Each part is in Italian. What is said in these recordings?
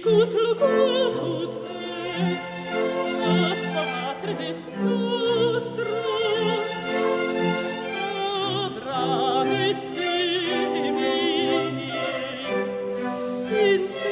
Sicut locutus est a Patris nostros, abravit similis in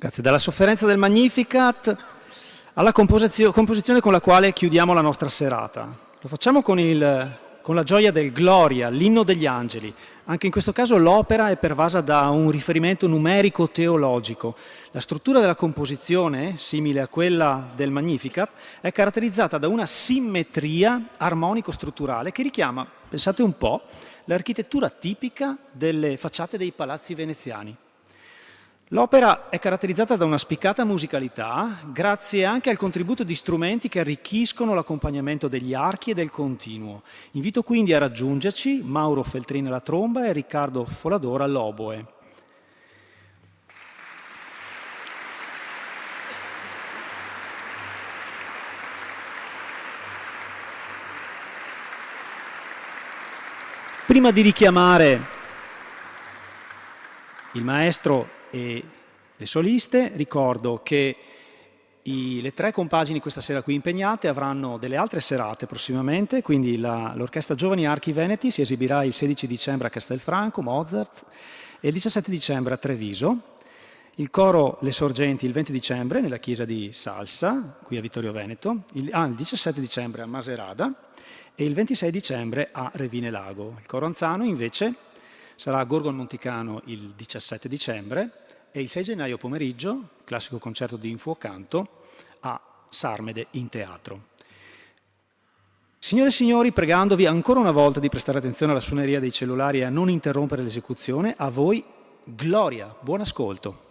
Grazie. Dalla sofferenza del Magnificat alla composizione con la quale chiudiamo la nostra serata. Lo facciamo con la gioia del Gloria, l'inno degli angeli. Anche in questo caso l'opera è pervasa da un riferimento numerico teologico. La struttura della composizione, simile a quella del Magnificat, è caratterizzata da una simmetria armonico-strutturale che richiama, pensate un po', l'architettura tipica delle facciate dei palazzi veneziani. L'opera è caratterizzata da una spiccata musicalità, grazie anche al contributo di strumenti che arricchiscono l'accompagnamento degli archi e del continuo. Invito quindi a raggiungerci Mauro Feltrin alla tromba e Riccardo Foladora all'oboe. Prima di richiamare il maestro e le soliste, ricordo che le 3 compagini questa sera qui impegnate avranno delle altre serate prossimamente, quindi l'Orchestra Giovani Archi Veneti si esibirà il 16 dicembre a Castelfranco, Mozart, e il 17 dicembre a Treviso, il coro Le Sorgenti il 20 dicembre nella chiesa di Salsa, qui a Vittorio Veneto, il 17 dicembre a Maserada e il 26 dicembre a Revine Lago. Il coro Anzano invece sarà a Gorgo al Monticano il 17 dicembre e il 6 gennaio pomeriggio, classico concerto di Infuocanto, a Sarmede in teatro. Signore e signori, pregandovi ancora una volta di prestare attenzione alla suoneria dei cellulari e a non interrompere l'esecuzione, a voi Gloria, buon ascolto.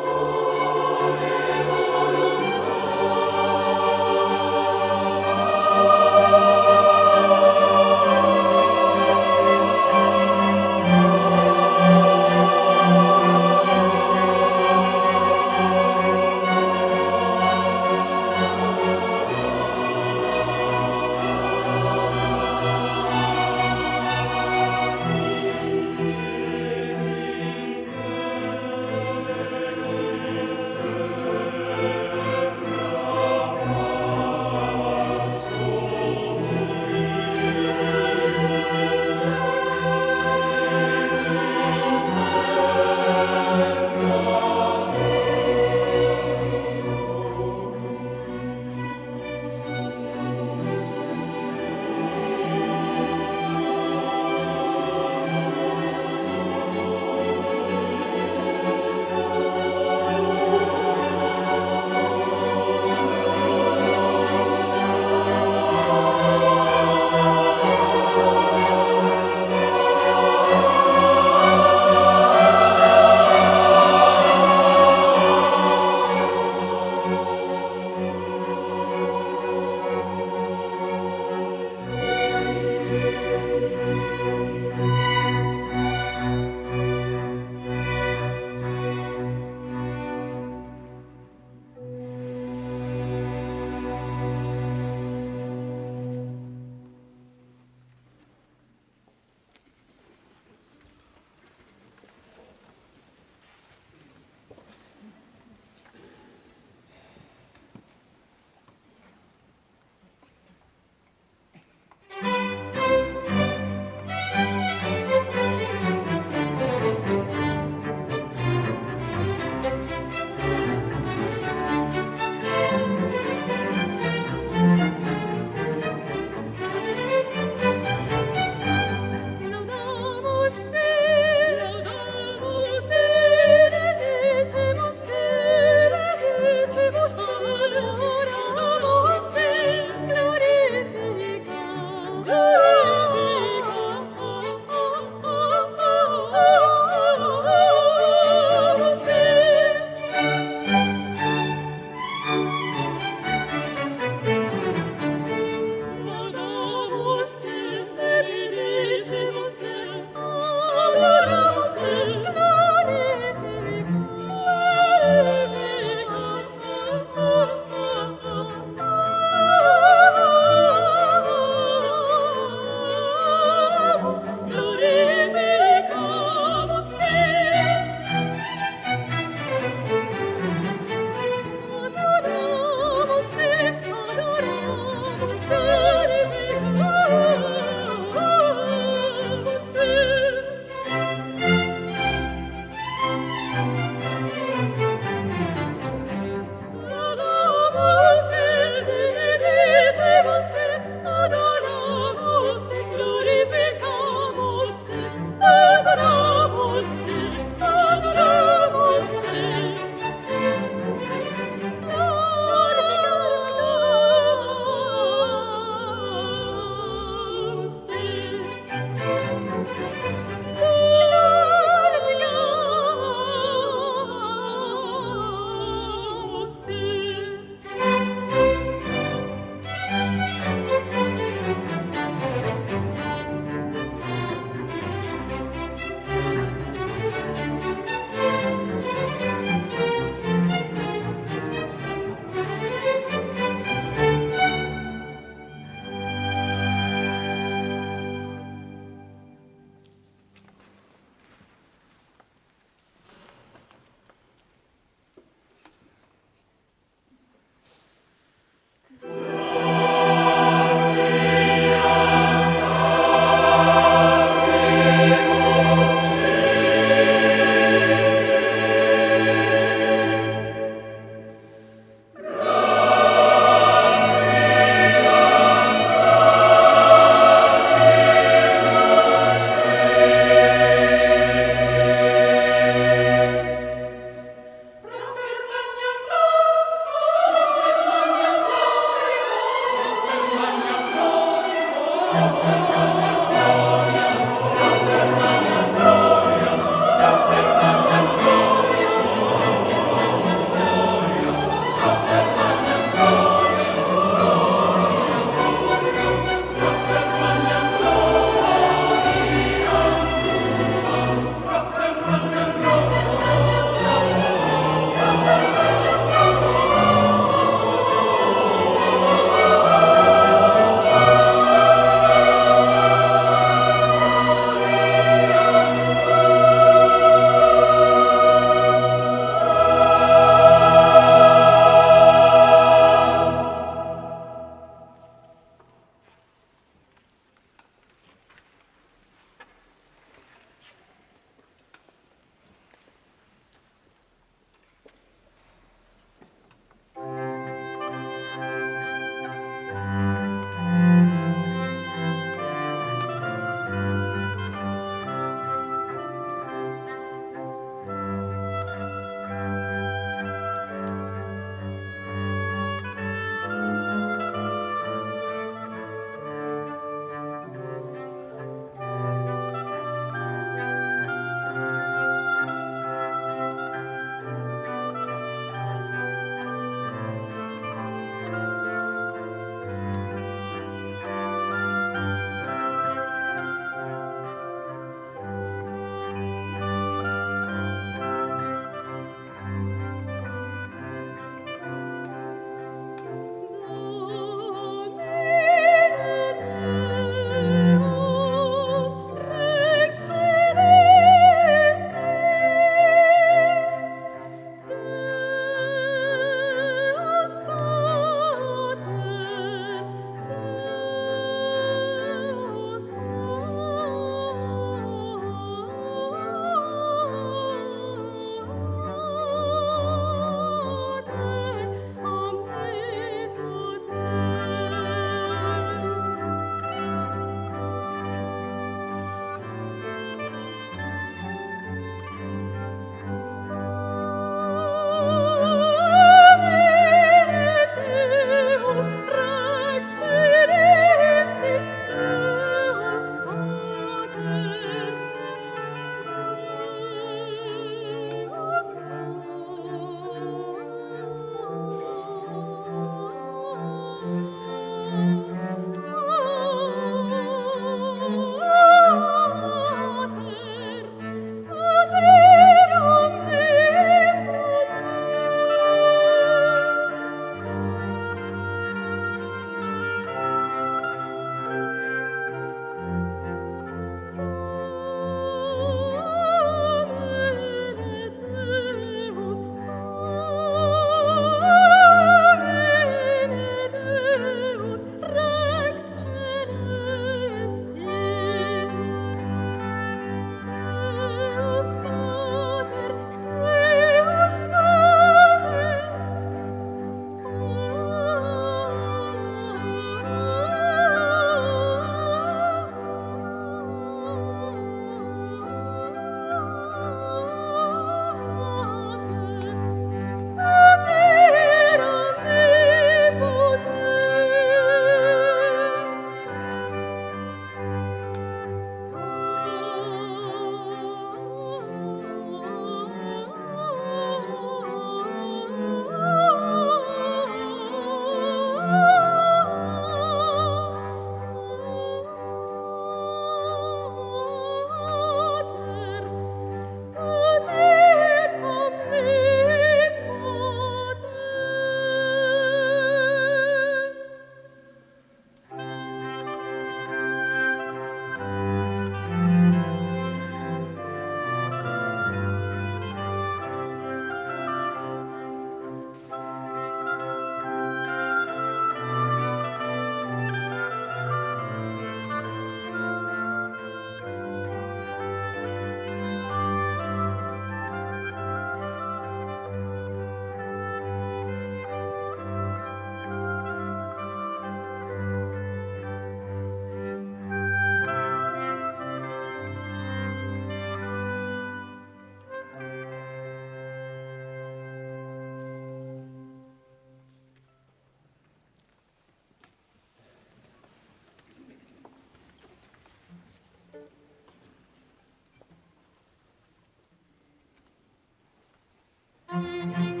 Domine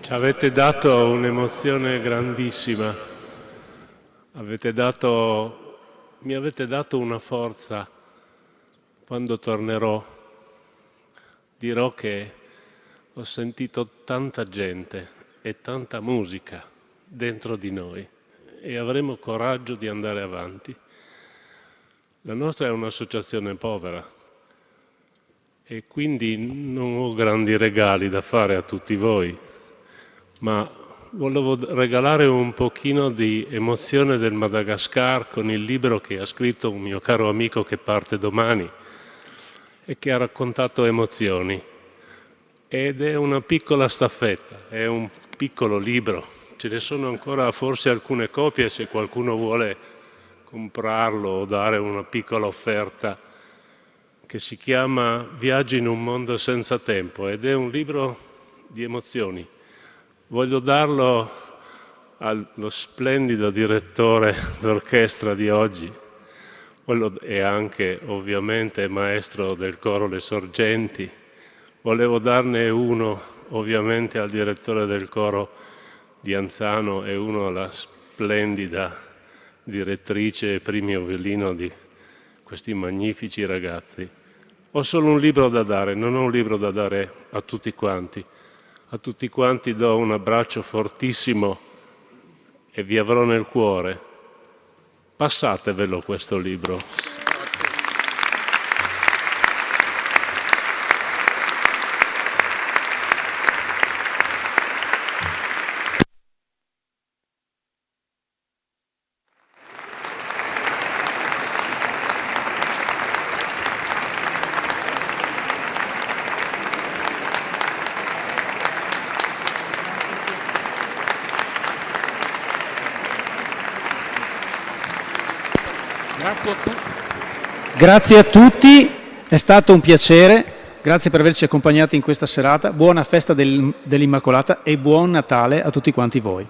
Ci avete dato un'emozione grandissima, mi avete dato una forza. Quando tornerò dirò che ho sentito tanta gente e tanta musica dentro di noi e avremo coraggio di andare avanti. La nostra è un'associazione povera e quindi non ho grandi regali da fare a tutti voi, ma volevo regalare un pochino di emozione del Madagascar con il libro che ha scritto un mio caro amico che parte domani e che ha raccontato emozioni. Ed è una piccola staffetta, è un piccolo libro. Ce ne sono ancora forse alcune copie se qualcuno vuole comprarlo o dare una piccola offerta, che si chiama Viaggi in un mondo senza tempo ed è un libro di emozioni. Voglio darlo allo splendido direttore d'orchestra di oggi e anche ovviamente maestro del coro Le Sorgenti. Volevo darne uno ovviamente al direttore del coro di Anzano e uno alla splendida direttrice e primo violino di questi magnifici ragazzi. Ho solo un libro da dare, non ho un libro da dare a tutti quanti. A tutti quanti do un abbraccio fortissimo e vi avrò nel cuore. Passatevelo questo libro. Grazie a tutti, è stato un piacere, grazie per averci accompagnati in questa serata, buona festa dell'Immacolata e buon Natale a tutti quanti voi.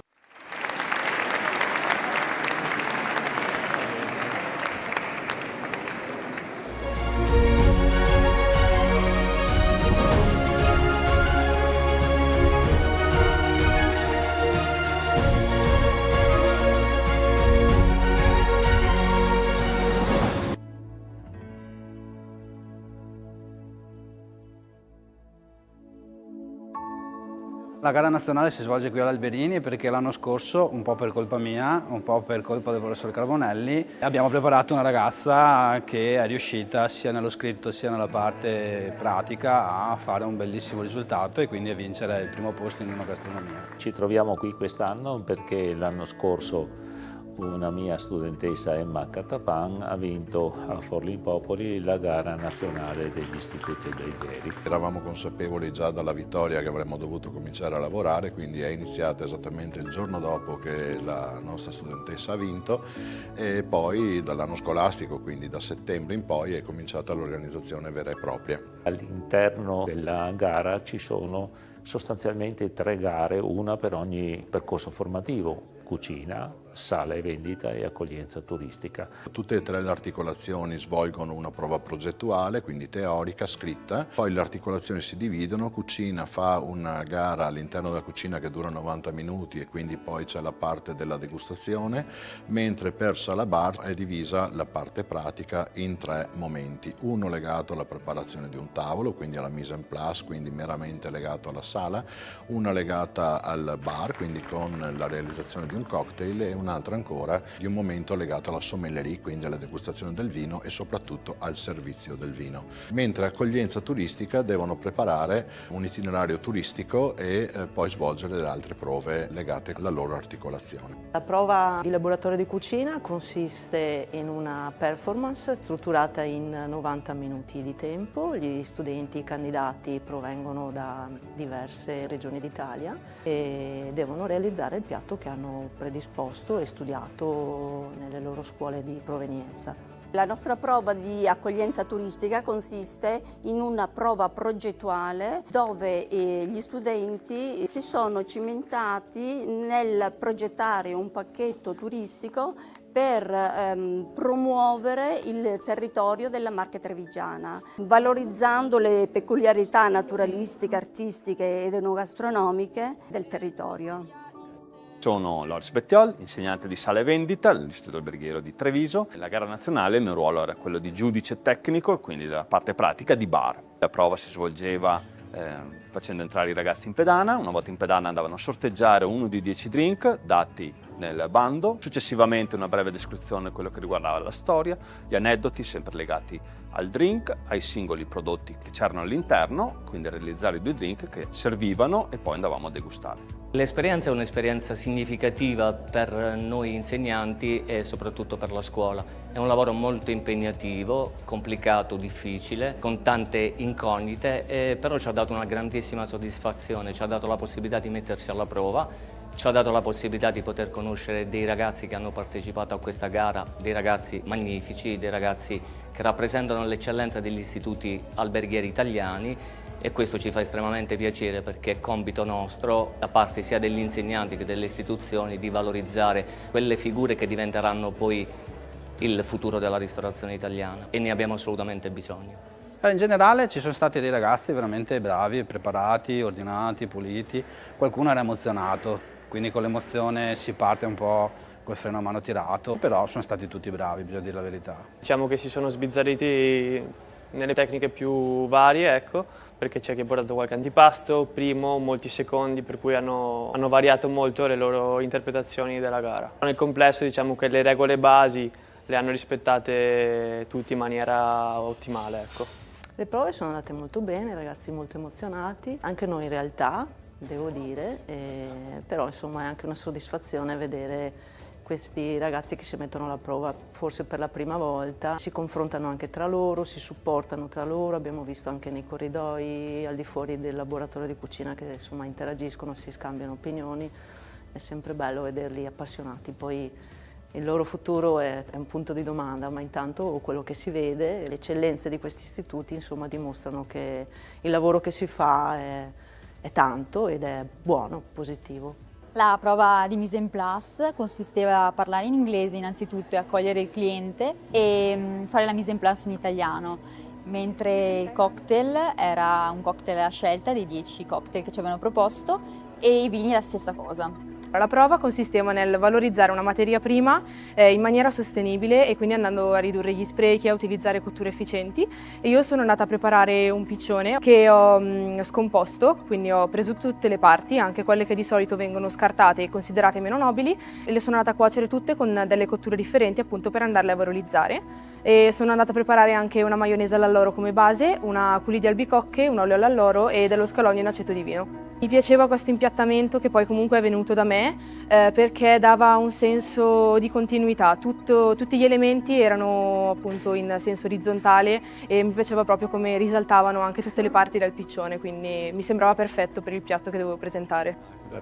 La gara nazionale si svolge qui all'Alberini perché l'anno scorso, un po' per colpa mia, un po' per colpa del professor Carbonelli, abbiamo preparato una ragazza che è riuscita sia nello scritto sia nella parte pratica a fare un bellissimo risultato e quindi a vincere il primo posto in enogastronomia. Ci troviamo qui quest'anno perché l'anno scorso una mia studentessa, Emma Catapan, ha vinto a Forlì-Popoli la gara nazionale degli istituti alberghieri. Eravamo consapevoli già dalla vittoria che avremmo dovuto cominciare a lavorare, quindi è iniziata esattamente il giorno dopo che la nostra studentessa ha vinto e poi dall'anno scolastico, quindi da settembre in poi, è cominciata l'organizzazione vera e propria. All'interno della gara ci sono sostanzialmente 3 gare, una per ogni percorso formativo: cucina, sala e vendita e accoglienza turistica. Tutte e 3 le articolazioni svolgono una prova progettuale, quindi teorica, scritta. Poi le articolazioni si dividono, cucina fa una gara all'interno della cucina che dura 90 minuti e quindi poi c'è la parte della degustazione, mentre per sala bar è divisa la parte pratica in 3 momenti. Uno legato alla preparazione di un tavolo, quindi alla mise en place, quindi meramente legato alla sala, una legata al bar, quindi con la realizzazione di un cocktail, e un'altra ancora di un momento legato alla sommellerie, quindi alla degustazione del vino e soprattutto al servizio del vino. Mentre accoglienza turistica devono preparare un itinerario turistico e poi svolgere le altre prove legate alla loro articolazione. La prova di laboratorio di cucina consiste in una performance strutturata in 90 minuti di tempo. Gli studenti candidati provengono da diverse regioni d'Italia e devono realizzare il piatto che hanno predisposto e studiato nelle loro scuole di provenienza. La nostra prova di accoglienza turistica consiste in una prova progettuale dove gli studenti si sono cimentati nel progettare un pacchetto turistico per promuovere il territorio della Marche Trevigiana, valorizzando le peculiarità naturalistiche, artistiche ed enogastronomiche del territorio. Sono Loris Bettiol, insegnante di sale vendita all'Istituto Alberghiero di Treviso. Nella gara nazionale il mio ruolo era quello di giudice tecnico, quindi della parte pratica di bar. La prova si svolgeva facendo entrare i ragazzi in pedana. Una volta in pedana andavano a sorteggiare uno di 10 drink dati nel bando. Successivamente una breve descrizione di quello che riguardava la storia, gli aneddoti sempre legati al drink, ai singoli prodotti che c'erano all'interno, quindi realizzare i 2 drink che servivano e poi andavamo a degustare. L'esperienza è un'esperienza significativa per noi insegnanti e soprattutto per la scuola. È un lavoro molto impegnativo, complicato, difficile, con tante incognite, però ci ha dato una grandissima soddisfazione, ci ha dato la possibilità di mettersi alla prova, ci ha dato la possibilità di poter conoscere dei ragazzi che hanno partecipato a questa gara, dei ragazzi magnifici, dei ragazzi che rappresentano l'eccellenza degli istituti alberghieri italiani, e questo ci fa estremamente piacere perché è compito nostro, da parte sia degli insegnanti che delle istituzioni, di valorizzare quelle figure che diventeranno poi il futuro della ristorazione italiana, e ne abbiamo assolutamente bisogno. In generale ci sono stati dei ragazzi veramente bravi, preparati, ordinati, puliti. Qualcuno era emozionato, quindi con l'emozione si parte un po' col freno a mano tirato, però sono stati tutti bravi, bisogna dire la verità. Diciamo che si sono sbizzarriti nelle tecniche più varie, ecco, perché c'è chi ha portato qualche antipasto, primo, molti secondi, per cui hanno variato molto le loro interpretazioni della gara. Nel complesso diciamo che le regole basi le hanno rispettate tutti in maniera ottimale, ecco. Le prove sono andate molto bene, i ragazzi molto emozionati, anche noi in realtà, devo dire, però insomma è anche una soddisfazione vedere questi ragazzi che si mettono alla prova forse per la prima volta, si confrontano anche tra loro, si supportano tra loro, abbiamo visto anche nei corridoi al di fuori del laboratorio di cucina che insomma interagiscono, si scambiano opinioni, è sempre bello vederli appassionati. Poi il loro futuro è un punto di domanda, ma intanto quello che si vede, le eccellenze di questi istituti insomma dimostrano che il lavoro che si fa è tanto ed è buono, positivo. La prova di mise en place consisteva a parlare in inglese innanzitutto e accogliere il cliente e fare la mise en place in italiano, mentre il cocktail era un cocktail a scelta dei 10 cocktail che ci avevano proposto e i vini la stessa cosa. La prova consisteva nel valorizzare una materia prima in maniera sostenibile e quindi andando a ridurre gli sprechi e a utilizzare cotture efficienti. E io sono andata a preparare un piccione che ho scomposto, quindi ho preso tutte le parti, anche quelle che di solito vengono scartate e considerate meno nobili, e le sono andata a cuocere tutte con delle cotture differenti appunto per andarle a valorizzare. E sono andata a preparare anche una maionese all'alloro come base, una coulis di albicocche, un olio all'alloro e dello scalogno in aceto di vino. Mi piaceva questo impiattamento che poi comunque è venuto da me perché dava un senso di continuità, tutti gli elementi erano appunto in senso orizzontale e mi piaceva proprio come risaltavano anche tutte le parti del piccione, quindi mi sembrava perfetto per il piatto che dovevo presentare.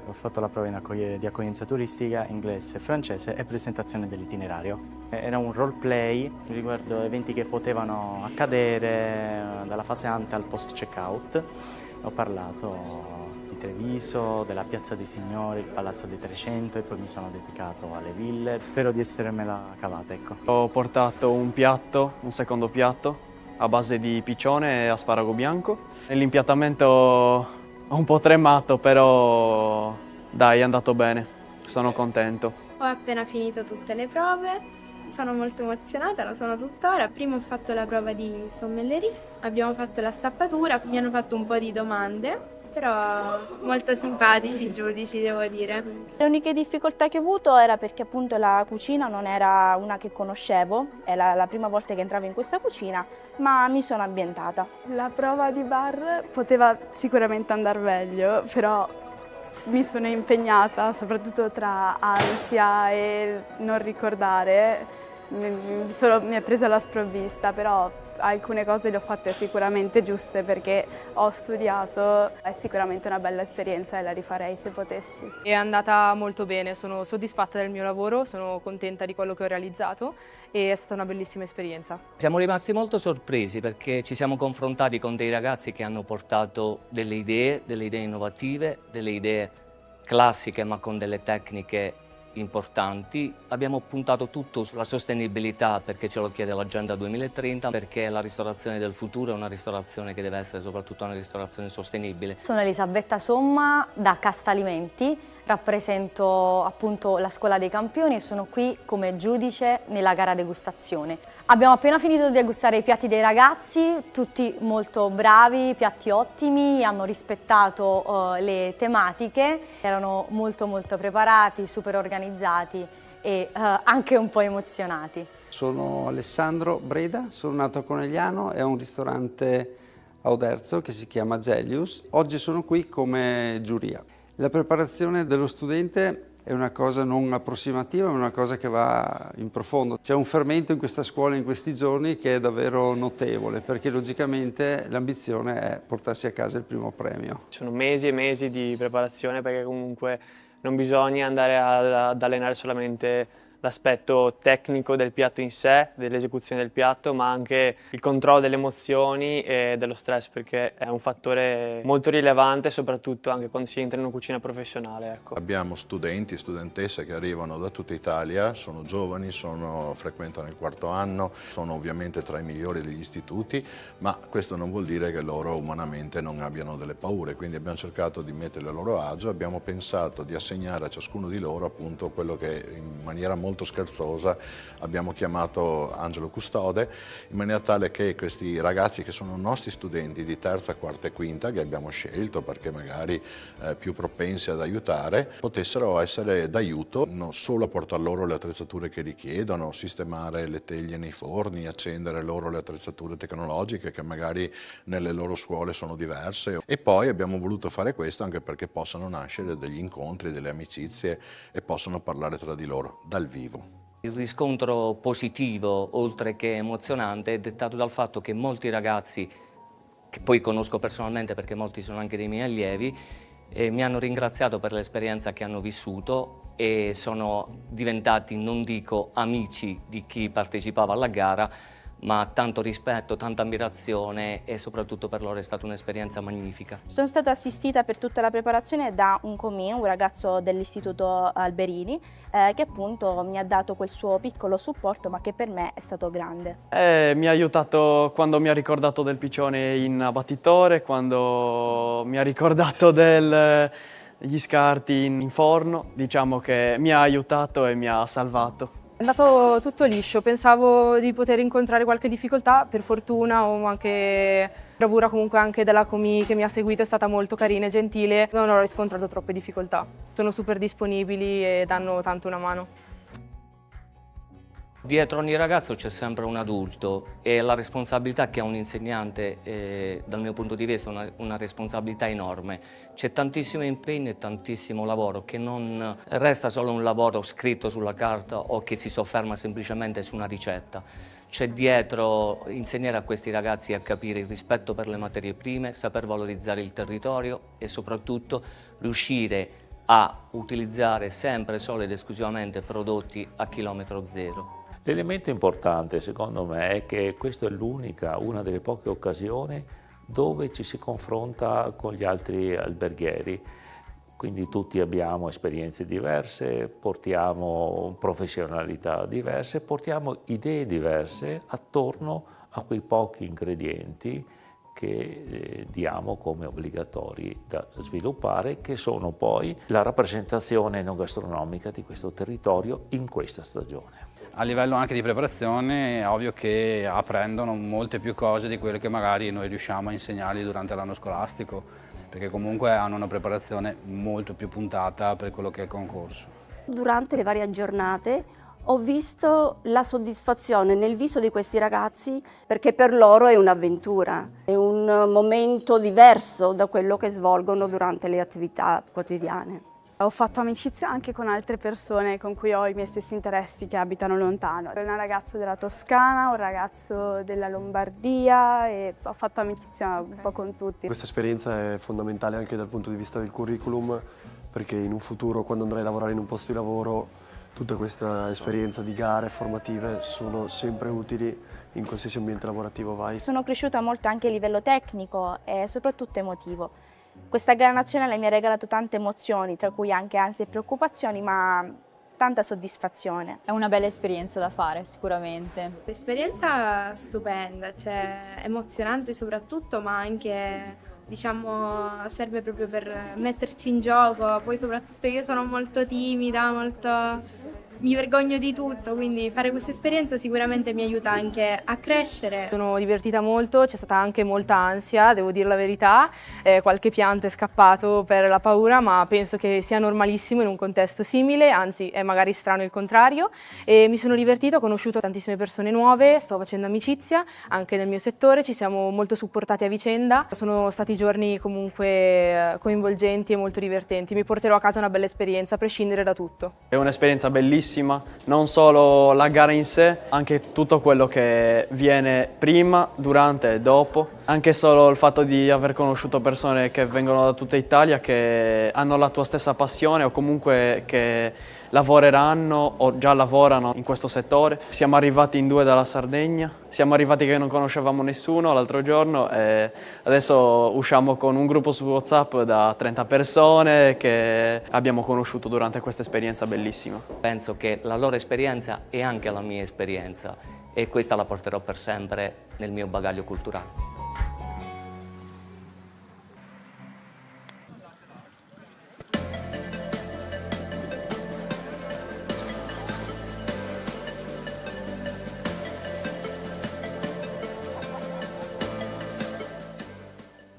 Ho fatto la prova di accoglienza turistica, inglese, francese e presentazione dell'itinerario. Era un role play riguardo eventi che potevano accadere dalla fase ante al post checkout. Ho parlato di Treviso, della Piazza dei Signori, il Palazzo dei 300 e poi mi sono dedicato alle ville. Spero di essermela cavata, ecco. Ho portato un secondo piatto a base di piccione e asparago bianco. L'impiattamento ho un po' tremato, però dai, è andato bene, sono contento. Ho appena finito tutte le prove, sono molto emozionata, lo sono tuttora. Prima ho fatto la prova di sommellerie, abbiamo fatto la stappatura, mi hanno fatto un po' di domande, però molto simpatici i giudici, devo dire. Le uniche difficoltà che ho avuto era perché appunto la cucina non era una che conoscevo, è la prima volta che entravo in questa cucina, ma mi sono ambientata. La prova di bar poteva sicuramente andare meglio, però mi sono impegnata, soprattutto tra ansia e non ricordare, mi è presa la sprovvista, però alcune cose le ho fatte sicuramente giuste perché ho studiato, è sicuramente una bella esperienza e la rifarei se potessi. È andata molto bene, sono soddisfatta del mio lavoro, sono contenta di quello che ho realizzato e è stata una bellissima esperienza. Siamo rimasti molto sorpresi perché ci siamo confrontati con dei ragazzi che hanno portato delle idee innovative, delle idee classiche ma con delle tecniche importanti. Abbiamo puntato tutto sulla sostenibilità perché ce lo chiede l'Agenda 2030, perché la ristorazione del futuro è una ristorazione che deve essere soprattutto una ristorazione sostenibile. Sono Elisabetta Somma da Castalimenti, rappresento appunto la Scuola dei Campioni e sono qui come giudice nella gara degustazione. Abbiamo appena finito di degustare i piatti dei ragazzi, tutti molto bravi, piatti ottimi, hanno rispettato le tematiche, erano molto preparati, super organizzati e anche un po' emozionati. Sono Alessandro Breda, sono nato a Conegliano e ho un ristorante a Oderzo che si chiama Zelius. Oggi sono qui come giuria. La preparazione dello studente è una cosa non approssimativa, ma una cosa che va in profondo. C'è un fermento in questa scuola in questi giorni che è davvero notevole, perché logicamente l'ambizione è portarsi a casa il primo premio. Ci sono mesi e mesi di preparazione perché comunque non bisogna andare ad allenare solamente l'aspetto tecnico del piatto in sé, dell'esecuzione del piatto, ma anche il controllo delle emozioni e dello stress, perché è un fattore molto rilevante, soprattutto anche quando si entra in una cucina professionale. Ecco. Abbiamo studenti e studentesse che arrivano da tutta Italia, sono giovani, frequentano il quarto anno, sono ovviamente tra i migliori degli istituti, ma questo non vuol dire che loro umanamente non abbiano delle paure, quindi abbiamo cercato di metterli a loro agio, abbiamo pensato di assegnare a ciascuno di loro appunto quello che in maniera molto scherzosa abbiamo chiamato angelo custode, in maniera tale che questi ragazzi che sono nostri studenti di terza, quarta e quinta, che abbiamo scelto perché magari più propensi ad aiutare, potessero essere d'aiuto non solo a portare loro le attrezzature che richiedono, sistemare le teglie nei forni, accendere loro le attrezzature tecnologiche che magari nelle loro scuole sono diverse, e poi abbiamo voluto fare questo anche perché possano nascere degli incontri, delle amicizie e possano parlare tra di loro dal vivo. Il riscontro positivo, oltre che emozionante, è dettato dal fatto che molti ragazzi, che poi conosco personalmente perché molti sono anche dei miei allievi, mi hanno ringraziato per l'esperienza che hanno vissuto e sono diventati, non dico amici di chi partecipava alla gara, ma tanto rispetto, tanta ammirazione e soprattutto per loro è stata un'esperienza magnifica. Sono stata assistita per tutta la preparazione da un comì, un ragazzo dell'Istituto Alberini, che appunto mi ha dato quel suo piccolo supporto, ma che per me è stato grande. Mi ha aiutato quando mi ha ricordato del piccione in abbattitore, quando mi ha ricordato degli scarti in forno, diciamo che mi ha aiutato e mi ha salvato. È andato tutto liscio, pensavo di poter incontrare qualche difficoltà, per fortuna o anche bravura comunque anche della comì che mi ha seguito, è stata molto carina e gentile, non ho riscontrato troppe difficoltà. Sono super disponibili e danno tanto una mano. Dietro ogni ragazzo c'è sempre un adulto e la responsabilità che ha un insegnante, dal mio punto di vista, è una responsabilità enorme. C'è tantissimo impegno e tantissimo lavoro che non resta solo un lavoro scritto sulla carta o che si sofferma semplicemente su una ricetta. C'è dietro insegnare a questi ragazzi a capire il rispetto per le materie prime, saper valorizzare il territorio e soprattutto riuscire a utilizzare sempre solo ed esclusivamente prodotti a chilometro zero. L'elemento importante secondo me è che questa è una delle poche occasioni dove ci si confronta con gli altri alberghieri, quindi tutti abbiamo esperienze diverse, portiamo professionalità diverse, portiamo idee diverse attorno a quei pochi ingredienti che diamo come obbligatori da sviluppare, che sono poi la rappresentazione enogastronomica di questo territorio in questa stagione. A livello anche di preparazione è ovvio che apprendono molte più cose di quelle che magari noi riusciamo a insegnargli durante l'anno scolastico, perché comunque hanno una preparazione molto più puntata per quello che è il concorso. Durante le varie giornate ho visto la soddisfazione nel viso di questi ragazzi perché per loro è un'avventura, è un momento diverso da quello che svolgono durante le attività quotidiane. Ho fatto amicizia anche con altre persone con cui ho i miei stessi interessi che abitano lontano. Una ragazza della Toscana, un ragazzo della Lombardia e ho fatto amicizia un po' con tutti. Questa esperienza è fondamentale anche dal punto di vista del curriculum, perché in un futuro, quando andrai a lavorare in un posto di lavoro, tutta questa esperienza di gare formative sono sempre utili in qualsiasi ambiente lavorativo vai. Sono cresciuta molto anche a livello tecnico e soprattutto emotivo. Questa gara nazionale mi ha regalato tante emozioni, tra cui anche ansie e preoccupazioni, ma tanta soddisfazione. È una bella esperienza da fare, sicuramente. L'esperienza stupenda, cioè emozionante soprattutto, ma anche, diciamo, serve proprio per metterci in gioco. Poi soprattutto io sono molto timida, mi vergogno di tutto, quindi fare questa esperienza sicuramente mi aiuta anche a crescere. Sono divertita molto, c'è stata anche molta ansia, devo dire la verità, qualche pianto è scappato per la paura, ma penso che sia normalissimo in un contesto simile, anzi è magari strano il contrario, e mi sono divertita, ho conosciuto tantissime persone nuove, sto facendo amicizia anche nel mio settore, ci siamo molto supportati a vicenda, sono stati giorni comunque coinvolgenti e molto divertenti, mi porterò a casa una bella esperienza a prescindere da tutto. È un'esperienza bellissima, non solo la gara in sé, anche tutto quello che viene prima, durante e dopo. Anche solo il fatto di aver conosciuto persone che vengono da tutta Italia, che hanno la tua stessa passione o comunque che lavoreranno o già lavorano in questo settore. Siamo arrivati in 2 dalla Sardegna, siamo arrivati che non conoscevamo nessuno l'altro giorno e adesso usciamo con un gruppo su WhatsApp da 30 persone che abbiamo conosciuto durante questa esperienza bellissima. Penso che la loro esperienza è anche la mia esperienza e questa la porterò per sempre nel mio bagaglio culturale.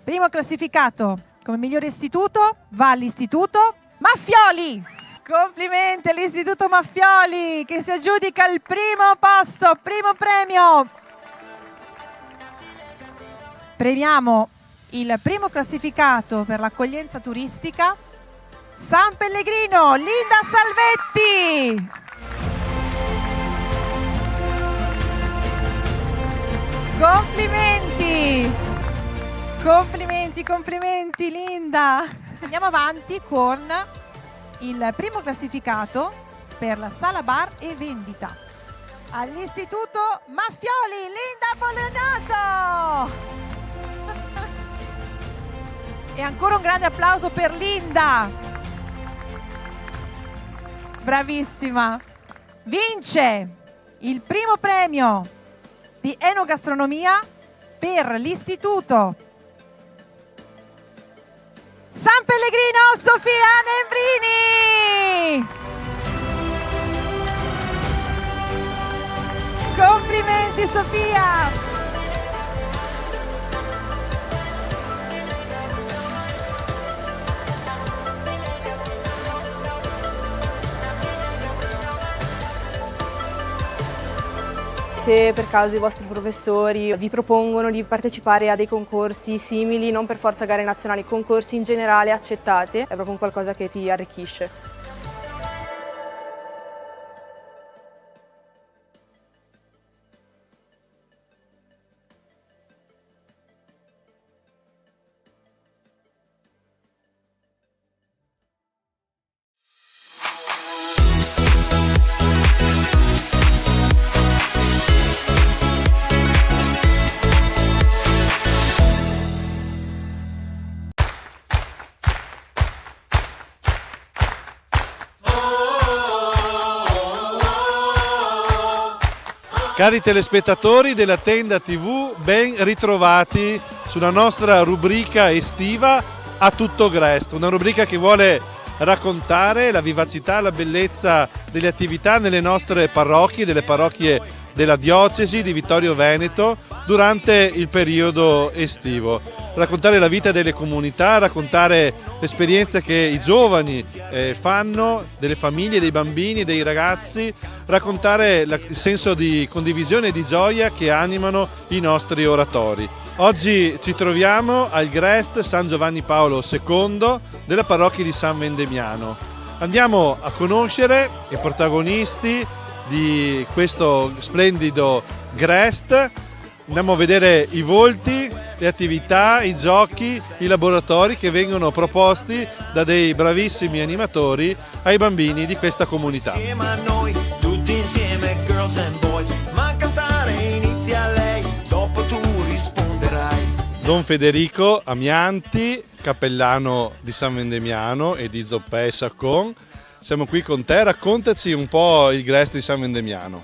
Primo classificato come migliore istituto va all'Istituto Maffioli. Complimenti all'Istituto Maffioli che si aggiudica il primo posto, primo premio. Premiamo il primo classificato per l'accoglienza turistica, San Pellegrino, Linda Salvetti. Complimenti! Complimenti, complimenti Linda! Andiamo avanti con il primo classificato per la sala bar e vendita. All'Istituto Maffioli, Linda Pollenato! E ancora un grande applauso per Linda! Bravissima! Vince il primo premio di enogastronomia per l'Istituto San Pellegrino, Sofia Nembrini! Complimenti Sofia! Se per caso i vostri professori vi propongono di partecipare a dei concorsi simili, non per forza gare nazionali, concorsi in generale, accettate, è proprio un qualcosa che ti arricchisce. Cari telespettatori della Tenda TV, ben ritrovati sulla nostra rubrica estiva A Tutto Grest, una rubrica che vuole raccontare la vivacità, la bellezza delle attività nelle nostre parrocchie, delle parrocchie della diocesi di Vittorio Veneto durante il periodo estivo. Raccontare la vita delle comunità, raccontare l'esperienza che i giovani fanno, delle famiglie, dei bambini, dei ragazzi, raccontare il senso di condivisione e di gioia che animano i nostri oratori. Oggi ci troviamo al Grest San Giovanni Paolo II della parrocchia di San Vendemiano. Andiamo a conoscere i protagonisti di questo splendido GREST, andiamo a vedere i volti, le attività, i giochi, i laboratori che vengono proposti da dei bravissimi animatori ai bambini di questa comunità. Insieme a noi, tutti insieme, girls and boys, ma cantare inizia lei, dopo tu risponderai. Don Federico Amianti, cappellano di San Vendemiano e di Zoppè e Saccon, siamo qui con te, raccontaci un po' il GREST di San Vendemiano.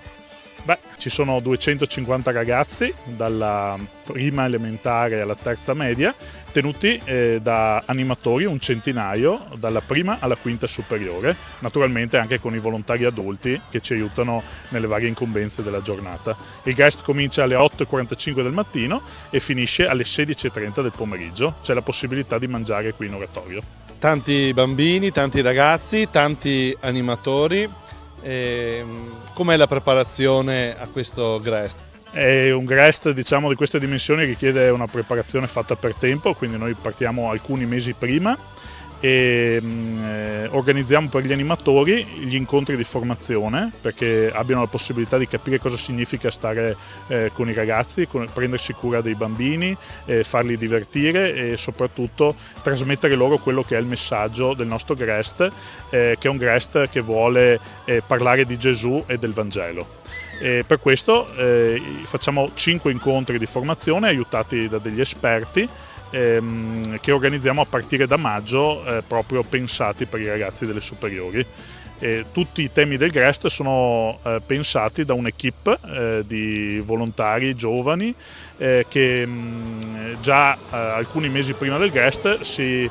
Beh, ci sono 250 ragazzi dalla prima elementare alla terza media, tenuti da animatori, un centinaio, dalla prima alla quinta superiore, naturalmente anche con i volontari adulti che ci aiutano nelle varie incombenze della giornata. Il GREST comincia alle 8:45 del mattino e finisce alle 16:30 del pomeriggio, c'è la possibilità di mangiare qui in oratorio. Tanti bambini, tanti ragazzi, tanti animatori. Com'è la preparazione a questo GREST? È un GREST, diciamo, di queste dimensioni richiede una preparazione fatta per tempo, quindi noi partiamo alcuni mesi prima e organizziamo per gli animatori gli incontri di formazione perché abbiano la possibilità di capire cosa significa stare con i ragazzi, prendersi cura dei bambini, farli divertire e soprattutto trasmettere loro quello che è il messaggio del nostro GREST, che è un GREST che vuole parlare di Gesù e del Vangelo. E per questo facciamo 5 incontri di formazione aiutati da degli esperti che organizziamo a partire da maggio, proprio pensati per i ragazzi delle superiori. Tutti i temi del GREST sono pensati da un'equipe di volontari giovani che già alcuni mesi prima del GREST si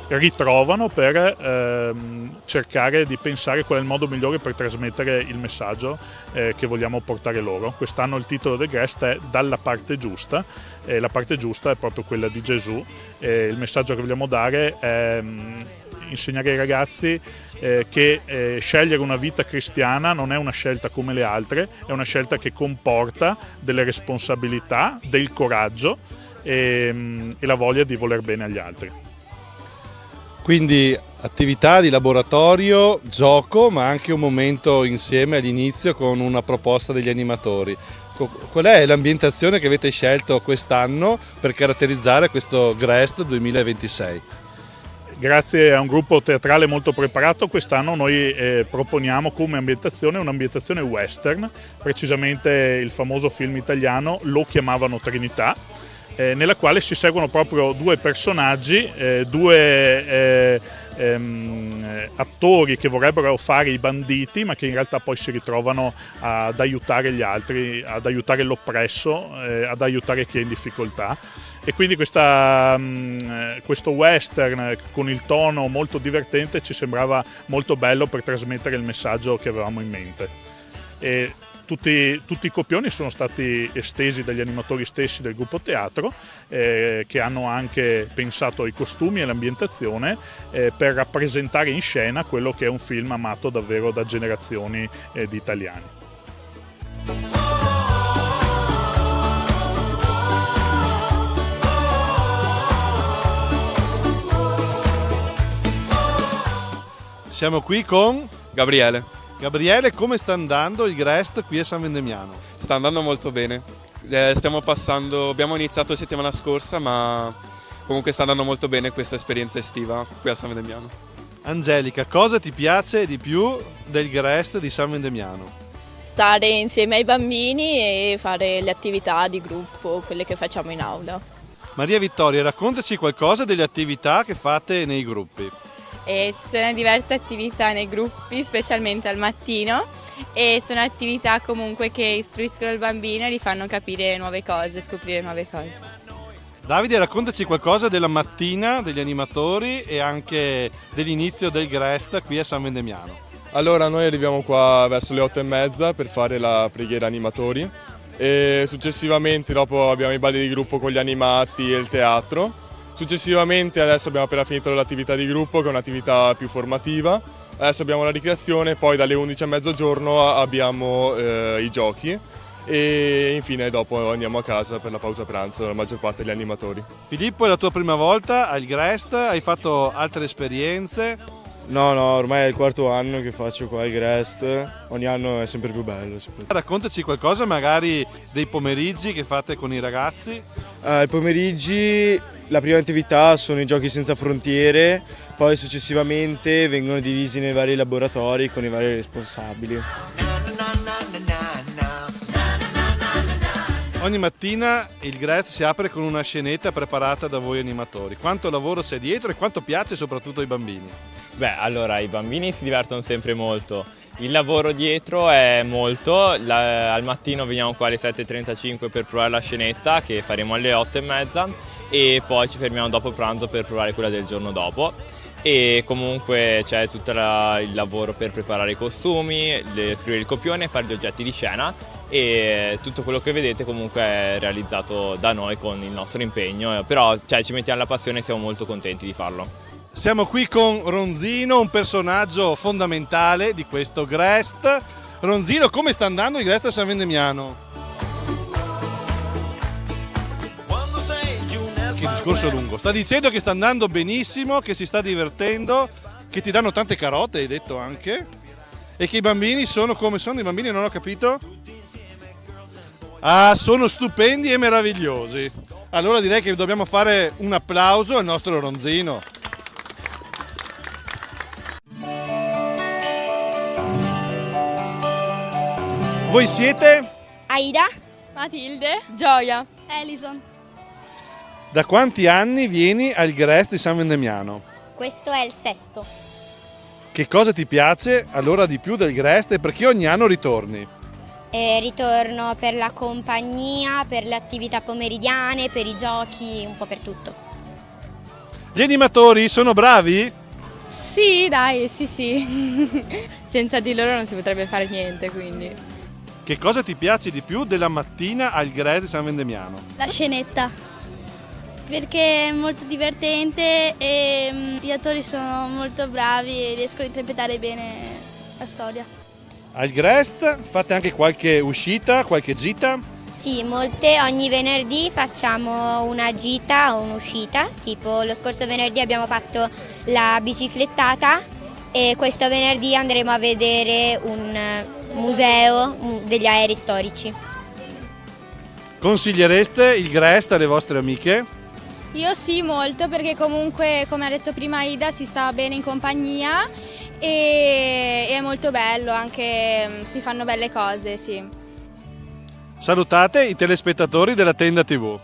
ritrovano per cercare di pensare qual è il modo migliore per trasmettere il messaggio che vogliamo portare loro. Quest'anno il titolo del GREST è Dalla parte giusta, e la parte giusta è proprio quella di Gesù. Il messaggio che vogliamo dare è insegnare ai ragazzi che scegliere una vita cristiana non è una scelta come le altre, è una scelta che comporta delle responsabilità, del coraggio e la voglia di voler bene agli altri. Quindi attività di laboratorio, gioco, ma anche un momento insieme all'inizio con una proposta degli animatori. Qual è l'ambientazione che avete scelto quest'anno per caratterizzare questo GREST 2026? Grazie a un gruppo teatrale molto preparato, quest'anno noi proponiamo come ambientazione un'ambientazione western, precisamente il famoso film italiano Lo chiamavano Trinità, nella quale si seguono proprio due personaggi, due attori che vorrebbero fare i banditi ma che in realtà poi si ritrovano ad aiutare gli altri, ad aiutare l'oppresso, ad aiutare chi è in difficoltà. E quindi questo western con il tono molto divertente ci sembrava molto bello per trasmettere il messaggio che avevamo in mente. E tutti i copioni sono stati estesi dagli animatori stessi del gruppo teatro, che hanno anche pensato ai costumi e all'ambientazione per rappresentare in scena quello che è un film amato davvero da generazioni di italiani. Siamo qui con Gabriele. Gabriele, come sta andando il GREST qui a San Vendemiano? Sta andando molto bene. Abbiamo iniziato settimana scorsa, ma comunque sta andando molto bene questa esperienza estiva qui a San Vendemiano. Angelica, cosa ti piace di più del GREST di San Vendemiano? Stare insieme ai bambini e fare le attività di gruppo, quelle che facciamo in aula. Maria Vittoria, raccontaci qualcosa delle attività che fate nei gruppi. Ci sono diverse attività nei gruppi, specialmente al mattino, e sono attività comunque che istruiscono il bambino e gli fanno capire nuove cose, scoprire nuove cose. Davide, raccontaci qualcosa della mattina degli animatori e anche dell'inizio del GREST qui a San Vendemiano. Allora, noi arriviamo qua verso le 8:30 per fare la preghiera animatori e successivamente dopo abbiamo i balli di gruppo con gli animati e il teatro. Successivamente adesso abbiamo appena finito l'attività di gruppo che è un'attività più formativa, adesso abbiamo la ricreazione, poi dalle 11 a mezzogiorno abbiamo i giochi e infine dopo andiamo a casa per la pausa pranzo, la maggior parte degli animatori. Filippo, è la tua prima volta al GREST, hai fatto altre esperienze? No, ormai è il 4º anno che faccio qua il Grest, ogni anno è sempre più bello. Raccontaci qualcosa magari dei pomeriggi che fate con i ragazzi. I pomeriggi, la prima attività sono i giochi senza frontiere, poi successivamente vengono divisi nei vari laboratori con i vari responsabili. Ogni mattina il Grest si apre con una scenetta preparata da voi animatori. Quanto lavoro c'è dietro e quanto piace soprattutto ai bambini? Beh, allora i bambini si divertono sempre molto. Il lavoro dietro è molto, al mattino veniamo qua alle 7:35 per provare la scenetta che faremo alle 8:30 e poi ci fermiamo dopo pranzo per provare quella del giorno dopo. E comunque c'è tutto il lavoro per preparare i costumi, scrivere il copione, fare gli oggetti di scena e tutto quello che vedete comunque è realizzato da noi con il nostro impegno, però ci mettiamo la passione e siamo molto contenti di farlo. Siamo qui con Ronzino, un personaggio fondamentale di questo Grest. Ronzino, come sta andando il Grest a San Vendemiano? Che discorso lungo. Sta dicendo che sta andando benissimo, che si sta divertendo, che ti danno tante carote, hai detto anche, e che i bambini sono come sono. I bambini non ho capito? Ah, sono stupendi e meravigliosi. Allora direi che dobbiamo fare un applauso al nostro Ronzino. Voi siete? Aida, Matilde, Gioia, Elison. Da quanti anni vieni al Grest di San Vendemiano? Questo è il 6º. Che cosa ti piace allora di più del Grest e perché ogni anno ritorni? Ritorno per la compagnia, per le attività pomeridiane, per i giochi, un po' per tutto. Gli animatori sono bravi? Sì, dai, sì. Senza di loro non si potrebbe fare niente, quindi. Che cosa ti piace di più della mattina al Grest di San Vendemiano? La scenetta, perché è molto divertente e gli attori sono molto bravi e riescono a interpretare bene la storia. Al Grest fate anche qualche uscita, qualche gita? Sì, molte. Ogni venerdì facciamo una gita o un'uscita, tipo lo scorso venerdì abbiamo fatto la biciclettata e questo venerdì andremo a vedere un museo degli aerei storici. Consigliereste il Grest alle vostre amiche? Io sì, molto, perché comunque, come ha detto prima Ida, si sta bene in compagnia e è molto bello, anche si fanno belle cose, sì. Salutate i telespettatori della Tenda TV.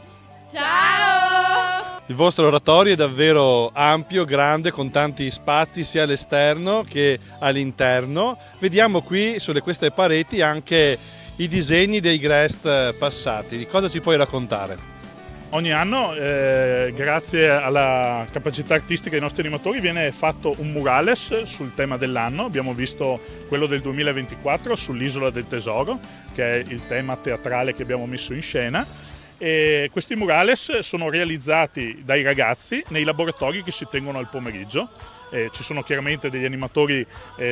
Ciao! Il vostro oratorio è davvero ampio, grande, con tanti spazi sia all'esterno che all'interno. Vediamo qui queste pareti anche i disegni dei Grest passati. Di cosa ci puoi raccontare? Ogni anno, grazie alla capacità artistica dei nostri animatori, viene fatto un murales sul tema dell'anno. Abbiamo visto quello del 2024 sull'Isola del Tesoro, che è il tema teatrale che abbiamo messo in scena. E questi murales sono realizzati dai ragazzi nei laboratori che si tengono al pomeriggio. Ci sono chiaramente degli animatori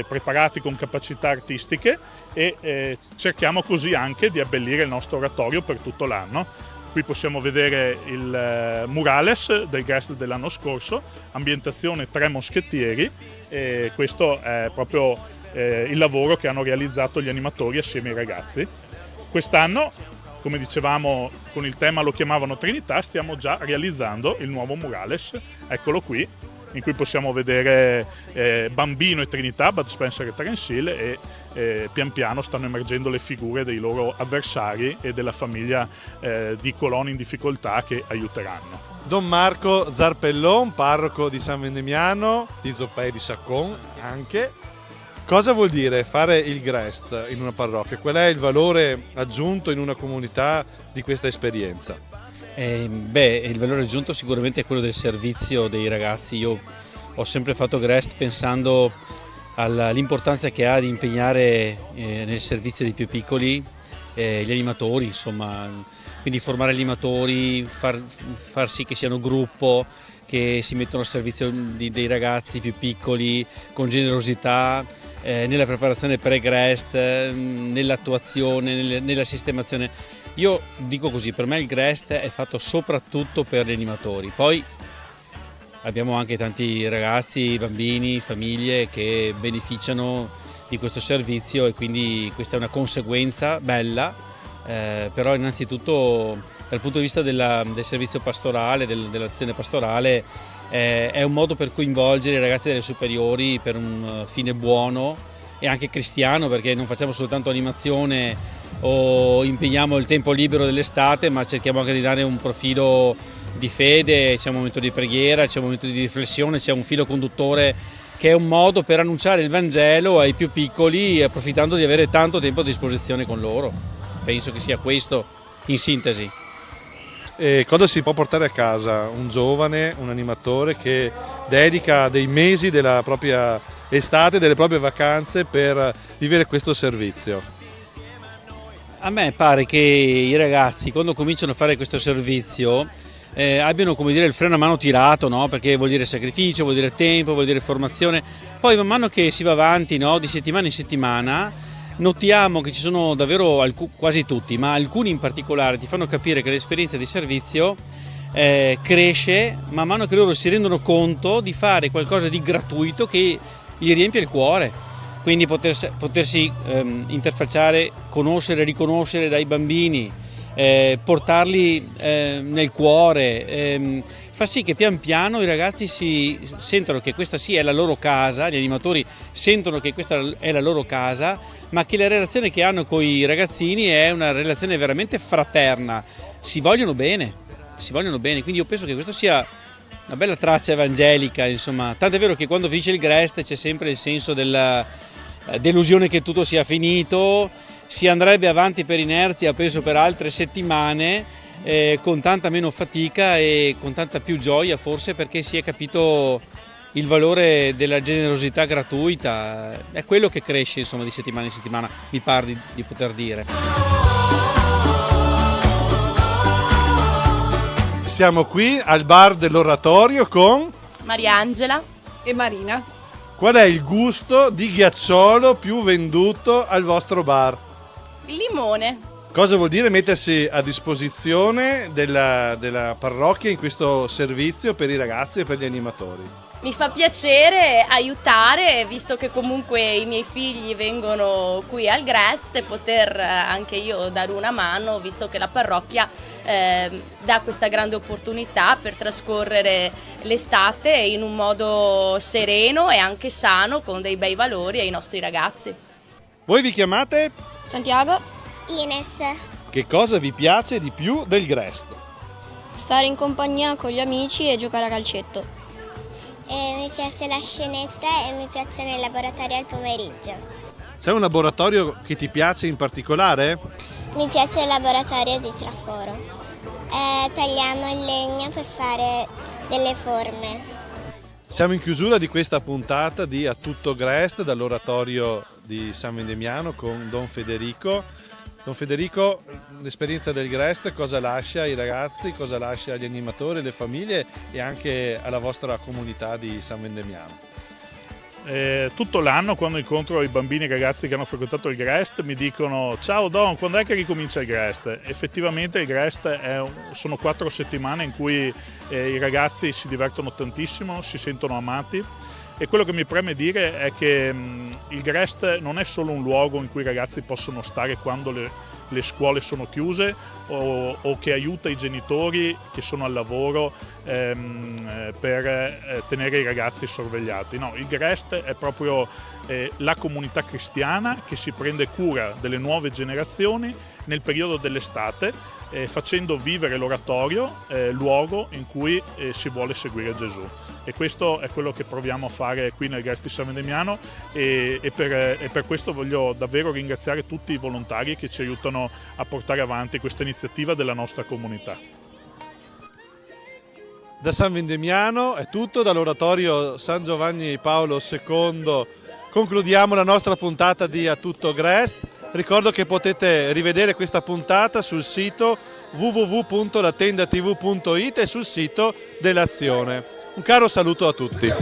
preparati con capacità artistiche e cerchiamo così anche di abbellire il nostro oratorio per tutto l'anno. Qui possiamo vedere il murales del Grest dell'anno scorso, ambientazione Tre Moschettieri, e questo è proprio il lavoro che hanno realizzato gli animatori assieme ai ragazzi. Quest'anno, come dicevamo, con il tema lo chiamavano Trinità, stiamo già realizzando il nuovo murales, eccolo qui, in cui possiamo vedere Bambino e Trinità, Bud Spencer e Terence Hill, e pian piano stanno emergendo le figure dei loro avversari e della famiglia di coloni in difficoltà che aiuteranno. Don Marco Zarpellon, parroco di San Vendemiano, di Zoppè e di Saccon anche. Cosa vuol dire fare il Grest in una parrocchia? Qual è il valore aggiunto in una comunità di questa esperienza? Il valore aggiunto sicuramente è quello del servizio dei ragazzi. Io ho sempre fatto Grest pensando all'importanza che ha di impegnare nel servizio dei più piccoli gli animatori, insomma, quindi formare gli animatori, far sì che siano gruppo, che si mettono al servizio dei ragazzi più piccoli con generosità, nella preparazione pre-Grest, nell'attuazione, nella sistemazione. Io dico così, per me il Grest è fatto soprattutto per gli animatori, poi abbiamo anche tanti ragazzi, bambini, famiglie che beneficiano di questo servizio e quindi questa è una conseguenza bella, però innanzitutto dal punto di vista del servizio pastorale, dell'azione pastorale, è un modo per coinvolgere i ragazzi delle superiori per un fine buono e anche cristiano, perché non facciamo soltanto animazione o impegniamo il tempo libero dell'estate, ma cerchiamo anche di dare un profilo di fede, c'è un momento di preghiera, c'è un momento di riflessione, c'è un filo conduttore che è un modo per annunciare il Vangelo ai più piccoli, approfittando di avere tanto tempo a disposizione con loro. Penso che sia questo in sintesi. E cosa si può portare a casa un giovane, un animatore che dedica dei mesi della propria estate, delle proprie vacanze per vivere questo servizio? A me pare che i ragazzi quando cominciano a fare questo servizio abbiano, come dire, il freno a mano tirato, no? Perché vuol dire sacrificio, vuol dire tempo, vuol dire formazione. Poi man mano che si va avanti, no? Di settimana in settimana, notiamo che ci sono davvero quasi tutti, ma alcuni in particolare ti fanno capire che l'esperienza di servizio cresce man mano che loro si rendono conto di fare qualcosa di gratuito che gli riempie il cuore. Quindi potersi interfacciare, conoscere, riconoscere dai bambini, portarli nel cuore, fa sì che pian piano i ragazzi si sentono che questa sì è la loro casa, gli animatori sentono che questa è la loro casa, ma che la relazione che hanno con i ragazzini è una relazione veramente fraterna, si vogliono bene, quindi io penso che questo sia una bella traccia evangelica, insomma, tanto è vero che quando finisce il Grest c'è sempre il senso della delusione che tutto sia finito, si andrebbe avanti per inerzia, penso per altre settimane, con tanta meno fatica e con tanta più gioia forse, perché si è capito il valore della generosità gratuita, è quello che cresce insomma di settimana in settimana, mi pare di poter dire. Siamo qui al bar dell'Oratorio con Mariangela e Marina. Qual è il gusto di ghiacciolo più venduto al vostro bar? Il limone. Cosa vuol dire mettersi a disposizione della parrocchia in questo servizio per i ragazzi e per gli animatori? Mi fa piacere aiutare, visto che comunque i miei figli vengono qui al Grest, e poter anche io dare una mano, visto che la parrocchia dà questa grande opportunità per trascorrere l'estate in un modo sereno e anche sano, con dei bei valori ai nostri ragazzi. Voi vi chiamate? Santiago. Ines. Che cosa vi piace di più del Grest? Stare in compagnia con gli amici e giocare a calcetto. Mi piace la scenetta e mi piacciono i laboratori al pomeriggio. C'è un laboratorio che ti piace in particolare? Mi piace il laboratorio di traforo. Tagliamo il legno per fare delle forme. Siamo in chiusura di questa puntata di A Tutto Grest dall'Oratorio di San Vendemiano con Don Federico. Don Federico, l'esperienza del Grest cosa lascia ai ragazzi, cosa lascia agli animatori, alle famiglie e anche alla vostra comunità di San Vendemiano? Tutto l'anno quando incontro i bambini e i ragazzi che hanno frequentato il Grest mi dicono: ciao Don, quando è che ricomincia il Grest? Effettivamente il Grest sono 4 settimane in cui i ragazzi si divertono tantissimo, si sentono amati, e quello che mi preme dire è che il Grest non è solo un luogo in cui i ragazzi possono stare quando le scuole sono chiuse o che aiuta i genitori che sono al lavoro per tenere i ragazzi sorvegliati. No, il Grest è proprio la comunità cristiana che si prende cura delle nuove generazioni nel periodo dell'estate, facendo vivere l'oratorio, luogo in cui si vuole seguire Gesù. E questo è quello che proviamo a fare qui nel Grest di San Vendemiano, e per questo voglio davvero ringraziare tutti i volontari che ci aiutano a portare avanti questa iniziativa della nostra comunità. Da San Vendemiano è tutto, dall'Oratorio San Giovanni Paolo II concludiamo la nostra puntata di A Tutto Grest. Ricordo che potete rivedere questa puntata sul sito www.latendatv.it e sul sito dell'Azione. Un caro saluto a tutti.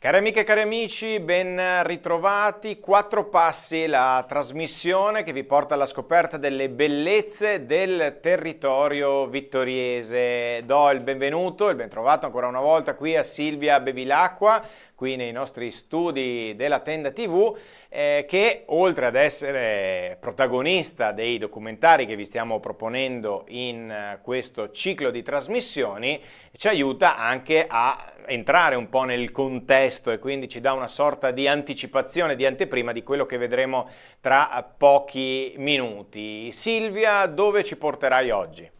Cari amiche e cari amici, ben ritrovati. 4 passi, la trasmissione che vi porta alla scoperta delle bellezze del territorio vittoriese. Do il benvenuto, il bentrovato ancora una volta qui a Silvia Bevilacqua, qui nei nostri studi della Tenda TV, che oltre ad essere protagonista dei documentari che vi stiamo proponendo in questo ciclo di trasmissioni, ci aiuta anche a entrare un po' nel contesto e quindi ci dà una sorta di anticipazione, di anteprima di quello che vedremo tra pochi minuti. Silvia, dove ci porterai oggi?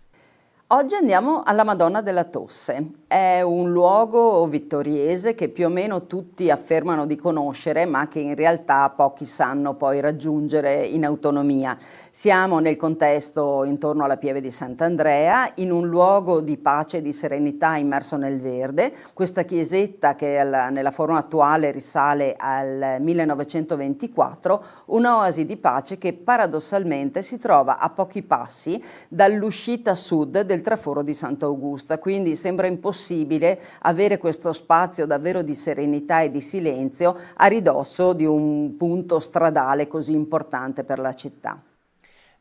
Oggi andiamo alla Madonna della Tosse. È un luogo vittoriese che più o meno tutti affermano di conoscere, ma che in realtà pochi sanno poi raggiungere in autonomia. Siamo nel contesto intorno alla Pieve di Sant'Andrea, in un luogo di pace e di serenità immerso nel verde. Questa chiesetta, che nella forma attuale risale al 1924, un'oasi di pace che paradossalmente si trova a pochi passi dall'uscita sud del traforo di Sant'Augusta, quindi sembra impossibile avere questo spazio davvero di serenità e di silenzio a ridosso di un punto stradale così importante per la città.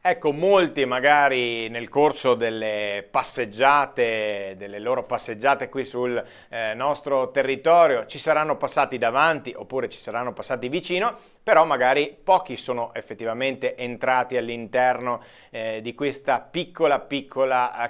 Ecco, molti magari nel corso delle passeggiate, delle loro passeggiate qui sul nostro territorio, ci saranno passati davanti oppure ci saranno passati vicino, però magari pochi sono effettivamente entrati all'interno di questa piccola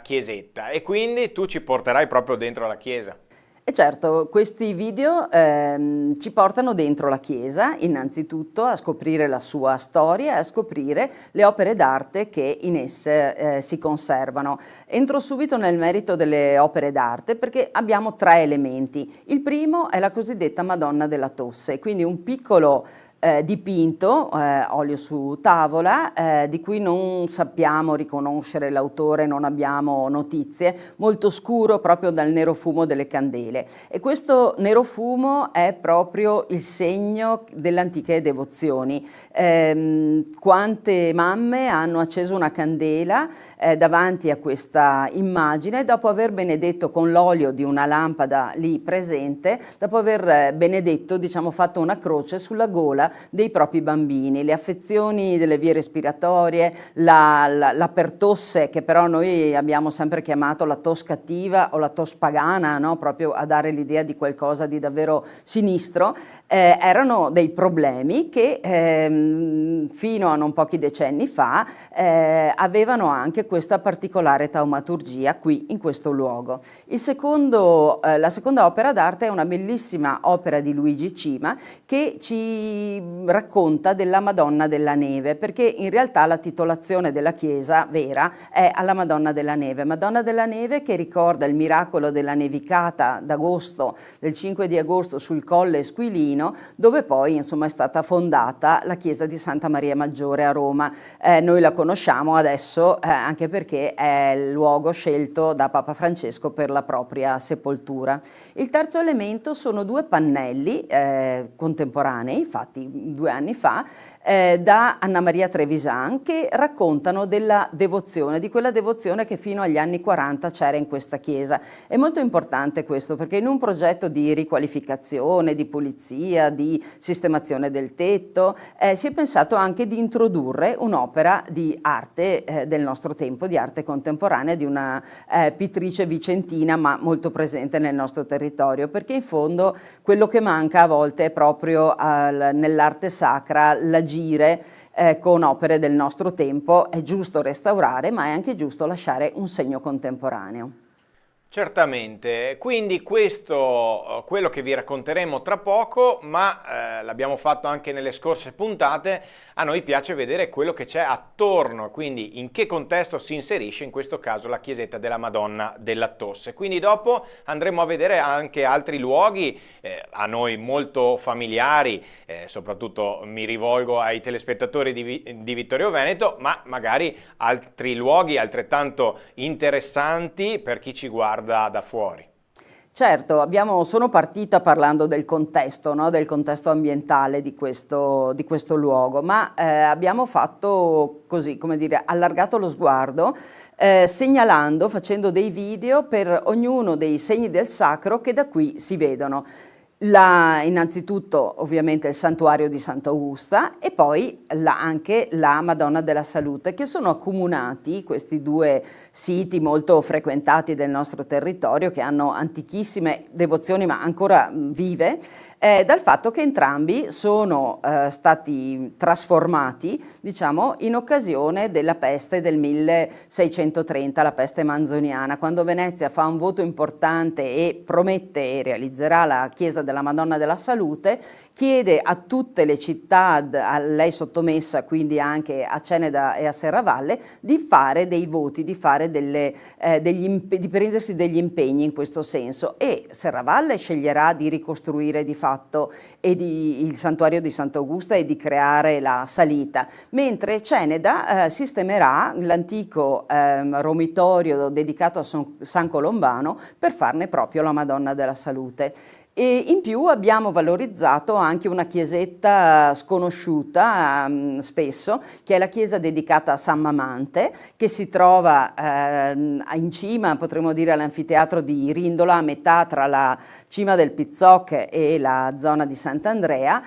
chiesetta, e quindi tu ci porterai proprio dentro la chiesa. E certo, questi video ci portano dentro la chiesa, innanzitutto a scoprire la sua storia e a scoprire le opere d'arte che in esse si conservano. Entro subito nel merito delle opere d'arte perché abbiamo 3 elementi. Il primo è la cosiddetta Madonna della Tosse, quindi un piccolo dipinto, olio su tavola, di cui non sappiamo riconoscere l'autore, non abbiamo notizie, molto scuro proprio dal nero fumo delle candele. E questo nero fumo è proprio il segno delle antiche devozioni. Quante mamme hanno acceso una candela davanti a questa immagine dopo aver benedetto con l'olio di una lampada lì presente, dopo aver benedetto, diciamo, fatto una croce sulla gola dei propri bambini. Le affezioni delle vie respiratorie, la pertosse, che però noi abbiamo sempre chiamato la tos cattiva o la tos pagana, no? Proprio a dare l'idea di qualcosa di davvero sinistro, erano dei problemi che fino a non pochi decenni fa avevano anche questa particolare taumaturgia qui in questo luogo. La seconda opera d'arte è una bellissima opera di Luigi Cima che ci racconta della Madonna della Neve, perché in realtà la titolazione della chiesa vera è alla Madonna della Neve che ricorda il miracolo della nevicata d'agosto, del 5 di agosto sul Colle Esquilino, dove poi insomma è stata fondata la chiesa di Santa Maria Maggiore a Roma. Noi la conosciamo adesso anche perché è il luogo scelto da Papa Francesco per la propria sepoltura. Il terzo elemento sono 2 pannelli contemporanei, fatti 2 anni fa, da Anna Maria Trevisan, che raccontano della devozione, di quella devozione che fino agli anni 40 c'era in questa chiesa. È molto importante questo perché in un progetto di riqualificazione, di pulizia, di sistemazione del tetto, si è pensato anche di introdurre un'opera di arte del nostro tempo, di arte contemporanea, di una pittrice vicentina ma molto presente nel nostro territorio, perché in fondo quello che manca a volte è proprio nell'arte sacra l'agire con opere del nostro tempo. È giusto restaurare, ma è anche giusto lasciare un segno contemporaneo. Certamente, quindi questo quello che vi racconteremo tra poco, ma l'abbiamo fatto anche nelle scorse puntate. A noi piace vedere quello che c'è attorno, quindi in che contesto si inserisce in questo caso la chiesetta della Madonna della Tosse. Quindi dopo andremo a vedere anche altri luoghi a noi molto familiari, soprattutto mi rivolgo ai telespettatori di Vittorio Veneto, ma magari altri luoghi altrettanto interessanti per chi ci guarda da fuori. Certo, sono partita parlando del contesto, no? Del contesto ambientale di questo luogo, ma abbiamo fatto così, come dire, allargato lo sguardo, facendo dei video per ognuno dei segni del sacro che da qui si vedono. Innanzitutto ovviamente il santuario di Sant'Augusta e poi anche la Madonna della Salute, che sono accomunati, questi due siti molto frequentati del nostro territorio, che hanno antichissime devozioni ma ancora vive, dal fatto che entrambi sono stati trasformati, diciamo, in occasione della peste del 1630, la peste manzoniana, quando Venezia fa un voto importante e promette e realizzerà la chiesa della Madonna della Salute, chiede a tutte le città a lei sottomessa, quindi anche a Ceneda e a Serravalle, di fare dei voti, di fare di prendersi degli impegni in questo senso, e Serravalle sceglierà di ricostruire di fatto il santuario di Sant'Augusta e di creare la salita, mentre Ceneda sistemerà l'antico romitorio dedicato a San Colombano per farne proprio la Madonna della Salute. E in più abbiamo valorizzato anche una chiesetta sconosciuta spesso, che è la chiesa dedicata a San Mamante, che si trova in cima, potremmo dire, all'anfiteatro di Rindola, a metà tra la cima del Pizzoc e la zona di Sant'Andrea,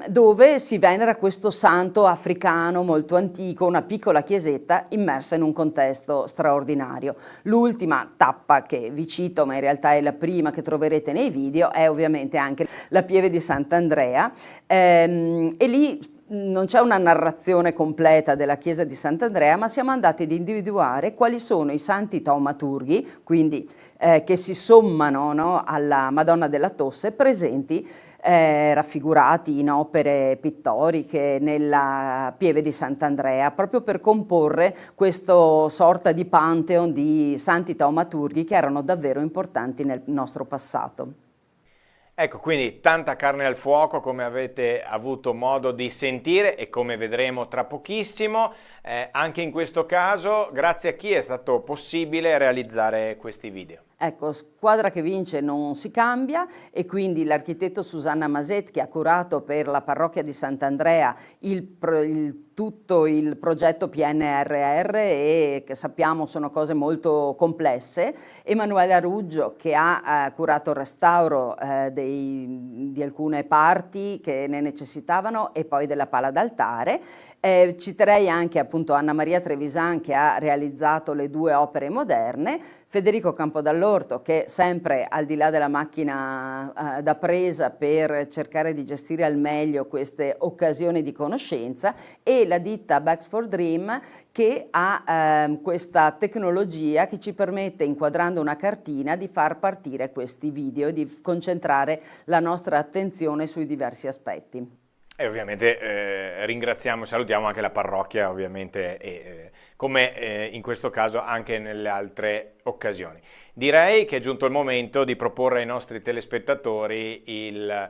dove si venera questo santo africano molto antico, una piccola chiesetta immersa in un contesto straordinario. L'ultima tappa che vi cito, ma in realtà è la prima che troverete nei video, è ovviamente anche la Pieve di Sant'Andrea, e lì non c'è una narrazione completa della chiesa di Sant'Andrea, ma siamo andati ad individuare quali sono i santi taumaturghi, quindi che si sommano, no, alla Madonna della Tosse, presenti raffigurati in opere pittoriche nella Pieve di Sant'Andrea, proprio per comporre questo sorta di pantheon di santi taumaturghi che erano davvero importanti nel nostro passato. Ecco, quindi tanta carne al fuoco, come avete avuto modo di sentire e come vedremo tra pochissimo. Anche in questo caso, grazie a chi è stato possibile realizzare questi video? Ecco, squadra che vince non si cambia, e quindi l'architetto Susanna Maset, che ha curato per la parrocchia di Sant'Andrea tutto il progetto PNRR, e che sappiamo sono cose molto complesse, Emanuele Aruggio, che ha curato il restauro di alcune parti che ne necessitavano e poi della pala d'altare. Citerei anche appunto Anna Maria Trevisan, che ha realizzato le due opere moderne, Federico Campodall'Orto, che sempre al di là della macchina da presa per cercare di gestire al meglio queste occasioni di conoscenza, e la ditta Bags for Dream, che ha questa tecnologia che ci permette, inquadrando una cartina, di far partire questi video e di concentrare la nostra attenzione sui diversi aspetti. E ovviamente ringraziamo e salutiamo anche la parrocchia, ovviamente, come in questo caso anche nelle altre occasioni. Direi che è giunto il momento di proporre ai nostri telespettatori il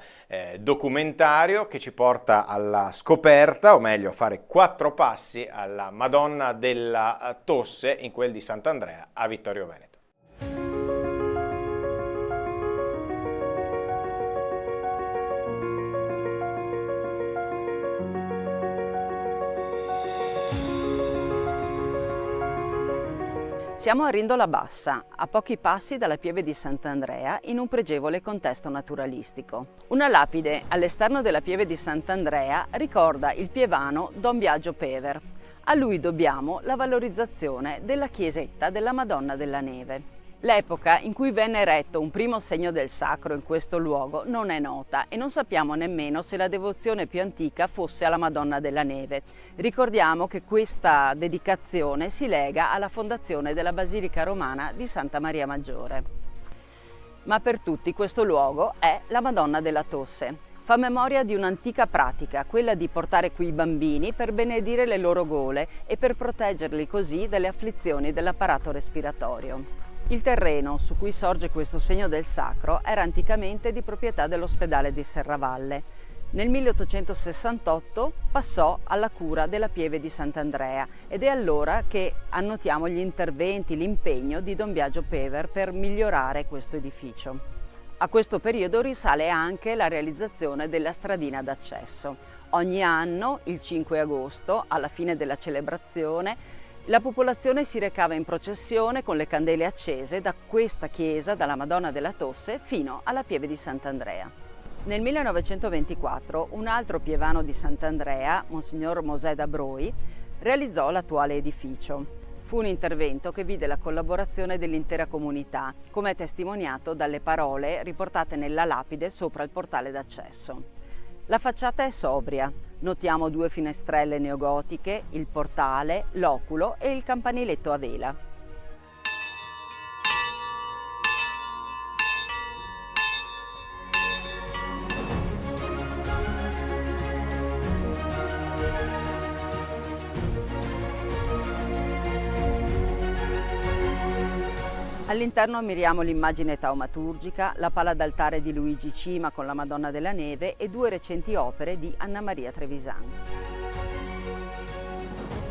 documentario che ci porta alla scoperta, o meglio a fare 4 passi alla Madonna della Tosse in quel di Sant'Andrea a Vittorio Veneto. Siamo a Rindola Bassa, a pochi passi dalla Pieve di Sant'Andrea, in un pregevole contesto naturalistico. Una lapide all'esterno della Pieve di Sant'Andrea ricorda il pievano Don Biagio Pever. A lui dobbiamo la valorizzazione della chiesetta della Madonna della Neve. L'epoca in cui venne eretto un primo segno del sacro in questo luogo non è nota, e non sappiamo nemmeno se la devozione più antica fosse alla Madonna della Neve. Ricordiamo che questa dedicazione si lega alla fondazione della Basilica Romana di Santa Maria Maggiore. Ma per tutti questo luogo è la Madonna della Tosse. Fa memoria di un'antica pratica, quella di portare qui i bambini per benedire le loro gole e per proteggerli così dalle afflizioni dell'apparato respiratorio. Il terreno su cui sorge questo segno del sacro era anticamente di proprietà dell'ospedale di Serravalle. Nel 1868 passò alla cura della Pieve di Sant'Andrea, ed è allora che annotiamo gli interventi, l'impegno di Don Biagio Pever per migliorare questo edificio. A questo periodo risale anche la realizzazione della stradina d'accesso. Ogni anno, il 5 agosto, alla fine della celebrazione, La popolazione si recava in processione con le candele accese da questa chiesa, dalla Madonna della Tosse, fino alla pieve di Sant'Andrea. Nel 1924 un altro pievano di Sant'Andrea, Monsignor Mosè da Broi, realizzò l'attuale edificio. Fu un intervento che vide la collaborazione dell'intera comunità, come è testimoniato dalle parole riportate nella lapide sopra il portale d'accesso. La facciata è sobria, notiamo 2 finestrelle neogotiche, il portale, l'oculo e il campaniletto a vela. All'interno ammiriamo l'immagine taumaturgica, la pala d'altare di Luigi Cima con la Madonna della Neve e 2 recenti opere di Anna Maria Trevisan.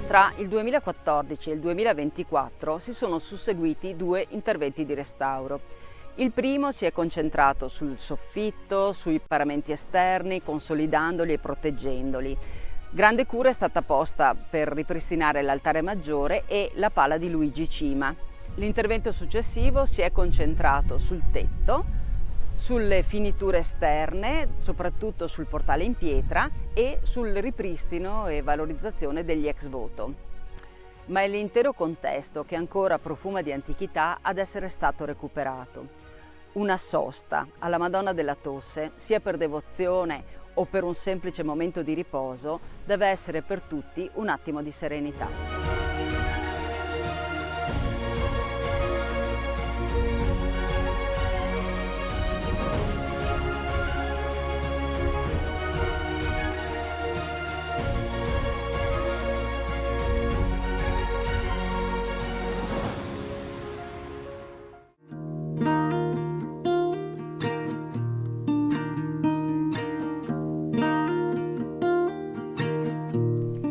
Tra il 2014 e il 2024 si sono susseguiti 2 interventi di restauro. Il primo si è concentrato sul soffitto, sui paramenti esterni, consolidandoli e proteggendoli. Grande cura è stata posta per ripristinare l'altare maggiore e la pala di Luigi Cima. L'intervento successivo si è concentrato sul tetto, sulle finiture esterne, soprattutto sul portale in pietra e sul ripristino e valorizzazione degli ex voto. Ma è l'intero contesto che ancora profuma di antichità ad essere stato recuperato. Una sosta alla Madonna della Tosse, sia per devozione o per un semplice momento di riposo, deve essere per tutti un attimo di serenità.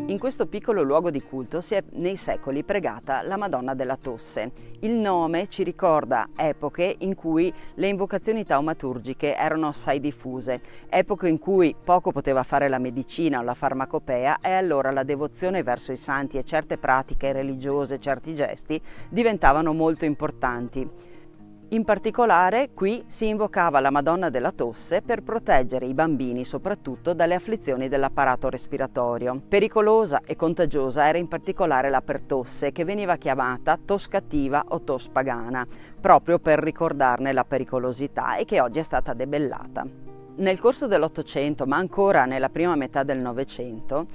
In questo piccolo luogo di culto si è nei secoli pregata la Madonna della Tosse. Il nome ci ricorda epoche in cui le invocazioni taumaturgiche erano assai diffuse, epoche in cui poco poteva fare la medicina o la farmacopea e allora la devozione verso i santi e certe pratiche religiose, certi gesti diventavano molto importanti. In particolare qui si invocava la Madonna della Tosse per proteggere i bambini soprattutto dalle afflizioni dell'apparato respiratorio. Pericolosa e contagiosa era in particolare la pertosse, che veniva chiamata toscativa o tos pagana, proprio per ricordarne la pericolosità e che oggi è stata debellata. Nel corso dell'Ottocento, ma ancora nella prima metà del Novecento,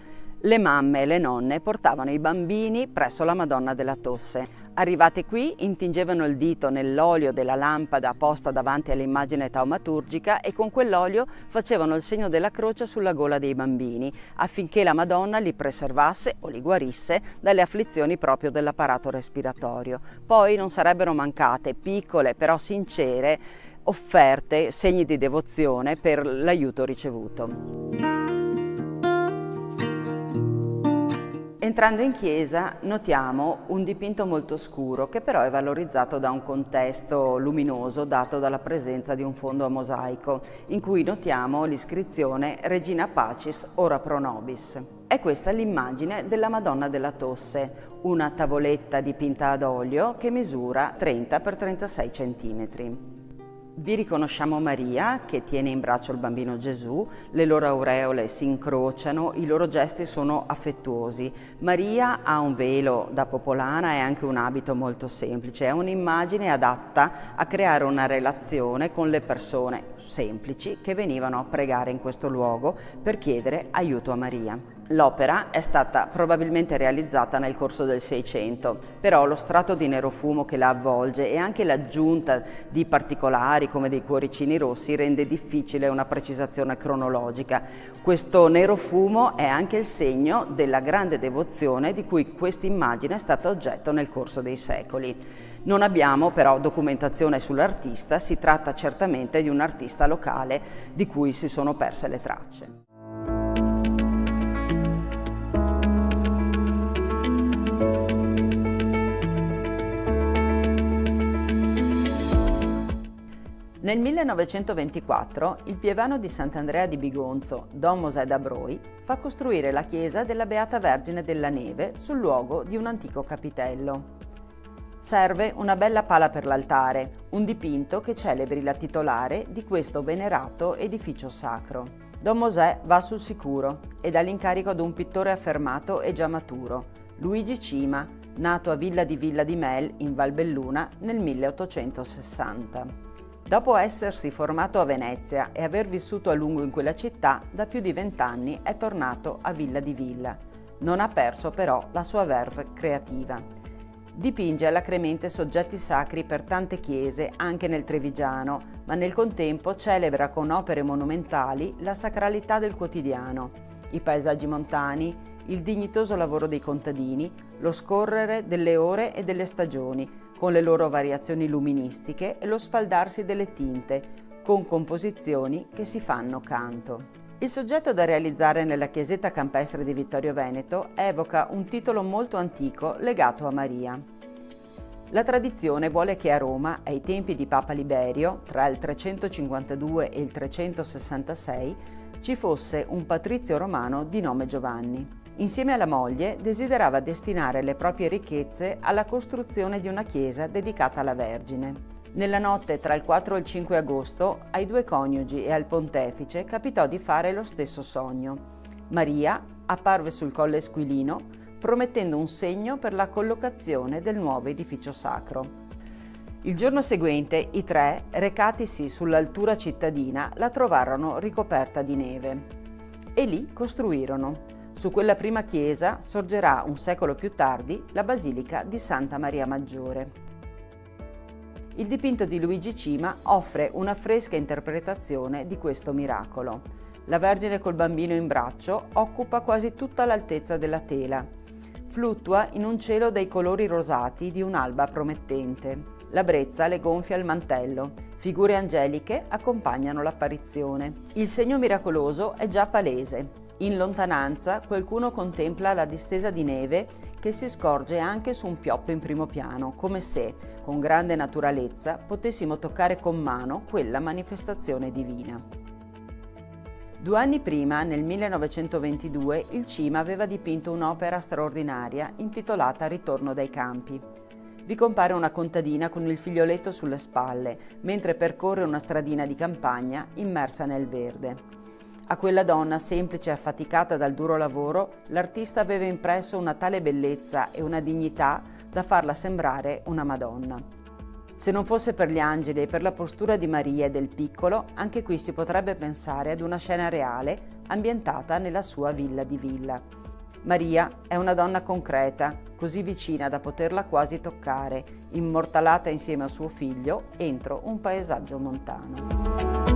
le mamme e le nonne portavano i bambini presso la Madonna della Tosse. Arrivate qui, intingevano il dito nell'olio della lampada posta davanti all'immagine taumaturgica e con quell'olio facevano il segno della croce sulla gola dei bambini, affinché la Madonna li preservasse o li guarisse dalle afflizioni proprio dell'apparato respiratorio. Poi non sarebbero mancate piccole però sincere offerte, segni di devozione per l'aiuto ricevuto. Entrando in chiesa notiamo un dipinto molto scuro che però è valorizzato da un contesto luminoso dato dalla presenza di un fondo a mosaico in cui notiamo l'iscrizione Regina Pacis ora pro nobis. È questa l'immagine della Madonna della Tosse, una tavoletta dipinta ad olio che misura 30 x 36 cm. Vi riconosciamo Maria che tiene in braccio il bambino Gesù, le loro aureole si incrociano, i loro gesti sono affettuosi. Maria ha un velo da popolana e anche un abito molto semplice, è un'immagine adatta a creare una relazione con le persone semplici che venivano a pregare in questo luogo per chiedere aiuto a Maria. L'opera è stata probabilmente realizzata nel corso del Seicento, però lo strato di nerofumo che la avvolge e anche l'aggiunta di particolari come dei cuoricini rossi rende difficile una precisazione cronologica. Questo nerofumo è anche il segno della grande devozione di cui questa immagine è stata oggetto nel corso dei secoli. Non abbiamo però documentazione sull'artista, si tratta certamente di un artista locale di cui si sono perse le tracce. Nel 1924 il pievano di Sant'Andrea di Bigonzo, Don Mosè da Broi, fa costruire la chiesa della Beata Vergine della Neve sul luogo di un antico capitello. Serve una bella pala per l'altare, un dipinto che celebri la titolare di questo venerato edificio sacro. Don Mosè va sul sicuro e dà l'incarico ad un pittore affermato e già maturo, Luigi Cima, nato a Villa di Mel in Valbelluna nel 1860. Dopo essersi formato a Venezia e aver vissuto a lungo in quella città, da più di 20 anni è tornato a Villa di Villa. Non ha perso però la sua verve creativa. Dipinge alacremente soggetti sacri per tante chiese, anche nel Trevigiano, ma nel contempo celebra con opere monumentali la sacralità del quotidiano, i paesaggi montani, il dignitoso lavoro dei contadini, lo scorrere delle ore e delle stagioni, con le loro variazioni luministiche e lo sfaldarsi delle tinte, con composizioni che si fanno canto. Il soggetto da realizzare nella chiesetta campestre di Vittorio Veneto evoca un titolo molto antico legato a Maria. La tradizione vuole che a Roma, ai tempi di Papa Liberio, tra il 352 e il 366, ci fosse un patrizio romano di nome Giovanni. Insieme alla moglie desiderava destinare le proprie ricchezze alla costruzione di una chiesa dedicata alla Vergine. Nella notte tra il 4 e il 5 agosto ai due coniugi e al pontefice capitò di fare lo stesso sogno. Maria apparve sul Colle Esquilino promettendo un segno per la collocazione del nuovo edificio sacro. Il giorno seguente i tre, recatisi sull'altura cittadina, la trovarono ricoperta di neve e lì costruirono. Su quella prima chiesa sorgerà un secolo più tardi la Basilica di Santa Maria Maggiore. Il dipinto di Luigi Cima offre una fresca interpretazione di questo miracolo. La Vergine col bambino in braccio occupa quasi tutta l'altezza della tela. Fluttua in un cielo dai colori rosati di un'alba promettente. La brezza le gonfia il mantello. Figure angeliche accompagnano l'apparizione. Il segno miracoloso è già palese. In lontananza qualcuno contempla la distesa di neve che si scorge anche su un pioppo in primo piano, come se, con grande naturalezza, potessimo toccare con mano quella manifestazione divina. 2 anni prima, nel 1922, il Cima aveva dipinto un'opera straordinaria intitolata Ritorno dai campi. Vi compare una contadina con il figlioletto sulle spalle, mentre percorre una stradina di campagna immersa nel verde. A quella donna semplice e affaticata dal duro lavoro, l'artista aveva impresso una tale bellezza e una dignità da farla sembrare una Madonna. Se non fosse per gli angeli e per la postura di Maria e del piccolo, anche qui si potrebbe pensare ad una scena reale ambientata nella sua Villa di Villa. Maria è una donna concreta, così vicina da poterla quasi toccare, immortalata insieme a suo figlio entro un paesaggio montano.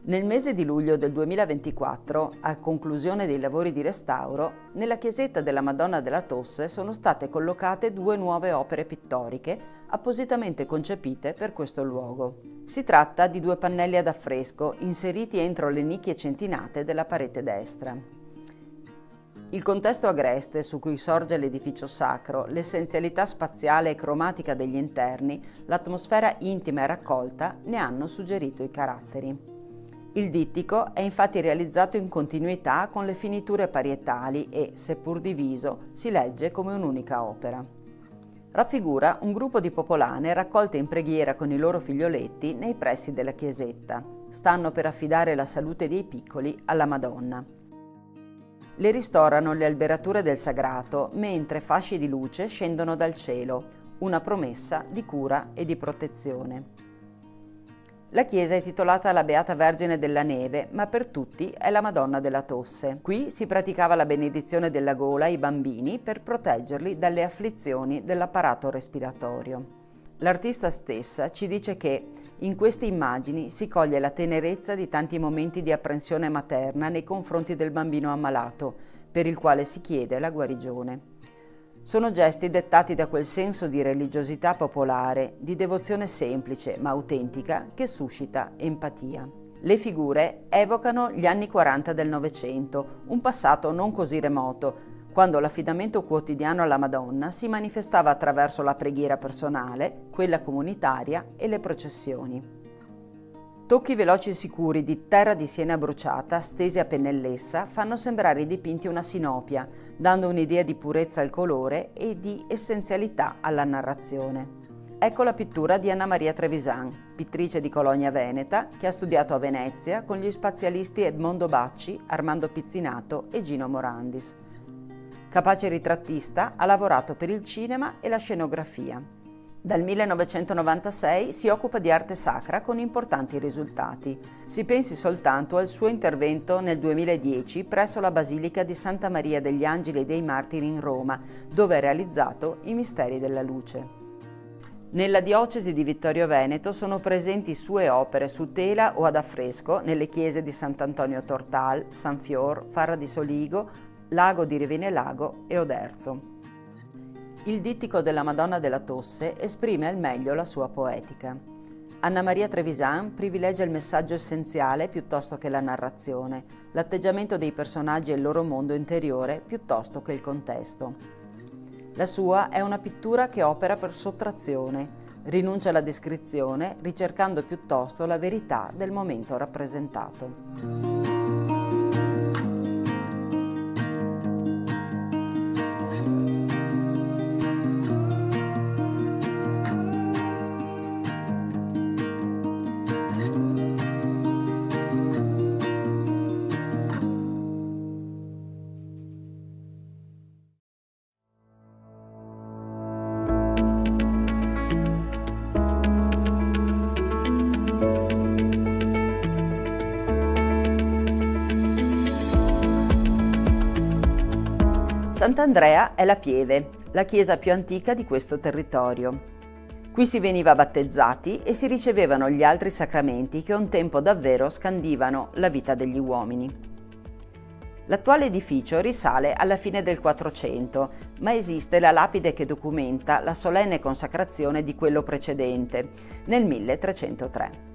Nel mese di luglio del 2024, a conclusione dei lavori di restauro, nella chiesetta della Madonna della Tosse sono state collocate 2 nuove opere pittoriche appositamente concepite per questo luogo. Si tratta di 2 pannelli ad affresco inseriti entro le nicchie centinate della parete destra. Il contesto agreste su cui sorge l'edificio sacro, l'essenzialità spaziale e cromatica degli interni, l'atmosfera intima e raccolta ne hanno suggerito i caratteri. Il dittico è infatti realizzato in continuità con le finiture parietali e, seppur diviso, si legge come un'unica opera. Raffigura un gruppo di popolane raccolte in preghiera con i loro figlioletti nei pressi della chiesetta. Stanno per affidare la salute dei piccoli alla Madonna. Le ristorano le alberature del sagrato, mentre fasci di luce scendono dal cielo, una promessa di cura e di protezione. La chiesa è titolata alla Beata Vergine della Neve, ma per tutti è la Madonna della Tosse. Qui si praticava la benedizione della gola ai bambini per proteggerli dalle afflizioni dell'apparato respiratorio. L'artista stessa ci dice che in queste immagini si coglie la tenerezza di tanti momenti di apprensione materna nei confronti del bambino ammalato, per il quale si chiede la guarigione. Sono gesti dettati da quel senso di religiosità popolare, di devozione semplice ma autentica che suscita empatia. Le figure evocano gli anni 40 del Novecento, un passato non così remoto, quando l'affidamento quotidiano alla Madonna si manifestava attraverso la preghiera personale, quella comunitaria e le processioni. Tocchi veloci e sicuri di terra di siena bruciata, stesi a pennellessa, fanno sembrare i dipinti una sinopia, dando un'idea di purezza al colore e di essenzialità alla narrazione. Ecco la pittura di Anna Maria Trevisan, pittrice di Colonia Veneta, che ha studiato a Venezia con gli spazialisti Edmondo Bacci, Armando Pizzinato e Gino Morandis. Capace ritrattista, ha lavorato per il cinema e la scenografia. Dal 1996 si occupa di arte sacra con importanti risultati. Si pensi soltanto al suo intervento nel 2010 presso la Basilica di Santa Maria degli Angeli e dei Martiri in Roma, dove ha realizzato i Misteri della Luce. Nella diocesi di Vittorio Veneto sono presenti sue opere su tela o ad affresco nelle chiese di Sant'Antonio Tortal, San Fior, Farra di Soligo, Lago di Rivinelago e Oderzo. Il dittico della Madonna della Tosse esprime al meglio la sua poetica. Anna Maria Trevisan privilegia il messaggio essenziale piuttosto che la narrazione, l'atteggiamento dei personaggi e il loro mondo interiore piuttosto che il contesto. La sua è una pittura che opera per sottrazione, rinuncia alla descrizione, ricercando piuttosto la verità del momento rappresentato. Sant'Andrea è la Pieve, la chiesa più antica di questo territorio. Qui si veniva battezzati e si ricevevano gli altri sacramenti che un tempo davvero scandivano la vita degli uomini. L'attuale edificio risale alla fine del 400, ma esiste la lapide che documenta la solenne consacrazione di quello precedente, nel 1303.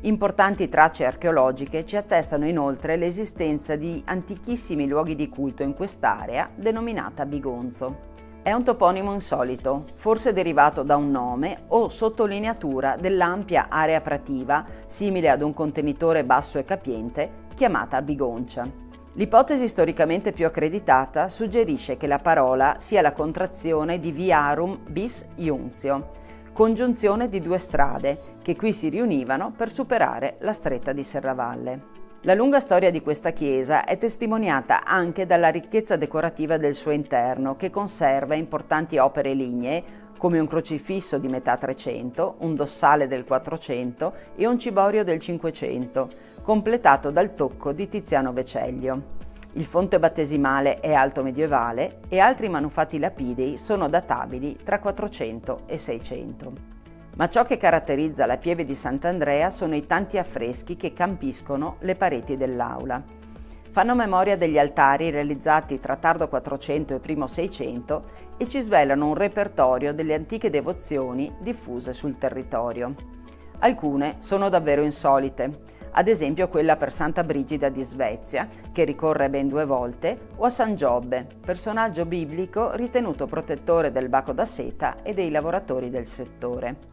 Importanti tracce archeologiche ci attestano inoltre l'esistenza di antichissimi luoghi di culto in quest'area denominata Bigonzo. È un toponimo insolito, forse derivato da un nome o sottolineatura dell'ampia area prativa, simile ad un contenitore basso e capiente, chiamata Bigoncia. L'ipotesi storicamente più accreditata suggerisce che la parola sia la contrazione di Viarum bis Iunzio, congiunzione di due strade che qui si riunivano per superare la stretta di Serravalle. La lunga storia di questa chiesa è testimoniata anche dalla ricchezza decorativa del suo interno, che conserva importanti opere lignee come un crocifisso di metà 300, un dossale del 400 e un ciborio del 500, completato dal tocco di Tiziano Veceglio. Il fonte battesimale è alto medievale e altri manufatti lapidei sono databili tra 400 e 600. Ma ciò che caratterizza la Pieve di Sant'Andrea sono i tanti affreschi che campiscono le pareti dell'aula. Fanno memoria degli altari realizzati tra tardo 400 e primo 600 e ci svelano un repertorio delle antiche devozioni diffuse sul territorio. Alcune sono davvero insolite, ad esempio quella per Santa Brigida di Svezia, che ricorre ben 2 volte, o a San Giobbe, personaggio biblico ritenuto protettore del baco da seta e dei lavoratori del settore.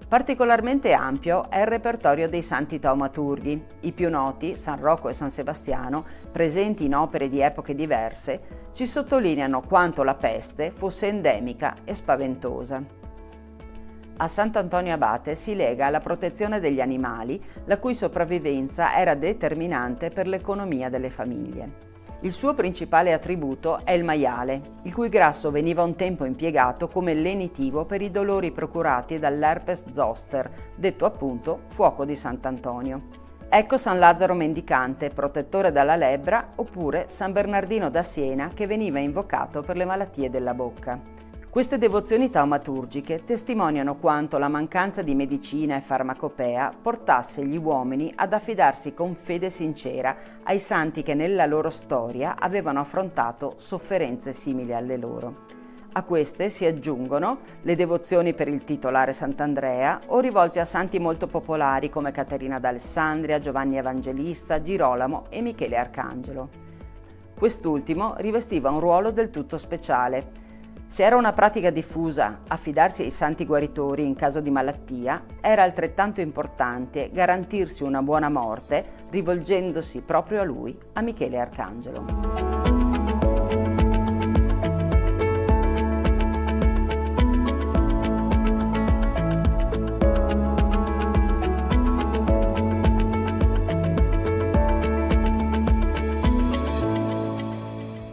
Particolarmente ampio è il repertorio dei santi taumaturghi. I più noti, San Rocco e San Sebastiano, presenti in opere di epoche diverse, ci sottolineano quanto la peste fosse endemica e spaventosa. A Sant'Antonio Abate si lega alla protezione degli animali, la cui sopravvivenza era determinante per l'economia delle famiglie. Il suo principale attributo è il maiale, il cui grasso veniva un tempo impiegato come lenitivo per i dolori procurati dall'herpes zoster, detto appunto fuoco di Sant'Antonio. Ecco San Lazzaro Mendicante, protettore dalla lebbra, oppure San Bernardino da Siena, che veniva invocato per le malattie della bocca. Queste devozioni taumaturgiche testimoniano quanto la mancanza di medicina e farmacopea portasse gli uomini ad affidarsi con fede sincera ai santi che nella loro storia avevano affrontato sofferenze simili alle loro. A queste si aggiungono le devozioni per il titolare Sant'Andrea o rivolte a santi molto popolari come Caterina d'Alessandria, Giovanni Evangelista, Girolamo e Michele Arcangelo. Quest'ultimo rivestiva un ruolo del tutto speciale. Se era una pratica diffusa affidarsi ai santi guaritori in caso di malattia, era altrettanto importante garantirsi una buona morte rivolgendosi proprio a lui, a Michele Arcangelo.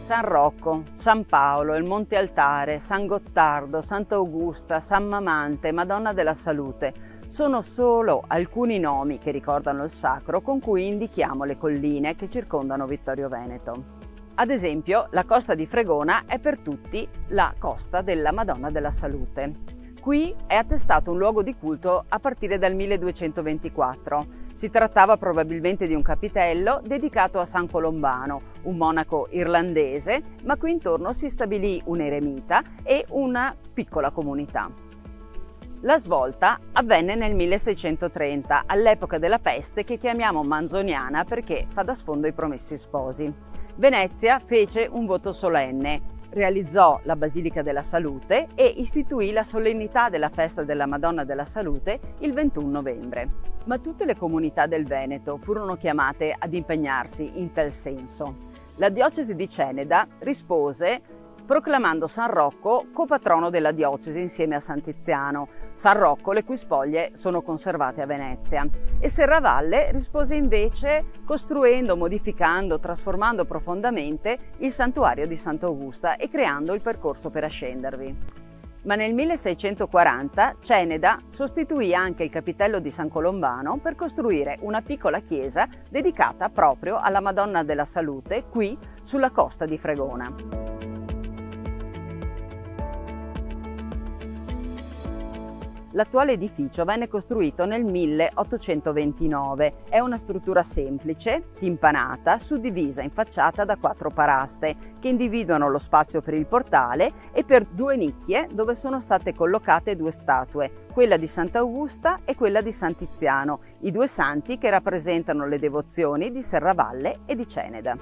San Rocco, San Paolo, il Monte Altare, San Gottardo, Santa Augusta, San Mamante, Madonna della Salute sono solo alcuni nomi che ricordano il sacro con cui indichiamo le colline che circondano Vittorio Veneto. Ad esempio, la costa di Fregona è per tutti la costa della Madonna della Salute. Qui è attestato un luogo di culto a partire dal 1224. Si trattava probabilmente di un capitello dedicato a San Colombano, un monaco irlandese, ma qui intorno si stabilì un eremita e una piccola comunità. La svolta avvenne nel 1630, all'epoca della peste che chiamiamo manzoniana perché fa da sfondo ai Promessi Sposi. Venezia fece un voto solenne, realizzò la Basilica della Salute e istituì la solennità della festa della Madonna della Salute il 21 novembre. Ma tutte le comunità del Veneto furono chiamate ad impegnarsi in tal senso. La diocesi di Ceneda rispose proclamando San Rocco copatrono della diocesi insieme a San Tiziano, San Rocco le cui spoglie sono conservate a Venezia, e Serravalle rispose invece costruendo, modificando, trasformando profondamente il santuario di Sant'Augusta e creando il percorso per ascendervi. Ma nel 1640 Ceneda sostituì anche il capitello di San Colombano per costruire una piccola chiesa dedicata proprio alla Madonna della Salute qui sulla costa di Fregona. L'attuale edificio venne costruito nel 1829. È una struttura semplice, timpanata, suddivisa in facciata da 4 paraste che individuano lo spazio per il portale e per 2 nicchie dove sono state collocate 2 statue, quella di Sant'Augusta e quella di San Tiziano, i 2 santi che rappresentano le devozioni di Serravalle e di Ceneda.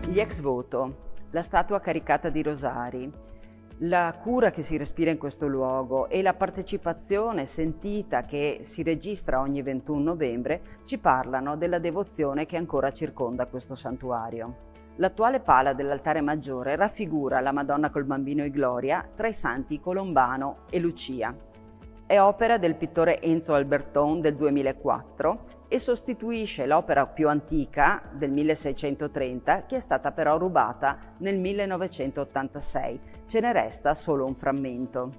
Gli ex voto, la statua caricata di rosari, la cura che si respira in questo luogo e la partecipazione sentita che si registra ogni 21 novembre ci parlano della devozione che ancora circonda questo santuario. L'attuale pala dell'altare maggiore raffigura la Madonna col Bambino e Gloria tra i santi Colombano e Lucia. È opera del pittore Enzo Alberton del 2004 e sostituisce l'opera più antica del 1630 che è stata però rubata nel 1986. Ce ne resta solo un frammento.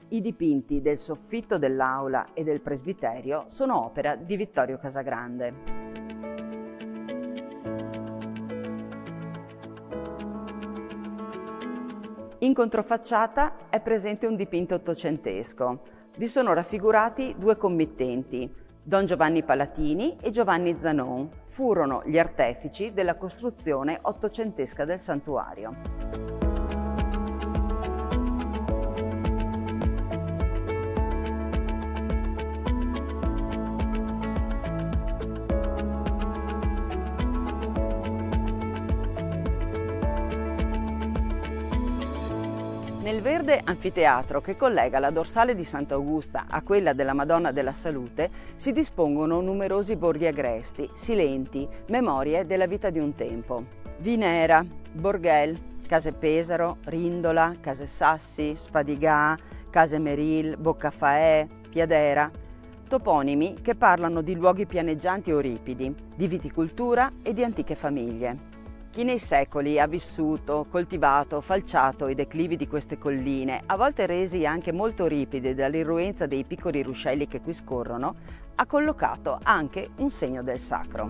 I dipinti del soffitto dell'aula e del presbiterio sono opera di Vittorio Casagrande. In controfacciata è presente un dipinto ottocentesco. Vi sono raffigurati 2 committenti, Don Giovanni Palatini e Giovanni Zanon. Furono gli artefici della costruzione ottocentesca del santuario. Nel verde anfiteatro che collega la dorsale di Sant'Augusta a quella della Madonna della Salute si dispongono numerosi borghi agresti, silenti, memorie della vita di un tempo. Vinera, Borghel, Case Pesaro, Rindola, Case Sassi, Spadigà, Case Meril, Boccafaè, Piadera, toponimi che parlano di luoghi pianeggianti o ripidi, di viticoltura e di antiche famiglie. Chi nei secoli ha vissuto, coltivato, falciato i declivi di queste colline, a volte resi anche molto ripidi dall'irruenza dei piccoli ruscelli che qui scorrono, ha collocato anche un segno del sacro.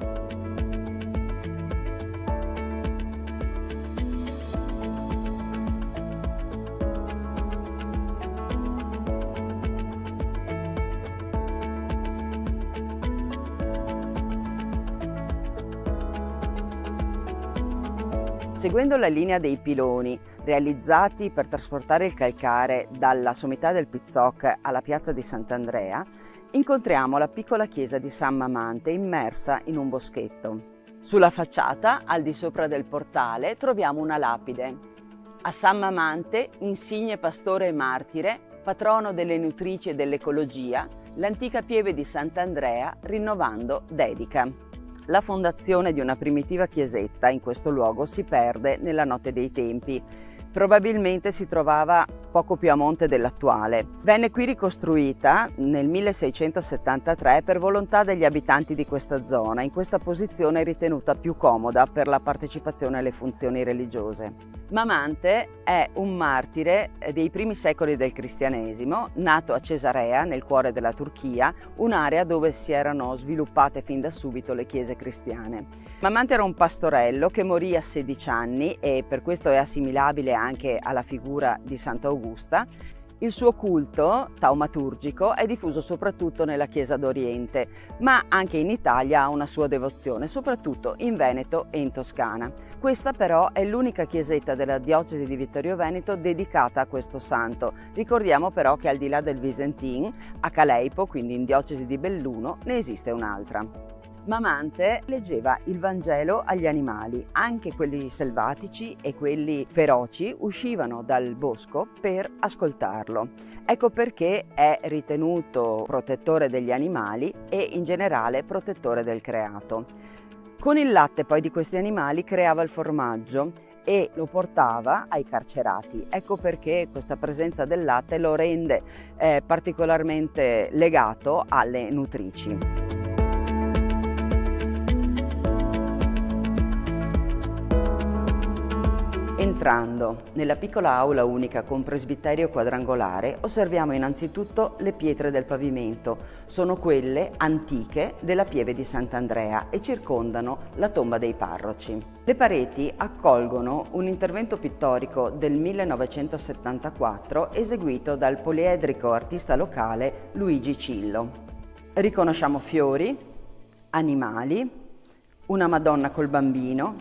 Seguendo la linea dei piloni realizzati per trasportare il calcare dalla sommità del Pizzoc alla piazza di Sant'Andrea, incontriamo la piccola chiesa di San Mamante immersa in un boschetto. Sulla facciata, al di sopra del portale, troviamo una lapide. A San Mamante, insigne pastore e martire, patrono delle nutrici e dell'ecologia, l'antica pieve di Sant'Andrea, rinnovando, dedica. La fondazione di una primitiva chiesetta in questo luogo si perde nella notte dei tempi. Probabilmente si trovava poco più a monte dell'attuale. Venne qui ricostruita nel 1673 per volontà degli abitanti di questa zona, in questa posizione ritenuta più comoda per la partecipazione alle funzioni religiose. Mamante è un martire dei primi secoli del cristianesimo, nato a Cesarea, nel cuore della Turchia, un'area dove si erano sviluppate fin da subito le chiese cristiane. Mamante era un pastorello che morì a 16 anni e per questo è assimilabile anche alla figura di Santa Augusta. Il suo culto taumaturgico è diffuso soprattutto nella Chiesa d'Oriente, ma anche in Italia ha una sua devozione, soprattutto in Veneto e in Toscana. Questa però è l'unica chiesetta della diocesi di Vittorio Veneto dedicata a questo santo. Ricordiamo però che al di là del Visentin, a Caleipo, quindi in diocesi di Belluno, ne esiste un'altra. Mamante leggeva il Vangelo agli animali, anche quelli selvatici e quelli feroci uscivano dal bosco per ascoltarlo. Ecco perché è ritenuto protettore degli animali e in generale protettore del creato. Con il latte poi di questi animali creava il formaggio e lo portava ai carcerati. Ecco perché questa presenza del latte lo rende particolarmente legato alle nutrici. Entrando nella piccola aula unica con presbiterio quadrangolare, osserviamo innanzitutto le pietre del pavimento. Sono quelle antiche della pieve di Sant'Andrea e circondano la tomba dei parroci. Le pareti accolgono un intervento pittorico del 1974 eseguito dal poliedrico artista locale Luigi Cillo. Riconosciamo fiori, animali, una Madonna col bambino,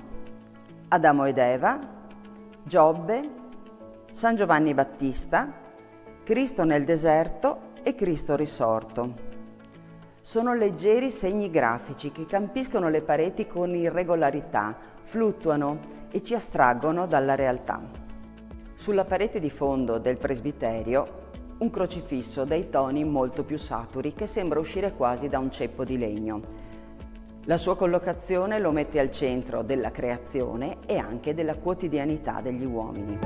Adamo ed Eva, Giobbe, San Giovanni Battista, Cristo nel deserto e Cristo risorto. Sono leggeri segni grafici che campiscono le pareti con irregolarità, fluttuano e ci astraggono dalla realtà. Sulla parete di fondo del presbiterio un crocifisso dai toni molto più saturi che sembra uscire quasi da un ceppo di legno. La sua collocazione lo mette al centro della creazione e anche della quotidianità degli uomini.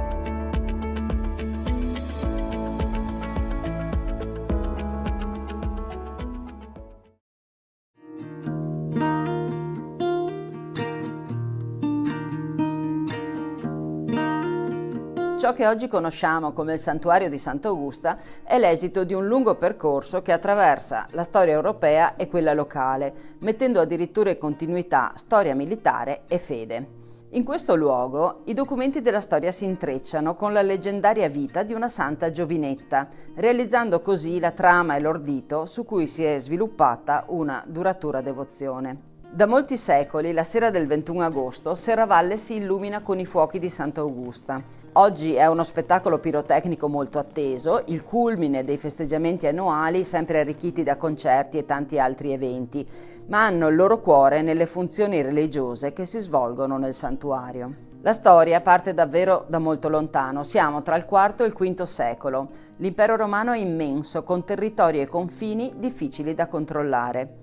Ciò che oggi conosciamo come il santuario di Sant'Augusta è l'esito di un lungo percorso che attraversa la storia europea e quella locale, mettendo addirittura in continuità storia militare e fede. In questo luogo i documenti della storia si intrecciano con la leggendaria vita di una santa giovinetta, realizzando così la trama e l'ordito su cui si è sviluppata una duratura devozione. Da molti secoli, la sera del 21 agosto, Serravalle si illumina con i fuochi di Sant'Augusta. Oggi è uno spettacolo pirotecnico molto atteso, il culmine dei festeggiamenti annuali, sempre arricchiti da concerti e tanti altri eventi, ma hanno il loro cuore nelle funzioni religiose che si svolgono nel santuario. La storia parte davvero da molto lontano, siamo tra il IV e il V secolo. L'impero romano è immenso, con territori e confini difficili da controllare.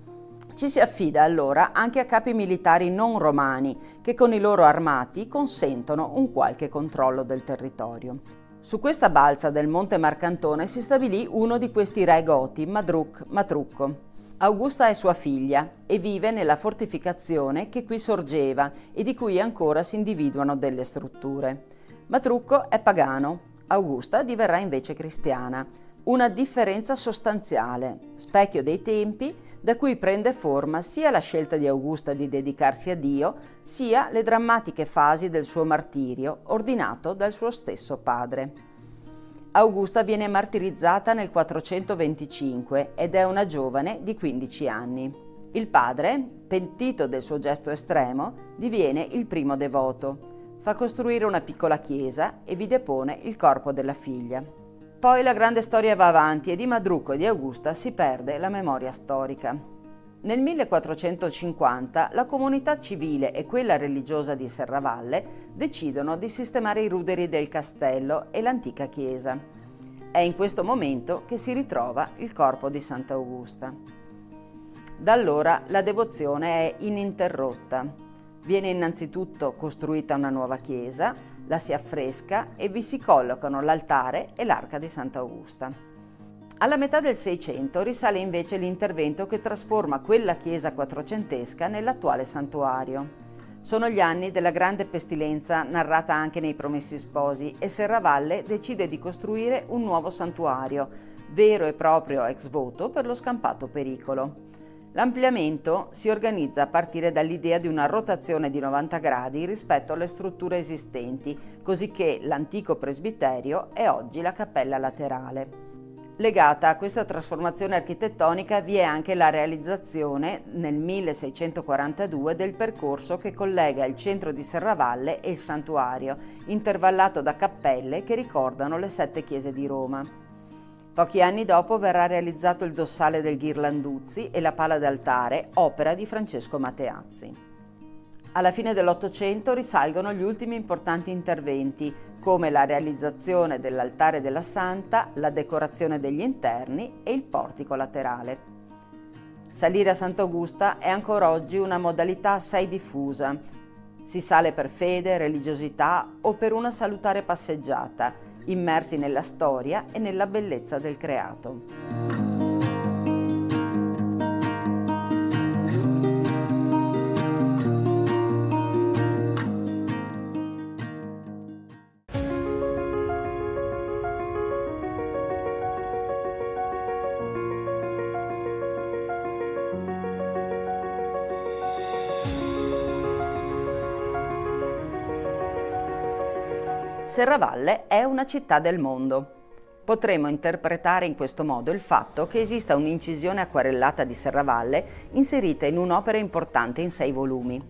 Ci si affida allora anche a capi militari non romani che con i loro armati consentono un qualche controllo del territorio. Su questa balza del Monte Marcantone si stabilì uno di questi re goti, Matrucco. Augusta è sua figlia e vive nella fortificazione che qui sorgeva e di cui ancora si individuano delle strutture. Matrucco è pagano, Augusta diverrà invece cristiana. Una differenza sostanziale, specchio dei tempi, da cui prende forma sia la scelta di Augusta di dedicarsi a Dio, sia le drammatiche fasi del suo martirio, ordinato dal suo stesso padre. Augusta viene martirizzata nel 425 ed è una giovane di 15 anni. Il padre, pentito del suo gesto estremo, diviene il primo devoto. Fa costruire una piccola chiesa e vi depone il corpo della figlia. Poi la grande storia va avanti e di Madrucco e di Augusta si perde la memoria storica. Nel 1450 la comunità civile e quella religiosa di Serravalle decidono di sistemare i ruderi del castello e l'antica chiesa. È in questo momento che si ritrova il corpo di Sant'Augusta. Da allora la devozione è ininterrotta. Viene innanzitutto costruita una nuova chiesa, la si affresca e vi si collocano l'altare e l'arca di Sant'Augusta. Alla metà del Seicento risale invece l'intervento che trasforma quella chiesa quattrocentesca nell'attuale santuario. Sono gli anni della grande pestilenza narrata anche nei Promessi Sposi e Serravalle decide di costruire un nuovo santuario, vero e proprio ex voto per lo scampato pericolo. L'ampliamento si organizza a partire dall'idea di una rotazione di 90 gradi rispetto alle strutture esistenti, cosicché l'antico presbiterio è oggi la cappella laterale. Legata a questa trasformazione architettonica vi è anche la realizzazione nel 1642 del percorso che collega il centro di Serravalle e il santuario, intervallato da cappelle che ricordano le 7 chiese di Roma. Pochi anni dopo verrà realizzato il dossale del Ghirlanduzzi e la pala d'altare, opera di Francesco Mateazzi. Alla fine dell'Ottocento risalgono gli ultimi importanti interventi, come la realizzazione dell'altare della Santa, la decorazione degli interni e il portico laterale. Salire a Sant'Augusta è ancora oggi una modalità assai diffusa. Si sale per fede, religiosità o per una salutare passeggiata, immersi nella storia e nella bellezza del creato. Serravalle è una città del mondo. Potremmo interpretare in questo modo il fatto che esista un'incisione acquarellata di Serravalle inserita in un'opera importante in 6 volumi.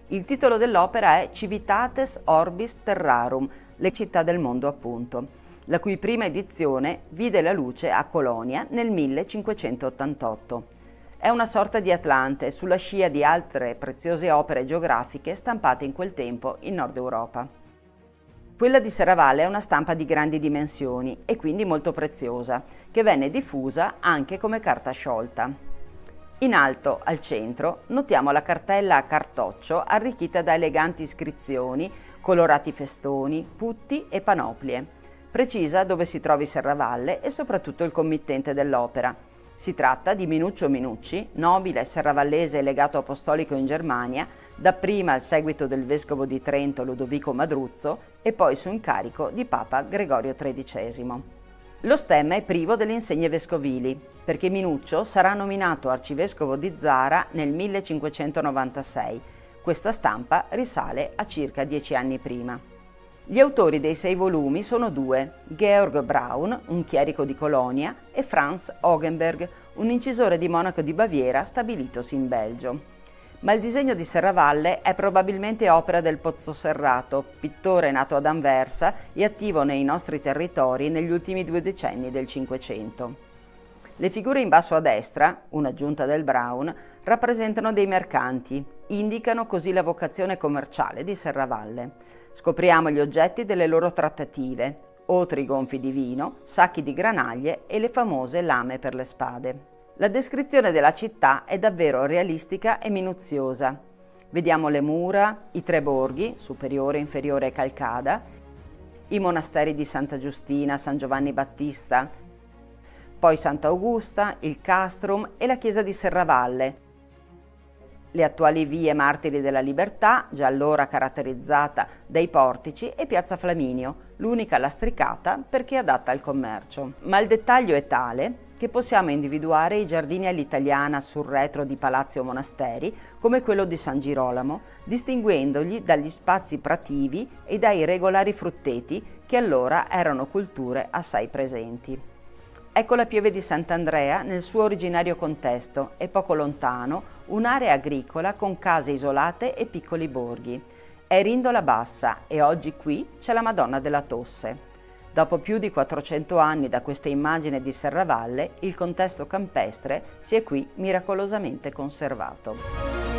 Il titolo dell'opera è Civitates Orbis Terrarum, le città del mondo appunto, la cui prima edizione vide la luce a Colonia nel 1588. È una sorta di Atlante sulla scia di altre preziose opere geografiche stampate in quel tempo in Nord Europa. Quella di Serravalle è una stampa di grandi dimensioni e quindi molto preziosa, che venne diffusa anche come carta sciolta. In alto, al centro, notiamo la cartella a cartoccio arricchita da eleganti iscrizioni, colorati festoni, putti e panoplie. Precisa dove si trovi Serravalle e soprattutto il committente dell'opera. Si tratta di Minuccio Minucci, nobile serravallese legato apostolico in Germania, dapprima al seguito del vescovo di Trento Lodovico Madruzzo e poi su incarico di Papa Gregorio XIII. Lo stemma è privo delle insegne vescovili, perché Minuccio sarà nominato arcivescovo di Zara nel 1596. Questa stampa risale a circa 10 anni prima. Gli autori dei 6 volumi sono 2, Georg Braun, un chierico di Colonia, e Franz Hogenberg, un incisore di Monaco di Baviera stabilitosi in Belgio. Ma il disegno di Serravalle è probabilmente opera del Pozzoserrato, pittore nato ad Anversa e attivo nei nostri territori negli ultimi 2 decenni del Cinquecento. Le figure in basso a destra, un'aggiunta del Braun, rappresentano dei mercanti, indicano così la vocazione commerciale di Serravalle. Scopriamo gli oggetti delle loro trattative, otri gonfi di vino, sacchi di granaglie e le famose lame per le spade. La descrizione della città è davvero realistica e minuziosa. Vediamo le mura, i 3 borghi, superiore, inferiore e Calcada, i monasteri di Santa Giustina, San Giovanni Battista, poi Sant'Augusta, il Castrum e la chiesa di Serravalle, le attuali vie Martiri della Libertà, già allora caratterizzata dai portici, e piazza Flaminio, l'unica lastricata perché adatta al commercio. Ma il dettaglio è tale che che possiamo individuare i giardini all'italiana sul retro di palazzi o monasteri, come quello di San Girolamo, distinguendogli dagli spazi prativi e dai regolari frutteti che allora erano culture assai presenti. Ecco la pieve di Sant'Andrea nel suo originario contesto e poco lontano un'area agricola con case isolate e piccoli borghi. È Rindola Bassa e oggi qui c'è la Madonna della Tosse. Dopo più di 400 anni da questa immagine di Serravalle, il contesto campestre si è qui miracolosamente conservato.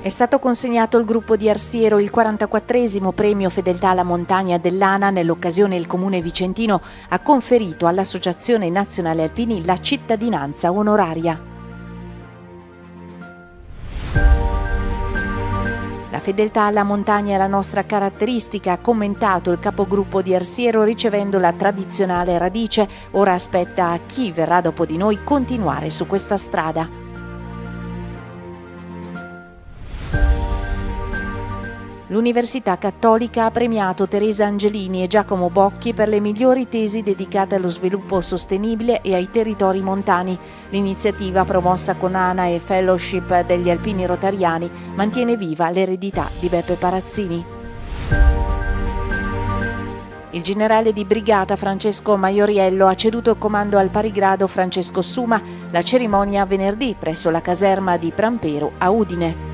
È stato consegnato al gruppo di Arsiero il 44esimo premio Fedeltà alla Montagna dell'ANA. Nell'occasione il Comune vicentino ha conferito all'Associazione Nazionale Alpini la cittadinanza onoraria. La fedeltà alla montagna è la nostra caratteristica, ha commentato il capogruppo di Arsiero ricevendo la tradizionale radice. Ora aspetta a chi verrà dopo di noi continuare su questa strada. L'Università Cattolica ha premiato Teresa Angelini e Giacomo Bocchi per le migliori tesi dedicate allo sviluppo sostenibile e ai territori montani. L'iniziativa, promossa con ANA e Fellowship degli Alpini Rotariani, mantiene viva l'eredità di Beppe Parazzini. Il generale di brigata Francesco Maioriello ha ceduto il comando al parigrado Francesco Suma. La cerimonia venerdì presso la caserma di Prampero a Udine.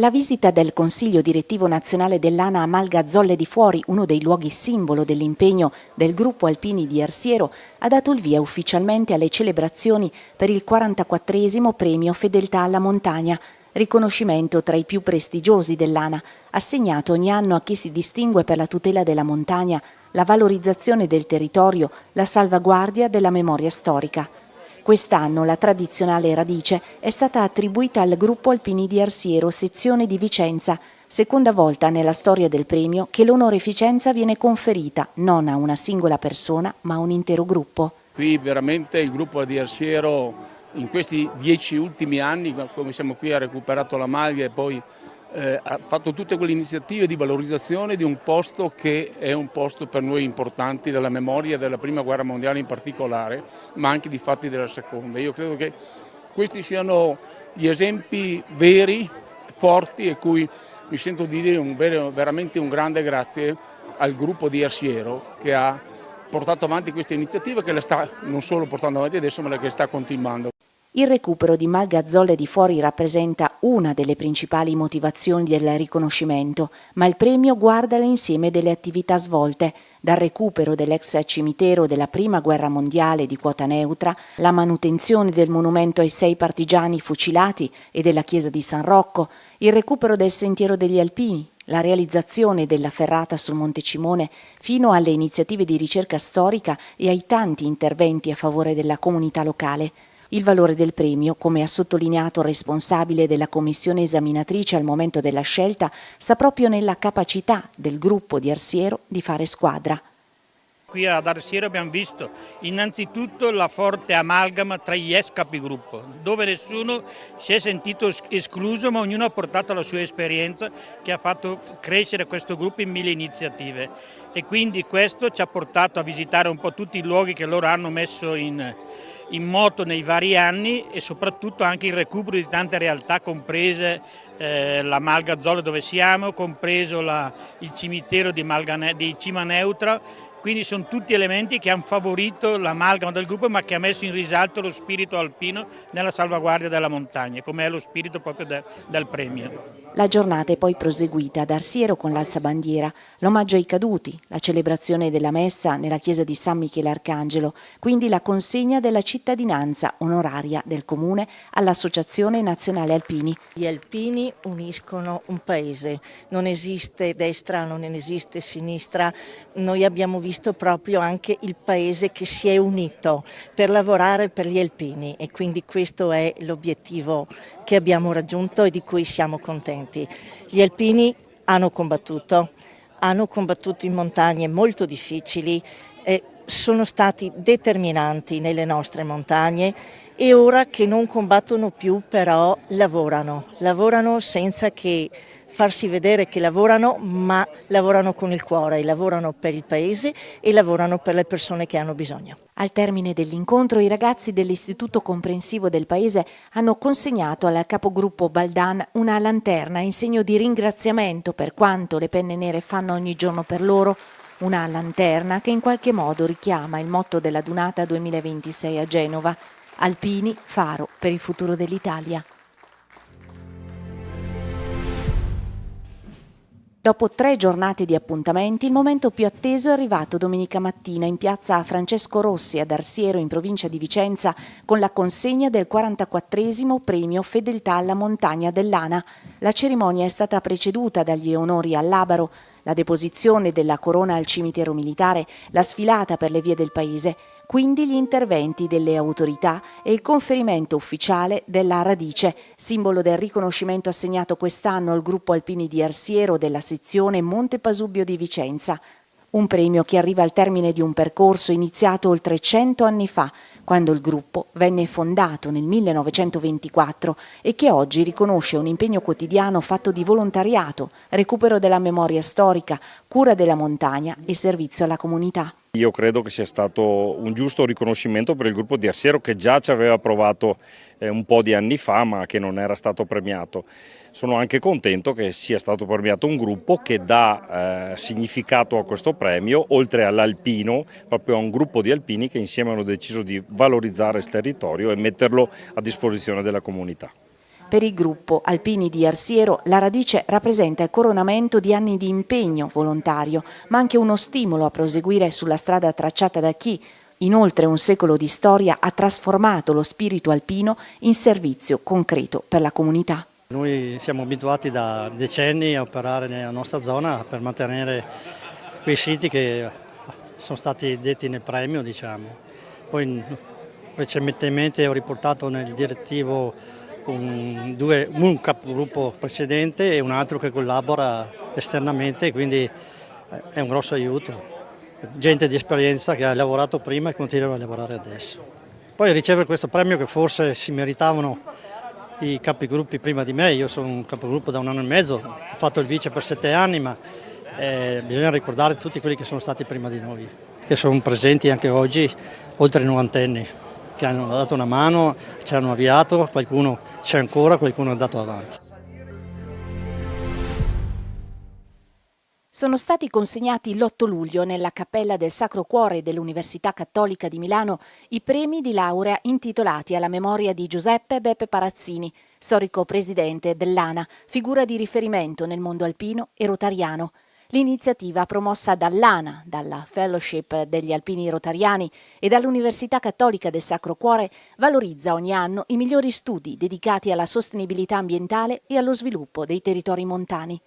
La visita del Consiglio Direttivo Nazionale dell'ANA a Malgazzolle di Fuori, uno dei luoghi simbolo dell'impegno del gruppo Alpini di Arsiero, ha dato il via ufficialmente alle celebrazioni per il 44esimo premio Fedeltà alla Montagna, riconoscimento tra i più prestigiosi dell'ANA, assegnato ogni anno a chi si distingue per la tutela della montagna, la valorizzazione del territorio, la salvaguardia della memoria storica. Quest'anno la tradizionale radice è stata attribuita al gruppo Alpini di Arsiero, sezione di Vicenza, seconda volta nella storia del premio che l'onoreficenza viene conferita non a una singola persona ma a un intero gruppo. Qui veramente il gruppo di Arsiero in questi 10 ultimi anni, come siamo qui, ha recuperato la maglia e poi ha fatto tutte quelle iniziative di valorizzazione di un posto che è un posto per noi importante, della memoria della Prima Guerra Mondiale in particolare, ma anche di fatti della Seconda. Io credo che questi siano gli esempi veri, forti, e cui mi sento di dire veramente un grande grazie al gruppo di Arsiero che ha portato avanti questa iniziativa, che la sta non solo portando avanti adesso, ma che sta continuando. Il recupero di Malgazzolle di Fuori rappresenta una delle principali motivazioni del riconoscimento, ma il premio guarda l'insieme delle attività svolte. dal recupero dell'ex cimitero della Prima Guerra Mondiale di quota neutra, la manutenzione del monumento ai 6 partigiani fucilati e della chiesa di San Rocco, il recupero del Sentiero degli Alpini, la realizzazione della ferrata sul Monte Cimone, fino alle iniziative di ricerca storica e ai tanti interventi a favore della comunità locale. Il valore del premio, come ha sottolineato il responsabile della commissione esaminatrice al momento della scelta, sta proprio nella capacità del gruppo di Arsiero di fare squadra. Qui ad Arsiero abbiamo visto innanzitutto la forte amalgama tra gli ex capigruppo, dove nessuno si è sentito escluso, ma ognuno ha portato la sua esperienza che ha fatto crescere questo gruppo in 1000 iniziative. E quindi questo ci ha portato a visitare un po' tutti i luoghi che loro hanno messo in moto nei vari anni e soprattutto anche il recupero di tante realtà, comprese la Malga Zolle dove siamo, compreso il cimitero di Cima Neutra. Quindi sono tutti elementi che hanno favorito l'amalgama del gruppo, ma che ha messo in risalto lo spirito alpino nella salvaguardia della montagna, come è lo spirito proprio del premio. La giornata è poi proseguita ad Arsiero con l'alzabandiera, l'omaggio ai caduti, la celebrazione della messa nella chiesa di San Michele Arcangelo, quindi la consegna della cittadinanza onoraria del comune all'Associazione Nazionale Alpini. Gli alpini uniscono un paese, non esiste destra, non esiste sinistra, noi abbiamo visto proprio anche il paese che si è unito per lavorare per gli alpini e quindi questo è l'obiettivo che abbiamo raggiunto e di cui siamo contenti. Gli alpini hanno combattuto in montagne molto difficili, sono stati determinanti nelle nostre montagne e ora che non combattono più però lavorano senza che farsi vedere che lavorano, ma lavorano con il cuore, lavorano per il paese e lavorano per le persone che hanno bisogno. Al termine dell'incontro i ragazzi dell'Istituto Comprensivo del Paese hanno consegnato al capogruppo Baldan una lanterna in segno di ringraziamento per quanto le penne nere fanno ogni giorno per loro, una lanterna che in qualche modo richiama il motto della Dunata 2026 a Genova, Alpini, faro per il futuro dell'Italia. Dopo 3 giornate di appuntamenti, il momento più atteso è arrivato domenica mattina in piazza Francesco Rossi ad Arsiero, in provincia di Vicenza, con la consegna del 44esimo premio Fedeltà alla montagna dell'ANA. La cerimonia è stata preceduta dagli onori all'Abaro, la deposizione della corona al cimitero militare, la sfilata per le vie del paese, quindi gli interventi delle autorità e il conferimento ufficiale della radice, simbolo del riconoscimento assegnato quest'anno al gruppo Alpini di Arsiero della sezione Monte Pasubio di Vicenza. Un premio che arriva al termine di un percorso iniziato oltre 100 anni fa, quando il gruppo venne fondato nel 1924 e che oggi riconosce un impegno quotidiano fatto di volontariato, recupero della memoria storica, cura della montagna e servizio alla comunità. Io credo che sia stato un giusto riconoscimento per il gruppo di Arsiero che già ci aveva provato un po' di anni fa ma che non era stato premiato. Sono anche contento che sia stato premiato un gruppo che dà significato a questo premio, oltre all'alpino, proprio a un gruppo di alpini che insieme hanno deciso di valorizzare il territorio e metterlo a disposizione della comunità. Per il gruppo Alpini di Arsiero la radice rappresenta il coronamento di anni di impegno volontario, ma anche uno stimolo a proseguire sulla strada tracciata da chi, in oltre un secolo di storia, ha trasformato lo spirito alpino in servizio concreto per la comunità. Noi siamo abituati da decenni a operare nella nostra zona per mantenere quei siti che sono stati detti nel premio, diciamo. Poi recentemente ho riportato nel direttivo un capogruppo precedente e un altro che collabora esternamente, quindi è un grosso aiuto. Gente di esperienza che ha lavorato prima e continua a lavorare adesso. Poi ricevere questo premio che forse si meritavano i capigruppi prima di me, io sono un capogruppo da 1 anno e mezzo, ho fatto il vice per 7 anni, ma bisogna ricordare tutti quelli che sono stati prima di noi, che sono presenti anche oggi, oltre i 90enni, che hanno dato una mano, ci hanno avviato, qualcuno c'è ancora, qualcuno è andato avanti. Sono stati consegnati l'8 luglio nella Cappella del Sacro Cuore dell'Università Cattolica di Milano i premi di laurea intitolati alla memoria di Giuseppe Beppe Parazzini, storico presidente dell'ANA, figura di riferimento nel mondo alpino e rotariano. L'iniziativa, promossa dall'ANA, dalla Fellowship degli Alpini Rotariani e dall'Università Cattolica del Sacro Cuore, valorizza ogni anno i migliori studi dedicati alla sostenibilità ambientale e allo sviluppo dei territori montani.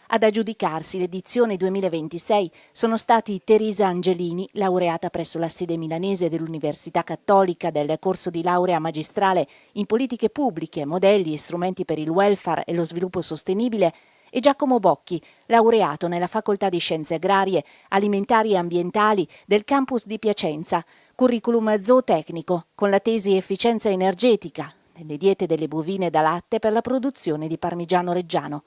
Ad aggiudicarsi l'edizione 2026 sono stati Teresa Angelini, laureata presso la sede milanese dell'Università Cattolica del corso di laurea magistrale in politiche pubbliche, modelli e strumenti per il welfare e lo sviluppo sostenibile, e Giacomo Bocchi, laureato nella Facoltà di Scienze Agrarie, Alimentari e Ambientali del campus di Piacenza, curriculum zootecnico con la tesi Efficienza energetica nelle diete delle bovine da latte per la produzione di parmigiano reggiano.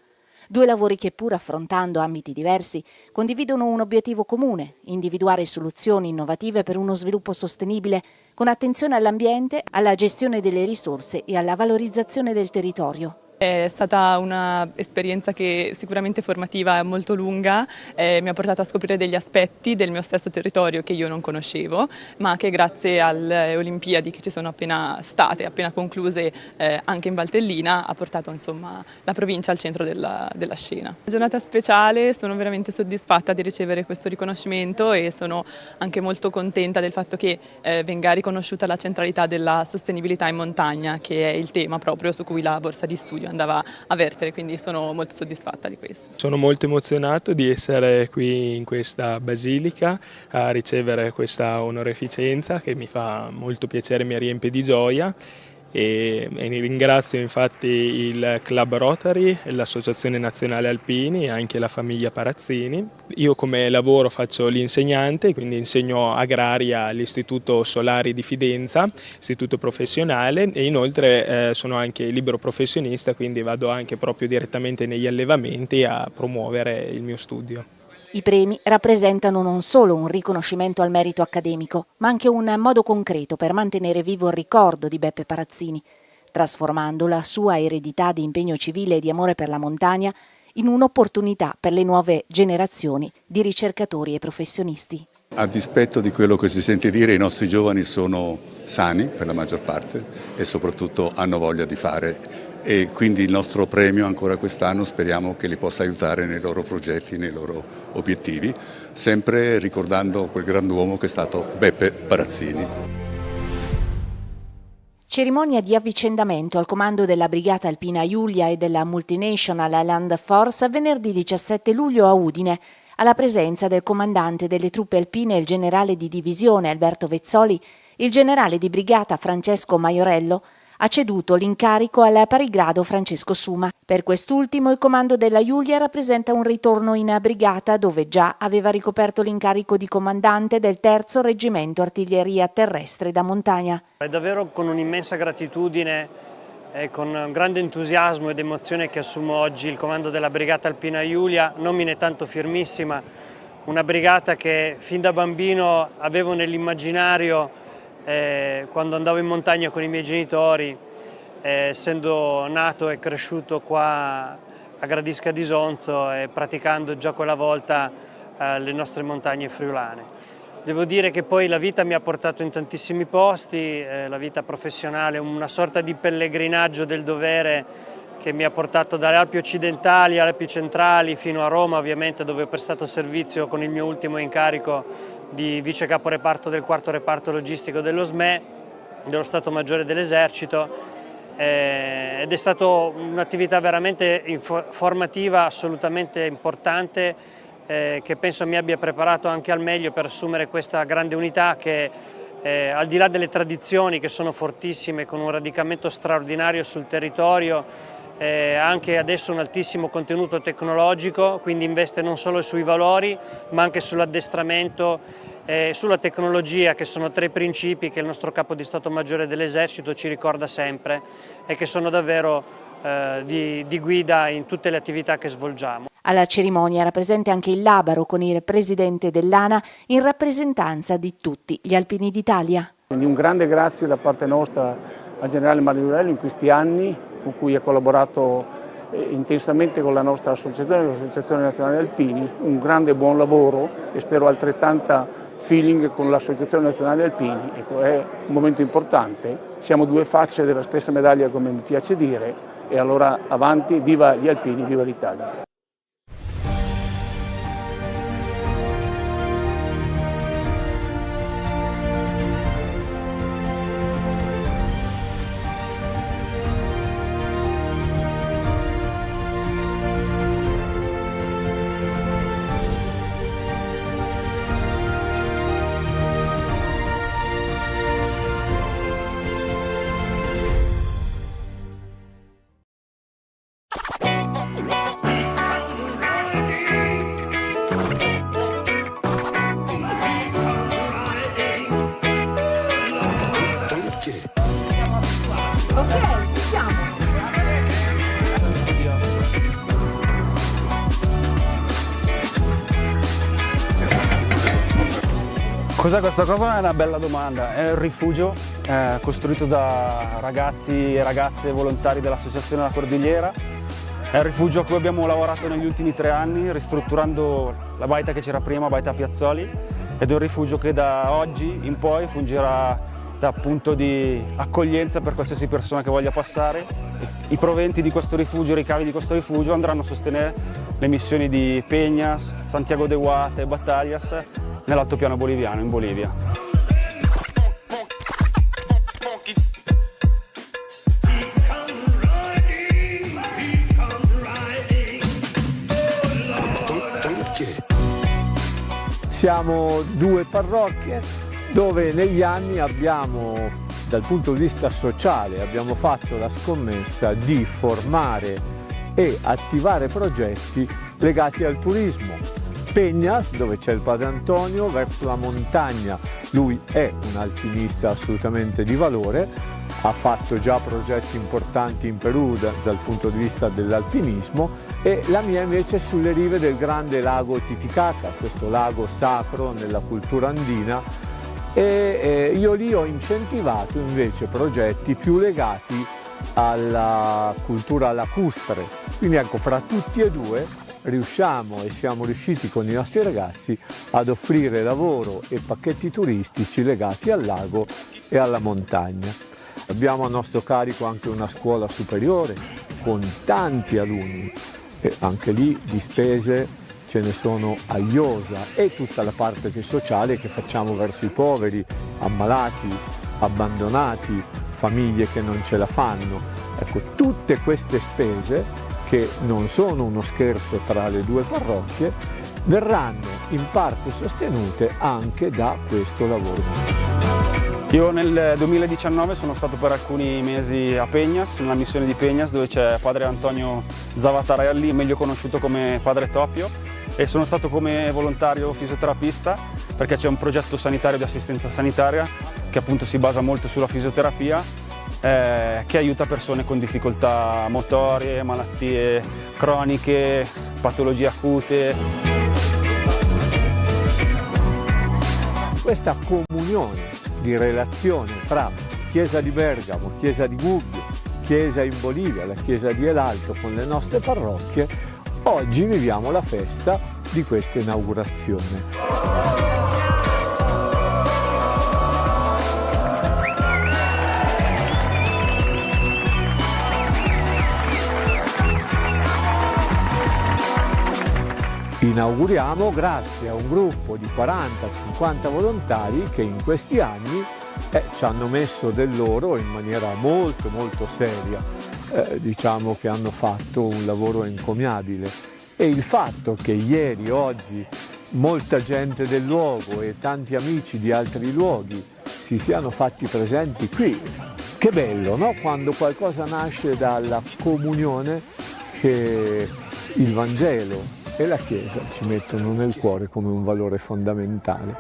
2 lavori che, pur affrontando ambiti diversi, condividono un obiettivo comune: individuare soluzioni innovative per uno sviluppo sostenibile con attenzione all'ambiente, alla gestione delle risorse e alla valorizzazione del territorio. È stata un'esperienza che sicuramente formativa, molto lunga, mi ha portato a scoprire degli aspetti del mio stesso territorio che io non conoscevo, ma che grazie alle Olimpiadi che ci sono appena state, appena concluse anche in Valtellina, ha portato insomma la provincia al centro della scena. Giornata speciale, sono veramente soddisfatta di ricevere questo riconoscimento e sono anche molto contenta del fatto che venga riconosciuta la centralità della sostenibilità in montagna, che è il tema proprio su cui la borsa di studio andava a vertere, quindi sono molto soddisfatta di questo. Sono molto emozionato di essere qui in questa basilica a ricevere questa onorificenza che mi fa molto piacere, mi riempie di gioia. E ringrazio infatti il Club Rotary, l'Associazione Nazionale Alpini e anche la famiglia Parazzini. Io come lavoro faccio l'insegnante, quindi insegno agraria all'Istituto Solari di Fidenza, istituto professionale, e inoltre sono anche libero professionista, quindi vado anche proprio direttamente negli allevamenti a promuovere il mio studio. I premi rappresentano non solo un riconoscimento al merito accademico, ma anche un modo concreto per mantenere vivo il ricordo di Beppe Parazzini, trasformando la sua eredità di impegno civile e di amore per la montagna in un'opportunità per le nuove generazioni di ricercatori e professionisti. A dispetto di quello che si sente dire, i nostri giovani sono sani per la maggior parte e soprattutto hanno voglia di fare. E quindi il nostro premio ancora quest'anno speriamo che li possa aiutare nei loro progetti, nei loro obiettivi, sempre ricordando quel grand'uomo che è stato Beppe Parazzini. Cerimonia di avvicendamento al comando della Brigata Alpina Julia e della Multinational Land Force venerdì 17 luglio a Udine, alla presenza del comandante delle truppe alpine, il generale di divisione Alberto Vezzoli, il generale di brigata Francesco Maiorello, ha ceduto l'incarico al parigrado Francesco Suma. Per quest'ultimo il comando della Julia rappresenta un ritorno in brigata, dove già aveva ricoperto l'incarico di comandante del 3° Reggimento Artiglieria Terrestre da Montagna. È davvero con un'immensa gratitudine e con grande entusiasmo ed emozione che assumo oggi il comando della Brigata Alpina Julia, nomine tanto firmissima, una brigata che fin da bambino avevo nell'immaginario quando andavo in montagna con i miei genitori, essendo nato e cresciuto qua a Gradisca di Sonzo e praticando già quella volta le nostre montagne friulane. Devo dire che poi la vita mi ha portato in tantissimi posti, la vita professionale, una sorta di pellegrinaggio del dovere che mi ha portato dalle Alpi occidentali alle Alpi centrali fino a Roma, ovviamente, dove ho prestato servizio con il mio ultimo incarico di vice caporeparto del 4° reparto logistico dello SME, dello Stato Maggiore dell'Esercito, ed è stata un'attività veramente formativa, assolutamente importante, che penso mi abbia preparato anche al meglio per assumere questa grande unità che, al di là delle tradizioni che sono fortissime, con un radicamento straordinario sul territorio, anche adesso un altissimo contenuto tecnologico, quindi investe non solo sui valori ma anche sull'addestramento, sulla tecnologia, che sono 3 principi che il nostro Capo di Stato Maggiore dell'Esercito ci ricorda sempre e che sono davvero di guida in tutte le attività che svolgiamo. Alla cerimonia era presente anche il Labaro con il presidente dell'ANA in rappresentanza di tutti gli alpini d'Italia. Quindi un grande grazie da parte nostra al generale Maiorello in questi anni, con cui ha collaborato intensamente con la nostra associazione, l'Associazione Nazionale Alpini, un grande buon lavoro e spero altrettanta feeling con l'Associazione Nazionale Alpini. Ecco, è un momento importante, siamo 2 facce della stessa medaglia, come mi piace dire, e allora avanti, viva gli alpini, viva l'Italia. Cos'è questa cosa? È una bella domanda. È un rifugio costruito da ragazzi e ragazze volontari dell'Associazione La Cordigliera. È un rifugio a cui abbiamo lavorato negli ultimi 3 anni, ristrutturando la baita che c'era prima, Baita Piazzoli, ed è un rifugio che da oggi in poi fungerà da punto di accoglienza per qualsiasi persona che voglia passare. I proventi di questo rifugio, i ricavi di questo rifugio andranno a sostenere le missioni di Peñas, Santiago de Guate e Batallas nell'altopiano boliviano, in Bolivia. Siamo 2 parrocchie dove negli anni abbiamo, dal punto di vista sociale, abbiamo fatto la scommessa di formare e attivare progetti legati al turismo. Peñas, dove c'è il Padre Antonio, verso la montagna, lui è un alpinista assolutamente di valore, ha fatto già progetti importanti in Perù dal punto di vista dell'alpinismo, e la mia invece è sulle rive del grande lago Titicaca, questo lago sacro nella cultura andina, e io lì ho incentivato invece progetti più legati alla cultura lacustre. Quindi ecco, fra tutti e due riusciamo e siamo riusciti con i nostri ragazzi ad offrire lavoro e pacchetti turistici legati al lago e alla montagna. Abbiamo a nostro carico anche una scuola superiore con tanti alunni, e anche lì di spese ce ne sono a iosa, e tutta la parte sociale che facciamo verso i poveri, ammalati, abbandonati, famiglie che non ce la fanno. Ecco, tutte queste spese, che non sono uno scherzo tra le 2 parrocchie, verranno in parte sostenute anche da questo lavoro. Io nel 2019 sono stato per alcuni mesi a Peñas, nella missione di Peñas, dove c'è Padre Antonio Zavatarelli, meglio conosciuto come Padre Topio, e sono stato come volontario fisioterapista perché c'è un progetto sanitario di assistenza sanitaria che appunto si basa molto sulla fisioterapia, che aiuta persone con difficoltà motorie, malattie croniche, patologie acute. Questa comunione di relazione tra Chiesa di Bergamo, Chiesa di Gubbio, Chiesa in Bolivia, la Chiesa di El Alto con le nostre parrocchie, oggi viviamo la festa di questa inaugurazione. Inauguriamo grazie a un gruppo di 40-50 volontari che in questi anni ci hanno messo del loro in maniera molto seria, diciamo che hanno fatto un lavoro encomiabile, e il fatto che ieri, oggi, molta gente del luogo e tanti amici di altri luoghi si siano fatti presenti qui, che bello, no? Quando qualcosa nasce dalla comunione che il Vangelo e la Chiesa ci mettono nel cuore come un valore fondamentale.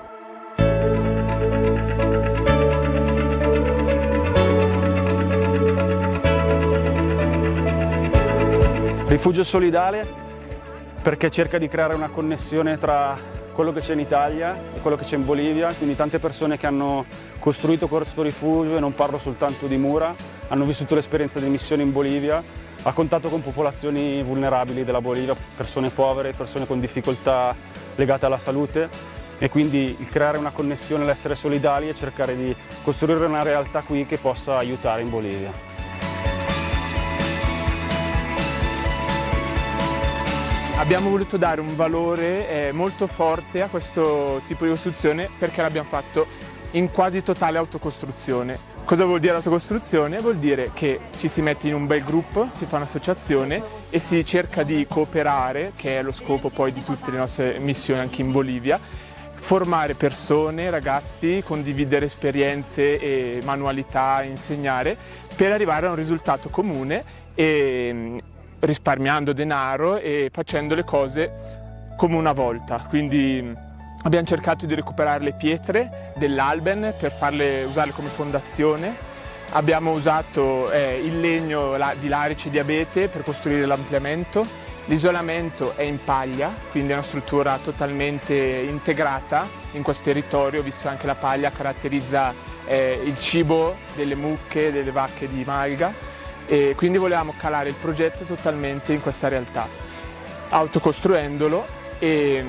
Rifugio solidale perché cerca di creare una connessione tra quello che c'è in Italia e quello che c'è in Bolivia, quindi tante persone che hanno costruito questo rifugio, e non parlo soltanto di mura, hanno vissuto l'esperienza di missione in Bolivia, ha contatto con popolazioni vulnerabili della Bolivia, persone povere, persone con difficoltà legate alla salute, e quindi il creare una connessione, l'essere solidali e cercare di costruire una realtà qui che possa aiutare in Bolivia. Abbiamo voluto dare un valore molto forte a questo tipo di costruzione perché l'abbiamo fatto in quasi totale autocostruzione. Cosa vuol dire autocostruzione? Vuol dire che ci si mette in un bel gruppo, si fa un'associazione e si cerca di cooperare, che è lo scopo poi di tutte le nostre missioni anche in Bolivia, formare persone, ragazzi, condividere esperienze e manualità, insegnare, per arrivare a un risultato comune e risparmiando denaro e facendo le cose come una volta. Quindi abbiamo cercato di recuperare le pietre dell'Alben per usarle come fondazione. Abbiamo usato il legno di larice di abete per costruire l'ampliamento. L'isolamento è in paglia, quindi è una struttura totalmente integrata in questo territorio, visto anche la paglia caratterizza il cibo delle mucche, delle vacche di Malga, e quindi volevamo calare il progetto totalmente in questa realtà, autocostruendolo, e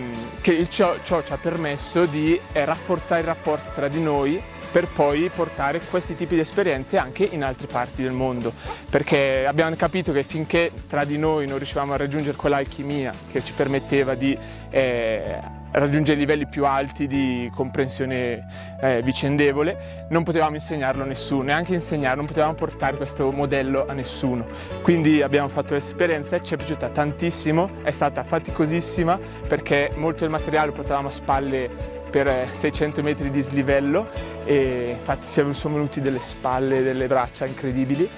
ciò ci ha permesso di rafforzare il rapporto tra di noi per poi portare questi tipi di esperienze anche in altre parti del mondo, perché abbiamo capito che finché tra di noi non riuscivamo a raggiungere quell'alchimia che ci permetteva di raggiungere livelli più alti di comprensione vicendevole, non potevamo insegnarlo a nessuno, neanche insegnarlo, non potevamo portare questo modello a nessuno. Quindi abbiamo fatto l'esperienza, ci è piaciuta tantissimo, è stata faticosissima perché molto del materiale lo portavamo a spalle per 600 metri di slivello, e infatti sono venuti delle spalle, delle braccia incredibili,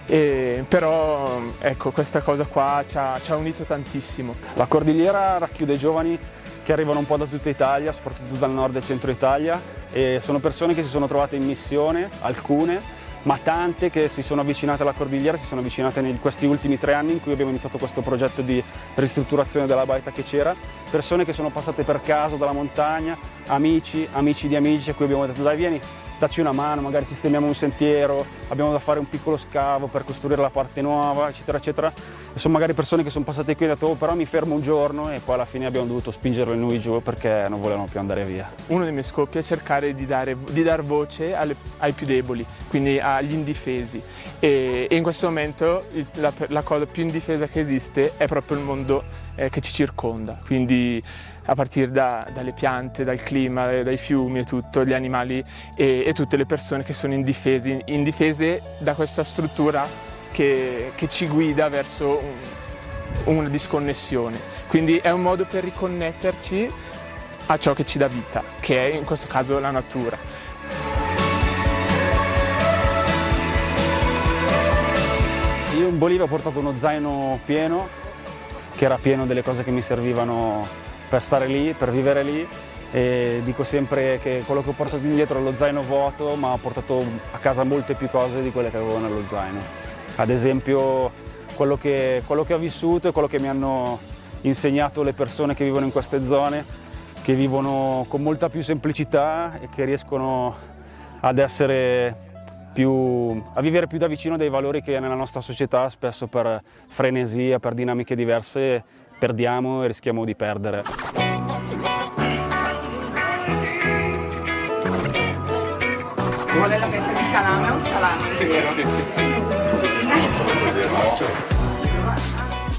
però ecco, questa cosa qua ci ha unito tantissimo. La Cordigliera racchiude giovani che arrivano un po' da tutta Italia, soprattutto dal nord e centro Italia, e sono persone che si sono trovate in missione, alcune, ma tante che si sono avvicinate alla Cordigliera, si sono avvicinate in questi ultimi 3 anni in cui abbiamo iniziato questo progetto di ristrutturazione della baita che c'era, persone che sono passate per caso dalla montagna, amici di amici a cui abbiamo detto dai vieni, dacci una mano, magari sistemiamo un sentiero, abbiamo da fare un piccolo scavo per costruire la parte nuova, eccetera eccetera. E sono magari persone che sono passate qui e hanno detto però mi fermo un giorno, e poi alla fine abbiamo dovuto spingerle noi giù perché non volevano più andare via. Uno dei miei scopi è cercare di dar voce ai più deboli, quindi agli indifesi, e in questo momento la cosa più indifesa che esiste è proprio il mondo che ci circonda, quindi a partire dalle piante, dal clima, dai fiumi e tutto, gli animali e tutte le persone che sono indifese da questa struttura che ci guida verso una disconnessione. Quindi è un modo per riconnetterci a ciò che ci dà vita, che è in questo caso la natura. Io in Bolivia ho portato uno zaino pieno, che era pieno delle cose che mi servivano per stare lì, per vivere lì, e dico sempre che quello che ho portato indietro è lo zaino vuoto, ma ho portato a casa molte più cose di quelle che avevo nello zaino. Ad esempio quello che ho vissuto e quello che mi hanno insegnato le persone che vivono in queste zone, che vivono con molta più semplicità e che riescono ad a vivere più da vicino dei valori che nella nostra società spesso per frenesia, per dinamiche diverse perdiamo e rischiamo di perdere. Vuole la fetta di salame o un salame vero?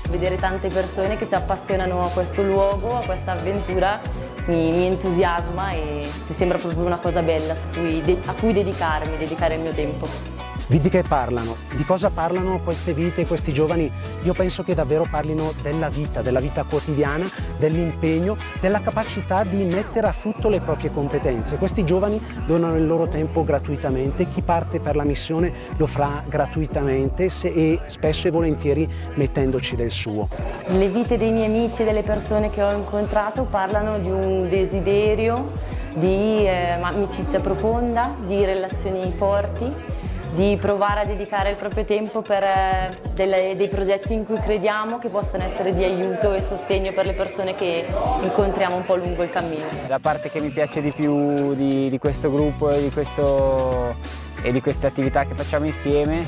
Vedere tante persone che si appassionano a questo luogo, a questa avventura, mi entusiasma e mi sembra proprio una cosa bella a cui dedicare il mio tempo. Viti che parlano. Di cosa parlano queste vite, questi giovani? Io penso che davvero parlino della vita quotidiana, dell'impegno, della capacità di mettere a frutto le proprie competenze. Questi giovani donano il loro tempo gratuitamente, chi parte per la missione lo farà gratuitamente e spesso e volentieri mettendoci del suo. Le vite dei miei amici e delle persone che ho incontrato parlano di un desiderio di amicizia profonda, di relazioni forti, di provare a dedicare il proprio tempo per dei progetti in cui crediamo che possano essere di aiuto e sostegno per le persone che incontriamo un po' lungo il cammino. La parte che mi piace di più di questo gruppo e di queste attività che facciamo insieme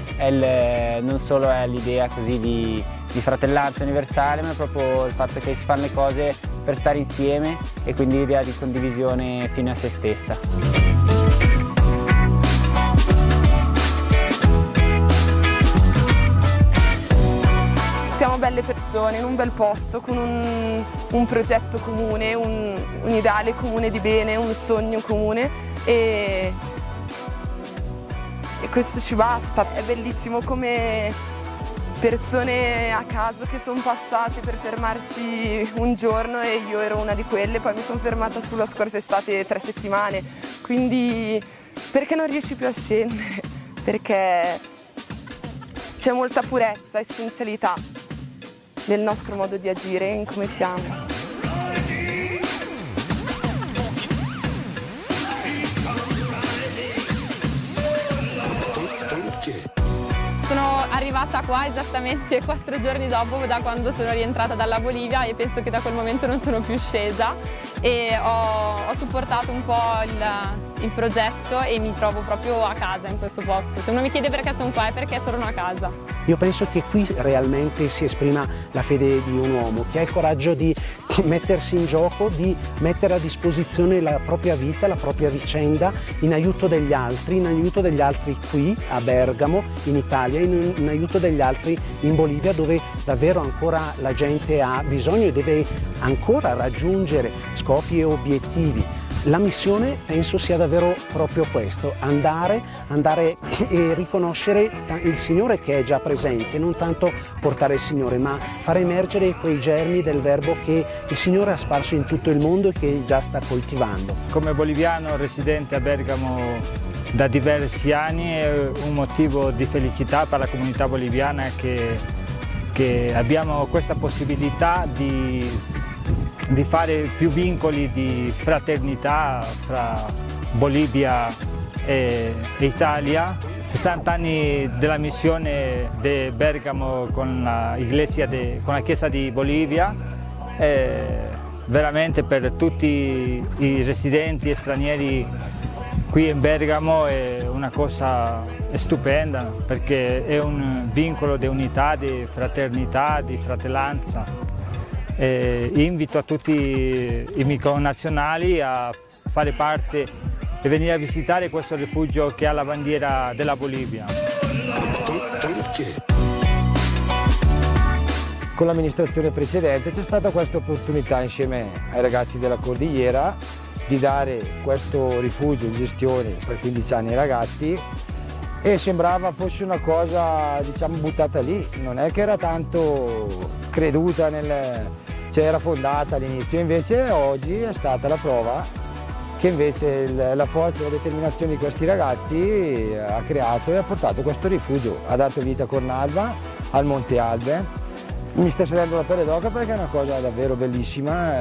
non solo è l'idea così di fratellanza universale, ma proprio il fatto che si fanno le cose per stare insieme e quindi l'idea di condivisione fino a se stessa. Siamo belle persone, in un bel posto, con un progetto comune, un ideale comune di bene, un sogno comune e questo ci basta. È bellissimo come persone a caso che sono passate per fermarsi un giorno e io ero una di quelle, poi mi sono fermata sulla scorsa estate 3 settimane, quindi perché non riesci più a scendere? Perché c'è molta purezza, essenzialità nel nostro modo di agire, in come siamo. Sono arrivata arrivata qua esattamente 4 giorni dopo da quando sono rientrata dalla Bolivia e penso che da quel momento non sono più scesa e ho supportato un po' il progetto e mi trovo proprio a casa in questo posto. Se uno mi chiede perché sono qua è perché torno a casa. Io penso che qui realmente si esprima la fede di un uomo che ha il coraggio di mettersi in gioco, di mettere a disposizione la propria vita, la propria vicenda in aiuto degli altri qui a Bergamo, in Italia, in aiuto degli altri in Bolivia, dove davvero ancora la gente ha bisogno e deve ancora raggiungere scopi e obiettivi. La missione penso sia davvero proprio questo, andare e riconoscere il Signore che è già presente, non tanto portare il Signore, ma far emergere quei germi del verbo che il Signore ha sparso in tutto il mondo e che già sta coltivando. Come boliviano residente a Bergamo da diversi anni è un motivo di felicità per la comunità boliviana che abbiamo questa possibilità di fare più vincoli di fraternità fra Bolivia e Italia. 60 anni della missione di Bergamo con la Chiesa di Bolivia, veramente per tutti i residenti e stranieri qui in Bergamo è una cosa stupenda perché è un vincolo di unità, di fraternità, di fratellanza. Invito a tutti i miei connazionali a fare parte e venire a visitare questo rifugio che ha la bandiera della Bolivia. Con l'amministrazione precedente c'è stata questa opportunità insieme ai ragazzi della Cordigliera di dare questo rifugio in gestione per 15 anni ai ragazzi e sembrava fosse una cosa buttata lì, non è che era tanto creduta era fondata all'inizio, invece oggi è stata la prova che invece la forza e la determinazione di questi ragazzi ha creato e ha portato questo rifugio, ha dato vita a Cornalba, al Monte Albe. Mi sta salendo la pelle d'oca perché è una cosa davvero bellissima,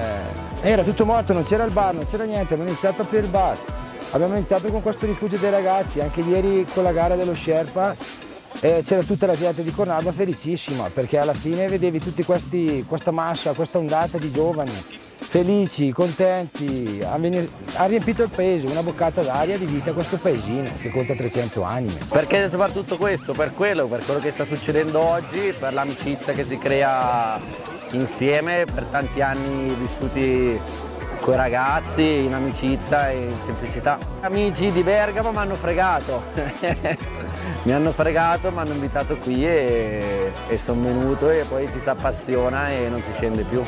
era tutto morto, non c'era il bar, non c'era niente, abbiamo iniziato a aprire il bar, abbiamo iniziato con questo rifugio dei ragazzi, anche ieri con la gara dello Sherpa c'era tutta la gente di Cornalba felicissima perché alla fine vedevi tutti questa massa, questa ondata di giovani felici, contenti, ha riempito il paese, una boccata d'aria di vita a questo paesino che conta 300 anime. Perché si fa tutto questo? Per quello che sta succedendo oggi, per l'amicizia che si crea insieme, per tanti anni vissuti coi ragazzi, in amicizia e in semplicità. Amici di Bergamo mi hanno fregato, mi hanno invitato qui e sono venuto e poi ci si appassiona e non si scende più.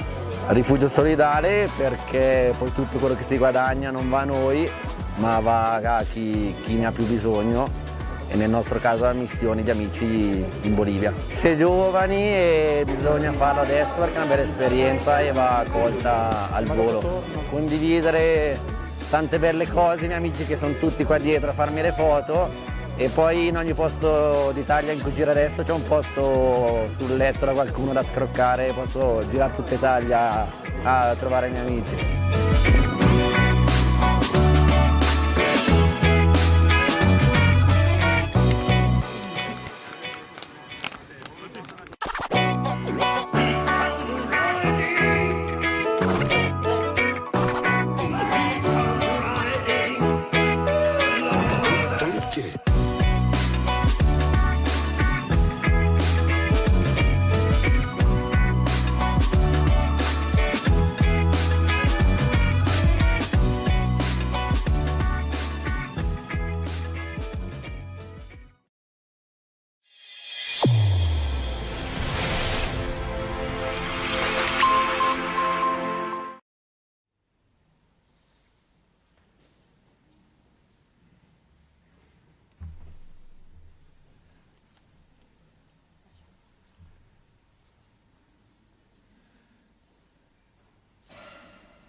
Rifugio solidale perché poi tutto quello che si guadagna non va a noi, ma va a chi ne ha più bisogno e nel nostro caso la missione di amici in Bolivia. Si è giovani e bisogna farlo adesso perché è una bella esperienza e va colta al volo. Condividere tante belle cose, i miei amici che sono tutti qua dietro a farmi le foto e poi in ogni posto d'Italia in cui giro adesso c'è un posto sul letto da qualcuno da scroccare, posso girare tutta Italia a trovare i miei amici.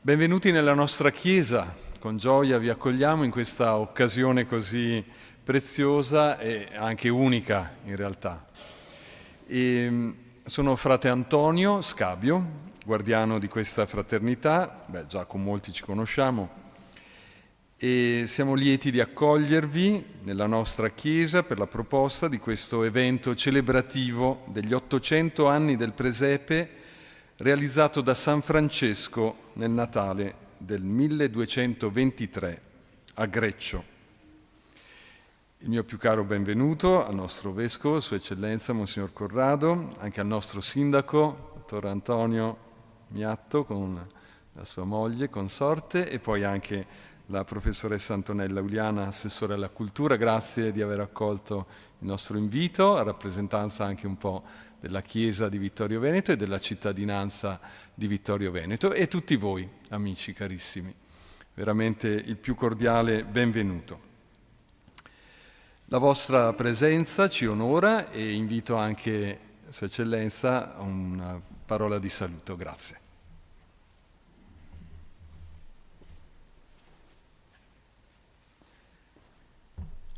Benvenuti nella nostra chiesa, con gioia vi accogliamo in questa occasione così preziosa e anche unica in realtà. Sono frate Antonio Scabio, guardiano di questa fraternità, già con molti ci conosciamo, e siamo lieti di accogliervi nella nostra Chiesa per la proposta di questo evento celebrativo degli 800 anni del presepe realizzato da San Francesco nel Natale del 1223 a Greccio. Il mio più caro benvenuto al nostro Vescovo, Sua Eccellenza Monsignor Corrado, anche al nostro Sindaco, Dottor Antonio Miatto, con la sua moglie, consorte, e poi anche la professoressa Antonella Uliana, Assessore alla Cultura. Grazie di aver accolto il nostro invito, a rappresentanza anche un po' della Chiesa di Vittorio Veneto e della cittadinanza di Vittorio Veneto, e tutti voi, amici carissimi. Veramente il più cordiale benvenuto. La vostra presenza ci onora e invito anche Sua Eccellenza a una parola di saluto. Grazie.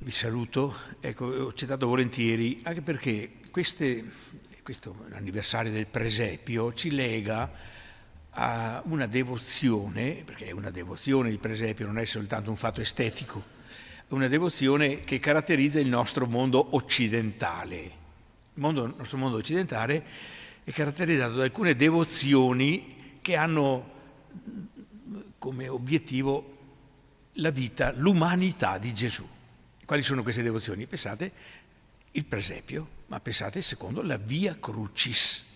Vi saluto, ecco, ho accettato volentieri, anche perché questo anniversario del presepio ci lega a una devozione, perché è una devozione il presepio, non è soltanto un fatto estetico, è una devozione che caratterizza il nostro mondo occidentale. Il nostro mondo occidentale è caratterizzato da alcune devozioni che hanno come obiettivo la vita, l'umanità di Gesù. Quali sono queste devozioni? Pensate il presepio, ma pensate secondo la Via Crucis.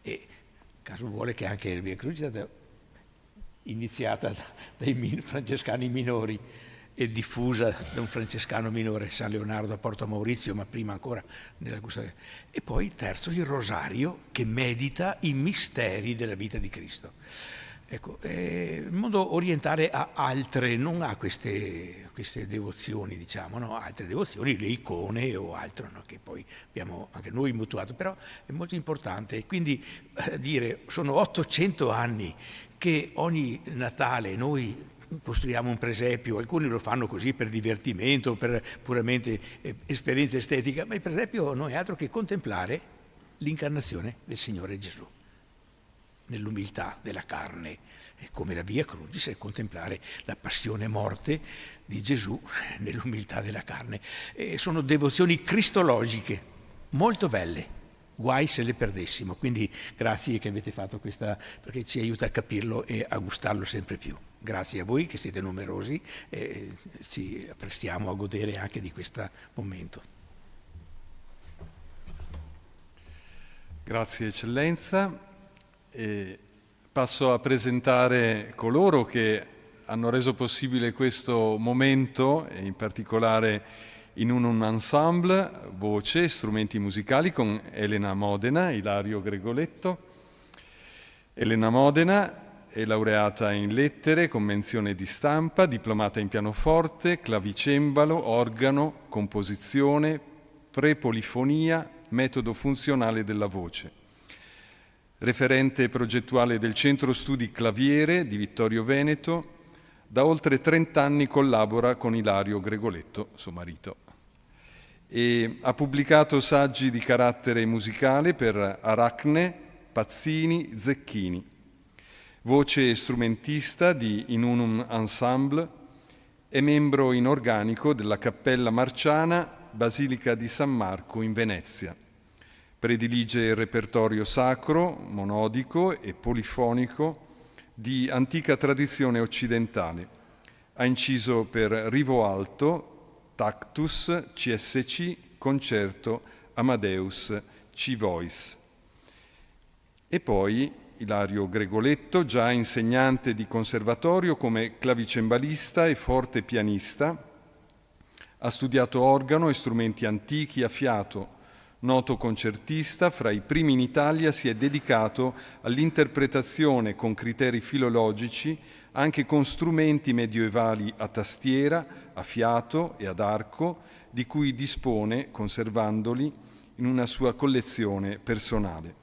E caso vuole che anche la Via Crucis è stata iniziata dai francescani minori e diffusa da un francescano minore, San Leonardo a Porto Maurizio, ma prima ancora nella Custodia. E poi il terzo, il rosario, che medita i misteri della vita di Cristo. Ecco, il mondo orientale ha altre, non ha queste devozioni, diciamo, no? Altre devozioni, le icone o altro, no? Che poi abbiamo anche noi mutuato, però è molto importante. Quindi dire, sono 800 anni che ogni Natale noi costruiamo un presepio, alcuni lo fanno così per divertimento, per puramente esperienza estetica, ma il presepio non è altro che contemplare l'incarnazione del Signore Gesù nell'umiltà della carne, come la Via Crucis è contemplare la passione e morte di Gesù nell'umiltà della carne. Sono devozioni cristologiche, molto belle, guai se le perdessimo, quindi grazie che avete fatto questa, perché ci aiuta a capirlo e a gustarlo sempre più. Grazie a voi che siete numerosi e ci apprestiamo a godere anche di questo momento. Grazie Eccellenza. E passo a presentare coloro che hanno reso possibile questo momento, e in particolare in un ensemble, voce, strumenti musicali, con Elena Modena, Ilario Gregoletto. Elena Modena è laureata in lettere, con menzione di stampa, diplomata in pianoforte, clavicembalo, organo, composizione, prepolifonia, metodo funzionale della voce. Referente progettuale del Centro Studi Claviere di Vittorio Veneto, da oltre 30 anni collabora con Ilario Gregoletto, suo marito, e ha pubblicato saggi di carattere musicale per Aracne, Pazzini, Zecchini. Voce e strumentista di In Unum Ensemble, è membro in organico della Cappella Marciana, Basilica di San Marco in Venezia. Predilige il repertorio sacro, monodico e polifonico di antica tradizione occidentale. Ha inciso per Rivo Alto, Tactus, CSC, Concerto, Amadeus, C-Voice. E poi Ilario Gregoletto, già insegnante di conservatorio come clavicembalista e forte pianista, ha studiato organo e strumenti antichi a fiato. Noto concertista, fra i primi in Italia si è dedicato all'interpretazione con criteri filologici anche con strumenti medievali a tastiera, a fiato e ad arco, di cui dispone, conservandoli, in una sua collezione personale.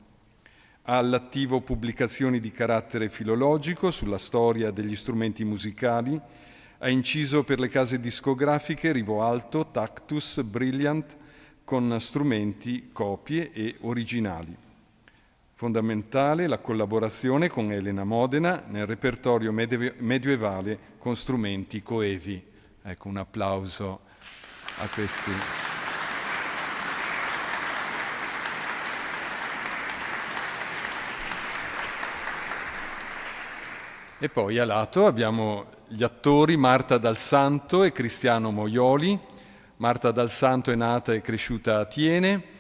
Ha all'attivo pubblicazioni di carattere filologico sulla storia degli strumenti musicali, ha inciso per le case discografiche Rivo Alto, Tactus, Brilliant, con strumenti, copie e originali. Fondamentale la collaborazione con Elena Modena nel repertorio medioevale con strumenti coevi. Ecco, un applauso a questi. E poi a lato abbiamo gli attori Marta Dal Santo e Cristiano Moioli. Marta Dal Santo è nata e cresciuta a Thiene,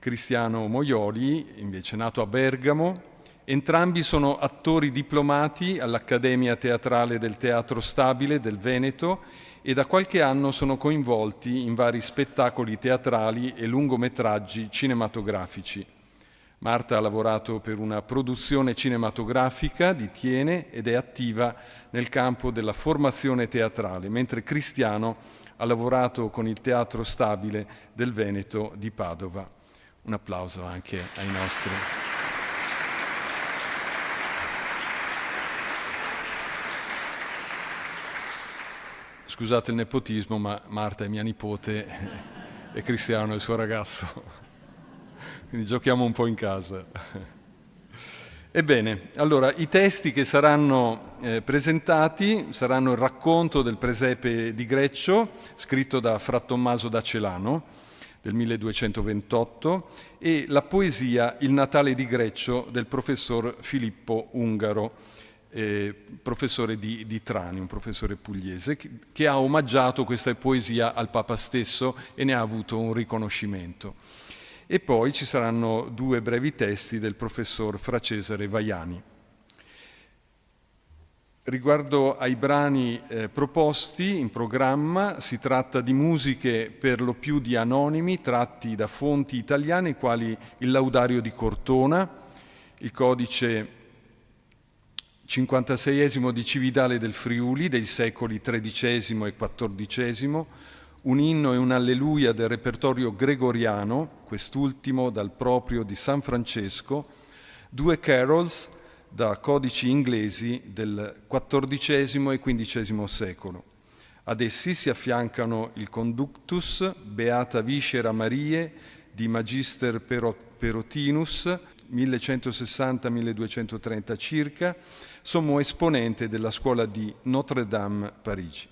Cristiano Moioli invece è nato a Bergamo. Entrambi sono attori diplomati all'Accademia Teatrale del Teatro Stabile del Veneto e da qualche anno sono coinvolti in vari spettacoli teatrali e lungometraggi cinematografici. Marta ha lavorato per una produzione cinematografica di Thiene ed è attiva nel campo della formazione teatrale, mentre Cristiano ha lavorato con il Teatro Stabile del Veneto di Padova. Un applauso anche ai nostri. Scusate il nepotismo, ma Marta è mia nipote e Cristiano è il suo ragazzo. Quindi giochiamo un po' in casa. Ebbene, allora i testi che saranno presentati saranno il racconto del presepe di Greccio, scritto da Fra Tommaso da Celano, del 1228, e la poesia Il Natale di Greccio del professor Filippo Ungaro, professore di Trani, un professore pugliese, che ha omaggiato questa poesia al Papa stesso e ne ha avuto un riconoscimento. E poi ci saranno 2 brevi testi del professor Fra Cesare Vaiani. Riguardo ai brani proposti in programma, si tratta di musiche per lo più di anonimi tratti da fonti italiane quali il Laudario di Cortona, il codice 56esimo di Cividale del Friuli dei secoli XIII e XIV, un inno e un alleluia del repertorio gregoriano, quest'ultimo dal proprio di San Francesco, 2 carols da codici inglesi del XIV e XV secolo. Ad essi si affiancano il Conductus, Beata Viscera Mariae, di Magister Perotinus, 1160-1230 circa, sommo esponente della scuola di Notre-Dame, Parigi.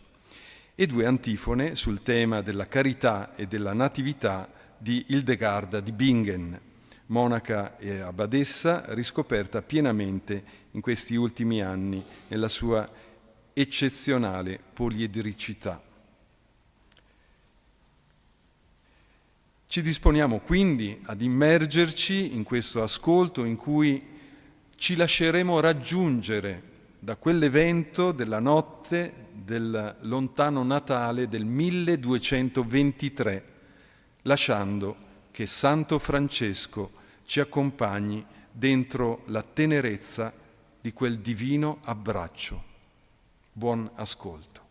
E 2 antifone sul tema della carità e della natività di Hildegarda di Bingen, monaca e abbadessa riscoperta pienamente in questi ultimi anni nella sua eccezionale poliedricità. Ci disponiamo quindi ad immergerci in questo ascolto in cui ci lasceremo raggiungere da quell'evento della notte del lontano Natale del 1223, lasciando che Santo Francesco ci accompagni dentro la tenerezza di quel divino abbraccio. Buon ascolto.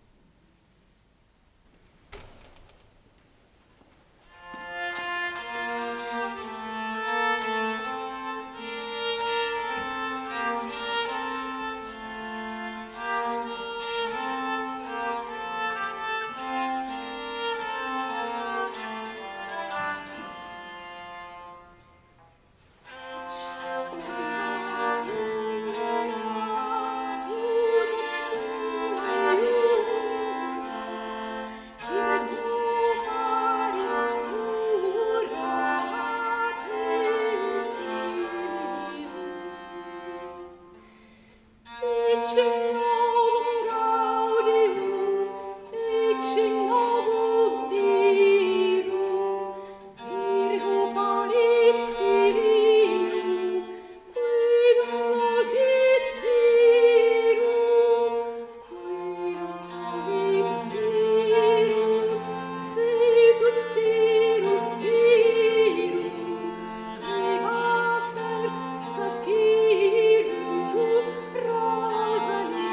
Rosalie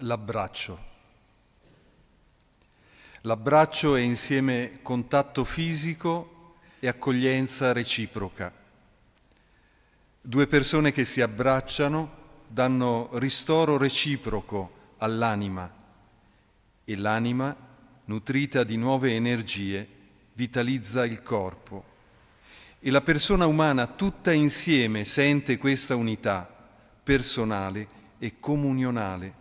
L'abbraccio. L'abbraccio è insieme contatto fisico e accoglienza reciproca. Due persone che si abbracciano danno ristoro reciproco all'anima e l'anima, nutrita di nuove energie, vitalizza il corpo. E la persona umana tutta insieme sente questa unità personale e comunionale,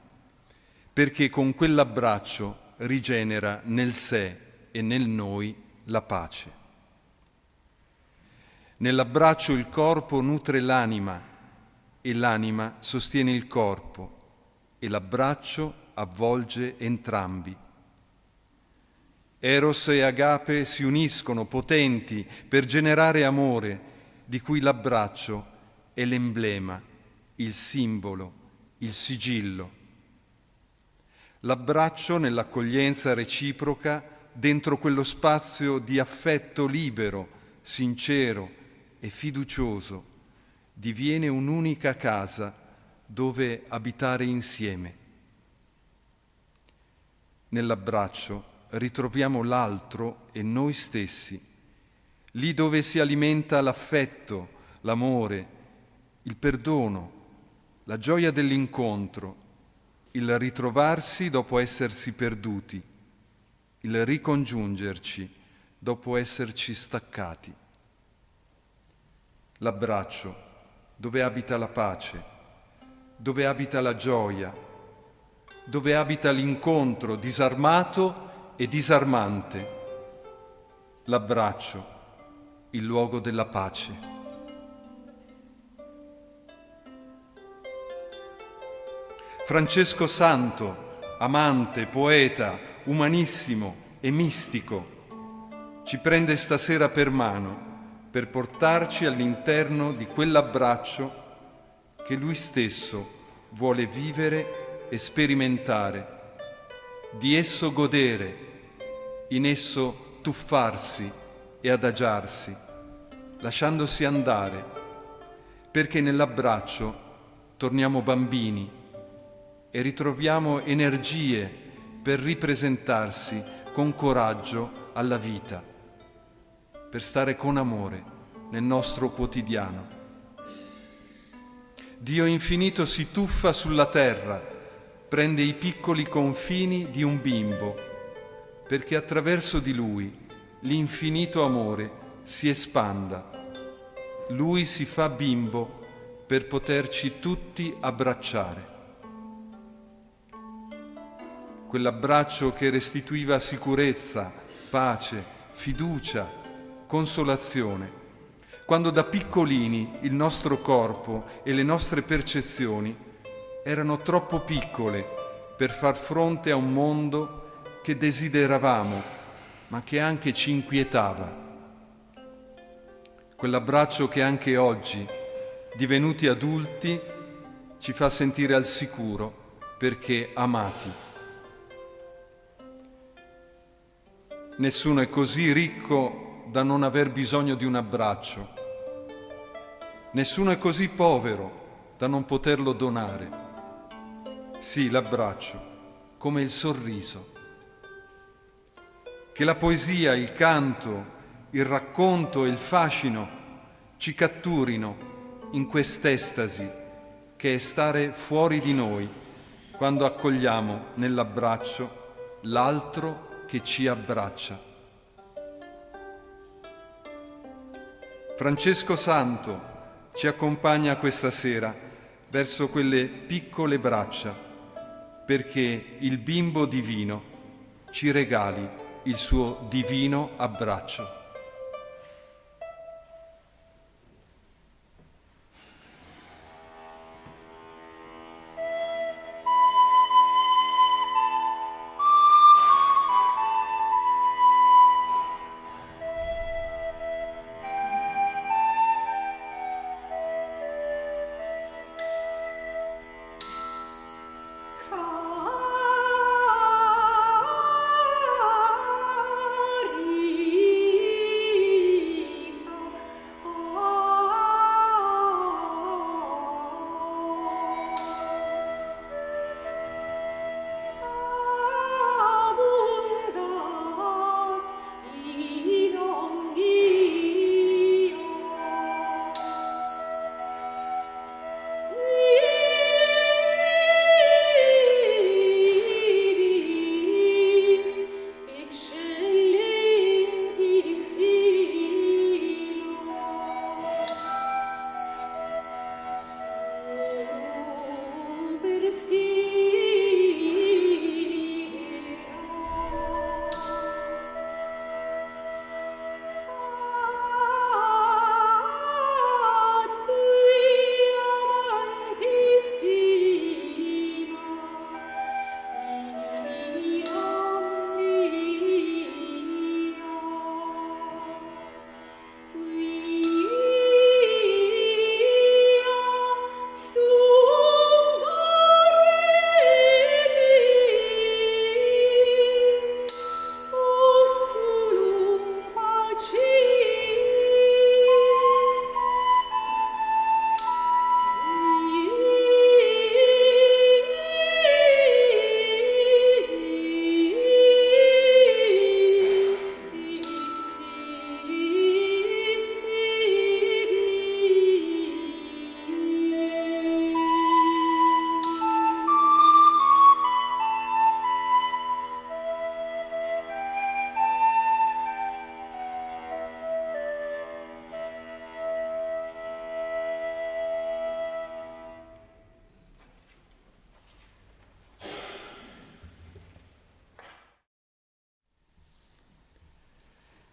perché con quell'abbraccio rigenera nel sé e nel noi la pace. Nell'abbraccio il corpo nutre l'anima e l'anima sostiene il corpo e l'abbraccio avvolge entrambi. Eros e Agape si uniscono potenti per generare amore, di cui l'abbraccio è l'emblema, il simbolo, il sigillo. L'abbraccio nell'accoglienza reciproca, dentro quello spazio di affetto libero, sincero e fiducioso, diviene un'unica casa dove abitare insieme. Nell'abbraccio ritroviamo l'altro e noi stessi, lì dove si alimenta l'affetto, l'amore, il perdono, la gioia dell'incontro, il ritrovarsi dopo essersi perduti, il ricongiungerci dopo esserci staccati. L'abbraccio, dove abita la pace, dove abita la gioia, dove abita l'incontro disarmato e disarmante. L'abbraccio, il luogo della pace. Francesco Santo, amante, poeta, umanissimo e mistico, ci prende stasera per mano per portarci all'interno di quell'abbraccio che lui stesso vuole vivere e sperimentare, di esso godere, in esso tuffarsi e adagiarsi, lasciandosi andare, perché nell'abbraccio torniamo bambini e ritroviamo energie per ripresentarsi con coraggio alla vita, per stare con amore nel nostro quotidiano. Dio infinito si tuffa sulla terra, prende i piccoli confini di un bimbo, perché attraverso di lui l'infinito amore si espanda. Lui si fa bimbo per poterci tutti abbracciare. Quell'abbraccio che restituiva sicurezza, pace, fiducia, consolazione, quando da piccolini il nostro corpo e le nostre percezioni erano troppo piccole per far fronte a un mondo che desideravamo, ma che anche ci inquietava. Quell'abbraccio che anche oggi, divenuti adulti, ci fa sentire al sicuro perché amati. Nessuno è così ricco da non aver bisogno di un abbraccio. Nessuno è così povero da non poterlo donare. Sì, l'abbraccio, come il sorriso. Che la poesia, il canto, il racconto e il fascino ci catturino in quest'estasi che è stare fuori di noi quando accogliamo nell'abbraccio l'altro che ci abbraccia. Francesco Santo ci accompagna questa sera verso quelle piccole braccia, perché il bimbo divino ci regali il suo divino abbraccio.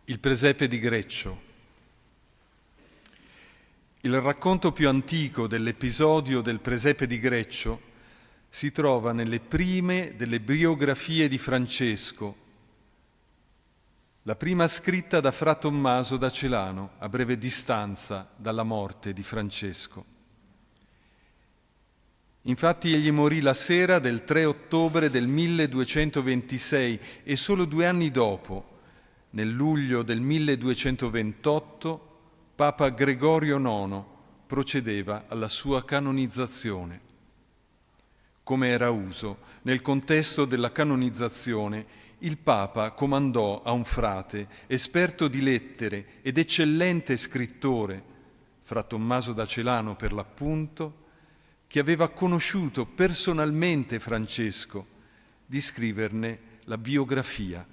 Il presepe di Greccio. Il racconto più antico dell'episodio del presepe di Greccio si trova nelle prime delle biografie di Francesco, la prima scritta da Fra Tommaso da Celano, a breve distanza dalla morte di Francesco. Infatti egli morì la sera del 3 ottobre del 1226 e solo 2 anni dopo, nel luglio del 1228, Papa Gregorio IX procedeva alla sua canonizzazione. Come era uso, nel contesto della canonizzazione, il Papa comandò a un frate, esperto di lettere ed eccellente scrittore, Fra Tommaso da Celano per l'appunto, che aveva conosciuto personalmente Francesco, di scriverne la biografia.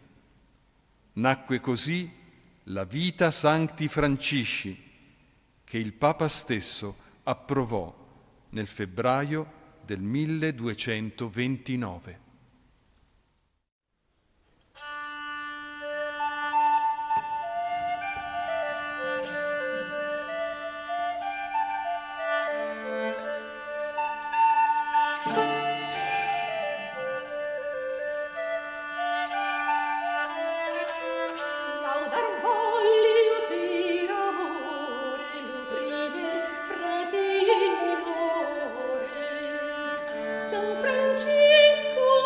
Nacque così la Vita Sancti Francisci, che il Papa stesso approvò nel febbraio del 1229. San Francesco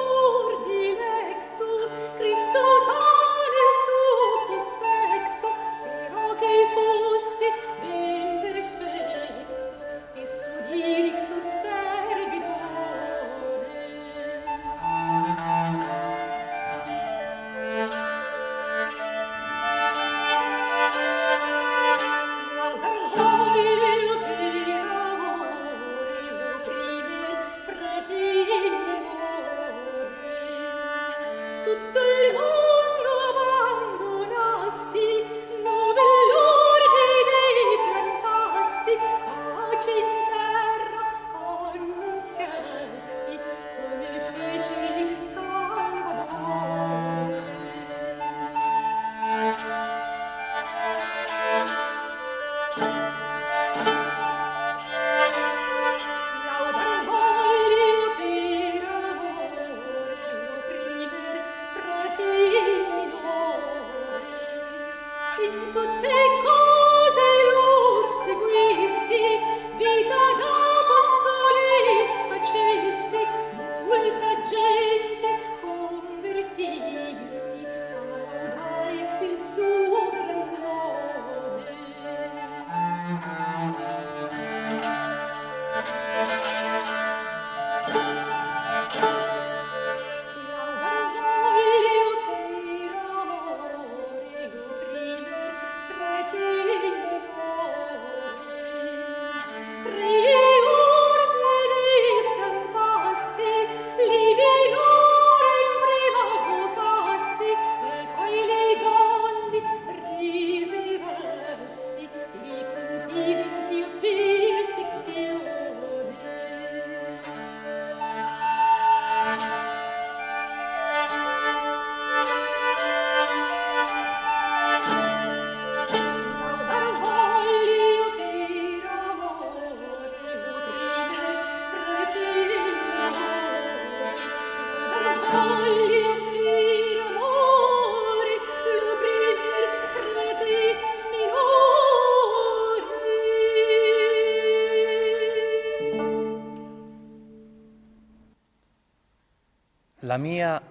La mia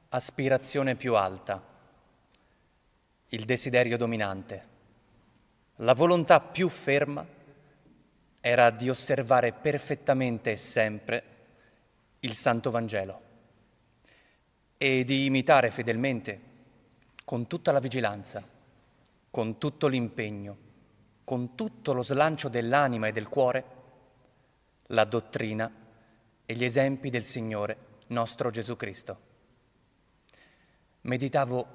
aspirazione più alta, il desiderio dominante, la volontà più ferma era di osservare perfettamente e sempre il Santo Vangelo e di imitare fedelmente, con tutta la vigilanza, con tutto l'impegno, con tutto lo slancio dell'anima e del cuore, la dottrina e gli esempi del Signore nostro Gesù Cristo. Meditavo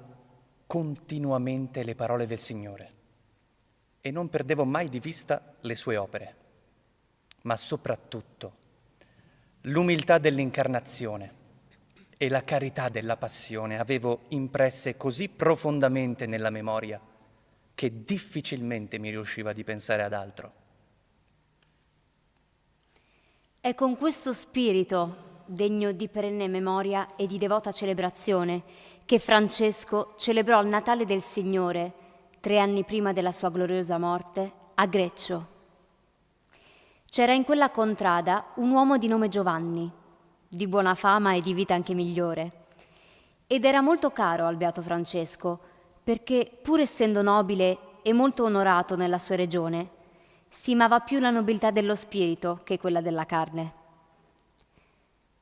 continuamente le parole del Signore e non perdevo mai di vista le sue opere, ma soprattutto l'umiltà dell'incarnazione e la carità della passione avevo impresse così profondamente nella memoria che difficilmente mi riusciva di pensare ad altro. È con questo spirito, degno di perenne memoria e di devota celebrazione, che Francesco celebrò il Natale del Signore 3 anni prima della sua gloriosa morte a Greccio. C'era in quella contrada un uomo di nome Giovanni, di buona fama e di vita anche migliore, ed era molto caro al beato Francesco, perché pur essendo nobile e molto onorato nella sua regione, stimava più la nobiltà dello spirito che quella della carne.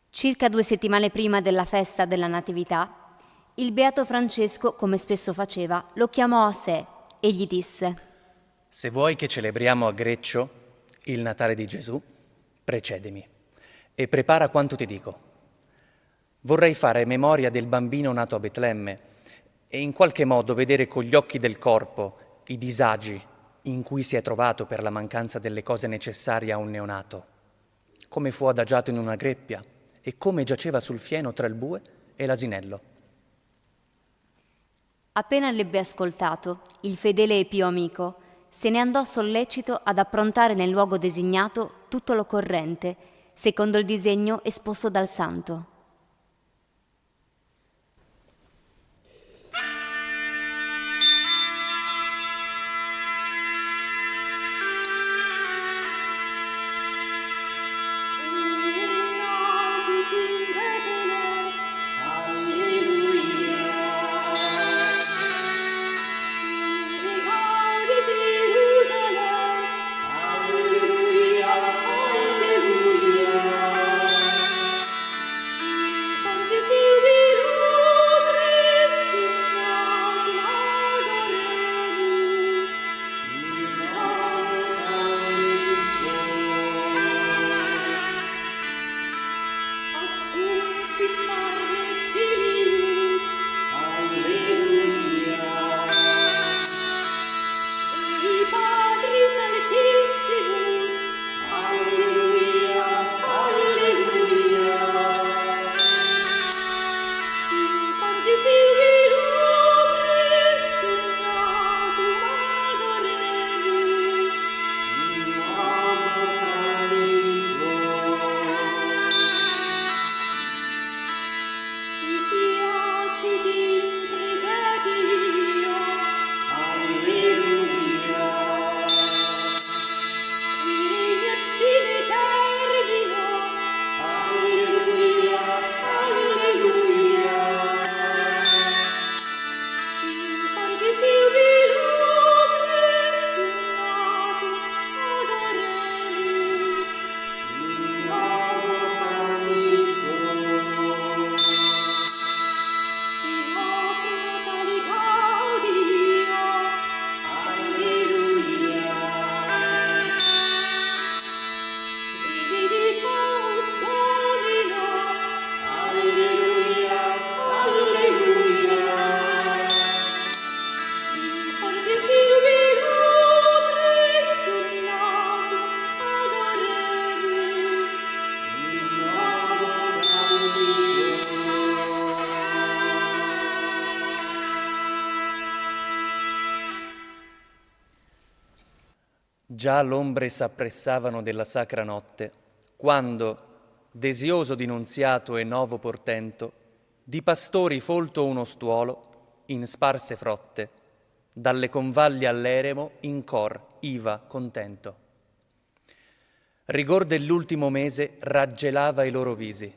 Circa 2 settimane prima della festa della Natività, il beato Francesco, come spesso faceva, lo chiamò a sé e gli disse: Se vuoi che celebriamo a Greccio il Natale di Gesù, precedimi e prepara quanto ti dico. Vorrei fare memoria del bambino nato a Betlemme e in qualche modo vedere con gli occhi del corpo i disagi in cui si è trovato per la mancanza delle cose necessarie a un neonato, come fu adagiato in una greppia e come giaceva sul fieno tra il bue e l'asinello. Appena l'ebbe ascoltato, il fedele e pio amico se ne andò sollecito ad approntare nel luogo designato tutto l'occorrente, secondo il disegno esposto dal santo. Già l'ombre s'appressavano della sacra notte, quando, desioso di nunziato e novo portento, di pastori folto uno stuolo, in sparse frotte, dalle convalli all'eremo in cor iva contento. Rigor dell'ultimo mese raggelava i loro visi,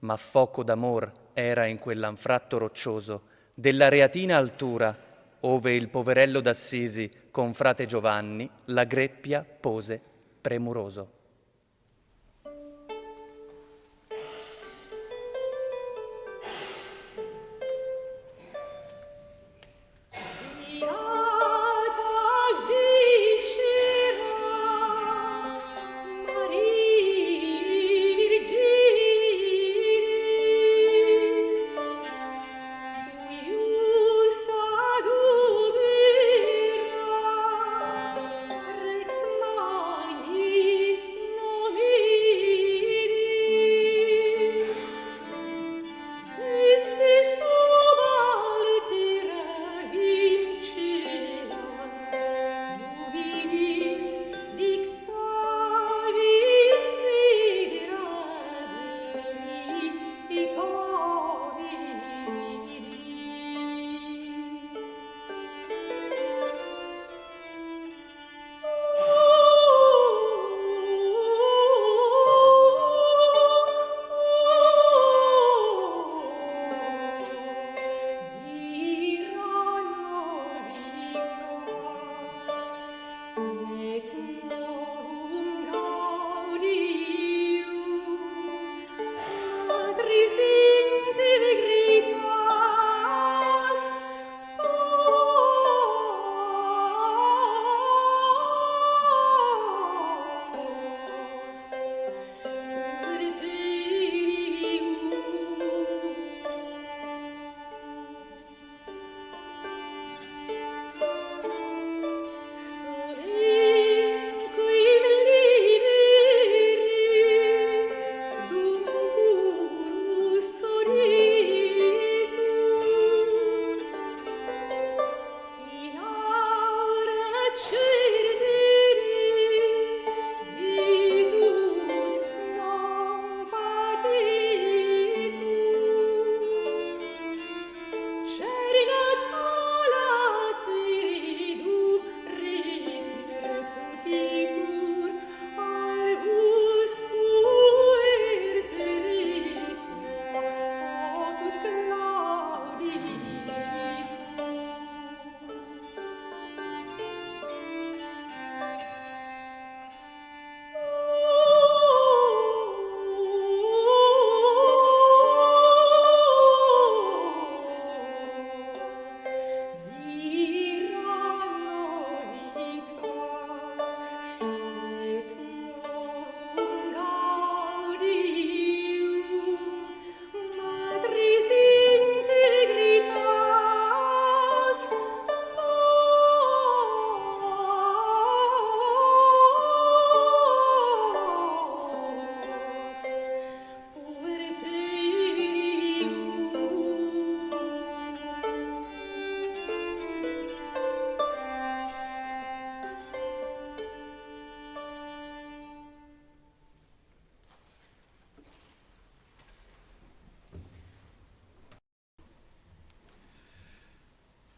ma foco d'amor era in quell'anfratto roccioso della reatina altura, ove il poverello d'Assisi con frate Giovanni la greppia pose premuroso.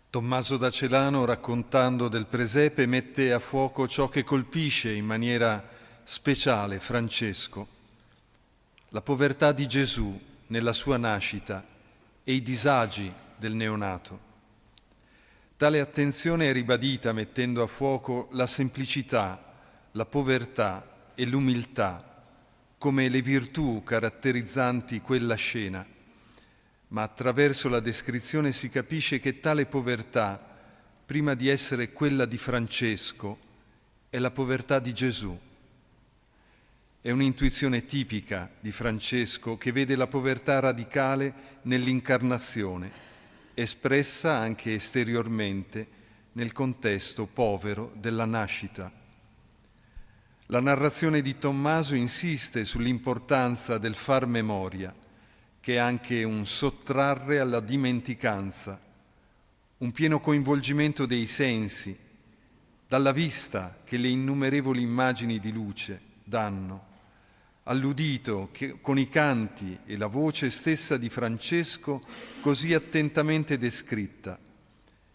Tommaso da Celano, raccontando del presepe, mette a fuoco ciò che colpisce in maniera speciale Francesco: la povertà di Gesù nella sua nascita e i disagi del neonato. Tale attenzione è ribadita mettendo a fuoco la semplicità, la povertà e l'umiltà come le virtù caratterizzanti quella scena, ma attraverso la descrizione si capisce che tale povertà, prima di essere quella di Francesco, è la povertà di Gesù. È un'intuizione tipica di Francesco che vede la povertà radicale nell'incarnazione, espressa anche esteriormente nel contesto povero della nascita. La narrazione di Tommaso insiste sull'importanza del far memoria, che è anche un sottrarre alla dimenticanza, un pieno coinvolgimento dei sensi, dalla vista che le innumerevoli immagini di luce danno, all'udito che con i canti e la voce stessa di Francesco così attentamente descritta,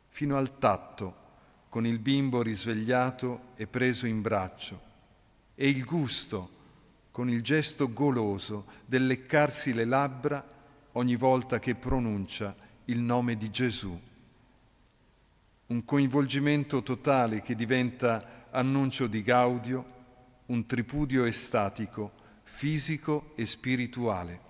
fino al tatto con il bimbo risvegliato e preso in braccio, e il gusto con il gesto goloso del leccarsi le labbra ogni volta che pronuncia il nome di Gesù. Un coinvolgimento totale che diventa annuncio di gaudio, un tripudio estatico, fisico e spirituale.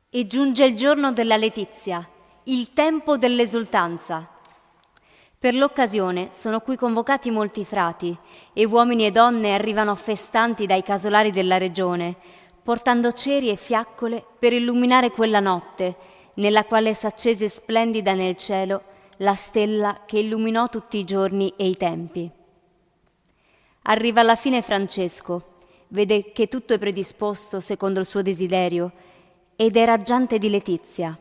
E giunge il giorno della letizia, il tempo dell'esultanza. Per l'occasione sono qui convocati molti frati e uomini e donne arrivano festanti dai casolari della regione, portando ceri e fiaccole per illuminare quella notte, nella quale s'accese splendida nel cielo la stella che illuminò tutti i giorni e i tempi. Arriva alla fine Francesco, vede che tutto è predisposto secondo il suo desiderio ed è raggiante di letizia.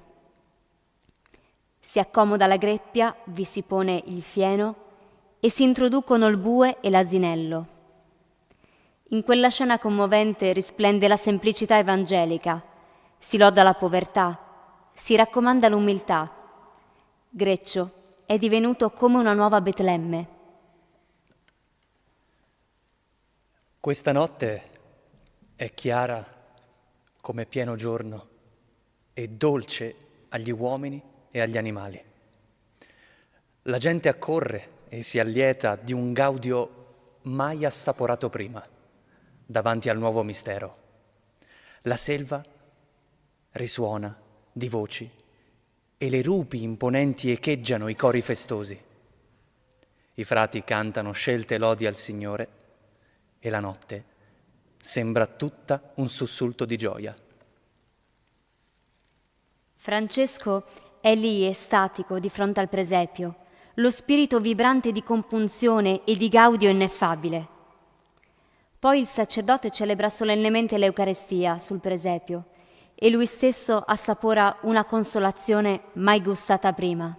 Si accomoda alla greppia, vi si pone il fieno e si introducono il bue e l'asinello. In quella scena commovente risplende la semplicità evangelica, si loda la povertà, si raccomanda l'umiltà. Greccio è divenuto come una nuova Betlemme. Questa notte è chiara come pieno giorno e dolce agli uomini e agli animali. La gente accorre e si allieta di un gaudio mai assaporato prima, davanti al nuovo mistero. La selva risuona di voci e le rupi imponenti echeggiano i cori festosi. I frati cantano scelte lodi al Signore e la notte sembra tutta un sussulto di gioia. Francesco è lì estatico di fronte al presepio, lo spirito vibrante di compunzione e di gaudio ineffabile. Poi il sacerdote celebra solennemente l'Eucarestia sul presepio e lui stesso assapora una consolazione mai gustata prima.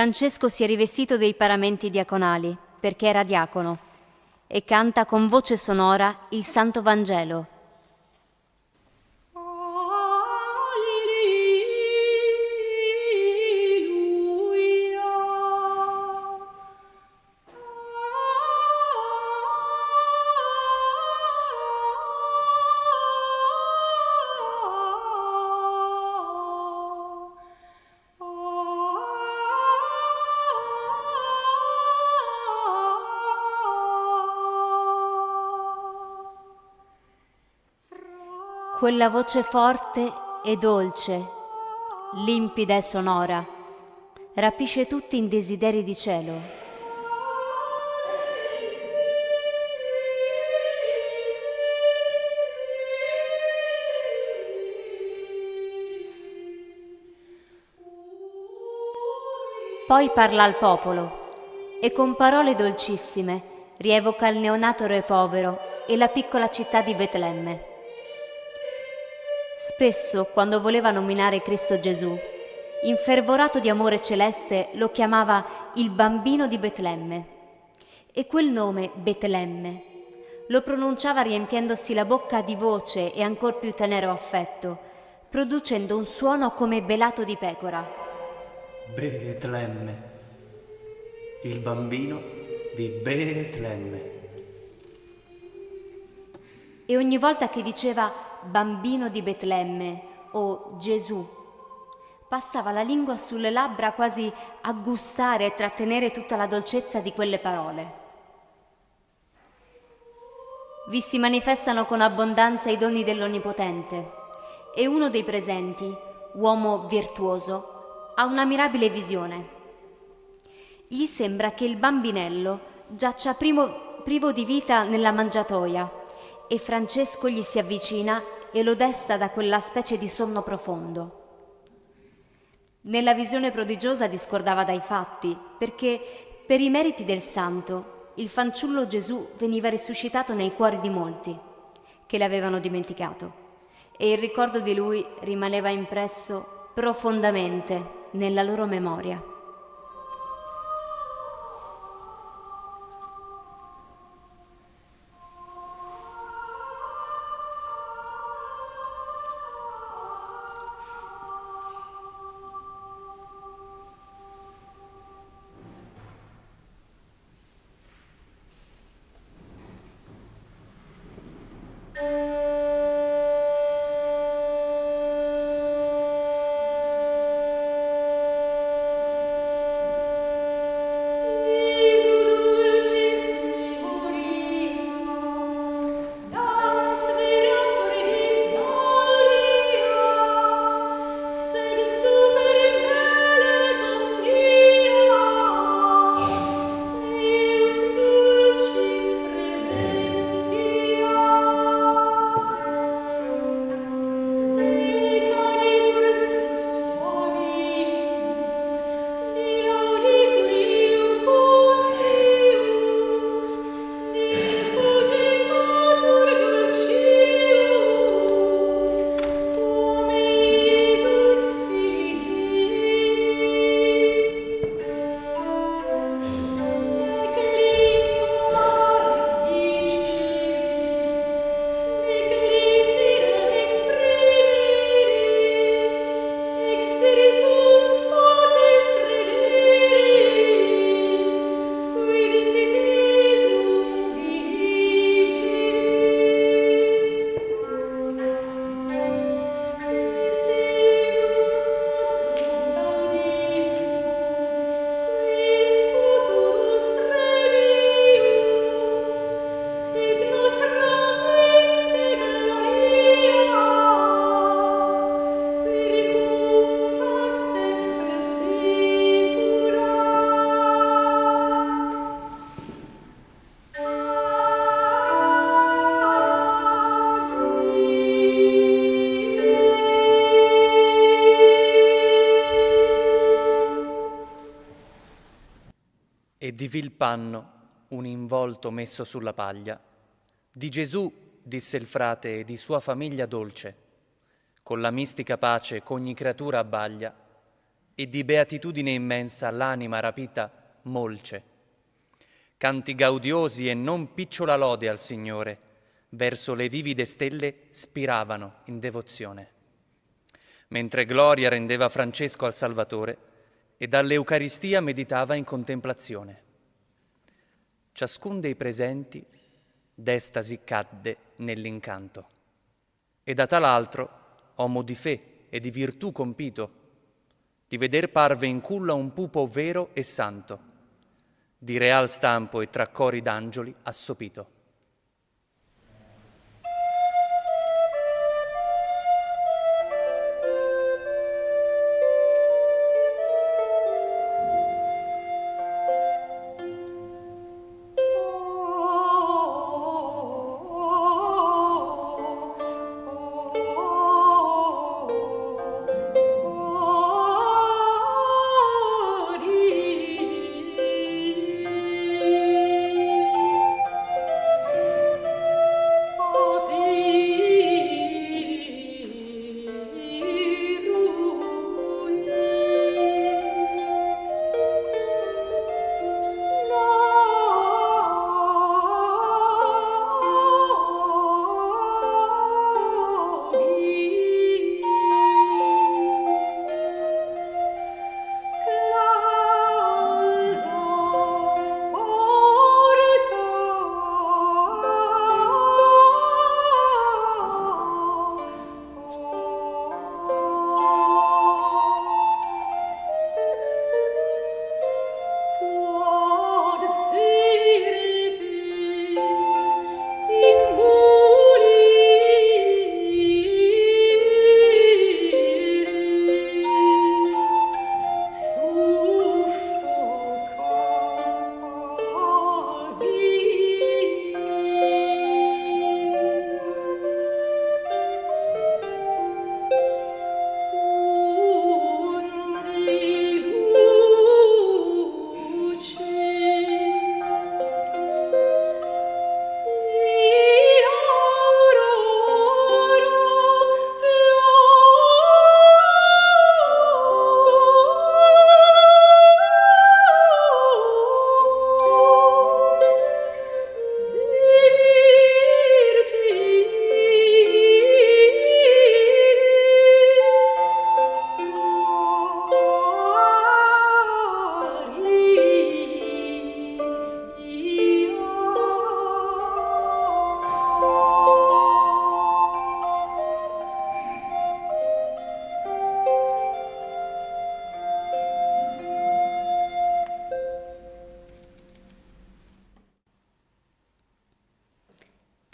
Francesco si è rivestito dei paramenti diaconali, perché era diacono, e canta con voce sonora il Santo Vangelo. Quella voce forte e dolce, limpida e sonora, rapisce tutti in desideri di cielo. Poi parla al popolo e con parole dolcissime rievoca il neonato re povero e la piccola città di Betlemme. Spesso, quando voleva nominare Cristo Gesù, infervorato di amore celeste, lo chiamava il bambino di Betlemme. E quel nome, Betlemme, lo pronunciava riempiendosi la bocca di voce e ancor più tenero affetto, producendo un suono come belato di pecora. Betlemme, il bambino di Betlemme. E ogni volta che diceva bambino di Betlemme o Gesù, passava la lingua sulle labbra quasi a gustare e trattenere tutta la dolcezza di quelle parole. Vi si manifestano con abbondanza i doni dell'Onnipotente e uno dei presenti, uomo virtuoso, ha una mirabile visione. Gli sembra che il bambinello giaccia privo di vita nella mangiatoia e Francesco gli si avvicina e lo desta da quella specie di sonno profondo. Nella visione prodigiosa discordava dai fatti, perché per i meriti del santo il fanciullo Gesù veniva risuscitato nei cuori di molti che l'avevano dimenticato e il ricordo di lui rimaneva impresso profondamente nella loro memoria. E di vil panno, un involto messo sulla paglia, di Gesù, disse il frate, e di sua famiglia dolce, con la mistica pace ch'ogni creatura abbaglia, e di beatitudine immensa l'anima rapita molce. Canti gaudiosi e non picciola lode al Signore, verso le vivide stelle spiravano in devozione. Mentre gloria rendeva Francesco al Salvatore e dall'Eucaristia meditava in contemplazione. Ciascun dei presenti d'estasi cadde nell'incanto. E da tal'altro, uomo di fe e di virtù compito, di veder parve in culla un pupo vero e santo, di real stampo e tra cori d'angioli assopito.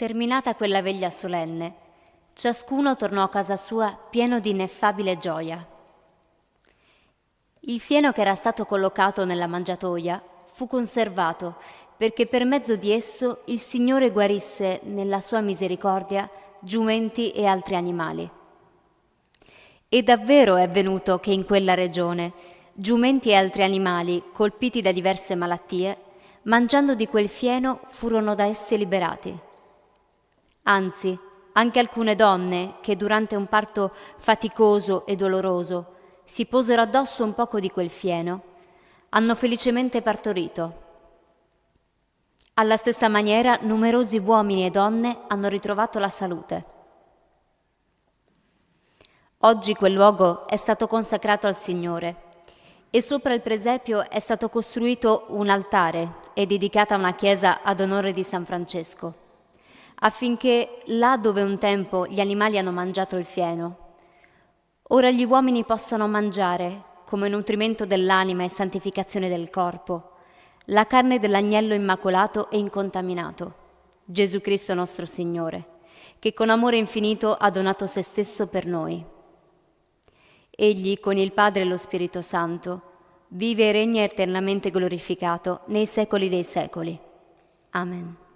Terminata quella veglia solenne, ciascuno tornò a casa sua pieno di ineffabile gioia. Il fieno che era stato collocato nella mangiatoia fu conservato perché per mezzo di esso il Signore guarisse nella sua misericordia giumenti e altri animali. E davvero è avvenuto che in quella regione giumenti e altri animali colpiti da diverse malattie, mangiando di quel fieno, furono da esse liberati. Anzi, anche alcune donne che durante un parto faticoso e doloroso si posero addosso un poco di quel fieno, hanno felicemente partorito. Alla stessa maniera numerosi uomini e donne hanno ritrovato la salute. Oggi quel luogo è stato consacrato al Signore e sopra il presepio è stato costruito un altare e dedicata una chiesa ad onore di San Francesco, affinché là dove un tempo gli animali hanno mangiato il fieno, ora gli uomini possano mangiare, come nutrimento dell'anima e santificazione del corpo, la carne dell'agnello immacolato e incontaminato, Gesù Cristo nostro Signore, che con amore infinito ha donato se stesso per noi. Egli, con il Padre e lo Spirito Santo, vive e regna eternamente glorificato nei secoli dei secoli. Amen.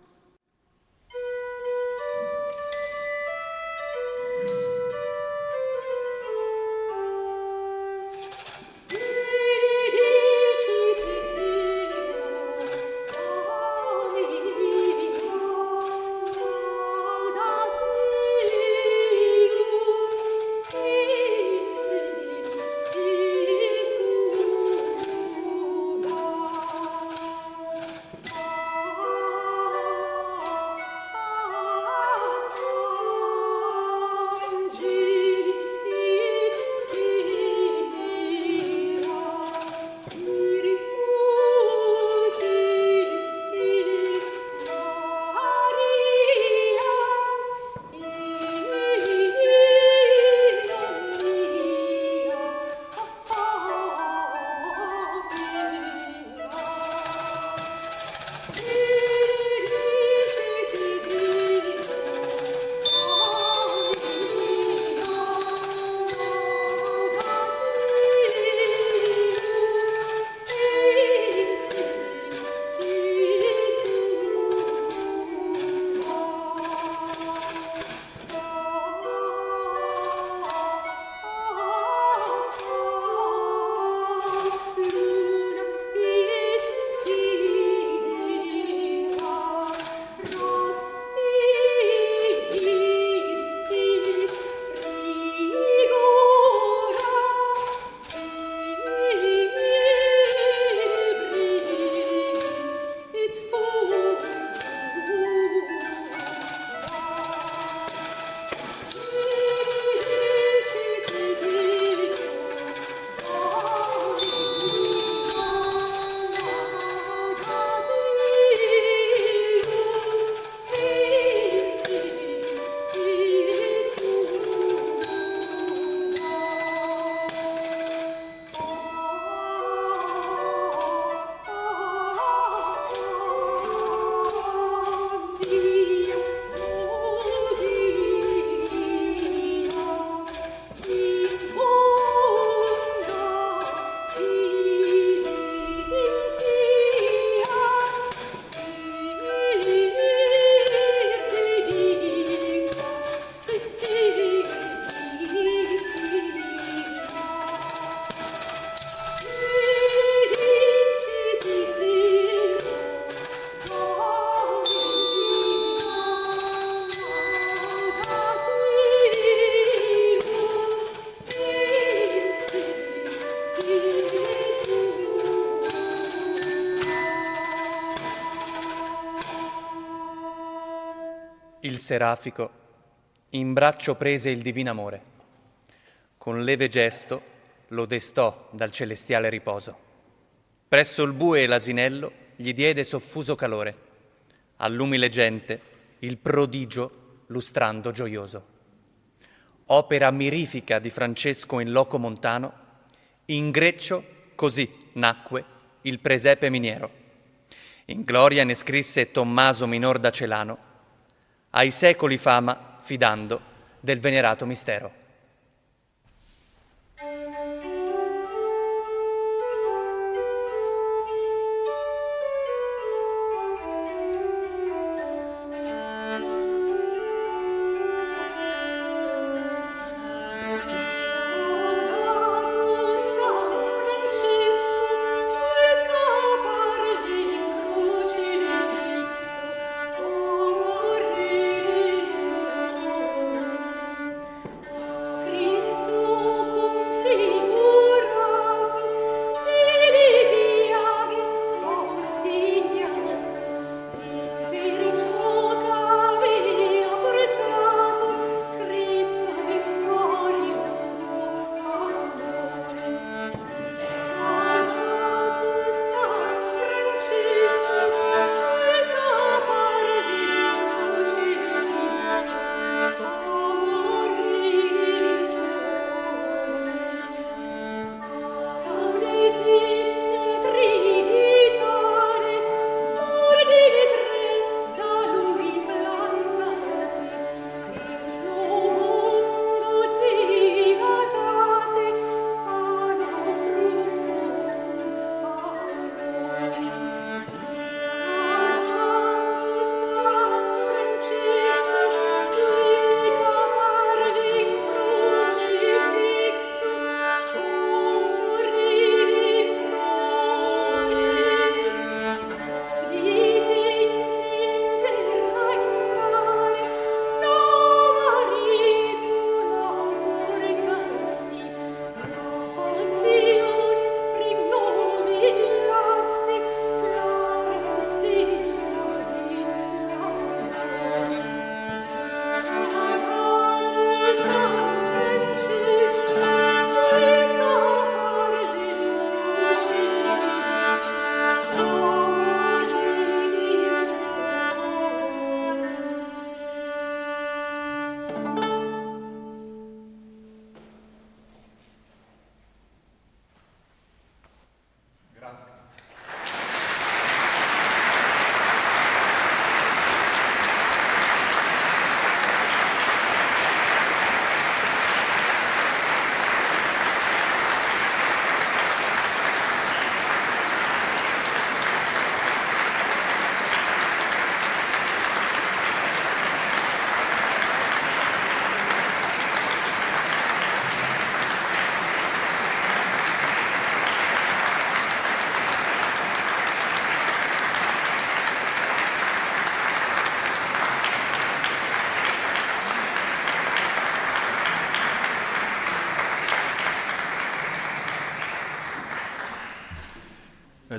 il serafico, in braccio prese il divino amore. Con leve gesto lo destò dal celestiale riposo. Presso il bue e l'asinello gli diede soffuso calore, all'umile gente il prodigio lustrando gioioso. Opera mirifica di Francesco in loco montano, in Greccio così nacque il presepe miniero. In gloria ne scrisse Tommaso minor da Celano, ai secoli fama fidando del venerato mistero.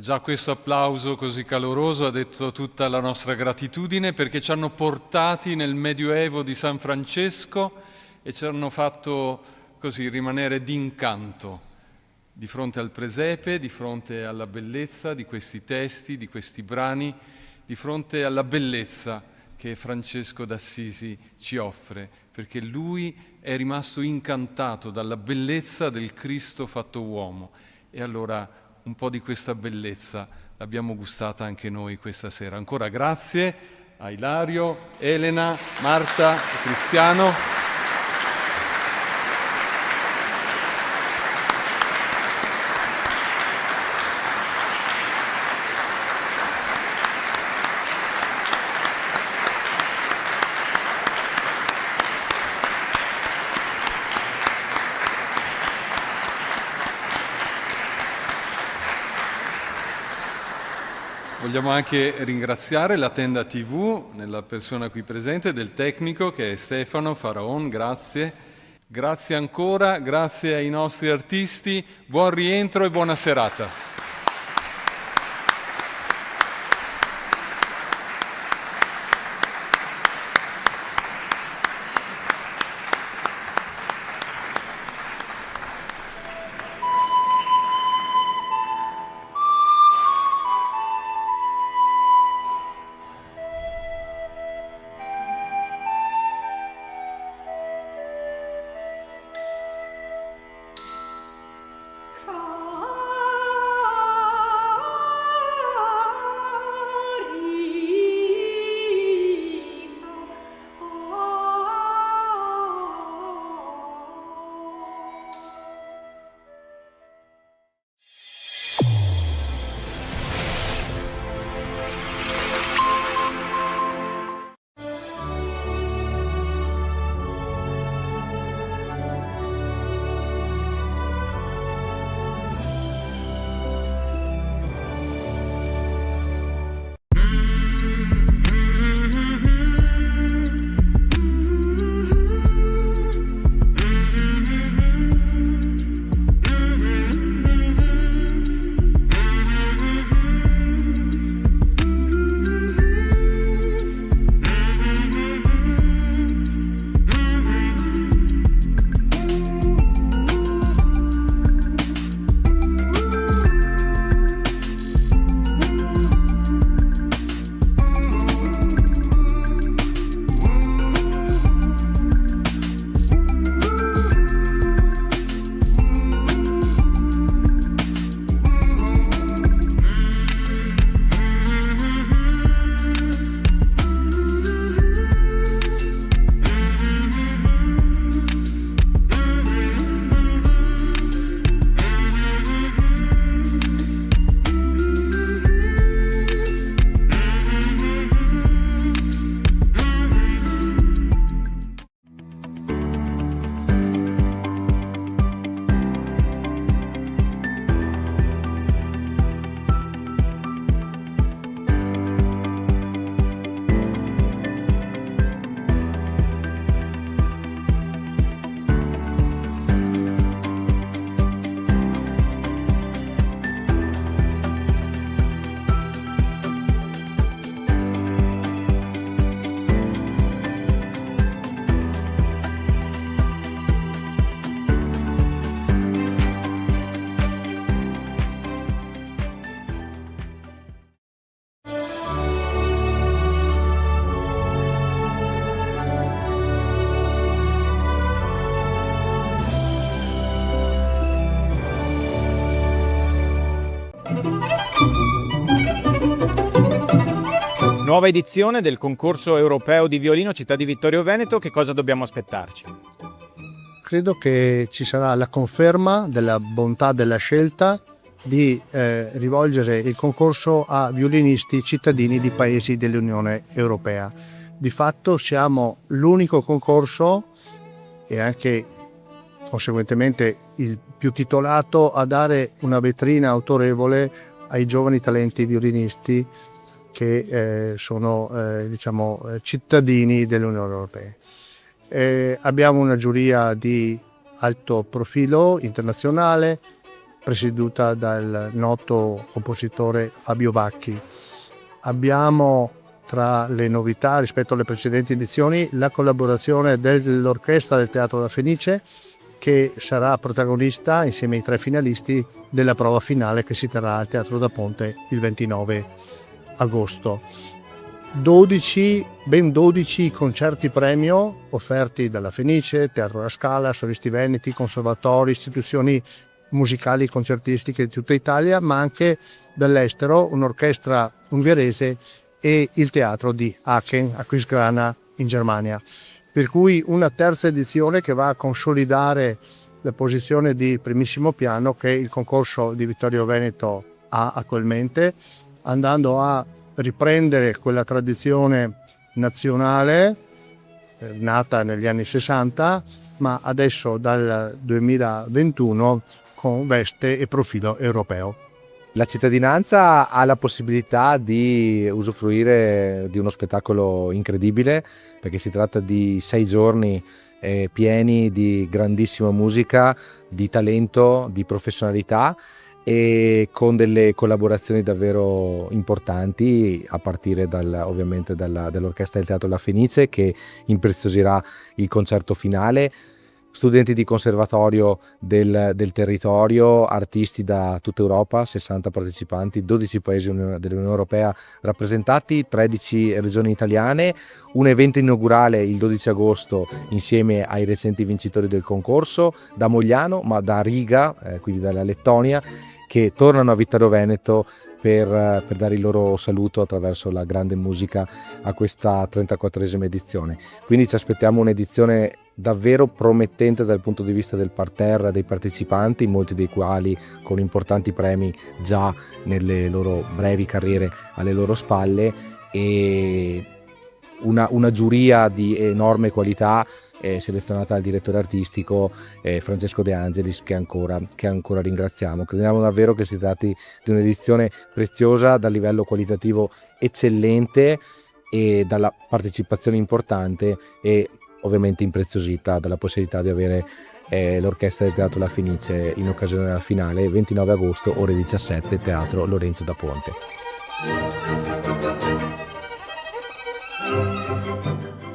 Già questo applauso così caloroso ha detto tutta la nostra gratitudine, perché ci hanno portati nel Medioevo di San Francesco e ci hanno fatto così rimanere d'incanto di fronte al presepe, di fronte alla bellezza di questi testi, di questi brani, di fronte alla bellezza che Francesco d'Assisi ci offre, perché lui è rimasto incantato dalla bellezza del Cristo fatto uomo. E allora un po' di questa bellezza l'abbiamo gustata anche noi questa sera. Ancora grazie a Ilario, Elena, Marta e Cristiano. Vogliamo anche ringraziare la Tenda TV, nella persona qui presente, del tecnico che è Stefano Faraon, grazie. Grazie ancora, grazie ai nostri artisti, buon rientro e buona serata. Nuova edizione del concorso europeo di violino Città di Vittorio Veneto, che cosa dobbiamo aspettarci? Credo che ci sarà la conferma della bontà della scelta di rivolgere il concorso a violinisti cittadini di paesi dell'Unione Europea. Di fatto siamo l'unico concorso e anche conseguentemente il più titolato a dare una vetrina autorevole ai giovani talenti violinisti che sono cittadini dell'Unione Europea. Abbiamo una giuria di alto profilo internazionale presieduta dal noto compositore Fabio Vacchi. Abbiamo tra le novità rispetto alle precedenti edizioni la collaborazione dell'Orchestra del Teatro La Fenice, che sarà protagonista insieme ai 3 finalisti della prova finale che si terrà al Teatro da Ponte il 29 agosto. Ben 12 concerti premio offerti dalla Fenice, Teatro La Scala, Solisti Veneti, conservatori, istituzioni musicali concertistiche di tutta Italia, ma anche dall'estero, un'orchestra ungherese e il teatro di Aachen, Aquisgrana in Germania. Per cui una terza edizione che va a consolidare la posizione di primissimo piano che il concorso di Vittorio Veneto ha attualmente, andando a riprendere quella tradizione nazionale nata negli anni 60, ma adesso dal 2021 con veste e profilo europeo. La cittadinanza ha la possibilità di usufruire di uno spettacolo incredibile, perché si tratta di 6 giorni pieni di grandissima musica, di talento, di professionalità e con delle collaborazioni davvero importanti, a partire ovviamente dall'Orchestra del Teatro La Fenice, che impreziosirà il concerto finale, studenti di conservatorio del territorio, artisti da tutta Europa, 60 partecipanti, 12 paesi dell'Unione Europea rappresentati, 13 regioni italiane, un evento inaugurale il 12 agosto insieme ai recenti vincitori del concorso da Mogliano, ma da Riga, quindi dalla Lettonia, che tornano a Vittorio Veneto per dare il loro saluto attraverso la grande musica a questa 34esima edizione. Quindi ci aspettiamo un'edizione davvero promettente dal punto di vista del parterre dei partecipanti, molti dei quali con importanti premi già nelle loro brevi carriere alle loro spalle, e una giuria di enorme qualità selezionata dal direttore artistico Francesco De Angelis, che ancora ringraziamo. Crediamo davvero che si tratti di un'edizione preziosa dal livello qualitativo eccellente e dalla partecipazione importante, e ovviamente impreziosita dalla possibilità di avere l'Orchestra del Teatro La Fenice in occasione della finale 29 agosto ore 17, Teatro Lorenzo da Ponte.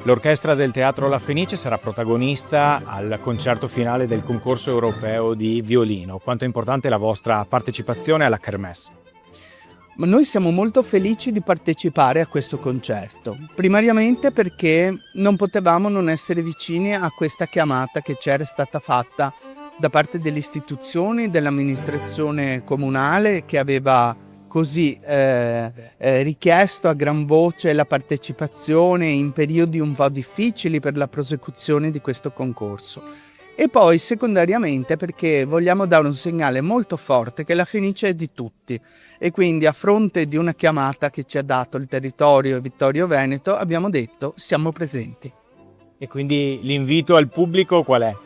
L'Orchestra del Teatro La Fenice sarà protagonista al concerto finale del concorso europeo di violino. Quanto è importante la vostra partecipazione alla Kermesse? Noi siamo molto felici di partecipare a questo concerto, primariamente perché non potevamo non essere vicini a questa chiamata che ci era stata fatta da parte delle istituzioni, dell'amministrazione comunale, che aveva così richiesto a gran voce la partecipazione in periodi un po' difficili per la prosecuzione di questo concorso. E poi secondariamente perché vogliamo dare un segnale molto forte che la Fenice è di tutti, e quindi a fronte di una chiamata che ci ha dato il territorio Vittorio Veneto abbiamo detto siamo presenti. E quindi l'invito al pubblico qual è?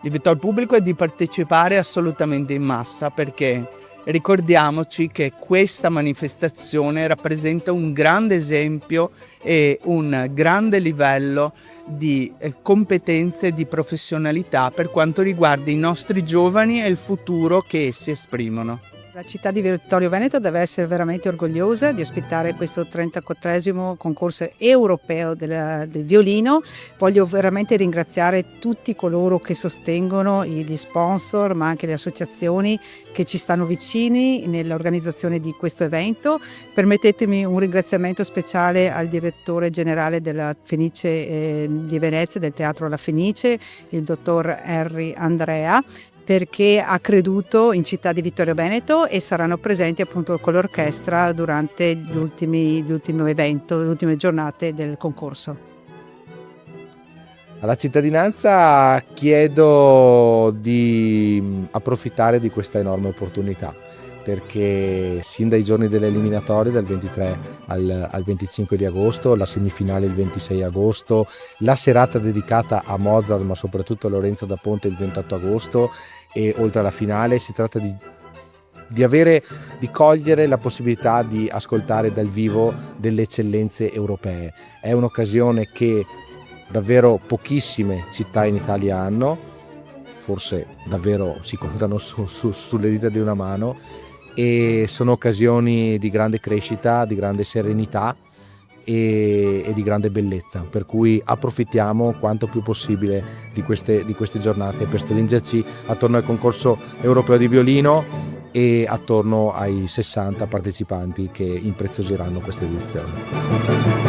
L'invito al pubblico è di partecipare assolutamente in massa, perché ricordiamoci che questa manifestazione rappresenta un grande esempio e un grande livello di competenze e di professionalità per quanto riguarda i nostri giovani e il futuro che essi esprimono. La città di Vittorio Veneto deve essere veramente orgogliosa di ospitare questo 34esimo concorso europeo del violino. Voglio veramente ringraziare tutti coloro che sostengono, gli sponsor, ma anche le associazioni che ci stanno vicini nell'organizzazione di questo evento. Permettetemi un ringraziamento speciale al direttore generale della Fenice di Venezia, del Teatro La Fenice, il dottor Henry Andrea, perché ha creduto in città di Vittorio Veneto e saranno presenti appunto con l'orchestra durante l'ultimo evento, le ultime giornate del concorso. Alla cittadinanza chiedo di approfittare di questa enorme opportunità, perché sin dai giorni delle eliminatorie, dal 23 al 25 di agosto, la semifinale il 26 agosto, la serata dedicata a Mozart ma soprattutto a Lorenzo da Ponte il 28 agosto e oltre alla finale, si tratta di cogliere la possibilità di ascoltare dal vivo delle eccellenze europee. È un'occasione che davvero pochissime città in Italia hanno, forse davvero si contano sulle dita di una mano, e sono occasioni di grande crescita, di grande serenità e di grande bellezza, per cui approfittiamo quanto più possibile di queste giornate per stringerci attorno al concorso europeo di violino e attorno ai 60 partecipanti che impreziosiranno questa edizione.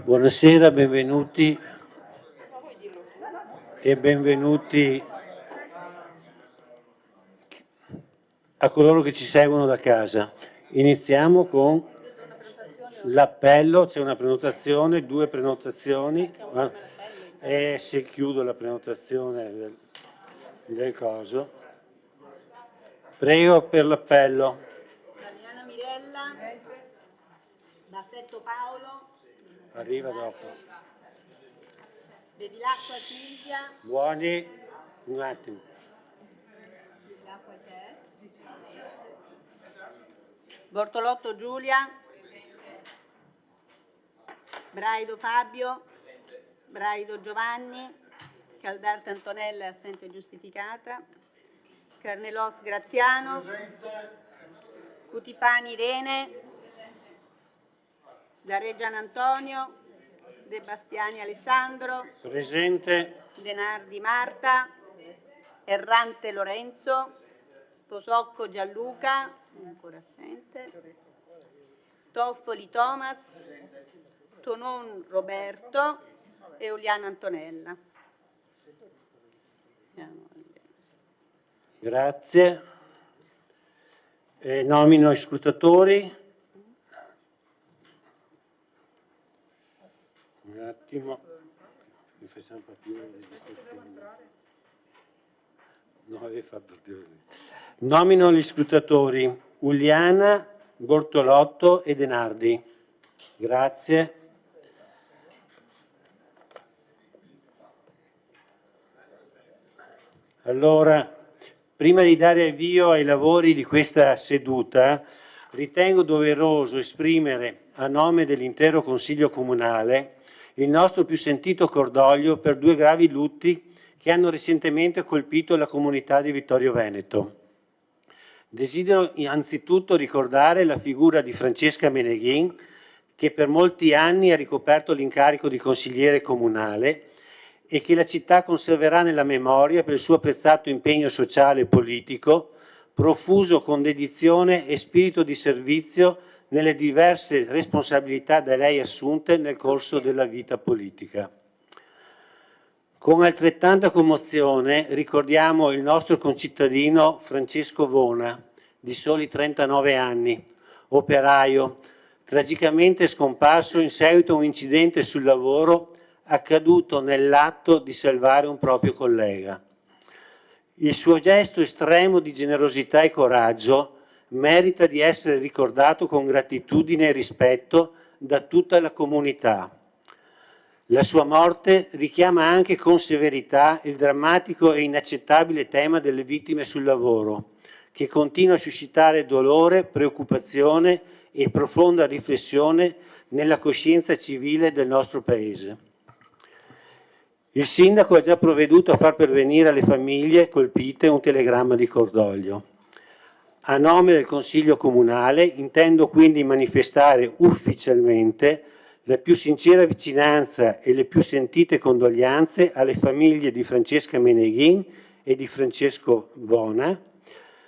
Buonasera, benvenuti e benvenuti a coloro che ci seguono da casa. Iniziamo con l'appello, c'è una prenotazione, 2 prenotazioni e se chiudo la prenotazione del coso. Prego per l'appello. Damiana Mirella, Baffetto Paolo, Arriva dopo. Bevilacqua Silvia, Buoni, Un attimo. Bortolotto Giulia. Braido Fabio. Braido Giovanni. Caldarte Antonella, assente giustificata. Carnelos Graziano. Cutifani Irene. Dareggian Antonio. De Bastiani Alessandro. Presente. Denardi Marta. Errante Lorenzo. Posocco Gianluca. Ancora assente. Toffoli Thomas. Tonon Roberto. E Uliana Antonella. Grazie. Nomino i scrutatori. Un attimo. Mi facciamo partire Nomino gli scrutatori Uliana, Bortolotto e Denardi. Grazie. Allora, prima di dare avvio ai lavori di questa seduta, ritengo doveroso esprimere a nome dell'intero Consiglio Comunale il nostro più sentito cordoglio per due gravi lutti che hanno recentemente colpito la comunità di Vittorio Veneto. Desidero anzitutto ricordare la figura di Francesca Meneghin, che per molti anni ha ricoperto l'incarico di consigliere comunale e che la città conserverà nella memoria per il suo apprezzato impegno sociale e politico, profuso con dedizione e spirito di servizio nelle diverse responsabilità da lei assunte nel corso della vita politica. Con altrettanta commozione ricordiamo il nostro concittadino Francesco Vona, di soli 39 anni, operaio, tragicamente scomparso in seguito a un incidente sul lavoro accaduto nell'atto di salvare un proprio collega. Il suo gesto estremo di generosità e coraggio merita di essere ricordato con gratitudine e rispetto da tutta la comunità. La sua morte richiama anche con severità il drammatico e inaccettabile tema delle vittime sul lavoro, che continua a suscitare dolore, preoccupazione e profonda riflessione nella coscienza civile del nostro Paese. Il sindaco ha già provveduto a far pervenire alle famiglie colpite un telegramma di cordoglio. A nome del Consiglio Comunale intendo quindi manifestare ufficialmente la più sincera vicinanza e le più sentite condoglianze alle famiglie di Francesca Meneghin e di Francesco Vona,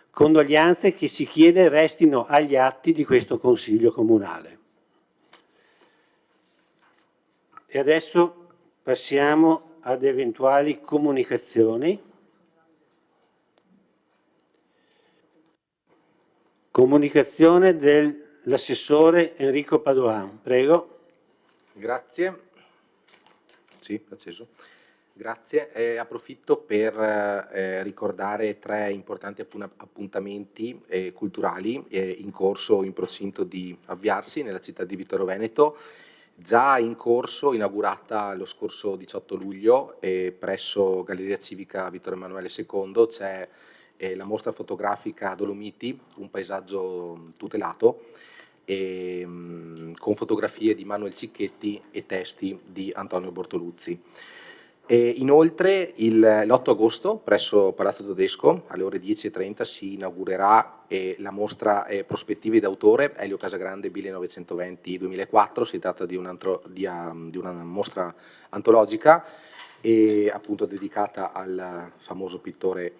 condoglianze che si chiede restino agli atti di questo Consiglio Comunale. E adesso passiamo ad eventuali comunicazioni. Comunicazione dell'assessore Enrico Padoan, prego. Grazie. Sì, acceso. Grazie. Approfitto per ricordare 3 importanti appuntamenti culturali in corso, in procinto di avviarsi nella città di Vittorio Veneto. Già in corso, inaugurata lo scorso 18 luglio presso Galleria Civica Vittorio Emanuele II, c'è la mostra fotografica Dolomiti, un paesaggio tutelato, con fotografie di Manuel Cicchetti e testi di Antonio Bortoluzzi. Inoltre l'8 agosto presso Palazzo Tedesco alle ore 10:30 si inaugurerà la mostra Prospettive d'autore Elio Casagrande 1920-2004. Si tratta di una mostra antologica appunto dedicata al famoso pittore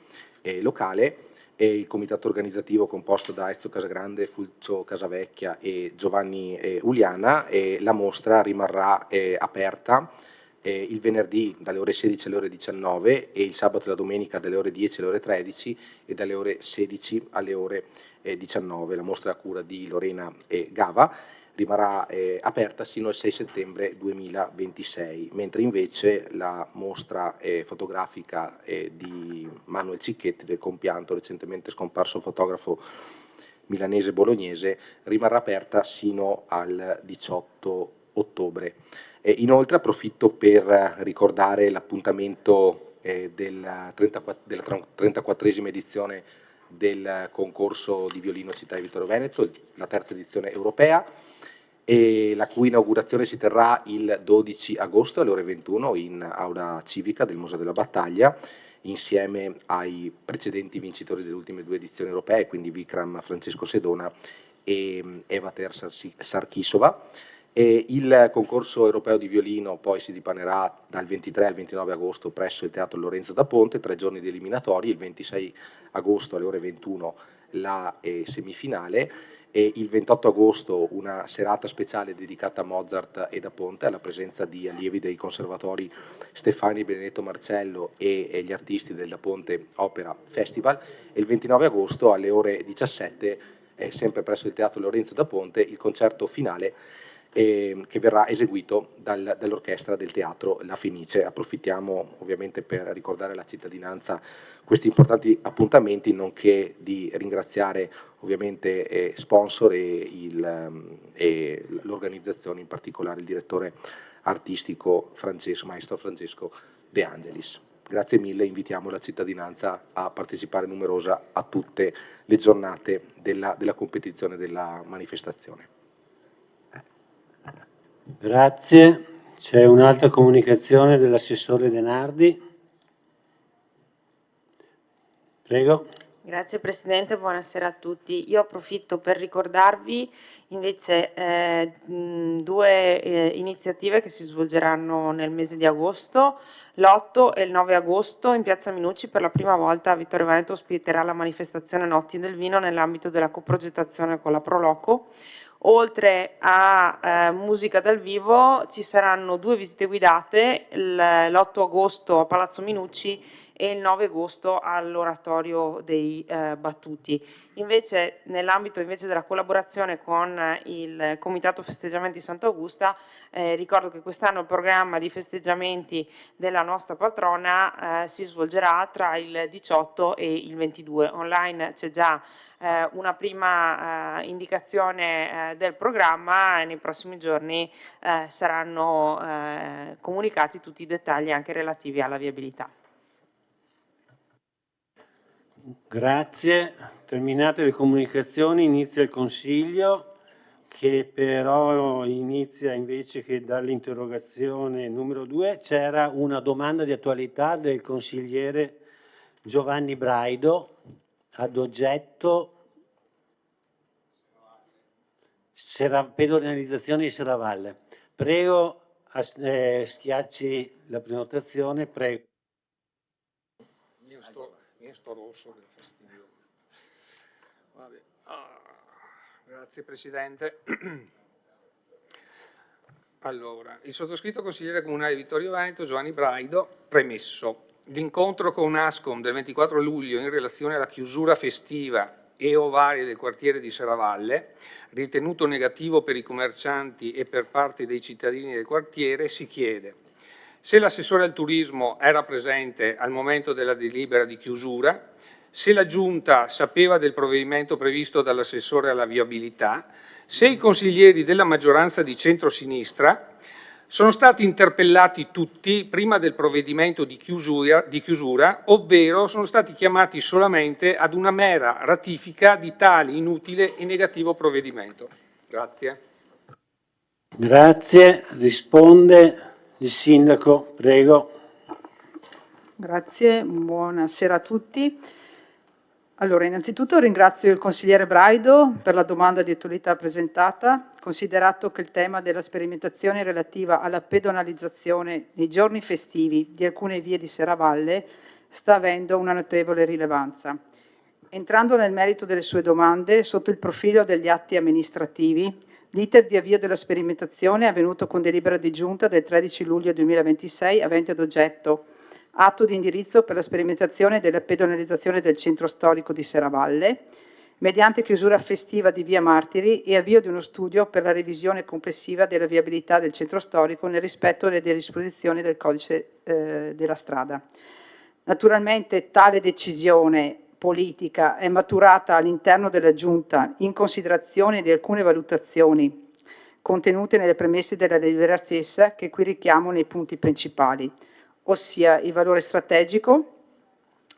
locale. Il comitato organizzativo composto da Ezio Casagrande, Fulcio Casavecchia e Giovanni Uliana. La mostra rimarrà aperta il venerdì dalle ore 16 alle ore 19 e il sabato e la domenica dalle ore 10 alle ore 13 e dalle ore 16 alle ore 19. La mostra a cura di Lorena Gava rimarrà aperta sino al 6 settembre 2026, mentre invece la mostra fotografica di Manuel Cicchetti, del compianto recentemente scomparso fotografo milanese bolognese, rimarrà aperta sino al 18 ottobre. Inoltre approfitto per ricordare l'appuntamento della 34esima edizione del concorso di violino Città di Vittorio Veneto, la terza edizione europea, e la cui inaugurazione si terrà il 12 agosto alle ore 21 in aula civica del Museo della Battaglia, insieme ai precedenti vincitori delle ultime 2 edizioni europee, quindi Vikram Francesco Sedona e Evater Sarkisova. E il concorso europeo di violino poi si dipanerà dal 23 al 29 agosto presso il Teatro Lorenzo da Ponte, 3 giorni di eliminatori, il 26 agosto alle ore 21 la semifinale, e il 28 agosto una serata speciale dedicata a Mozart e da Ponte, alla presenza di allievi dei conservatori Stefani Benedetto Marcello e gli artisti del Da Ponte Opera Festival, e il 29 agosto alle ore 17, sempre presso il Teatro Lorenzo da Ponte, il concerto finale che verrà eseguito dall'orchestra del Teatro La Fenice. Approfittiamo ovviamente per ricordare alla cittadinanza questi importanti appuntamenti, nonché di ringraziare ovviamente sponsor e l'organizzazione, in particolare il direttore artistico maestro Francesco De Angelis. Grazie mille, invitiamo la cittadinanza a partecipare numerosa a tutte le giornate della competizione, della manifestazione. Grazie. C'è un'altra comunicazione dell'assessore De Nardi. Prego. Grazie Presidente, buonasera a tutti. Io approfitto per ricordarvi invece 2 iniziative che si svolgeranno nel mese di agosto. L'8 e il 9 agosto in Piazza Minucci per la prima volta Vittorio Veneto ospiterà la manifestazione Notti del Vino nell'ambito della coprogettazione con la Proloco. Oltre a musica dal vivo ci saranno 2 visite guidate, l'8 agosto a Palazzo Minucci e il 9 agosto all'Oratorio dei Battuti. Invece, nell'ambito della collaborazione con il Comitato Festeggiamenti Sant'Augusta, ricordo che quest'anno il programma di festeggiamenti della nostra patrona si svolgerà tra il 18 e il 22. Online c'è già una prima indicazione del programma e nei prossimi giorni saranno comunicati tutti i dettagli anche relativi alla viabilità. Grazie. Terminate le comunicazioni, inizia il Consiglio, che però inizia invece che dall'interrogazione numero 2. C'era una domanda di attualità del consigliere Giovanni Braido ad oggetto pedonalizzazione di Serravalle. Prego, schiacci la prenotazione, prego. Io sto rosso del fastidio. Vabbè. Grazie Presidente. Allora, il sottoscritto consigliere comunale di Vittorio Veneto, Giovanni Braido, premesso. L'incontro con Ascom del 24 luglio in relazione alla chiusura festiva e o varie del quartiere di Serravalle, ritenuto negativo per i commercianti e per parte dei cittadini del quartiere, si chiede se l'assessore al turismo era presente al momento della delibera di chiusura, se la Giunta sapeva del provvedimento previsto dall'assessore alla viabilità, se i consiglieri della maggioranza di centrosinistra sono stati interpellati tutti prima del provvedimento di chiusura, ovvero sono stati chiamati solamente ad una mera ratifica di tale inutile e negativo provvedimento. Grazie. Grazie. Risponde il Sindaco, prego. Grazie, buonasera a tutti. Allora, innanzitutto ringrazio il consigliere Braido per la domanda di attualità presentata, considerato che il tema della sperimentazione relativa alla pedonalizzazione nei giorni festivi di alcune vie di Serravalle sta avendo una notevole rilevanza. Entrando nel merito delle sue domande, sotto il profilo degli atti amministrativi, l'iter di avvio della sperimentazione è avvenuto con delibera di giunta del 13 luglio 2026, avente ad oggetto atto di indirizzo per la sperimentazione della pedonalizzazione del centro storico di Serravalle, mediante chiusura festiva di via Martiri e avvio di uno studio per la revisione complessiva della viabilità del centro storico nel rispetto delle disposizioni del codice della strada. Naturalmente tale decisione politica è maturata all'interno della Giunta in considerazione di alcune valutazioni contenute nelle premesse della delibera stessa, che qui richiamo nei punti principali. ossia il valore strategico.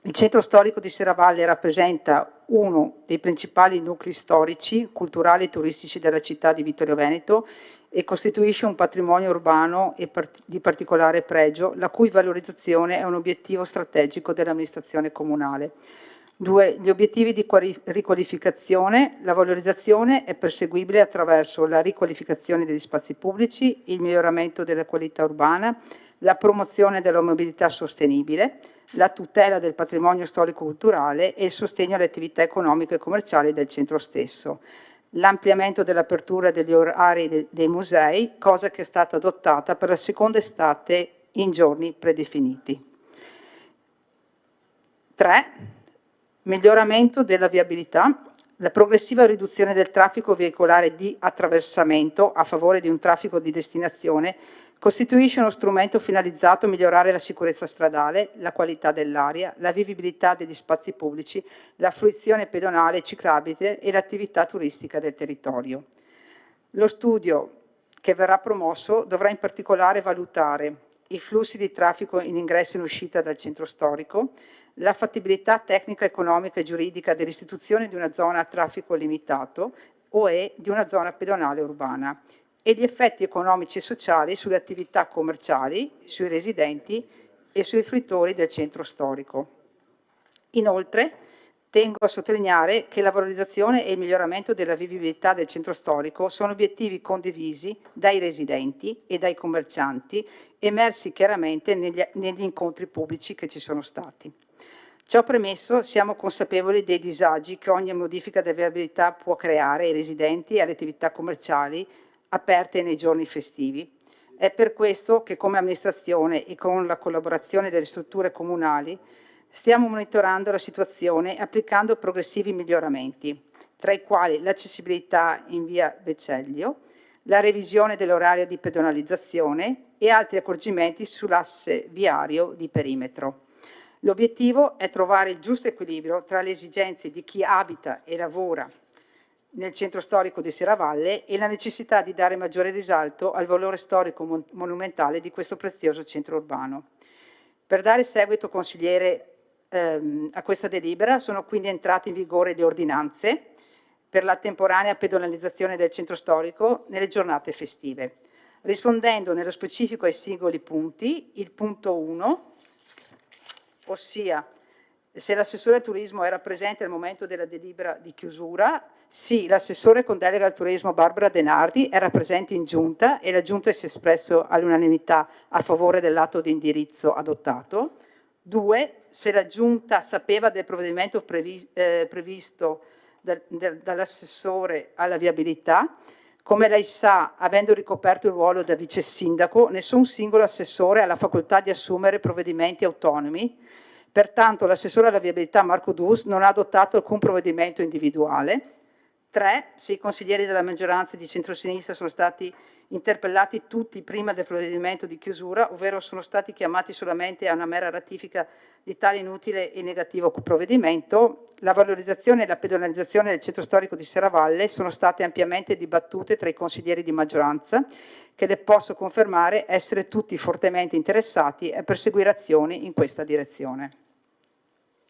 Il centro storico di Serravalle rappresenta uno dei principali nuclei storici, culturali e turistici della città di Vittorio Veneto e costituisce un patrimonio urbano e di particolare pregio, la cui valorizzazione è un obiettivo strategico dell'amministrazione comunale. 2. Gli obiettivi di riqualificazione. La valorizzazione è perseguibile attraverso la riqualificazione degli spazi pubblici, il miglioramento della qualità urbana, la promozione della mobilità sostenibile, la tutela del patrimonio storico-culturale e il sostegno alle attività economiche e commerciali del centro stesso. L'ampliamento dell'apertura degli orari dei musei, cosa che è stata adottata per la seconda estate in giorni predefiniti. 3. Miglioramento della viabilità. La progressiva riduzione del traffico veicolare di attraversamento a favore di un traffico di destinazione costituisce uno strumento finalizzato a migliorare la sicurezza stradale, la qualità dell'aria, la vivibilità degli spazi pubblici, la fruizione pedonale e ciclabile e l'attività turistica del territorio. Lo studio che verrà promosso dovrà in particolare valutare i flussi di traffico in ingresso e in uscita dal centro storico, la fattibilità tecnica, economica e giuridica dell'istituzione di una zona a traffico limitato o di una zona pedonale urbana e gli effetti economici e sociali sulle attività commerciali, sui residenti e sui fruitori del centro storico. Inoltre, tengo a sottolineare che la valorizzazione e il miglioramento della vivibilità del centro storico sono obiettivi condivisi dai residenti e dai commercianti, emersi chiaramente negli incontri pubblici che ci sono stati. Ciò premesso, siamo consapevoli dei disagi che ogni modifica della viabilità può creare ai residenti e alle attività commerciali aperte nei giorni festivi. È per questo che come amministrazione e con la collaborazione delle strutture comunali stiamo monitorando la situazione e applicando progressivi miglioramenti, tra i quali l'accessibilità in via Vecellio, la revisione dell'orario di pedonalizzazione e altri accorgimenti sull'asse viario di perimetro. L'obiettivo è trovare il giusto equilibrio tra le esigenze di chi abita e lavora nel centro storico di Serravalle e la necessità di dare maggiore risalto al valore storico monumentale di questo prezioso centro urbano. Per dare seguito, consigliere, a questa delibera sono quindi entrate in vigore le ordinanze per la temporanea pedonalizzazione del centro storico nelle giornate festive. Rispondendo nello specifico ai singoli punti, il punto 1, ossia se l'assessore al turismo era presente al momento della delibera di chiusura, sì, l'assessore con delega al turismo Barbara Denardi era presente in giunta e la giunta si è espresso all'unanimità a favore dell'atto di indirizzo adottato. 2, se la giunta sapeva del provvedimento previsto dall'assessore alla viabilità. Come lei sa, avendo ricoperto il ruolo da vice sindaco, nessun singolo assessore ha la facoltà di assumere provvedimenti autonomi. Pertanto l'assessore alla viabilità Marco Dus non ha adottato alcun provvedimento individuale. 3, se i consiglieri della maggioranza di centrosinistra sono stati interpellati tutti prima del provvedimento di chiusura, ovvero sono stati chiamati solamente a una mera ratifica di tale inutile e negativo provvedimento. La valorizzazione e la pedonalizzazione del centro storico di Serravalle sono state ampiamente dibattute tra i consiglieri di maggioranza, che le posso confermare essere tutti fortemente interessati a perseguire azioni in questa direzione.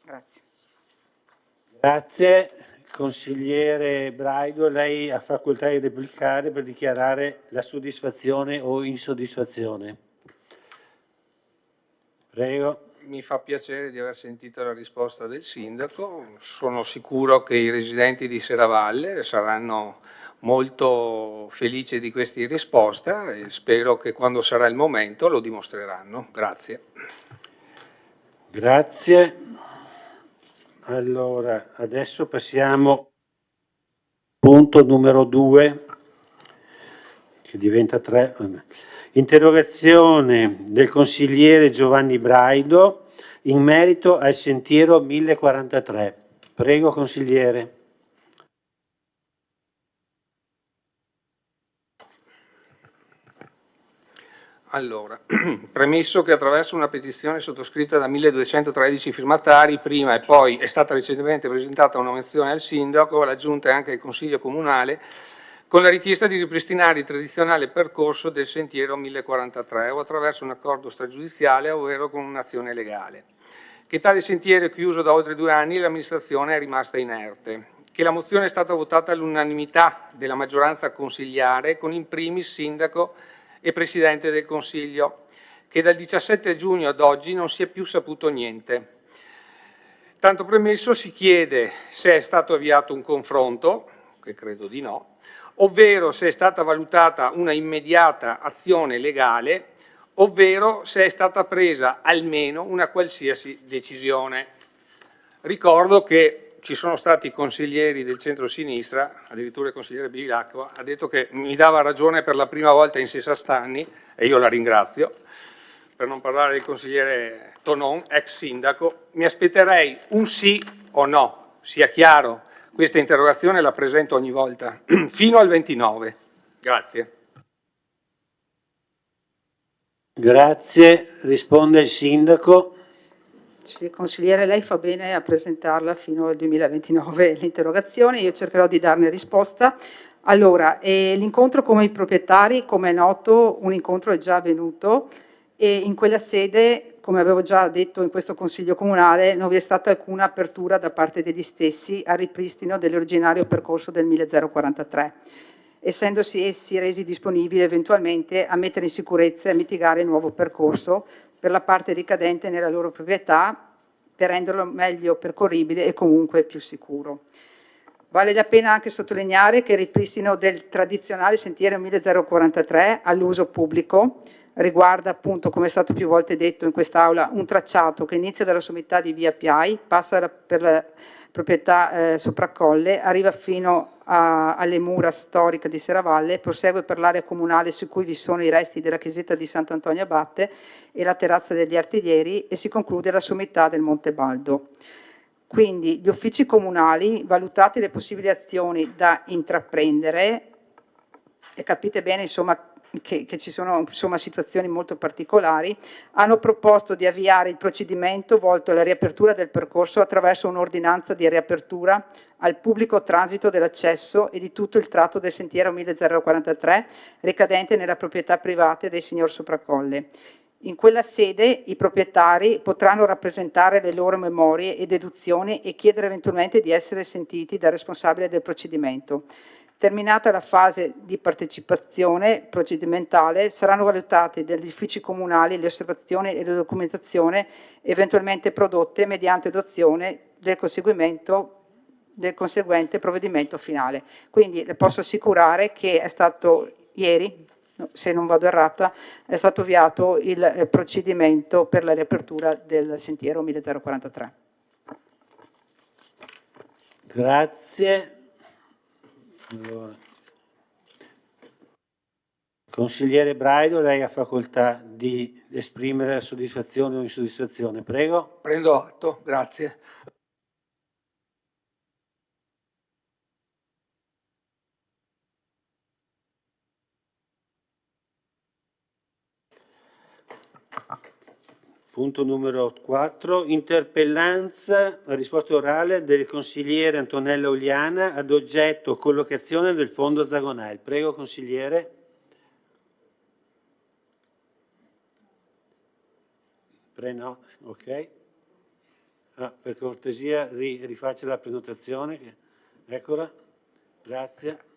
Grazie. Grazie. Consigliere Braido, lei ha facoltà di replicare per dichiarare la soddisfazione o insoddisfazione. Prego. Mi fa piacere di aver sentito la risposta del sindaco, sono sicuro che i residenti di Serravalle saranno molto felici di questa risposta e spero che quando sarà il momento lo dimostreranno. Grazie. Grazie. Allora, adesso passiamo al punto numero 2, che diventa 3. Interrogazione del consigliere Giovanni Braido in merito al sentiero 1043. Prego, consigliere. Allora, premesso che attraverso una petizione sottoscritta da 1213 firmatari, prima e poi è stata recentemente presentata una mozione al sindaco, alla giunta e anche al consiglio comunale, con la richiesta di ripristinare il tradizionale percorso del sentiero 1043 o attraverso un accordo stragiudiziale, ovvero con un'azione legale. Che tale sentiero è chiuso da oltre 2 anni e l'amministrazione è rimasta inerte. Che la mozione è stata votata all'unanimità della maggioranza consigliare, con in primis sindaco e presidente del Consiglio, che dal 17 giugno ad oggi non si è più saputo niente. Tanto premesso, si chiede se è stato avviato un confronto, che credo di no, ovvero se è stata valutata una immediata azione legale, ovvero se è stata presa almeno una qualsiasi decisione. Ricordo che ci sono stati consiglieri del centro-sinistra, addirittura il consigliere Bevilacqua, ha detto che mi dava ragione per la prima volta in 60 anni, e io la ringrazio, per non parlare del consigliere Tonon, ex sindaco. Mi aspetterei un sì o no, sia chiaro, questa interrogazione la presento ogni volta, fino al 29. Grazie. Grazie, risponde il sindaco. Sì, consigliere, lei fa bene a presentarla fino al 2029 l'interrogazione, io cercherò di darne risposta. Allora, l'incontro con i proprietari, come è noto, un incontro è già avvenuto e in quella sede, come avevo già detto in questo Consiglio Comunale, non vi è stata alcuna apertura da parte degli stessi al ripristino dell'originario percorso del 1043, essendosi essi resi disponibili eventualmente a mettere in sicurezza e a mitigare il nuovo percorso per la parte ricadente nella loro proprietà, per renderlo meglio percorribile e comunque più sicuro. Vale la pena anche sottolineare che il ripristino del tradizionale sentiero 1043 all'uso pubblico riguarda appunto, come è stato più volte detto in quest'Aula, un tracciato che inizia dalla sommità di via Piai, passa per la proprietà Sopraccolle, arriva fino alle mura storiche di Serravalle, prosegue per l'area comunale su cui vi sono i resti della chiesetta di Sant'Antonio Abate e la terrazza degli Artiglieri e si conclude alla sommità del Monte Baldo. Quindi gli uffici comunali, valutate le possibili azioni da intraprendere, e capite bene insomma che ci sono situazioni molto particolari, hanno proposto di avviare il procedimento volto alla riapertura del percorso attraverso un'ordinanza di riapertura al pubblico transito dell'accesso e di tutto il tratto del sentiero 1043 ricadente nella proprietà privata dei signor Sopraccolle. In quella sede i proprietari potranno rappresentare le loro memorie e deduzioni e chiedere eventualmente di essere sentiti dal responsabile del procedimento. Terminata la fase di partecipazione procedimentale, saranno valutate dagli uffici comunali le osservazioni e le documentazioni eventualmente prodotte mediante adozione del conseguente provvedimento finale. Quindi le posso assicurare che è stato ieri, se non vado errata, è stato avviato il procedimento per la riapertura del sentiero 1043. Grazie. Allora. Consigliere Braido, lei ha facoltà di esprimere soddisfazione o insoddisfazione, prego. Prendo atto, grazie. Punto numero 4, interpellanza a risposta orale del consigliere Antonella Uliana ad oggetto collocazione del fondo Zagonel. Prego consigliere. No, ok. Per cortesia rifaccia la prenotazione. Eccola. Grazie.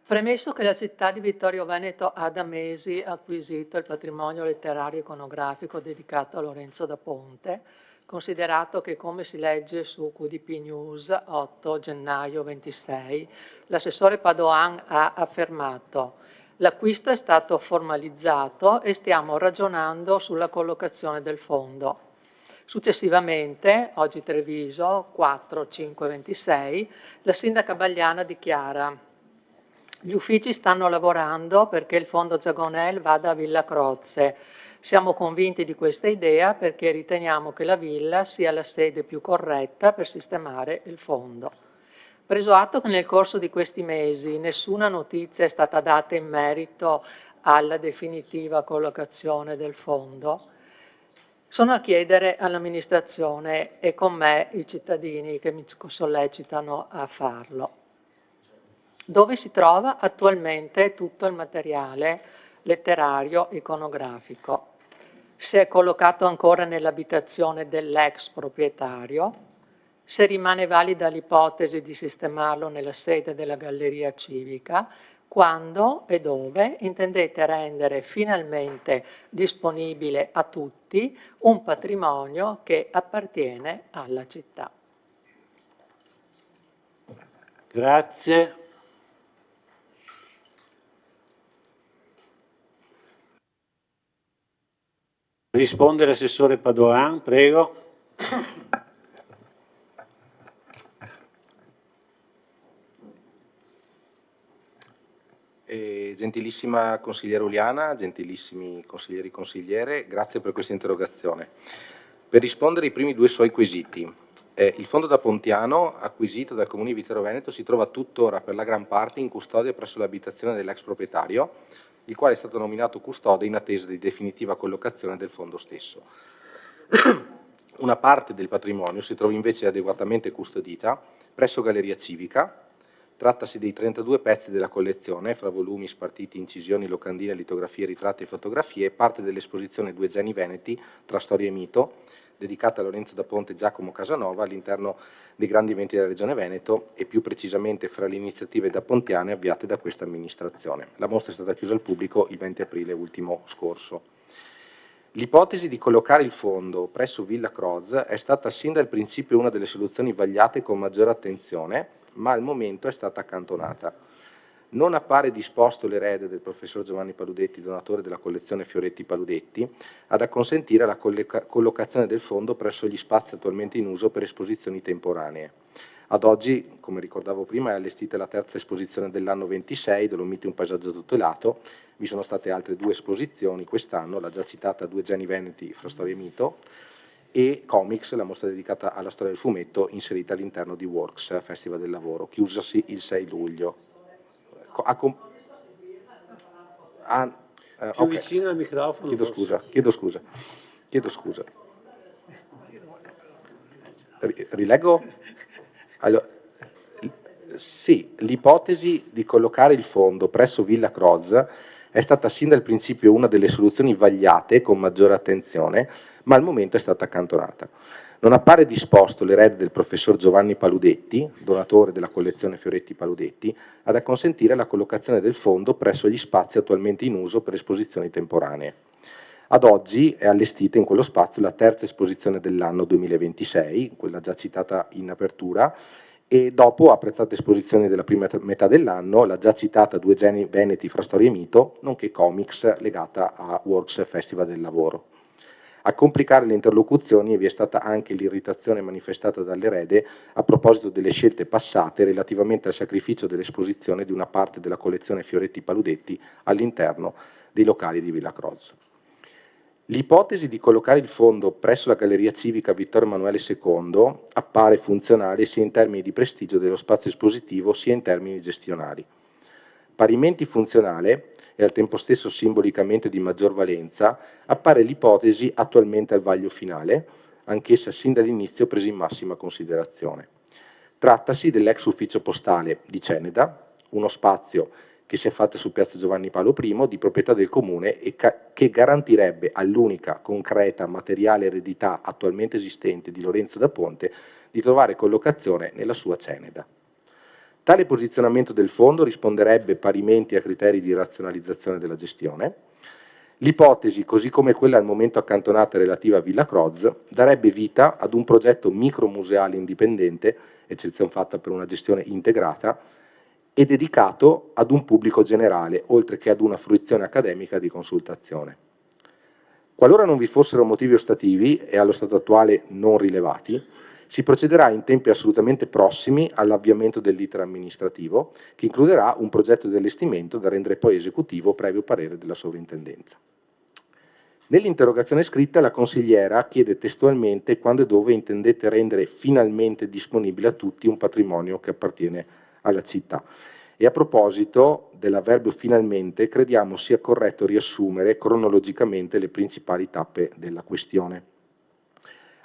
Premesso che la città di Vittorio Veneto ha da mesi acquisito il patrimonio letterario e iconografico dedicato a Lorenzo da Ponte, considerato che, come si legge su QDP News 8 gennaio 26, l'assessore Padoan ha affermato: l'acquisto è stato formalizzato e stiamo ragionando sulla collocazione del fondo. Successivamente, oggi Treviso 4/5/26, la sindaca Bagliana dichiara: gli uffici stanno lavorando perché il fondo Zagonel vada a Villa Croce. Siamo convinti di questa idea perché riteniamo che la villa sia la sede più corretta per sistemare il fondo. Preso atto che nel corso di questi mesi nessuna notizia è stata data in merito alla definitiva collocazione del fondo, Sono a chiedere all'amministrazione e con me i cittadini che mi sollecitano a farlo. Dove si trova attualmente tutto il materiale letterario iconografico? Se è collocato ancora nell'abitazione dell'ex proprietario, se rimane valida l'ipotesi di sistemarlo nella sede della Galleria Civica, quando e dove intendete rendere finalmente disponibile a tutti un patrimonio che appartiene alla città. Grazie. Risponde l'assessore Padoan, prego. Gentilissima consigliera Uliana, gentilissimi consiglieri e consigliere, grazie per questa interrogazione. Per rispondere ai primi due suoi quesiti, il fondo da Pontiano, acquisito dal Comune di Viterbo Veneto, si trova tuttora per la gran parte in custodia presso l'abitazione dell'ex proprietario, il quale è stato nominato custode in attesa di definitiva collocazione del fondo stesso. Una parte del patrimonio si trova invece adeguatamente custodita presso Galleria Civica. Trattasi dei 32 pezzi della collezione, fra volumi spartiti, incisioni, locandine, litografie, ritratti e fotografie, parte dell'esposizione Due geni veneti tra storia e mito, dedicata a Lorenzo da Ponte e Giacomo Casanova all'interno dei grandi eventi della Regione Veneto e più precisamente fra le iniziative da pontiane avviate da questa amministrazione. La mostra è stata chiusa al pubblico il 20 aprile ultimo scorso. L'ipotesi di collocare il fondo presso Villa Croz è stata sin dal principio una delle soluzioni vagliate con maggiore attenzione, ma al momento è stata accantonata. Non appare disposto l'erede del professor Giovanni Paludetti, donatore della collezione Fioretti Paludetti, ad acconsentire la collocazione del fondo presso gli spazi attualmente in uso per esposizioni temporanee. Ad oggi, come ricordavo prima, è allestita la terza esposizione dell'anno 26, Dolomiti un paesaggio tutelato. Vi sono state altre 2 esposizioni quest'anno, la già citata Due geni veneti fra storia e mito, e Comics, la mostra dedicata alla storia del fumetto, inserita all'interno di Works, Festival del Lavoro, chiusasi il 6 luglio. Più vicino al microfono. Chiedo scusa. Rileggo? Allora, sì, l'ipotesi di collocare il fondo presso Villa Croz è stata sin dal principio una delle soluzioni vagliate con maggiore attenzione, ma al momento è stata accantonata. Non appare disposto l'erede del professor Giovanni Paludetti, donatore della collezione Fioretti Paludetti, ad acconsentire la collocazione del fondo presso gli spazi attualmente in uso per esposizioni temporanee. Ad oggi è allestita in quello spazio la terza esposizione dell'anno 2026, quella già citata in apertura, e dopo apprezzate esposizioni della prima metà dell'anno, la già citata Due geni veneti fra storia e mito, nonché Comics legata a Works Festival del Lavoro. A complicare le interlocuzioni vi è stata anche l'irritazione manifestata dall'erede a proposito delle scelte passate relativamente al sacrificio dell'esposizione di una parte della collezione Fioretti Paludetti all'interno dei locali di Villa Croz. L'ipotesi di collocare il fondo presso la Galleria Civica Vittorio Emanuele II appare funzionale sia in termini di prestigio dello spazio espositivo sia in termini gestionali. Parimenti funzionale e al tempo stesso simbolicamente di maggior valenza appare l'ipotesi attualmente al vaglio finale, anch'essa sin dall'inizio presa in massima considerazione. Trattasi dell'ex ufficio postale di Ceneda, uno spazio che si è fatta su piazza Giovanni Paolo I, di proprietà del Comune e che garantirebbe all'unica concreta materiale eredità attualmente esistente di Lorenzo da Ponte di trovare collocazione nella sua Ceneda. Tale posizionamento del fondo risponderebbe parimenti a criteri di razionalizzazione della gestione. L'ipotesi, così come quella al momento accantonata relativa a Villa Croz, darebbe vita ad un progetto micromuseale indipendente, eccezione fatta per una gestione integrata, e dedicato ad un pubblico generale, oltre che ad una fruizione accademica di consultazione. Qualora non vi fossero motivi ostativi, e allo stato attuale non rilevati, si procederà in tempi assolutamente prossimi all'avviamento dell'iter amministrativo, che includerà un progetto di allestimento da rendere poi esecutivo previo parere della sovrintendenza. Nell'interrogazione scritta la consigliera chiede testualmente quando e dove intendete rendere finalmente disponibile a tutti un patrimonio che appartiene alla città. E a proposito dell'avverbio finalmente, crediamo sia corretto riassumere cronologicamente le principali tappe della questione.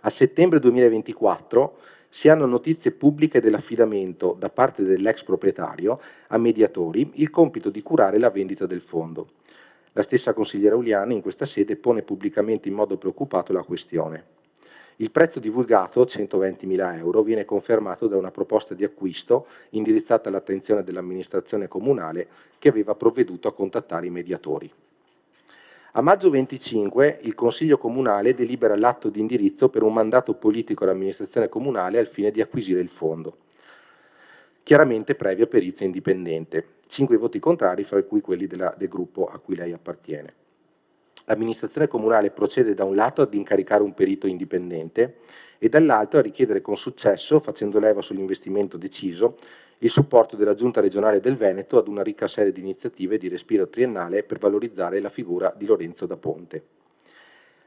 A settembre 2024 si hanno notizie pubbliche dell'affidamento da parte dell'ex proprietario a mediatori il compito di curare la vendita del fondo. La stessa consigliera Uliani in questa sede pone pubblicamente in modo preoccupato la questione. Il prezzo divulgato, 120.000 euro, viene confermato da una proposta di acquisto indirizzata all'attenzione dell'amministrazione comunale che aveva provveduto a contattare i mediatori. A maggio 25 il Consiglio Comunale delibera l'atto di indirizzo per un mandato politico all'amministrazione comunale al fine di acquisire il fondo, chiaramente previa perizia indipendente. 5 voti contrari, fra cui quelli del gruppo a cui lei appartiene. L'amministrazione comunale procede da un lato ad incaricare un perito indipendente e dall'altro a richiedere con successo, facendo leva sull'investimento deciso, il supporto della Giunta regionale del Veneto ad una ricca serie di iniziative di respiro triennale per valorizzare la figura di Lorenzo da Ponte.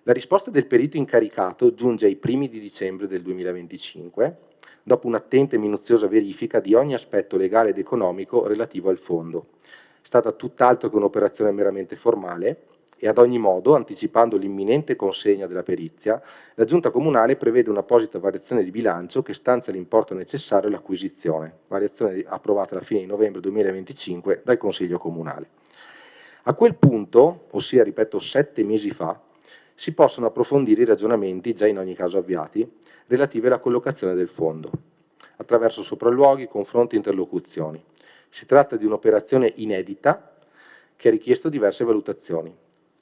La risposta del perito incaricato giunge ai primi di dicembre del 2025, dopo un'attenta e minuziosa verifica di ogni aspetto legale ed economico relativo al fondo. È stata tutt'altro che un'operazione meramente formale e ad ogni modo, anticipando l'imminente consegna della perizia, la Giunta Comunale prevede un'apposita variazione di bilancio che stanzia l'importo necessario all'acquisizione, variazione approvata alla fine di novembre 2025 dal Consiglio Comunale. A quel punto, ossia ripeto 7 mesi fa, si possono approfondire i ragionamenti, già in ogni caso avviati, relativi alla collocazione del fondo, attraverso sopralluoghi, confronti e interlocuzioni. Si tratta di un'operazione inedita che ha richiesto diverse valutazioni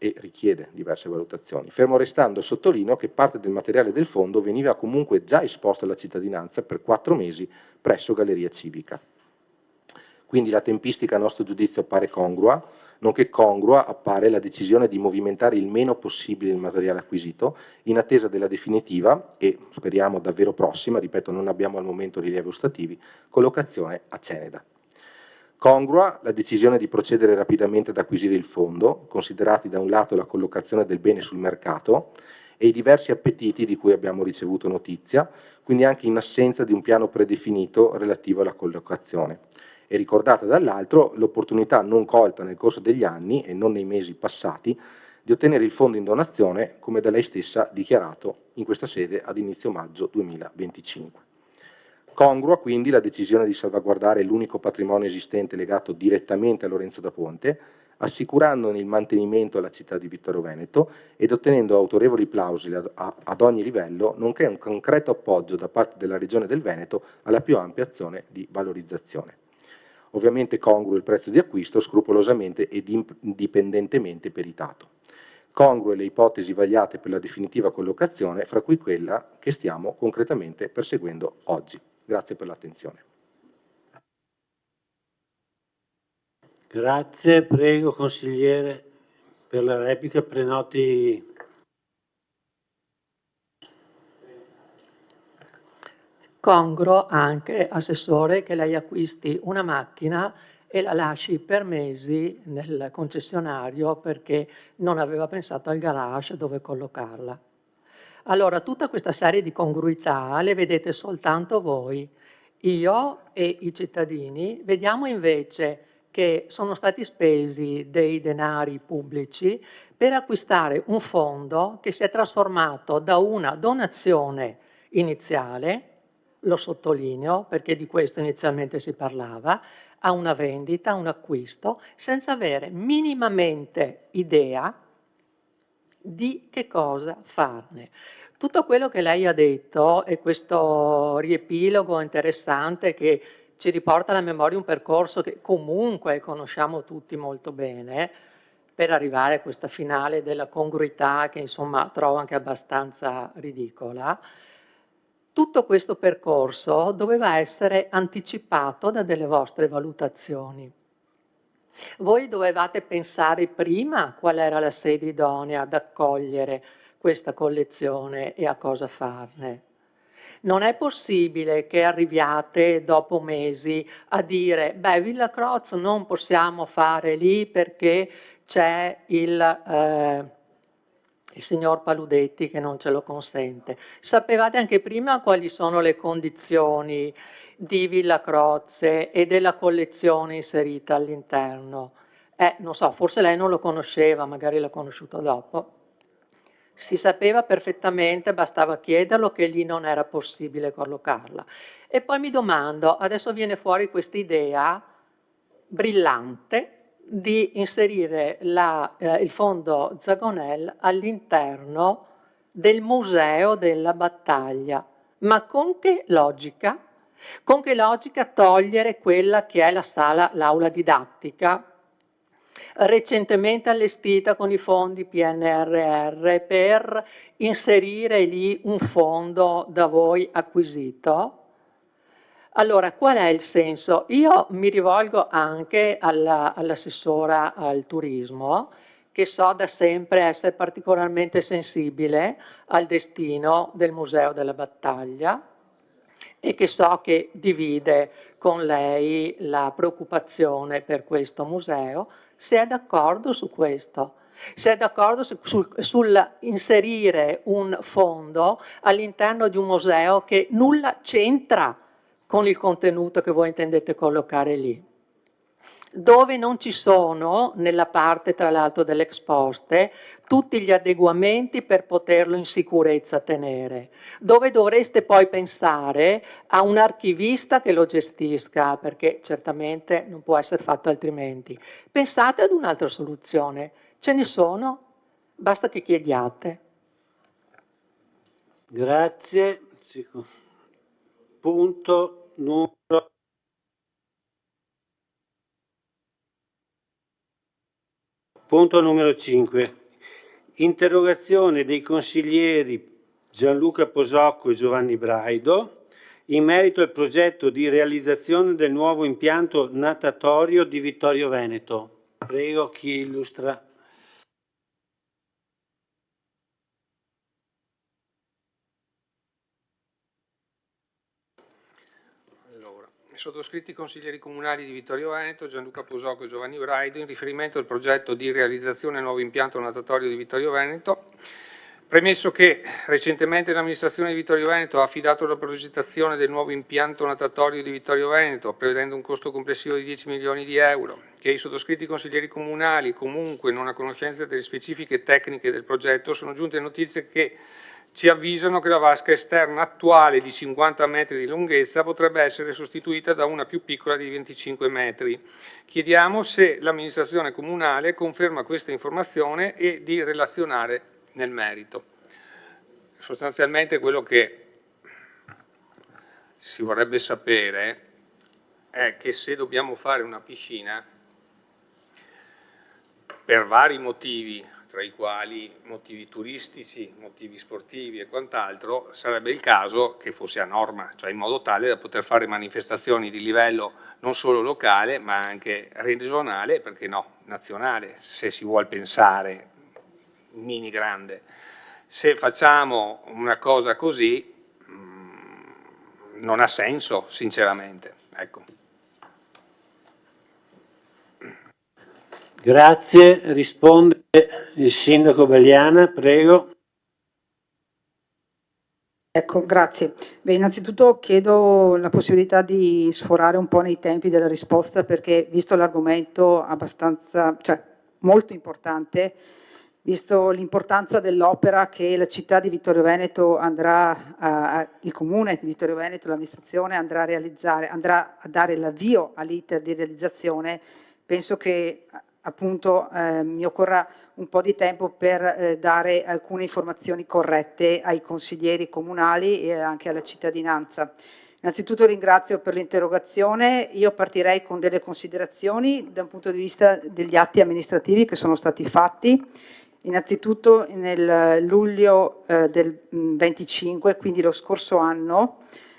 e richiede diverse valutazioni, fermo restando, sottolineo, che parte del materiale del fondo veniva comunque già esposto alla cittadinanza per 4 mesi presso Galleria Civica. Quindi la tempistica a nostro giudizio appare congrua, nonché congrua appare la decisione di movimentare il meno possibile il materiale acquisito in attesa della definitiva e, speriamo davvero prossima, ripeto non abbiamo al momento rilievi ostativi, collocazione a Ceneda. Congrua la decisione di procedere rapidamente ad acquisire il fondo, considerati da un lato la collocazione del bene sul mercato e i diversi appetiti di cui abbiamo ricevuto notizia, quindi anche in assenza di un piano predefinito relativo alla collocazione. E ricordata dall'altro l'opportunità non colta nel corso degli anni e non nei mesi passati di ottenere il fondo in donazione, come da lei stessa dichiarato in questa sede ad inizio maggio 2025. Congrua quindi la decisione di salvaguardare l'unico patrimonio esistente legato direttamente a Lorenzo da Ponte, assicurandone il mantenimento alla città di Vittorio Veneto ed ottenendo autorevoli plausi ad ogni livello, nonché un concreto appoggio da parte della Regione del Veneto alla più ampia azione di valorizzazione. Ovviamente congruo il prezzo di acquisto, scrupolosamente ed indipendentemente peritato. Congrue le ipotesi vagliate per la definitiva collocazione, fra cui quella che stiamo concretamente perseguendo oggi. Grazie per l'attenzione. Grazie, prego consigliere per la replica, prenoti. Congruo anche, assessore, che lei acquisti una macchina e la lasci per mesi nel concessionario perché non aveva pensato al garage dove collocarla. Allora, tutta questa serie di congruità le vedete soltanto voi. Io e i cittadini vediamo invece che sono stati spesi dei denari pubblici per acquistare un fondo che si è trasformato da una donazione iniziale, lo sottolineo perché di questo inizialmente si parlava, a una vendita, a un acquisto, senza avere minimamente idea di che cosa farne. Tutto quello che lei ha detto e questo riepilogo interessante che ci riporta alla memoria un percorso che comunque conosciamo tutti molto bene, per arrivare a questa finale della congruità che insomma trovo anche abbastanza ridicola. Tutto questo percorso doveva essere anticipato da delle vostre valutazioni. Voi dovevate pensare prima qual era la sede idonea ad accogliere questa collezione e a cosa farne. Non è possibile che arriviate dopo mesi a dire beh, Villa Croz non possiamo fare lì perché c'è il signor Paludetti che non ce lo consente. Sapevate anche prima quali sono le condizioni di Villa Croce e della collezione inserita all'interno? Non so, forse lei non lo conosceva, magari l'ha conosciuto dopo. Si sapeva perfettamente, bastava chiederlo, che lì non era possibile collocarla. E poi mi domando, adesso viene fuori questa idea brillante di inserire il fondo Zagonel all'interno del museo della battaglia. Ma con che logica? Con che logica togliere quella che è l'aula didattica, recentemente allestita con i fondi PNRR, per inserire lì un fondo da voi acquisito? Allora, qual è il senso? Io mi rivolgo anche all'assessora al turismo, che so da sempre essere particolarmente sensibile al destino del Museo della Battaglia e che so che divide con lei la preoccupazione per questo museo. Se è d'accordo su questo, se è d'accordo sul inserire un fondo all'interno di un museo che nulla c'entra con il contenuto che voi intendete collocare lì, dove non ci sono, nella parte tra l'altro dell'ex poste, tutti gli adeguamenti per poterlo in sicurezza tenere, dove dovreste poi pensare a un archivista che lo gestisca, perché certamente non può essere fatto altrimenti. Pensate ad un'altra soluzione, ce ne sono, basta che chiediate. Grazie. Punto numero 5. Interrogazione dei consiglieri Gianluca Posocco e Giovanni Braido in merito al progetto di realizzazione del nuovo impianto natatorio di Vittorio Veneto. Prego, chi illustra? Sottoscritti consiglieri comunali di Vittorio Veneto, Gianluca Posocco e Giovanni Braido, in riferimento al progetto di realizzazione del nuovo impianto natatorio di Vittorio Veneto, premesso che recentemente l'amministrazione di Vittorio Veneto ha affidato la progettazione del nuovo impianto natatorio di Vittorio Veneto, prevedendo un costo complessivo di 10 milioni di euro, che i sottoscritti consiglieri comunali, comunque non a conoscenza delle specifiche tecniche del progetto, sono giunte notizie che ci avvisano che la vasca esterna attuale di 50 metri di lunghezza potrebbe essere sostituita da una più piccola di 25 metri. Chiediamo se l'amministrazione comunale conferma questa informazione e di relazionare nel merito. Sostanzialmente quello che si vorrebbe sapere è che se dobbiamo fare una piscina, per vari motivi, tra i quali motivi turistici, motivi sportivi e quant'altro, sarebbe il caso che fosse a norma, cioè in modo tale da poter fare manifestazioni di livello non solo locale ma anche regionale e perché no, nazionale, se si vuol pensare mini grande. Se facciamo una cosa così non ha senso, sinceramente. Ecco. Grazie, risponde il sindaco Belliana, prego. Ecco, grazie. Beh, innanzitutto chiedo la possibilità di sforare un po' nei tempi della risposta perché visto l'argomento abbastanza, cioè molto importante, visto l'importanza dell'opera che la città di Vittorio Veneto andrà, il comune di Vittorio Veneto, l'amministrazione andrà a realizzare, andrà a dare l'avvio all'iter di realizzazione, penso che appunto mi occorra un po' di tempo per dare alcune informazioni corrette ai consiglieri comunali e anche alla cittadinanza. Innanzitutto ringrazio per l'interrogazione, io partirei con delle considerazioni da un punto di vista degli atti amministrativi che sono stati fatti. Innanzitutto nel luglio del 25, quindi lo scorso anno,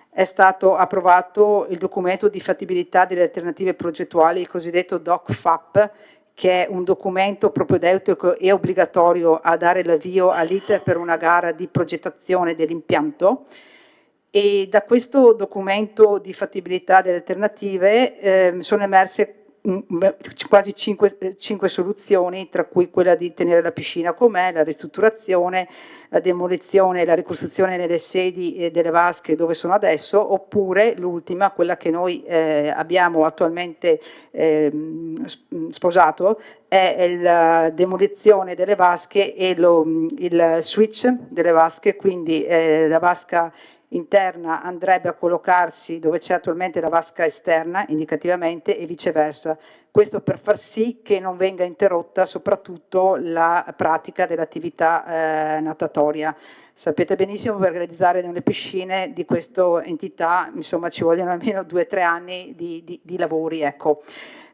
è stato approvato il documento di fattibilità delle alternative progettuali, il cosiddetto DOC-FAP, che è un documento propedeutico e obbligatorio a dare l'avvio all'iter per una gara di progettazione dell'impianto. E da questo documento di fattibilità delle alternative sono emerse quasi 5 soluzioni, tra cui quella di tenere la piscina com'è, la ristrutturazione, la demolizione e la ricostruzione nelle sedi delle vasche dove sono adesso, oppure l'ultima, quella che noi abbiamo attualmente sposato, è la demolizione delle vasche e il switch delle vasche, quindi la vasca interna andrebbe a collocarsi dove c'è attualmente la vasca esterna, indicativamente, e viceversa. Questo per far sì che non venga interrotta soprattutto la pratica dell'attività natatoria. Sapete benissimo, per realizzare delle piscine di questa entità, insomma, ci vogliono almeno 2 o 3 anni di lavori, ecco,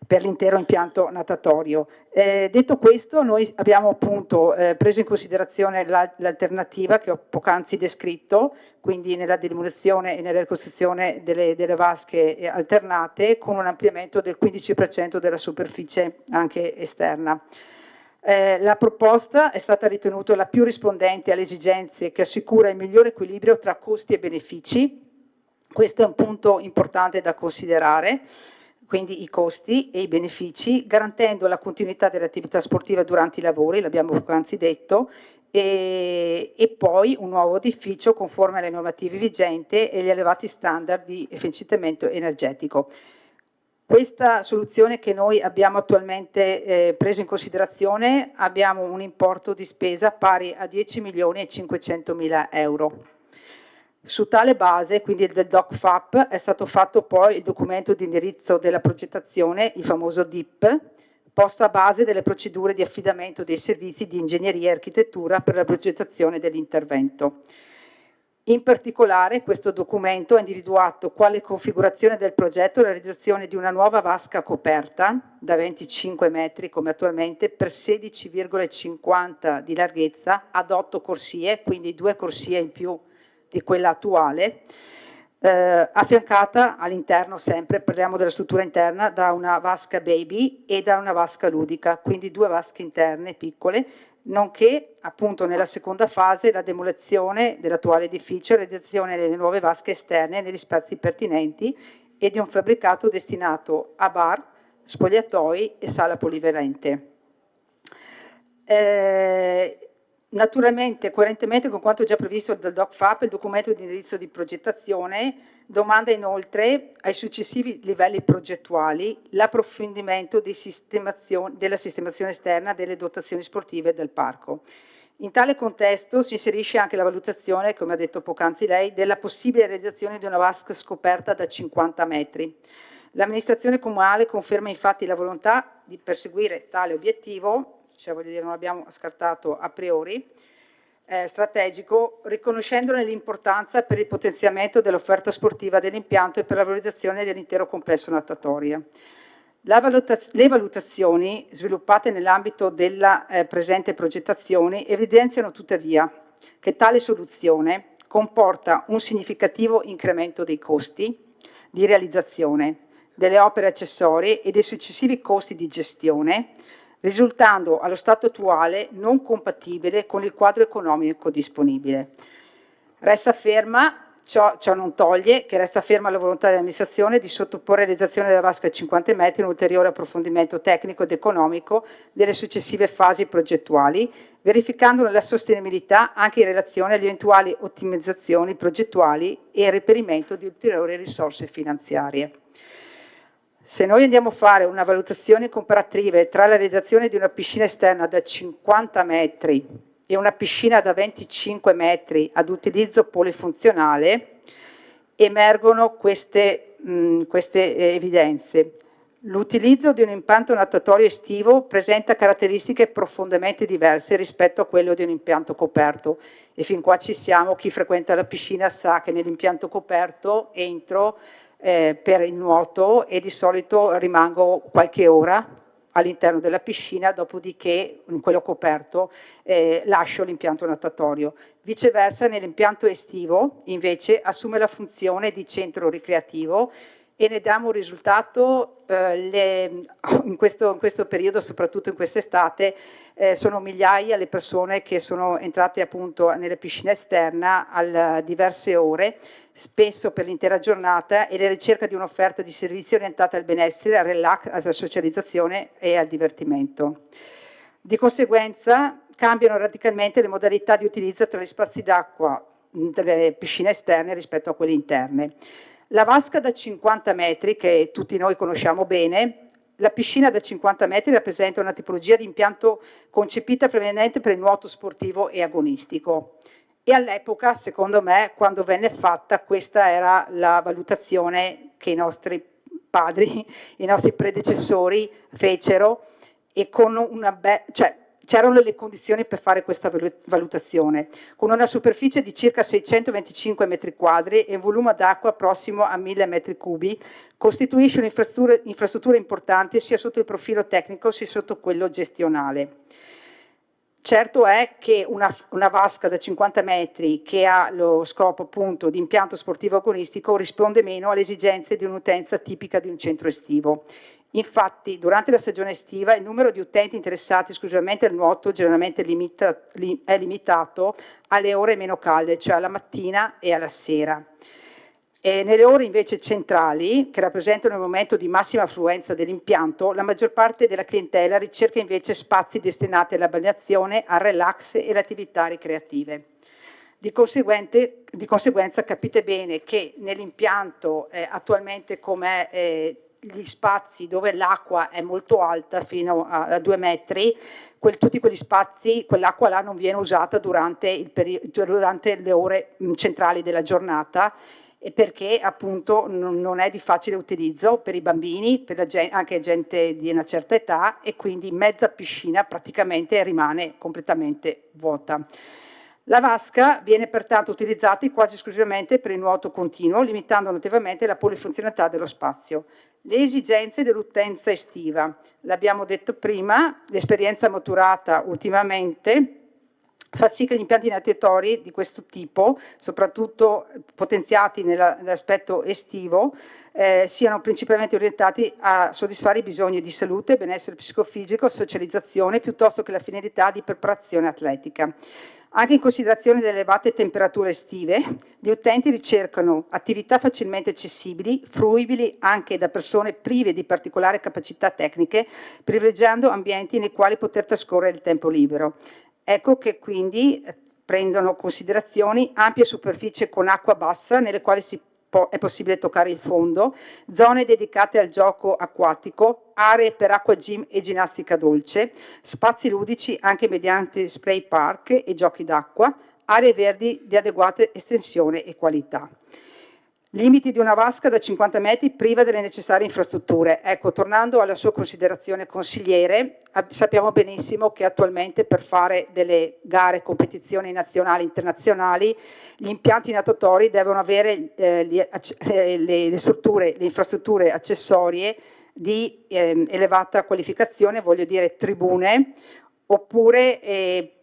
per l'intero impianto natatorio. Detto questo, noi abbiamo appunto preso in considerazione l'alternativa che ho poc'anzi descritto, quindi nella demolizione e nella ricostruzione delle vasche alternate, con un ampliamento del 15% della superficie anche esterna. La proposta è stata ritenuta la più rispondente alle esigenze, che assicura il migliore equilibrio tra costi e benefici. Questo è un punto importante da considerare, quindi i costi e i benefici, garantendo la continuità dell'attività sportiva durante i lavori, l'abbiamo poc'anzi detto, e poi un nuovo edificio conforme alle normative vigenti e agli elevati standard di efficientamento energetico. Questa soluzione che noi abbiamo attualmente preso in considerazione, abbiamo un importo di spesa pari a 10.500.000 euro. Su tale base, quindi del DocFap, è stato fatto poi il documento di indirizzo della progettazione, il famoso DIP, posto a base delle procedure di affidamento dei servizi di ingegneria e architettura per la progettazione dell'intervento. In particolare, questo documento ha individuato quale configurazione del progetto la realizzazione di una nuova vasca coperta da 25 metri come attualmente per 16,50 di larghezza ad 8 corsie, quindi 2 corsie in più di quella attuale, affiancata all'interno, sempre parliamo della struttura interna, da una vasca baby e da una vasca ludica, quindi 2 vasche interne piccole, nonché appunto nella seconda fase la demolizione dell'attuale edificio, la realizzazione delle nuove vasche esterne negli spazi pertinenti e di un fabbricato destinato a bar, spogliatoi e sala polivalente. Naturalmente, coerentemente con quanto già previsto dal DocFap, il documento di indirizzo di progettazione domanda inoltre ai successivi livelli progettuali l'approfondimento della sistemazione esterna delle dotazioni sportive del parco. In tale contesto si inserisce anche la valutazione, come ha detto poc'anzi lei, della possibile realizzazione di una vasca scoperta da 50 metri. L'amministrazione comunale conferma infatti la volontà di perseguire tale obiettivo, cioè voglio dire non l'abbiamo scartato a priori, strategico, riconoscendone l'importanza per il potenziamento dell'offerta sportiva dell'impianto e per la valorizzazione dell'intero complesso natatorio. Le valutazioni sviluppate nell'ambito della presente progettazione evidenziano tuttavia che tale soluzione comporta un significativo incremento dei costi di realizzazione, delle opere accessorie e dei successivi costi di gestione, risultando allo stato attuale non compatibile con il quadro economico disponibile. Resta ferma, ciò non toglie che resta ferma la volontà dell'amministrazione di sottoporre alla realizzazione della vasca a 50 metri un ulteriore approfondimento tecnico ed economico delle successive fasi progettuali, verificandone la sostenibilità anche in relazione alle eventuali ottimizzazioni progettuali e il reperimento di ulteriori risorse finanziarie. Se noi andiamo a fare una valutazione comparativa tra la realizzazione di una piscina esterna da 50 metri e una piscina da 25 metri ad utilizzo polifunzionale, emergono queste evidenze. L'utilizzo di un impianto natatorio estivo presenta caratteristiche profondamente diverse rispetto a quello di un impianto coperto, e fin qua ci siamo. Chi frequenta la piscina sa che nell'impianto coperto entro per il nuoto e di solito rimango qualche ora all'interno della piscina, dopodiché in quello coperto lascio l'impianto natatorio. Viceversa, nell'impianto estivo invece assume la funzione di centro ricreativo e ne diamo un risultato in questo periodo, soprattutto in quest'estate, sono migliaia le persone che sono entrate appunto nelle piscine esterna a diverse ore, spesso per l'intera giornata, e la ricerca di un'offerta di servizi orientata al benessere, al relax, alla socializzazione e al divertimento. Di conseguenza cambiano radicalmente le modalità di utilizzo tra gli spazi d'acqua delle piscine esterne rispetto a quelle interne. La vasca da 50 metri, che tutti noi conosciamo bene, la piscina da 50 metri rappresenta una tipologia di impianto concepita prevalentemente per il nuoto sportivo e agonistico. E all'epoca, secondo me, quando venne fatta, questa era la valutazione che i nostri padri, i nostri predecessori fecero, e con c'erano le condizioni per fare questa valutazione, con una superficie di circa 625 metri quadri e un volume d'acqua prossimo a 1000 metri cubi, costituisce un'infrastruttura importante sia sotto il profilo tecnico sia sotto quello gestionale. Certo è che una vasca da 50 metri che ha lo scopo appunto di impianto sportivo agonistico risponde meno alle esigenze di un'utenza tipica di un centro estivo. Infatti, durante la stagione estiva, il numero di utenti interessati esclusivamente al nuoto generalmente è limitato alle ore meno calde, cioè alla mattina e alla sera. E nelle ore invece centrali, che rappresentano il momento di massima affluenza dell'impianto, la maggior parte della clientela ricerca invece spazi destinati alla balneazione, al relax e alle attività ricreative. Di conseguenza capite bene che nell'impianto attualmente com'è gli spazi dove l'acqua è molto alta, fino a 2 metri, tutti quegli spazi, quell'acqua là non viene usata durante le ore centrali della giornata, e perché appunto non è di facile utilizzo per i bambini, per anche gente di una certa età, e quindi mezza piscina praticamente rimane completamente vuota. La vasca viene pertanto utilizzata quasi esclusivamente per il nuoto continuo, limitando notevolmente la polifunzionalità dello spazio. Le esigenze dell'utenza estiva, l'abbiamo detto prima, l'esperienza maturata ultimamente fa sì che gli impianti natatori di questo tipo, soprattutto potenziati nell'aspetto estivo, siano principalmente orientati a soddisfare i bisogni di salute, benessere psicofisico, socializzazione, piuttosto che la finalità di preparazione atletica. Anche in considerazione delle elevate temperature estive, gli utenti ricercano attività facilmente accessibili, fruibili anche da persone prive di particolari capacità tecniche, privilegiando ambienti nei quali poter trascorrere il tempo libero. Ecco che quindi prendono considerazioni ampie superfici con acqua bassa, nelle quali è possibile toccare il fondo, zone dedicate al gioco acquatico, aree per acqua gym e ginnastica dolce, spazi ludici anche mediante spray park e giochi d'acqua, aree verdi di adeguata estensione e qualità. Limiti di una vasca da 50 metri priva delle necessarie infrastrutture. Ecco, tornando alla sua considerazione consigliere, sappiamo benissimo che attualmente per fare delle gare, competizioni nazionali e internazionali, gli impianti natatori devono avere le infrastrutture accessorie di elevata qualificazione, voglio dire tribune, oppure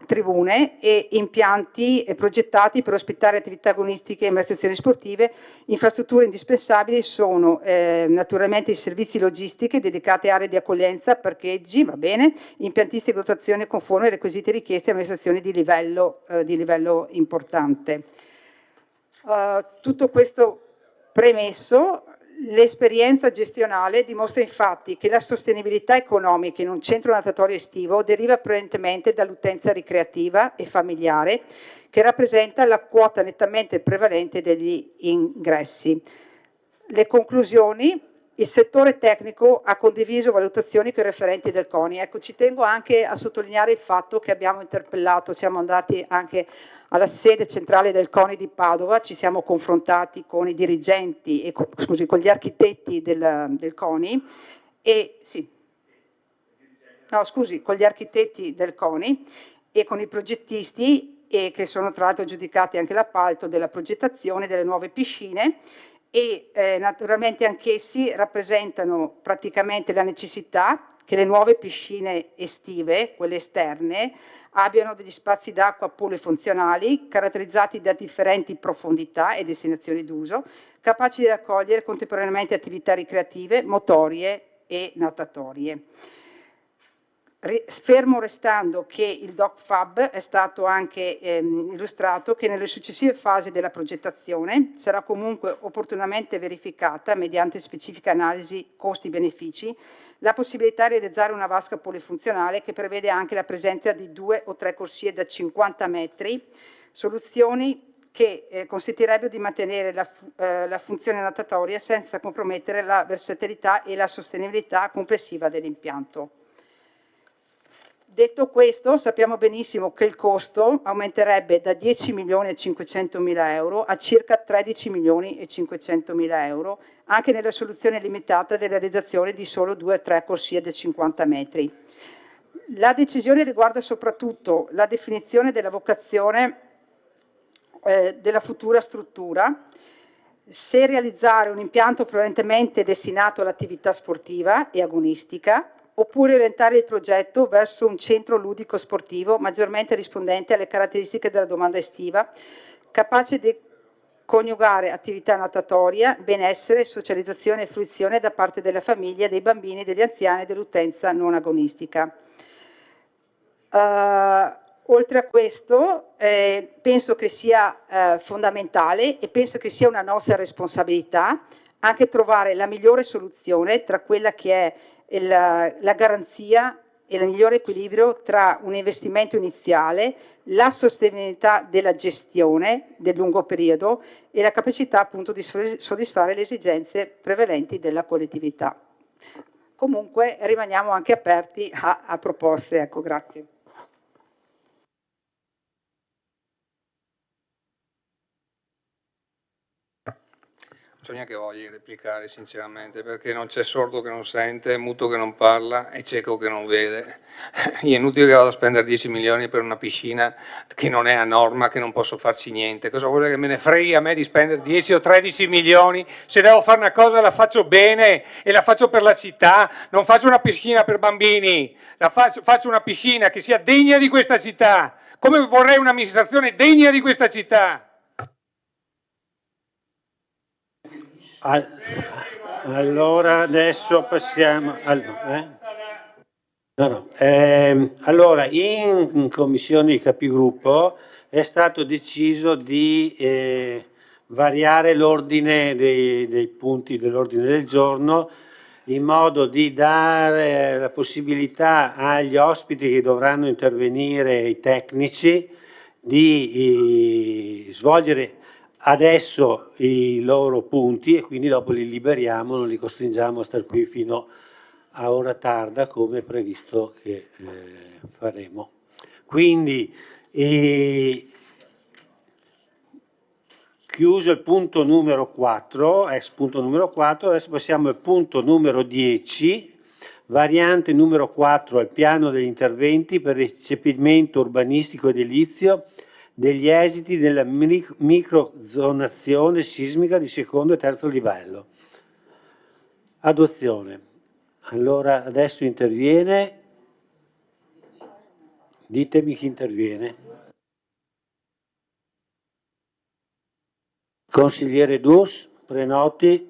tribune e impianti progettati per ospitare attività agonistiche e manifestazioni sportive. Infrastrutture indispensabili sono naturalmente i servizi logistici dedicati a aree di accoglienza, parcheggi, va bene, impiantistiche e dotazione conforme ai requisiti richiesti a amministrazioni di livello importante. Tutto questo premesso, l'esperienza gestionale dimostra infatti che la sostenibilità economica in un centro natatorio estivo deriva prevalentemente dall'utenza ricreativa e familiare, che rappresenta la quota nettamente prevalente degli ingressi. Le conclusioni: il settore tecnico ha condiviso valutazioni con i referenti del CONI. Ecco, ci tengo anche a sottolineare il fatto che abbiamo interpellato, siamo andati anche alla sede centrale del CONI di Padova, ci siamo confrontati con i dirigenti, con gli architetti del CONI, con gli architetti del CONI e con i progettisti, che sono tra l'altro aggiudicati anche l'appalto della progettazione delle nuove piscine, e naturalmente anch'essi rappresentano praticamente la necessità che le nuove piscine estive, quelle esterne, abbiano degli spazi d'acqua polifunzionali caratterizzati da differenti profondità e destinazioni d'uso, capaci di accogliere contemporaneamente attività ricreative, motorie e natatorie. Fermo restando che il DocFab è stato anche illustrato che nelle successive fasi della progettazione sarà comunque opportunamente verificata, mediante specifica analisi costi-benefici, la possibilità di realizzare una vasca polifunzionale che prevede anche la presenza di 2 o 3 corsie da 50 metri, soluzioni che consentirebbero di mantenere la funzione natatoria senza compromettere la versatilità e la sostenibilità complessiva dell'impianto. Detto questo, sappiamo benissimo che il costo aumenterebbe da 10 milioni e 500 mila euro a circa 13 milioni e 500 mila euro, anche nella soluzione limitata della realizzazione di solo 2 o 3 corsie da 50 metri. La decisione riguarda soprattutto la definizione della vocazione della futura struttura, se realizzare un impianto prevalentemente destinato all'attività sportiva e agonistica, oppure orientare il progetto verso un centro ludico sportivo maggiormente rispondente alle caratteristiche della domanda estiva, capace di coniugare attività natatoria, benessere, socializzazione e fruizione da parte della famiglia, dei bambini, degli anziani e dell'utenza non agonistica. Oltre a questo, penso che sia fondamentale e penso che sia una nostra responsabilità anche trovare la migliore soluzione tra quella che è la garanzia e il migliore equilibrio tra un investimento iniziale, la sostenibilità della gestione del lungo periodo e la capacità appunto di soddisfare le esigenze prevalenti della collettività. Comunque rimaniamo anche aperti a proposte. Ecco, grazie. Non so neanche voglia di replicare sinceramente, perché non c'è sordo che non sente, muto che non parla e cieco che non vede. È inutile che vado a spendere 10 milioni per una piscina che non è a norma, che non posso farci niente. Cosa vuole che me ne freghi a me di spendere 10 o 13 milioni? Se devo fare una cosa la faccio bene e la faccio per la città, non faccio una piscina per bambini, faccio una piscina che sia degna di questa città, come vorrei un'amministrazione degna di questa città. Allora adesso passiamo. Allora, in commissione di capigruppo è stato deciso di variare l'ordine dei punti dell'ordine del giorno in modo di dare la possibilità agli ospiti che dovranno intervenire, i tecnici, di svolgere adesso i loro punti e quindi dopo li liberiamo, non li costringiamo a stare qui fino a ora tarda come previsto che faremo. Quindi chiuso il punto numero 4, punto numero 4, adesso passiamo al punto numero 10, variante numero 4 al piano degli interventi per il recepimento urbanistico edilizio degli esiti della microzonazione sismica di secondo e terzo livello. Adozione. Allora adesso interviene, ditemi chi interviene. Consigliere Dus, prenoti.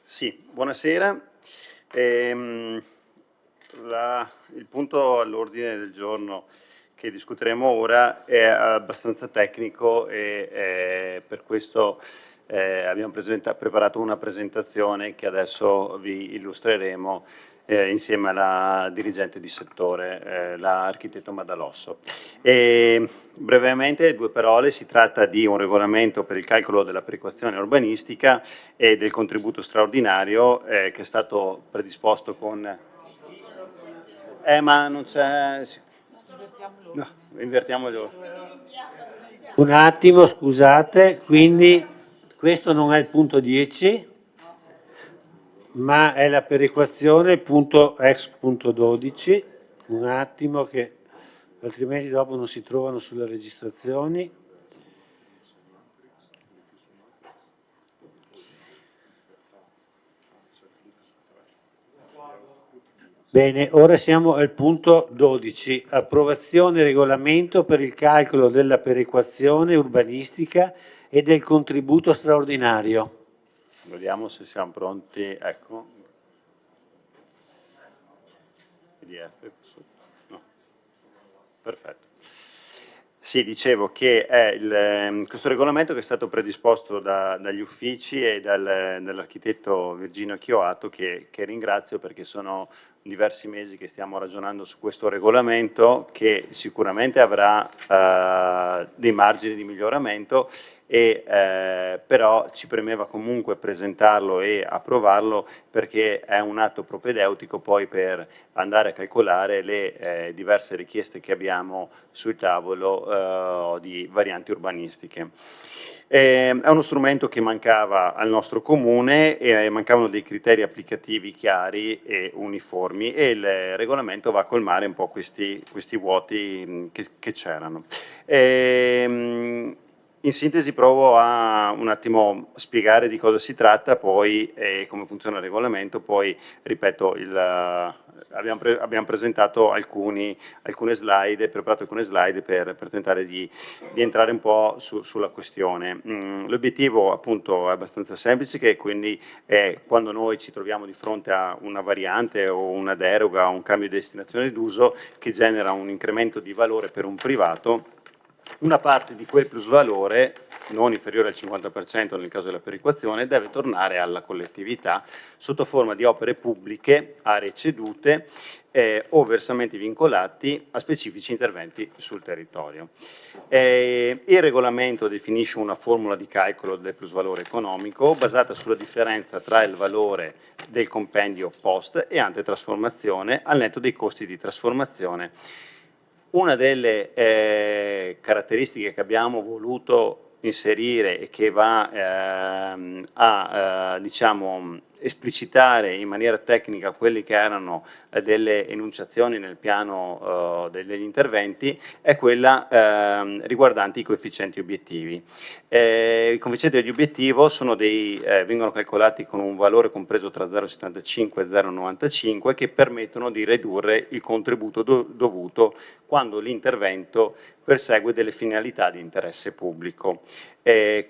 Sì, buonasera. Il punto all'ordine del giorno che discuteremo ora è abbastanza tecnico e per questo abbiamo preparato una presentazione che adesso vi illustreremo insieme alla dirigente di settore, l'architetto Madalosso. Brevemente, 2 parole, si tratta di un regolamento per il calcolo della perequazione urbanistica e del contributo straordinario che è stato predisposto con... ma non c'è... No, invertiamo l'ordine. Un attimo, scusate, quindi questo non è il punto 10, ma è la perequazione, il punto ex punto 12. Un attimo che altrimenti dopo non si trovano sulle registrazioni. Bene, ora siamo al punto 12, approvazione regolamento per il calcolo della perequazione urbanistica e del contributo straordinario. Vediamo se siamo pronti, ecco. PDF, no. Perfetto. Sì, dicevo che è questo regolamento che è stato predisposto dagli uffici e dall'architetto Virginio Chioato, che ringrazio perché sono diversi mesi che stiamo ragionando su questo regolamento, che sicuramente avrà dei margini di miglioramento, però ci premeva comunque presentarlo e approvarlo perché è un atto propedeutico poi per andare a calcolare le diverse richieste che abbiamo sul tavolo di varianti urbanistiche. È uno strumento che mancava al nostro comune e mancavano dei criteri applicativi chiari e uniformi e il regolamento va a colmare un po' questi vuoti che c'erano. In sintesi provo a un attimo spiegare di cosa si tratta, poi come funziona il regolamento, poi ripeto, abbiamo presentato alcune slide, preparato alcune slide per tentare di entrare un po' sulla questione. L'obiettivo appunto è abbastanza semplice, che quindi è quando noi ci troviamo di fronte a una variante o una deroga o un cambio di destinazione d'uso che genera un incremento di valore per un privato, una parte di quel plusvalore, non inferiore al 50% nel caso della perequazione, deve tornare alla collettività sotto forma di opere pubbliche, aree cedute o versamenti vincolati a specifici interventi sul territorio. Il regolamento definisce una formula di calcolo del plusvalore economico basata sulla differenza tra il valore del compendio post e ante trasformazione al netto dei costi di trasformazione. Una delle caratteristiche che abbiamo voluto inserire e che va a diciamo, esplicitare in maniera tecnica quelli che erano delle enunciazioni nel piano degli interventi è quella riguardante i coefficienti obiettivi. I coefficienti di obiettivo sono vengono calcolati con un valore compreso tra 0,75 e 0,95 che permettono di ridurre il contributo dovuto quando l'intervento persegue delle finalità di interesse pubblico.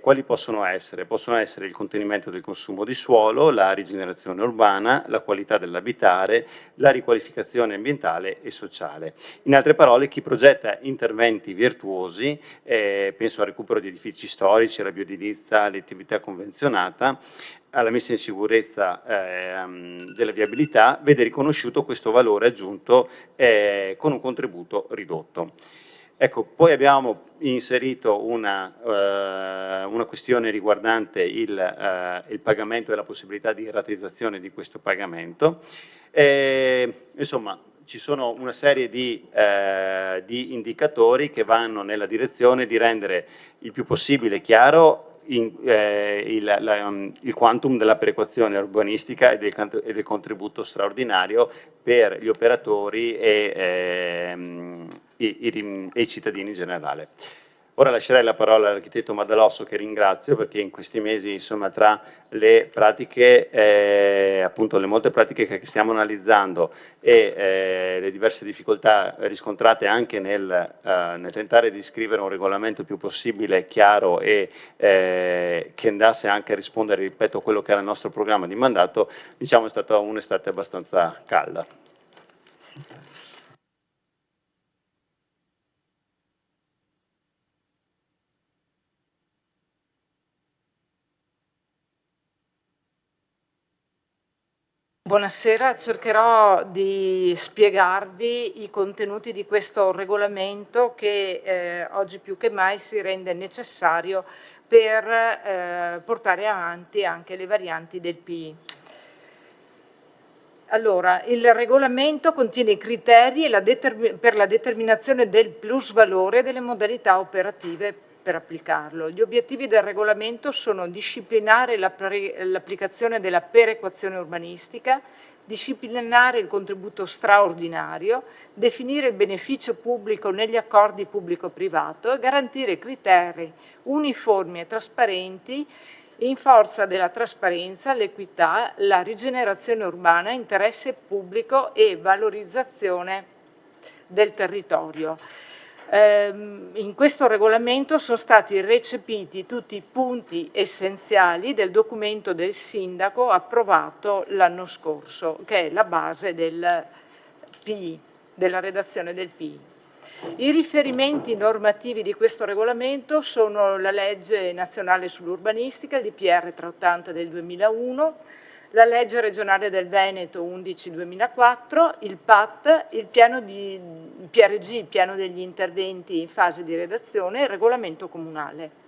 Quali possono essere? Possono essere il contenimento del consumo di suolo, la rigenerazione urbana, la qualità dell'abitare, la riqualificazione ambientale e sociale. In altre parole, chi progetta interventi virtuosi, penso al recupero di edifici storici, alla bioedilizia, all'attività convenzionata, alla messa in sicurezza della viabilità, vede riconosciuto questo valore aggiunto con un contributo ridotto. Ecco, poi abbiamo inserito una questione riguardante il pagamento e la possibilità di rateizzazione di questo pagamento. Insomma, ci sono una serie di indicatori che vanno nella direzione di rendere il più possibile chiaro il quantum della perequazione urbanistica e del contributo straordinario per gli operatori e i cittadini in generale. Ora lascerei la parola all'architetto Madalosso, che ringrazio perché in questi mesi, insomma, tra le pratiche, appunto le molte pratiche che stiamo analizzando e le diverse difficoltà riscontrate anche nel tentare di scrivere un regolamento il più possibile chiaro e che andasse anche a rispondere, ripeto, a quello che era il nostro programma di mandato, diciamo è stata un'estate abbastanza calda. Buonasera, cercherò di spiegarvi i contenuti di questo regolamento che oggi più che mai si rende necessario per portare avanti anche le varianti del PI. Allora, il regolamento contiene i criteri per la determinazione del plusvalore e delle modalità operative per applicarlo. Gli obiettivi del regolamento sono disciplinare l'applicazione della perequazione urbanistica, disciplinare il contributo straordinario, definire il beneficio pubblico negli accordi pubblico-privato e garantire criteri uniformi e trasparenti in forza della trasparenza, l'equità, la rigenerazione urbana, interesse pubblico e valorizzazione del territorio. In questo regolamento sono stati recepiti tutti i punti essenziali del documento del sindaco approvato l'anno scorso, che è la base del PI, della redazione del PI. I riferimenti normativi di questo regolamento sono la legge nazionale sull'urbanistica, il DPR 380 del 2001, la legge regionale del Veneto 11-2004, il PAT, il PRG, il piano degli interventi in fase di redazione e il regolamento comunale.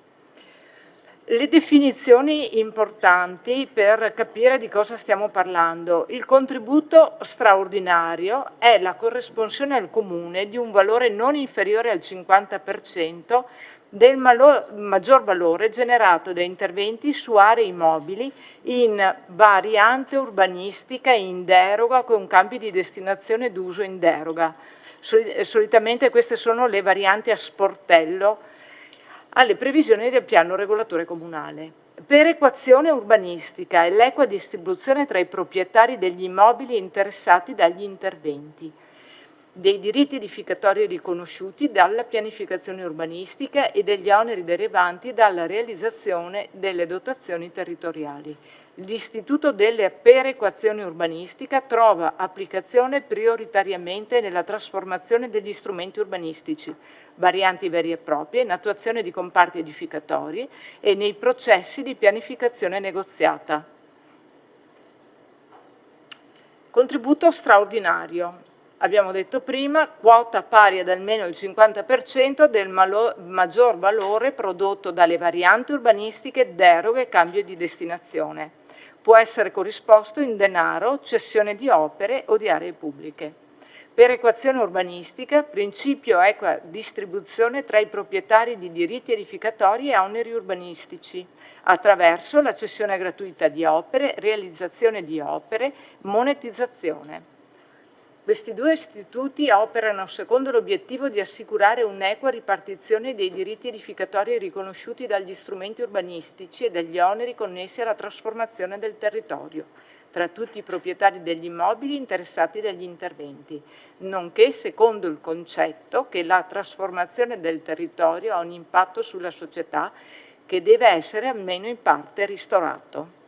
Le definizioni importanti per capire di cosa stiamo parlando. Il contributo straordinario è la corresponsione al comune di un valore non inferiore al 50% del maggior valore generato da interventi su aree immobili in variante urbanistica in deroga con cambi di destinazione d'uso in deroga. Solitamente queste sono le varianti a sportello alle previsioni del piano regolatore comunale. Perequazione urbanistica è l'equa distribuzione tra i proprietari degli immobili interessati dagli interventi, dei diritti edificatori riconosciuti dalla pianificazione urbanistica e degli oneri derivanti dalla realizzazione delle dotazioni territoriali. L'istituto della perequazione urbanistica trova applicazione prioritariamente nella trasformazione degli strumenti urbanistici, varianti veri e proprie, in attuazione di comparti edificatori e nei processi di pianificazione negoziata. Contributo straordinario. Abbiamo detto prima, quota pari ad almeno il 50% del maggior valore prodotto dalle varianti urbanistiche, deroghe e cambio di destinazione. Può essere corrisposto in denaro, cessione di opere o di aree pubbliche. Perequazione urbanistica, principio equa distribuzione tra i proprietari di diritti edificatori e oneri urbanistici, attraverso la cessione gratuita di opere, realizzazione di opere, monetizzazione. Questi due istituti operano secondo l'obiettivo di assicurare un'equa ripartizione dei diritti edificatori riconosciuti dagli strumenti urbanistici e degli oneri connessi alla trasformazione del territorio tra tutti i proprietari degli immobili interessati dagli interventi, nonché secondo il concetto che la trasformazione del territorio ha un impatto sulla società che deve essere almeno in parte ristorato.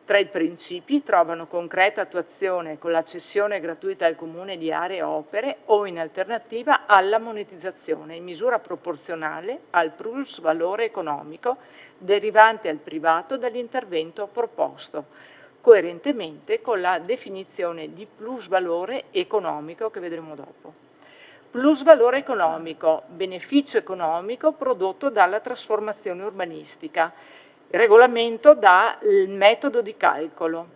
Tra i principi trovano concreta attuazione con la cessione gratuita al Comune di aree e opere o in alternativa alla monetizzazione in misura proporzionale al plus valore economico derivante al privato dall'intervento proposto, coerentemente con la definizione di plus valore economico che vedremo dopo. Plus valore economico, beneficio economico prodotto dalla trasformazione urbanistica. Il regolamento dà il metodo di calcolo.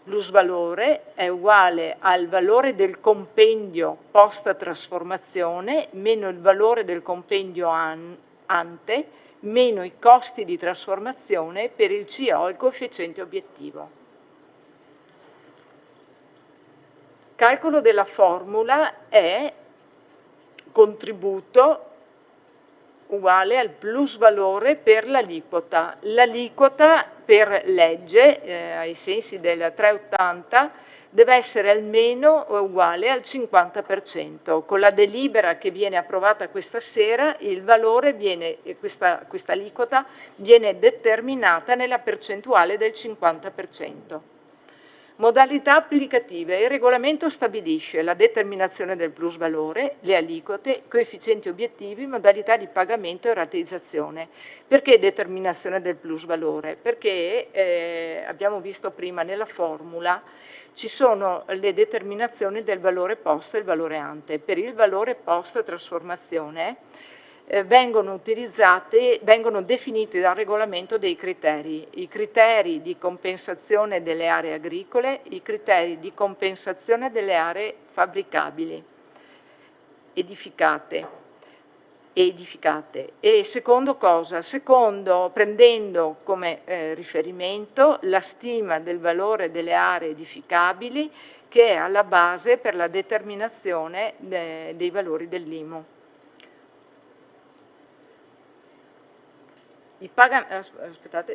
Plusvalore è uguale al valore del compendio post trasformazione meno il valore del compendio ante meno i costi di trasformazione per il CO, il coefficiente obiettivo. Calcolo della formula è contributo uguale al plusvalore per l'aliquota. L'aliquota per legge, ai sensi del 380, deve essere almeno uguale al 50%. Con la delibera che viene approvata questa sera, il valore questa aliquota viene determinata nella percentuale del 50%. Modalità applicative. Il regolamento stabilisce la determinazione del plusvalore, le aliquote, coefficienti obiettivi, modalità di pagamento e rateizzazione. Perché determinazione del plusvalore? Perché abbiamo visto prima nella formula ci sono le determinazioni del valore post e il valore ante. Per il valore post trasformazione vengono definiti dal regolamento dei criteri, i criteri di compensazione delle aree agricole, i criteri di compensazione delle aree fabbricabili, edificate. E secondo cosa? Secondo, prendendo come riferimento la stima del valore delle aree edificabili che è alla base per la determinazione dei valori dell'IMU.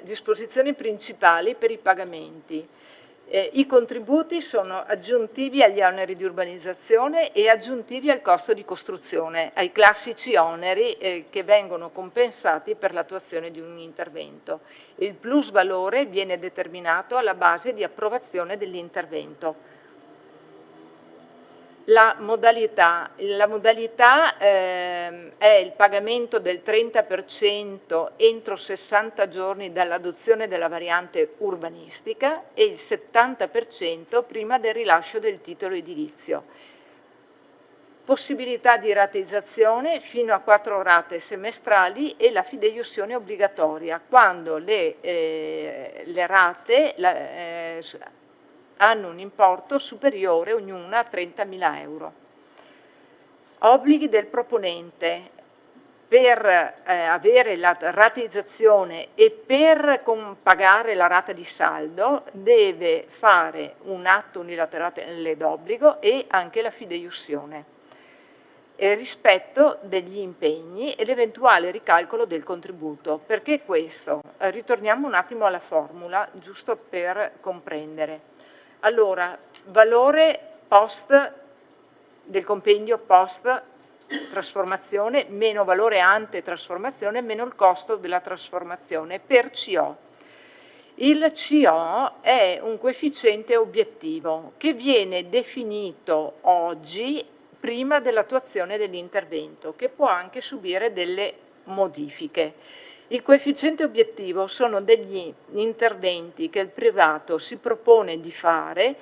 Disposizioni principali per i pagamenti. I contributi sono aggiuntivi agli oneri di urbanizzazione e aggiuntivi al costo di costruzione, ai classici oneri che vengono compensati per l'attuazione di un intervento. Il plusvalore viene determinato alla base di approvazione dell'intervento. La modalità è il pagamento del 30% entro 60 giorni dall'adozione della variante urbanistica e il 70% prima del rilascio del titolo edilizio. Possibilità di rateizzazione fino a 4 rate semestrali e la fideiussione obbligatoria quando le rate hanno un importo superiore ognuna a 30.000 euro. Obblighi del proponente. Per avere la rateizzazione e per pagare la rata di saldo deve fare un atto unilaterale d'obbligo e anche la fideiussione. Rispetto degli impegni e l'eventuale ricalcolo del contributo. Perché questo? Ritorniamo un attimo alla formula, giusto per comprendere. Allora, valore post del compendio post trasformazione meno valore ante trasformazione meno il costo della trasformazione per CO. Il CO è un coefficiente obiettivo che viene definito oggi prima dell'attuazione dell'intervento, che può anche subire delle modifiche. Il coefficiente obiettivo sono degli interventi che il privato si propone di fare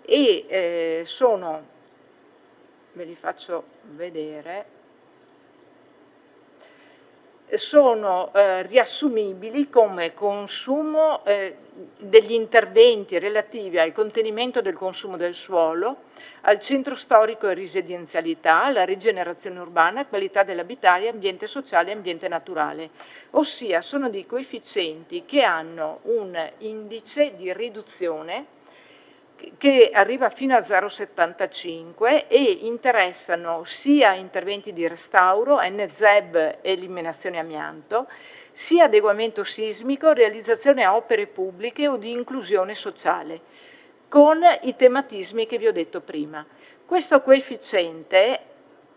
e sono, ve li faccio vedere, sono riassumibili come consumo degli interventi relativi al contenimento del consumo del suolo, al centro storico e residenzialità, alla rigenerazione urbana, qualità dell'abitare, ambiente sociale e ambiente naturale. Ossia sono dei coefficienti che hanno un indice di riduzione che arriva fino a 0,75 e interessano sia interventi di restauro, NZEB, eliminazione amianto, sia adeguamento sismico, realizzazione a opere pubbliche o di inclusione sociale, con i tematismi che vi ho detto prima. Questo coefficiente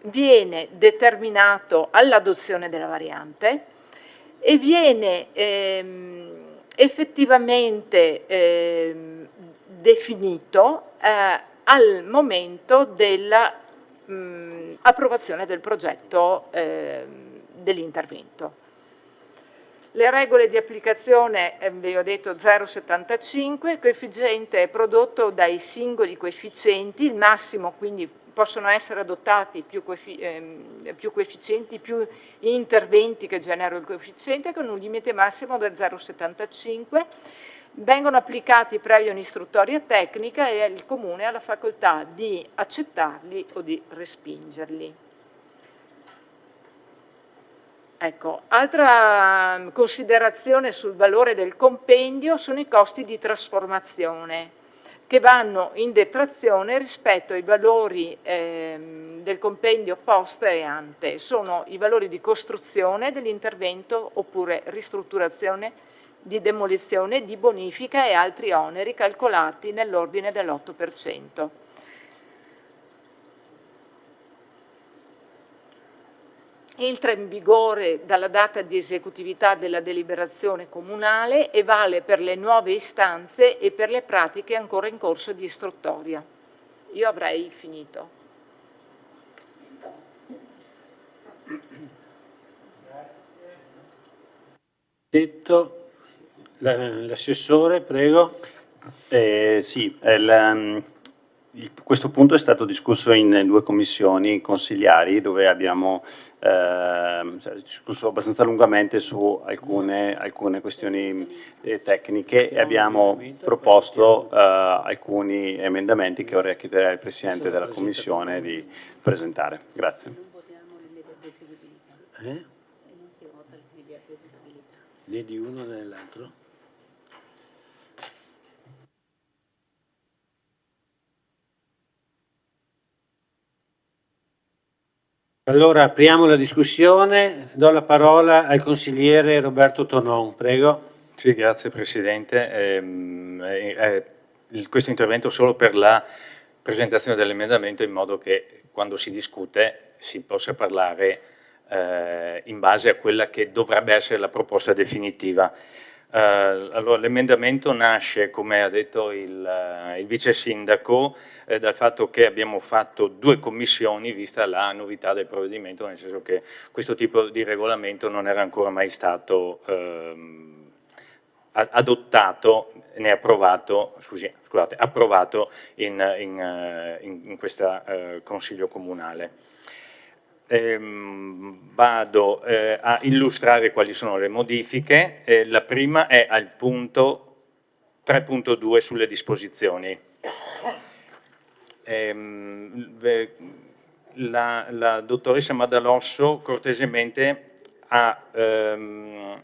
viene determinato all'adozione della variante e viene effettivamente definito al momento dell'approvazione del progetto dell'intervento. Le regole di applicazione, vi ho detto 0,75, il coefficiente è prodotto dai singoli coefficienti, il massimo quindi possono essere adottati più coefficienti, più interventi che generano il coefficiente con un limite massimo del 0,75. Vengono applicati previa un'istruttoria tecnica e il Comune ha la facoltà di accettarli o di respingerli. Ecco, altra considerazione sul valore del compendio sono i costi di trasformazione che vanno in detrazione rispetto ai valori del compendio post e ante. Sono i valori di costruzione dell'intervento oppure ristrutturazione, di demolizione, di bonifica e altri oneri calcolati nell'ordine dell'8%. Entra in vigore dalla data di esecutività della deliberazione comunale e vale per le nuove istanze e per le pratiche ancora in corso di istruttoria. Io avrei finito. Detto. L'assessore, prego. Sì, questo punto è stato discusso in 2 commissioni consigliari dove abbiamo discusso abbastanza lungamente su alcune questioni tecniche e abbiamo proposto alcuni emendamenti che ora chiederei al Presidente della Commissione di presentare. Grazie. Né di uno né dell'altro? Allora apriamo la discussione, do la parola al consigliere Roberto Tonon, prego. Sì, grazie Presidente. Questo intervento solo per la presentazione dell'emendamento in modo che quando si discute si possa parlare in base a quella che dovrebbe essere la proposta definitiva. Allora, l'emendamento nasce, come ha detto il vice sindaco, dal fatto che abbiamo fatto 2 commissioni vista la novità del provvedimento, nel senso che questo tipo di regolamento non era ancora mai stato adottato né approvato, approvato in questo Consiglio Comunale. Vado a illustrare quali sono le modifiche. La prima è al punto 3.2 sulle disposizioni. La dottoressa Madalosso cortesemente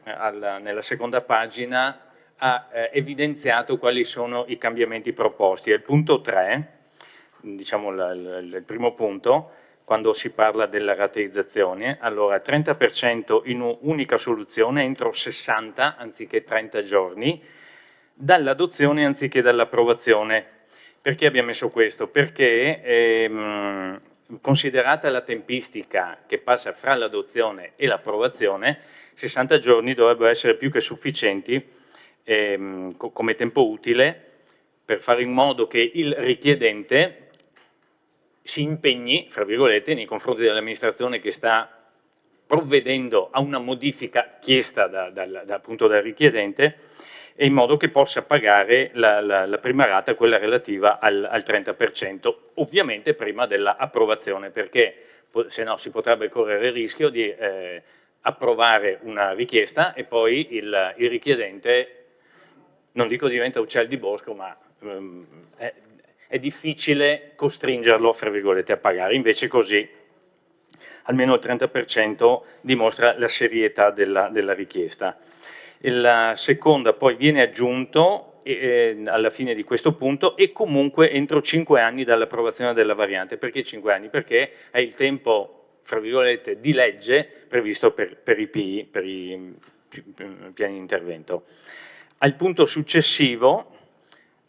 nella seconda pagina ha evidenziato quali sono i cambiamenti proposti. Al punto 3, diciamo il primo punto, quando si parla della rateizzazione, allora 30% in un'unica soluzione entro 60 anziché 30 giorni, dall'adozione anziché dall'approvazione. Perché abbiamo messo questo? Perché considerata la tempistica che passa fra l'adozione e l'approvazione, 60 giorni dovrebbero essere più che sufficienti come tempo utile per fare in modo che il richiedente si impegni, fra virgolette, nei confronti dell'amministrazione che sta provvedendo a una modifica chiesta appunto dal richiedente, e in modo che possa pagare la prima rata, quella relativa al 30%, ovviamente prima dell'approvazione, perché se no si potrebbe correre il rischio di approvare una richiesta e poi il richiedente, non dico diventa uccel di bosco, ma è difficile costringerlo, fra virgolette, a pagare. Invece così almeno il 30% dimostra la serietà della richiesta. La seconda poi viene aggiunto alla fine di questo punto e comunque entro 5 anni dall'approvazione della variante. Perché 5 anni? Perché è il tempo, fra virgolette, di legge previsto per i PI, per i piani di intervento. Al punto successivo,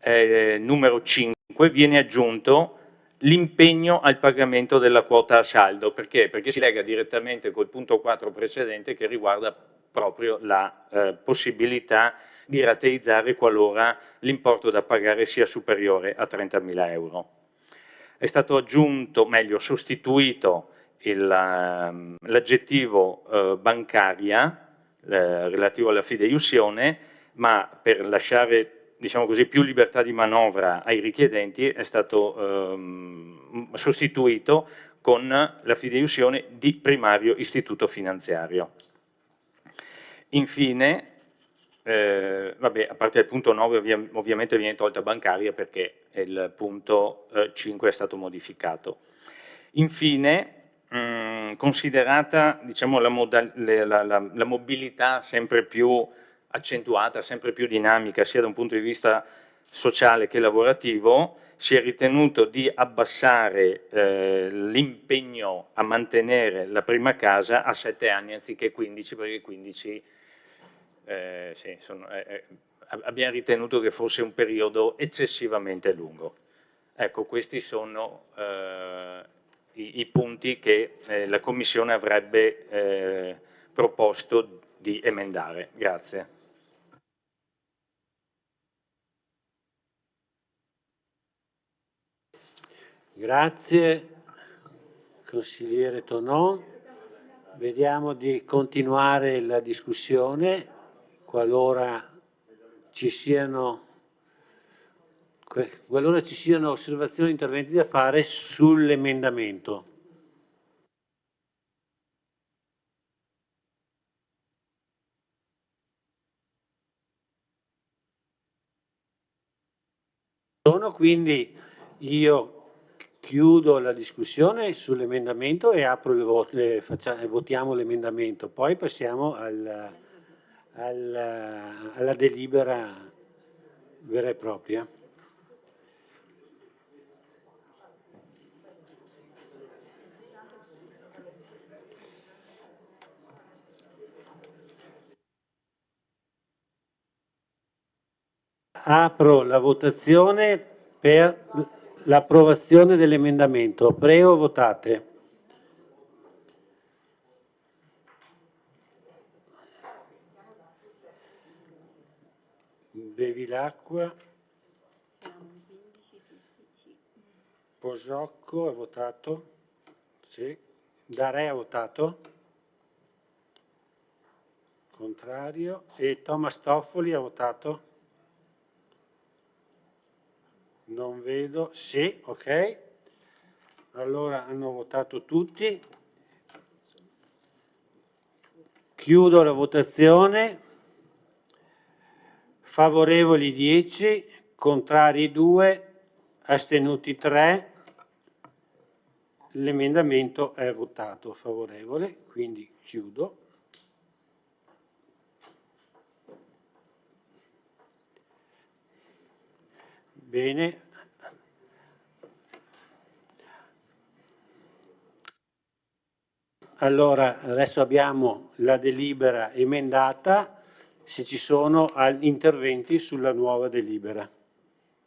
numero 5, viene aggiunto l'impegno al pagamento della quota a saldo. Perché? Perché si lega direttamente col punto 4 precedente che riguarda proprio la possibilità di rateizzare qualora l'importo da pagare sia superiore a 30.000 euro. È stato aggiunto, meglio sostituito, l'aggettivo bancaria relativo alla fideiussione, ma per lasciare, diciamo così, più libertà di manovra ai richiedenti è stato sostituito con la fideiussione di primario istituto finanziario. Infine, a parte il punto 9 ovviamente viene tolta bancaria perché il punto 5 è stato modificato. Infine, considerata, diciamo, la mobilità sempre più accentuata, sempre più dinamica, sia da un punto di vista sociale che lavorativo, si è ritenuto di abbassare l'impegno a mantenere la prima casa a 7 anni anziché 15, perché 15 abbiamo ritenuto che fosse un periodo eccessivamente lungo. Ecco, questi sono i punti che la Commissione avrebbe proposto di emendare. Grazie. Grazie, consigliere Tonon. Vediamo di continuare la discussione qualora ci siano osservazioni o interventi da fare sull'emendamento. Quindi io chiudo la discussione sull'emendamento e apro il voto, votiamo l'emendamento, poi passiamo alla delibera vera e propria. Apro la votazione per l'approvazione dell'emendamento. Prego, votate. Bevilacqua. Posocco ha votato? Sì. Dare ha votato? Contrario. E Thomas Toffoli ha votato? Non vedo. Sì, ok. Allora hanno votato tutti. Chiudo la votazione. Favorevoli 10, contrari 2, astenuti 3. L'emendamento è votato favorevole, quindi chiudo. Bene. Allora, adesso abbiamo la delibera emendata, se ci sono interventi sulla nuova delibera.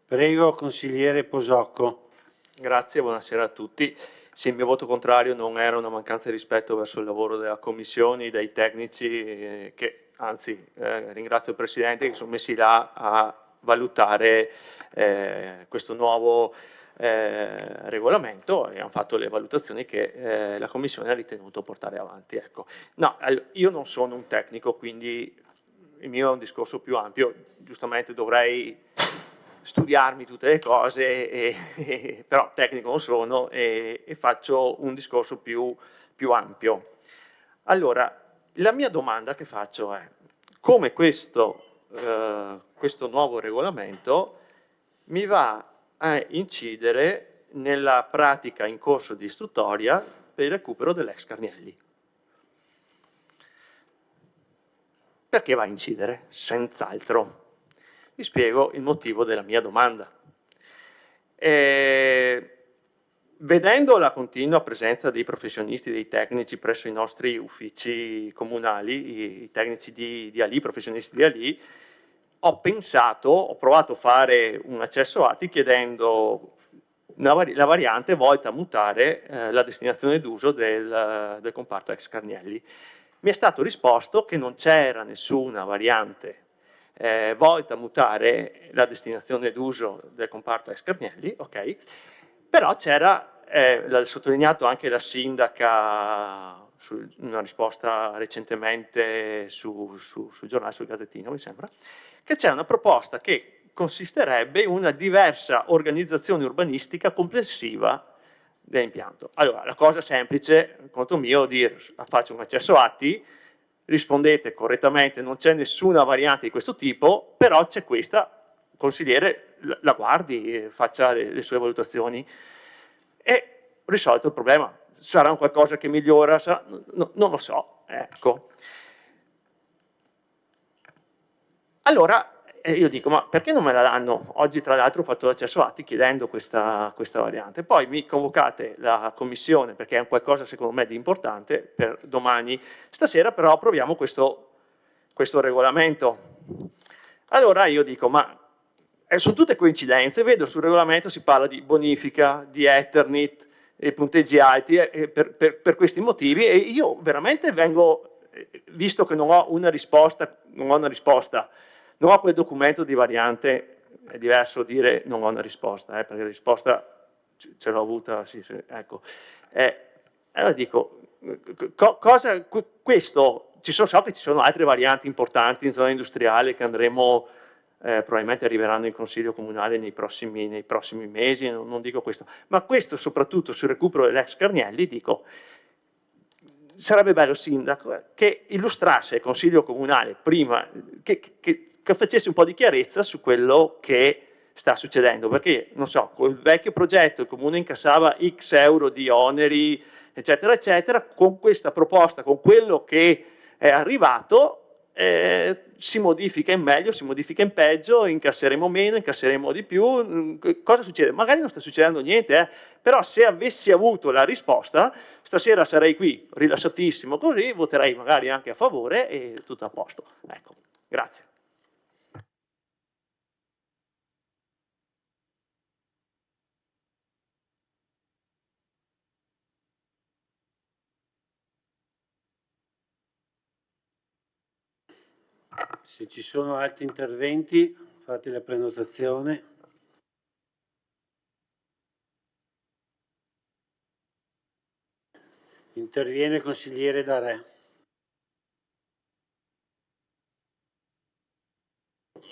Prego, consigliere Posocco. Grazie, buonasera a tutti. Sì, il mio voto contrario non era una mancanza di rispetto verso il lavoro della Commissione, dei tecnici, che anzi ringrazio il Presidente, che sono messi là a valutare questo nuovo regolamento e hanno fatto le valutazioni che la Commissione ha ritenuto portare avanti. Ecco. No, io non sono un tecnico, quindi il mio è un discorso più ampio, giustamente dovrei studiarmi tutte le cose, però tecnico non sono e faccio un discorso più ampio. Allora, la mia domanda che faccio è come questo nuovo regolamento mi va a incidere nella pratica in corso di istruttoria per il recupero dell'ex Carnielli. Perché va a incidere? Senz'altro. Vi spiego il motivo della mia domanda. Vedendo la continua presenza dei professionisti, dei tecnici presso i nostri uffici comunali, i tecnici di ALI, professionisti di ALI, ho provato a fare un accesso atti chiedendo la variante volta a mutare la destinazione d'uso del comparto ex Carnielli. Mi è stato risposto che non c'era nessuna variante volta a mutare la destinazione d'uso del comparto ex Carnielli, ok? Però c'era, l'ha sottolineato anche la sindaca in una risposta recentemente sul giornale, sul Gazzettino mi sembra, che c'è una proposta che consisterebbe in una diversa organizzazione urbanistica complessiva dell'impianto. Allora, la cosa semplice, conto mio, dire faccio un accesso atti, rispondete correttamente, non c'è nessuna variante di questo tipo, però c'è questa, consigliere, la guardi, faccia le sue valutazioni e risolto il problema. Sarà un qualcosa che migliora? Non lo so, ecco. Allora, io dico, ma perché non me la danno? Oggi tra l'altro ho fatto l'accesso atti chiedendo questa variante. Poi mi convocate la commissione, perché è un qualcosa secondo me di importante, per domani. Stasera però approviamo questo regolamento. Allora io dico, ma sono tutte coincidenze, vedo sul regolamento si parla di bonifica, di Eternit, punteggi alti, per questi motivi, e io veramente vengo, visto che non ho una risposta, non ho quel documento di variante, è diverso dire non ho una risposta, perché la risposta ce l'ho avuta, sì, ecco. Allora dico, questo, so che ci sono altre varianti importanti in zona industriale che andremo, probabilmente arriveranno in consiglio comunale nei prossimi mesi, non dico questo, ma questo soprattutto sul recupero dell'ex Carnielli, dico, sarebbe bello sindaco che illustrasse il consiglio comunale prima, che facesse un po' di chiarezza su quello che sta succedendo, perché non so, col vecchio progetto il comune incassava X euro di oneri, eccetera, eccetera, con questa proposta, con quello che è arrivato, si modifica in meglio, si modifica in peggio, incasseremo meno, incasseremo di più. Cosa succede? Magari non sta succedendo niente, però se avessi avuto la risposta, stasera sarei qui rilassatissimo così, voterei magari anche a favore e tutto a posto. Ecco, grazie. Se ci sono altri interventi, fate la prenotazione. Interviene il consigliere D'Arè.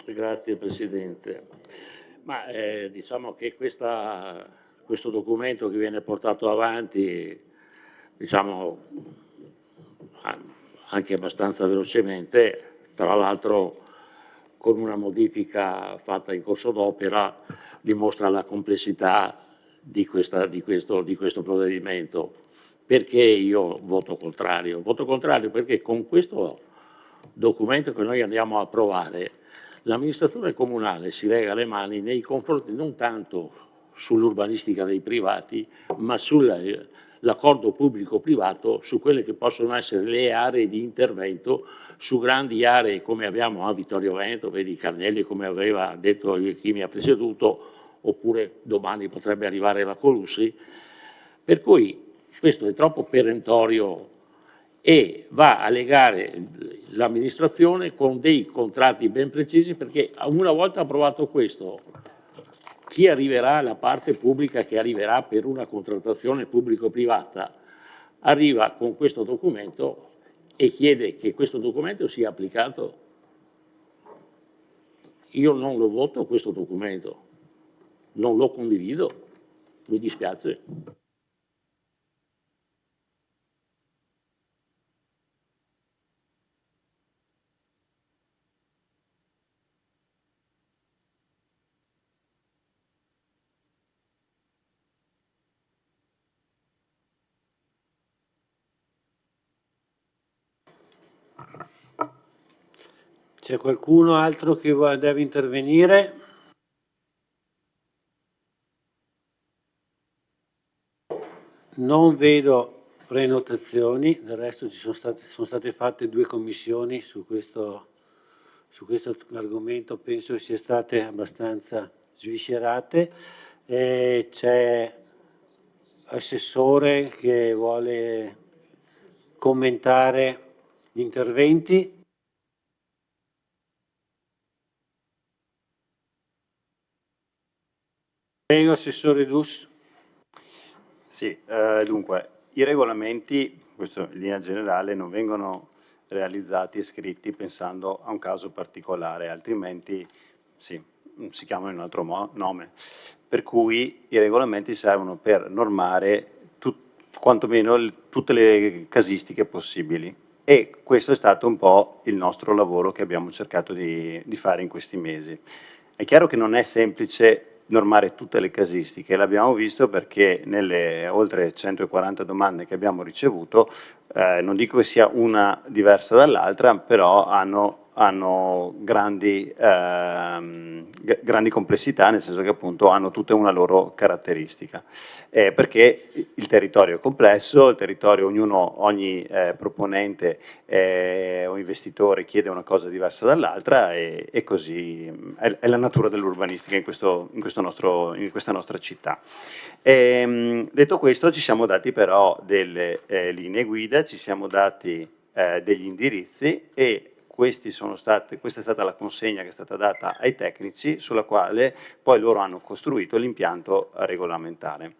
Grazie Presidente. Ma diciamo che questo documento che viene portato avanti, diciamo, anche abbastanza velocemente, tra l'altro con una modifica fatta in corso d'opera, dimostra la complessità di questo provvedimento. Perché io voto contrario? Voto contrario perché con questo documento che noi andiamo a approvare, l'amministrazione comunale si lega le mani nei confronti non tanto sull'urbanistica dei privati, ma sull'accordo pubblico-privato su quelle che possono essere le aree di intervento su grandi aree come abbiamo a Vittorio Veneto, vedi Carnelli come aveva detto chi mi ha preceduto, oppure domani potrebbe arrivare la Colussi, per cui questo è troppo perentorio e va a legare l'amministrazione con dei contratti ben precisi, perché una volta approvato questo, chi arriverà, la parte pubblica che arriverà per una contrattazione pubblico-privata, arriva con questo documento e chiede che questo documento sia applicato. Io non lo voto questo documento, non lo condivido, mi dispiace. C'è qualcuno altro che deve intervenire? Non vedo prenotazioni, del resto sono state fatte 2 commissioni su questo argomento, penso che siano state abbastanza sviscerate. C'è l'assessore che vuole commentare gli interventi. Prego, Assessore Dus. Sì, dunque, i regolamenti, questo in linea generale, non vengono realizzati e scritti pensando a un caso particolare, altrimenti sì, si chiamano in un altro nome. Per cui i regolamenti servono per normare quantomeno tutte le casistiche possibili. E questo è stato un po' il nostro lavoro che abbiamo cercato di fare in questi mesi. È chiaro che non è semplice normare tutte le casistiche, l'abbiamo visto perché nelle oltre 140 domande che abbiamo ricevuto, non dico che sia una diversa dall'altra, però hanno grandi complessità, nel senso che appunto hanno tutte una loro caratteristica, perché il territorio è complesso, il territorio, ogni proponente o investitore chiede una cosa diversa dall'altra e così è la natura dell'urbanistica in questa nostra città. Detto questo, ci siamo dati però delle linee guida, ci siamo dati degli indirizzi e questa è stata la consegna che è stata data ai tecnici, sulla quale poi loro hanno costruito l'impianto regolamentare.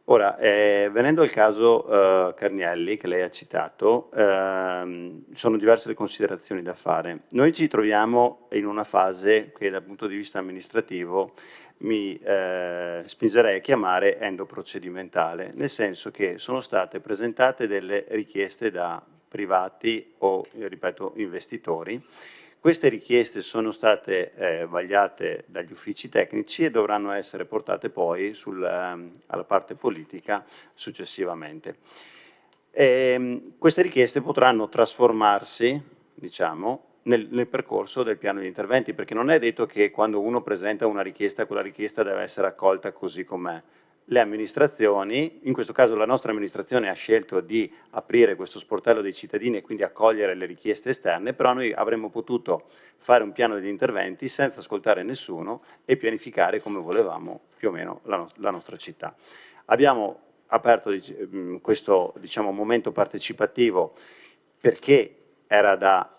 Ora, venendo al caso Carnielli, che lei ha citato, sono diverse le considerazioni da fare. Noi ci troviamo in una fase che dal punto di vista amministrativo mi spingerei a chiamare endoprocedimentale, nel senso che sono state presentate delle richieste da privati o, ripeto, investitori. Queste richieste sono state vagliate dagli uffici tecnici e dovranno essere portate poi alla parte politica successivamente. Queste richieste potranno trasformarsi, diciamo, nel percorso del piano di interventi, perché non è detto che quando uno presenta una richiesta, quella richiesta deve essere accolta così com'è. Le amministrazioni, in questo caso la nostra amministrazione ha scelto di aprire questo sportello dei cittadini e quindi accogliere le richieste esterne, però noi avremmo potuto fare un piano degli interventi senza ascoltare nessuno e pianificare come volevamo più o meno la nostra città. Abbiamo aperto questo, diciamo, momento partecipativo perché era da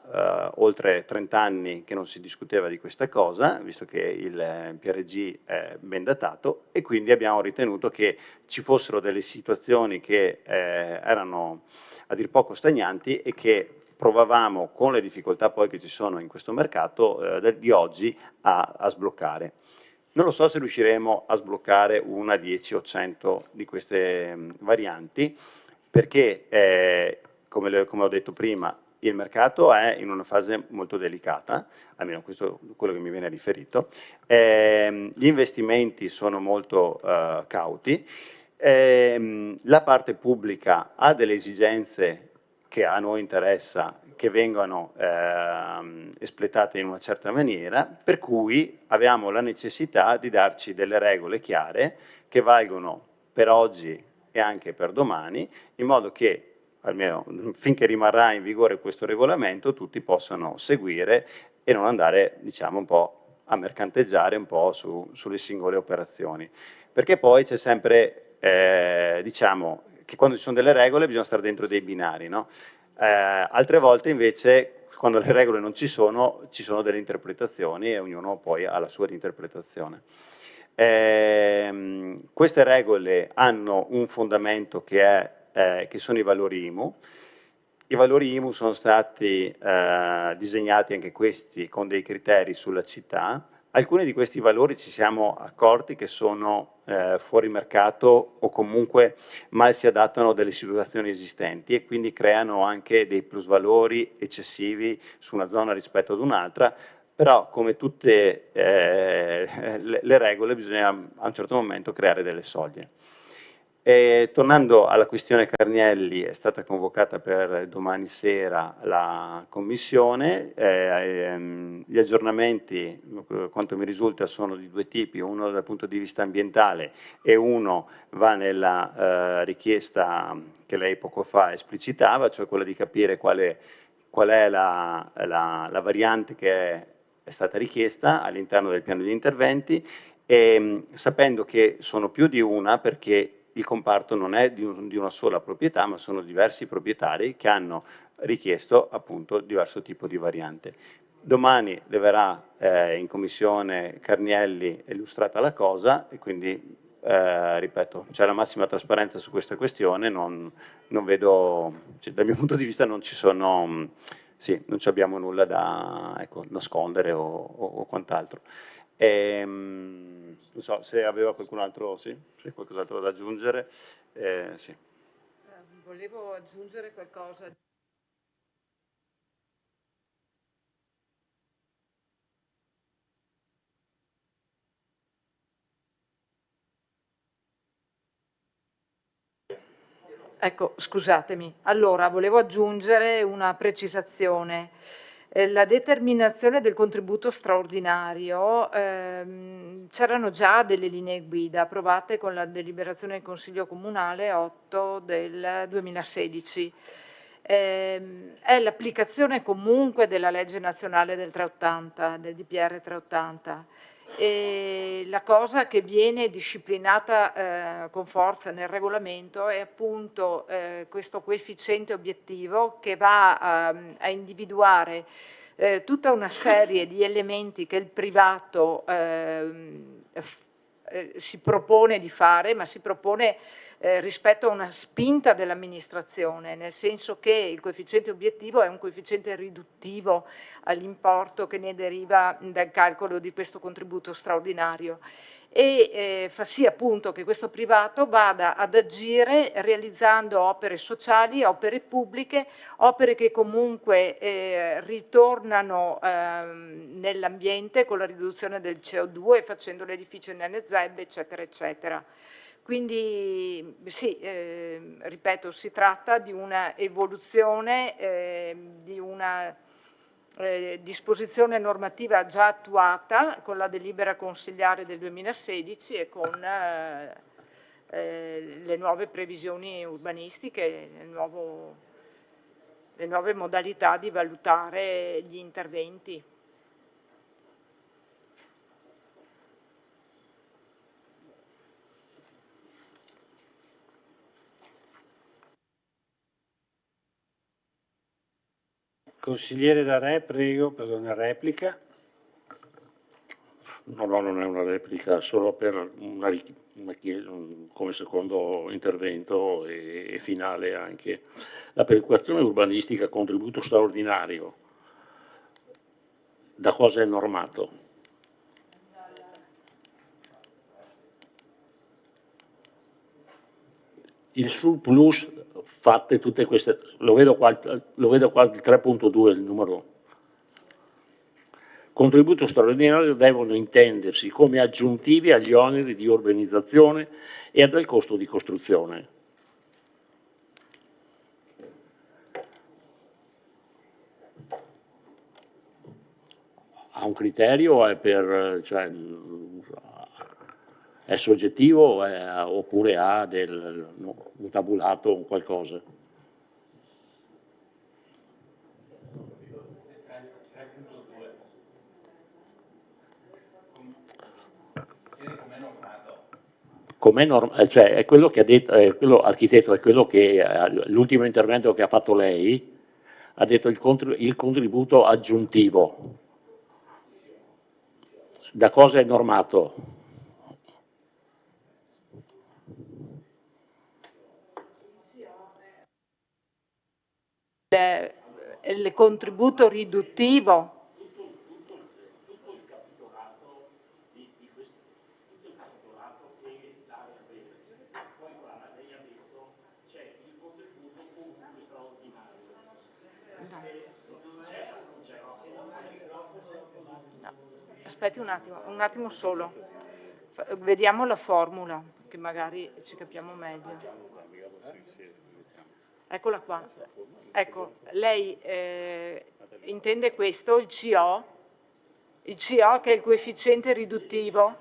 oltre 30 anni che non si discuteva di questa cosa, visto che il PRG è ben datato, e quindi abbiamo ritenuto che ci fossero delle situazioni che erano a dir poco stagnanti e che provavamo, con le difficoltà poi che ci sono in questo mercato di oggi, a sbloccare. Non lo so se riusciremo a sbloccare una, 10 o 100 di queste varianti, perché come ho detto prima, il mercato è in una fase molto delicata, almeno questo è quello che mi viene riferito, gli investimenti sono molto cauti, la parte pubblica ha delle esigenze che a noi interessa che vengano espletate in una certa maniera, per cui abbiamo la necessità di darci delle regole chiare che valgono per oggi e anche per domani, in modo che almeno finché rimarrà in vigore questo regolamento, tutti possano seguire e non andare, diciamo, un po' a mercanteggiare un po' sulle singole operazioni. Perché poi c'è sempre, diciamo, che quando ci sono delle regole bisogna stare dentro dei binari, no? Altre volte invece, quando le regole non ci sono delle interpretazioni e ognuno poi ha la sua interpretazione. Queste regole hanno un fondamento che sono i valori IMU. I valori IMU sono stati disegnati anche questi con dei criteri sulla città. Alcuni di questi valori ci siamo accorti che sono fuori mercato o comunque mal si adattano a delle situazioni esistenti e quindi creano anche dei plusvalori eccessivi su una zona rispetto ad un'altra, però come tutte le regole bisogna a un certo momento creare delle soglie. Tornando alla questione Carnielli, è stata convocata per domani sera la commissione, gli aggiornamenti, quanto mi risulta, sono di due tipi, uno dal punto di vista ambientale e uno va nella richiesta che lei poco fa esplicitava, cioè quella di capire qual è la variante che è stata richiesta all'interno del piano di interventi, e sapendo che sono più di una, perché il comparto non è di una sola proprietà, ma sono diversi proprietari che hanno richiesto appunto diverso tipo di variante. Domani le verrà in commissione Carnielli illustrata la cosa e quindi, ripeto, c'è la massima trasparenza su questa questione, non vedo, cioè, dal mio punto di vista non ci sono, sì, non ci abbiamo nulla da nascondere o quant'altro. Non so se aveva qualcun altro, sì, qualcos'altro da aggiungere. Sì. Volevo aggiungere qualcosa. Ecco, scusatemi. Allora, volevo aggiungere una precisazione. La determinazione del contributo straordinario, c'erano già delle linee guida approvate con la deliberazione del Consiglio Comunale 8 del 2016. È l'applicazione comunque della legge nazionale del 380, del DPR 380. E la cosa che viene disciplinata con forza nel regolamento è appunto questo coefficiente obiettivo che va a individuare tutta una serie di elementi che il privato si propone di fare, ma si propone rispetto a una spinta dell'amministrazione, nel senso che il coefficiente obiettivo è un coefficiente riduttivo all'importo che ne deriva dal calcolo di questo contributo straordinario e fa sì appunto che questo privato vada ad agire realizzando opere sociali, opere pubbliche, opere che comunque ritornano nell'ambiente con la riduzione del CO2, facendo l'edificio NZEB, eccetera, eccetera. Quindi sì, ripeto, si tratta di una evoluzione di una disposizione normativa già attuata con la delibera consigliare del 2016 e con le nuove previsioni urbanistiche, le nuove modalità di valutare gli interventi. Consigliere D'Arè, prego, per una replica. No, non è una replica, solo per come secondo intervento e finale anche. La perequazione urbanistica, contributo straordinario, da cosa è normato? Il surplus fatte tutte queste, lo vedo qua il 3.2 il numero. Contributo straordinario devono intendersi come aggiuntivi agli oneri di urbanizzazione e al costo di costruzione. Ha un criterio, è soggettivo oppure ha un tabulato o qualcosa? Cioè, è quello che ha detto, quello architetto, è quello che l'ultimo intervento che ha fatto lei, ha detto il contributo aggiuntivo. Da cosa è normato? Il contributo riduttivo. Aspetti un attimo solo. Vediamo la formula, che magari ci capiamo meglio. Eccola qua. Ecco, lei intende questo, il CO? Il CO che è il coefficiente riduttivo?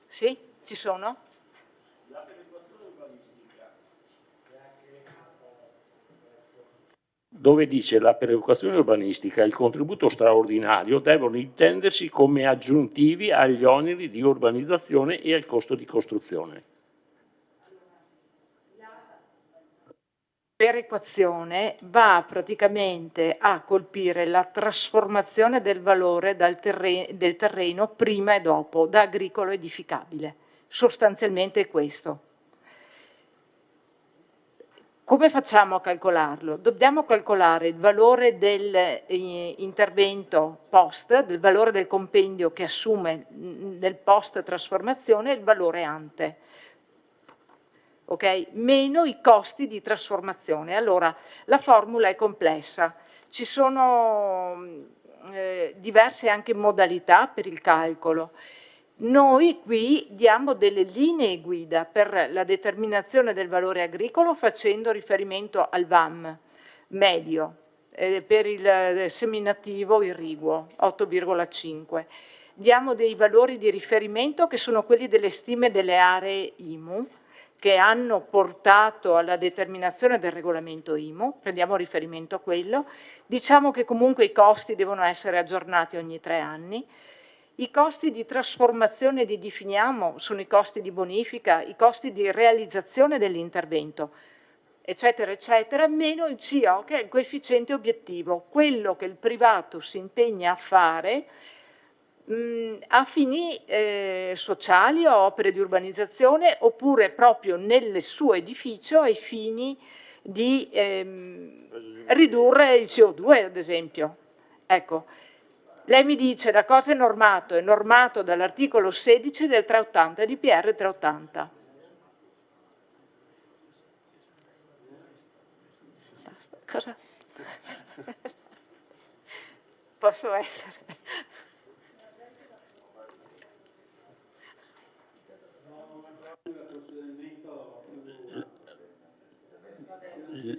Sì, ci sono? Dove dice la perequazione urbanistica e il contributo straordinario devono intendersi come aggiuntivi agli oneri di urbanizzazione e al costo di costruzione. Perequazione va praticamente a colpire la trasformazione del valore del terreno prima e dopo, da agricolo edificabile. Sostanzialmente è questo. Come facciamo a calcolarlo? Dobbiamo calcolare il valore dell'intervento post, del valore del compendio che assume nel post trasformazione e il valore ante. Okay? Meno i costi di trasformazione. Allora, la formula è complessa. Ci sono diverse anche modalità per il calcolo. Noi qui diamo delle linee guida per la determinazione del valore agricolo facendo riferimento al VAM medio, per il seminativo irriguo 8,5. Diamo dei valori di riferimento che sono quelli delle stime delle aree IMU che hanno portato alla determinazione del regolamento IMU, prendiamo riferimento a quello. Diciamo che comunque i costi devono essere aggiornati ogni 3 anni. I costi di trasformazione li definiamo, sono i costi di bonifica, i costi di realizzazione dell'intervento, eccetera, eccetera, meno il CO, che è il coefficiente obiettivo, quello che il privato si impegna a fare a fini sociali o opere di urbanizzazione, oppure proprio nel suo edificio ai fini di ridurre il CO2, ad esempio. Ecco, lei mi dice la cosa è normato dall'articolo 16 del 380, DPR 380. Cosa? Posso essere?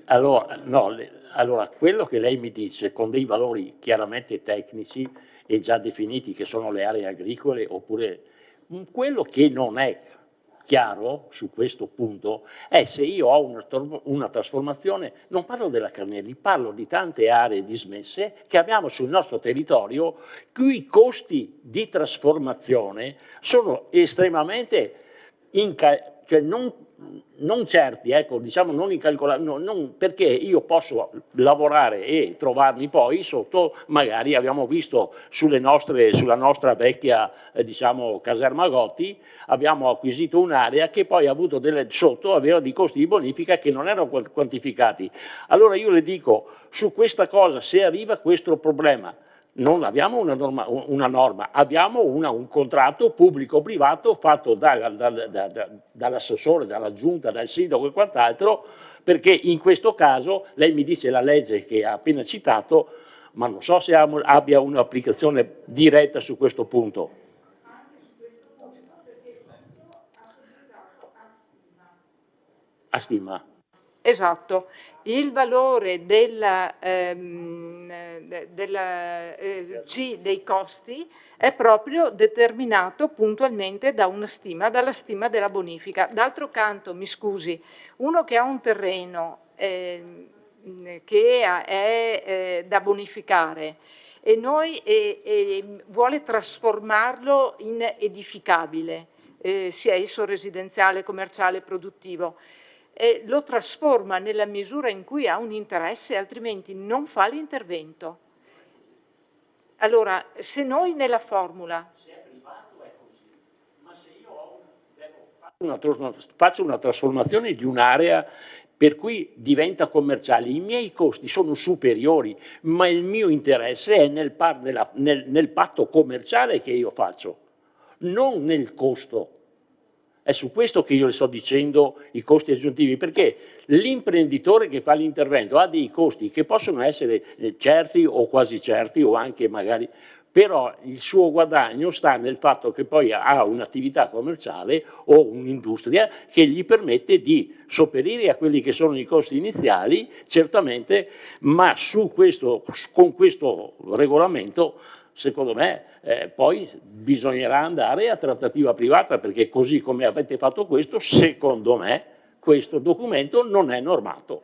Allora, quello che lei mi dice con dei valori chiaramente tecnici e già definiti, che sono le aree agricole, oppure quello che non è chiaro su questo punto è se io ho una trasformazione, non parlo della Carnelli, parlo di tante aree dismesse che abbiamo sul nostro territorio, cui i costi di trasformazione sono estremamente cioè non certi, ecco, diciamo non incalcolabili, perché io posso lavorare e trovarmi poi sotto, magari abbiamo visto sulla nostra vecchia diciamo caserma Gotti, abbiamo acquisito un'area che poi ha avuto sotto aveva dei costi di bonifica che non erano quantificati. Allora io le dico, su questa cosa, se arriva questo problema, non abbiamo una norma, abbiamo un contratto pubblico-privato fatto dall'assessore, dalla giunta, dal sindaco e quant'altro, perché in questo caso, lei mi dice la legge che ha appena citato, ma non so se abbia un'applicazione diretta su questo punto. A stima. Esatto, il valore dei costi è proprio determinato puntualmente da una stima, dalla stima della bonifica. D'altro canto, mi scusi, uno che ha un terreno che è da bonificare e vuole trasformarlo in edificabile, sia esso residenziale, commerciale, produttivo, lo trasforma nella misura in cui ha un interesse, altrimenti non fa l'intervento. Allora, se noi nella formula... Se è privato è così, ma se io faccio una trasformazione di un'area per cui diventa commerciale, i miei costi sono superiori, ma il mio interesse è nel patto commerciale che io faccio, non nel costo. È su questo che io le sto dicendo i costi aggiuntivi, perché l'imprenditore che fa l'intervento ha dei costi che possono essere certi o quasi certi o anche magari, però il suo guadagno sta nel fatto che poi ha un'attività commerciale o un'industria che gli permette di sopperire a quelli che sono i costi iniziali, certamente, ma con questo regolamento, secondo me, poi bisognerà andare a trattativa privata, perché così come avete fatto questo, secondo me, questo documento non è normato.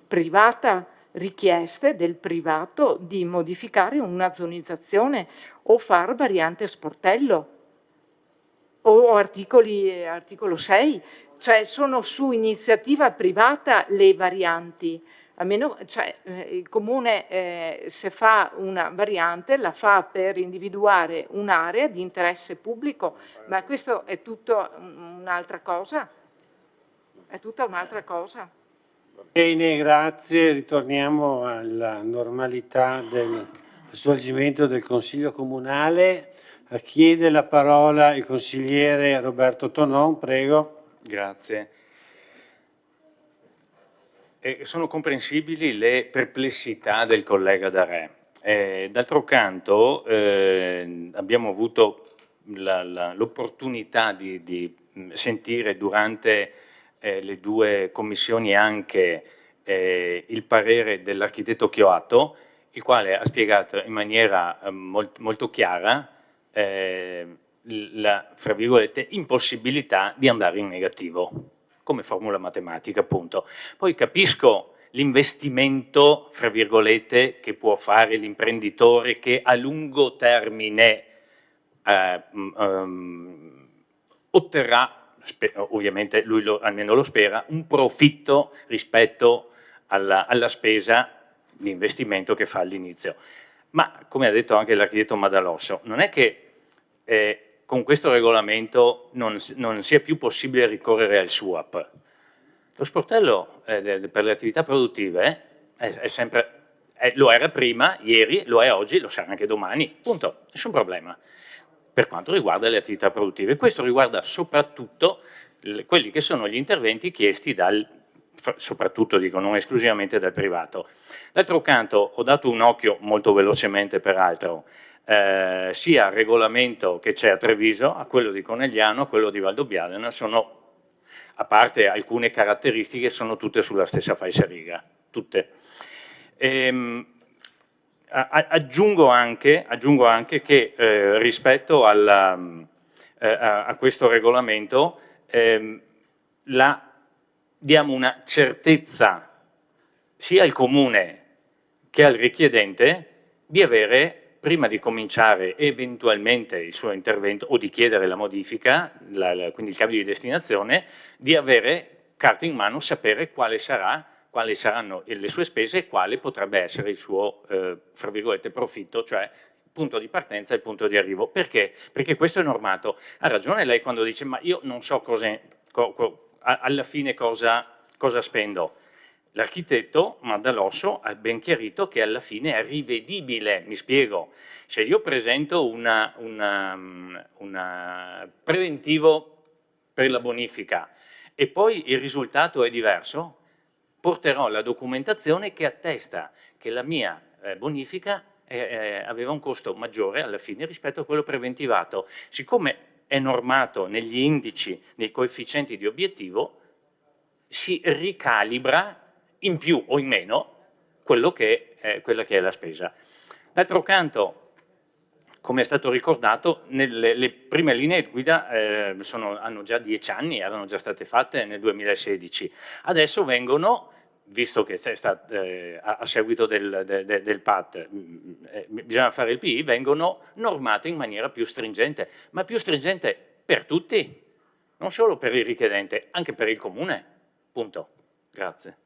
Privata, richieste del privato di modificare una zonizzazione o far variante sportello o articolo 6, cioè sono su iniziativa privata le varianti. A meno, cioè, il comune se fa una variante la fa per individuare un'area di interesse pubblico, ma questo è tutto un'altra cosa. È tutta un'altra cosa. Bene, grazie. Ritorniamo alla normalità del svolgimento del Consiglio Comunale. Chiede la parola il consigliere Roberto Tonon, prego. Grazie. Sono comprensibili le perplessità del collega Darè. D'altro canto abbiamo avuto l'opportunità di sentire durante le due commissioni anche il parere dell'architetto Chioato, il quale ha spiegato in maniera molto chiara la, fra virgolette, impossibilità di andare in negativo, come formula matematica appunto. Poi capisco l'investimento, fra virgolette, che può fare l'imprenditore che a lungo termine otterrà, ovviamente lui almeno lo spera, un profitto rispetto alla spesa di investimento che fa all'inizio. Ma come ha detto anche l'architetto Madalosso, non è che con questo regolamento non sia più possibile ricorrere al SUAP. Lo sportello per le attività produttive è sempre, lo era prima, ieri, lo è oggi, lo sarà anche domani, punto, nessun problema. Per quanto riguarda le attività produttive, questo riguarda soprattutto quelli che sono gli interventi chiesti soprattutto dico, non esclusivamente dal privato. D'altro canto ho dato un occhio molto velocemente peraltro sia al regolamento che c'è a Treviso, a quello di Conegliano, a quello di Valdobbiadene, sono, a parte alcune caratteristiche, sono tutte sulla stessa falsariga, tutte. Aggiungo anche che rispetto a questo regolamento diamo una certezza sia al comune che al richiedente di avere, prima di cominciare eventualmente il suo intervento o di chiedere la modifica, quindi il cambio di destinazione, di avere carta in mano, sapere quali saranno le sue spese e quale potrebbe essere il suo, fra virgolette, profitto, cioè il punto di partenza e il punto di arrivo. Perché? Perché questo è normato. Ha ragione lei quando dice ma io non so alla fine cosa spendo. L'architetto Madalosso ha ben chiarito che alla fine è rivedibile, mi spiego. Se io presento un preventivo per la bonifica e poi il risultato è diverso, porterò la documentazione che attesta che la mia bonifica aveva un costo maggiore alla fine rispetto a quello preventivato. Siccome è normato negli indici, nei coefficienti di obiettivo, si ricalibra in più o in meno quella che è la spesa. D'altro canto, come è stato ricordato, le prime linee guida hanno già 10 anni, erano già state fatte nel 2016. Adesso vengono, visto che c'è stato a seguito del PAT, bisogna fare il PI, vengono normate in maniera più stringente, ma più stringente per tutti, non solo per il richiedente, anche per il comune. Punto. Grazie.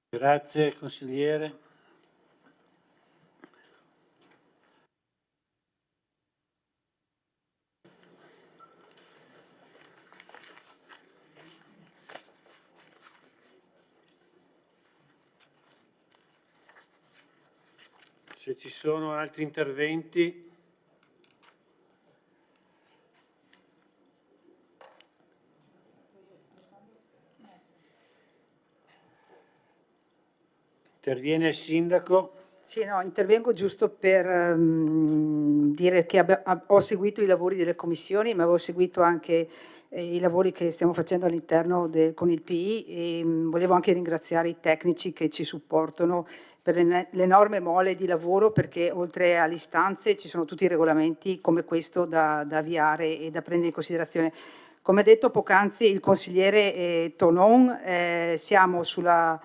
Grazie consigliere. Se ci sono altri interventi. Interviene il sindaco. Sì, no, intervengo giusto per dire che ho seguito i lavori delle commissioni, ma avevo seguito anche i lavori che stiamo facendo all'interno con il PI e volevo anche ringraziare i tecnici che ci supportano per l'enorme mole di lavoro, perché oltre alle istanze ci sono tutti i regolamenti come questo da avviare e da prendere in considerazione. Come detto poc'anzi il consigliere Tonon, siamo sulla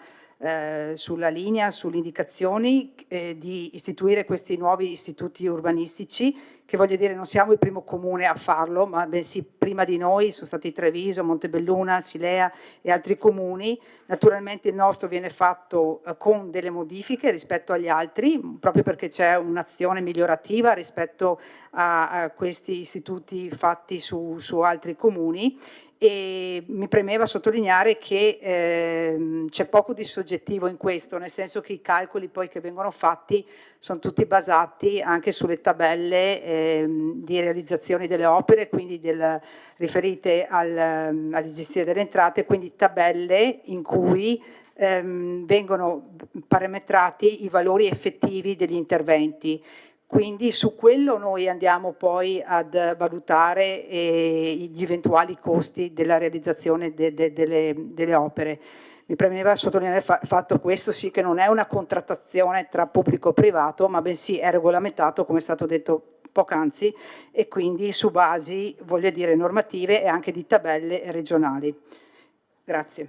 linea, sulle indicazioni di istituire questi nuovi istituti urbanistici, che voglio dire non siamo il primo comune a farlo, ma bensì prima di noi sono stati Treviso, Montebelluna, Silea e altri comuni. Naturalmente il nostro viene fatto con delle modifiche rispetto agli altri, proprio perché c'è un'azione migliorativa rispetto a questi istituti fatti su altri comuni. E mi premeva sottolineare che c'è poco di soggettivo in questo, nel senso che i calcoli poi che vengono fatti sono tutti basati anche sulle tabelle di realizzazione delle opere, quindi riferite alle gestioni delle entrate, quindi tabelle in cui vengono parametrati i valori effettivi degli interventi. Quindi su quello noi andiamo poi ad valutare gli eventuali costi della realizzazione delle opere. Mi premeva sottolineare il fatto questo sì che non è una contrattazione tra pubblico e privato, ma bensì è regolamentato, come è stato detto poc'anzi, e quindi su basi, voglio dire, normative e anche di tabelle regionali. Grazie.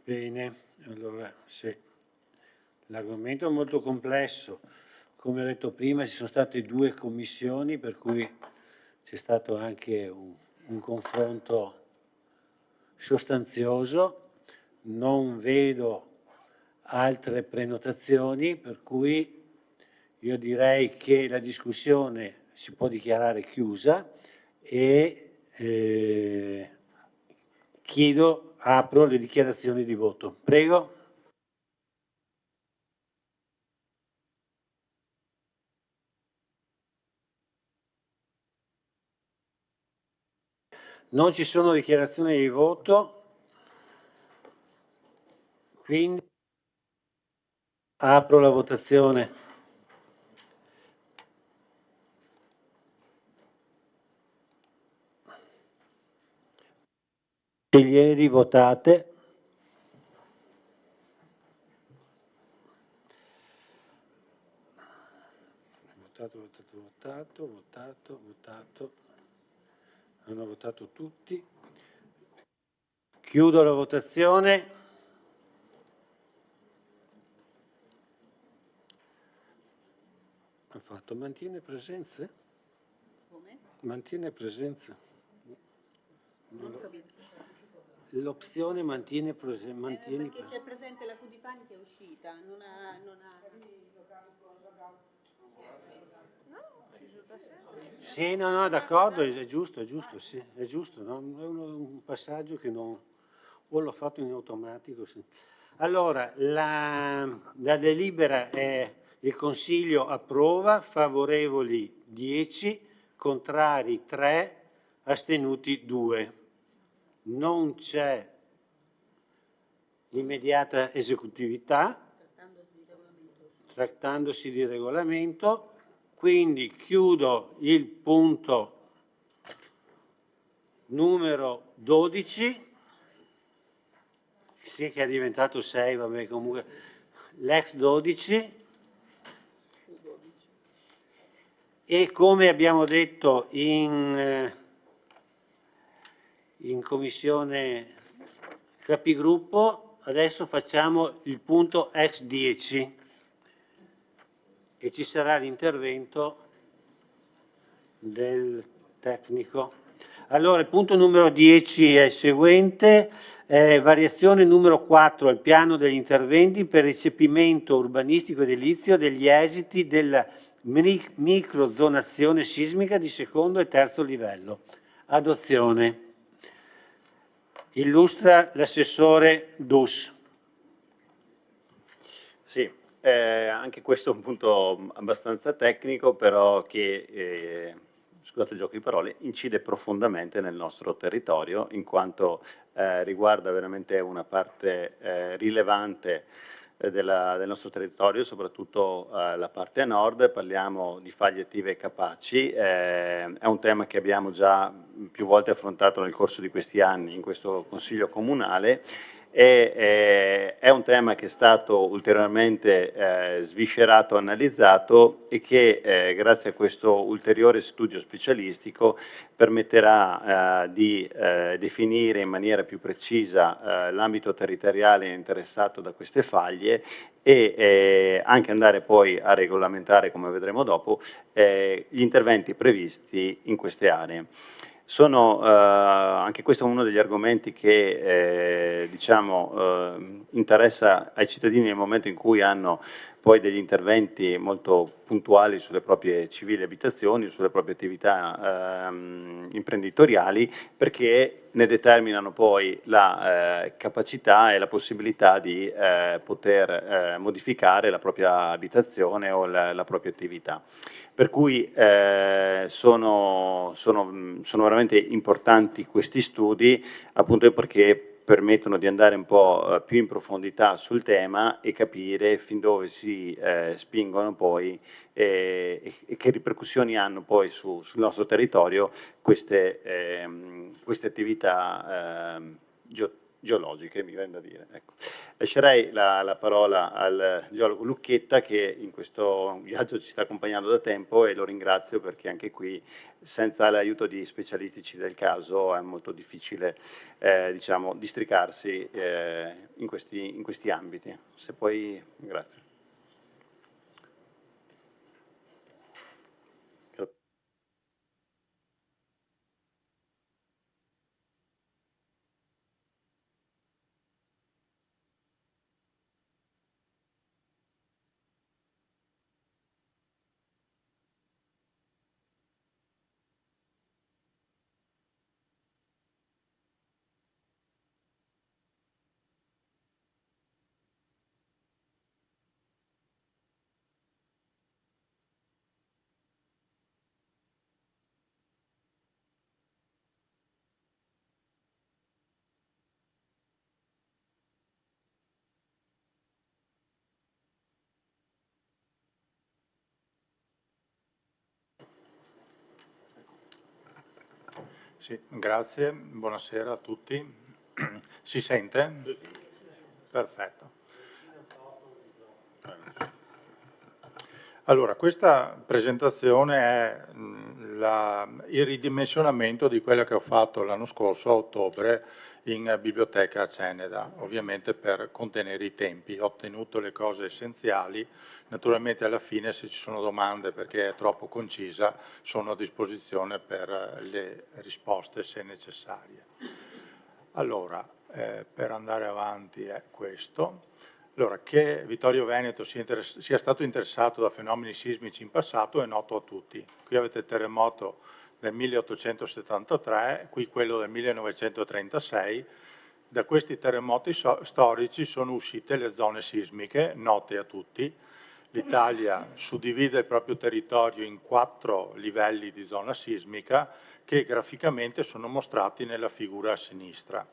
Bene, allora sì, l'argomento è molto complesso. Come ho detto prima, ci sono state 2 commissioni, per cui c'è stato anche un confronto sostanzioso. Non vedo altre prenotazioni, per cui io direi che la discussione si può dichiarare chiusa e apro le dichiarazioni di voto. Prego. Non ci sono dichiarazioni di voto, quindi apro la votazione. Consiglieri, votate. Votato. Hanno votato tutti. Chiudo la votazione. Ha fatto mantiene presenze? Come? Mantiene presenze. Non ho capito. L'opzione mantiene presenze. Perché c'è presente la Cudipani che è uscita, non ha... Sì, no, d'accordo, è giusto, sì, è giusto, no? È un passaggio che non... o l'ho fatto in automatico. Sì. Allora, la delibera è: il Consiglio approva, favorevoli 10, contrari 3, astenuti 2. Non c'è immediata esecutività, trattandosi di regolamento. Quindi chiudo il punto numero 12, sì che è diventato 6, vabbè, comunque l'ex 12, e come abbiamo detto in commissione capigruppo, adesso facciamo il punto ex 10 e ci sarà l'intervento del tecnico. Allora, il punto numero 10 è il seguente: variazione numero 4 al piano degli interventi per recepimento urbanistico edilizio degli esiti della microzonazione sismica di secondo e terzo livello. Adozione. Illustra l'assessore Dus. Sì, anche questo è un punto abbastanza tecnico, però che, scusate il gioco di parole, incide profondamente nel nostro territorio, in quanto riguarda veramente una parte rilevante del nostro territorio, soprattutto la parte a nord. Parliamo di faglie attive e capaci, è un tema che abbiamo già più volte affrontato nel corso di questi anni in questo Consiglio Comunale. È un tema che è stato ulteriormente sviscerato, analizzato e che grazie a questo ulteriore studio specialistico permetterà di definire in maniera più precisa l'ambito territoriale interessato da queste faglie e anche andare poi a regolamentare, come vedremo dopo, gli interventi previsti in queste aree. Anche questo è uno degli argomenti che interessa ai cittadini nel momento in cui hanno poi degli interventi molto puntuali sulle proprie civili abitazioni, sulle proprie attività imprenditoriali, perché ne determinano poi la capacità e la possibilità di poter modificare la propria abitazione o la propria attività. Per cui sono veramente importanti questi studi, appunto perché permettono di andare un po' più in profondità sul tema e capire fin dove si spingono poi e che ripercussioni hanno poi sul nostro territorio queste attività geologiche, mi viene da dire. Ecco. Lascerei la parola al geologo Lucchetta, che in questo viaggio ci sta accompagnando da tempo, e lo ringrazio perché anche qui, senza l'aiuto di specialistici del caso, è molto difficile diciamo, districarsi in questi ambiti. Se poi, grazie. Sì, grazie, buonasera a tutti. Si sente? Perfetto. Allora, questa presentazione è il ridimensionamento di quella che ho fatto l'anno scorso a ottobre in biblioteca a Ceneda, ovviamente per contenere i tempi. Ho ottenuto le cose essenziali, naturalmente alla fine se ci sono domande perché è troppo concisa sono a disposizione per le risposte se necessarie. Allora, per andare avanti è questo. Allora, che Vittorio Veneto sia stato interessato da fenomeni sismici in passato è noto a tutti. Qui avete il terremoto del 1873, qui quello del 1936. Da questi terremoti storici sono uscite le zone sismiche, note a tutti. L'Italia suddivide il proprio territorio in 4 livelli di zona sismica che graficamente sono mostrati nella figura a sinistra.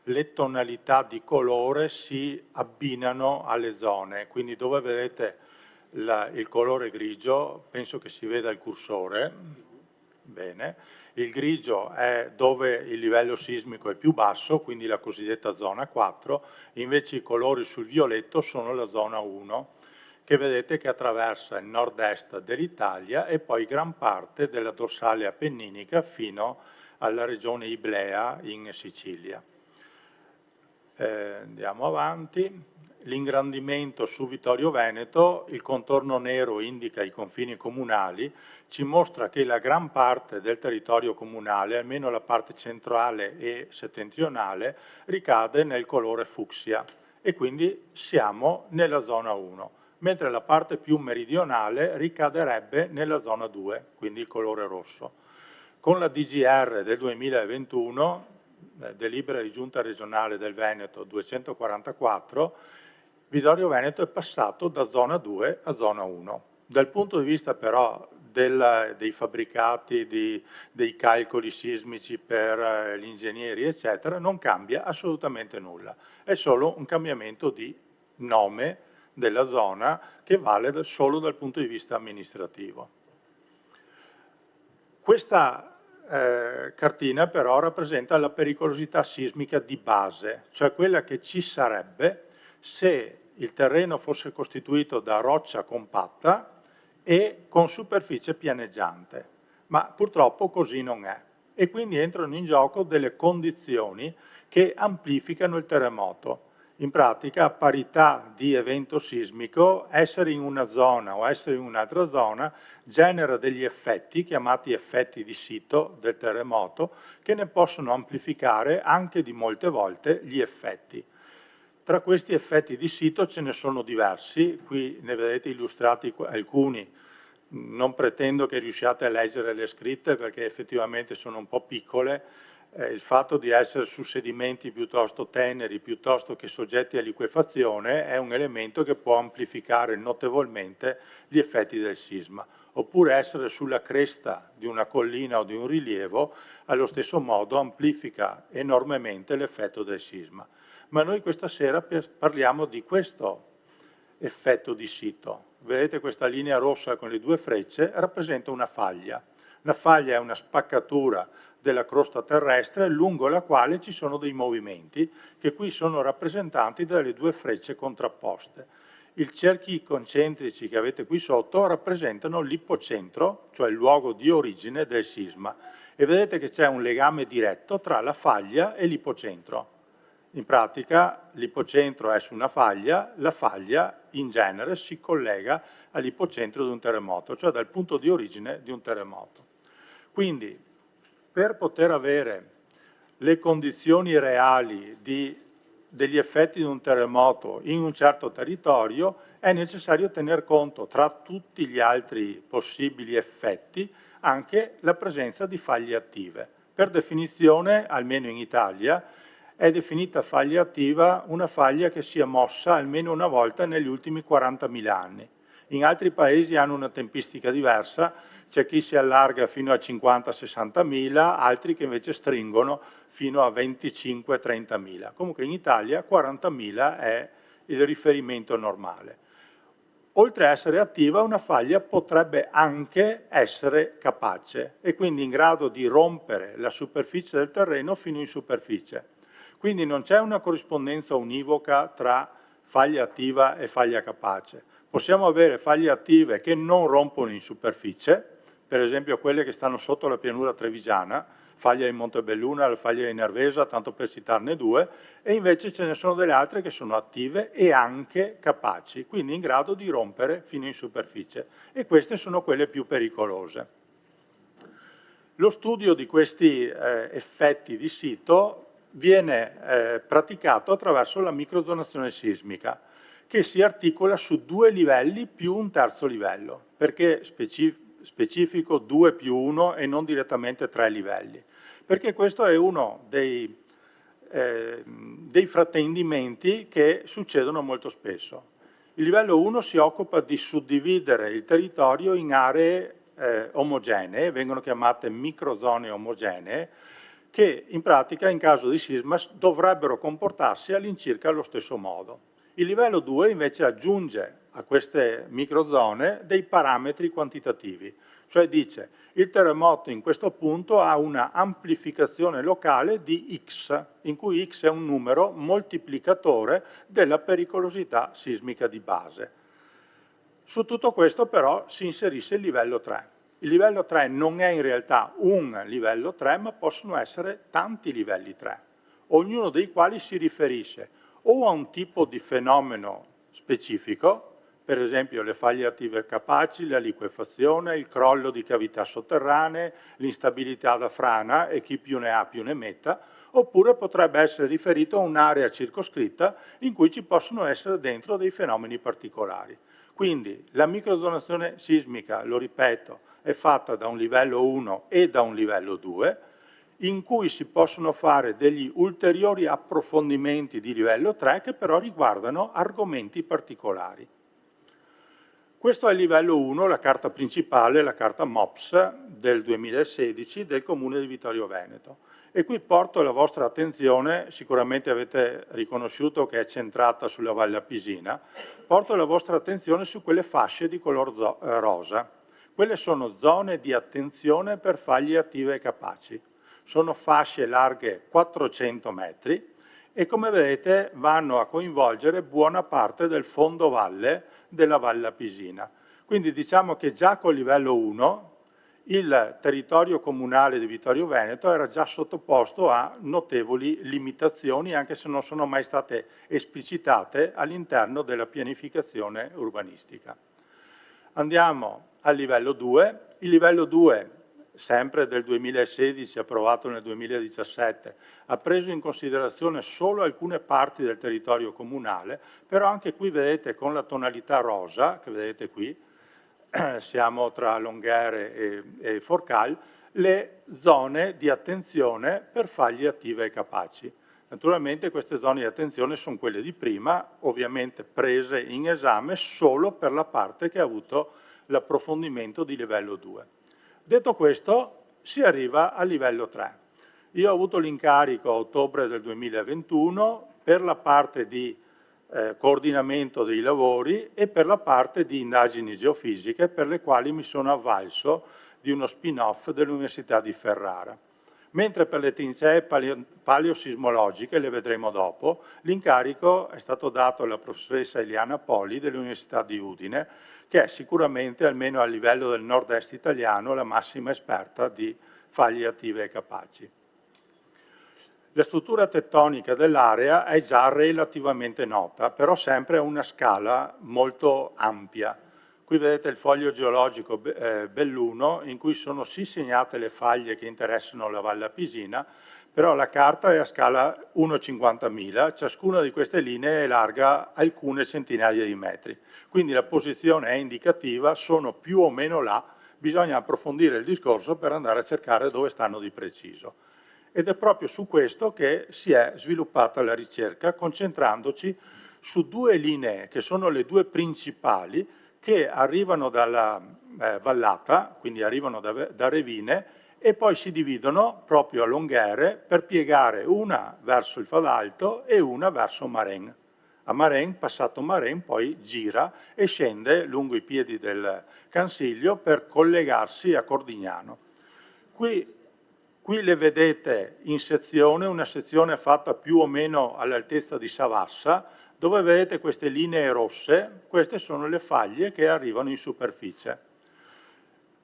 Le tonalità di colore si abbinano alle zone, quindi dove vedete il colore grigio, penso che si veda il cursore, bene, il grigio è dove il livello sismico è più basso, quindi la cosiddetta zona 4, invece i colori sul violetto sono la zona 1, che vedete che attraversa il nord-est dell'Italia e poi gran parte della dorsale appenninica fino alla regione Iblea in Sicilia. Andiamo avanti. L'ingrandimento su Vittorio Veneto, il contorno nero indica i confini comunali, ci mostra che la gran parte del territorio comunale, almeno la parte centrale e settentrionale, ricade nel colore fucsia e quindi siamo nella zona 1, mentre la parte più meridionale ricaderebbe nella zona 2, quindi il colore rosso. Con la DGR del 2021, delibera di giunta regionale del Veneto 244, Vittorio Veneto è passato da zona 2 a zona 1. Dal punto di vista però dei fabbricati, dei calcoli sismici per gli ingegneri, eccetera, non cambia assolutamente nulla. È solo un cambiamento di nome della zona che vale solo dal punto di vista amministrativo. Questa cartina però rappresenta la pericolosità sismica di base, cioè quella che ci sarebbe se il terreno fosse costituito da roccia compatta e con superficie pianeggiante, ma purtroppo così non è e quindi entrano in gioco delle condizioni che amplificano il terremoto. In pratica, a parità di evento sismico, essere in una zona o essere in un'altra zona genera degli effetti, chiamati effetti di sito del terremoto, che ne possono amplificare anche di molte volte gli effetti. Tra questi effetti di sito ce ne sono diversi, qui ne vedete illustrati alcuni, non pretendo che riusciate a leggere le scritte perché effettivamente sono un po' piccole. Il fatto di essere su sedimenti piuttosto teneri, piuttosto che soggetti a liquefazione, è un elemento che può amplificare notevolmente gli effetti del sisma. Oppure essere sulla cresta di una collina o di un rilievo, allo stesso modo amplifica enormemente l'effetto del sisma. Ma noi questa sera parliamo di questo effetto di sito. Vedete questa linea rossa con le 2 frecce rappresenta una faglia. Una faglia è una spaccatura della crosta terrestre lungo la quale ci sono dei movimenti che qui sono rappresentati dalle due frecce contrapposte. I cerchi concentrici che avete qui sotto rappresentano l'ipocentro, cioè il luogo di origine del sisma, e vedete che c'è un legame diretto tra la faglia e l'ipocentro. In pratica l'ipocentro è su una faglia, la faglia in genere si collega all'ipocentro di un terremoto, cioè dal punto di origine di un terremoto. Quindi per poter avere le condizioni reali degli effetti di un terremoto in un certo territorio è necessario tener conto, tra tutti gli altri possibili effetti, anche la presenza di faglie attive. Per definizione, almeno in Italia, è definita faglia attiva una faglia che sia mossa almeno una volta negli ultimi 40.000 anni. In altri paesi hanno una tempistica diversa, c'è chi si allarga fino a 50-60.000, altri che invece stringono fino a 25-30.000. Comunque in Italia 40.000 è il riferimento normale. Oltre a essere attiva, una faglia potrebbe anche essere capace e quindi in grado di rompere la superficie del terreno fino in superficie. Quindi non c'è una corrispondenza univoca tra faglia attiva e faglia capace. Possiamo avere faglie attive che non rompono in superficie, per esempio quelle che stanno sotto la pianura trevigiana, faglia di Montebelluna, la faglia di Nervesa, tanto per citarne due, e invece ce ne sono delle altre che sono attive e anche capaci, quindi in grado di rompere fino in superficie, e queste sono quelle più pericolose. Lo studio di questi effetti di sito viene praticato attraverso la microzonazione sismica, che si articola su 2 livelli più un terzo livello. Perché specifico 2 più 1 e non direttamente 3 livelli? Perché questo è uno dei fraintendimenti che succedono molto spesso. Il livello 1 si occupa di suddividere il territorio in aree omogenee, vengono chiamate microzone omogenee, che in pratica in caso di sisma dovrebbero comportarsi all'incirca allo stesso modo. Il livello 2 invece aggiunge a queste microzone dei parametri quantitativi, cioè dice il terremoto in questo punto ha una amplificazione locale di X, in cui X è un numero moltiplicatore della pericolosità sismica di base. Su tutto questo però si inserisce il livello 3. Il livello 3 non è in realtà un livello 3, ma possono essere tanti livelli 3, ognuno dei quali si riferisce o a un tipo di fenomeno specifico, per esempio le faglie attive capaci, la liquefazione, il crollo di cavità sotterranee, l'instabilità da frana e chi più ne ha più ne metta, oppure potrebbe essere riferito a un'area circoscritta in cui ci possono essere dentro dei fenomeni particolari. Quindi la microzonazione sismica, lo ripeto, è fatta da un livello 1 e da un livello 2, in cui si possono fare degli ulteriori approfondimenti di livello 3 che però riguardano argomenti particolari. Questo è il livello 1, la carta principale, la carta MOPS del 2016 del Comune di Vittorio Veneto. E qui porto la vostra attenzione, sicuramente avete riconosciuto che è centrata sulla Valle Appisina, porto la vostra attenzione su quelle fasce di color rosa. Quelle sono zone di attenzione per faglie attive e capaci. Sono fasce larghe 400 metri e come vedete vanno a coinvolgere buona parte del fondovalle della Valle Appisina. Quindi diciamo che già col livello 1 il territorio comunale di Vittorio Veneto era già sottoposto a notevoli limitazioni, anche se non sono mai state esplicitate all'interno della pianificazione urbanistica. Andiamo al livello 2. Il livello 2, sempre del 2016, approvato nel 2017, ha preso in considerazione solo alcune parti del territorio comunale, però anche qui vedete con la tonalità rosa, che vedete qui, siamo tra Longhere e Forcal, le zone di attenzione per faglie attive e capaci. Naturalmente queste zone di attenzione sono quelle di prima, ovviamente prese in esame solo per la parte che ha avuto l'approfondimento di livello 2. Detto questo, si arriva al livello 3. Io ho avuto l'incarico a ottobre del 2021 per la parte di coordinamento dei lavori e per la parte di indagini geofisiche per le quali mi sono avvalso di uno spin-off dell'Università di Ferrara. Mentre per le trincee paleosismologiche, le vedremo dopo, l'incarico è stato dato alla professoressa Eliana Poli dell'Università di Udine, che è sicuramente, almeno a livello del nord-est italiano, la massima esperta di faglie attive e capaci. La struttura tettonica dell'area è già relativamente nota, però sempre a una scala molto ampia. Qui vedete il foglio geologico Belluno, in cui sono sì segnate le faglie che interessano la Valle Apisina, però la carta è a scala 1,50.000, ciascuna di queste linee è larga alcune centinaia di metri. Quindi la posizione è indicativa, sono più o meno là, bisogna approfondire il discorso per andare a cercare dove stanno di preciso. Ed è proprio su questo che si è sviluppata la ricerca, concentrandoci su due linee, che sono le due principali, che arrivano dalla vallata, quindi arrivano da Revine, e poi si dividono proprio a longhere per piegare una verso il Fadalto e una verso Marennes. A Marennes, passato Marennes, poi gira e scende lungo i piedi del Cansiglio per collegarsi a Cordignano. Qui le vedete in sezione, una sezione fatta più o meno all'altezza di Savassa, dove vedete queste linee rosse, queste sono le faglie che arrivano in superficie.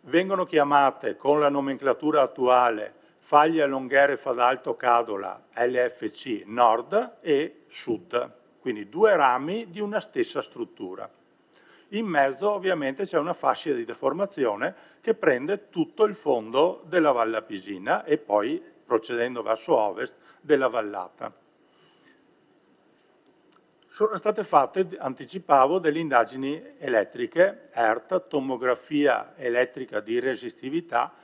Vengono chiamate con la nomenclatura attuale faglie a longhere Fadalto Cadola LFC Nord e Sud, quindi due rami di una stessa struttura. In mezzo ovviamente c'è una fascia di deformazione che prende tutto il fondo della Valle Apisina e poi, procedendo verso ovest, della vallata. Sono state fatte, anticipavo, delle indagini elettriche, ERT, tomografia elettrica di resistività,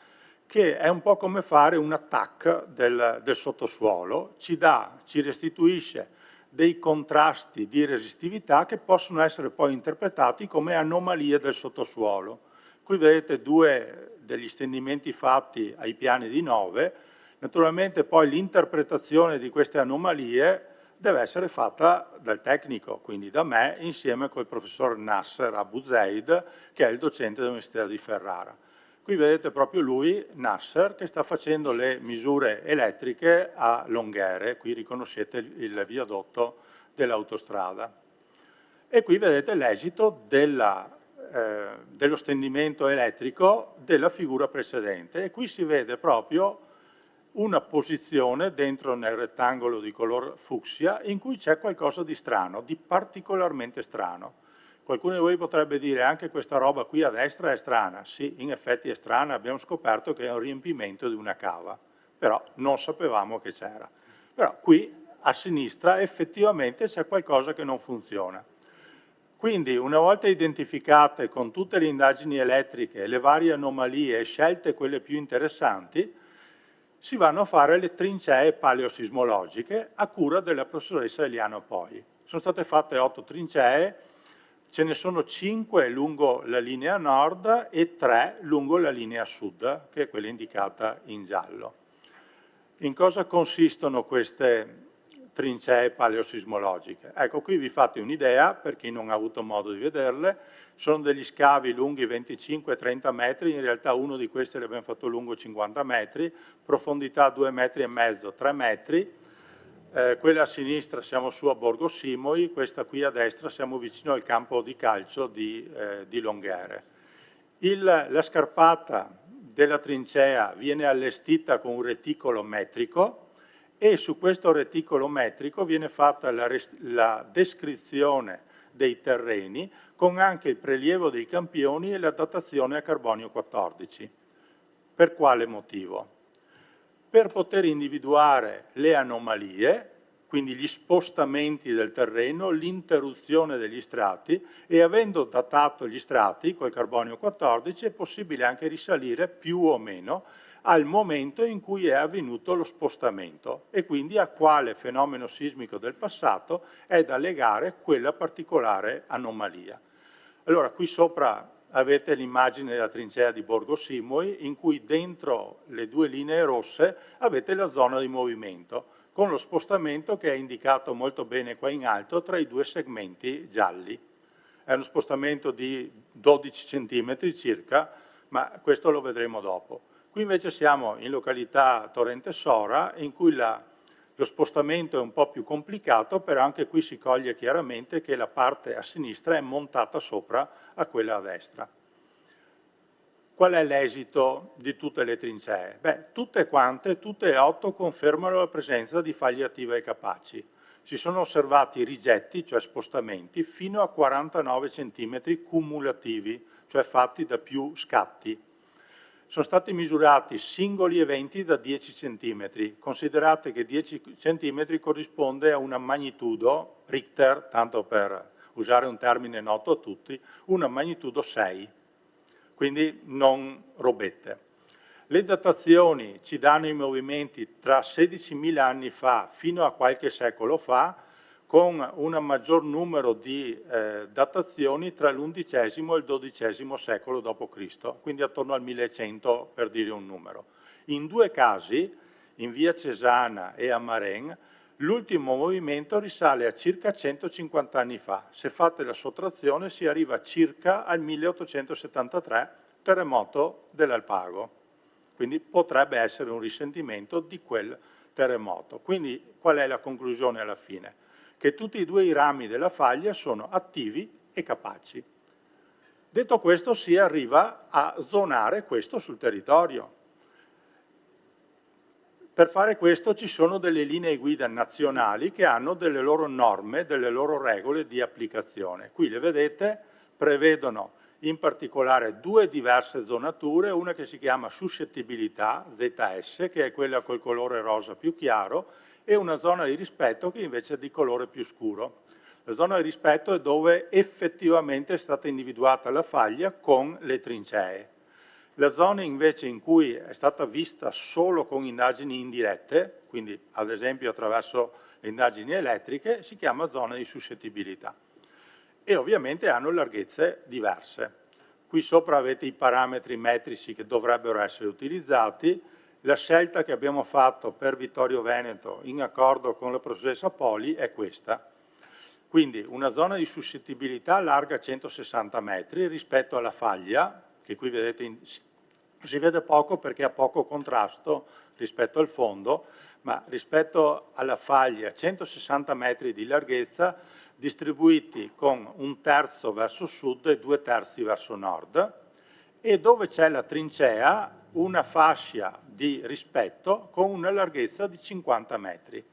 che è un po' come fare un attack del sottosuolo, ci restituisce dei contrasti di resistività che possono essere poi interpretati come anomalie del sottosuolo. Qui vedete due degli stendimenti fatti ai piani di 9, naturalmente poi l'interpretazione di queste anomalie deve essere fatta dal tecnico, quindi da me, insieme col professor Nasser Abu Zaid, che è il docente dell'Università di Ferrara. Qui vedete proprio lui, Nasser, che sta facendo le misure elettriche a longhere, qui riconoscete il viadotto dell'autostrada. E qui vedete l'esito dello stendimento elettrico della figura precedente, e qui si vede proprio una posizione dentro nel rettangolo di color fucsia in cui c'è qualcosa di strano, di particolarmente strano. Qualcuno di voi potrebbe dire anche questa roba qui a destra è strana. Sì, in effetti è strana, abbiamo scoperto che è un riempimento di una cava, però non sapevamo che c'era. Però qui a sinistra effettivamente c'è qualcosa che non funziona. Quindi una volta identificate con tutte le indagini elettriche le varie anomalie e scelte quelle più interessanti, si vanno a fare le trincee paleosismologiche a cura della professoressa Eliana Poli. Sono state fatte 8 trincee, ce ne sono 5 lungo la linea nord e 3 lungo la linea sud, che è quella indicata in giallo. In cosa consistono queste trincee paleosismologiche? Ecco, qui vi fate un'idea, per chi non ha avuto modo di vederle. Sono degli scavi lunghi 25-30 metri, in realtà uno di questi l'abbiamo fatto lungo 50 metri, profondità 2,5 metri, 3 metri. Quella a sinistra siamo su a Borgo Simoi, questa qui a destra siamo vicino al campo di calcio di Longhere. La scarpata della trincea viene allestita con un reticolo metrico e su questo reticolo metrico viene fatta la descrizione dei terreni con anche il prelievo dei campioni e la datazione a carbonio 14. Per quale motivo? Per poter individuare le anomalie, quindi gli spostamenti del terreno, l'interruzione degli strati, e avendo datato gli strati col carbonio 14 è possibile anche risalire più o meno al momento in cui è avvenuto lo spostamento e quindi a quale fenomeno sismico del passato è da legare quella particolare anomalia. Allora, qui sopra avete l'immagine della trincea di Borgo Simoi in cui dentro le due linee rosse avete la zona di movimento con lo spostamento che è indicato molto bene qua in alto tra i due segmenti gialli. È uno spostamento di 12 cm circa, ma questo lo vedremo dopo. Qui invece siamo in località Torrente Sora, in cui lo spostamento è un po' più complicato, però anche qui si coglie chiaramente che la parte a sinistra è montata sopra a quella a destra. Qual è l'esito di tutte le trincee? Beh, tutte e 8 confermano la presenza di faglie attive e capaci. Si sono osservati rigetti, cioè spostamenti, fino a 49 cm cumulativi, cioè fatti da più scatti. Sono stati misurati singoli eventi da 10 cm. Considerate che 10 cm corrisponde a una magnitudo, Richter, tanto per usare un termine noto a tutti, una magnitudo 6. Quindi non robette. Le datazioni ci danno i movimenti tra 16.000 anni fa fino a qualche secolo fa, con un maggior numero di datazioni tra l'XI e il XII secolo d.C., quindi attorno al 1100 per dire un numero. In 2 casi, in via Cesana e a Marennes, l'ultimo movimento risale a circa 150 anni fa. Se fate la sottrazione si arriva circa al 1873, terremoto dell'Alpago. Quindi potrebbe essere un risentimento di quel terremoto. Quindi qual è la conclusione alla fine? Che tutti e 2 i rami della faglia sono attivi e capaci. Detto questo, si arriva a zonare questo sul territorio. Per fare questo ci sono delle linee guida nazionali che hanno delle loro norme, delle loro regole di applicazione. Qui le vedete, prevedono in particolare 2 diverse zonature, una che si chiama suscettibilità, ZS, che è quella col colore rosa più chiaro, e una zona di rispetto che invece è di colore più scuro. La zona di rispetto è dove effettivamente è stata individuata la faglia con le trincee. La zona invece in cui è stata vista solo con indagini indirette, quindi ad esempio attraverso le indagini elettriche, si chiama zona di suscettibilità. E ovviamente hanno larghezze diverse. Qui sopra avete i parametri metrici che dovrebbero essere utilizzati. La scelta che abbiamo fatto per Vittorio Veneto in accordo con la professoressa Poli è questa. Quindi una zona di suscettibilità larga 160 metri rispetto alla faglia, che qui vedete si vede poco perché ha poco contrasto rispetto al fondo, ma rispetto alla faglia 160 metri di larghezza distribuiti con 1/3 verso sud e 2/3 verso nord, e dove c'è la trincea una fascia di rispetto con una larghezza di 50 metri.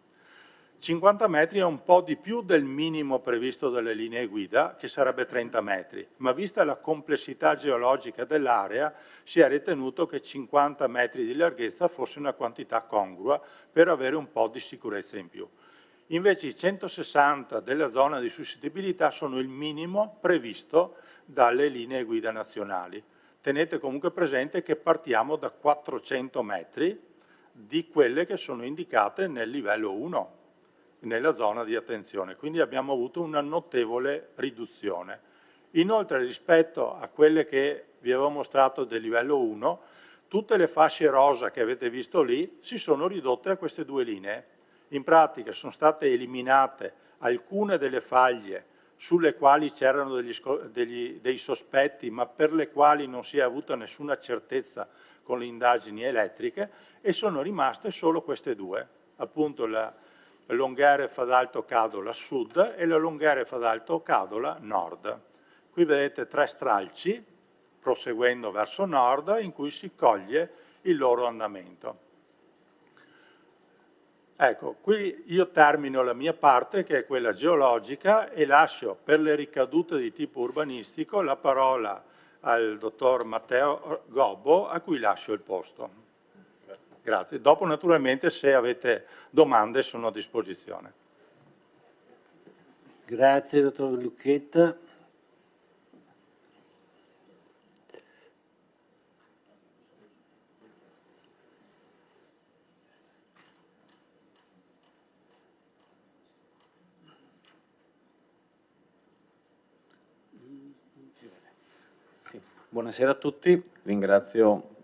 50 metri è un po' di più del minimo previsto dalle linee guida, che sarebbe 30 metri, ma vista la complessità geologica dell'area si è ritenuto che 50 metri di larghezza fosse una quantità congrua per avere un po' di sicurezza in più. Invece i 160 della zona di suscettibilità sono il minimo previsto dalle linee guida nazionali. Tenete comunque presente che partiamo da 400 metri di quelle che sono indicate nel livello 1, nella zona di attenzione, quindi abbiamo avuto una notevole riduzione. Inoltre rispetto a quelle che vi avevo mostrato del livello 1, tutte le fasce rosa che avete visto lì si sono ridotte a queste 2 linee. In pratica sono state eliminate alcune delle faglie sulle quali c'erano dei sospetti, ma per le quali non si è avuta nessuna certezza con le indagini elettriche, e sono rimaste solo queste 2, appunto la Longhere Fadalto Cadola Sud e la Longhere Fadalto Cadola Nord. Qui vedete 3 stralci, proseguendo verso nord, in cui si coglie il loro andamento. Ecco, qui io termino la mia parte, che è quella geologica, e lascio per le ricadute di tipo urbanistico la parola al dottor Matteo Gobbo, a cui lascio il posto. Grazie. Dopo naturalmente se avete domande sono a disposizione. Grazie dottor Lucchetta. Sì. Buonasera a tutti, ringrazio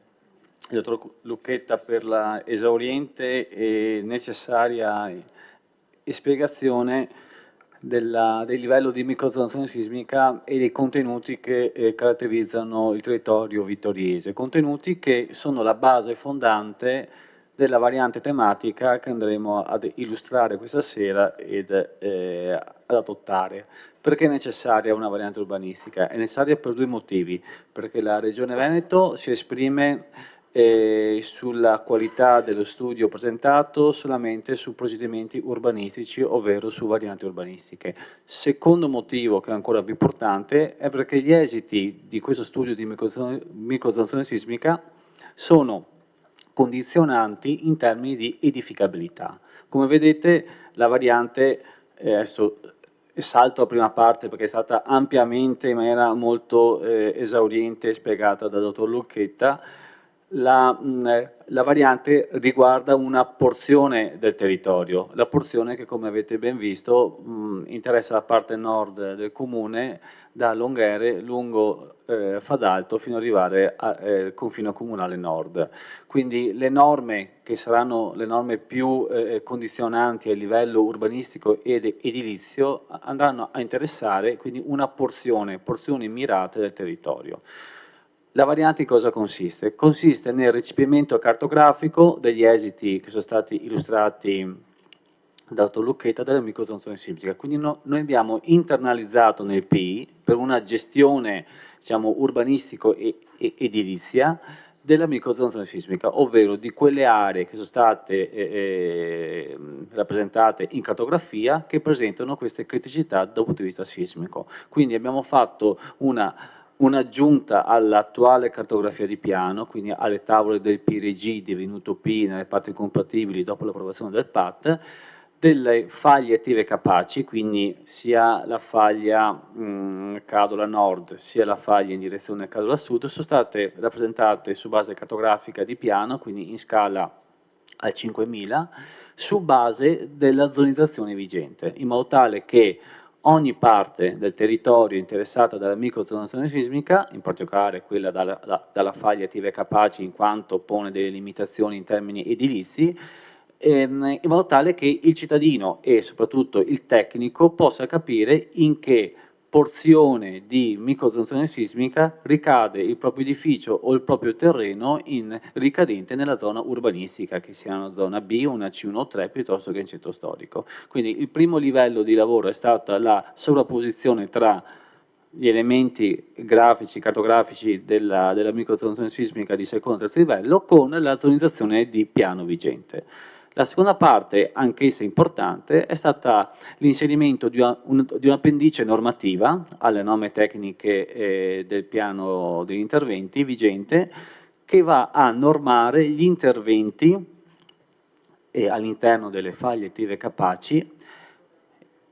il dottor Lucchetta per la esauriente e necessaria spiegazione del livello di microzonazione sismica e dei contenuti che caratterizzano il territorio vittoriese, contenuti che sono la base fondante della variante tematica che andremo ad illustrare questa sera ed ad adottare. Perché è necessaria una variante urbanistica? È necessaria per due motivi, perché la Regione Veneto si esprime sulla qualità dello studio presentato solamente su procedimenti urbanistici, ovvero su varianti urbanistiche. Secondo motivo, che è ancora più importante, è perché gli esiti di questo studio di microzonazione sismica sono condizionanti in termini di edificabilità. Come vedete, la variante, adesso salto la prima parte perché è stata ampiamente, in maniera molto esauriente, spiegata dal dottor Lucchetta. La variante riguarda una porzione del territorio, la porzione che, come avete ben visto, interessa la parte nord del comune, da Longhere lungo Fadalto fino ad arrivare al confine comunale nord. Quindi le norme che saranno le norme più condizionanti a livello urbanistico ed edilizio andranno a interessare quindi una porzioni mirate del territorio. La variante in cosa consiste? Consiste nel recepimento cartografico degli esiti che sono stati illustrati dal dottor Lucchetta della microzonazione sismica. Quindi noi abbiamo internalizzato nel PI per una gestione, diciamo, urbanistico e edilizia della microzonazione sismica, ovvero di quelle aree che sono state rappresentate in cartografia che presentano queste criticità dal punto di vista sismico. Quindi abbiamo fatto un'aggiunta all'attuale cartografia di piano, quindi alle tavole del PRG divenuto P nelle parti compatibili dopo l'approvazione del PAT, delle faglie attive capaci, quindi sia la faglia Cadola Nord sia la faglia in direzione Cadola Sud sono state rappresentate su base cartografica di piano, quindi in scala al 5000, su base della zonizzazione vigente, in modo tale che ogni parte del territorio interessata dalla microzonazione sismica, in particolare quella dalla faglia attive capaci in quanto pone delle limitazioni in termini edilizi, in modo tale che il cittadino e soprattutto il tecnico possa capire in che porzione di microzonazione sismica ricade il proprio edificio o il proprio terreno ricadente nella zona urbanistica, che sia una zona B, una C1 o 3 piuttosto che in centro storico. Quindi il primo livello di lavoro è stata la sovrapposizione tra gli elementi grafici, cartografici della microzonazione sismica di secondo e terzo livello con la zonizzazione di piano vigente. La seconda parte, anch'essa importante, è stata l'inserimento di un'appendice normativa alle norme tecniche del piano degli interventi vigente, che va a normare gli interventi all'interno delle faglie attive capaci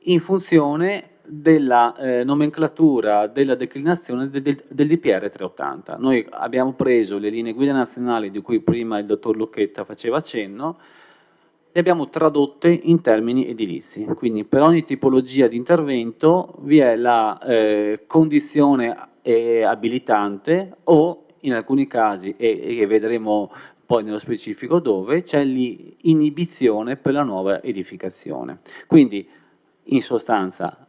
in funzione della nomenclatura della declinazione del DPR 380. Noi abbiamo preso le linee guida nazionali di cui prima il dottor Lucchetta faceva cenno, le abbiamo tradotte in termini edilizi, quindi per ogni tipologia di intervento vi è la condizione abilitante o in alcuni casi, e vedremo poi nello specifico dove, c'è l'inibizione per la nuova edificazione. Quindi in sostanza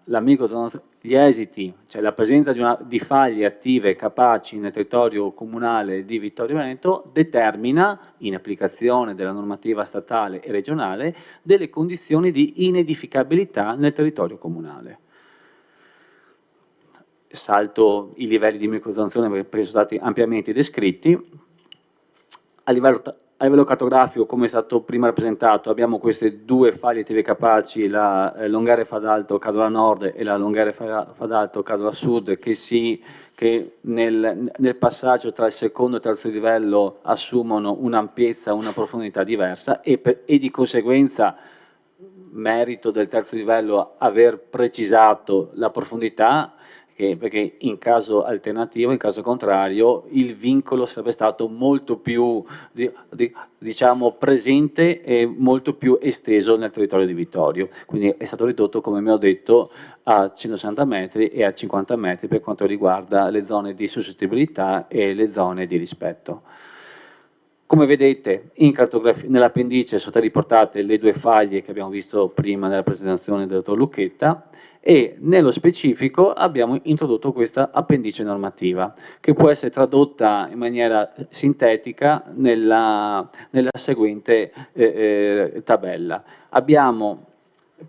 gli esiti, cioè la presenza di faglie attive capaci nel territorio comunale di Vittorio Veneto determina, in applicazione della normativa statale e regionale, delle condizioni di inedificabilità nel territorio comunale. Salto i livelli di microzonazione perché sono stati ampiamente descritti. A livello cartografico, come è stato prima rappresentato, abbiamo queste due faglie attive capaci, la Longhere Fadalto Cadola Nord e la Longhere Fadalto Cadola Sud, che nel passaggio tra il secondo e il terzo livello assumono un'ampiezza, una profondità diversa e di conseguenza merito del terzo livello aver precisato la profondità, perché in caso alternativo, in caso contrario, il vincolo sarebbe stato molto più diciamo, presente e molto più esteso nel territorio di Vittorio. Quindi è stato ridotto, come mi ho detto, a 160 metri e a 50 metri per quanto riguarda le zone di suscettibilità e le zone di rispetto. Come vedete, nell'appendice sono state riportate le 2 faglie che abbiamo visto prima nella presentazione del dottor Lucchetta, e nello specifico abbiamo introdotto questa appendice normativa che può essere tradotta in maniera sintetica nella seguente tabella. Abbiamo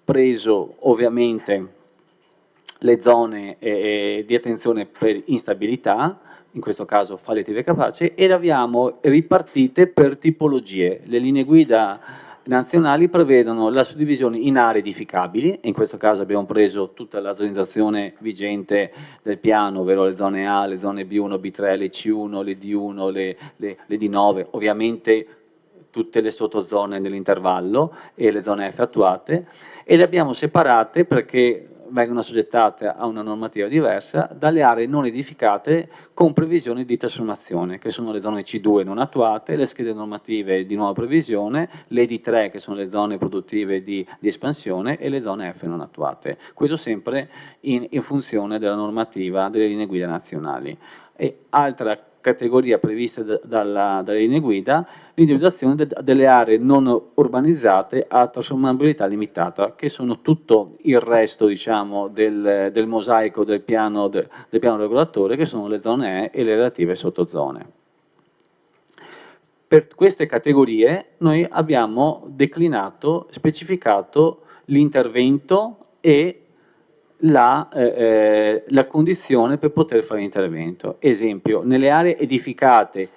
preso ovviamente le zone di attenzione per instabilità, in questo caso faglie attive capaci, e le abbiamo ripartite per tipologie. Le linee guida nazionali prevedono la suddivisione in aree edificabili, in questo caso abbiamo preso tutta la zonizzazione vigente del piano, ovvero le zone A, le zone B1, B3, le C1, le D1, le D9, ovviamente tutte le sottozone nell'intervallo e le zone F attuate, e le abbiamo separate perché vengono assoggettate a una normativa diversa dalle aree non edificate con previsioni di trasformazione, che sono le zone C2 non attuate, le schede normative di nuova previsione, le D3 che sono le zone produttive di espansione e le zone F non attuate. Questo sempre in funzione della normativa delle linee guida nazionali. E altra categoria prevista dalle linee guida, l'individuazione delle aree non urbanizzate a trasformabilità limitata, che sono tutto il resto, diciamo, del mosaico del piano regolatore, che sono le zone E e le relative sottozone. Per queste categorie noi abbiamo declinato, specificato l'intervento e la condizione per poter fare intervento. Esempio, nelle aree edificate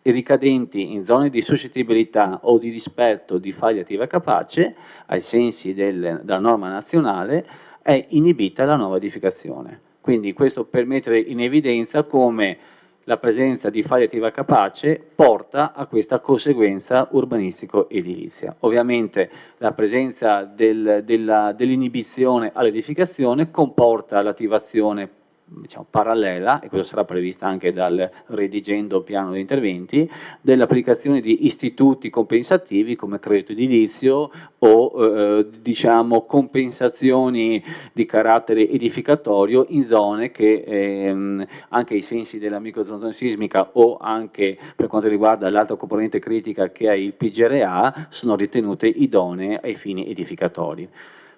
e ricadenti in zone di suscettibilità o di rispetto di faglia attiva capace, ai sensi della norma nazionale, è inibita la nuova edificazione. Quindi questo per mettere in evidenza come la presenza di faglia attiva capace porta a questa conseguenza urbanistico-edilizia. Ovviamente la presenza dell'inibizione all'edificazione comporta l'attivazione, diciamo, parallela, e questo sarà prevista anche dal redigendo piano di interventi, dell'applicazione di istituti compensativi come credito edilizio o diciamo compensazioni di carattere edificatorio in zone che anche ai sensi della microzona sismica o anche per quanto riguarda l'altra componente critica che è il PGRA sono ritenute idonee ai fini edificatori.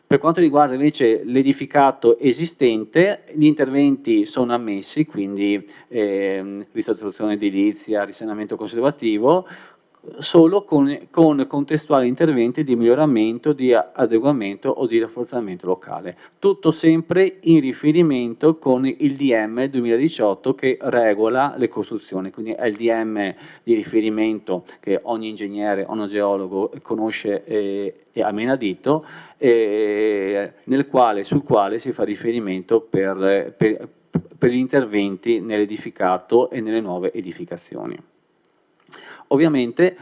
Per quanto riguarda invece l'edificato esistente, gli interventi sono ammessi, quindi ristrutturazione edilizia, risanamento conservativo, solo con contestuali interventi di miglioramento, di adeguamento o di rafforzamento locale. Tutto sempre in riferimento con il DM 2018 che regola le costruzioni, quindi è il DM di riferimento che ogni ingegnere, ogni geologo conosce e ha menadito, sul quale si fa riferimento per gli interventi nell'edificato e nelle nuove edificazioni. Ovviamente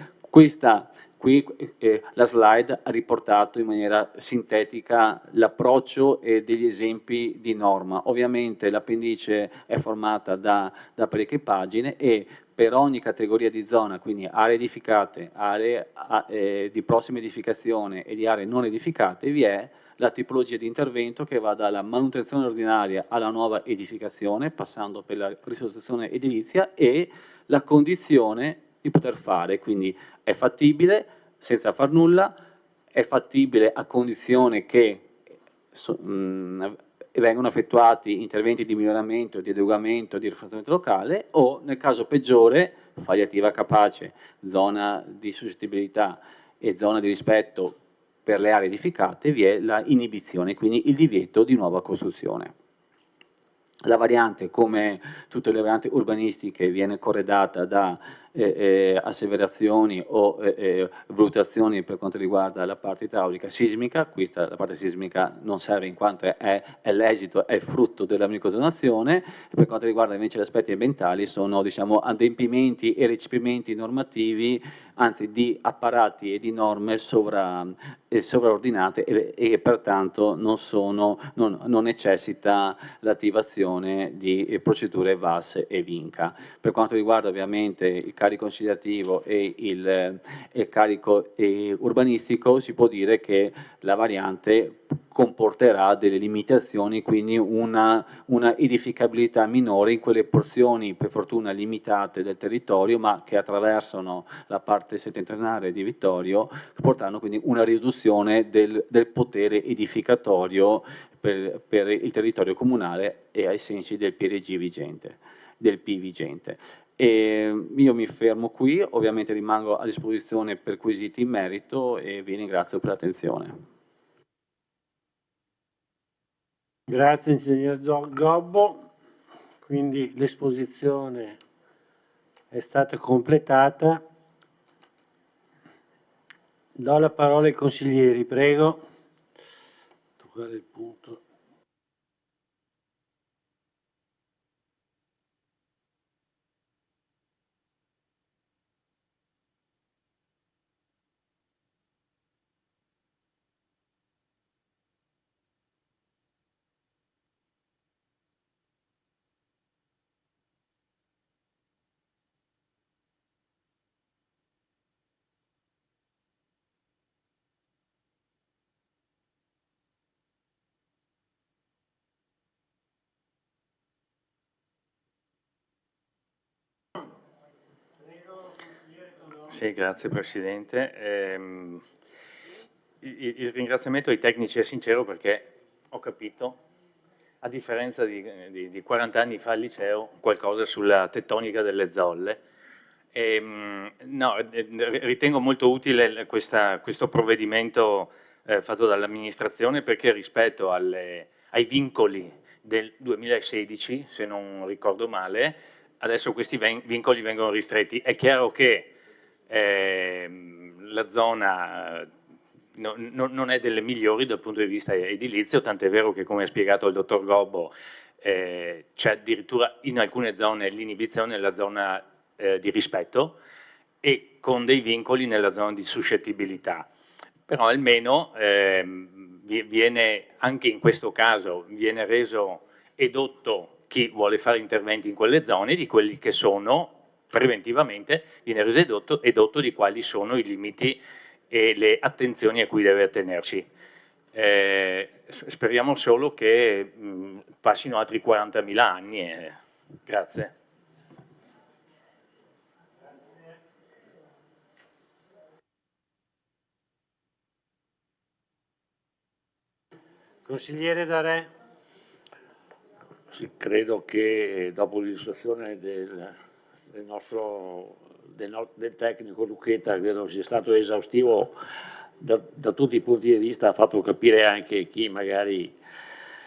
la slide ha riportato in maniera sintetica l'approccio e degli esempi di norma. Ovviamente l'appendice è formata da parecchie pagine e per ogni categoria di zona, quindi aree edificate, aree di prossima edificazione e di aree non edificate, vi è la tipologia di intervento che va dalla manutenzione ordinaria alla nuova edificazione, passando per la ristrutturazione edilizia e la condizione di poter fare, quindi è fattibile senza far nulla, è fattibile a condizione che vengono effettuati interventi di miglioramento, di adeguamento, di rafforzamento locale o nel caso peggiore, faglia attiva capace, zona di suscettibilità e zona di rispetto per le aree edificate, vi è la inibizione, quindi il divieto di nuova costruzione. La variante, come tutte le varianti urbanistiche, viene corredata da asseverazioni o valutazioni per quanto riguarda la parte idraulica sismica. Questa, la parte sismica, non serve in quanto è l'esito, è il frutto della microzonazione. Per quanto riguarda invece gli aspetti ambientali, sono, diciamo, adempimenti e recepimenti normativi, anzi di apparati e di norme sovraordinate e pertanto non necessita l'attivazione di procedure VAS e VINCA. Per quanto riguarda ovviamente il caso carico insediativo e il carico urbanistico, si può dire che la variante comporterà delle limitazioni, quindi una edificabilità minore in quelle porzioni, per fortuna limitate, del territorio, ma che attraversano la parte settentrionale di Vittorio, che portano quindi una riduzione del potere edificatorio per il territorio comunale e ai sensi del PRG vigente, del P vigente. E io mi fermo qui, ovviamente rimango a disposizione per quesiti in merito e vi ringrazio per l'attenzione. Grazie ingegnere Gobbo, quindi l'esposizione è stata completata. Do la parola ai consiglieri, prego. Toccare il punto. Sì, grazie Presidente. Il ringraziamento ai tecnici è sincero perché ho capito, a differenza di 40 anni fa al liceo, qualcosa sulla tettonica delle zolle. Ritengo molto utile questo provvedimento fatto dall'amministrazione perché rispetto ai vincoli del 2016, se non ricordo male, adesso questi vincoli vengono ristretti. È chiaro che la zona non è delle migliori dal punto di vista edilizio, tant'è vero che, come ha spiegato il dottor Gobbo, c'è addirittura in alcune zone l'inibizione nella zona di rispetto e con dei vincoli nella zona di suscettibilità. Però almeno viene, anche in questo caso, viene reso edotto chi vuole fare interventi in quelle zone di quelli che sono preventivamente, viene reso edotto di quali sono i limiti e le attenzioni a cui deve attenersi. Speriamo solo che passino altri 40.000 anni. Grazie. Consigliere Darè. Sì, credo che dopo l'illustrazione del tecnico Lucchetta, credo sia stato esaustivo da tutti i punti di vista, ha fatto capire anche chi magari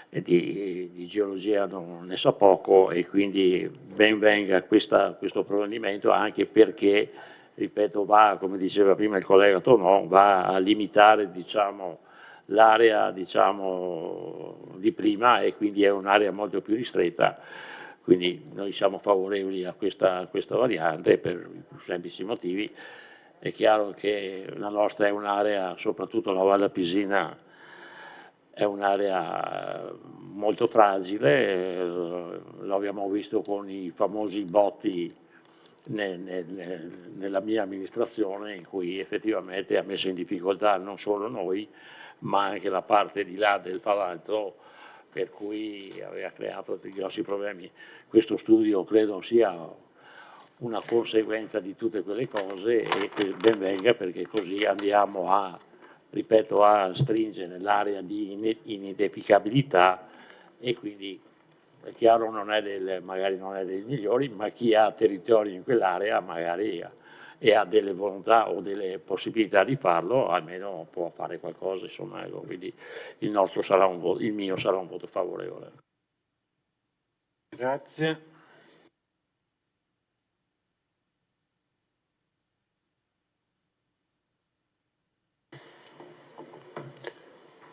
di geologia non ne sa poco, e quindi ben venga questo provvedimento, anche perché, ripeto, va, come diceva prima il collega Tonon, va a limitare, diciamo, l'area, diciamo, di prima, e quindi è un'area molto più ristretta. Quindi noi siamo favorevoli a questa variante per i più semplici motivi. È chiaro che la nostra è un'area, soprattutto la Valle Pisina, è un'area molto fragile, lo abbiamo visto con i famosi botti nella mia amministrazione, in cui effettivamente ha messo in difficoltà non solo noi, ma anche la parte di là del Falanto, per cui aveva creato dei grossi problemi. Questo studio credo sia una conseguenza di tutte quelle cose, e ben venga, perché così andiamo a, ripeto, a stringere l'area di inedificabilità, e quindi è chiaro magari non è dei migliori, ma chi ha territorio in quell'area magari e ha delle volontà o delle possibilità di farlo, almeno può fare qualcosa, insomma, quindi il mio sarà un voto favorevole. Grazie.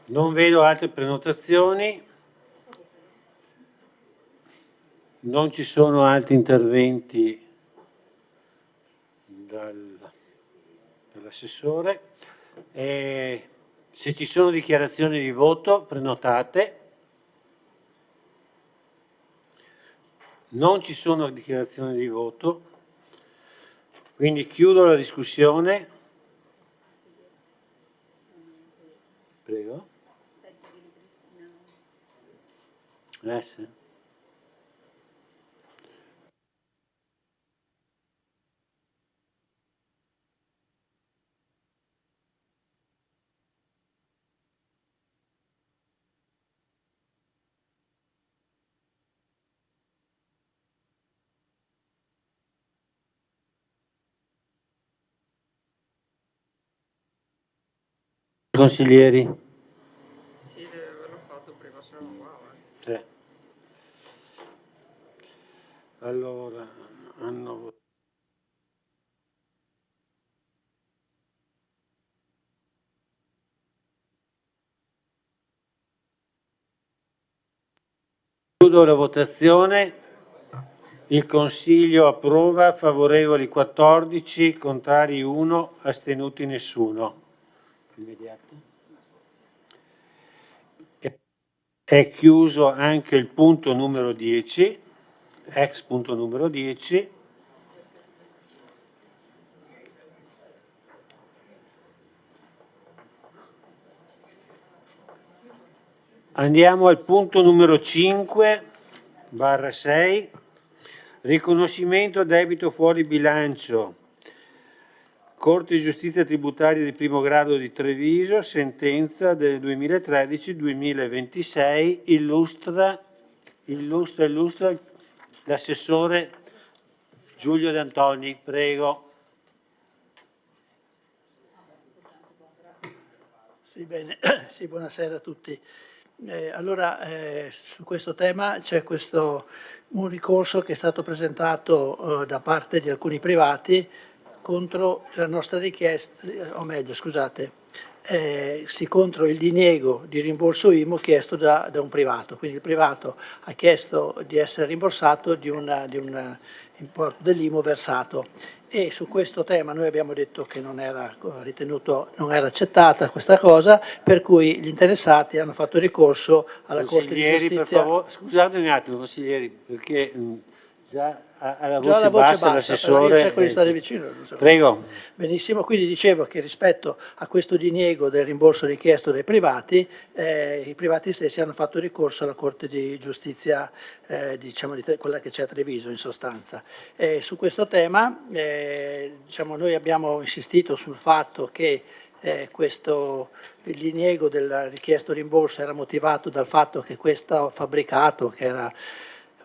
Non vedo altre prenotazioni, non ci sono altri interventi dall'assessore. Se ci sono dichiarazioni di voto, prenotate. Non ci sono dichiarazioni di voto. Quindi chiudo la discussione. Prego. Sì. Consiglieri. Sì, deve averlo fatto prima, se no non va. Sì. Allora, hanno chiudo la votazione. Il Consiglio approva, favorevoli 14, contrari 1, astenuti nessuno. Immediato. È chiuso anche il punto numero 10, ex punto numero 10. Andiamo al punto numero 5/6, riconoscimento debito fuori bilancio. Corte di giustizia tributaria di primo grado di Treviso, sentenza del 2013-2026, illustra l'assessore Giulio D'Antoni, prego. Sì, bene. Sì, buonasera a tutti. Su questo tema c'è un ricorso che è stato presentato da parte di alcuni privati contro la nostra richiesta, o meglio, scusate, contro il diniego di rimborso IMU chiesto da un privato. Quindi il privato ha chiesto di essere rimborsato di un importo dell'IMU versato. E su questo tema noi abbiamo detto che non era accettata questa cosa, per cui gli interessati hanno fatto ricorso alla Corte di Giustizia. Per favore, scusate un attimo, consiglieri, perché già alla voce bassa l'assessore. Io cerco di stare vicino. Prego. Benissimo, quindi dicevo che rispetto a questo diniego del rimborso richiesto dai privati, i privati stessi hanno fatto ricorso alla Corte di Giustizia, quella che c'è a Treviso in sostanza. Su questo tema noi abbiamo insistito sul fatto che il diniego del richiesto rimborso era motivato dal fatto che questo fabbricato, che era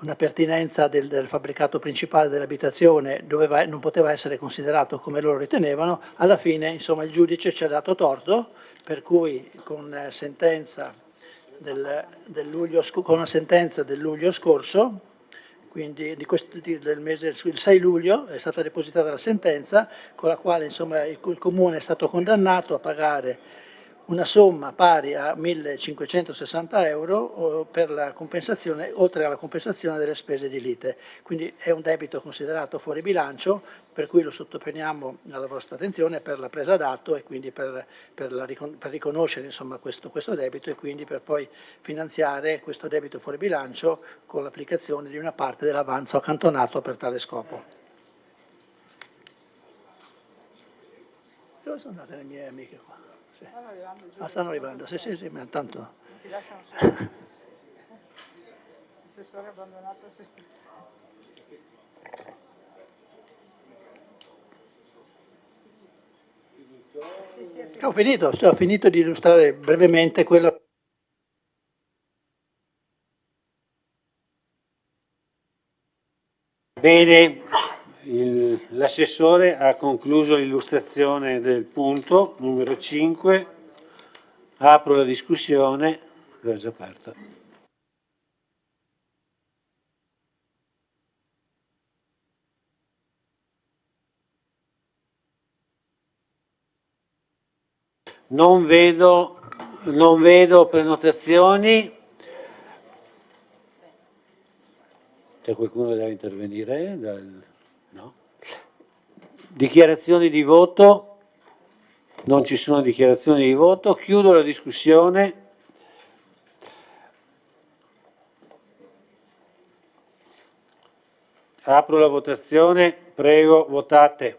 una pertinenza del fabbricato principale dell'abitazione, non poteva essere considerato come loro ritenevano. Alla fine, insomma, il giudice ci ha dato torto, per cui con una sentenza del luglio scorso, quindi del mese, il 6 luglio è stata depositata la sentenza con la quale, insomma, il Comune è stato condannato a pagare una somma pari a 1.560 euro per la compensazione, oltre alla compensazione delle spese di lite. Quindi è un debito considerato fuori bilancio, per cui lo sottoponiamo alla vostra attenzione per la presa d'atto e quindi per riconoscere, insomma, questo debito, e quindi per poi finanziare questo debito fuori bilancio con l'applicazione di una parte dell'avanzo accantonato per tale scopo. Dove sono andate le mie amiche qua? Sì. Stanno arrivando, sì, ma tanto. Non ti lasciano solo. L'assessore ha abbandonato se stesso. Ho finito di illustrare brevemente quello. Bene, l'assessore ha concluso l'illustrazione del punto numero 5. Apro la discussione. L'ho già aperta. Non vedo prenotazioni. C'è qualcuno che deve intervenire? No? Dichiarazioni di voto? Non ci sono dichiarazioni di voto. Chiudo la discussione. Apro la votazione. Prego, votate.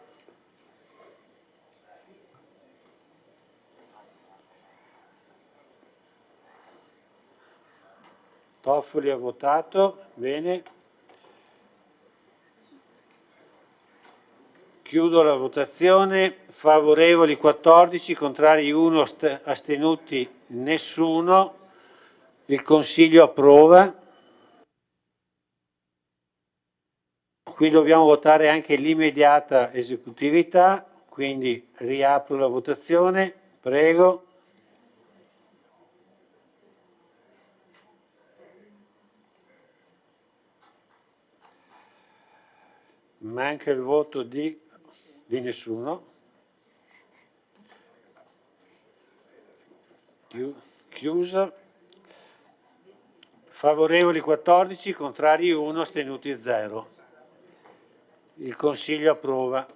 Zoffoli ha votato, bene. Chiudo la votazione, favorevoli 14, contrari 1, astenuti nessuno. Il Consiglio approva. Qui dobbiamo votare anche l'immediata esecutività, quindi riapro la votazione, prego. Manca il voto di nessuno. Chiuso. Favorevoli 14, contrari 1, astenuti 0. Il Consiglio approva.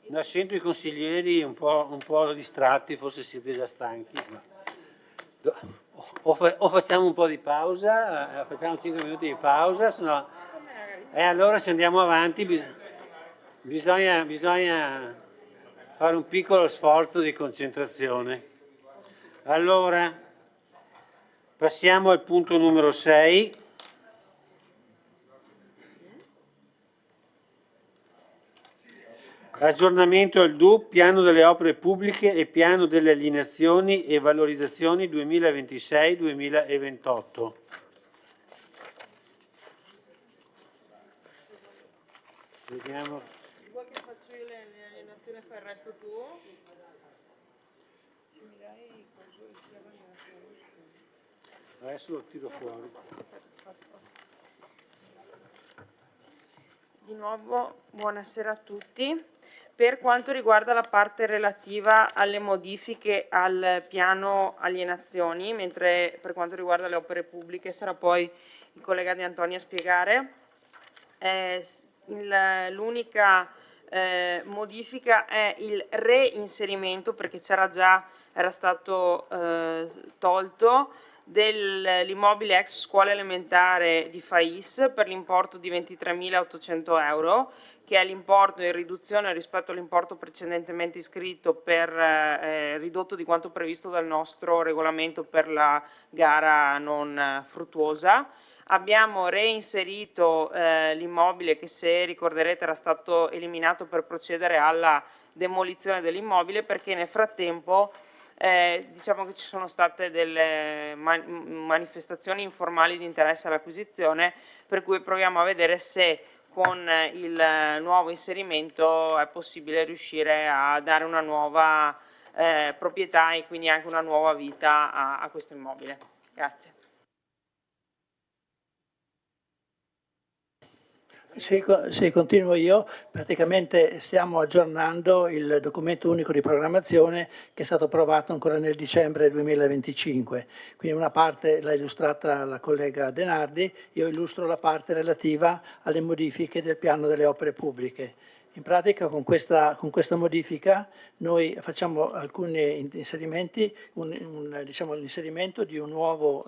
No, sento i consiglieri un po' distratti, forse siete già stanchi. O facciamo un po' di pausa, facciamo 5 minuti di pausa, sennò... allora se andiamo avanti bisogna fare un piccolo sforzo di concentrazione. Allora, passiamo al punto numero 6. Aggiornamento al DUP, piano delle opere pubbliche e piano delle alienazioni e valorizzazioni 2026-2028. Vediamo. Vuoi che faccio io le alienazioni e fai il resto tu? Se mi dai il coso il piano di alienazione. Adesso lo tiro fuori. Di nuovo buonasera a tutti. Per quanto riguarda la parte relativa alle modifiche al piano alienazioni, mentre per quanto riguarda le opere pubbliche sarà poi il collega Di Antonio a spiegare, l'unica modifica è il reinserimento, perché era stato tolto, dell'immobile ex scuola elementare di Fais per l'importo di 23.800 euro, che è l'importo in riduzione rispetto all'importo precedentemente iscritto ridotto di quanto previsto dal nostro regolamento per la gara non fruttuosa. Abbiamo reinserito l'immobile che, se ricorderete, era stato eliminato per procedere alla demolizione dell'immobile, perché nel frattempo diciamo che ci sono state delle manifestazioni informali di interesse all'acquisizione, per cui proviamo a vedere se con il nuovo inserimento è possibile riuscire a dare una nuova proprietà e quindi anche una nuova vita a questo immobile. Grazie. Se continuo io, praticamente stiamo aggiornando il documento unico di programmazione che è stato approvato ancora nel dicembre 2025. Quindi una parte l'ha illustrata la collega Denardi, io illustro la parte relativa alle modifiche del piano delle opere pubbliche. In pratica con questa modifica noi facciamo alcuni inserimenti, diciamo l'inserimento di un nuovo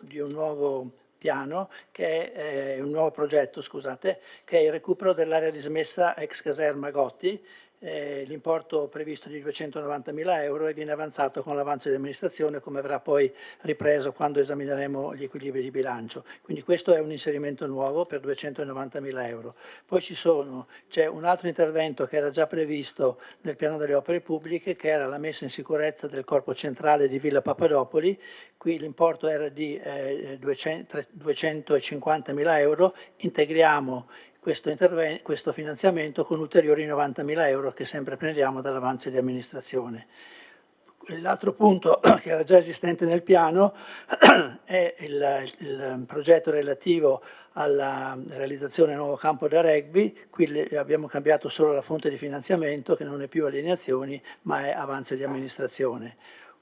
piano, che è un nuovo progetto, scusate, che è il recupero dell'area dismessa ex caserma Gotti, l'importo previsto di 290.000 euro e viene avanzato con l'avanzo di amministrazione, come verrà poi ripreso quando esamineremo gli equilibri di bilancio. Quindi questo è un inserimento nuovo per 290.000 euro. Poi c'è un altro intervento che era già previsto nel piano delle opere pubbliche, che era la messa in sicurezza del corpo centrale di Villa Papadopoli. Qui l'importo era di 250.000 euro, integriamo questo finanziamento con ulteriori 90.000 euro che sempre prendiamo dall'avanzo di amministrazione. L'altro punto che era già esistente nel piano è il progetto relativo alla realizzazione del nuovo campo da rugby. Qui abbiamo cambiato solo la fonte di finanziamento, che non è più alienazioni ma è avanzo di amministrazione.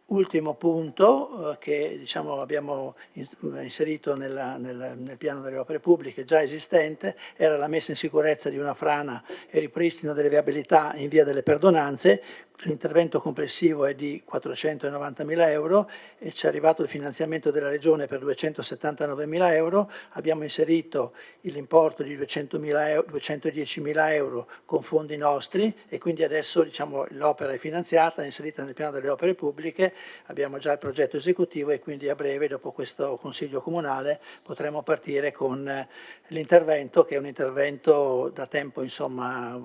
Ultimo punto che diciamo, abbiamo inserito nel piano delle opere pubbliche già esistente era la messa in sicurezza di una frana e ripristino delle viabilità in via delle Perdonanze. L'intervento complessivo è di 490.000 euro e ci è arrivato il finanziamento della Regione per 279.000 euro. Abbiamo inserito l'importo di 210.000 euro con fondi nostri e quindi adesso diciamo, l'opera è finanziata, è inserita nel piano delle opere pubbliche, abbiamo già il progetto esecutivo e quindi a breve, dopo questo Consiglio Comunale, potremo partire con l'intervento, che è un intervento da tempo, insomma,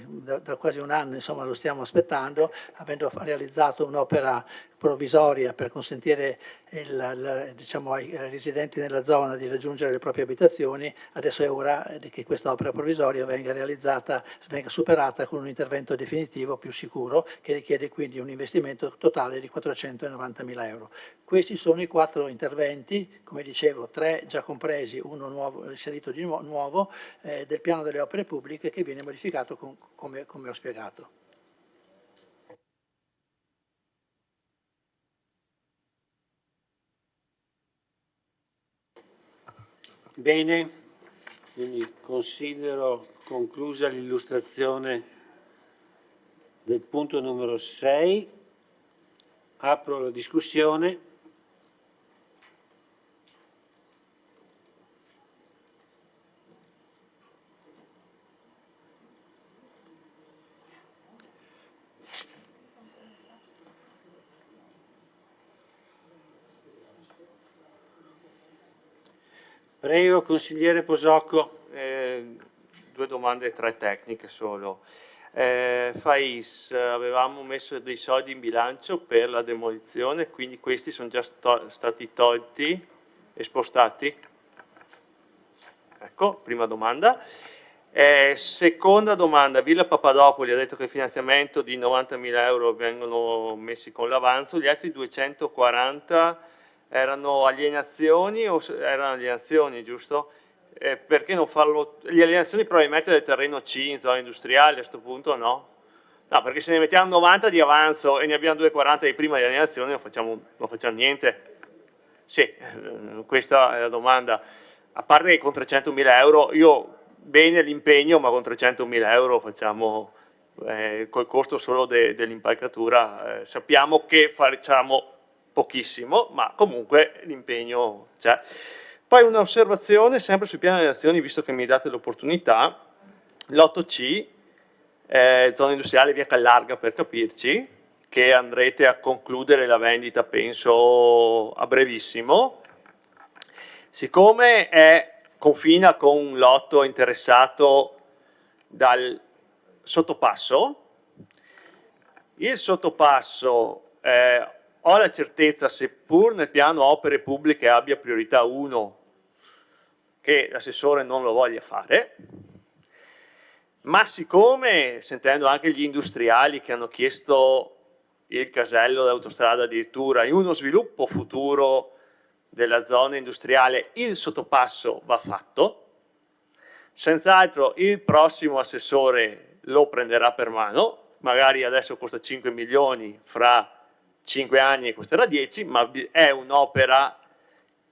da quasi un anno, insomma, lo stiamo aspettando, avendo realizzato un'opera provvisoria per consentire diciamo, ai residenti nella zona di raggiungere le proprie abitazioni. Adesso è ora che questa opera provvisoria venga realizzata, venga superata con un intervento definitivo più sicuro, che richiede quindi un investimento totale di 490.000 euro. Questi sono i 4 interventi, come dicevo, 3 già compresi, uno nuovo, inserito di nuovo, del piano delle opere pubbliche che viene modificato come ho spiegato. Bene, quindi considero conclusa l'illustrazione del punto numero 6. Apro la discussione. Prego, consigliere Posocco. 2 domande e 3 tecniche solo. FAIS, avevamo messo dei soldi in bilancio per la demolizione, quindi questi sono già stati tolti e spostati? Ecco, prima domanda. Seconda domanda, Villa Papadopoli ha detto che il finanziamento di 90.000 euro vengono messi con l'avanzo, gli altri 240 erano alienazioni o erano alienazioni, giusto? Perché non farlo? Le alienazioni probabilmente del terreno C in zona industriale a questo punto no? No, perché se ne mettiamo 90 di avanzo e ne abbiamo 240 di prima di alienazione non facciamo niente. Sì, questa è la domanda. A parte che con 300.000 euro, io bene l'impegno, ma con 300.000 euro facciamo col costo solo dell'impalcatura, sappiamo che facciamo pochissimo, ma comunque l'impegno c'è. Poi un'osservazione sempre sul piano delle azioni, visto che mi date l'opportunità, l'8C, zona industriale via Callarga per capirci, che andrete a concludere la vendita penso a brevissimo, siccome confina con un lotto interessato dal sottopasso, il sottopasso ho la certezza, seppur nel piano opere pubbliche abbia priorità 1, che l'assessore non lo voglia fare, ma siccome, sentendo anche gli industriali che hanno chiesto il casello d'autostrada addirittura, in uno sviluppo futuro della zona industriale, il sottopasso va fatto, senz'altro il prossimo assessore lo prenderà per mano, magari adesso costa 5 milioni, fra 5 anni costerà 10, ma è un'opera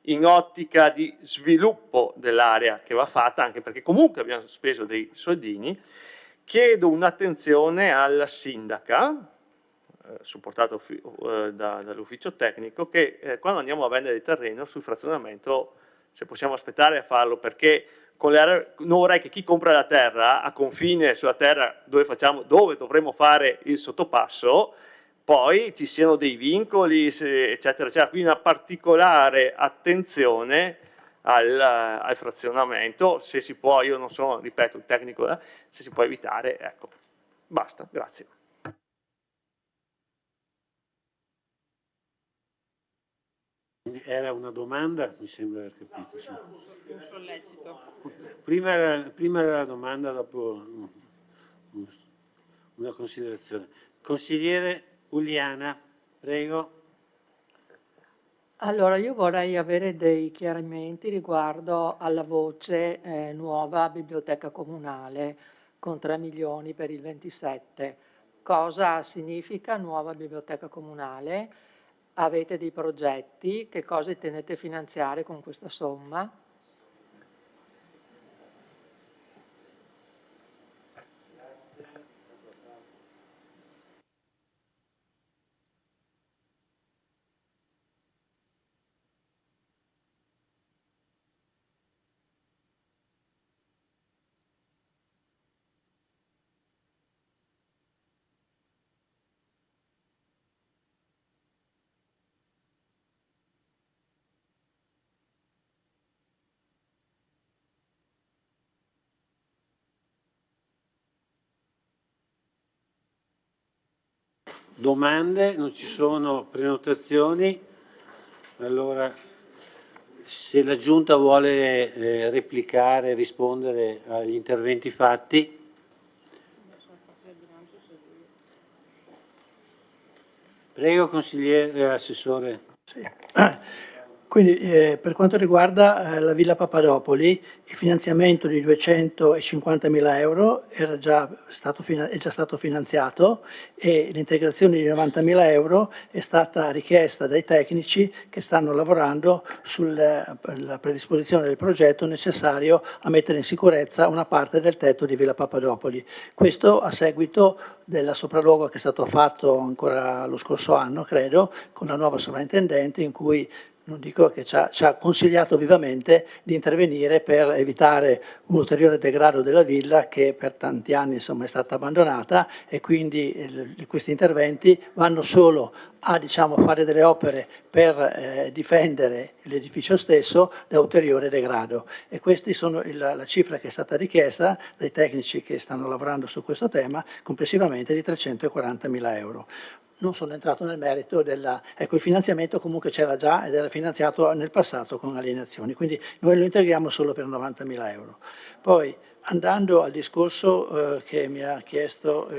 in ottica di sviluppo dell'area che va fatta, anche perché comunque abbiamo speso dei soldini. Chiedo un'attenzione alla sindaca, supportato dall'ufficio tecnico, che quando andiamo a vendere il terreno sul frazionamento, se possiamo aspettare a farlo, perché non vorrei che chi compra la terra a confine sulla terra dove dovremo fare il sottopasso, poi ci siano dei vincoli, eccetera, eccetera. Quindi una particolare attenzione al frazionamento, se si può, io non sono, ripeto, il tecnico, se si può evitare, ecco. Basta, grazie. Era una domanda, mi sembra aver capito. Sì. Un sollecito. Prima era la domanda, dopo una considerazione. Consigliere Uliana. Prego. Allora, io vorrei avere dei chiarimenti riguardo alla voce nuova biblioteca comunale con 3 milioni per il 27. Cosa significa nuova biblioteca comunale? Avete dei progetti? Che cosa intendete finanziare con questa somma? Domande? Non ci sono prenotazioni? Allora, se la Giunta vuole replicare, rispondere agli interventi fatti. Prego, consigliere, assessore. Sì. Quindi per quanto riguarda la Villa Papadopoli, il finanziamento di 250.000 euro è già stato finanziato e l'integrazione di 90.000 euro è stata richiesta dai tecnici che stanno lavorando sulla predisposizione del progetto necessario a mettere in sicurezza una parte del tetto di Villa Papadopoli. Questo a seguito del sopralluogo che è stato fatto ancora lo scorso anno, credo, con la nuova sovrintendente in cui non dico che ci ha consigliato vivamente di intervenire per evitare un ulteriore degrado della villa che per tanti anni insomma, è stata abbandonata e quindi questi interventi vanno solo a fare delle opere per difendere l'edificio stesso da ulteriore degrado. E questa sono la cifra che è stata richiesta dai tecnici che stanno lavorando su questo tema, complessivamente di 340.000 euro. Non sono entrato nel merito il finanziamento comunque c'era già ed era finanziato nel passato con alienazioni, quindi noi lo integriamo solo per 90.000 euro. Poi andando al discorso che mi ha chiesto,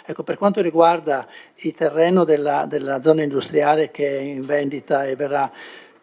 ecco, per quanto riguarda il terreno della zona industriale che è in vendita e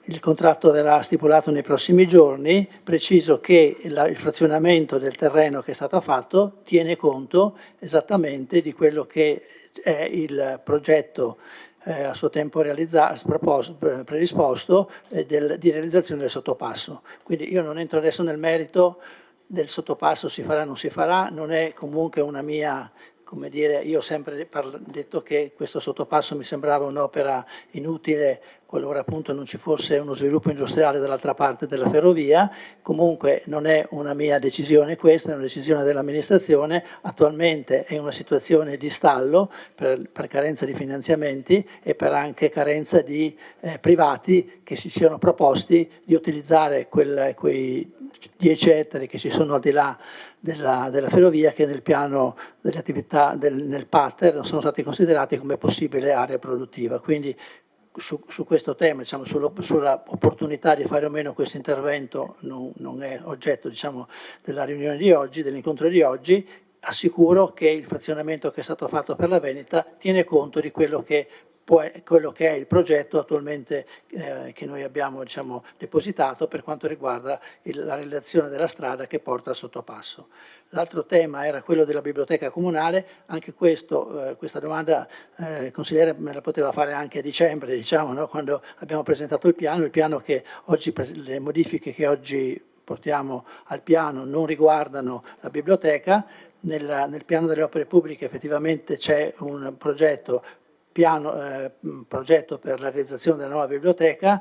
il contratto verrà stipulato nei prossimi giorni, preciso che il frazionamento del terreno che è stato fatto tiene conto esattamente di quello che è il progetto a suo tempo predisposto di realizzazione del sottopasso. Quindi io non entro adesso nel merito del sottopasso, si farà o non si farà, non è comunque una mia, come dire, io ho sempre detto che questo sottopasso mi sembrava un'opera inutile qualora appunto non ci fosse uno sviluppo industriale dall'altra parte della ferrovia. Comunque non è una mia decisione questa, è una decisione dell'amministrazione. Attualmente è una situazione di stallo per carenza di finanziamenti e per anche carenza di privati che si siano proposti di utilizzare quei 10 ettari che ci sono al di là della ferrovia che nel piano delle attività nel pattern non sono stati considerati come possibile area produttiva. Quindi su questo tema, sulla opportunità di fare o meno questo intervento non è oggetto della riunione di oggi, dell'incontro di oggi. Assicuro che il frazionamento che è stato fatto per la vendita tiene conto di quello che è il progetto attualmente che noi abbiamo depositato per quanto riguarda la realizzazione della strada che porta al sottopasso. L'altro tema era quello della biblioteca comunale, anche questa domanda il consigliere me la poteva fare anche a dicembre, no? Quando abbiamo presentato il piano che oggi, le modifiche che oggi portiamo al piano non riguardano la biblioteca. Nel piano delle opere pubbliche effettivamente c'è un progetto per la realizzazione della nuova biblioteca,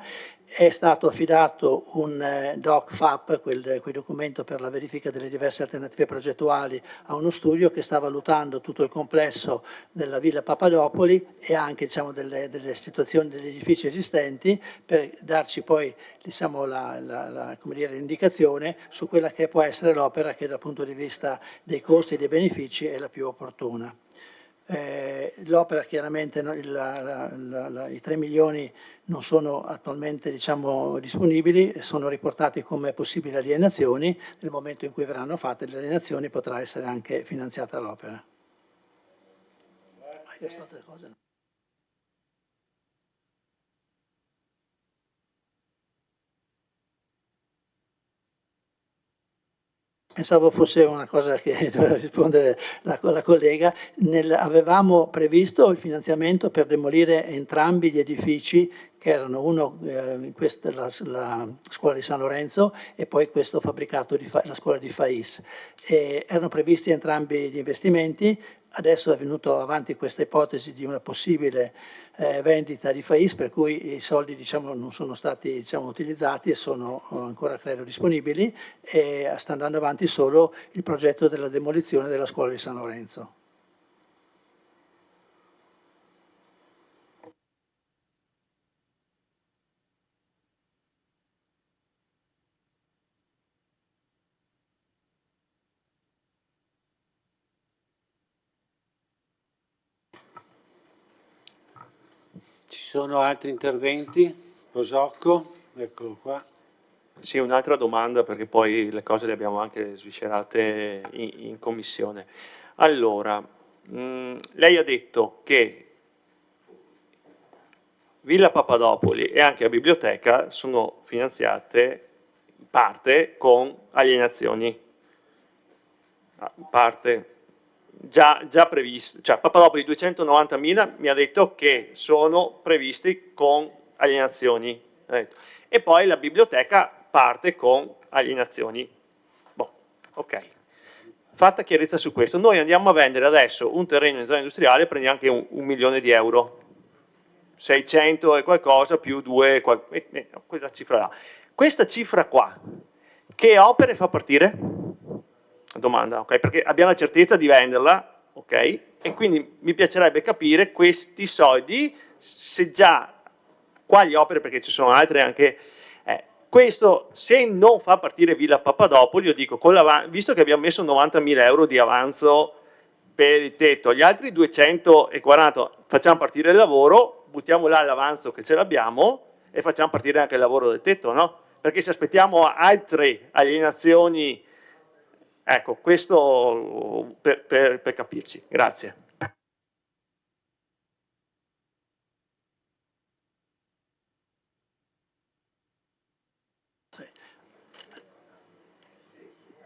è stato affidato un doc FAP, quel documento per la verifica delle diverse alternative progettuali, a uno studio che sta valutando tutto il complesso della Villa Papadopoli e anche delle situazioni degli edifici esistenti per darci poi l'indicazione su quella che può essere l'opera che dal punto di vista dei costi e dei benefici è la più opportuna. L'opera chiaramente i 3 milioni non sono attualmente disponibili, sono riportati come possibili alienazioni. Nel momento in cui verranno fatte le alienazioni potrà essere anche finanziata l'opera. pensavo fosse una cosa che doveva rispondere la collega, avevamo previsto il finanziamento per demolire entrambi gli edifici che erano uno, la scuola di San Lorenzo e poi questo fabbricato, la scuola di Fais. Erano previsti entrambi gli investimenti, adesso è venuto avanti questa ipotesi di una possibile vendita di Fais, per cui i soldi non sono stati utilizzati e sono ancora credo disponibili, e sta andando avanti solo il progetto della demolizione della scuola di San Lorenzo. Ci sono altri interventi? Posocco, eccolo qua. Sì, un'altra domanda, perché poi le cose le abbiamo anche sviscerate in commissione. Allora, lei ha detto che Villa Papadopoli e anche la biblioteca sono finanziate in parte con alienazioni, parte già previste, cioè Papadopoli 290.000 mi ha detto che sono previsti con alienazioni, e poi la biblioteca parte con alienazioni. Boh, ok. Fatta chiarezza su questo, noi andiamo a vendere adesso un terreno in zona industriale, prendiamo anche un milione di euro, 600 e qualcosa più 2, quella cifra là. Questa cifra qua, che opere fa partire? Domanda, ok? Perché abbiamo la certezza di venderla, ok? E quindi mi piacerebbe capire questi soldi, se già, quali opere, perché ci sono altre anche, questo se non fa partire Villa Papadopoli, io dico, visto che abbiamo messo 90.000 euro di avanzo per il tetto, gli altri 240 facciamo partire il lavoro, buttiamo là l'avanzo che ce l'abbiamo e facciamo partire anche il lavoro del tetto, no? Perché se aspettiamo altre alienazioni, ecco, questo per capirci. Grazie.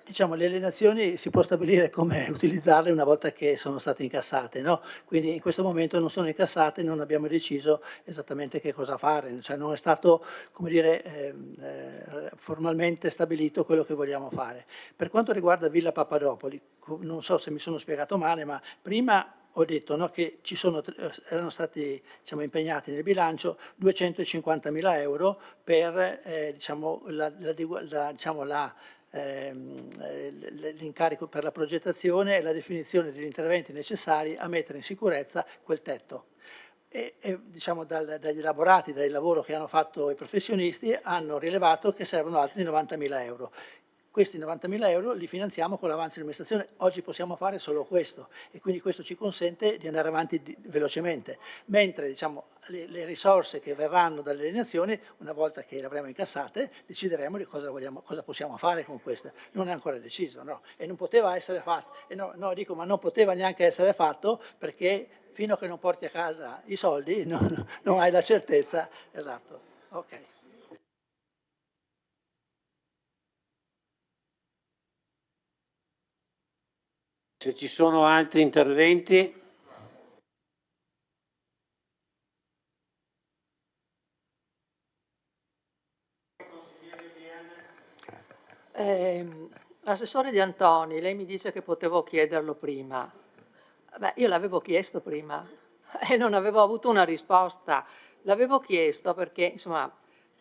Diciamo, le alienazioni si può stabilire come utilizzarle una volta che sono state incassate, no? Quindi in questo momento non sono incassate, non abbiamo deciso esattamente che cosa fare, cioè non è stato, come dire, formalmente stabilito quello che vogliamo fare. Per quanto riguarda Villa Papadopoli, non so se mi sono spiegato male, ma prima ho detto, no, che erano stati impegnati nel bilancio 250.000 euro per l'incarico per la progettazione e la definizione degli interventi necessari a mettere in sicurezza quel tetto. E dagli elaborati, dal lavoro che hanno fatto i professionisti, hanno rilevato che servono altri 90.000 euro. Questi 90.000 euro li finanziamo con l'avanzo di amministrazione, oggi possiamo fare solo questo e quindi questo ci consente di andare avanti velocemente, mentre le risorse che verranno dalle alienazioni, una volta che le avremo incassate, decideremo di cosa possiamo fare con queste. Non è ancora deciso, no? E non poteva essere fatto, ma non poteva neanche essere fatto perché fino a che non porti a casa i soldi non hai la certezza. Esatto, ok. Se ci sono altri interventi. Assessore Di Antoni, lei mi dice che potevo chiederlo prima. Beh, io l'avevo chiesto prima e non avevo avuto una risposta. L'avevo chiesto perché, insomma,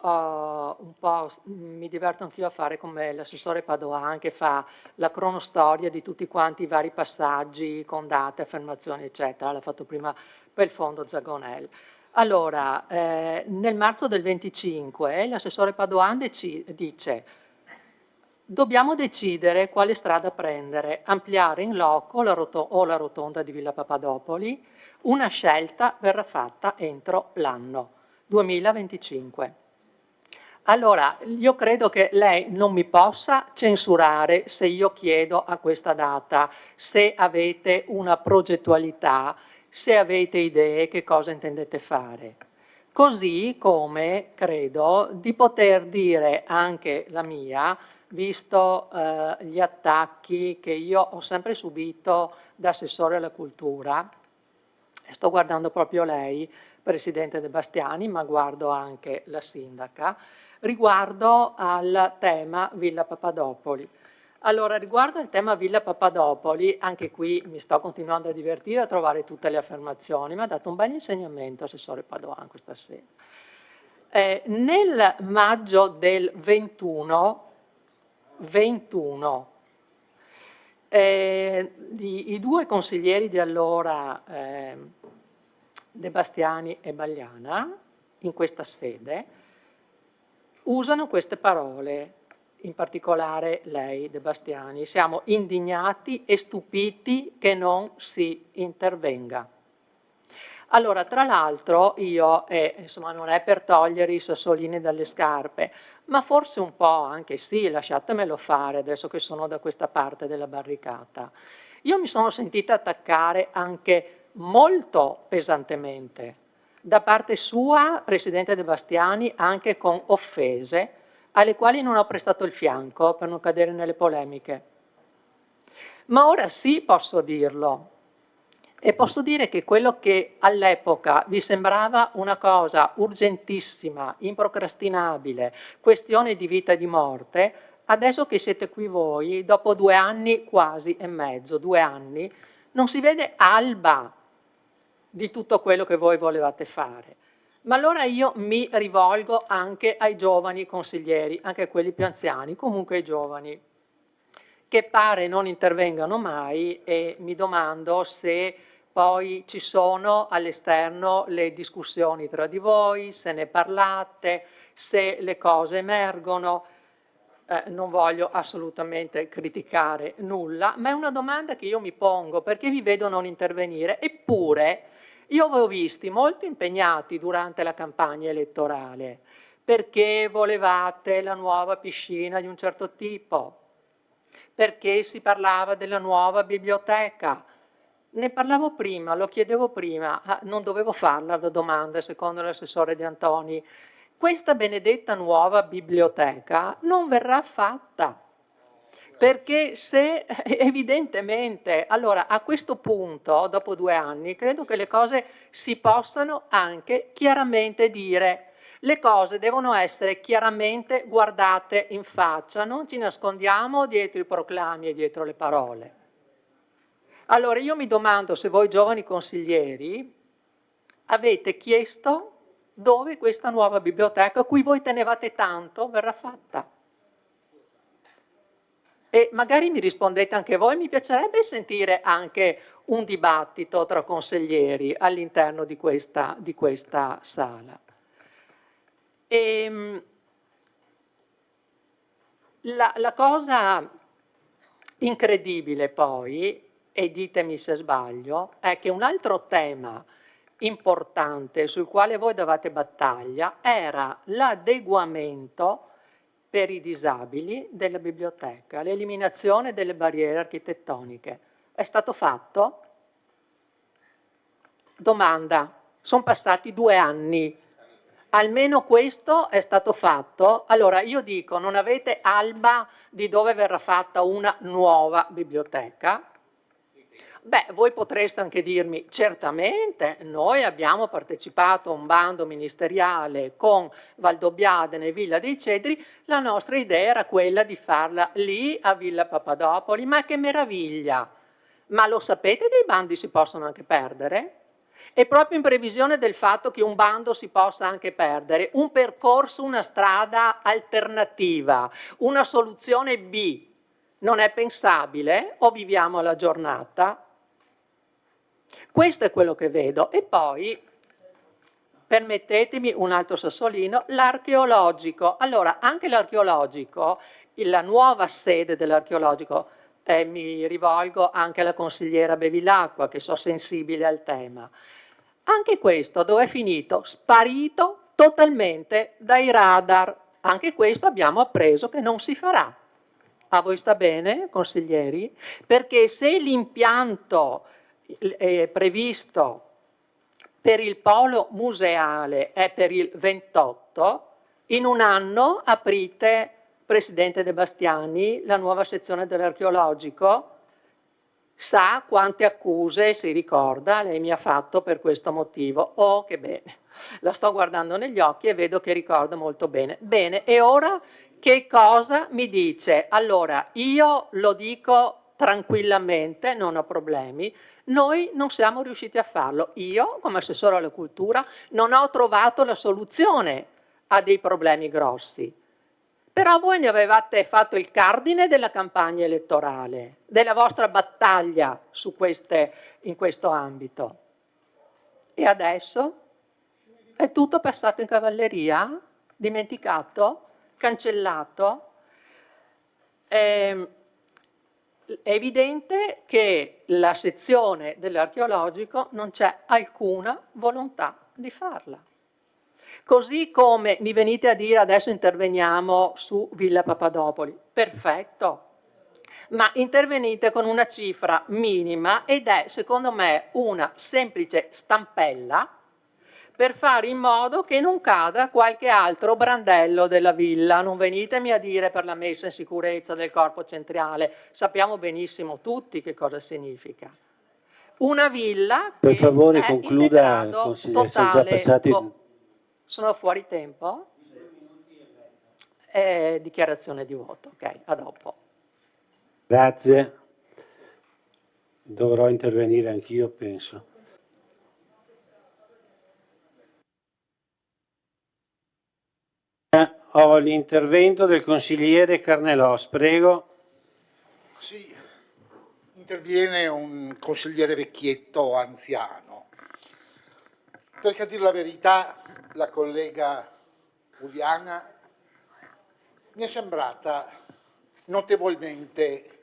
un po' mi diverto anch'io a fare come l'assessore Padoan che fa la cronostoria di tutti quanti i vari passaggi con date, affermazioni, eccetera. L'ha fatto prima per il fondo Zagonel. Allora, nel marzo del 25 l'assessore Padoan dice: dobbiamo decidere quale strada prendere, ampliare in loco la rotonda di Villa Papadopoli. Una scelta verrà fatta entro l'anno 2025. Allora, io credo che lei non mi possa censurare se io chiedo a questa data, se avete una progettualità, se avete idee, che cosa intendete fare. Così come credo di poter dire anche la mia, visto gli attacchi che io ho sempre subito da assessore alla cultura, e sto guardando proprio lei, Presidente De Bastiani, ma guardo anche la sindaca, riguardo al tema Villa Papadopoli. Allora, riguardo al tema Villa Papadopoli, anche qui mi sto continuando a divertire a trovare tutte le affermazioni, mi ha dato un bel insegnamento Assessore Padoan questa sera. Nel maggio del 21 i due consiglieri di allora, De Bastiani e Bagliana, in questa sede, usano queste parole, in particolare lei, De Bastiani: siamo indignati e stupiti che non si intervenga. Allora, tra l'altro, io, insomma, non è per togliere i sassolini dalle scarpe, ma forse un po' anche sì, lasciatemelo fare adesso che sono da questa parte della barricata. Io mi sono sentita attaccare anche molto pesantemente da parte sua, Presidente De Bastiani, anche con offese alle quali non ho prestato il fianco per non cadere nelle polemiche. Ma ora sì posso dirlo. E posso dire che quello che all'epoca vi sembrava una cosa urgentissima, improcrastinabile, questione di vita e di morte, adesso che siete qui voi, dopo 2 anni quasi e mezzo, 2 anni, non si vede alba di tutto quello che voi volevate fare. Ma allora io mi rivolgo anche ai giovani consiglieri, anche a quelli più anziani, comunque ai giovani, che pare non intervengano mai, e mi domando se poi ci sono all'esterno le discussioni tra di voi, se ne parlate, se le cose emergono. Non voglio assolutamente criticare nulla, ma è una domanda che io mi pongo, perché vi vedo non intervenire. Eppure io vi ho visti molto impegnati durante la campagna elettorale, perché volevate la nuova piscina di un certo tipo, perché si parlava della nuova biblioteca. Ne parlavo prima, lo chiedevo prima, non dovevo farla la domanda secondo l'assessore De Antoni. Questa benedetta nuova biblioteca non verrà fatta, perché se evidentemente, allora a questo punto, dopo 2 anni, credo che le cose si possano anche chiaramente dire. Le cose devono essere chiaramente guardate in faccia, non ci nascondiamo dietro i proclami e dietro le parole. Allora io mi domando se voi giovani consiglieri avete chiesto dove questa nuova biblioteca, a cui voi tenevate tanto, verrà fatta. E magari mi rispondete anche voi, mi piacerebbe sentire anche un dibattito tra consiglieri all'interno di questa sala. La cosa incredibile poi, e ditemi se sbaglio, è che un altro tema importante sul quale voi davate battaglia era l'adeguamento per i disabili della biblioteca, l'eliminazione delle barriere architettoniche. È stato fatto? Domanda, sono passati 2 anni, almeno questo è stato fatto? Allora io dico, non avete alba di dove verrà fatta una nuova biblioteca? Beh, voi potreste anche dirmi, certamente, noi abbiamo partecipato a un bando ministeriale con Valdobbiadene e Villa dei Cedri, la nostra idea era quella di farla lì a Villa Papadopoli, ma che meraviglia! Ma lo sapete che i bandi si possono anche perdere? E proprio in previsione del fatto che un bando si possa anche perdere, un percorso, una strada alternativa, una soluzione B, non è pensabile o viviamo alla giornata? Questo è quello che vedo. E poi, permettetemi un altro sassolino, l'archeologico. Allora, anche l'archeologico, la nuova sede dell'archeologico, mi rivolgo anche alla consigliera Bevilacqua, che so sensibile al tema. Anche questo dove è finito? Sparito totalmente dai radar. Anche questo abbiamo appreso che non si farà. A voi sta bene, consiglieri? Perché se l'impianto previsto per il polo museale è per il 28, in un anno aprite presidente De Bastiani, la nuova sezione dell'archeologico, sa quante accuse si ricorda lei mi ha fatto per questo motivo. Oh, che bene. La sto guardando negli occhi e vedo che ricorda molto bene. Bene, e ora che cosa mi dice? Allora, io lo dico tranquillamente, non ho problemi. Noi non siamo riusciti a farlo. Io, come assessore alla cultura, non ho trovato la soluzione a dei problemi grossi. Però voi ne avevate fatto il cardine della campagna elettorale, della vostra battaglia in questo ambito. E adesso è tutto passato in cavalleria? Dimenticato? Cancellato? È evidente che la sezione dell'archeologico non c'è alcuna volontà di farla. Così come mi venite a dire adesso interveniamo su Villa Papadopoli, perfetto, ma intervenite con una cifra minima ed è secondo me una semplice stampella per fare in modo che non cada qualche altro brandello della villa. Non venitemi a dire per la messa in sicurezza del corpo centrale, sappiamo benissimo tutti che cosa significa. Una villa per che favore è concluda, in degrado consigliere, sono già totale. passati... Sono fuori tempo? Dichiarazione di voto, ok, a dopo. Grazie. Dovrò intervenire anch'io, penso. Ho l'intervento del consigliere Carnellos, prego. Sì, interviene un consigliere vecchietto anziano, perché a dire la verità la collega Uliana mi è sembrata notevolmente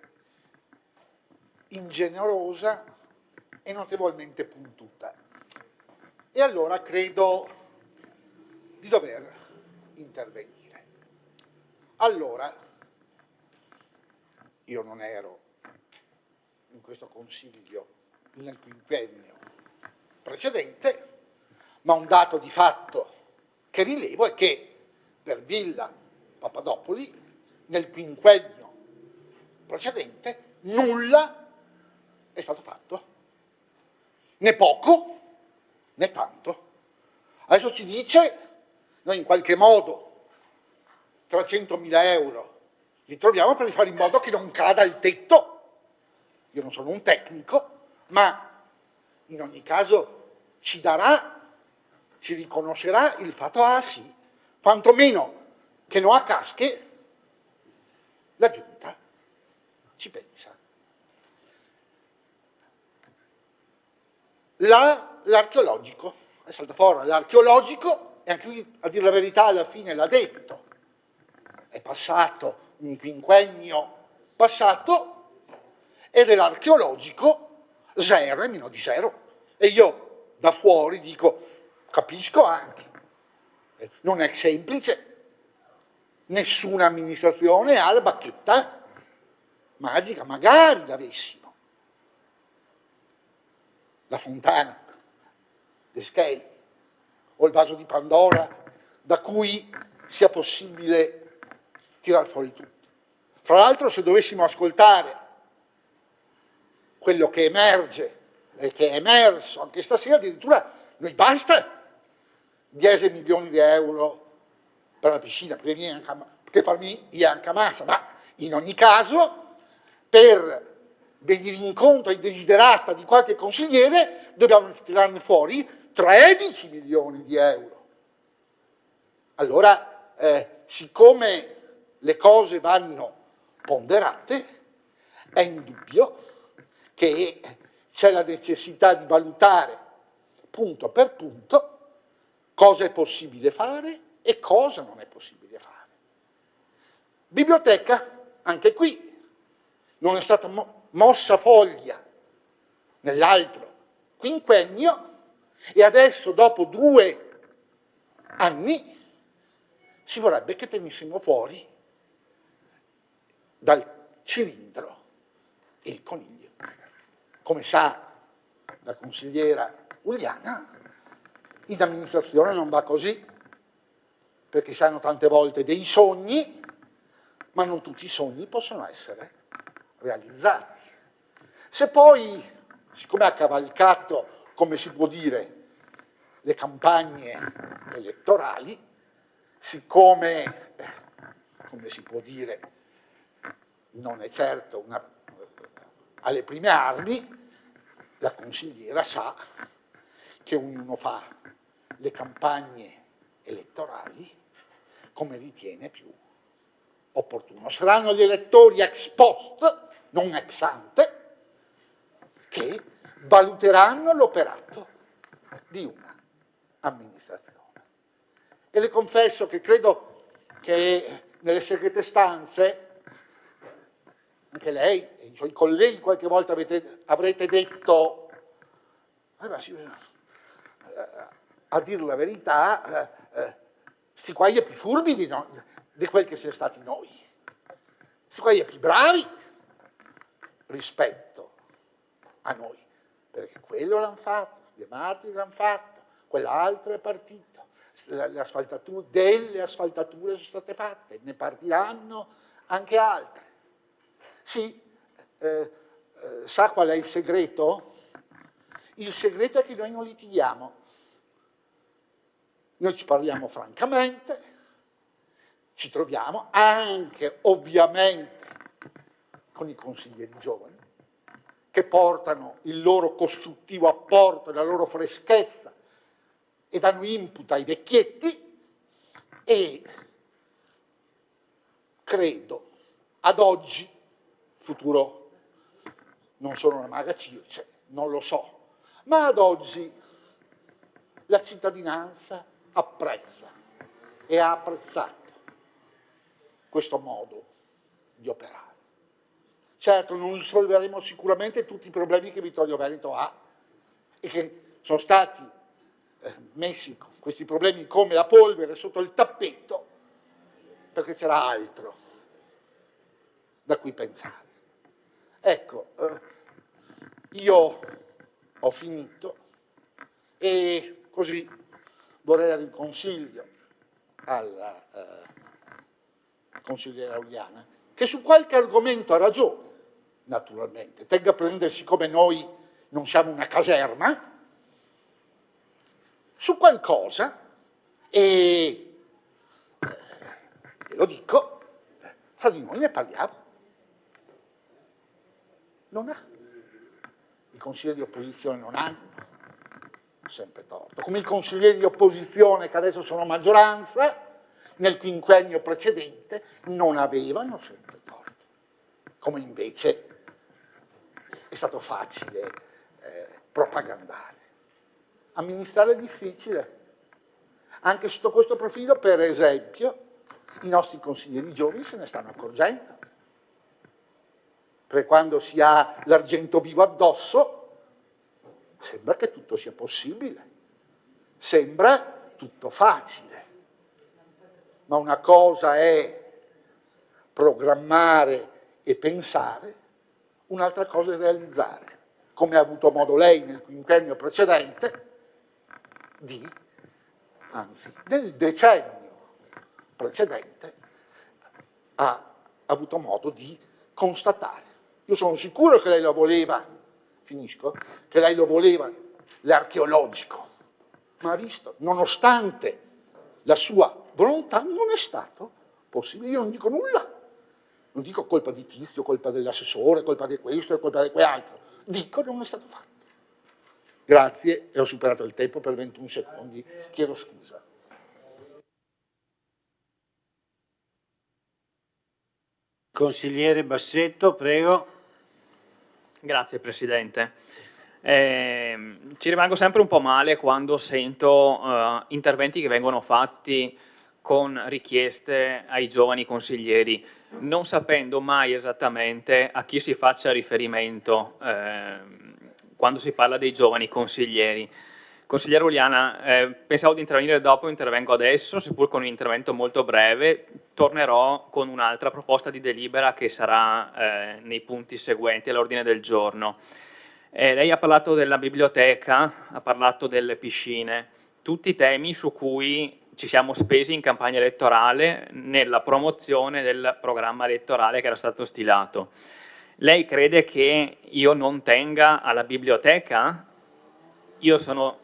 ingenerosa e notevolmente puntuta. E allora credo di dover intervenire. Allora, io non ero in questo consiglio nel quinquennio precedente, ma un dato di fatto che rilevo è che per Villa Papadopoli nel quinquennio precedente nulla è stato fatto, né poco né tanto. Adesso ci dice, noi in qualche modo 300.000 euro li troviamo per fare in modo che non cada il tetto. Io non sono un tecnico, ma in ogni caso ci riconoscerà il fatto, ah sì, quantomeno che non a casche la Giunta ci pensa. L'archeologico, è saltato fuori l'archeologico, e anche lui, a dire la verità, alla fine l'ha detto, è passato un quinquennio passato, e dell'archeologico zero e meno di zero. E io da fuori dico, capisco anche, non è semplice, nessuna amministrazione ha la bacchetta magica, magari l'avessimo. La fontana d'Eschei o il vaso di Pandora da cui sia possibile tirar fuori tutto. Tra l'altro, se dovessimo ascoltare quello che emerge e che è emerso anche stasera, addirittura noi basta 10 milioni di euro per la piscina, che per me è anche massa, ma in ogni caso per venire incontro ai desiderata di qualche consigliere dobbiamo tirarne fuori 13 milioni di euro. Allora, siccome le cose vanno ponderate, è indubbio che c'è la necessità di valutare punto per punto cosa è possibile fare e cosa non è possibile fare. Biblioteca, anche qui non è stata mossa foglia nell'altro quinquennio e adesso dopo 2 anni si vorrebbe che tenessimo fuori dal cilindro il coniglio. Come sa la consigliera Uliana, in amministrazione non va così, perché si hanno tante volte dei sogni, ma non tutti i sogni possono essere realizzati. Se poi, siccome ha cavalcato, come si può dire, le campagne elettorali, siccome, come si può dire, non è certo alle prime armi, la consigliera sa che ognuno fa le campagne elettorali come ritiene più opportuno. Saranno gli elettori ex post, non ex ante, che valuteranno l'operato di una amministrazione. E le confesso che credo che nelle segrete stanze anche lei e i suoi colleghi qualche volta avrete detto, a dir la verità, sti qua è più furbi di quel che siamo stati noi. Sti qua è più bravi rispetto a noi, perché quello l'hanno fatto, De Martini l'hanno fatto, quell'altro è partito, delle asfaltature sono state fatte, ne partiranno anche altre. Sì, sa qual è il segreto? Il segreto è che noi non litighiamo. Noi ci parliamo francamente, ci troviamo anche ovviamente con i consiglieri giovani, che portano il loro costruttivo apporto, la loro freschezza e danno input ai vecchietti, e credo ad oggi, futuro non sono una maga Circe, non lo so, ma ad oggi la cittadinanza apprezza e ha apprezzato questo modo di operare. Certo, non risolveremo sicuramente tutti i problemi che Vittorio Veneto ha e che sono stati messi questi problemi come la polvere sotto il tappeto, perché c'era altro da cui pensare. Ecco, io ho finito e così vorrei dare il consiglio alla consigliera Uliana, che su qualche argomento ha ragione, naturalmente. Tenga a prendere, siccome noi non siamo una caserma, su qualcosa, e lo dico, fra di noi ne parliamo. Non ha. I consiglieri di opposizione non hanno sempre torto, come i consiglieri di opposizione che adesso sono maggioranza, nel quinquennio precedente non avevano sempre torto, come invece è stato facile propagandare. Amministrare è difficile, anche sotto questo profilo, per esempio, i nostri consiglieri giovani se ne stanno accorgendo, perché quando si ha l'argento vivo addosso sembra che tutto sia possibile, sembra tutto facile, ma una cosa è programmare e pensare, un'altra cosa è realizzare, come ha avuto modo lei nel quinquennio precedente, anzi nel decennio precedente, ha avuto modo di constatare. Io sono sicuro che lei lo voleva, finisco, che lei lo voleva l'archeologico, ma ha visto, nonostante la sua volontà, non è stato possibile. Io non dico nulla, non dico colpa di Tizio, colpa dell'assessore, colpa di questo e colpa di quell'altro, dico non è stato fatto. Grazie, e ho superato il tempo per 21 secondi, chiedo scusa. Consigliere Bassetto, prego. Grazie Presidente. Ci rimango sempre un po' male quando sento interventi che vengono fatti con richieste ai giovani consiglieri, non sapendo mai esattamente a chi si faccia riferimento quando si parla dei giovani consiglieri. Consigliere Uliana, pensavo di intervenire dopo, intervengo adesso, seppur con un intervento molto breve. Tornerò con un'altra proposta di delibera che sarà nei punti seguenti all'ordine del giorno. Lei ha parlato della biblioteca, ha parlato delle piscine, tutti temi su cui ci siamo spesi in campagna elettorale nella promozione del programma elettorale che era stato stilato. Lei crede che io non tenga alla biblioteca? Io sono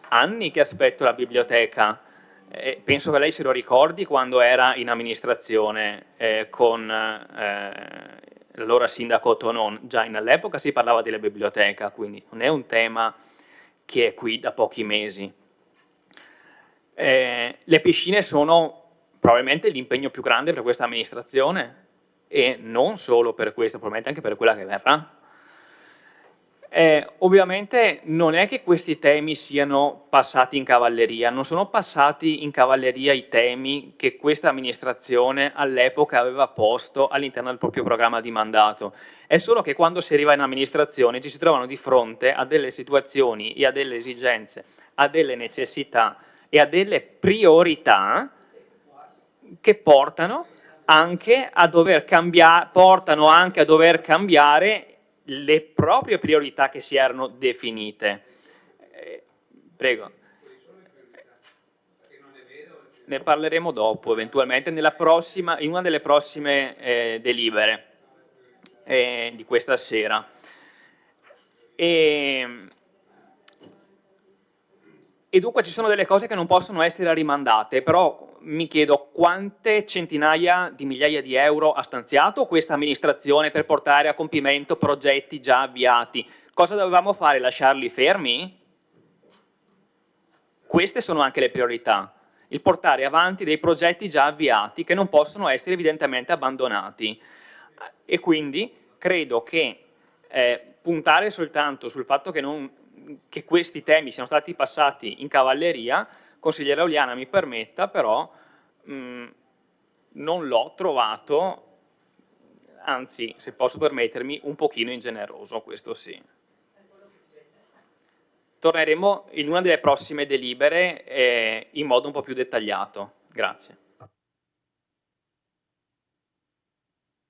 anni che aspetto la biblioteca. Penso che lei se lo ricordi quando era in amministrazione con l'allora sindaco Tonon. Già all'epoca si parlava della biblioteca, quindi non è un tema che è qui da pochi mesi. Le piscine sono probabilmente l'impegno più grande per questa amministrazione e non solo per questa, probabilmente anche per quella che verrà. Ovviamente non è che questi temi siano passati in cavalleria, non sono passati in cavalleria i temi che questa amministrazione all'epoca aveva posto all'interno del proprio programma di mandato. È solo che quando si arriva in amministrazione ci si trovano di fronte a delle situazioni e a delle esigenze, a delle necessità e a delle priorità che portano anche a dover cambiare le proprie priorità che si erano definite. Prego. Ne parleremo dopo, eventualmente, in una delle prossime delibere di questa sera. E dunque ci sono delle cose che non possono essere rimandate, però mi chiedo quante centinaia di migliaia di euro ha stanziato questa amministrazione per portare a compimento progetti già avviati. Cosa dovevamo fare? Lasciarli fermi? Queste sono anche le priorità. Il portare avanti dei progetti già avviati che non possono essere evidentemente abbandonati. E quindi credo che puntare soltanto sul fatto che questi temi siano stati passati in cavalleria, consigliera Oliana mi permetta, però non l'ho trovato, anzi, se posso permettermi, un pochino ingeneroso, questo sì. Torneremo in una delle prossime delibere in modo un po' più dettagliato. Grazie.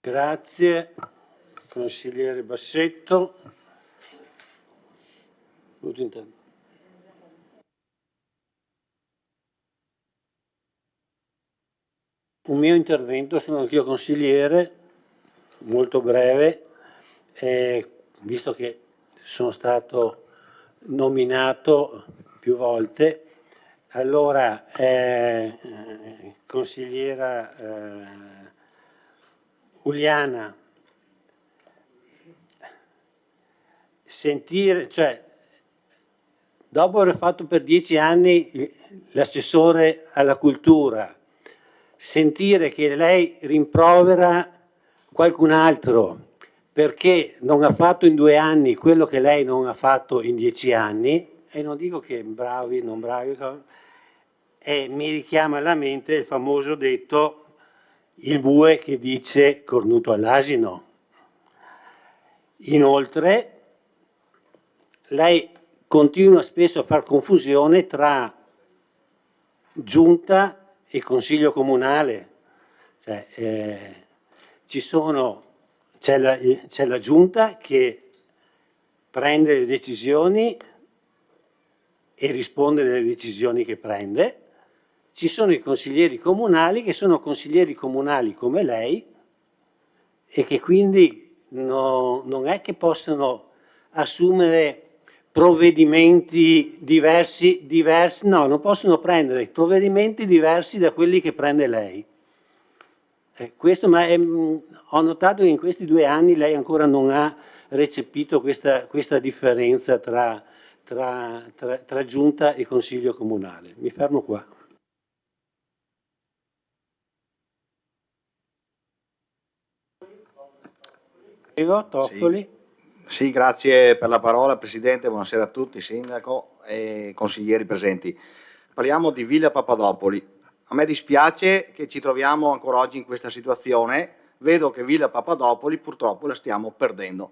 Grazie, consigliere Bassetto. Un mio intervento, sono anch'io consigliere, molto breve, visto che sono stato nominato più volte. Allora, consigliera Uliana, dopo aver fatto per 10 anni l'assessore alla cultura, sentire che lei rimprovera qualcun altro perché non ha fatto in 2 anni quello che lei non ha fatto in 10 anni, e non dico che bravi, non bravi, mi richiama alla mente il famoso detto, il bue che dice cornuto all'asino. Inoltre, lei continua spesso a far confusione tra giunta e consiglio comunale. C'è la giunta che prende le decisioni e risponde delle decisioni che prende, ci sono i consiglieri comunali che sono consiglieri comunali come lei e che quindi non è che possono assumere provvedimenti diversi, no, non possono prendere provvedimenti diversi da quelli che prende lei. Ho notato che in questi 2 anni lei ancora non ha recepito questa differenza tra giunta e consiglio comunale. Mi fermo qua. Prego, Toffoli. Sì, grazie per la parola Presidente, buonasera a tutti, Sindaco e consiglieri presenti. Parliamo di Villa Papadopoli. A me dispiace che ci troviamo ancora oggi in questa situazione, vedo che Villa Papadopoli purtroppo la stiamo perdendo.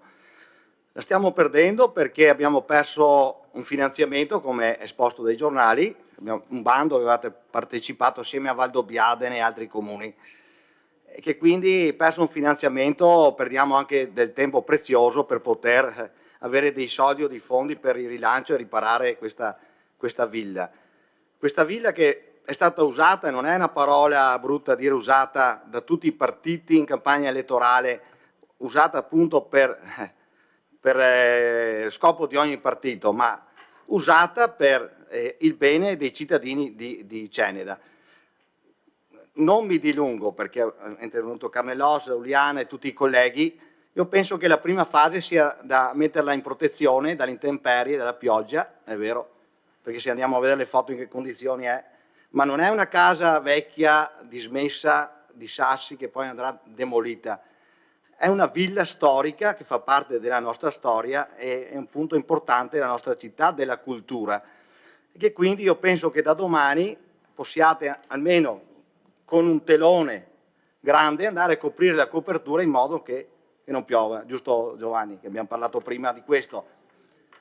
La stiamo perdendo perché abbiamo perso un finanziamento, come esposto dai giornali, un bando, avevate partecipato assieme a Valdobbiadene e altri comuni, e che quindi perso un finanziamento perdiamo anche del tempo prezioso per poter avere dei soldi o dei fondi per il rilancio e riparare questa villa. Questa villa che è stata usata, e non è una parola brutta dire usata da tutti i partiti in campagna elettorale, usata appunto per scopo di ogni partito, ma usata per il bene dei cittadini di Ceneda. Non mi dilungo perché è intervenuto Carnellos, Uliana e tutti i colleghi. Io penso che la prima fase sia da metterla in protezione dalle intemperie, dalla pioggia, è vero, perché se andiamo a vedere le foto in che condizioni è, ma non è una casa vecchia, dismessa, di sassi che poi andrà demolita. È una villa storica che fa parte della nostra storia e è un punto importante della nostra città, della cultura. E che quindi io penso che da domani possiate almeno con un telone grande andare a coprire la copertura in modo che non piova, giusto Giovanni, che abbiamo parlato prima di questo.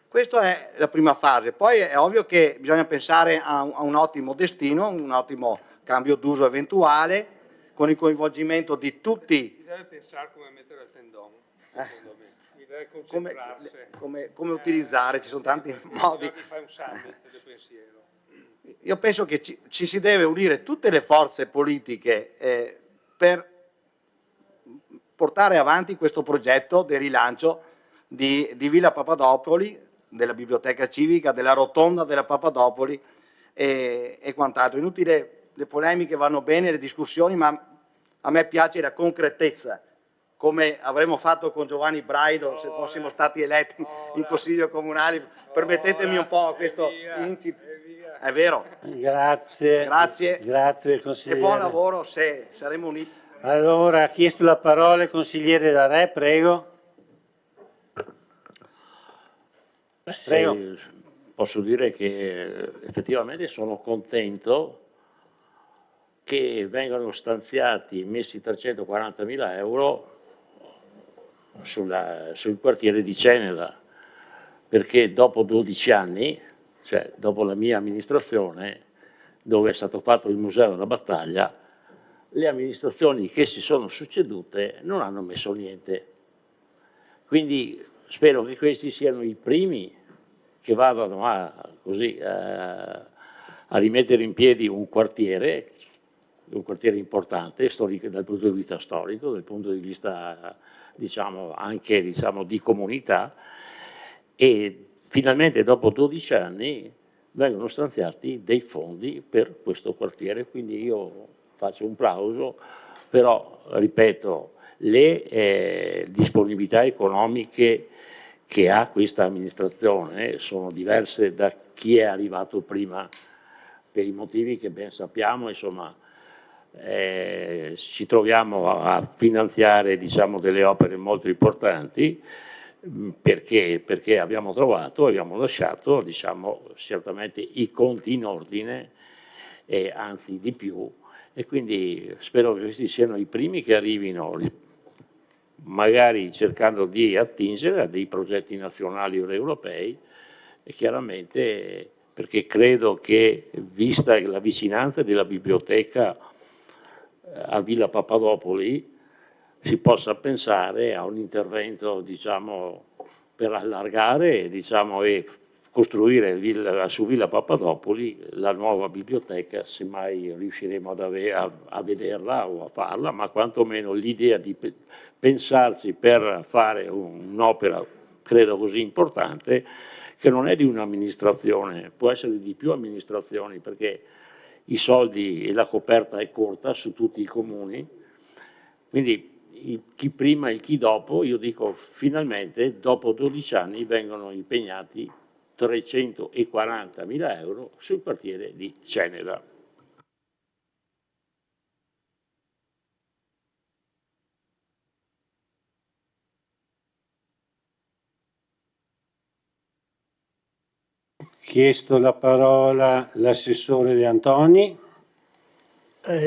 Questa è la prima fase, poi è ovvio che bisogna pensare a un ottimo destino, un ottimo cambio d'uso eventuale, con il coinvolgimento di tutti. Si deve pensare come mettere il tendone, secondo me. Si deve concentrarsi. Come utilizzare, ci sono tanti modi. Di fare un summit del pensiero. Io penso che ci si deve unire tutte le forze politiche per portare avanti questo progetto di rilancio di Villa Papadopoli, della biblioteca civica, della rotonda della Papadopoli e quant'altro. Inutile, le polemiche vanno bene, le discussioni, ma a me piace la concretezza, come avremmo fatto con Giovanni Braido se fossimo stati eletti in Consiglio Comunale. Permettetemi un po' questo incipit. È vero. Grazie. Grazie. Grazie, E consigliere. buon lavoro se saremo uniti. Allora, ha chiesto la parola il consigliere D'Arè, prego. Prego. Posso dire che effettivamente sono contento che vengano stanziati, messi 340.000 euro sul quartiere di Ceneda, perché dopo 12 anni, cioè dopo la mia amministrazione, dove è stato fatto il Museo della Battaglia, le amministrazioni che si sono succedute non hanno messo niente. Quindi spero che questi siano i primi che vadano a rimettere in piedi un quartiere importante dal punto di vista storico, dal punto di vista anche di comunità, e finalmente dopo 12 anni vengono stanziati dei fondi per questo quartiere, quindi io faccio un plauso, però ripeto, le disponibilità economiche che ha questa amministrazione sono diverse da chi è arrivato prima, per i motivi che ben sappiamo, insomma, ci troviamo a finanziare delle opere molto importanti perché abbiamo lasciato certamente i conti in ordine, e anzi di più, e quindi spero che questi siano i primi che arrivino, magari cercando di attingere a dei progetti nazionali o europei, e chiaramente perché credo che, vista la vicinanza della biblioteca a Villa Papadopoli, si possa pensare a un intervento per allargare e costruire su Villa Papadopoli la nuova biblioteca, se mai riusciremo a vederla o a farla, ma quantomeno l'idea di pensarci per fare un'opera credo così importante, che non è di un'amministrazione, può essere di più amministrazioni, perché i soldi e la coperta è corta su tutti i comuni, quindi chi prima e chi dopo, io dico finalmente dopo 12 anni vengono impegnati 340.000 euro sul quartiere di Ceneda. Chiesto la parola l'assessore De Antoni.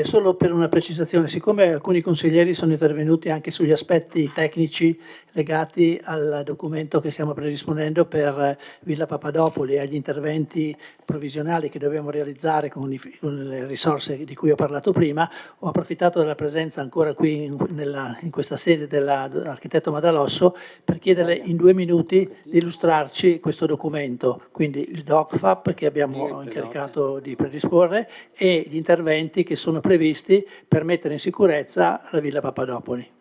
Solo per una precisazione, siccome alcuni consiglieri sono intervenuti anche sugli aspetti tecnici legati al documento che stiamo predisponendo per Villa Papadopoli e agli interventi provvisionali che dobbiamo realizzare con le risorse di cui ho parlato prima, ho approfittato della presenza ancora qui in questa sede dell'architetto Madalosso per chiederle in 2 minuti di illustrarci questo documento, quindi il DocFap che abbiamo incaricato di predisporre e gli interventi che sono previsti per mettere in sicurezza la Villa Papadopoli.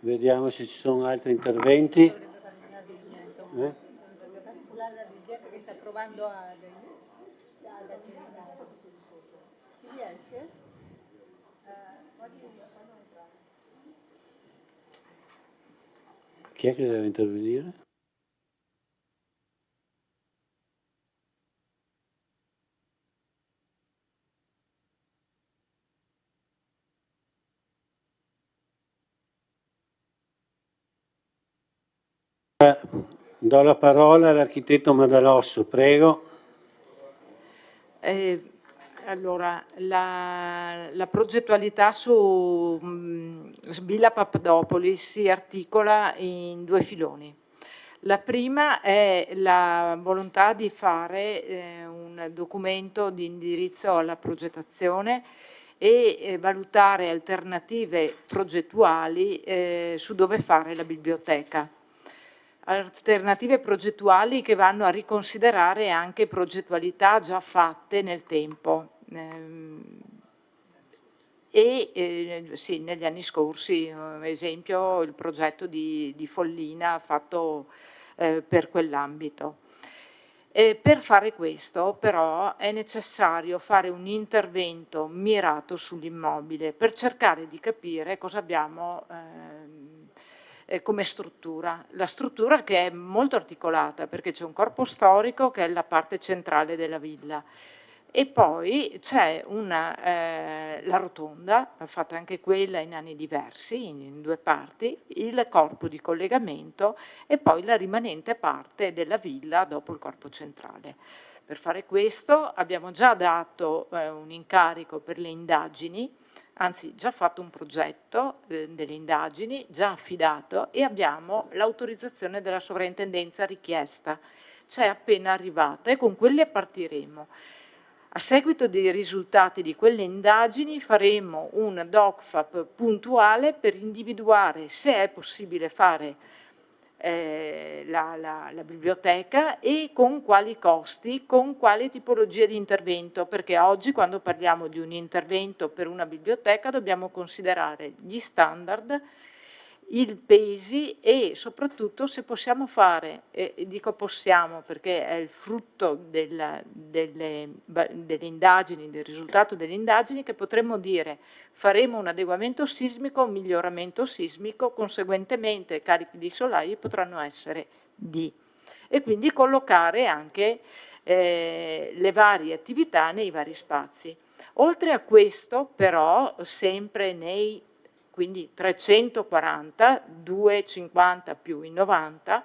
Vediamo se ci sono altri interventi. La dirigente che sta provando a... Ci riesce? Chi è che deve intervenire? Do la parola all'architetto Madalosso, prego. Allora, la progettualità su Villa Papadopoli si articola in 2 filoni. La prima è la volontà di fare un documento di indirizzo alla progettazione e valutare alternative progettuali su dove fare la biblioteca. Alternative progettuali che vanno a riconsiderare anche progettualità già fatte nel tempo sì, negli anni scorsi, ad esempio il progetto di Follina fatto per quell'ambito. Per fare questo però è necessario fare un intervento mirato sull'immobile per cercare di capire cosa abbiamo come struttura. La struttura che è molto articolata perché c'è un corpo storico che è la parte centrale della villa e poi c'è la rotonda, fatta anche quella in anni diversi, in 2 parti, il corpo di collegamento e poi la rimanente parte della villa dopo il corpo centrale. Per fare questo abbiamo già dato un incarico per le indagini, anzi già fatto un progetto delle indagini, già affidato e abbiamo l'autorizzazione della sovrintendenza richiesta, cioè appena arrivata e con quelle partiremo. A seguito dei risultati di quelle indagini faremo un DocFap puntuale per individuare se è possibile fare la biblioteca e con quali costi, con quale tipologia di intervento, perché oggi quando parliamo di un intervento per una biblioteca dobbiamo considerare gli standard, i pesi e soprattutto se possiamo fare, dico possiamo perché è il frutto delle indagini, del risultato delle indagini, che potremmo dire faremo un adeguamento sismico, un miglioramento sismico, conseguentemente i carichi di solai potranno essere D. E quindi collocare anche le varie attività nei vari spazi. Oltre a questo però, sempre nei quindi 340, 250 più i 90,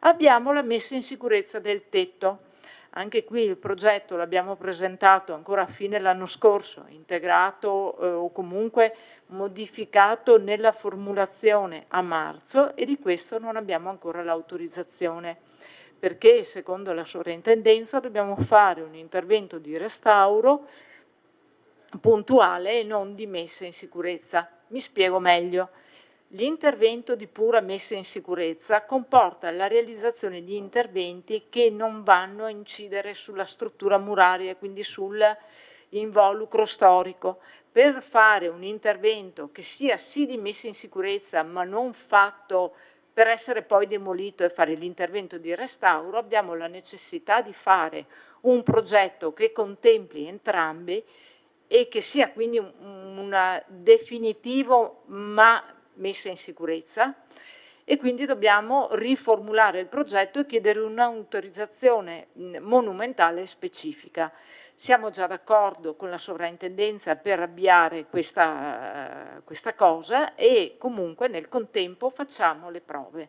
abbiamo la messa in sicurezza del tetto. Anche qui il progetto l'abbiamo presentato ancora a fine dell'anno scorso, integrato o comunque modificato nella formulazione a marzo e di questo non abbiamo ancora l'autorizzazione, perché secondo la sovrintendenza dobbiamo fare un intervento di restauro puntuale e non di messa in sicurezza. Mi spiego meglio. L'intervento di pura messa in sicurezza comporta la realizzazione di interventi che non vanno a incidere sulla struttura muraria, quindi sull'involucro storico. Per fare un intervento che sia sì di messa in sicurezza, ma non fatto per essere poi demolito e fare l'intervento di restauro, abbiamo la necessità di fare un progetto che contempli entrambi e che sia quindi un definitivo ma messa in sicurezza e quindi dobbiamo riformulare il progetto e chiedere un'autorizzazione monumentale specifica. Siamo già d'accordo con la sovrintendenza per avviare questa cosa e comunque nel contempo facciamo le prove.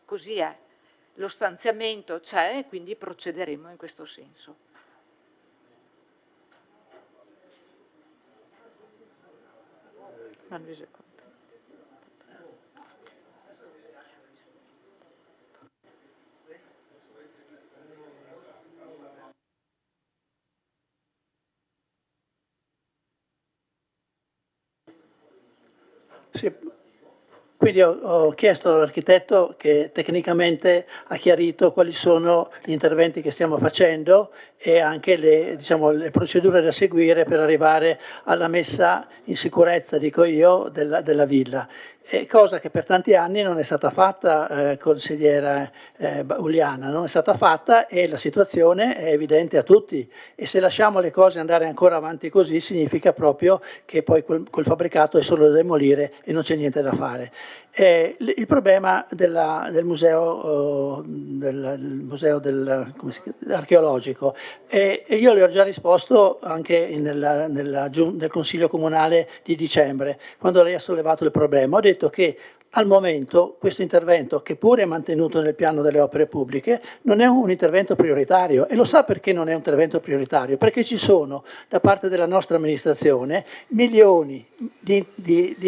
Così è. Lo stanziamento c'è e quindi procederemo in questo senso. Sì. Quindi ho chiesto all'architetto che tecnicamente ha chiarito quali sono gli interventi che stiamo facendo e anche le procedure da seguire per arrivare alla messa in sicurezza, dico io, della villa. Cosa che per tanti anni non è stata fatta, consigliera Uliana, non è stata fatta e la situazione è evidente a tutti e se lasciamo le cose andare ancora avanti così significa proprio che poi quel fabbricato è solo da demolire e non c'è niente da fare. Il problema del museo, archeologico, io le ho già risposto anche nel Consiglio Comunale di dicembre, quando lei ha sollevato il problema. Ho detto che al momento questo intervento, che pure è mantenuto nel piano delle opere pubbliche, non è un intervento prioritario. E lo sa perché non è un intervento prioritario? Perché ci sono, da parte della nostra amministrazione, milioni di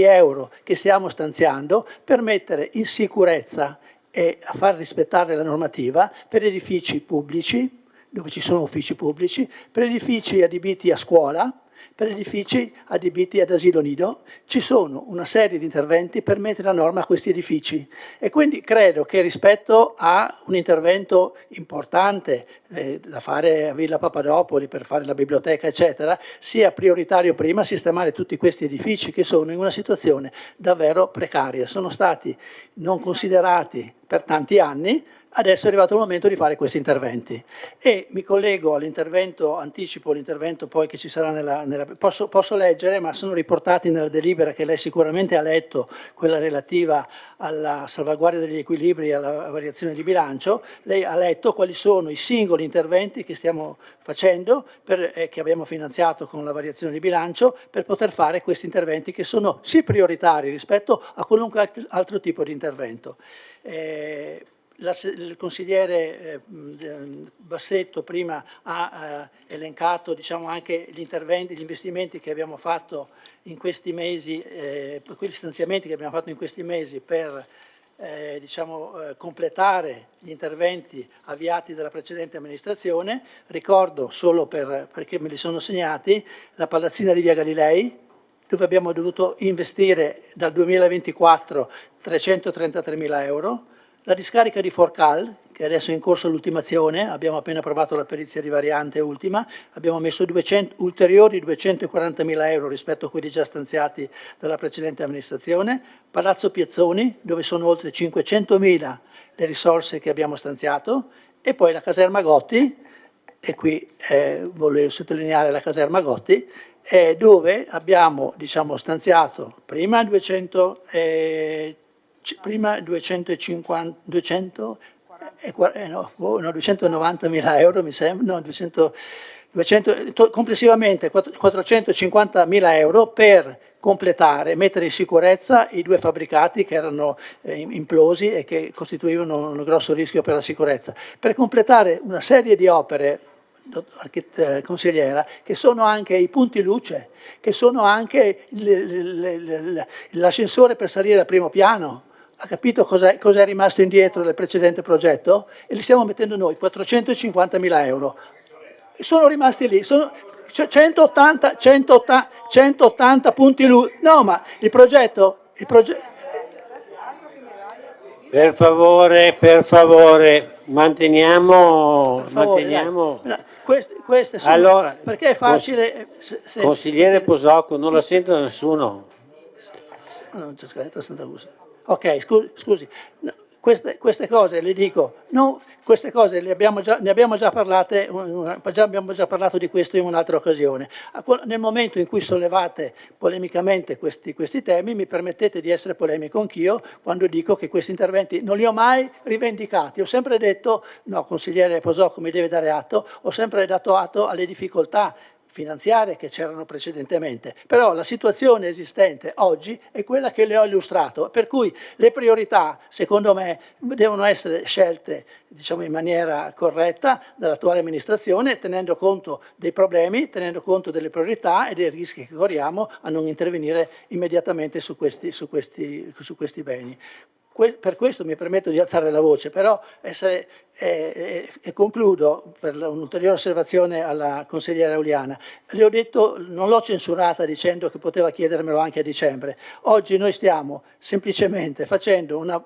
euro che stiamo stanziando per mettere in sicurezza e a far rispettare la normativa per edifici pubblici, dove ci sono uffici pubblici, per edifici adibiti a scuola, per edifici adibiti ad asilo nido, ci sono una serie di interventi per mettere a norma questi edifici e quindi credo che rispetto a un intervento importante da fare a Villa Papadopoli per fare la biblioteca eccetera, sia prioritario prima sistemare tutti questi edifici che sono in una situazione davvero precaria, sono stati non considerati per tanti anni. Adesso è arrivato il momento di fare questi interventi e mi collego all'intervento, anticipo l'intervento poi che ci sarà posso leggere, ma sono riportati nella delibera che lei sicuramente ha letto, quella relativa alla salvaguardia degli equilibri e alla variazione di bilancio. Lei ha letto quali sono i singoli interventi che stiamo facendo, che abbiamo finanziato con la variazione di bilancio, per poter fare questi interventi che sono sì prioritari rispetto a qualunque altro tipo di intervento. Il consigliere Bassetto prima ha elencato anche gli interventi, gli investimenti che abbiamo fatto in questi mesi, quegli stanziamenti che abbiamo fatto in questi mesi per completare gli interventi avviati dalla precedente amministrazione. Ricordo solo perché me li sono segnati la palazzina di Via Galilei, dove abbiamo dovuto investire dal 2024 333.000 euro, la discarica di Forcal, che adesso è in corso l'ultimazione, abbiamo appena approvato la perizia di variante ultima, abbiamo messo ulteriori 240.000 euro rispetto a quelli già stanziati dalla precedente amministrazione, Palazzo Piazzoni, dove sono oltre 500.000 le risorse che abbiamo stanziato, e poi la caserma Gotti, e qui volevo sottolineare la caserma Gotti, dove abbiamo stanziato prima 290.000 euro, mi sembra, complessivamente 450.000 euro per completare, mettere in sicurezza i due fabbricati che erano implosi e che costituivano un grosso rischio per la sicurezza, per completare una serie di opere, consigliera, che sono anche i punti luce, che sono anche l'ascensore per salire al primo piano. Ha capito cosa è rimasto indietro del precedente progetto? E li stiamo mettendo noi, 450.000 euro. Sono rimasti lì, sono 180 punti luce. No, ma il progetto... Per favore, manteniamo... Queste sono... Allora, perché è facile... Consigliere Posocco, non la sento nessuno. Non c'è scaletta Santa Lucia. Ok, scusi. queste cose le dico, no, queste cose ne abbiamo già parlato di questo in un'altra occasione. Nel momento in cui sollevate polemicamente questi temi, mi permettete di essere polemico anch'io quando dico che questi interventi non li ho mai rivendicati. Ho sempre detto, no, consigliere Posocco mi deve dare atto, ho sempre dato atto alle difficoltà finanziarie che c'erano precedentemente, però la situazione esistente oggi è quella che le ho illustrato, per cui le priorità secondo me devono essere scelte, diciamo, in maniera corretta dall'attuale amministrazione, tenendo conto dei problemi, tenendo conto delle priorità e dei rischi che corriamo a non intervenire immediatamente su questi beni. Per questo mi permetto di alzare la voce, però e concludo per un'ulteriore osservazione alla consigliera Auliana. Le ho detto, non l'ho censurata dicendo che poteva chiedermelo anche a dicembre. Oggi noi stiamo semplicemente facendo una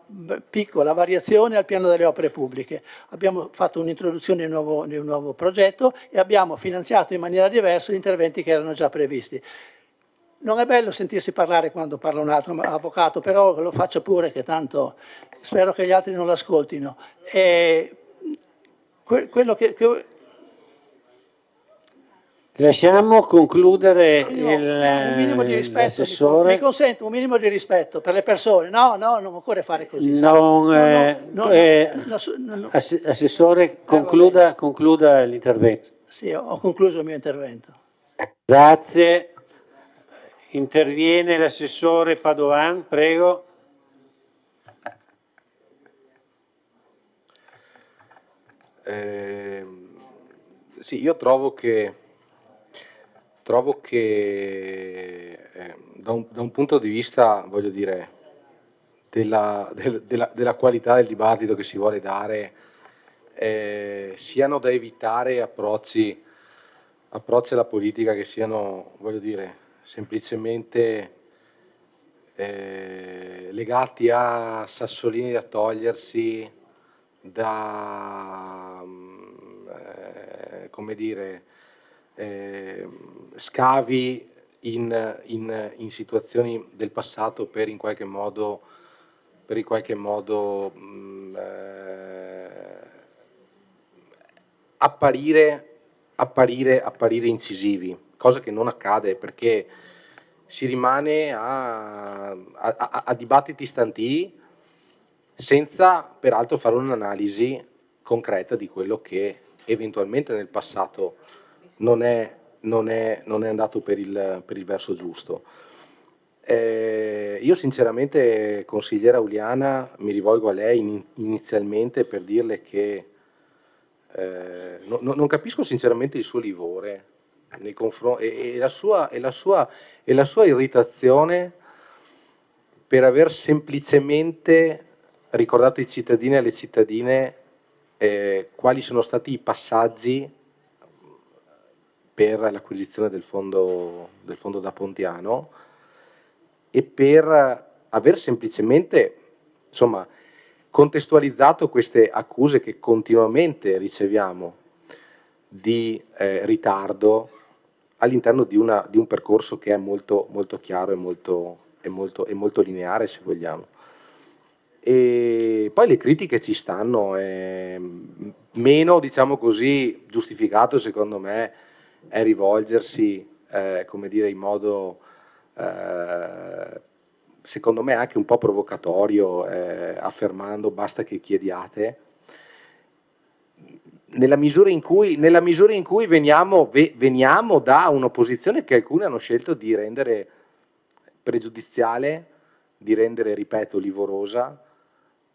piccola variazione al piano delle opere pubbliche. Abbiamo fatto un'introduzione di un nuovo progetto e abbiamo finanziato in maniera diversa gli interventi che erano già previsti. Non è bello sentirsi parlare quando parla un altro avvocato, però lo faccio pure, che tanto spero che gli altri non l'ascoltino. Quello che Lasciamo concludere un minimo di rispetto, l'assessore. mi consente un minimo di rispetto per le persone. No, non occorre fare così. Assessore, concluda l'intervento. Sì, ho concluso il mio intervento. Grazie. Interviene l'assessore Padoan, prego. Sì, io trovo che da un punto di vista, voglio dire, della qualità del dibattito che si vuole dare, siano da evitare approcci alla politica che siano, voglio dire, semplicemente legati a sassolini da togliersi, da come dire, scavi in situazioni del passato per in qualche modo apparire incisivi, cosa che non accade perché si rimane a dibattiti stantii senza peraltro fare un'analisi concreta di quello che eventualmente nel passato non è andato per il verso giusto. Io sinceramente, consigliera Auliana, mi rivolgo a lei inizialmente per dirle che non capisco sinceramente il suo livore nei confronti e la sua irritazione per aver semplicemente ricordato ai cittadini e alle cittadine quali sono stati i passaggi per l'acquisizione del fondo da Pontiano e per aver semplicemente, insomma, contestualizzato queste accuse che continuamente riceviamo di ritardo all'interno di un percorso che è molto, molto chiaro e molto lineare, se vogliamo. E poi le critiche ci stanno, meno, diciamo così, giustificato secondo me è rivolgersi, come dire, in modo secondo me anche un po' provocatorio, affermando basta che chiediate, nella misura in cui veniamo da un'opposizione che alcuni hanno scelto di rendere pregiudiziale, di rendere, ripeto, livorosa,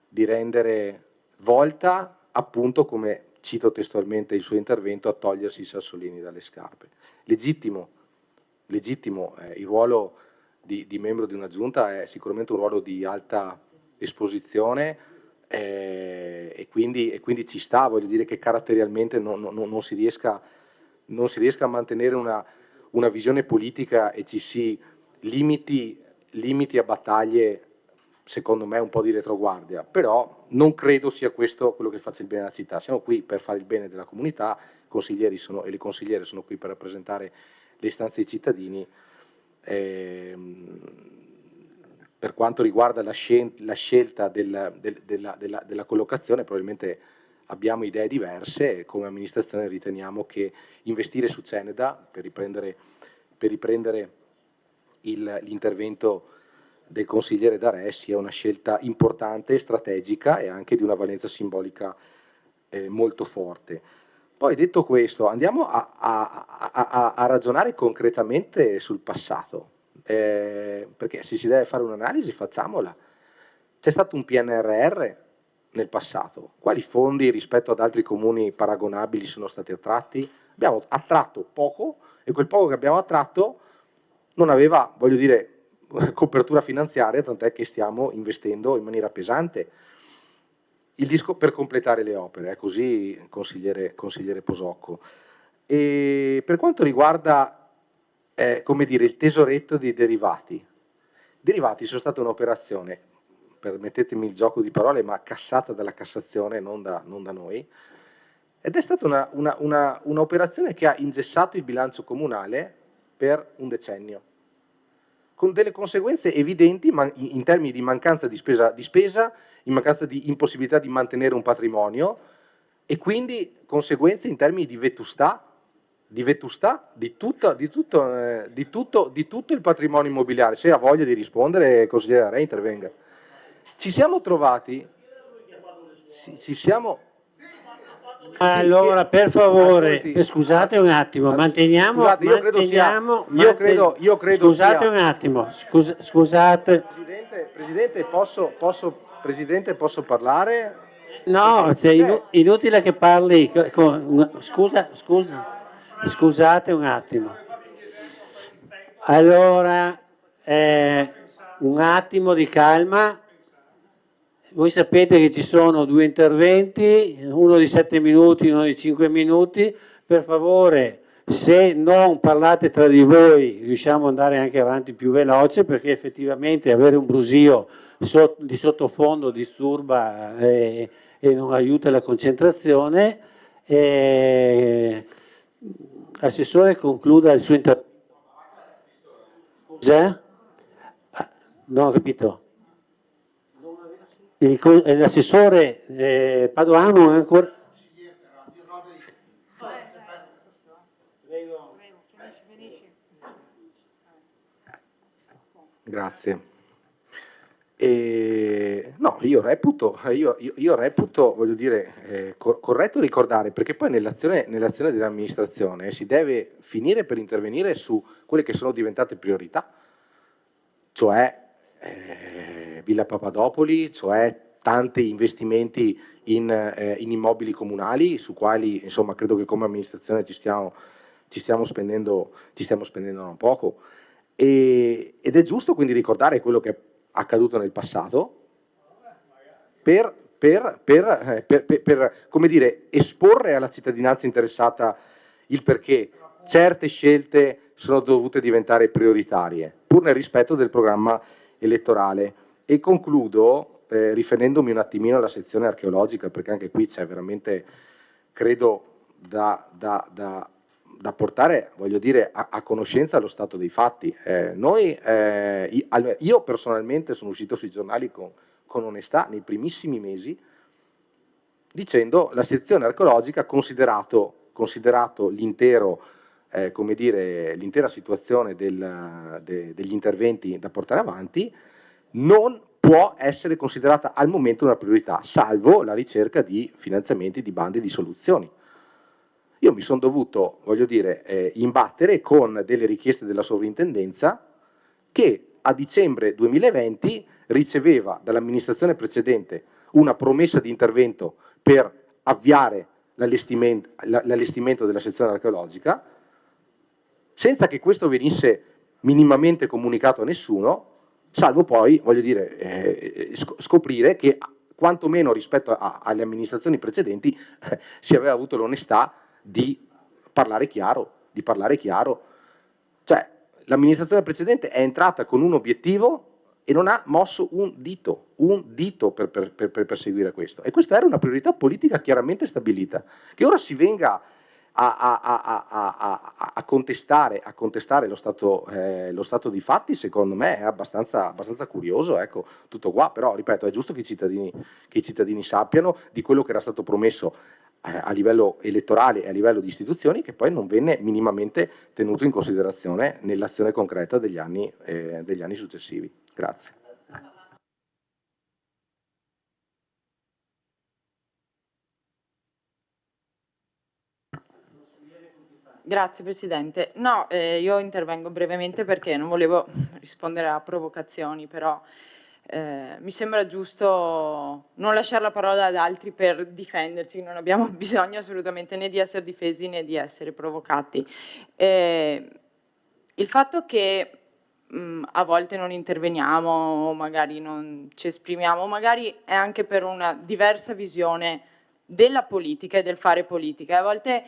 di rendere volta, appunto, come cito testualmente il suo intervento, a togliersi i sassolini dalle scarpe. Legittimo, il ruolo di membro di una giunta è sicuramente un ruolo di alta esposizione e quindi ci sta, voglio dire che caratterialmente non si riesca a mantenere una visione politica e ci si limiti a battaglie, secondo me, un po' di retroguardia, però non credo sia questo quello che faccia il bene della città. Siamo qui per fare il bene della comunità, i consiglieri e le consigliere sono qui per rappresentare le istanze dei cittadini. per quanto riguarda la scelta della collocazione, probabilmente abbiamo idee diverse e come amministrazione riteniamo che investire su Ceneda per riprendere l'intervento del consigliere D'Arè sia una scelta importante, strategica e anche di una valenza simbolica molto forte. Poi detto questo, andiamo a ragionare concretamente sul passato, perché se si deve fare un'analisi facciamola. C'è stato un PNRR nel passato, quali fondi rispetto ad altri comuni paragonabili sono stati attratti? Abbiamo attratto poco e quel poco che abbiamo attratto non aveva, voglio dire, copertura finanziaria, tant'è che stiamo investendo in maniera pesante. Il disco per completare le opere, è così consigliere Posocco. E per quanto riguarda come dire, il tesoretto di derivati, i derivati sono stata un'operazione, permettetemi il gioco di parole, ma cassata dalla Cassazione, non da noi, ed è stata un'operazione che ha ingessato il bilancio comunale per un decennio, con delle conseguenze evidenti in termini di mancanza di spesa, in mancanza di impossibilità di mantenere un patrimonio e quindi conseguenze in termini di vetustà di tutto il patrimonio immobiliare. Se ha voglia di rispondere, consigliere D'Arè, intervenga. Ci siamo trovati, allora, per favore, scusate un attimo, manteniamo. Scusate, io credo scusate sia, un attimo, scusate. Presidente, posso parlare? No, è inutile che parli. Scusate un attimo. Allora, un attimo di calma. Voi sapete che ci sono due interventi, uno di 7 minuti, uno di 5 minuti. Per favore, se non parlate tra di voi, riusciamo ad andare anche avanti più veloce, perché effettivamente avere un brusio di sottofondo disturba e non aiuta la concentrazione. Assessore, concluda il suo intervento. Scusa? Non ho capito. L'assessore Padoano è ancora... Grazie. No, io reputo, voglio dire, corretto ricordare, perché poi nell'azione dell'amministrazione si deve finire per intervenire su quelle che sono diventate priorità, cioè Villa Papadopoli, cioè tanti investimenti in immobili comunali, su quali insomma credo che come amministrazione ci stiamo spendendo non poco. Ed è giusto quindi ricordare quello che è accaduto nel passato per come dire, esporre alla cittadinanza interessata il perché certe scelte sono dovute diventare prioritarie, pur nel rispetto del programma elettorale. E concludo riferendomi un attimino alla sezione archeologica, perché anche qui c'è veramente, credo, da portare, voglio dire, a conoscenza lo stato dei fatti. Io personalmente sono uscito sui giornali con onestà nei primissimi mesi dicendo la sezione archeologica, considerato l'intero, come dire, l'intera situazione degli interventi da portare avanti, non può essere considerata al momento una priorità, salvo la ricerca di finanziamenti, di bandi, di soluzioni. Io mi sono dovuto, voglio dire, imbattere con delle richieste della sovrintendenza che a dicembre 2020 riceveva dall'amministrazione precedente una promessa di intervento per avviare l'allestimento della sezione archeologica, senza che questo venisse minimamente comunicato a nessuno, salvo poi, voglio dire, scoprire che quantomeno rispetto alle amministrazioni precedenti si aveva avuto l'onestà di parlare chiaro, Cioè, l'amministrazione precedente è entrata con un obiettivo e non ha mosso un dito per perseguire questo. E questa era una priorità politica chiaramente stabilita. Che ora si venga a contestare lo stato di fatti, secondo me è abbastanza curioso, ecco, tutto qua, però ripeto, è giusto che i cittadini sappiano di quello che era stato promesso a livello elettorale e a livello di istituzioni, che poi non venne minimamente tenuto in considerazione nell'azione concreta degli anni successivi. Grazie. Grazie Presidente. No, io intervengo brevemente perché non volevo rispondere a provocazioni, però mi sembra giusto non lasciare la parola ad altri per difenderci, non abbiamo bisogno assolutamente né di essere difesi né di essere provocati. Il fatto che a volte non interveniamo o magari non ci esprimiamo, magari è anche per una diversa visione della politica e del fare politica. A volte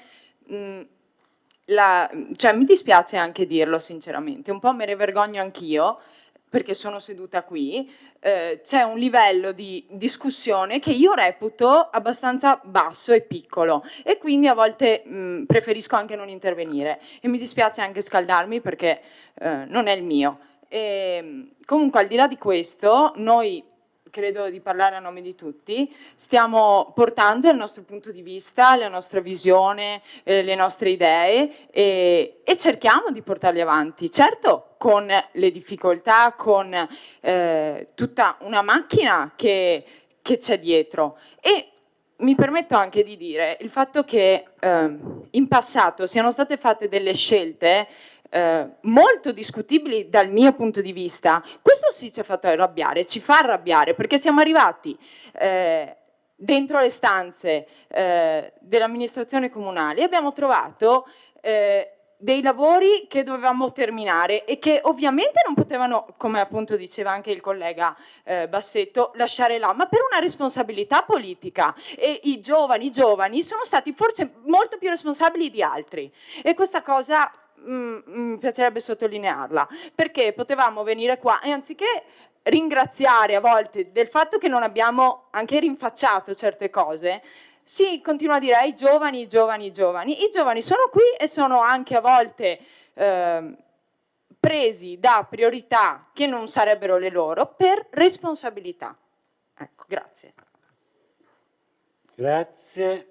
cioè, mi dispiace anche dirlo sinceramente, un po' me ne vergogno anch'io perché sono seduta qui, c'è un livello di discussione che io reputo abbastanza basso e piccolo e quindi a volte preferisco anche non intervenire e mi dispiace anche scaldarmi perché non è il mio. Comunque al di là di questo, noi credo di parlare a nome di tutti, stiamo portando il nostro punto di vista, la nostra visione, le nostre idee e cerchiamo di portarli avanti, certo con le difficoltà, con tutta una macchina che c'è dietro e mi permetto anche di dire il fatto che in passato siano state fatte delle scelte molto discutibili dal mio punto di vista, questo sì ci ha fatto arrabbiare, ci fa arrabbiare perché siamo arrivati dentro le stanze dell'amministrazione comunale e abbiamo trovato dei lavori che dovevamo terminare e che ovviamente non potevano, come appunto diceva anche il collega Bassetto, lasciare là, ma per una responsabilità politica e i giovani sono stati forse molto più responsabili di altri e questa cosa mi piacerebbe sottolinearla, perché potevamo venire qua e anziché ringraziare a volte del fatto che non abbiamo anche rinfacciato certe cose, si continua a dire ai giovani, i giovani sono qui e sono anche a volte presi da priorità che non sarebbero le loro per responsabilità. Ecco, grazie. Grazie.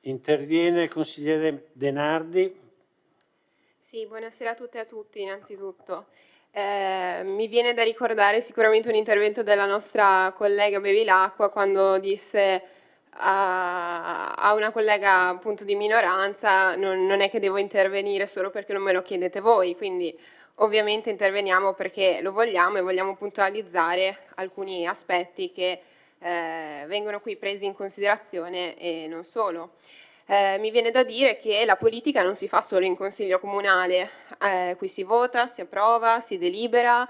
Interviene il consigliere Denardi. Sì, buonasera a tutte e a tutti innanzitutto. Mi viene da ricordare sicuramente un intervento della nostra collega Bevilacqua quando disse a una collega appunto di minoranza non è che devo intervenire solo perché non me lo chiedete voi, quindi ovviamente interveniamo perché lo vogliamo e vogliamo puntualizzare alcuni aspetti che vengono qui presi in considerazione e non solo. Mi viene da dire che la politica non si fa solo in consiglio comunale, qui si vota, si approva, si delibera,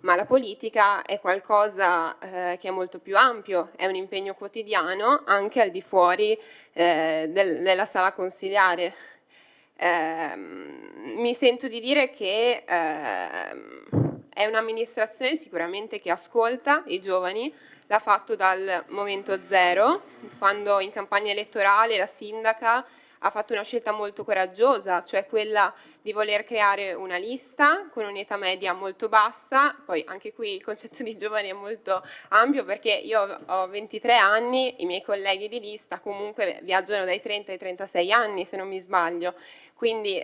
ma la politica è qualcosa che è molto più ampio, è un impegno quotidiano anche al di fuori della sala consiliare. Mi sento di dire che è un'amministrazione sicuramente che ascolta i giovani, l'ha fatto dal momento zero, quando in campagna elettorale la sindaca ha fatto una scelta molto coraggiosa, cioè quella di voler creare una lista con un'età media molto bassa, poi anche qui il concetto di giovani è molto ampio perché io ho 23 anni, i miei colleghi di lista comunque viaggiano dai 30 ai 36 anni se non mi sbaglio, quindi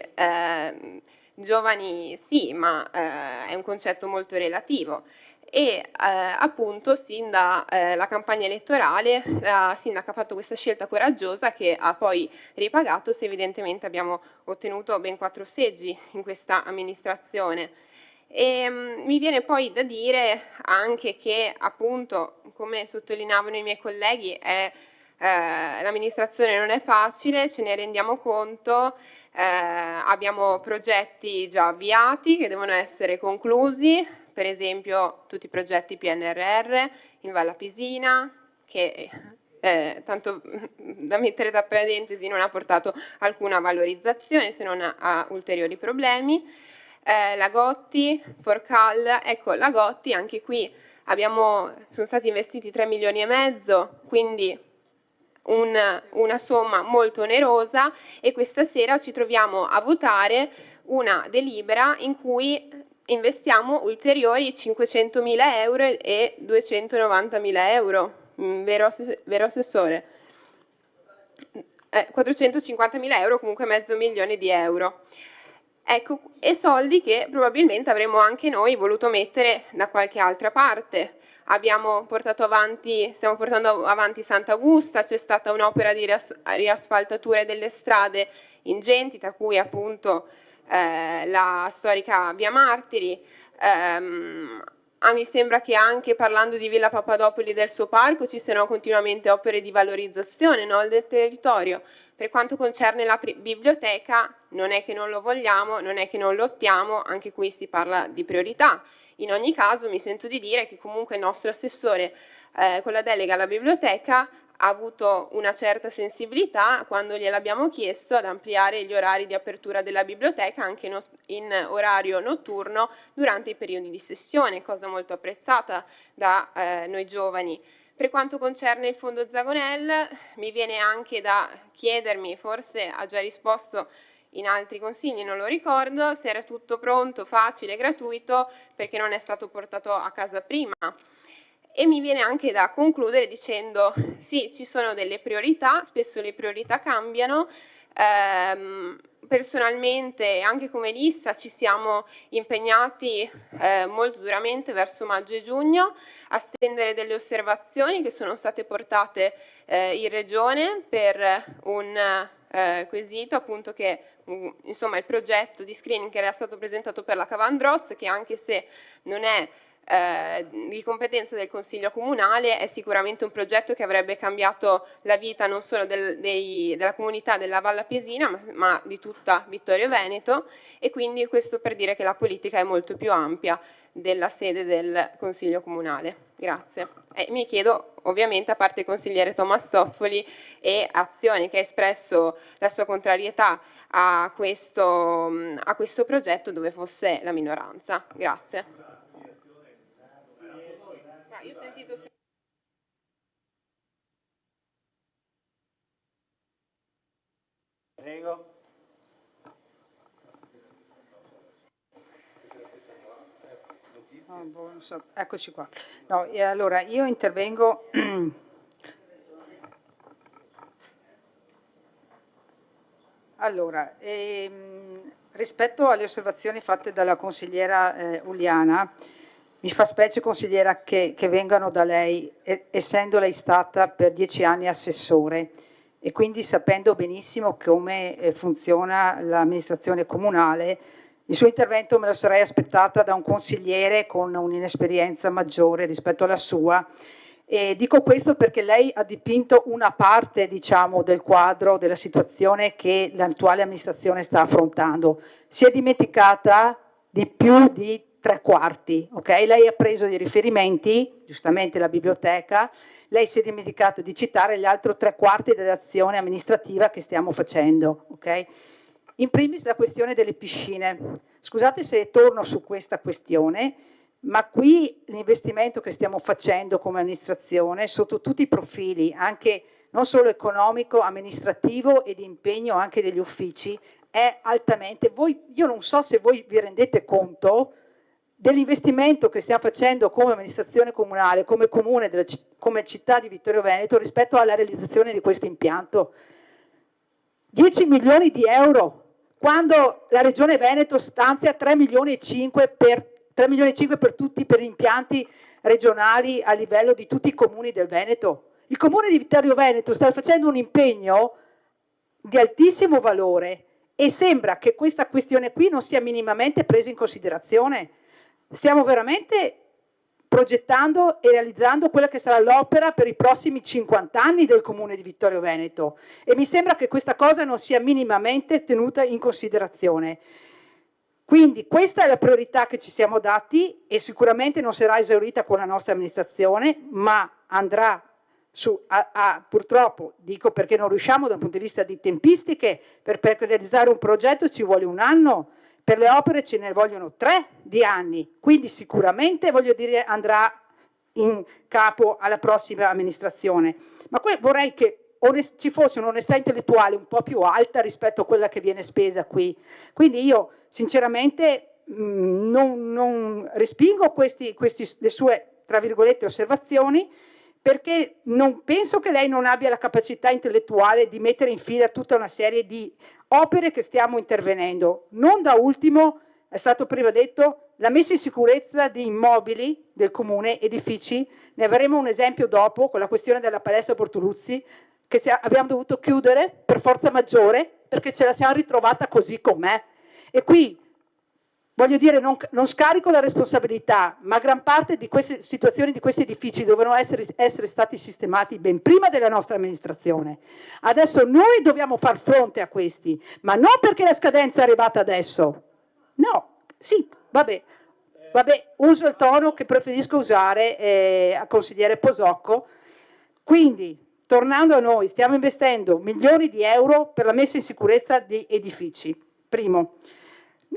giovani sì, ma è un concetto molto relativo. E appunto sin dalla campagna elettorale la sindaca ha fatto questa scelta coraggiosa che ha poi ripagato se evidentemente abbiamo ottenuto ben 4 seggi in questa amministrazione. E mi viene poi da dire anche che appunto, come sottolineavano i miei colleghi, l'amministrazione non è facile, ce ne rendiamo conto, abbiamo progetti già avviati che devono essere conclusi, per esempio tutti i progetti PNRR in Val Pisina, che tanto da mettere tra parentesi non ha portato alcuna valorizzazione se non a ulteriori problemi. La Gotti, Forcal, ecco la Gotti anche qui sono stati investiti 3 milioni e mezzo, quindi una somma molto onerosa, e questa sera ci troviamo a votare una delibera in cui investiamo ulteriori 500.000 euro e 290.000 euro, vero Assessore? 450.000 euro, comunque mezzo milione di euro. Ecco, e soldi che probabilmente avremmo anche noi voluto mettere da qualche altra parte. Stiamo portando avanti Sant'Augusta, c'è stata un'opera di riasfaltatura delle strade ingenti, tra cui appunto la storica Via Martiri. Mi sembra che anche parlando di Villa Papadopoli e del suo parco ci siano continuamente opere di valorizzazione, no, del territorio. Per quanto concerne la biblioteca, non è che non lo vogliamo, non è che non lottiamo, anche qui si parla di priorità. In ogni caso mi sento di dire che comunque il nostro assessore con la delega alla biblioteca ha avuto una certa sensibilità quando gliel'abbiamo chiesto ad ampliare gli orari di apertura della biblioteca anche in orario notturno durante i periodi di sessione, cosa molto apprezzata da noi giovani. Per quanto concerne il fondo Zagonel, mi viene anche da chiedermi, forse ha già risposto in altri consigli, non lo ricordo, se era tutto pronto, facile, gratuito, perché non è stato portato a casa prima. E mi viene anche da concludere dicendo sì, ci sono delle priorità, spesso le priorità cambiano. Personalmente, anche come lista, ci siamo impegnati molto duramente verso maggio e giugno a stendere delle osservazioni che sono state portate in Regione per un quesito, appunto, che insomma il progetto di screening che era stato presentato per la Cavandroz, che anche se non è di competenza del Consiglio Comunale, è sicuramente un progetto che avrebbe cambiato la vita non solo della comunità della Valle Pesina, ma di tutta Vittorio Veneto, e quindi questo per dire che la politica è molto più ampia della sede del Consiglio Comunale. Grazie. Mi chiedo, ovviamente, a parte il consigliere Tomastoffoli e Azioni, che ha espresso la sua contrarietà a questo progetto, dove fosse la minoranza. Grazie. Io ho sentito... Prego. Non so. Eccoci qua. No, e allora io intervengo allora, rispetto alle osservazioni fatte dalla consigliera Uliana, mi fa specie, consigliera, che vengano da lei, essendo lei stata per 10 anni assessore e quindi sapendo benissimo come funziona l'amministrazione comunale. Il suo intervento me lo sarei aspettata da un consigliere con un'inesperienza maggiore rispetto alla sua. E dico questo perché lei ha dipinto una parte, diciamo, del quadro della situazione che l'attuale amministrazione sta affrontando. Si è dimenticata di più di 3/4, ok? Lei ha preso dei riferimenti, giustamente la biblioteca, lei si è dimenticata di citare gli altri 3/4 dell'azione amministrativa che stiamo facendo, ok? In primis la questione delle piscine. Scusate se torno su questa questione, ma qui l'investimento che stiamo facendo come amministrazione sotto tutti i profili, anche non solo economico, amministrativo e di impegno anche degli uffici, è altamente... Io non so se voi vi rendete conto dell'investimento che stiamo facendo come amministrazione comunale, come comune, come città di Vittorio Veneto rispetto alla realizzazione di questo impianto. 10 milioni di euro, quando la Regione Veneto stanzia 3,5 milioni per tutti, per impianti regionali a livello di tutti i comuni del Veneto. Il comune di Vittorio Veneto sta facendo un impegno di altissimo valore e sembra che questa questione qui non sia minimamente presa in considerazione. Stiamo veramente progettando e realizzando quella che sarà l'opera per i prossimi 50 anni del comune di Vittorio Veneto e mi sembra che questa cosa non sia minimamente tenuta in considerazione. Quindi questa è la priorità che ci siamo dati e sicuramente non sarà esaurita con la nostra amministrazione, ma andrà su, purtroppo, dico perché non riusciamo dal punto di vista di tempistiche, per realizzare un progetto ci vuole 1 anno, per le opere ce ne vogliono 3 di anni, quindi sicuramente, voglio dire, andrà in capo alla prossima amministrazione. Ma vorrei che ci fosse un'onestà intellettuale un po' più alta rispetto a quella che viene spesa qui. Quindi io sinceramente non respingo le sue, tra virgolette, osservazioni, perché non penso che lei non abbia la capacità intellettuale di mettere in fila tutta una serie di opere che stiamo intervenendo. Non da ultimo, è stato prima detto, la messa in sicurezza di immobili del comune, edifici. Ne avremo un esempio dopo con la questione della palestra Bortoluzzi, che abbiamo dovuto chiudere per forza maggiore perché ce la siamo ritrovata così com'è. E qui voglio dire, non scarico la responsabilità, ma gran parte di queste situazioni, di questi edifici dovevano essere stati sistemati ben prima della nostra amministrazione. Adesso noi dobbiamo far fronte a questi, ma non perché la scadenza è arrivata adesso. No, sì, vabbè, uso il tono che preferisco usare a consigliere Posocco. Quindi, tornando a noi, stiamo investendo milioni di euro per la messa in sicurezza di edifici. Primo.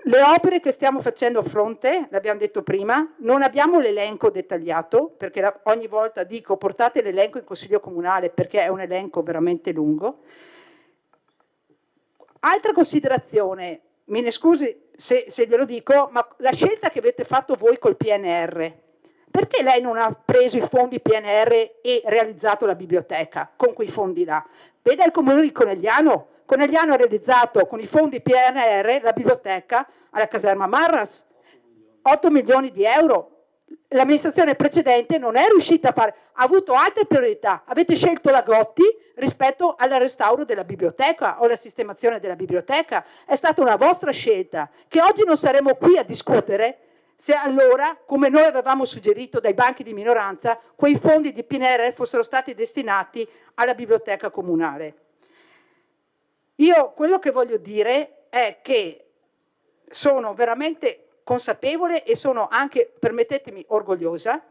Le opere che stiamo facendo a fronte, l'abbiamo detto prima, non abbiamo l'elenco dettagliato, perché ogni volta dico portate l'elenco in Consiglio Comunale perché è un elenco veramente lungo. Altra considerazione, me ne scusi se glielo dico, ma la scelta che avete fatto voi col PNR, perché lei non ha preso i fondi PNR e realizzato la biblioteca con quei fondi là? Veda il comune di Conegliano. Conegliano ha realizzato con i fondi PNR la biblioteca alla caserma Marras, 8 milioni di euro. L'amministrazione precedente non è riuscita a fare, ha avuto altre priorità. Avete scelto la Gotti rispetto al restauro della biblioteca o la sistemazione della biblioteca. È stata una vostra scelta che oggi non saremo qui a discutere se allora, come noi avevamo suggerito dai banchi di minoranza, quei fondi di PNR fossero stati destinati alla biblioteca comunale. Io quello che voglio dire è che sono veramente consapevole e sono anche, permettetemi, orgogliosa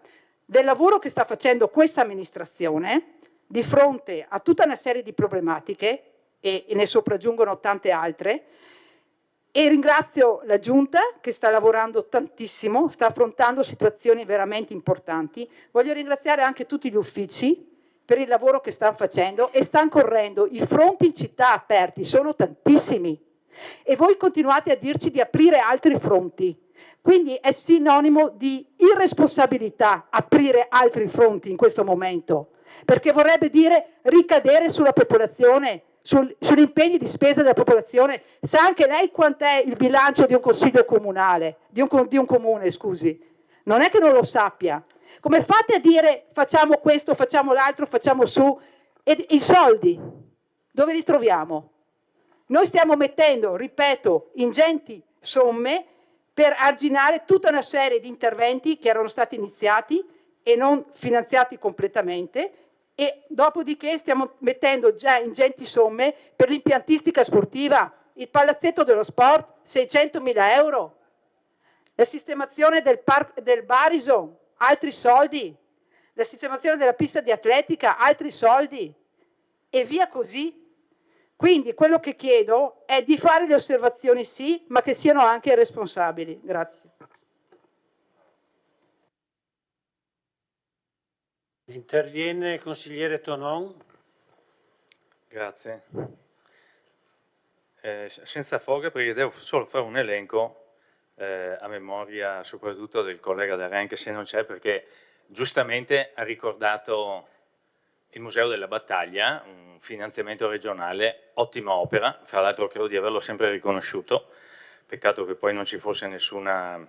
del lavoro che sta facendo questa amministrazione di fronte a tutta una serie di problematiche e ne sopraggiungono tante altre, e ringrazio la Giunta che sta lavorando tantissimo, sta affrontando situazioni veramente importanti. Voglio ringraziare anche tutti gli uffici per il lavoro che stanno facendo e stanno correndo. I fronti in città aperti sono tantissimi e voi continuate a dirci di aprire altri fronti. Quindi è sinonimo di irresponsabilità aprire altri fronti in questo momento, perché vorrebbe dire ricadere sulla popolazione, sugli impegni di spesa della popolazione. Sa anche lei quant'è il bilancio di un consiglio comunale, di un comune, scusi? Non è che non lo sappia. Come fate a dire facciamo questo, facciamo l'altro, facciamo su, e i soldi dove li troviamo? Noi stiamo mettendo, ripeto, ingenti somme per arginare tutta una serie di interventi che erano stati iniziati e non finanziati completamente, e dopodiché stiamo mettendo già ingenti somme per l'impiantistica sportiva, il palazzetto dello sport, 600.000 euro, la sistemazione del Barison, altri soldi, la sistemazione della pista di atletica, altri soldi, e via così. Quindi quello che chiedo è di fare le osservazioni sì, ma che siano anche responsabili. Grazie. Interviene il consigliere Tonon. Grazie. Senza foga, perché devo solo fare un elenco a memoria soprattutto del collega D'Aren, che se non c'è, perché giustamente ha ricordato il Museo della Battaglia, un finanziamento regionale, ottima opera, fra l'altro credo di averlo sempre riconosciuto, peccato che poi non ci fosse nessun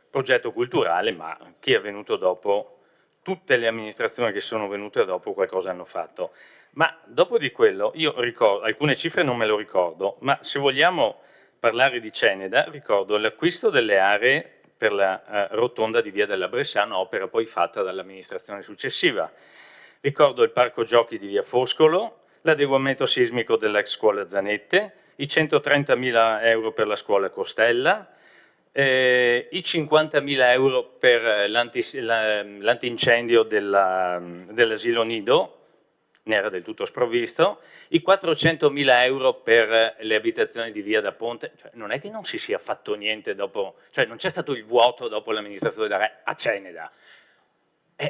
progetto culturale, ma chi è venuto dopo, tutte le amministrazioni che sono venute dopo qualcosa hanno fatto. Ma dopo di quello, io ricordo, alcune cifre non me lo ricordo, ma se vogliamo parlare di Ceneda, ricordo l'acquisto delle aree per la rotonda di Via della Bresciana, opera poi fatta dall'amministrazione successiva. Ricordo il parco giochi di Via Foscolo, l'adeguamento sismico dell'ex scuola Zanette, i 130.000 euro per la scuola Costella, i 50.000 euro per l'antincendio dell'asilo Nido, ne era del tutto sprovvisto, i 400.000 euro per le abitazioni di Via da Ponte. Cioè, non è che non si sia fatto niente dopo, cioè non c'è stato il vuoto dopo l'amministrazione a Ceneda.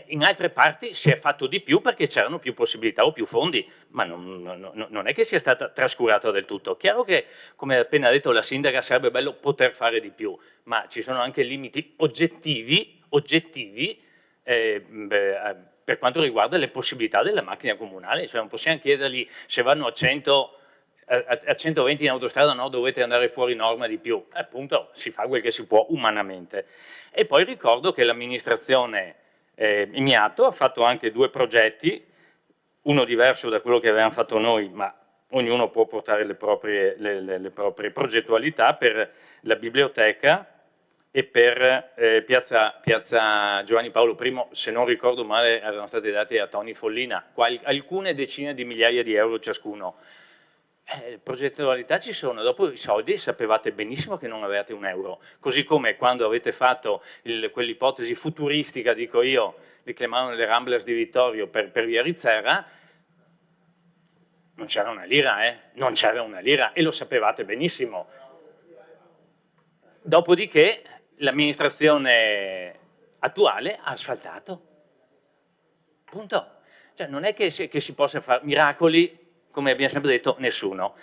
In altre parti si è fatto di più perché c'erano più possibilità o più fondi, ma non è che sia stata trascurata del tutto. Chiaro che, come ha appena detto la sindaca, sarebbe bello poter fare di più, ma ci sono anche limiti oggettivi per quanto riguarda le possibilità della macchina comunale, cioè non possiamo chiedergli se vanno a 120 in autostrada, no, dovete andare fuori norma di più, appunto si fa quel che si può umanamente. E poi ricordo che l'amministrazione Miato ha fatto anche 2 progetti, uno diverso da quello che avevamo fatto noi, ma ognuno può portare le proprie progettualità per la biblioteca e per piazza Giovanni Paolo I, se non ricordo male erano state date a Tony Follina, alcune decine di migliaia di euro ciascuno. Progettualità ci sono, dopo i soldi sapevate benissimo che non avevate un euro, così come quando avete fatto quell'ipotesi futuristica, dico io, li chiamavano le Ramblers di Vittorio per via Rizzera, non c'era una lira, non c'era una lira e lo sapevate benissimo. Dopodiché l'amministrazione attuale ha asfaltato, punto. Cioè non è che si possa fare miracoli, come abbiamo sempre detto, nessuno.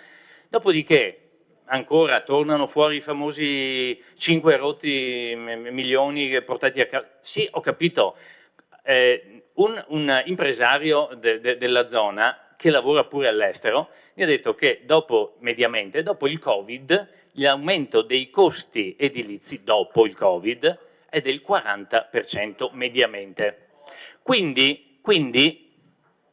Dopodiché ancora tornano fuori i famosi 5 rotti milioni portati a casa. Sì, ho capito, un impresario della zona che lavora pure all'estero mi ha detto che mediamente dopo il Covid, l'aumento dei costi edilizi dopo il Covid è del 40% mediamente. Quindi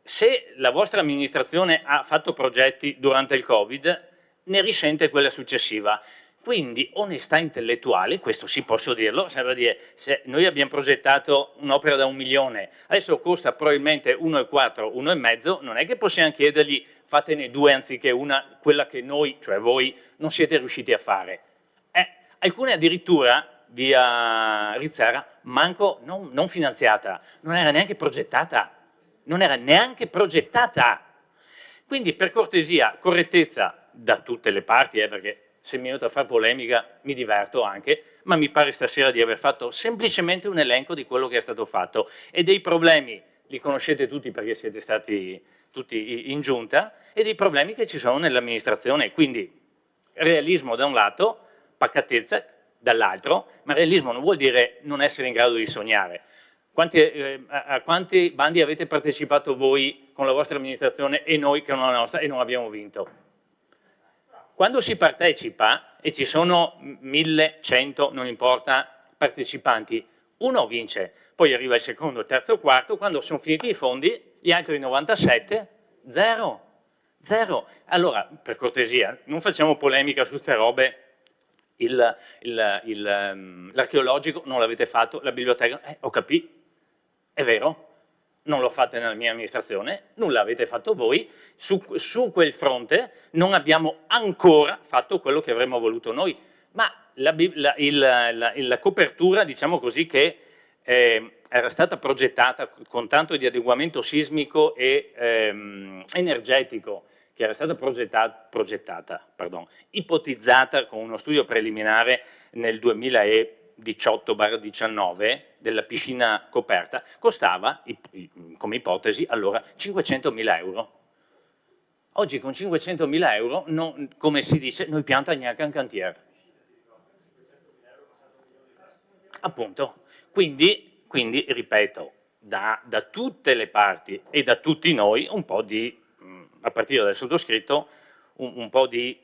se la vostra amministrazione ha fatto progetti durante il Covid, ne risente quella successiva. Quindi onestà intellettuale, questo sì posso dirlo, serve a dire, se noi abbiamo progettato un'opera da 1 milione, adesso costa probabilmente 1,4, 1,5, non è che possiamo chiedergli fatene 2 anziché una, quella che noi, cioè voi, non siete riusciti a fare. Alcune addirittura, via Rizzera, manco non finanziata, non era neanche progettata. Non era neanche progettata. Quindi per cortesia, correttezza da tutte le parti, perché se mi è venuto a fare polemica mi diverto anche, ma mi pare stasera di aver fatto semplicemente un elenco di quello che è stato fatto e dei problemi, li conoscete tutti perché siete stati tutti in giunta, e dei problemi che ci sono nell'amministrazione. Quindi realismo da un lato, pacatezza dall'altro, ma realismo non vuol dire non essere in grado di sognare. A quanti bandi avete partecipato voi con la vostra amministrazione e noi con la nostra e non abbiamo vinto? Quando si partecipa e ci sono 1100, non importa, partecipanti, uno vince, poi arriva il secondo, il terzo, il quarto, quando sono finiti i fondi, gli altri 97, zero. Allora, per cortesia, non facciamo polemica su queste robe. L'archeologico non l'avete fatto, la biblioteca, ho capito. È vero, non lo fate nella mia amministrazione, non l'avete fatto voi, su quel fronte non abbiamo ancora fatto quello che avremmo voluto noi, ma la copertura, diciamo così, che era stata progettata con tanto di adeguamento sismico e energetico, che era stata ipotizzata con uno studio preliminare nel 2018-19 della piscina coperta, costava, come ipotesi, allora 500.000 euro. Oggi con 500.000 euro, come si dice, noi pianta neanche un cantiere. Appunto, quindi ripeto, da tutte le parti e da tutti noi un po' di, a partire dal sottoscritto, un po' di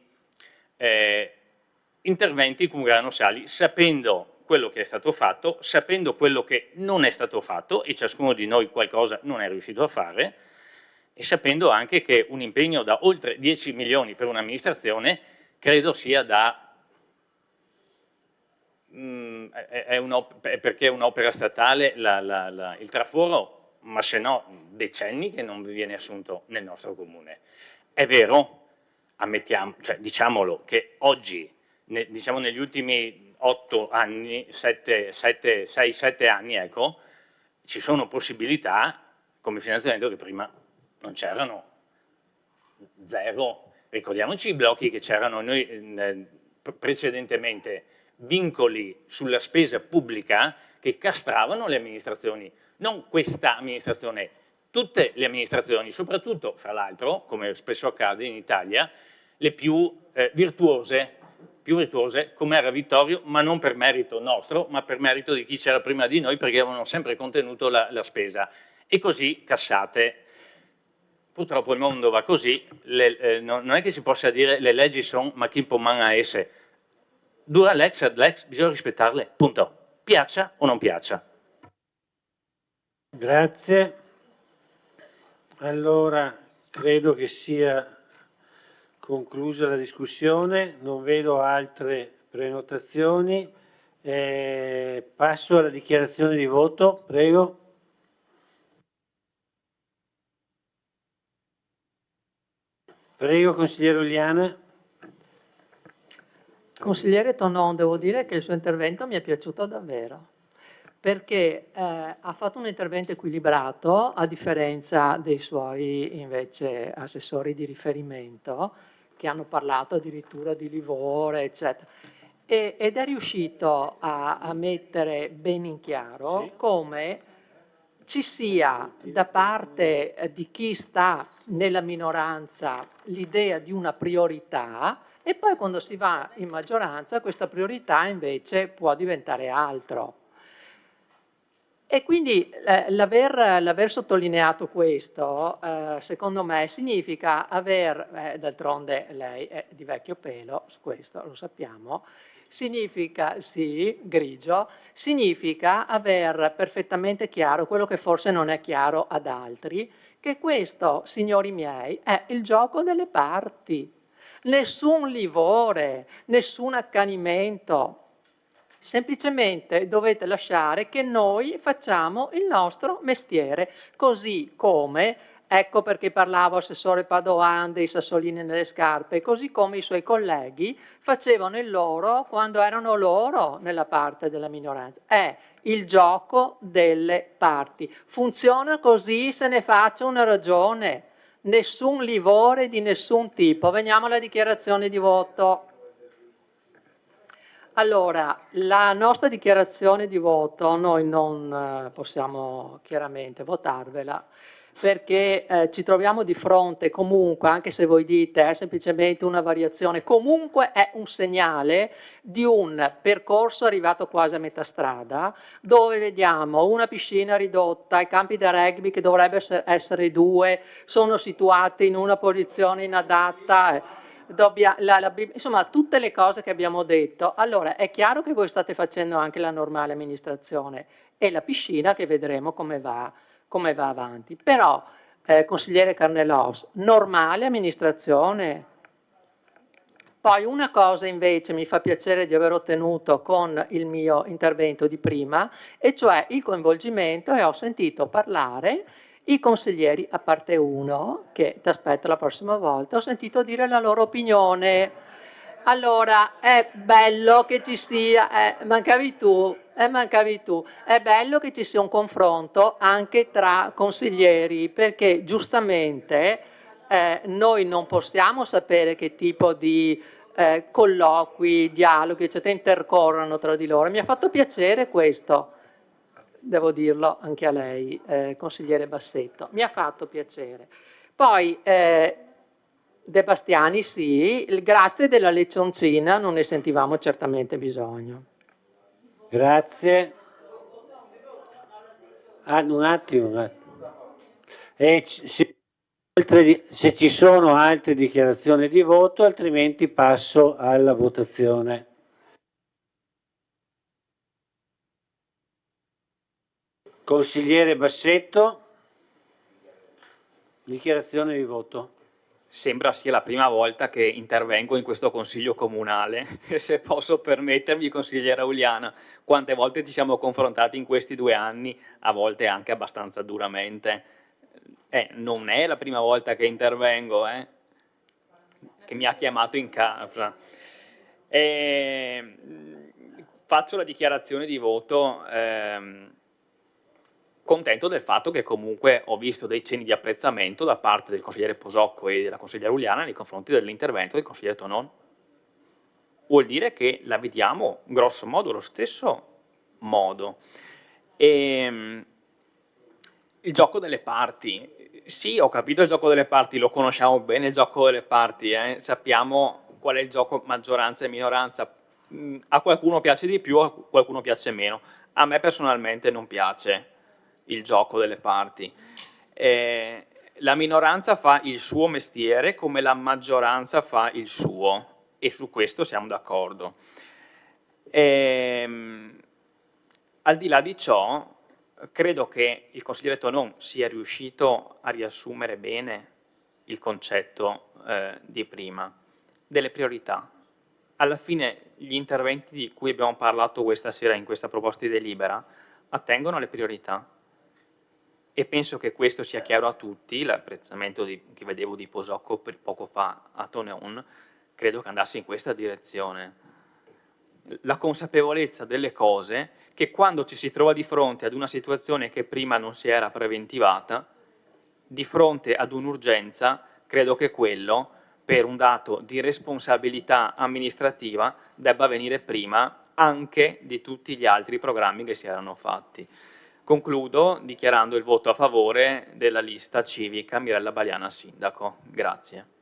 interventi con grano sali, sapendo quello che è stato fatto, sapendo quello che non è stato fatto, e ciascuno di noi qualcosa non è riuscito a fare, e sapendo anche che un impegno da oltre 10 milioni per un'amministrazione credo sia perché è un'opera statale il traforo, ma se no decenni che non viene assunto nel nostro comune. È vero, diciamolo, che oggi, diciamo negli ultimi 8 anni, 6-7 anni, ecco, ci sono possibilità come finanziamento che prima non c'erano, zero. Ricordiamoci i blocchi che c'erano noi precedentemente, vincoli sulla spesa pubblica che castravano le amministrazioni. non questa amministrazione, tutte le amministrazioni, soprattutto, fra l'altro, come spesso accade in Italia, le più virtuose, come era Vittorio, ma non per merito nostro, ma per merito di chi c'era prima di noi, perché avevano sempre contenuto la spesa. E così cassate. Purtroppo il mondo va così, non è che si possa dire le leggi sono ma chi può man a esse. Dura lex ad lex, bisogna rispettarle, punto. Piaccia o non piaccia. Grazie. Allora, credo che sia conclusa la discussione, non vedo altre prenotazioni. Passo alla dichiarazione di voto, prego. Prego, consigliere Uliana. Consigliere Tonon, devo dire che il suo intervento mi è piaciuto davvero, perché ha fatto un intervento equilibrato, a differenza dei suoi invece assessori di riferimento, che hanno parlato addirittura di livore, eccetera. Ed è riuscito a mettere ben in chiaro come ci sia da parte di chi sta nella minoranza l'idea di una priorità e poi quando si va in maggioranza questa priorità invece può diventare altro. E quindi l'aver sottolineato questo, secondo me, significa d'altronde lei è di vecchio pelo, su questo lo sappiamo, significa, sì, grigio, significa aver perfettamente chiaro quello che forse non è chiaro ad altri, che questo, signori miei, è il gioco delle parti. Nessun livore, nessun accanimento. Semplicemente dovete lasciare che noi facciamo il nostro mestiere, così come, ecco perché parlavo assessore Padoan dei sassolini nelle scarpe, così come i suoi colleghi facevano il loro quando erano loro nella parte della minoranza. È il gioco delle parti. Funziona così, se ne faccia una ragione. Nessun livore di nessun tipo. Veniamo alla dichiarazione di voto. Allora, la nostra dichiarazione di voto noi non possiamo chiaramente votarvela perché ci troviamo di fronte comunque, anche se voi dite è semplicemente una variazione, comunque è un segnale di un percorso arrivato quasi a metà strada, dove vediamo una piscina ridotta, i campi da rugby che dovrebbero essere 2, sono situati in una posizione inadatta, insomma tutte le cose che abbiamo detto. Allora è chiaro che voi state facendo anche la normale amministrazione e la piscina che vedremo come va avanti. Però, consigliere Carnellos, normale amministrazione. Poi una cosa invece mi fa piacere di aver ottenuto con il mio intervento di prima, e cioè il coinvolgimento, e ho sentito parlare i consiglieri, a parte uno, che ti aspetto la prossima volta, ho sentito dire la loro opinione. Allora, è bello che ci sia, mancavi tu, è bello che ci sia un confronto anche tra consiglieri, perché giustamente noi non possiamo sapere che tipo di colloqui, dialoghi, eccetera, intercorrono tra di loro. Mi ha fatto piacere questo, devo dirlo anche a lei, consigliere Bassetto, mi ha fatto piacere. Poi De Bastiani sì, il grazie della leccioncina non ne sentivamo certamente bisogno. Grazie. Un attimo. Se ci sono altre dichiarazioni di voto, altrimenti passo alla votazione. Consigliere Bassetto, dichiarazione di voto. Sembra sia la prima volta che intervengo in questo consiglio comunale e se posso permettermi, consigliera Uliana, quante volte ci siamo confrontati in questi 2 anni, a volte anche abbastanza duramente. Non è la prima volta che intervengo, che mi ha chiamato in casa. Faccio la dichiarazione di voto contento del fatto che comunque ho visto dei cenni di apprezzamento da parte del consigliere Posocco e della consigliera Uliana nei confronti dell'intervento del consigliere Tonon. Vuol dire che la vediamo grosso modo allo stesso modo. Il gioco delle parti. Sì, ho capito il gioco delle parti, lo conosciamo bene il gioco delle parti, sappiamo qual è il gioco maggioranza e minoranza. A qualcuno piace di più, a qualcuno piace meno. A me personalmente non piace il gioco delle parti. La minoranza fa il suo mestiere come la maggioranza fa il suo, e su questo siamo d'accordo. Al di là di ciò, credo che il consigliere Tonon sia riuscito a riassumere bene il concetto di prima, delle priorità. Alla fine gli interventi di cui abbiamo parlato questa sera in questa proposta di delibera attengono alle priorità. E penso che questo sia chiaro a tutti. L'apprezzamento che vedevo di Posocco poco fa a Tonon credo che andasse in questa direzione. La consapevolezza delle cose, che quando ci si trova di fronte ad una situazione che prima non si era preventivata, di fronte ad un'urgenza, credo che quello, per un dato di responsabilità amministrativa, debba venire prima anche di tutti gli altri programmi che si erano fatti. Concludo dichiarando il voto a favore della lista civica Mirella Baliana Sindaco. Grazie.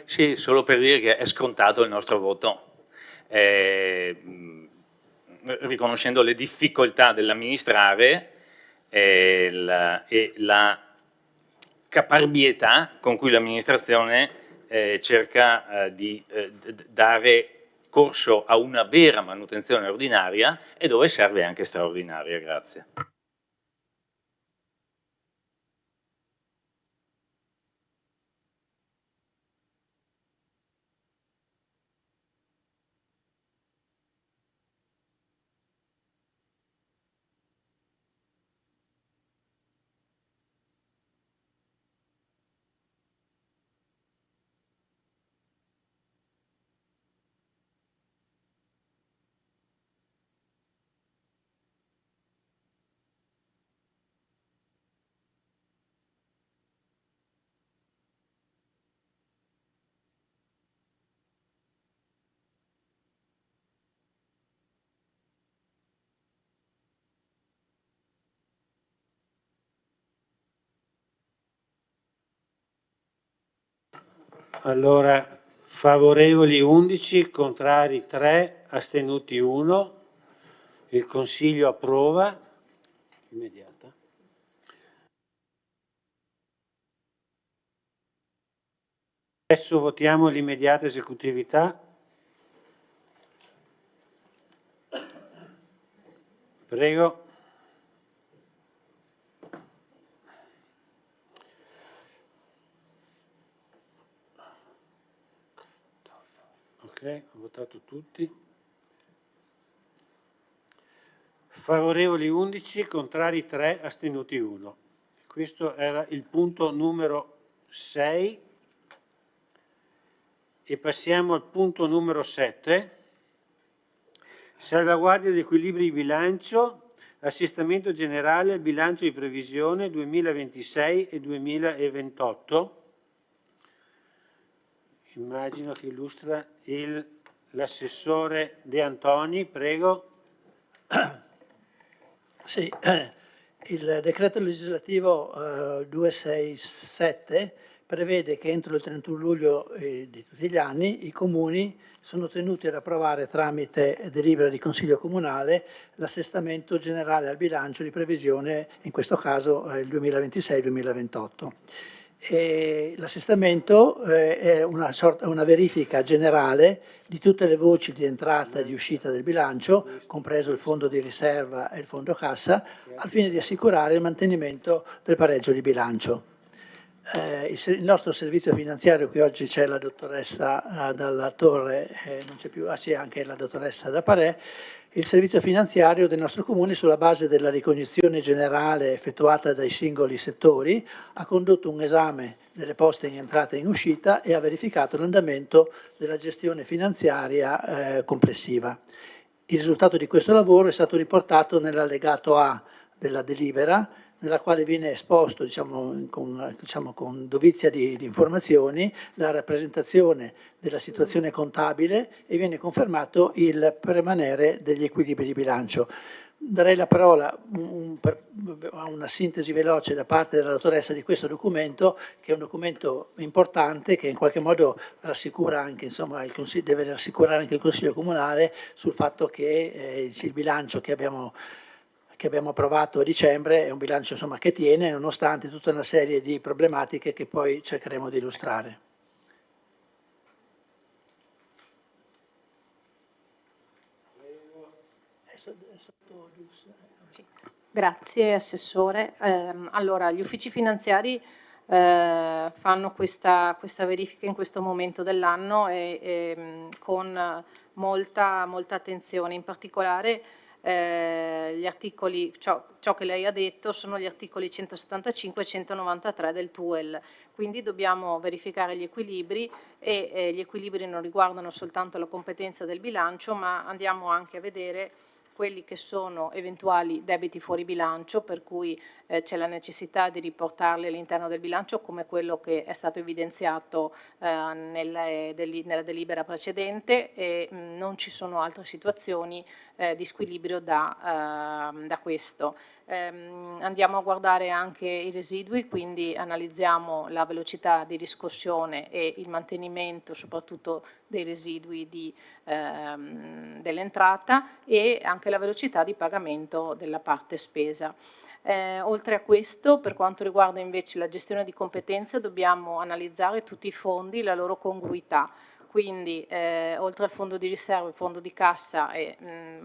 Sì, solo per dire che è scontato il nostro voto, riconoscendo le difficoltà dell'amministrare e la caparbietà con cui l'amministrazione cerca di dare corso a una vera manutenzione ordinaria e dove serve anche straordinaria. Grazie. Allora, favorevoli 11, contrari 3, astenuti 1. Il Consiglio approva. Immediata. Adesso votiamo l'immediata esecutività. Prego. Ok, ho votato tutti. Favorevoli 11, contrari 3, astenuti 1. Questo era il punto numero 6 e passiamo al punto numero 7. Salvaguardia di equilibri di bilancio, assestamento generale al bilancio di previsione 2026 e 2028. Immagino che illustra l'assessore De Antoni, prego. Sì, il decreto legislativo 267 prevede che entro il 31 luglio di tutti gli anni i comuni sono tenuti ad approvare tramite delibera di Consiglio Comunale l'assestamento generale al bilancio di previsione, in questo caso il 2026-2028. L'assestamento è una verifica generale di tutte le voci di entrata e di uscita del bilancio, compreso il fondo di riserva e il fondo cassa, al fine di assicurare il mantenimento del pareggio di bilancio. Il nostro servizio finanziario, qui oggi c'è la dottoressa Dalla Torre, non c'è più, sì, anche la dottoressa Da Parè. Il servizio finanziario del nostro comune, sulla base della ricognizione generale effettuata dai singoli settori, ha condotto un esame delle poste in entrata e in uscita e ha verificato l'andamento della gestione finanziaria complessiva. Il risultato di questo lavoro è stato riportato nell'allegato A della delibera, nella quale viene esposto, con dovizia di informazioni, la rappresentazione della situazione contabile e viene confermato il permanere degli equilibri di bilancio. Darei la parola a una sintesi veloce da parte della dottoressa di questo documento, che è un documento importante che in qualche modo rassicura anche, insomma, deve rassicurare anche il Consiglio Comunale sul fatto che il bilancio che abbiamo approvato a dicembre è un bilancio, insomma, che tiene nonostante tutta una serie di problematiche che poi cercheremo di illustrare. Sì. Grazie Assessore. Allora, gli uffici finanziari fanno questa verifica in questo momento dell'anno e con molta attenzione, in particolare gli articoli, ciò che lei ha detto sono gli articoli 175 e 193 del TUEL, quindi dobbiamo verificare gli equilibri e gli equilibri non riguardano soltanto la competenza del bilancio, ma andiamo anche a vedere quelli che sono eventuali debiti fuori bilancio, per cui c'è la necessità di riportarli all'interno del bilancio, come quello che è stato evidenziato nella delibera precedente, e non ci sono altre situazioni di squilibrio da questo. Andiamo a guardare anche i residui, quindi analizziamo la velocità di riscossione e il mantenimento soprattutto dei residui dell'entrata e anche la velocità di pagamento della parte spesa. Oltre a questo, per quanto riguarda invece la gestione di competenza, dobbiamo analizzare tutti i fondi, la loro congruità. Quindi oltre al fondo di riserva, il fondo di cassa, e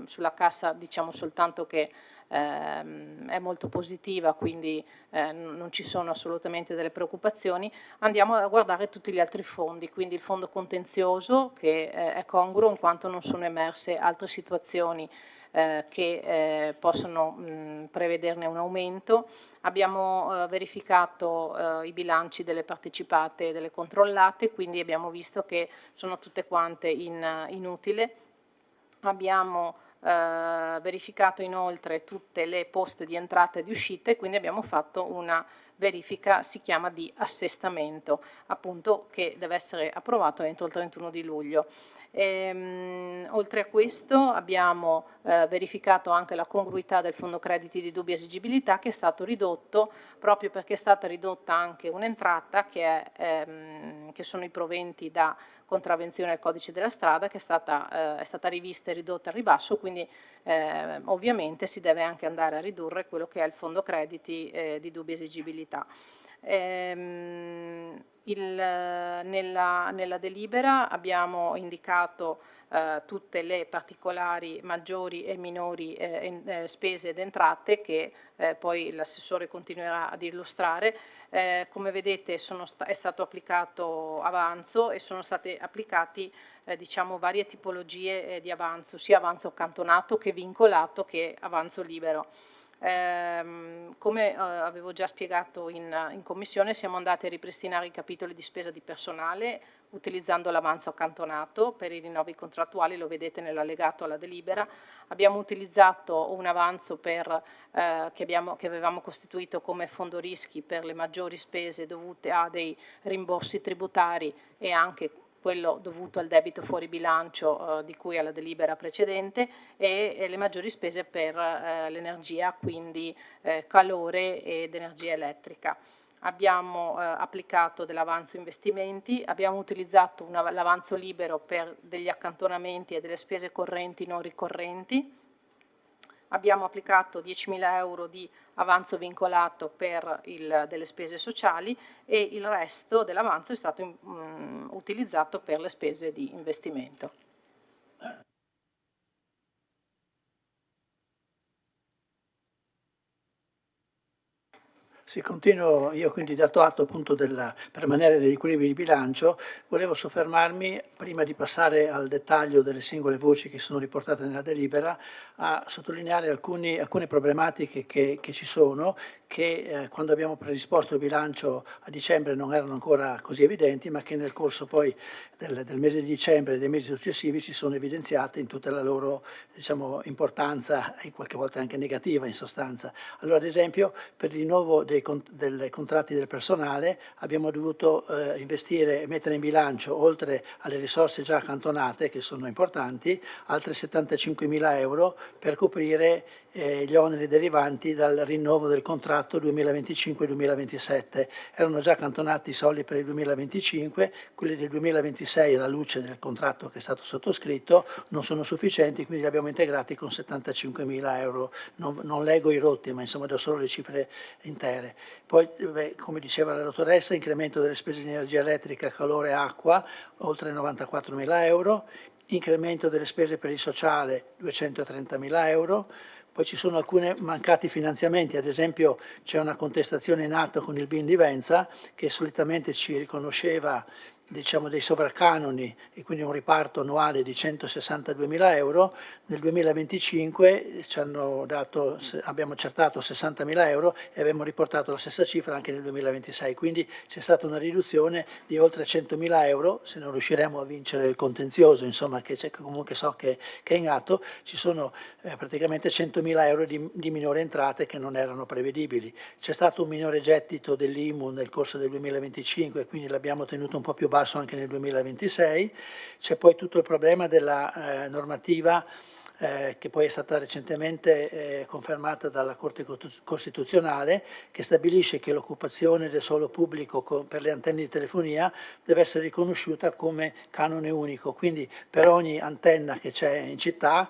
sulla cassa diciamo soltanto che è molto positiva, quindi non ci sono assolutamente delle preoccupazioni, andiamo a guardare tutti gli altri fondi, quindi il fondo contenzioso che è congruo in quanto non sono emerse altre situazioni che possono prevederne un aumento. Abbiamo verificato i bilanci delle partecipate e delle controllate, quindi abbiamo visto che sono tutte quante in utile. Abbiamo verificato inoltre tutte le poste di entrata e di uscita e quindi abbiamo fatto una verifica, si chiama di assestamento, appunto, che deve essere approvato entro il 31 di luglio. Oltre a questo abbiamo verificato anche la congruità del fondo crediti di dubbia esigibilità, che è stato ridotto proprio perché è stata ridotta anche un'entrata che sono i proventi da contravvenzione al codice della strada, che è stata rivista e ridotta al ribasso, quindi ovviamente si deve anche andare a ridurre quello che è il fondo crediti di dubbia esigibilità. Nella delibera abbiamo indicato tutte le particolari maggiori e minori spese ed entrate che poi l'assessore continuerà ad illustrare. Come vedete è stato applicato avanzo e sono state applicati diciamo varie tipologie di avanzo, sia avanzo accantonato che vincolato che avanzo libero. Come avevo già spiegato in commissione, siamo andati a ripristinare i capitoli di spesa di personale utilizzando l'avanzo accantonato per i rinnovi contrattuali, lo vedete nell'allegato alla delibera. Abbiamo utilizzato un avanzo che avevamo costituito come fondo rischi per le maggiori spese dovute a dei rimborsi tributari e anche quello dovuto al debito fuori bilancio di cui alla delibera precedente, e le maggiori spese per l'energia, quindi calore ed energia elettrica. Abbiamo applicato dell'avanzo investimenti, abbiamo utilizzato l'avanzo libero per degli accantonamenti e delle spese correnti non ricorrenti. Abbiamo applicato 10.000 euro di avanzo vincolato per delle spese sociali e il resto dell'avanzo è stato utilizzato per le spese di investimento. Sì, continuo io, quindi dato atto appunto del permanere degli equilibri di bilancio, volevo soffermarmi, prima di passare al dettaglio delle singole voci che sono riportate nella delibera, a sottolineare alcune problematiche che ci sono, che quando abbiamo predisposto il bilancio a dicembre non erano ancora così evidenti, ma che nel corso poi del mese di dicembre e dei mesi successivi si sono evidenziate in tutta la loro, diciamo, importanza e qualche volta anche negativa in sostanza. Allora, ad esempio, per il rinnovo dei contratti del personale abbiamo dovuto investire e mettere in bilancio, oltre alle risorse già accantonate, che sono importanti, altre 75.000 euro per coprire gli oneri derivanti dal rinnovo del contratto 2025-2027. Erano già accantonati i soldi per il 2025, quelli del 2026 alla luce del contratto che è stato sottoscritto non sono sufficienti, quindi li abbiamo integrati con 75.000 euro. Non leggo i rotti, ma insomma do solo le cifre intere. Poi, come diceva la dottoressa, incremento delle spese di energia elettrica, calore e acqua, oltre 94.000 euro, incremento delle spese per il sociale, 230.000 euro. Poi ci sono alcuni mancati finanziamenti, ad esempio c'è una contestazione in atto con il BIN di Venza che solitamente ci riconosceva, diciamo, dei sovraccanoni e quindi un riparto annuale di 162.000 euro. Nel 2025 abbiamo accertato 60.000 euro e abbiamo riportato la stessa cifra anche nel 2026, quindi c'è stata una riduzione di oltre 100.000 euro. Se non riusciremo a vincere il contenzioso, insomma, che comunque so che è in atto, ci sono praticamente 100.000 euro di minore entrate che non erano prevedibili. C'è stato un minore gettito dell'IMU nel corso del 2025, quindi l'abbiamo tenuto un po' più basso anche nel 2026. C'è poi tutto il problema della normativa che poi è stata recentemente confermata dalla Corte Costituzionale, che stabilisce che l'occupazione del suolo pubblico per le antenne di telefonia deve essere riconosciuta come canone unico, quindi per ogni antenna che c'è in città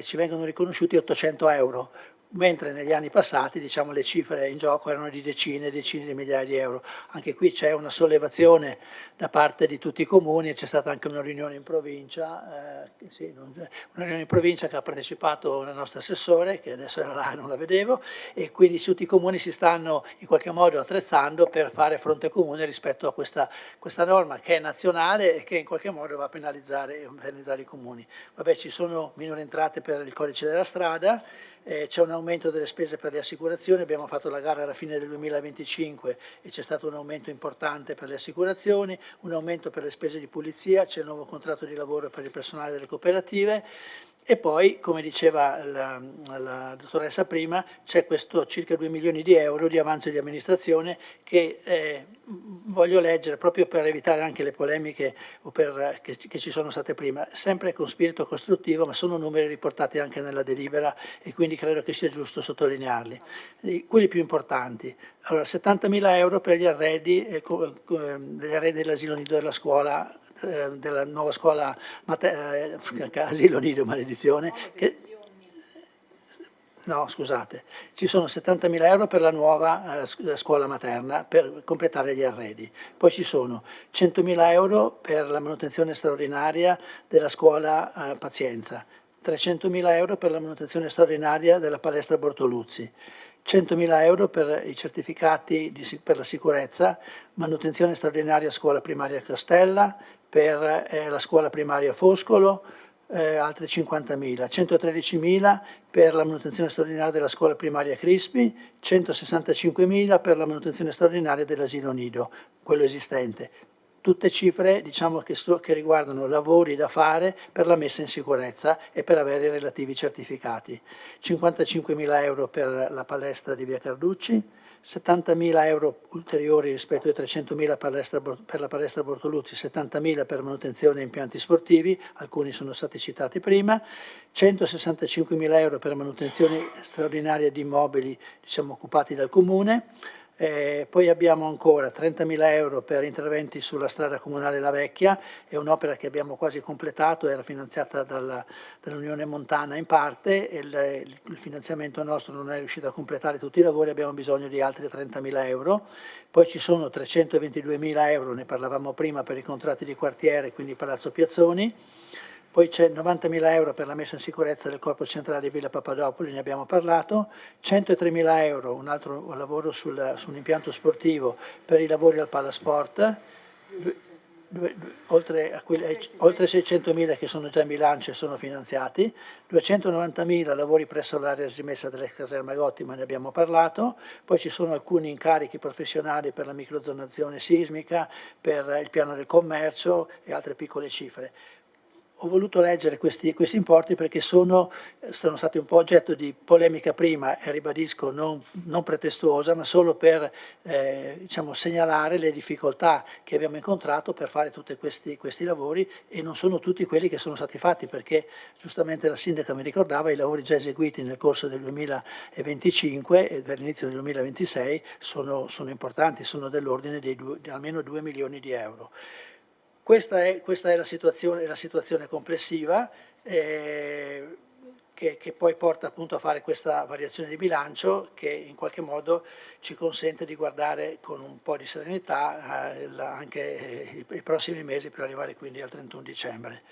ci vengono riconosciuti 800 euro. Mentre negli anni passati, diciamo, le cifre in gioco erano di decine e decine di migliaia di euro. Anche qui c'è una sollevazione da parte di tutti i comuni e c'è stata anche una riunione in provincia, che ha partecipato la nostra assessore, che adesso era là e non la vedevo, e quindi tutti i comuni si stanno in qualche modo attrezzando per fare fronte comune rispetto a questa norma che è nazionale e che in qualche modo va a penalizzare i comuni. Vabbè, ci sono minori entrate per il codice della strada, c'è un aumento delle spese per le assicurazioni, abbiamo fatto la gara alla fine del 2025 e c'è stato un aumento importante per le assicurazioni, un aumento per le spese di pulizia, c'è il nuovo contratto di lavoro per il personale delle cooperative. E poi, come diceva la dottoressa prima, c'è questo circa 2 milioni di euro di avanzo di amministrazione che voglio leggere proprio per evitare anche le polemiche che ci sono state prima, sempre con spirito costruttivo, ma sono numeri riportati anche nella delibera e quindi credo che sia giusto sottolinearli. Quelli più importanti, allora 70.000 euro per gli arredi, degli arredi dell'asilo nido della scuola, della nuova scuola asilo nido, maledizione, no, scusate, ci sono 70.000 euro per la nuova scuola materna per completare gli arredi, poi ci sono 100.000 euro per la manutenzione straordinaria della scuola Pazienza, 300.000 euro per la manutenzione straordinaria della palestra Bortoluzzi, 100.000 euro per i certificati per la sicurezza, manutenzione straordinaria scuola primaria Castella, per la scuola primaria Foscolo, altri 50.000, 113.000 per la manutenzione straordinaria della scuola primaria Crispi, 165.000 per la manutenzione straordinaria dell'asilo nido, quello esistente. Tutte cifre, diciamo, che riguardano lavori da fare per la messa in sicurezza e per avere i relativi certificati. 55.000 euro per la palestra di via Carducci, 70.000 euro ulteriori rispetto ai 300.000 per la palestra Bortoluzzi, 70.000 per manutenzione e impianti sportivi, alcuni sono stati citati prima, 165.000 euro per manutenzione straordinaria di immobili, diciamo, occupati dal Comune. Poi abbiamo ancora 30.000 euro per interventi sulla strada comunale La Vecchia, è un'opera che abbiamo quasi completato, era finanziata dall'Unione Montana in parte e il finanziamento nostro non è riuscito a completare tutti i lavori, abbiamo bisogno di altri 30.000 euro. Poi ci sono 322.000 euro, ne parlavamo prima, per i contratti di quartiere, quindi Palazzo Piazzoni. Poi c'è 90.000 euro per la messa in sicurezza del corpo centrale di Villa Papadopoli, ne abbiamo parlato, 103.000 euro, un altro lavoro su un impianto sportivo per i lavori al Palasport, oltre 600.000 che sono già in bilancio e sono finanziati, 290.000 lavori presso l'area rimessa delle caserme Gotti, ma ne abbiamo parlato, poi ci sono alcuni incarichi professionali per la microzonazione sismica, per il piano del commercio e altre piccole cifre. Ho voluto leggere questi importi perché sono stati un po' oggetto di polemica prima, e ribadisco non pretestuosa, ma solo per diciamo, segnalare le difficoltà che abbiamo incontrato per fare tutti questi lavori, e non sono tutti quelli che sono stati fatti, perché giustamente la sindaca mi ricordava i lavori già eseguiti nel corso del 2025 e per l'inizio del 2026 sono importanti, sono dell'ordine di almeno 2 milioni di euro. Questa è la situazione complessiva che poi porta appunto a fare questa variazione di bilancio che in qualche modo ci consente di guardare con un po' di serenità anche i prossimi mesi per arrivare quindi al 31 dicembre.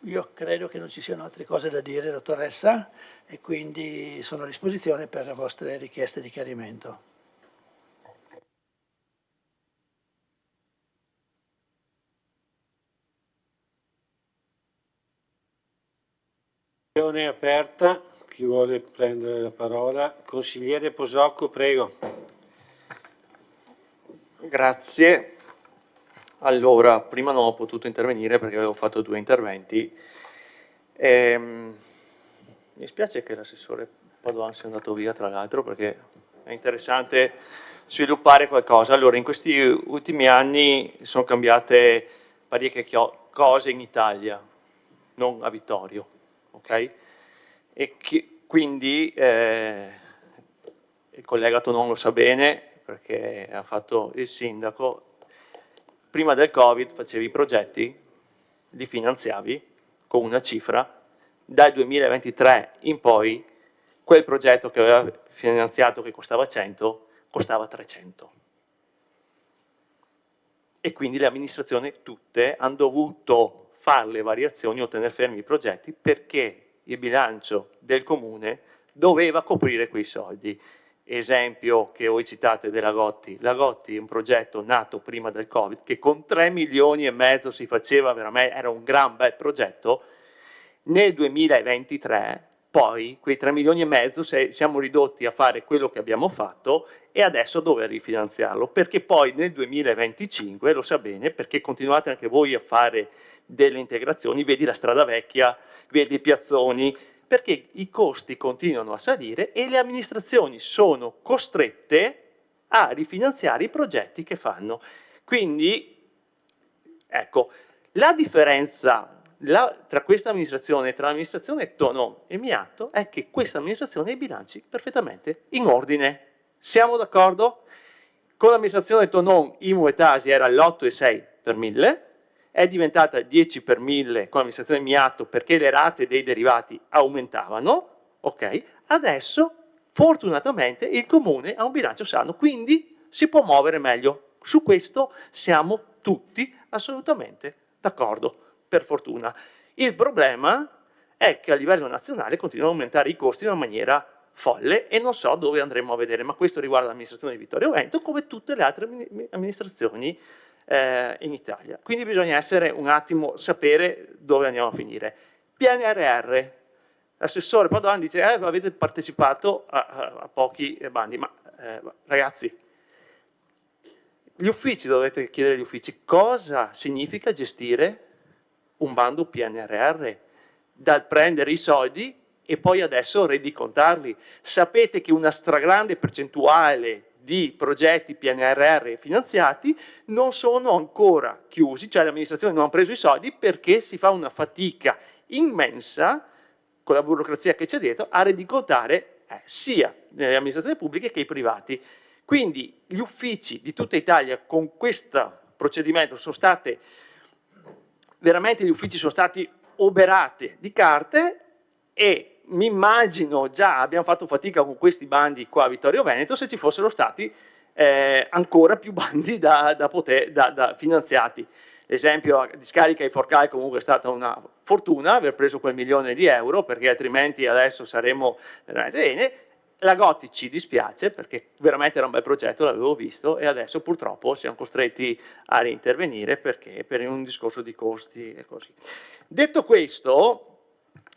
Io credo che non ci siano altre cose da dire, dottoressa, e quindi sono a disposizione per le vostre richieste di chiarimento. È aperta, chi vuole prendere la parola? Consigliere Posocco, prego. Grazie. Allora, prima non ho potuto intervenire perché avevo fatto 2 interventi. Mi spiace che l'assessore Padoan sia andato via, tra l'altro, perché è interessante sviluppare qualcosa. Allora, in questi ultimi anni sono cambiate parecchie cose in Italia, non a Vittorio. Okay? E quindi il collega Tonon lo sa bene perché ha fatto il sindaco, prima del Covid facevi i progetti, li finanziavi con una cifra, dal 2023 in poi quel progetto che aveva finanziato che costava 100 costava 300. E quindi le amministrazioni tutte hanno dovuto fare le variazioni o tenere fermi i progetti perché il bilancio del comune doveva coprire quei soldi. Esempio che voi citate della Gotti. La Gotti è un progetto nato prima del Covid che con 3 milioni e mezzo si faceva veramente, era un gran bel progetto. Nel 2023 poi quei 3 milioni e mezzo siamo ridotti a fare quello che abbiamo fatto e adesso dove rifinanziarlo? Perché poi nel 2025, lo sa bene, perché continuate anche voi a fare delle integrazioni, vedi la strada vecchia, vedi i piazzoni, perché i costi continuano a salire e le amministrazioni sono costrette a rifinanziare i progetti che fanno. Quindi, ecco, la differenza tra questa amministrazione, tra l'amministrazione Tonon e Miato, è che questa amministrazione ha i bilanci perfettamente in ordine. Siamo d'accordo? Con l'amministrazione Tonon IMU e Tasi era l'8,6 per 1000, è diventata 10 per 1000 con l'amministrazione Miato perché le rate dei derivati aumentavano, ok? Adesso fortunatamente il comune ha un bilancio sano, quindi si può muovere meglio. Su questo siamo tutti assolutamente d'accordo, per fortuna. Il problema è che a livello nazionale continuano a aumentare i costi in una maniera folle e non so dove andremo a vedere, ma questo riguarda l'amministrazione di Vittorio Veneto come tutte le altre amministrazioni in Italia. Quindi bisogna essere un attimo, sapere dove andiamo a finire. PNRR, l'assessore Padoan dice avete partecipato a pochi bandi, ma ragazzi, gli uffici, dovete chiedere agli uffici cosa significa gestire un bando PNRR, dal prendere i soldi e poi adesso rendicontarli. Sapete che una stragrande percentuale di progetti PNRR finanziati non sono ancora chiusi, cioè le amministrazioni non hanno preso i soldi perché si fa una fatica immensa con la burocrazia che c'è dietro a rendicontare sia nelle amministrazioni pubbliche che i privati. Quindi gli uffici di tutta Italia con questo procedimento sono state, veramente gli uffici sono stati oberati di carte e mi immagino già abbiamo fatto fatica con questi bandi qua a Vittorio Veneto se ci fossero stati ancora più bandi da finanziati. L'esempio di Scarica e Forcai comunque è stata una fortuna aver preso quel 1 milione di euro perché altrimenti adesso saremmo veramente bene. La Gotti ci dispiace perché veramente era un bel progetto, l'avevo visto, e adesso purtroppo siamo costretti a reintervenire perché per un discorso di costi e così. Detto questo,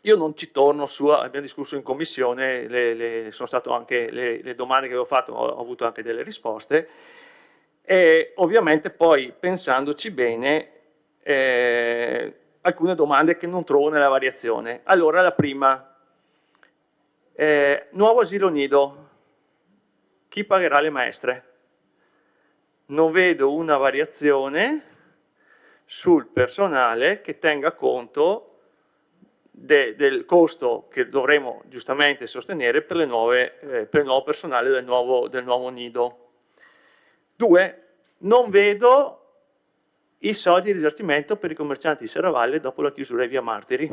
io non ci torno su, abbiamo discusso in commissione, sono stato anche le domande che avevo fatto, ho avuto anche delle risposte, e ovviamente poi pensandoci bene, alcune domande che non trovo nella variazione. Allora, la prima, nuovo asilo nido, chi pagherà le maestre? Non vedo una variazione sul personale che tenga conto del costo che dovremo giustamente sostenere per il nuovo personale del nuovo nido. 2. Non vedo i soldi di risarcimento per i commercianti di Serravalle dopo la chiusura di Via Martiri.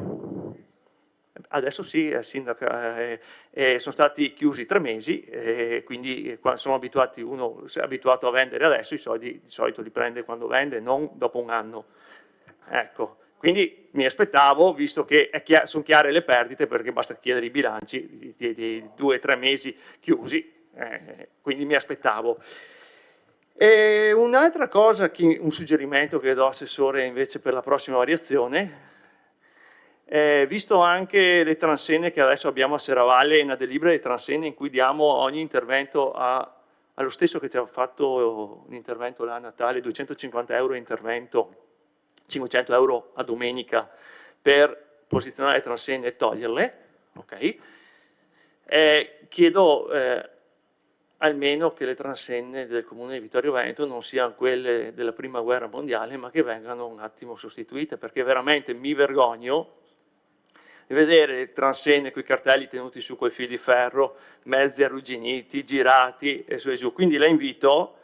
Adesso sì, sindaca, sono stati chiusi 3 mesi, quindi sono abituati, uno è abituato a vendere adesso, i soldi di solito li prende quando vende, non dopo un anno. Ecco. Quindi mi aspettavo, visto che sono chiare le perdite, perché basta chiedere i bilanci di 2 o 3 mesi chiusi, quindi mi aspettavo. E un'altra cosa, un suggerimento che do assessore invece per la prossima variazione, visto anche le transenne che adesso abbiamo a Serravalle, una delibera di transenne in cui diamo ogni intervento allo stesso che ci ha fatto l'intervento là a Natale, 250 euro intervento, 500 euro a domenica per posizionare le transenne e toglierle, ok? Chiedo almeno che le transenne del comune di Vittorio Veneto non siano quelle della prima guerra mondiale, ma che vengano un attimo sostituite, perché veramente mi vergogno di vedere le transenne con i cartelli tenuti su quel fil di ferro, mezzi arrugginiti, girati e su e giù. Quindi la invito,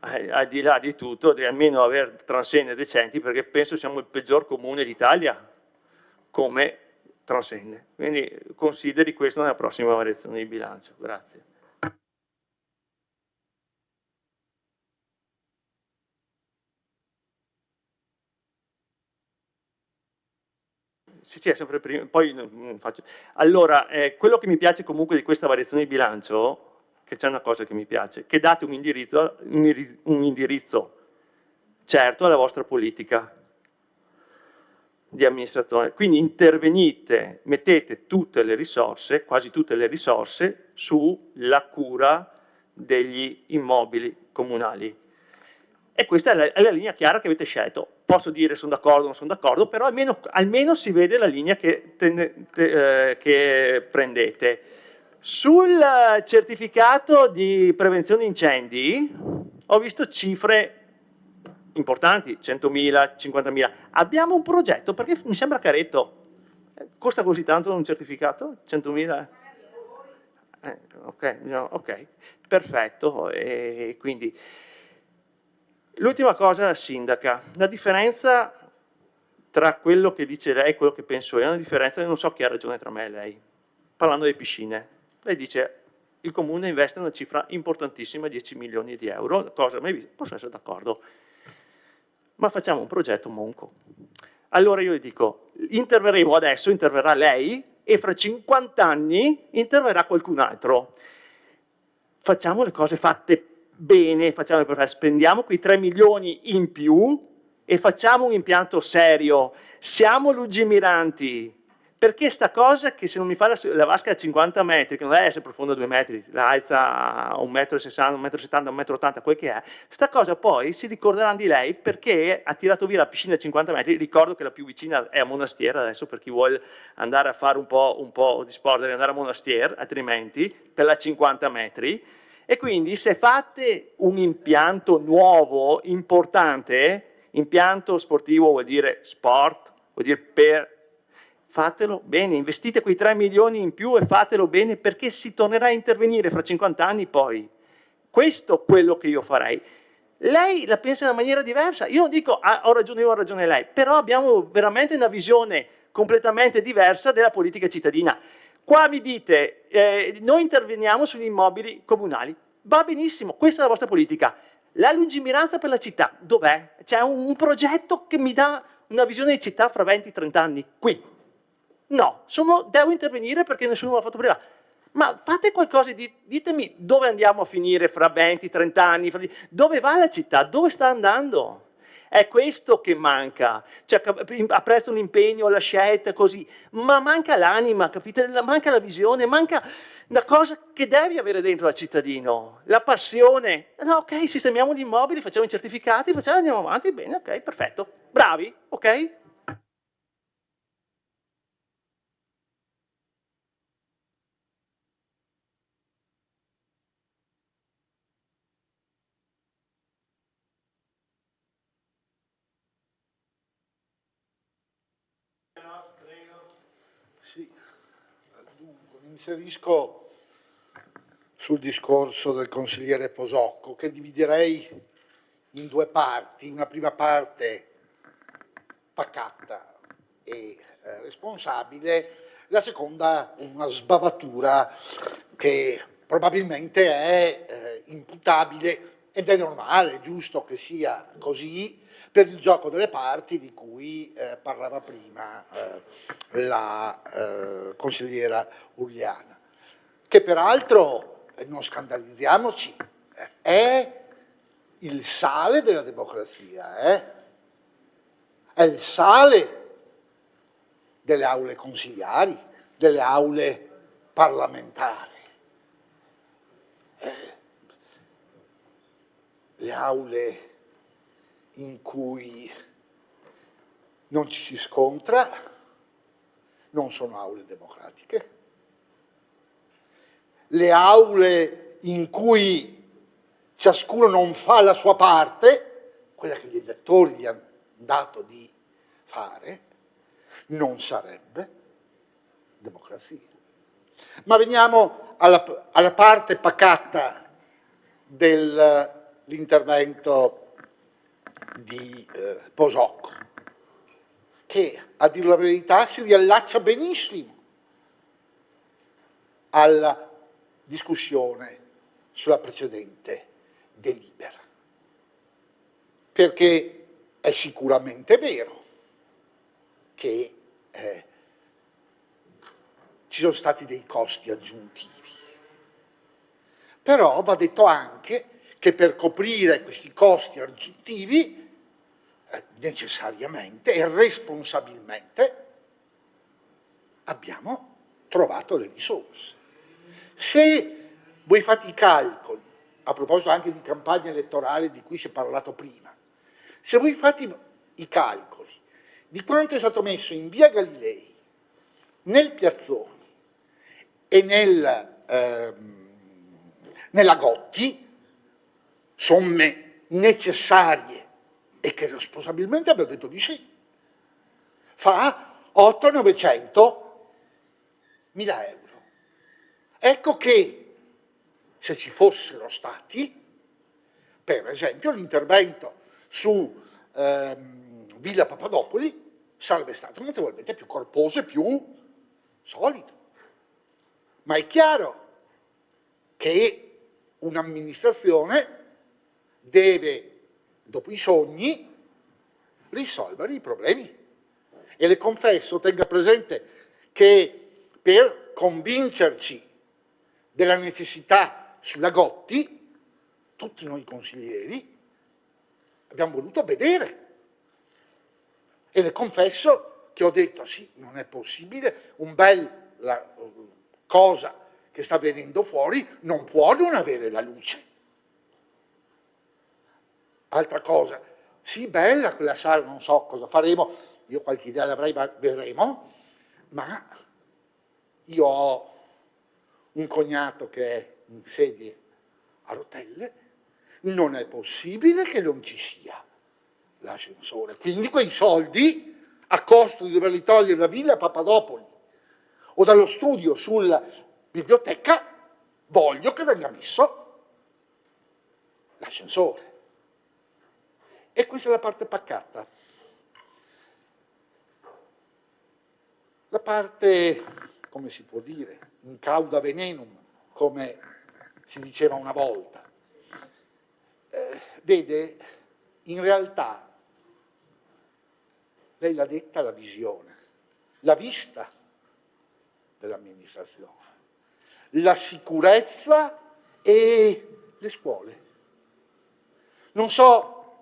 al di là di tutto, di almeno avere transenne decenti, perché penso siamo il peggior comune d'Italia come transenne. Quindi consideri questo nella prossima variazione di bilancio. Grazie. Sì, è sempre prima, poi faccio. Allora, quello che mi piace comunque di questa variazione di bilancio, che c'è una cosa che mi piace, che date un indirizzo certo alla vostra politica di amministrazione, quindi intervenite, mettete tutte le risorse, quasi tutte le risorse, sulla cura degli immobili comunali. E questa è la linea chiara che avete scelto. Posso dire sono d'accordo o non sono d'accordo, però almeno si vede la linea che prendete. Sul certificato di prevenzione incendi ho visto cifre importanti, 100.000, 50.000. Abbiamo un progetto, perché mi sembra caretto. Costa così tanto un certificato? 100.000? Ok, no, ok, perfetto. E quindi l'ultima cosa, la sindaca, la differenza tra quello che dice lei e quello che penso io è una differenza, non so chi ha ragione tra me e lei. Parlando delle piscine, lei dice il comune investe una cifra importantissima, 10 milioni di euro, cosa mai vista, posso essere d'accordo, ma facciamo un progetto monco. Allora io le dico, interverremo adesso, interverrà lei e fra 50 anni interverrà qualcun altro. Facciamo le cose fatte bene, spendiamo quei 3 milioni in più e facciamo un impianto serio, siamo lungimiranti, perché sta cosa che se non mi fa la vasca a 50 metri, che non deve essere profonda 2 metri, la alza a 1,60 m, 1,70 m, 1,80 m, quel che è, sta cosa poi si ricorderanno di lei perché ha tirato via la piscina a 50 metri, ricordo che la più vicina è a Monastier, adesso per chi vuole andare a fare un po' di sport deve andare a Monastier, altrimenti per la 50 metri, e quindi se fate un impianto nuovo, importante, impianto sportivo vuol dire sport, vuol dire fatelo bene, investite quei 3 milioni in più e fatelo bene perché si tornerà a intervenire fra 50 anni poi. Questo è quello che io farei. Lei la pensa in una maniera diversa, io non dico ho ragione io, ho ragione lei, però abbiamo veramente una visione completamente diversa della politica cittadina. Qua mi dite, noi interveniamo sugli immobili comunali, va benissimo, questa è la vostra politica. La lungimiranza per la città, dov'è? C'è un progetto che mi dà una visione di città fra 20-30 anni, qui. No, devo intervenire perché nessuno me l'ha fatto prima. Ma fate qualcosa, ditemi dove andiamo a finire fra 20, 30 anni, dove va la città, dove sta andando? È questo che manca, cioè, apprezzo l'impegno, la scelta, così, ma manca l'anima, capite? Manca la visione, manca una cosa che devi avere dentro al cittadino, la passione. No, ok, sistemiamo gli immobili, facciamo i certificati, andiamo avanti, bene, ok, perfetto, bravi, ok? Sì, dunque mi inserisco sul discorso del consigliere Posocco, che dividerei in due parti. Una prima parte pacata e responsabile, la seconda una sbavatura che probabilmente è imputabile, ed è normale, è giusto che sia così, per il gioco delle parti di cui parlava prima la consigliera Ugliana, che peraltro, non scandalizziamoci, è il sale della democrazia, è il sale delle aule consigliari, delle aule parlamentari. Le aule in cui non ci si scontra non sono aule democratiche. Le aule in cui ciascuno non fa la sua parte, quella che gli elettori gli hanno dato di fare, non sarebbe democrazia. Ma veniamo alla parte pacata dell'intervento di Posocco, che a dire la verità si riallaccia benissimo alla discussione sulla precedente delibera, perché è sicuramente vero che ci sono stati dei costi aggiuntivi, però va detto anche che per coprire questi costi aggiuntivi necessariamente e responsabilmente abbiamo trovato le risorse. Se voi fate i calcoli, a proposito anche di campagna elettorale di cui si è parlato prima, se voi fate i calcoli di quanto è stato messo in via Galilei, nel Piazzone e nella Gotti, somme necessarie e che responsabilmente abbiamo detto di sì, fa 800-900 mila euro. Ecco che se ci fossero stati, per esempio, l'intervento su Villa Papadopoli sarebbe stato notevolmente più corposo e più solido. Ma è chiaro che un'amministrazione deve, dopo i sogni, risolvere i problemi. E le confesso, tenga presente che per convincerci della necessità sulla Gotti, tutti noi consiglieri abbiamo voluto vedere. E le confesso che ho detto, sì, non è possibile, la cosa che sta venendo fuori non può non avere la luce. Altra cosa, sì, bella quella sala, non so cosa faremo, io qualche idea l'avrei, ma vedremo, ma io ho un cognato che è in sedia a rotelle, non è possibile che non ci sia l'ascensore. Quindi quei soldi, a costo di doverli togliere da Villa Papadopoli o dallo studio sulla biblioteca, voglio che venga messo l'ascensore. E questa è la parte pacata. La parte, come si può dire, in cauda venenum, come si diceva una volta. Vede, in realtà, lei l'ha detta, la visione, la vista dell'amministrazione. la sicurezza e le scuole. Non so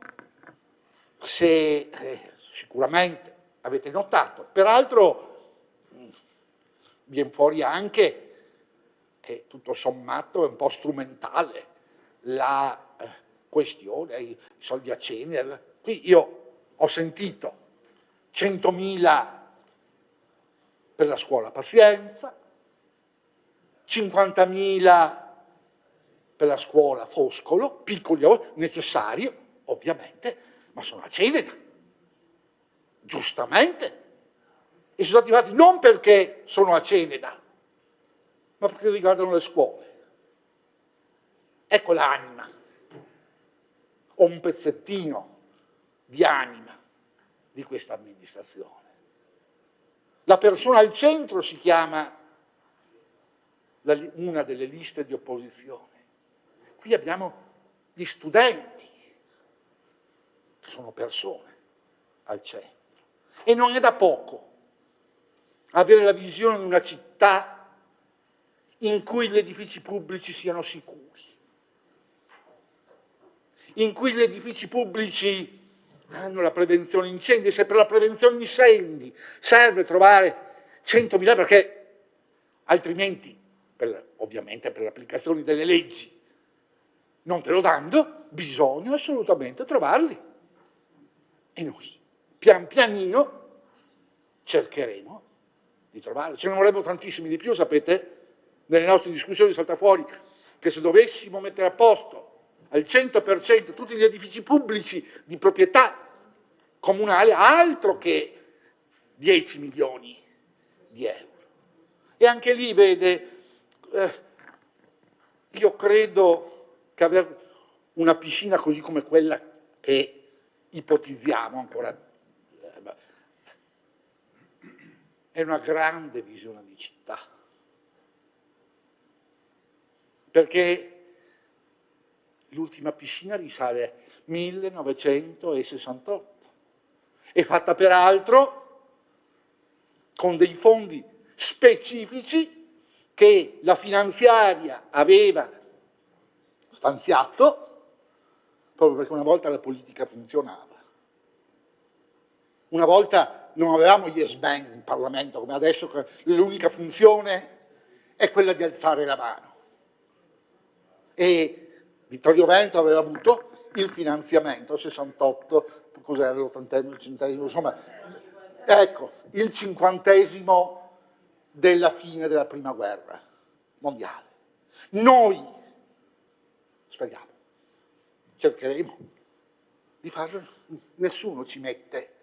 se sicuramente avete notato, peraltro viene fuori anche che tutto sommato è un po' strumentale la questione, i soldi a Cenere. Qui io ho sentito 100.000 per la scuola Pazienza, 50.000 per la scuola Foscolo, piccoli necessari, ovviamente, ma sono a Cenere, giustamente. E sono stati fatti non perché sono a Ceneda, ma perché riguardano le scuole. Ecco l'anima, o un pezzettino di anima di questa amministrazione. La persona al centro si chiama una delle liste di opposizione. Qui abbiamo gli studenti, che sono persone al centro. E non è da poco avere la visione di una città in cui gli edifici pubblici siano sicuri, in cui gli edifici pubblici hanno la prevenzione incendi. Se per la prevenzione incendi serve trovare 100.000, perché altrimenti, ovviamente per le applicazioni delle leggi, non te lo danno, bisogna assolutamente trovarli. E noi, pian pianino, cercheremo di trovarli. Ce ne vorrebbero tantissimi di più, sapete? Nelle nostre discussioni salta fuori che se dovessimo mettere a posto al 100% tutti gli edifici pubblici di proprietà comunale, altro che 10 milioni di euro. E anche lì, vede, io credo che avere una piscina così come quella che ipotizziamo ancora è una grande visione di città, perché l'ultima piscina risale al 1968, è fatta peraltro con dei fondi specifici che la finanziaria aveva stanziato, proprio perché una volta la politica funzionava. Una volta non avevamo gli yes-bang in Parlamento, come adesso, che l'unica funzione è quella di alzare la mano. E Vittorio Veneto aveva avuto il finanziamento, 68, cos'era l'80, il centesimo, insomma, ecco, il 50° della fine della prima guerra mondiale. Noi, speriamo, cercheremo di farlo, nessuno ci mette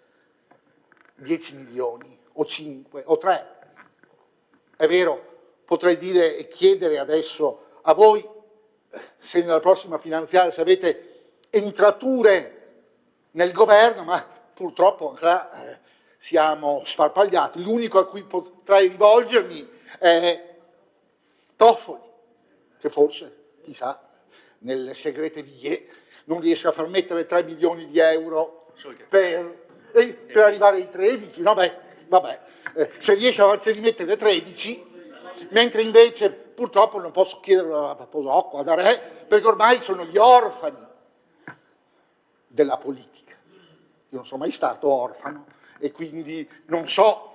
10 milioni o 5 o 3. È vero, potrei dire e chiedere adesso a voi se nella prossima finanziaria, se avete entrature nel governo, ma purtroppo ancora siamo sparpagliati. L'unico a cui potrei rivolgermi è Toffoli, che forse, chissà, nelle segrete vie non riesce a far mettere 3 milioni di euro per arrivare ai 13, no, vabbè, se riesce a farsi rimettere 13, mentre invece purtroppo non posso chiederlo a Posocco, ad Are, perché ormai sono gli orfani della politica. Io non sono mai stato orfano e quindi non so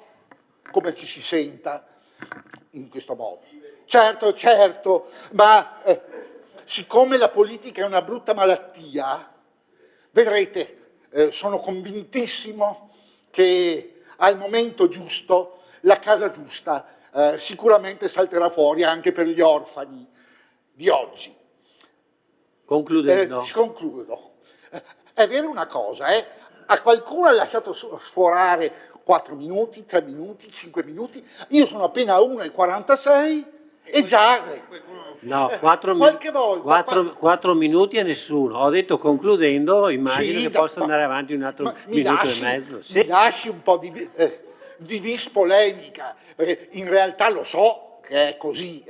come ci si senta in questo modo. Certo, ma siccome la politica è una brutta malattia, vedrete, sono convintissimo che al momento giusto, la casa giusta sicuramente salterà fuori anche per gli orfani di oggi. Concludendo. Concludo. È vero una cosa, a qualcuno ha lasciato sforare 4 minuti, 3 minuti, 5 minuti, io sono appena a 1,46 e già... No, 4 minuti a nessuno. Ho detto concludendo, immagino che possa andare avanti un altro minuto e mezzo. Sì. Mi lasci un po' di vis polemica, perché in realtà lo so che è così,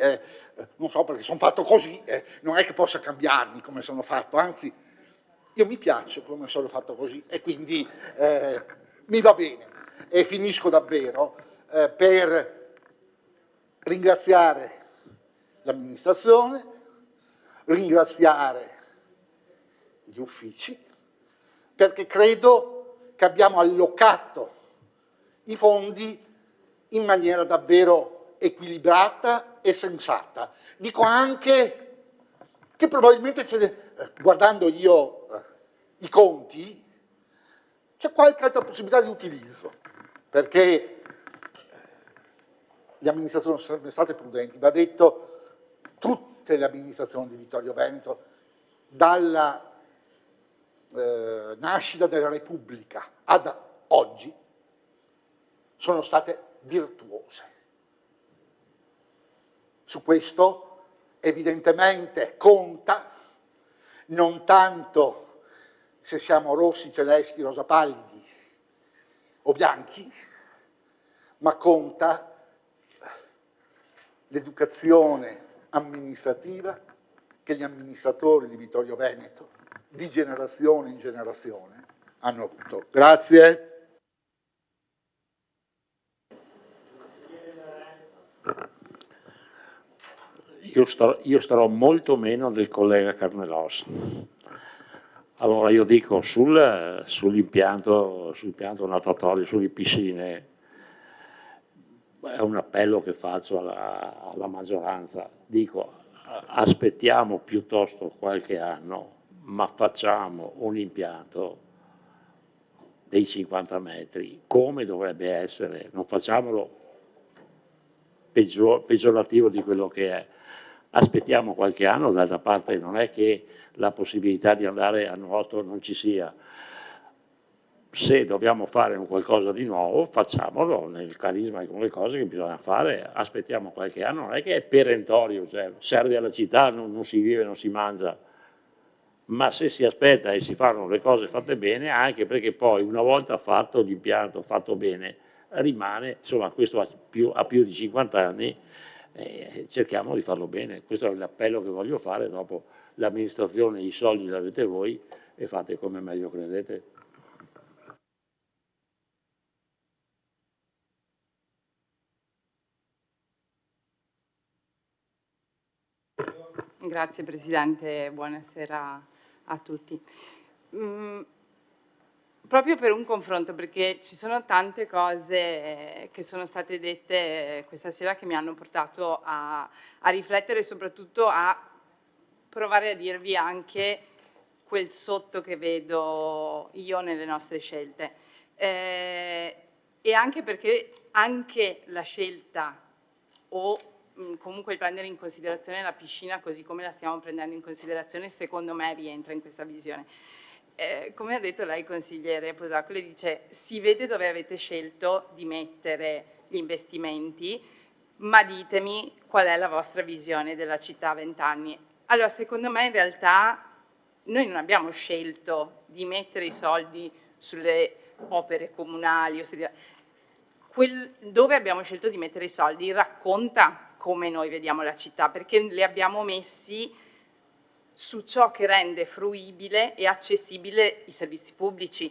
non so perché sono fatto così, non è che possa cambiarmi come sono fatto, anzi io mi piaccio come sono fatto così e quindi mi va bene. E finisco davvero per ringraziare l'amministrazione, ringraziare gli uffici, perché credo che abbiamo allocato i fondi in maniera davvero equilibrata e sensata. Dico anche che probabilmente, guardando io i conti, c'è qualche altra possibilità di utilizzo, perché le amministrazioni sono sempre state prudenti. Va detto, tutte le amministrazioni di Vittorio Veneto, dalla nascita della Repubblica ad oggi, sono state virtuose. Su questo evidentemente conta non tanto se siamo rossi, celesti, rosa pallidi o bianchi, ma conta l'educazione amministrativa che gli amministratori di Vittorio Veneto, di generazione in generazione, hanno avuto. Grazie. Io starò molto meno del collega Carnellos. Allora io dico sull'impianto natatorio, sulle piscine, è un appello che faccio alla maggioranza. Dico, aspettiamo piuttosto qualche anno, ma facciamo un impianto dei 50 metri, come dovrebbe essere, non facciamolo peggiorativo di quello che è. Aspettiamo qualche anno, d'altra parte non è che la possibilità di andare a nuoto non ci sia. Se dobbiamo fare un qualcosa di nuovo, facciamolo nel carisma e con le cose che bisogna fare, aspettiamo qualche anno, non è che è perentorio, cioè serve alla città, non si vive, non si mangia, ma se si aspetta e si fanno le cose fatte bene, anche perché poi una volta fatto l'impianto, fatto bene, rimane, insomma questo ha più di 50 anni, cerchiamo di farlo bene. Questo è l'appello che voglio fare. Dopo l'amministrazione, i soldi li avete voi e fate come meglio credete. Grazie Presidente, buonasera a tutti. Proprio per un confronto, perché ci sono tante cose che sono state dette questa sera che mi hanno portato a riflettere e soprattutto a provare a dirvi anche quel sotto che vedo io nelle nostre scelte. E anche perché anche la scelta o comunque il prendere in considerazione la piscina così come la stiamo prendendo in considerazione, secondo me rientra in questa visione. Come ha detto lei, consigliere Posacco, le dice: si vede dove avete scelto di mettere gli investimenti, ma ditemi qual è la vostra visione della città a 20 anni. Allora, secondo me in realtà noi non abbiamo scelto di mettere i soldi sulle opere comunali, dove abbiamo scelto di mettere i soldi racconta come noi vediamo la città, perché li abbiamo messi su ciò che rende fruibile e accessibile i servizi pubblici,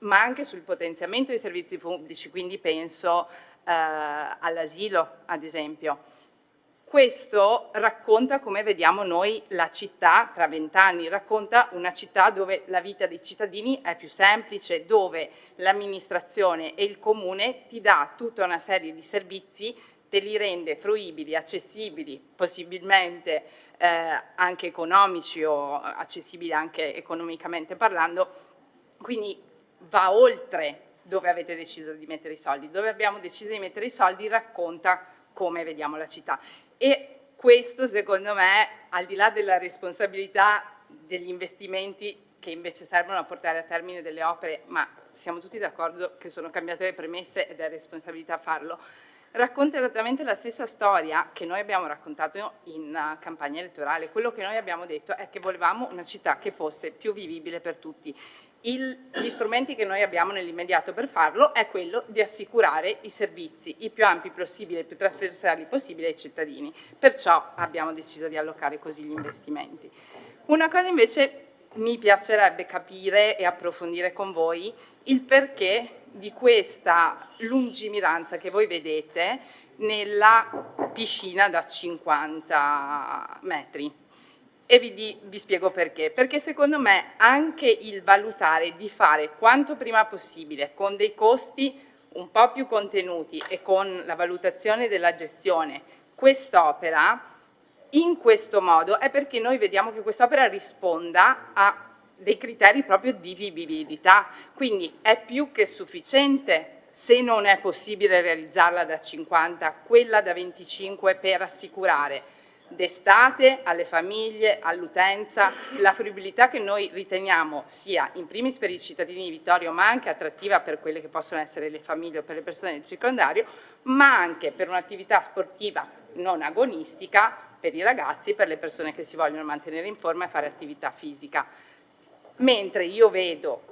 ma anche sul potenziamento dei servizi pubblici, quindi penso all'asilo, ad esempio. Questo racconta come vediamo noi la città tra 20 anni, racconta una città dove la vita dei cittadini è più semplice, dove l'amministrazione e il comune ti dà tutta una serie di servizi, te li rende fruibili, accessibili, possibilmente anche economici o accessibili anche economicamente parlando, quindi va oltre dove avete deciso di mettere i soldi. Dove abbiamo deciso di mettere i soldi racconta come vediamo la città. E questo, secondo me, al di là della responsabilità degli investimenti che invece servono a portare a termine delle opere, ma siamo tutti d'accordo che sono cambiate le premesse ed è responsabilità farlo, racconta esattamente la stessa storia che noi abbiamo raccontato in campagna elettorale. Quello che noi abbiamo detto è che volevamo una città che fosse più vivibile per tutti. Gli strumenti che noi abbiamo nell'immediato per farlo è quello di assicurare i servizi i più ampi possibili, i più trasversali possibili ai cittadini. Perciò abbiamo deciso di allocare così gli investimenti. Una cosa invece mi piacerebbe capire e approfondire con voi il perché di questa lungimiranza che voi vedete nella piscina da 50 metri. E vi spiego perché. Perché secondo me anche il valutare di fare quanto prima possibile con dei costi un po' più contenuti e con la valutazione della gestione quest'opera in questo modo è perché noi vediamo che quest'opera risponda a dei criteri proprio di vivibilità, quindi è più che sufficiente, se non è possibile realizzarla da 50, quella da 25 per assicurare d'estate alle famiglie, all'utenza, la fruibilità che noi riteniamo sia in primis per i cittadini di Vittorio, ma anche attrattiva per quelle che possono essere le famiglie o per le persone del circondario, ma anche per un'attività sportiva non agonistica per i ragazzi, per le persone che si vogliono mantenere in forma e fare attività fisica. Mentre io vedo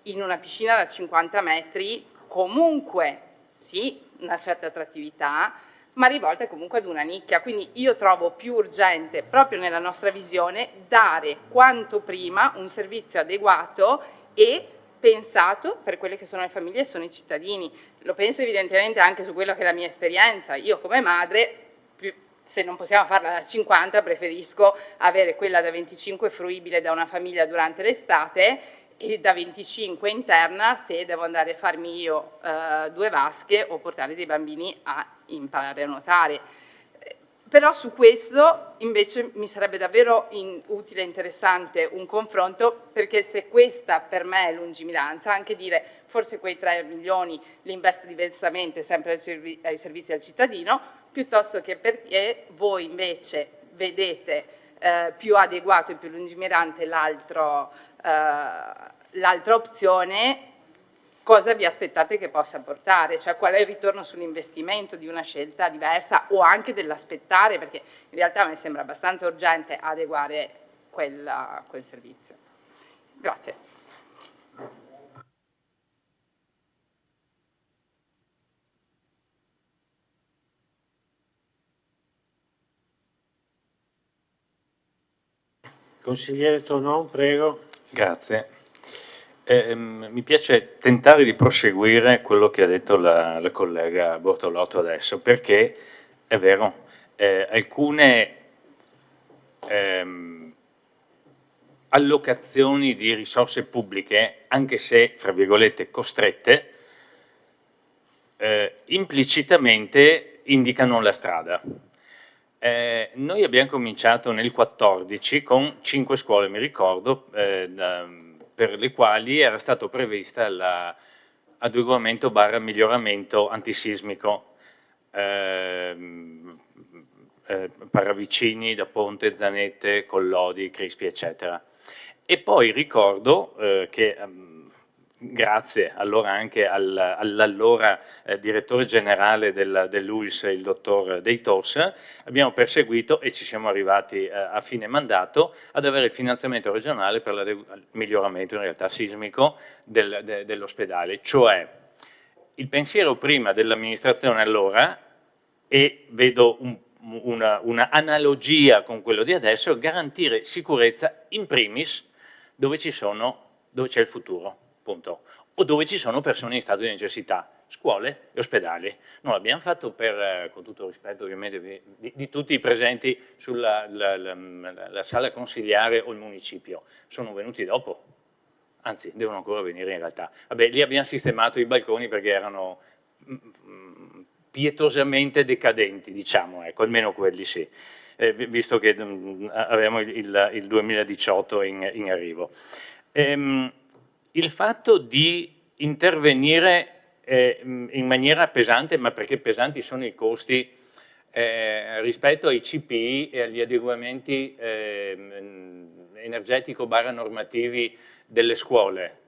in una piscina da 50 metri comunque sì una certa attrattività, ma rivolta comunque ad una nicchia, quindi io trovo più urgente, proprio nella nostra visione, dare quanto prima un servizio adeguato e pensato per quelle che sono le famiglie e sono i cittadini. Lo penso evidentemente anche su quella che è la mia esperienza. Io come madre, se non possiamo farla da 50, preferisco avere quella da 25 fruibile da una famiglia durante l'estate e da 25 interna se devo andare a farmi io 2 vasche o portare dei bambini a imparare a nuotare. Però su questo invece mi sarebbe davvero utile e interessante un confronto, perché se questa per me è lungimiranza, anche dire forse quei 3 milioni li investo diversamente sempre ai servizi al cittadino, piuttosto che perché voi invece vedete più adeguato e più lungimirante l'altra opzione, cosa vi aspettate che possa portare, cioè qual è il ritorno sull'investimento di una scelta diversa o anche dell'aspettare, perché in realtà mi sembra abbastanza urgente adeguare quel servizio. Grazie. Consigliere Tonon, prego. Grazie. Mi piace tentare di proseguire quello che ha detto la collega Bortolotto adesso, perché è vero, alcune allocazioni di risorse pubbliche, anche se, fra virgolette, costrette, implicitamente indicano la strada. Noi abbiamo cominciato nel 2014 con 5 scuole, mi ricordo, per le quali era stato prevista l'adeguamento / miglioramento antisismico, Paravicini, Da Ponte, Zanette, Collodi, Crispi, eccetera. E poi ricordo che grazie allora anche all'allora direttore generale dell'UIS, il dottor Deitos, abbiamo perseguito e ci siamo arrivati a fine mandato ad avere il finanziamento regionale per il miglioramento in realtà sismico dell'ospedale, cioè il pensiero prima dell'amministrazione allora, e vedo una analogia con quello di adesso, è garantire sicurezza in primis dove c'è il futuro. Punto. O dove ci sono persone in stato di necessità, scuole e ospedali. Non l'abbiamo fatto con tutto il rispetto ovviamente di tutti i presenti sulla la sala consigliare o il municipio, sono venuti dopo, anzi devono ancora venire in realtà. Vabbè, lì abbiamo sistemato i balconi perché erano pietosamente decadenti, diciamo, ecco, almeno quelli sì, visto che avevamo il 2018 in arrivo. Il fatto di intervenire in maniera pesante, ma perché pesanti sono i costi rispetto ai CPI e agli adeguamenti energetico / normativi delle scuole,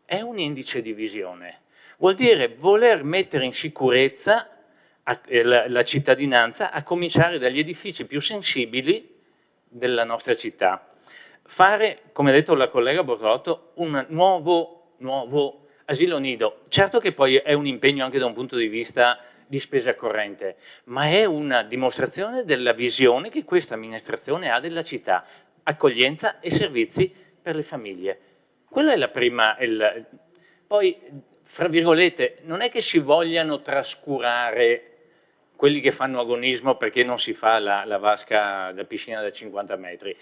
è un indice di visione. Vuol dire voler mettere in sicurezza la cittadinanza, a cominciare dagli edifici più sensibili della nostra città. Fare, come ha detto la collega Bortolotto, un nuovo asilo nido. Certo che poi è un impegno anche da un punto di vista di spesa corrente, ma è una dimostrazione della visione che questa amministrazione ha della città, accoglienza e servizi per le famiglie. Quella è la prima. Poi, fra virgolette, non è che si vogliano trascurare quelli che fanno agonismo perché non si fa la vasca da piscina da 50 metri.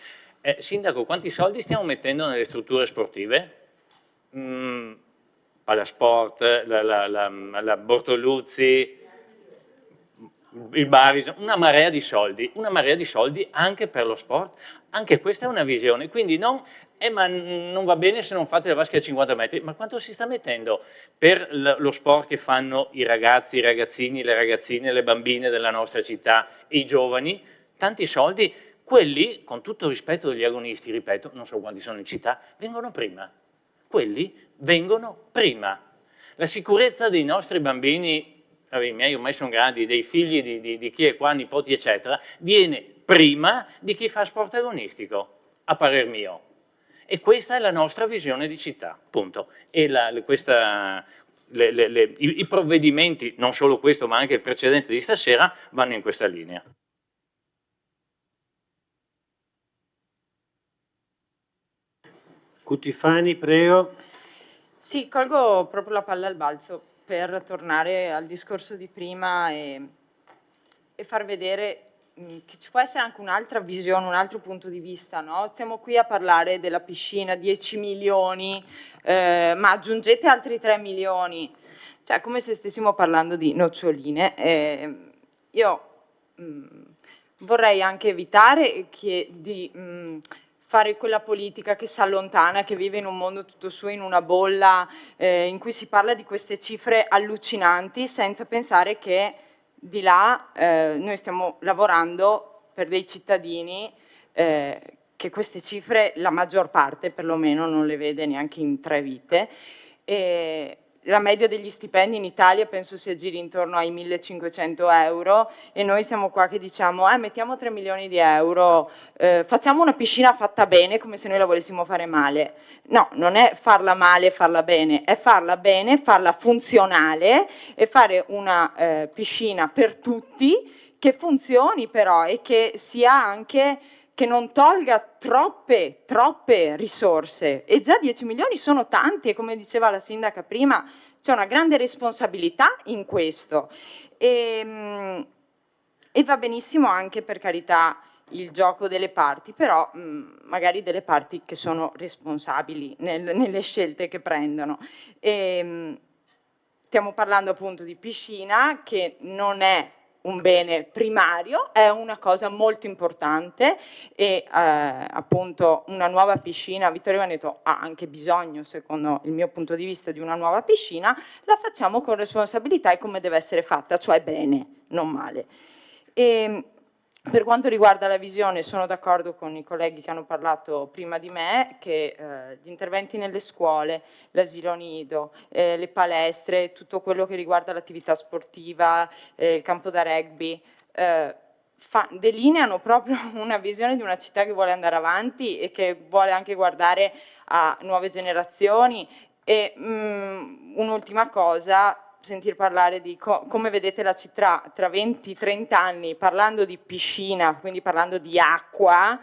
Sindaco, quanti soldi stiamo mettendo nelle strutture sportive? Palasport, la Bortoluzzi, il Bari, una marea di soldi anche per lo sport. Anche questa è una visione, quindi ma non va bene se non fate la vasca a 50 metri, ma quanto si sta mettendo per lo sport che fanno i ragazzi, i ragazzini, le ragazzine, le bambine della nostra città e i giovani? Tanti soldi, quelli, con tutto il rispetto degli agonisti, ripeto, non so quanti sono in città, vengono prima. Quelli vengono prima. La sicurezza dei nostri bambini, i miei ormai sono grandi, dei figli di chi è qua, nipoti eccetera, viene prima di chi fa sport agonistico, a parer mio. E questa è la nostra visione di città, punto. E i provvedimenti, non solo questo ma anche il precedente di stasera, vanno in questa linea. Cutifani, prego. Sì, colgo proprio la palla al balzo per tornare al discorso di prima e far vedere che ci può essere anche un'altra visione, un altro punto di vista, no? Siamo qui a parlare della piscina, 10 milioni, ma aggiungete altri 3 milioni, cioè come se stessimo parlando di noccioline. Io vorrei anche evitare di fare quella politica che si allontana, che vive in un mondo tutto suo, in una bolla in cui si parla di queste cifre allucinanti senza pensare che di là noi stiamo lavorando per dei cittadini che queste cifre, la maggior parte perlomeno, non le vede neanche in 3 vite. La media degli stipendi in Italia penso si aggiri intorno ai 1.500 euro e noi siamo qua che diciamo mettiamo 3 milioni di euro, facciamo una piscina fatta bene come se noi la volessimo fare male. No, non è farla male e farla bene, è farla bene, farla funzionale e fare una piscina per tutti che funzioni però e che sia anche, che non tolga troppe risorse, e già 10 milioni sono tanti e come diceva la sindaca prima c'è una grande responsabilità in questo e va benissimo anche, per carità, il gioco delle parti, però magari delle parti che sono responsabili nelle scelte che prendono. Stiamo parlando appunto di piscina, che non è un bene primario, è una cosa molto importante e appunto una nuova piscina, Vittorio Veneto ha anche bisogno, secondo il mio punto di vista, di una nuova piscina, la facciamo con responsabilità e come deve essere fatta, cioè bene, non male. Per quanto riguarda la visione, sono d'accordo con i colleghi che hanno parlato prima di me che gli interventi nelle scuole, l'asilo nido, le palestre, tutto quello che riguarda l'attività sportiva, il campo da rugby, delineano proprio una visione di una città che vuole andare avanti e che vuole anche guardare a nuove generazioni. E un'ultima cosa, sentir parlare di come vedete la città tra 20-30 anni parlando di piscina, quindi parlando di acqua,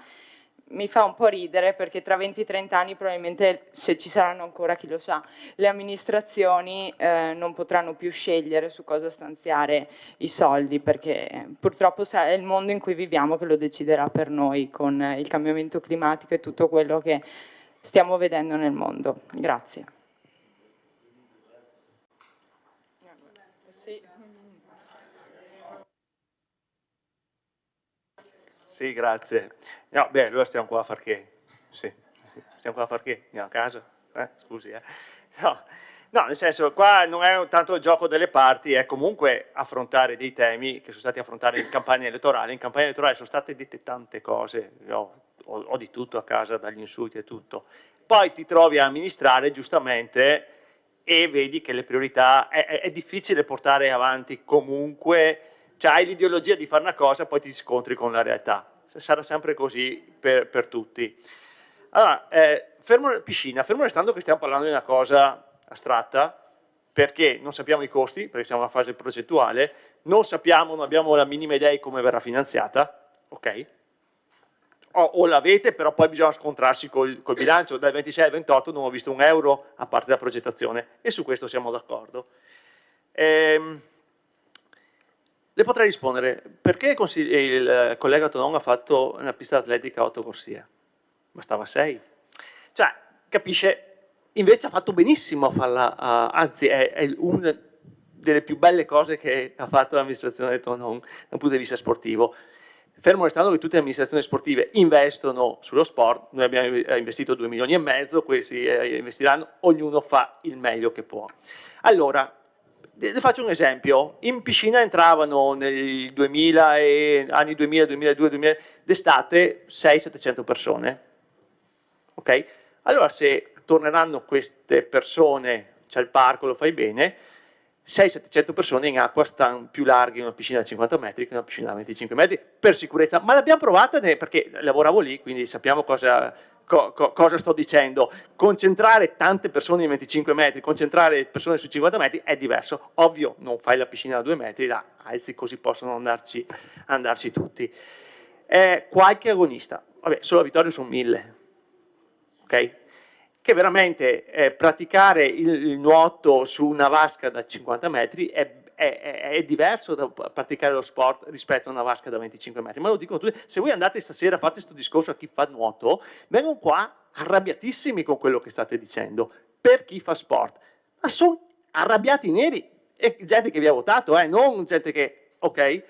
mi fa un po' ridere, perché tra 20-30 anni probabilmente, se ci saranno ancora, chi lo sa, le amministrazioni non potranno più scegliere su cosa stanziare i soldi, perché purtroppo è il mondo in cui viviamo che lo deciderà per noi, con il cambiamento climatico e tutto quello che stiamo vedendo nel mondo. Grazie. Sì, grazie. No, beh, allora stiamo qua a far che? Sì, stiamo qua a far che? Andiamo a casa? Scusi, No, nel senso, qua non è tanto il gioco delle parti, è comunque affrontare dei temi che sono stati affrontati in campagna elettorale. In campagna elettorale sono state dette tante cose, ho di tutto a casa, dagli insulti e tutto. Poi ti trovi a amministrare, giustamente, e vedi che le priorità è difficile portare avanti comunque. Cioè hai l'ideologia di fare una cosa, poi ti scontri con la realtà. Sarà sempre così per tutti. Allora, fermo restando che stiamo parlando di una cosa astratta, perché non sappiamo i costi, perché siamo in una fase progettuale, non abbiamo la minima idea di come verrà finanziata, ok? O l'avete, però poi bisogna scontrarsi col bilancio. Dal 26 al 28 non ho visto un euro a parte la progettazione, e su questo siamo d'accordo. Le potrei rispondere, perché il collega Tonon ha fatto una pista atletica a 8 corsie? Bastava 6. Cioè, capisce, invece ha fatto benissimo a farla, anzi è una delle più belle cose che ha fatto l'amministrazione Tonon dal punto di vista sportivo. Fermo restando che tutte le amministrazioni sportive investono sullo sport, noi abbiamo investito 2,5 milioni, questi investiranno, ognuno fa il meglio che può. Allora, le faccio un esempio, in piscina entravano nei 2000 anni 2000, 2002, 2000, d'estate 600-700 persone, ok? Allora se torneranno queste persone, c'è il parco, lo fai bene, 600-700 persone in acqua stanno più larghe in una piscina da 50 metri che in una piscina da 25 metri, per sicurezza, ma l'abbiamo provata perché lavoravo lì, quindi sappiamo cosa sto dicendo. Concentrare tante persone in 25 metri, concentrare persone su 50 metri è diverso. Ovvio, non fai la piscina da 2 metri, la alzi così possono andarci tutti. Qualche agonista, vabbè, solo a Vittorio sono 1000, ok? Che veramente praticare il nuoto su una vasca da 50 metri è diverso da praticare lo sport rispetto a una vasca da 25 metri. Ma lo dicono tutti, se voi andate stasera, fate questo discorso a chi fa nuoto, vengono qua arrabbiatissimi con quello che state dicendo, per chi fa sport. Ma sono arrabbiati neri, e gente che vi ha votato, non gente che, ok?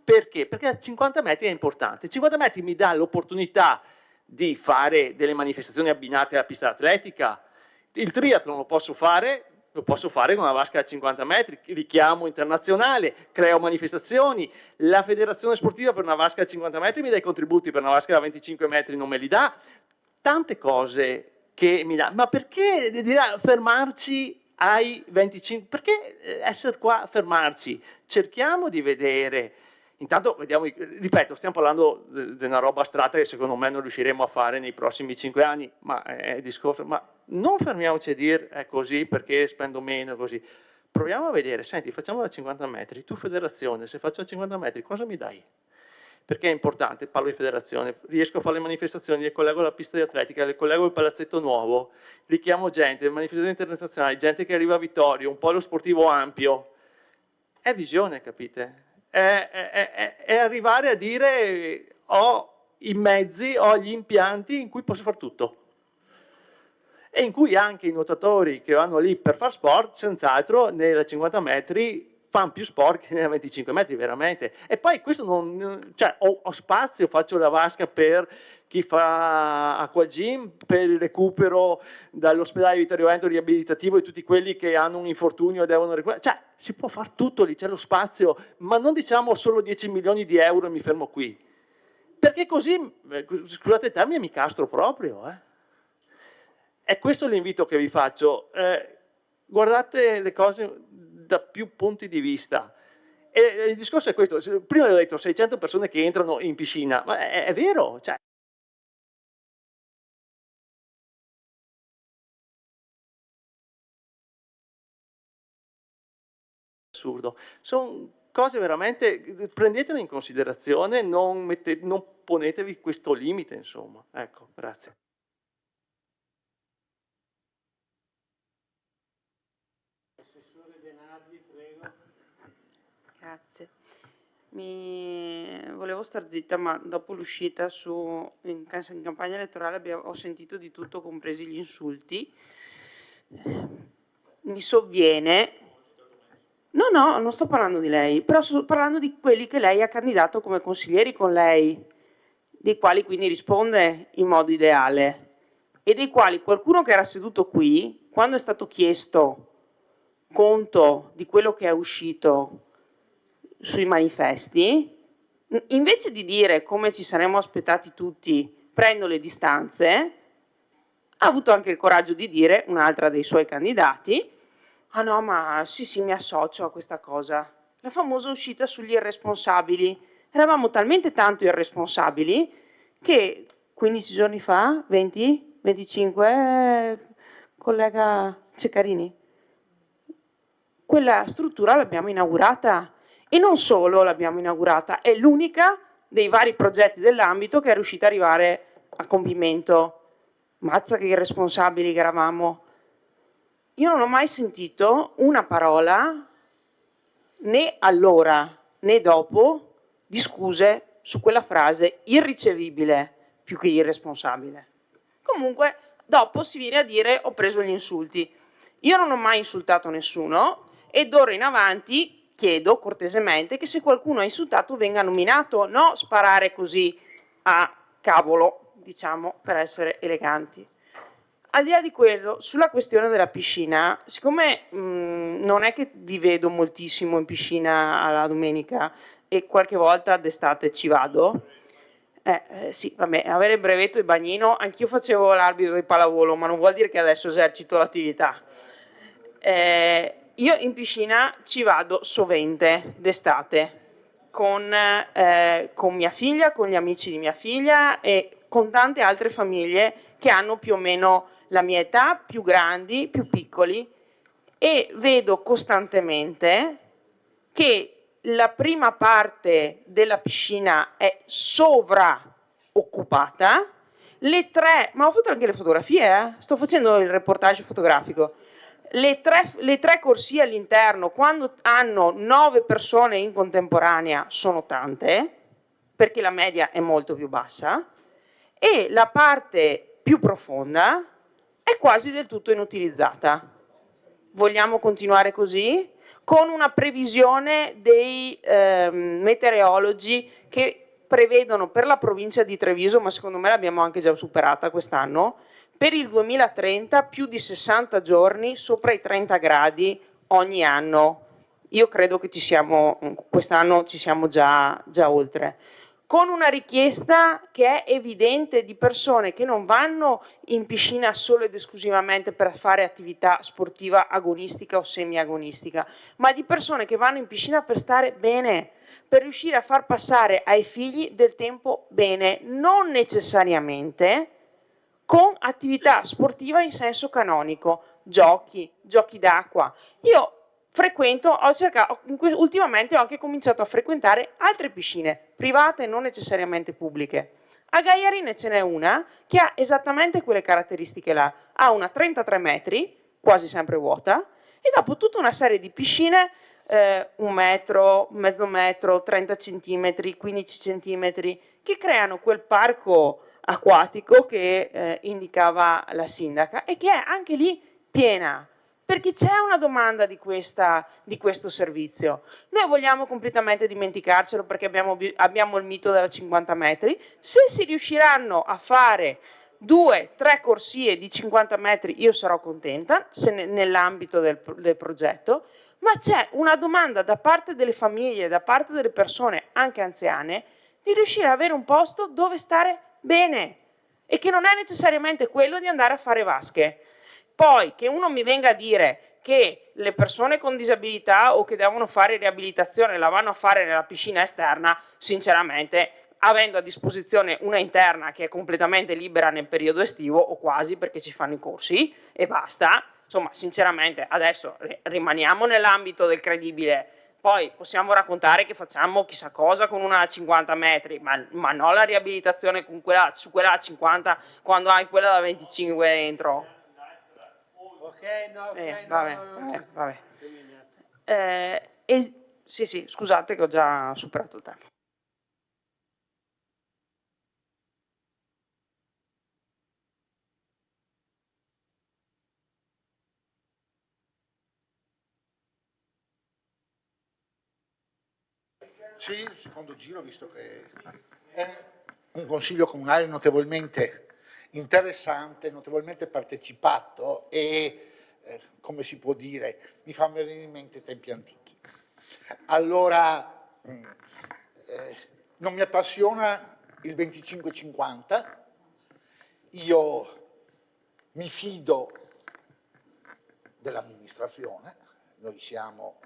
Perché? Perché a 50 metri è importante. 50 metri mi dà l'opportunità di fare delle manifestazioni abbinate alla pista atletica. Il triathlon lo posso fare con una vasca da 50 metri, richiamo internazionale, creo manifestazioni, la federazione sportiva per una vasca da 50 metri mi dà i contributi, per una vasca da 25 metri non me li dà, tante cose che mi dà, ma perché fermarci ai 25, perché essere qua a fermarci? Cerchiamo di vedere. Intanto vediamo, ripeto, stiamo parlando di una roba astratta che secondo me non riusciremo a fare nei prossimi 5 anni, ma è il discorso, ma non fermiamoci a dire è così perché spendo meno, così. Proviamo a vedere, senti, facciamo da 50 metri, tu federazione, se faccio da 50 metri cosa mi dai? Perché è importante, parlo di federazione, riesco a fare le manifestazioni, le collego alla pista di atletica, le collego al palazzetto nuovo, richiamo gente, manifestazioni internazionali, gente che arriva a Vittorio, un po' lo sportivo ampio, è visione, capite? È arrivare a dire ho i mezzi, ho gli impianti in cui posso fare tutto e in cui anche i nuotatori che vanno lì per fare sport senz'altro nella 50 metri fanno più sport che nella 25 metri veramente. E poi questo non, cioè ho spazio, faccio la vasca per chi fa acquagym, per il recupero dall'ospedale Vittorio Veneto riabilitativo di tutti quelli che hanno un infortunio e devono recuperare, cioè si può fare tutto lì, c'è lo spazio, ma non diciamo solo 10 milioni di euro e mi fermo qui, perché così, scusate il termine, mi castro proprio. È questo l'invito che vi faccio, guardate le cose da più punti di vista. E il discorso è questo, prima ho detto 600 persone che entrano in piscina, ma è vero, cioè, assurdo. Sono cose veramente, prendetele in considerazione, non ponetevi questo limite, insomma. Ecco, grazie. Assessore Denardi, prego. Grazie. Volevo star zitta, ma dopo l'uscita in campagna elettorale ho sentito di tutto, compresi gli insulti. Mi sovviene. No, non sto parlando di lei, però sto parlando di quelli che lei ha candidato come consiglieri con lei, dei quali quindi risponde in modo ideale, e dei quali qualcuno che era seduto qui, quando è stato chiesto conto di quello che è uscito sui manifesti, invece di dire come ci saremmo aspettati tutti, prendo le distanze, ha avuto anche il coraggio di dire, un'altra dei suoi candidati, ah no, ma sì, mi associo a questa cosa. La famosa uscita sugli irresponsabili. Eravamo talmente tanto irresponsabili che 15 giorni fa, 20, 25, collega Ceccarini, quella struttura l'abbiamo inaugurata, e non solo l'abbiamo inaugurata, è l'unica dei vari progetti dell'ambito che è riuscita ad arrivare a compimento. Mazza che irresponsabili che eravamo. Io non ho mai sentito una parola, né allora né dopo di scuse su quella frase irricevibile più che irresponsabile. Comunque dopo si viene a dire ho preso gli insulti. Io non ho mai insultato nessuno e d'ora in avanti chiedo cortesemente che se qualcuno ha insultato venga nominato, no sparare così a cavolo, diciamo, per essere eleganti. Al di là di quello, sulla questione della piscina, siccome non è che vi vedo moltissimo in piscina alla domenica e qualche volta d'estate ci vado, sì, vabbè, avere il brevetto e bagnino, anch'io facevo l'arbitro di pallavolo, ma non vuol dire che adesso esercito l'attività. Io in piscina ci vado sovente d'estate con mia figlia, con gli amici di mia figlia e con tante altre famiglie che hanno più o meno la mia età, più grandi, più piccoli, e vedo costantemente che la prima parte della piscina è sovraoccupata, ma ho fatto anche le fotografie, sto facendo il reportage fotografico. Le tre corsie all'interno, quando hanno 9 persone in contemporanea, sono tante, perché la media è molto più bassa, e la parte più profonda è quasi del tutto inutilizzata. Vogliamo continuare così? Con una previsione dei meteorologi che prevedono per la provincia di Treviso, ma secondo me l'abbiamo anche già superata quest'anno, per il 2030 più di 60 giorni sopra i 30 gradi ogni anno. Io credo che quest'anno ci siamo già oltre. Con una richiesta che è evidente di persone che non vanno in piscina solo ed esclusivamente per fare attività sportiva agonistica o semi-agonistica, ma di persone che vanno in piscina per stare bene, per riuscire a far passare ai figli del tempo bene, non necessariamente con attività sportiva in senso canonico, giochi d'acqua. Io ultimamente ho anche cominciato a frequentare altre piscine, private, non necessariamente pubbliche. A Gaiarine ce n'è una che ha esattamente quelle caratteristiche là, ha una 33 metri, quasi sempre vuota, e dopo tutta una serie di piscine, 1 metro, mezzo metro, 30 centimetri, 15 centimetri, che creano quel parco acquatico che indicava la sindaca e che è anche lì piena, perché c'è una domanda di questo servizio. Noi vogliamo completamente dimenticarcelo perché abbiamo il mito della 50 metri, se si riusciranno a fare 2-3 corsie di 50 metri io sarò contenta nell'ambito del progetto, ma c'è una domanda da parte delle famiglie, da parte delle persone anche anziane, di riuscire ad avere un posto dove stare bene e che non è necessariamente quello di andare a fare vasche. Poi che uno mi venga a dire che le persone con disabilità o che devono fare riabilitazione la vanno a fare nella piscina esterna, sinceramente, avendo a disposizione una interna che è completamente libera nel periodo estivo o quasi, perché ci fanno i corsi e basta, insomma, sinceramente adesso rimaniamo nell'ambito del credibile. Poi possiamo raccontare che facciamo chissà cosa con una 50 metri, ma non la riabilitazione su quella 50 quando hai quella da 25 dentro. Vabbè. Sì, scusate che ho già superato il tempo. Sì, il secondo giro, visto che è un consiglio comunale notevolmente interessante, notevolmente partecipato e, come si può dire, mi fa venire in mente tempi antichi. Allora, non mi appassiona il 25-50, io mi fido dell'amministrazione, noi siamo,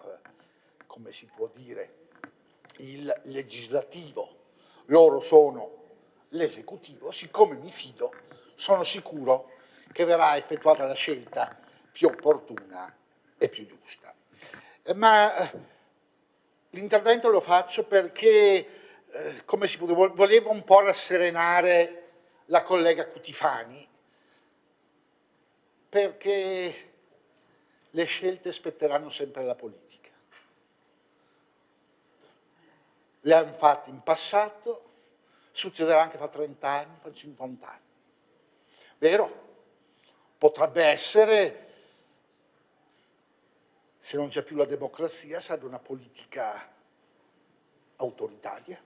come si può dire, il legislativo, loro sono l'esecutivo, siccome mi fido, sono sicuro che verrà effettuata la scelta più opportuna e più giusta. Ma l'intervento lo faccio perché, come si può dire, volevo un po' rasserenare la collega Cutifani, perché le scelte spetteranno sempre alla politica. le hanno fatte in passato, succederà anche fra 30 anni, fra 50 anni. Vero? Potrebbe essere, se non c'è più la democrazia, sarebbe una politica autoritaria.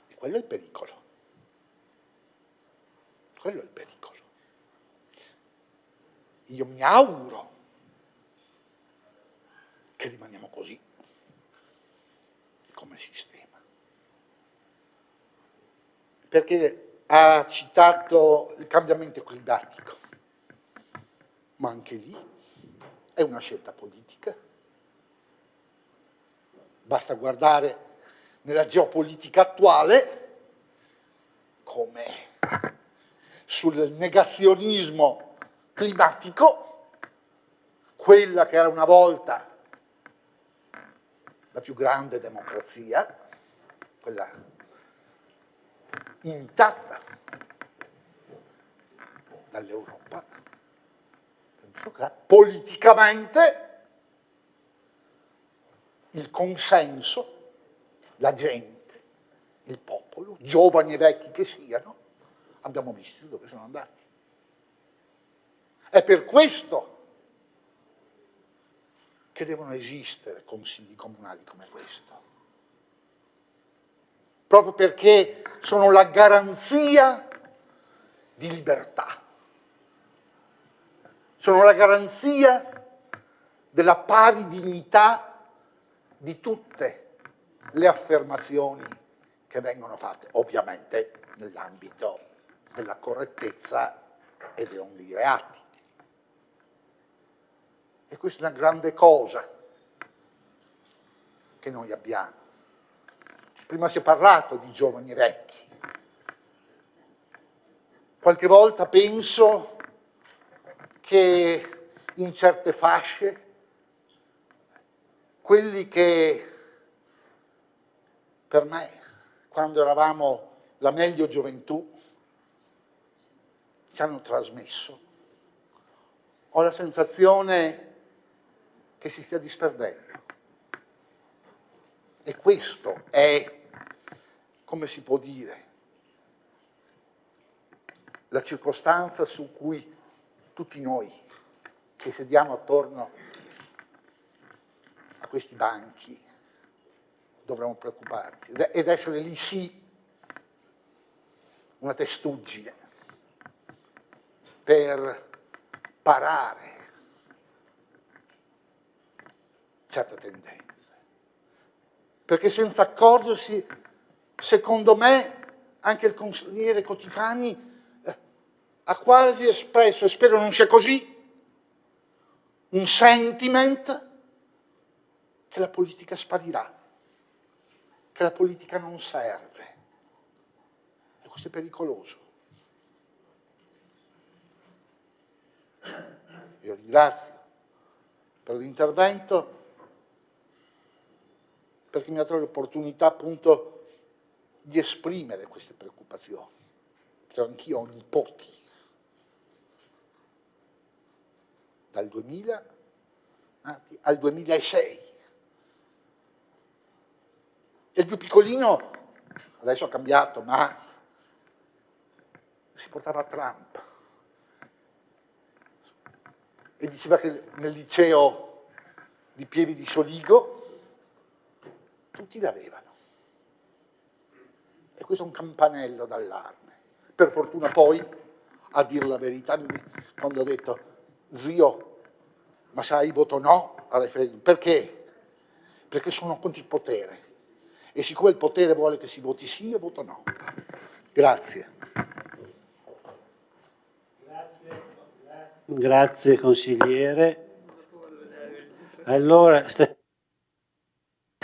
E quello è il pericolo. Quello è il pericolo. Io mi auguro che rimaniamo così, come sistema. Perché ha citato il cambiamento climatico, ma anche lì è una scelta politica. Basta guardare nella geopolitica attuale come sul negazionismo climatico, quella che era una volta la più grande democrazia, quella intatta dall'Europa, politicamente il consenso, la gente, il popolo, giovani e vecchi che siano, abbiamo visto dove sono andati. È per questo che devono esistere consigli comunali come questo. Proprio perché sono la garanzia di libertà. Sono la garanzia della pari dignità di tutte le affermazioni che vengono fatte, ovviamente nell'ambito della correttezza e dei non dire atti. E questa è una grande cosa che noi abbiamo. Prima si è parlato di giovani e vecchi. Qualche volta penso che in certe fasce quelli che per me, quando eravamo la meglio gioventù, ci hanno trasmesso, ho la sensazione che si stia disperdendo. E questo è, come si può dire, la circostanza su cui tutti noi che sediamo attorno a questi banchi dovremmo preoccuparci ed essere lì sì una testuggine per parare certe tendenze. Perché senza accorgersi, secondo me, anche il consigliere Cotifani ha quasi espresso, e spero non sia così, un sentiment che la politica sparirà, che la politica non serve. E questo è pericoloso. Io ringrazio per l'intervento, perché mi ha dato l'opportunità appunto di esprimere queste preoccupazioni, perché anch'io ho nipoti. Dal 2000 al 2006. E il più piccolino, adesso ha cambiato, ma si portava a Trump. E diceva che nel liceo di Pieve di Soligo tutti l'avevano. E questo è un campanello d'allarme. Per fortuna poi, a dire la verità, quando ho detto, zio, ma sai, voto no al referendum. Perché? Perché sono contro il potere. E siccome il potere vuole che si voti sì, io voto no. Grazie. Grazie consigliere. Allora,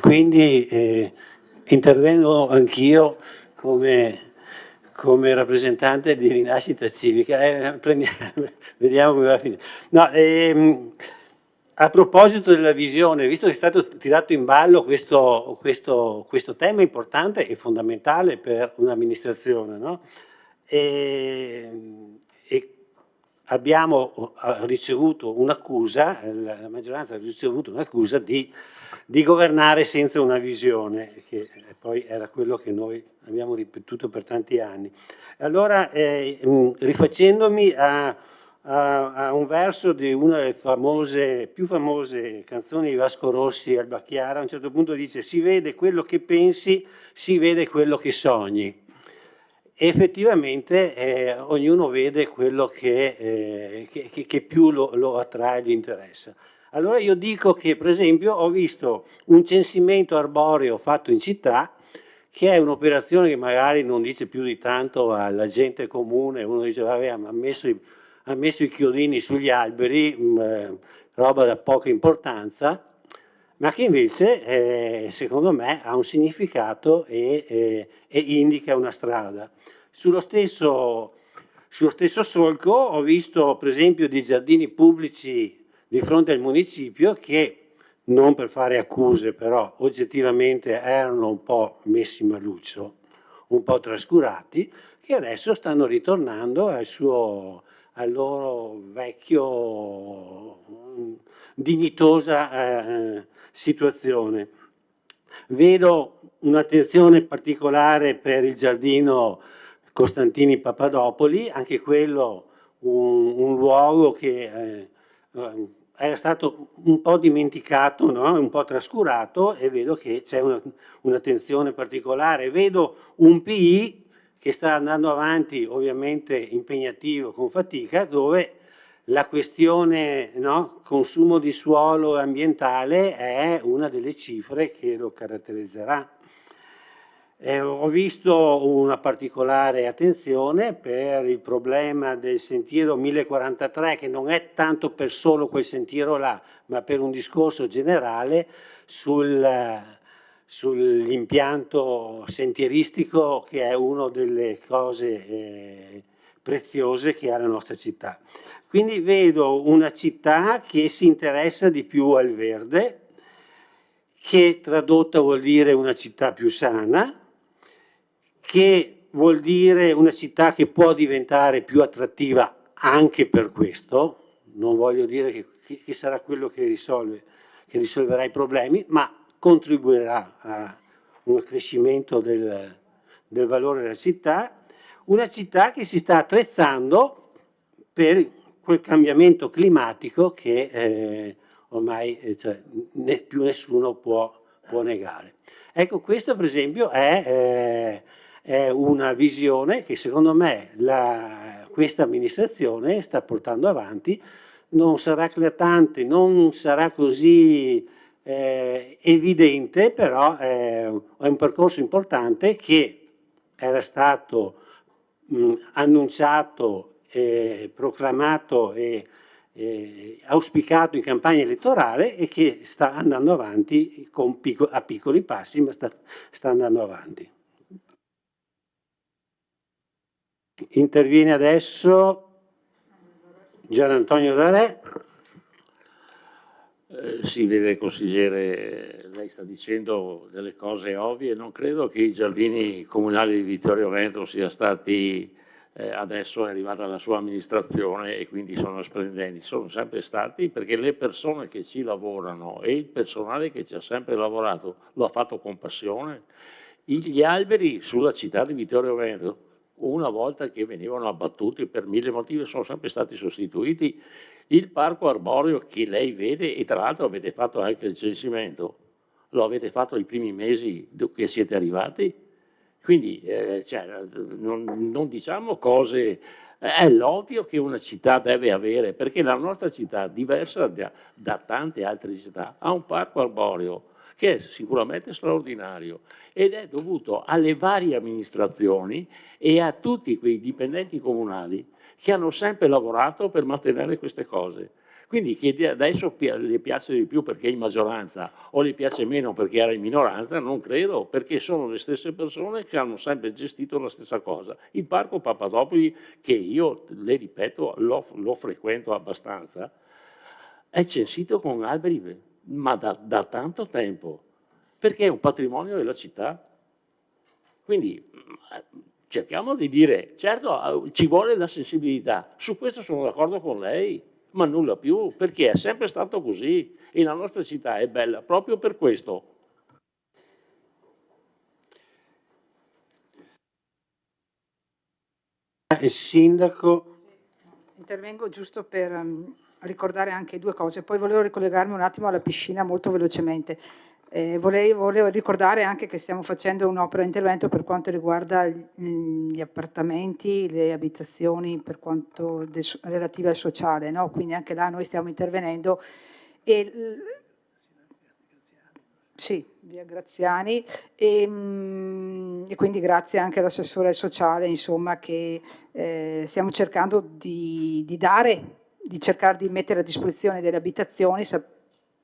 quindi intervengo anch'io come rappresentante di Rinascita Civica. Vediamo come va a finire. No, a proposito della visione, visto che è stato tirato in ballo questo tema importante e fondamentale per un'amministrazione, no? abbiamo ricevuto un'accusa, la maggioranza ha ricevuto un'accusa di governare senza una visione, che poi era quello che noi abbiamo ripetuto per tanti anni. Allora, rifacendomi a un verso di una delle più famose canzoni di Vasco Rossi, Alba Chiara, a un certo punto dice: si vede quello che pensi, si vede quello che sogni. E effettivamente ognuno vede quello che più lo attrae, gli interessa. Allora io dico che, per esempio, ho visto un censimento arboreo fatto in città, che è un'operazione che magari non dice più di tanto alla gente comune. Uno dice: vabbè, ha messo i chiodini sugli alberi, roba da poca importanza, ma che invece, secondo me, ha un significato e indica una strada. Sullo stesso solco ho visto, per esempio, dei giardini pubblici di fronte al municipio che, non per fare accuse, però oggettivamente erano un po' messi maluccio, un po' trascurati, che adesso stanno ritornando al loro vecchio dignitosa situazione. Vedo un'attenzione particolare per il giardino Costantini Papadopoli, anche quello un luogo che era stato un po' dimenticato, no? Un po' trascurato, e vedo che c'è un'attenzione particolare. Vedo un PI che sta andando avanti, ovviamente impegnativo, con fatica, dove la questione, no, consumo di suolo ambientale è una delle cifre che lo caratterizzerà. Ho visto una particolare attenzione per il problema del sentiero 1043, che non è tanto per solo quel sentiero là, ma per un discorso generale sull'impianto sentieristico, che è una delle cose preziose che ha la nostra città. Quindi vedo una città che si interessa di più al verde, che tradotta vuol dire una città più sana, che vuol dire una città che può diventare più attrattiva anche per questo. Non voglio dire che sarà quello che risolverà i problemi, ma contribuirà a un accrescimento del valore della città. Una città che si sta attrezzando per quel cambiamento climatico che ormai più nessuno può negare. Ecco, questo per esempio è una visione che secondo me questa amministrazione sta portando avanti. Non sarà eclatante, non sarà così evidente, però è un percorso importante che era stato annunciato, proclamato e auspicato in campagna elettorale, e che sta andando avanti a piccoli passi, ma sta andando avanti. Interviene adesso Gian Antonio D'Arè. Sì, vede consigliere, lei sta dicendo delle cose ovvie. Non credo che i giardini comunali di Vittorio Veneto siano stati, adesso è arrivata la sua amministrazione e quindi sono splendenti. Sono sempre stati, perché le persone che ci lavorano e il personale che ci ha sempre lavorato lo ha fatto con passione. Gli alberi sulla città di Vittorio Veneto, una volta che venivano abbattuti per 1000 motivi, sono sempre stati sostituiti. Il parco arboreo che lei vede, e tra l'altro avete fatto anche il censimento, lo avete fatto i primi mesi che siete arrivati, quindi non diciamo cose, è l'ovvio che una città deve avere, perché la nostra città, diversa da tante altre città, ha un parco arboreo che è sicuramente straordinario, ed è dovuto alle varie amministrazioni e a tutti quei dipendenti comunali che hanno sempre lavorato per mantenere queste cose. Quindi che adesso le piace di più perché è in maggioranza o le piace meno perché era in minoranza, non credo, perché sono le stesse persone che hanno sempre gestito la stessa cosa. Il parco Papadopoli, che io, le ripeto, lo frequento abbastanza, è censito con alberi, ma da tanto tempo, perché è un patrimonio della città. Quindi cerchiamo di dire, certo ci vuole la sensibilità, su questo sono d'accordo con lei, ma nulla più, perché è sempre stato così e la nostra città è bella proprio per questo. Il sindaco. Intervengo giusto per ricordare anche due cose, poi volevo ricollegarmi un attimo alla piscina molto velocemente. Volevo ricordare anche che stiamo facendo un'opera di intervento per quanto riguarda gli appartamenti, le abitazioni per quanto relative al sociale, no? Quindi anche là noi stiamo intervenendo sì, via Graziani e quindi grazie anche all'assessore sociale, insomma, che stiamo cercando di cercare di mettere a disposizione delle abitazioni.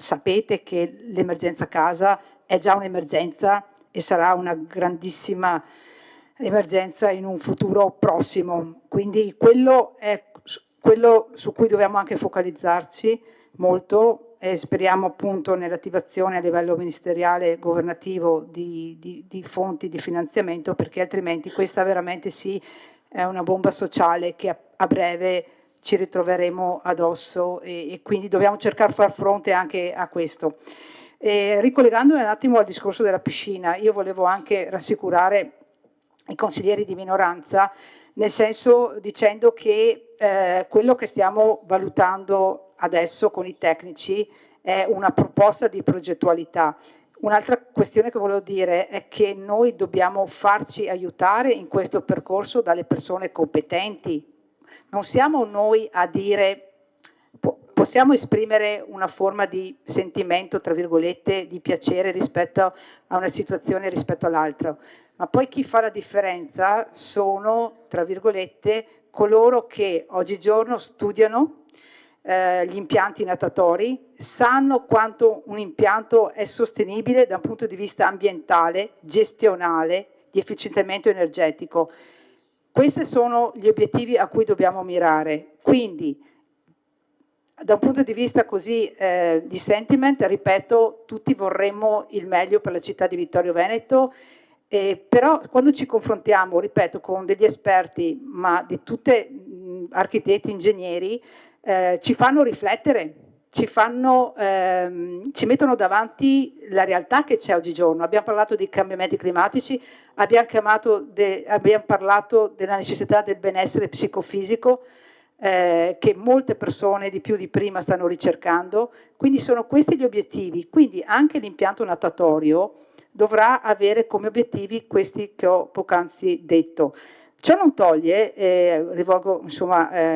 Sapete che l'emergenza casa è già un'emergenza e sarà una grandissima emergenza in un futuro prossimo, quindi quello è quello su cui dobbiamo anche focalizzarci molto e speriamo appunto nell'attivazione a livello ministeriale e governativo di fonti di finanziamento, perché altrimenti questa veramente sì è una bomba sociale che a breve ci ritroveremo addosso e quindi dobbiamo cercare di far fronte anche a questo. Ricollegandomi un attimo al discorso della piscina, io volevo anche rassicurare i consiglieri di minoranza, nel senso dicendo che quello che stiamo valutando adesso con i tecnici è una proposta di progettualità. Un'altra questione che volevo dire è che noi dobbiamo farci aiutare in questo percorso dalle persone competenti. Non siamo noi a dire, possiamo esprimere una forma di sentimento, tra virgolette, di piacere rispetto a una situazione rispetto all'altra, ma poi chi fa la differenza sono, tra virgolette, coloro che oggigiorno studiano gli impianti natatori, sanno quanto un impianto è sostenibile da un punto di vista ambientale, gestionale, di efficientamento energetico. Questi sono gli obiettivi a cui dobbiamo mirare. Quindi, da un punto di vista così di sentiment, ripeto, tutti vorremmo il meglio per la città di Vittorio Veneto, però quando ci confrontiamo, ripeto, con degli esperti, ma di tutte architetti, ingegneri, ci fanno riflettere, ci mettono davanti la realtà che c'è oggigiorno. Abbiamo parlato di cambiamenti climatici, abbiamo parlato della necessità del benessere psicofisico, che molte persone di più di prima stanno ricercando, quindi sono questi gli obiettivi. Quindi anche l'impianto natatorio dovrà avere come obiettivi questi che ho poc'anzi detto. Ciò non toglie,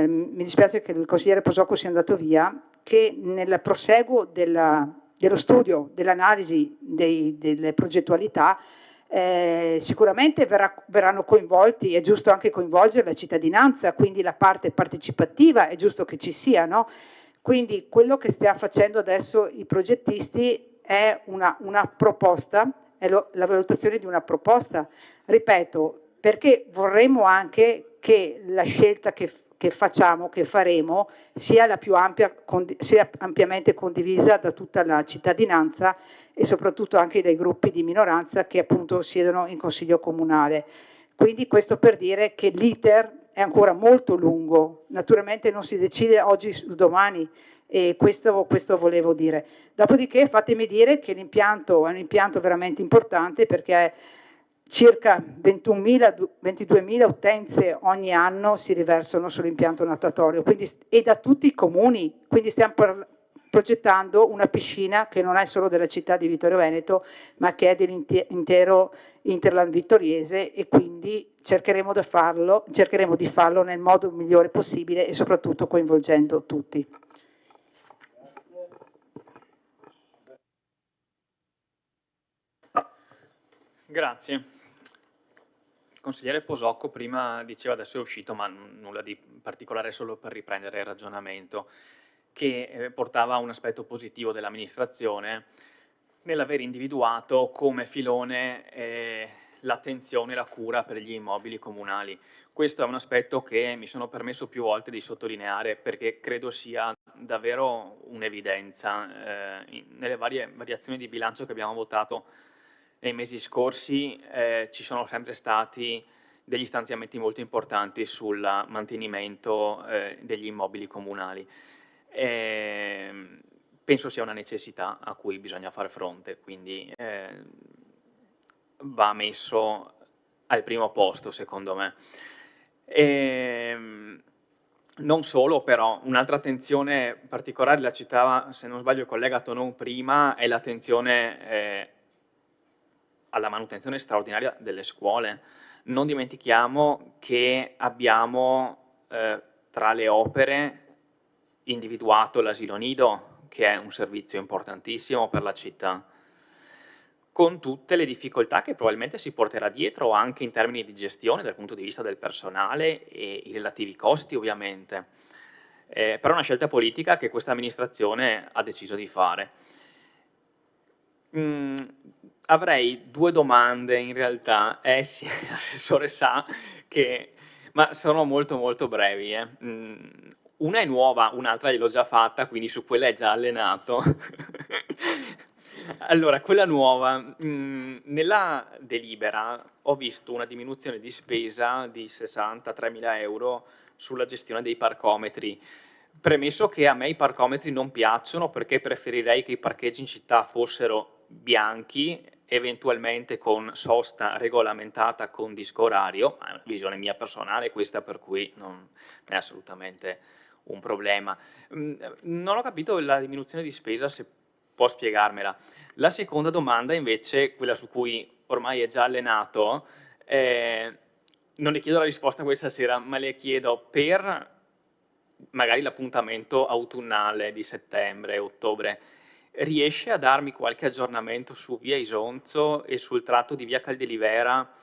mi dispiace che il consigliere Posocco sia andato via, che nel proseguo dello studio, dell'analisi delle progettualità, sicuramente verranno coinvolti, è giusto anche coinvolgere la cittadinanza, quindi la parte partecipativa è giusto che ci sia, no? Quindi quello che stiamo facendo adesso i progettisti è una proposta, è la valutazione di una proposta, ripeto, perché vorremmo anche che la scelta che facciamo, che faremo, sia la più ampia, sia ampiamente condivisa da tutta la cittadinanza e soprattutto anche dai gruppi di minoranza che appunto siedono in Consiglio Comunale. Quindi questo per dire che l'iter è ancora molto lungo, naturalmente non si decide oggi su domani, e questo volevo dire. Dopodiché fatemi dire che l'impianto è un impianto veramente importante perché circa 22.000 utenze ogni anno si riversano sull'impianto natatorio e da tutti i comuni, quindi stiamo progettando una piscina che non è solo della città di Vittorio Veneto ma che è dell'intero Interland vittoriese e quindi cercheremo di farlo nel modo migliore possibile e soprattutto coinvolgendo tutti. Grazie. Il consigliere Posocco prima diceva, adesso è uscito, ma nulla di particolare, solo per riprendere il ragionamento, che portava a un aspetto positivo dell'amministrazione nell'aver individuato come filone l'attenzione e la cura per gli immobili comunali. Questo è un aspetto che mi sono permesso più volte di sottolineare perché credo sia davvero un'evidenza. Nelle varie variazioni di bilancio che abbiamo votato nei mesi scorsi ci sono sempre stati degli stanziamenti molto importanti sul mantenimento degli immobili comunali. Penso sia una necessità a cui bisogna fare fronte, quindi va messo al primo posto, secondo me. Non solo, però, un'altra attenzione particolare, la citava, se non sbaglio, il collega Tonon prima, è l'attenzione alla manutenzione straordinaria delle scuole. Non dimentichiamo che abbiamo tra le opere individuato l'asilo nido, che è un servizio importantissimo per la città, con tutte le difficoltà che probabilmente si porterà dietro anche in termini di gestione dal punto di vista del personale e i relativi costi, ovviamente. Però è una scelta politica che questa amministrazione ha deciso di fare. Avrei due domande in realtà, sì, l'assessore sa che, ma sono molto molto brevi. Una è nuova, un'altra gliel'ho già fatta, quindi su quella è già allenato. Allora, quella nuova, nella delibera ho visto una diminuzione di spesa di 63.000 euro sulla gestione dei parcometri. Premesso che a me i parcometri non piacciono perché preferirei che i parcheggi in città fossero bianchi, eventualmente con sosta regolamentata con disco orario, è una visione mia personale questa, per cui non è assolutamente un problema. Non ho capito la diminuzione di spesa, se può spiegarmela. La seconda domanda invece, quella su cui ormai è già allenato, non le chiedo la risposta questa sera, ma le chiedo per magari l'appuntamento autunnale di settembre, ottobre, riesce a darmi qualche aggiornamento su via Isonzo e sul tratto di via Caldilivera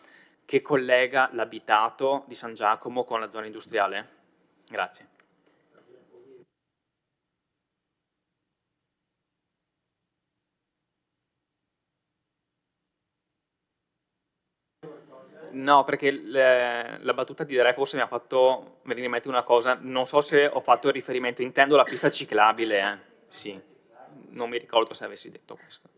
che collega l'abitato di San Giacomo con la zona industriale? Grazie. No, perché la battuta di Dere forse mi ha fatto venire in mente una cosa, non so se ho fatto il riferimento, intendo la pista ciclabile, sì, non mi ricordo se avessi detto questo.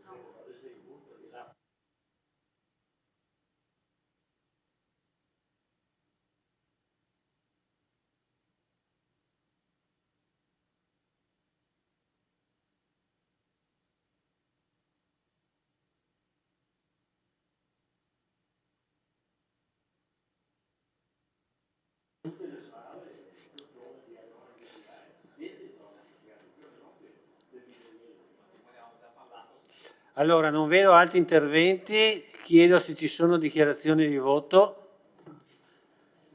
Allora, non vedo altri interventi, chiedo se ci sono dichiarazioni di voto.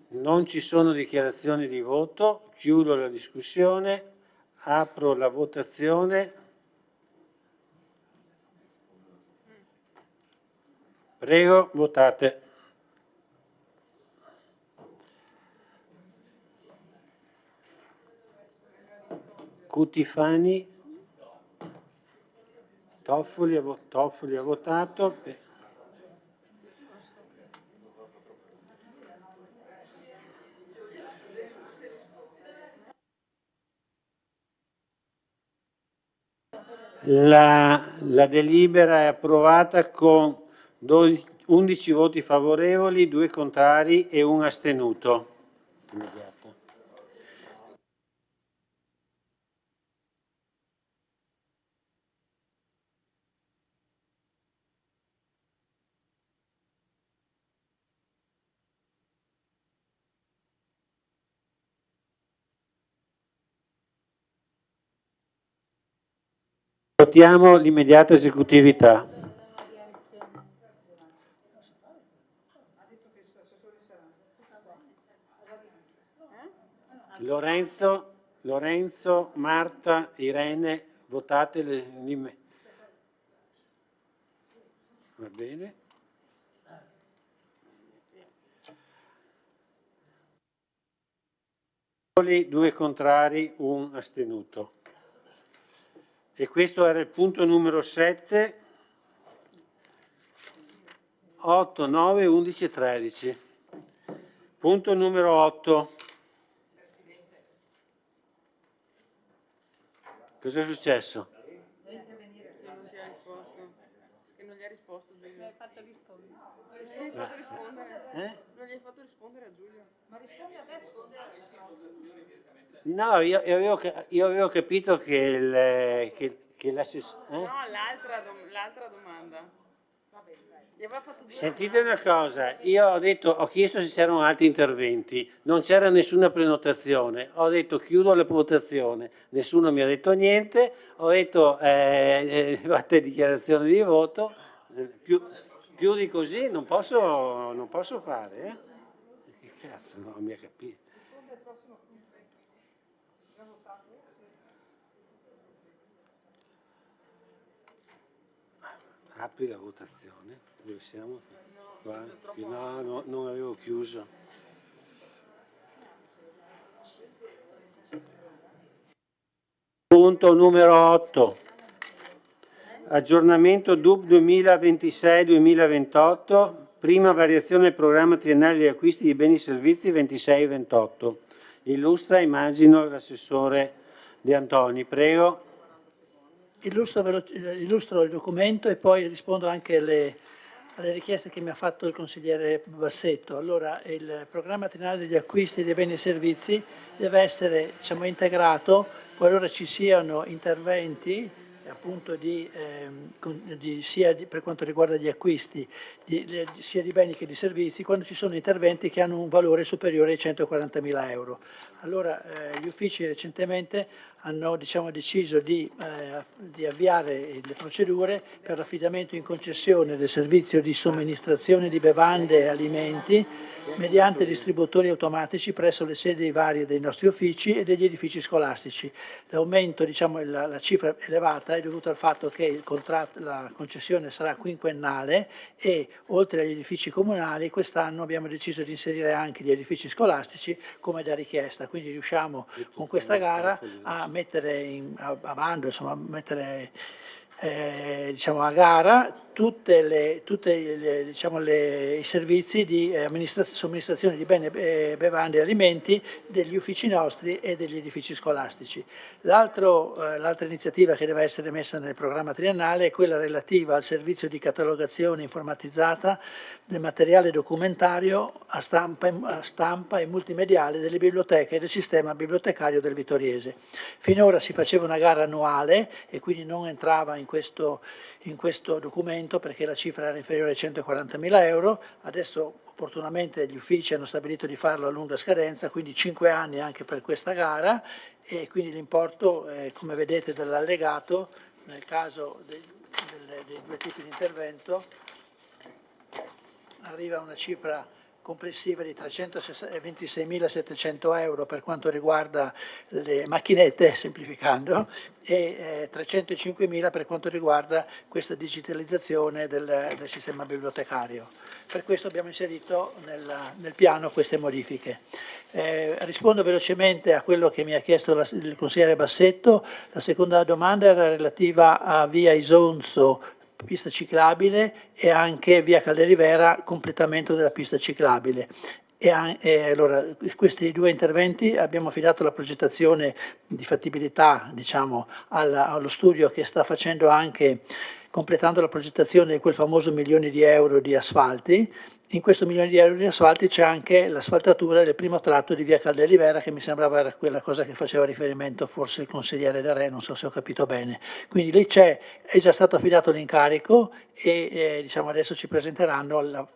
Non ci sono dichiarazioni di voto, chiudo la discussione, apro la votazione. Prego, votate. Cutifani, Toffoli ha votato. La delibera è approvata con 11 voti favorevoli, 2 contrari e 1 astenuto. Votiamo l'immediata esecutività. Lorenzo, Marta, Irene, votate va bene. Due contrari, un astenuto. E questo era il punto numero 7, 8, 9, 11 e 13. Punto numero 8. Cosa è successo? Che non gli ha risposto. Che non gli ha risposto. hai fatto rispondere. Non gli hai fatto rispondere a Giulia? Ma rispondi adesso. No, io avevo capito che l'assessore... No, l'altra domanda. Gli aveva fatto due Sentite una cosa, io ho chiesto se c'erano altri interventi, non c'era nessuna prenotazione, ho detto chiudo la votazione, nessuno mi ha detto niente, ho detto fatte dichiarazione di voto, più di così non posso fare. Che cazzo, non mi ha capito. Apri la votazione, dove siamo? Qua? No, non avevo chiuso. Punto numero 8. Aggiornamento DUP 2026-2028, prima variazione del programma triennale di acquisti di beni e servizi 26-28. Illustra, immagino, l'assessore De Antoni, prego. Illustro il documento e poi rispondo anche alle richieste che mi ha fatto il consigliere Bassetto. Allora, il programma triennale degli acquisti dei beni e servizi deve essere, diciamo, integrato qualora ci siano interventi appunto sia per quanto riguarda gli acquisti sia di beni che di servizi, quando ci sono interventi che hanno un valore superiore ai 140.000 euro. Allora gli uffici recentemente hanno deciso di avviare le procedure per l'affidamento in concessione del servizio di somministrazione di bevande e alimenti mediante distributori automatici presso le sedi varie dei nostri uffici e degli edifici scolastici. L'aumento, la cifra elevata è dovuta al fatto che la concessione sarà quinquennale e oltre agli edifici comunali quest'anno abbiamo deciso di inserire anche gli edifici scolastici come da richiesta, quindi riusciamo con questa gara a mettere a bando, insomma, a mettere a gara tutti i servizi di somministrazione di beni, bevande e alimenti degli uffici nostri e degli edifici scolastici. L'altra iniziativa che deve essere messa nel programma triennale è quella relativa al servizio di catalogazione informatizzata del materiale documentario a stampa e multimediale delle biblioteche e del sistema bibliotecario del Vitoriese. Finora si faceva una gara annuale e quindi non entrava in questo documento perché la cifra era inferiore ai 140.000 euro, adesso opportunamente gli uffici hanno stabilito di farlo a lunga scadenza, quindi 5 anni anche per questa gara e quindi l'importo, come vedete dall'allegato, nel caso dei due tipi di intervento, arriva a una cifra complessiva di 326.700 euro per quanto riguarda le macchinette, semplificando, e 305.000 per quanto riguarda questa digitalizzazione del sistema bibliotecario. Per questo abbiamo inserito nel piano queste modifiche. Rispondo velocemente a quello che mi ha chiesto il consigliere Bassetto. La seconda domanda era relativa a via Isonzo, pista ciclabile, e anche via Calderivera, completamento della pista ciclabile. Allora, questi due interventi abbiamo affidato la progettazione di fattibilità, allo studio che sta facendo anche, completando la progettazione di quel famoso milione di euro di asfalti. In questo milione di euro di asfalti c'è anche l'asfaltatura del primo tratto di via Calderivera, che mi sembrava era quella cosa che faceva riferimento forse il consigliere De Re, non so se ho capito bene. Quindi lì è già stato affidato l'incarico e adesso ci presenteranno il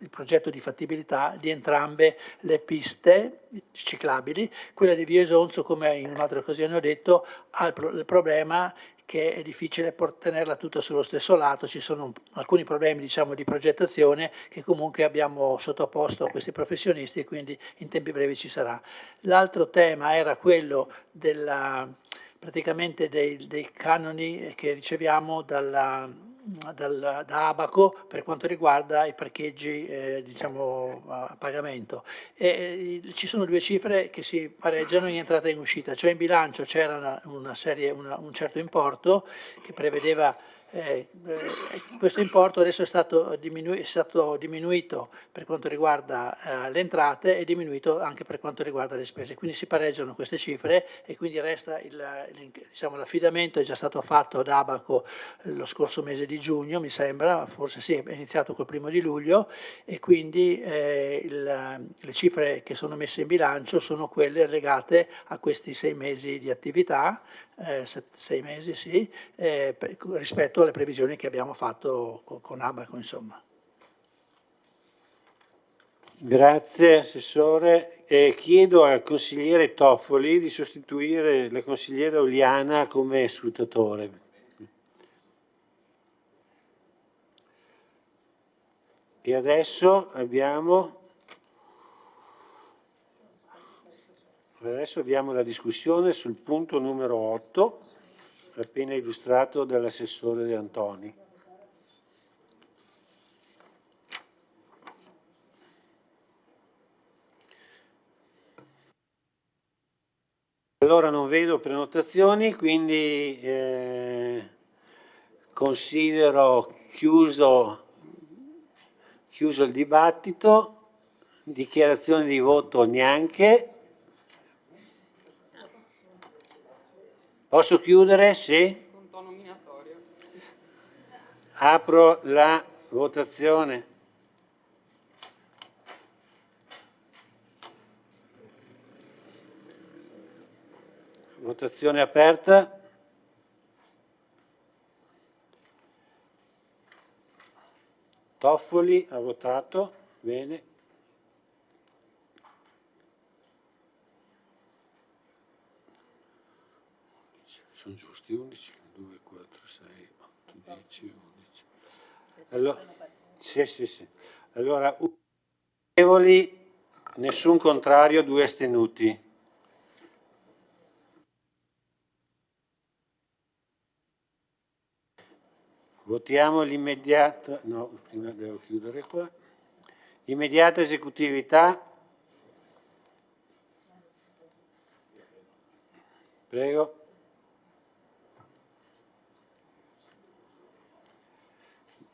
progetto di fattibilità di entrambe le piste ciclabili. Quella di via Isonzo, come in un'altra occasione ho detto, ha il problema che è difficile tenerla tutta sullo stesso lato, ci sono alcuni problemi di progettazione che comunque abbiamo sottoposto a questi professionisti e quindi in tempi brevi ci sarà. L'altro tema era quello praticamente dei canoni che riceviamo da Abaco per quanto riguarda i parcheggi a pagamento. Ci sono due cifre che si pareggiano in entrata e in uscita, cioè in bilancio c'era un certo importo che prevedeva Questo importo adesso è stato diminuito per quanto riguarda le entrate e diminuito anche per quanto riguarda le spese, quindi si pareggiano queste cifre e quindi resta diciamo, l'affidamento è già stato fatto ad Abaco lo scorso mese di giugno, mi sembra, forse sì, è iniziato col 1° di luglio e quindi le cifre che sono messe in bilancio sono quelle legate a questi 6 mesi di attività, 6 mesi sì, rispetto alle previsioni che abbiamo fatto con Abaco, insomma. Grazie Assessore. Chiedo al consigliere Toffoli di sostituire la consigliera Oliana come scrutatore. E adesso abbiamo la discussione sul punto numero 8, appena illustrato dall'assessore De Antoni. Allora non vedo prenotazioni, quindi considero chiuso il dibattito, dichiarazione di voto neanche. Posso chiudere? Sì. Apro la votazione. Votazione aperta. Toffoli ha votato. Bene. Sono giusti 11, 2, 4, 6, 8, 10, 11. Allora, sì. Allora, favorevoli, nessun contrario, 2 astenuti. Votiamo l'immediata, no, prima devo chiudere qua. Immediata esecutività. Prego.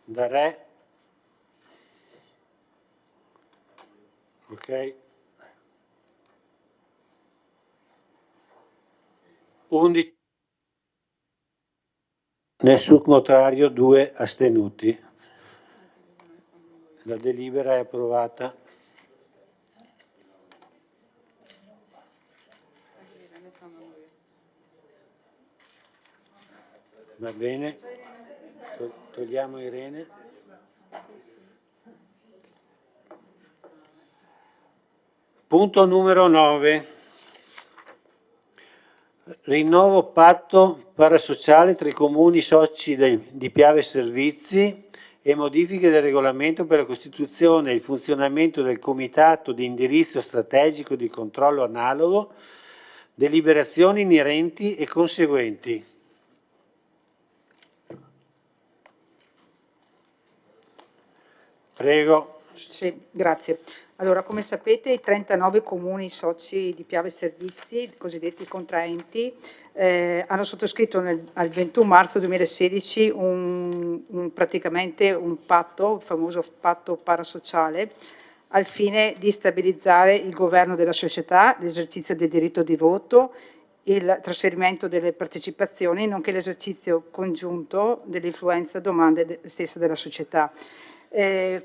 Da Re. Ok. 11. Nessun contrario, 2 astenuti. La delibera è approvata. Va bene. Togliamo Irene. Punto numero 9. Rinnovo patto parasociale tra i comuni soci di Piave Servizi e modifiche del regolamento per la costituzione e il funzionamento del comitato di indirizzo strategico di controllo analogo, deliberazioni inerenti e conseguenti. Prego. Sì, grazie. Allora, come sapete, i 39 comuni soci di Piave Servizi, cosiddetti contraenti, hanno sottoscritto al 21 marzo 2016 praticamente un patto, il famoso patto parasociale, al fine di stabilizzare il governo della società, l'esercizio del diritto di voto, il trasferimento delle partecipazioni, nonché l'esercizio congiunto dell'influenza domande stessa della società.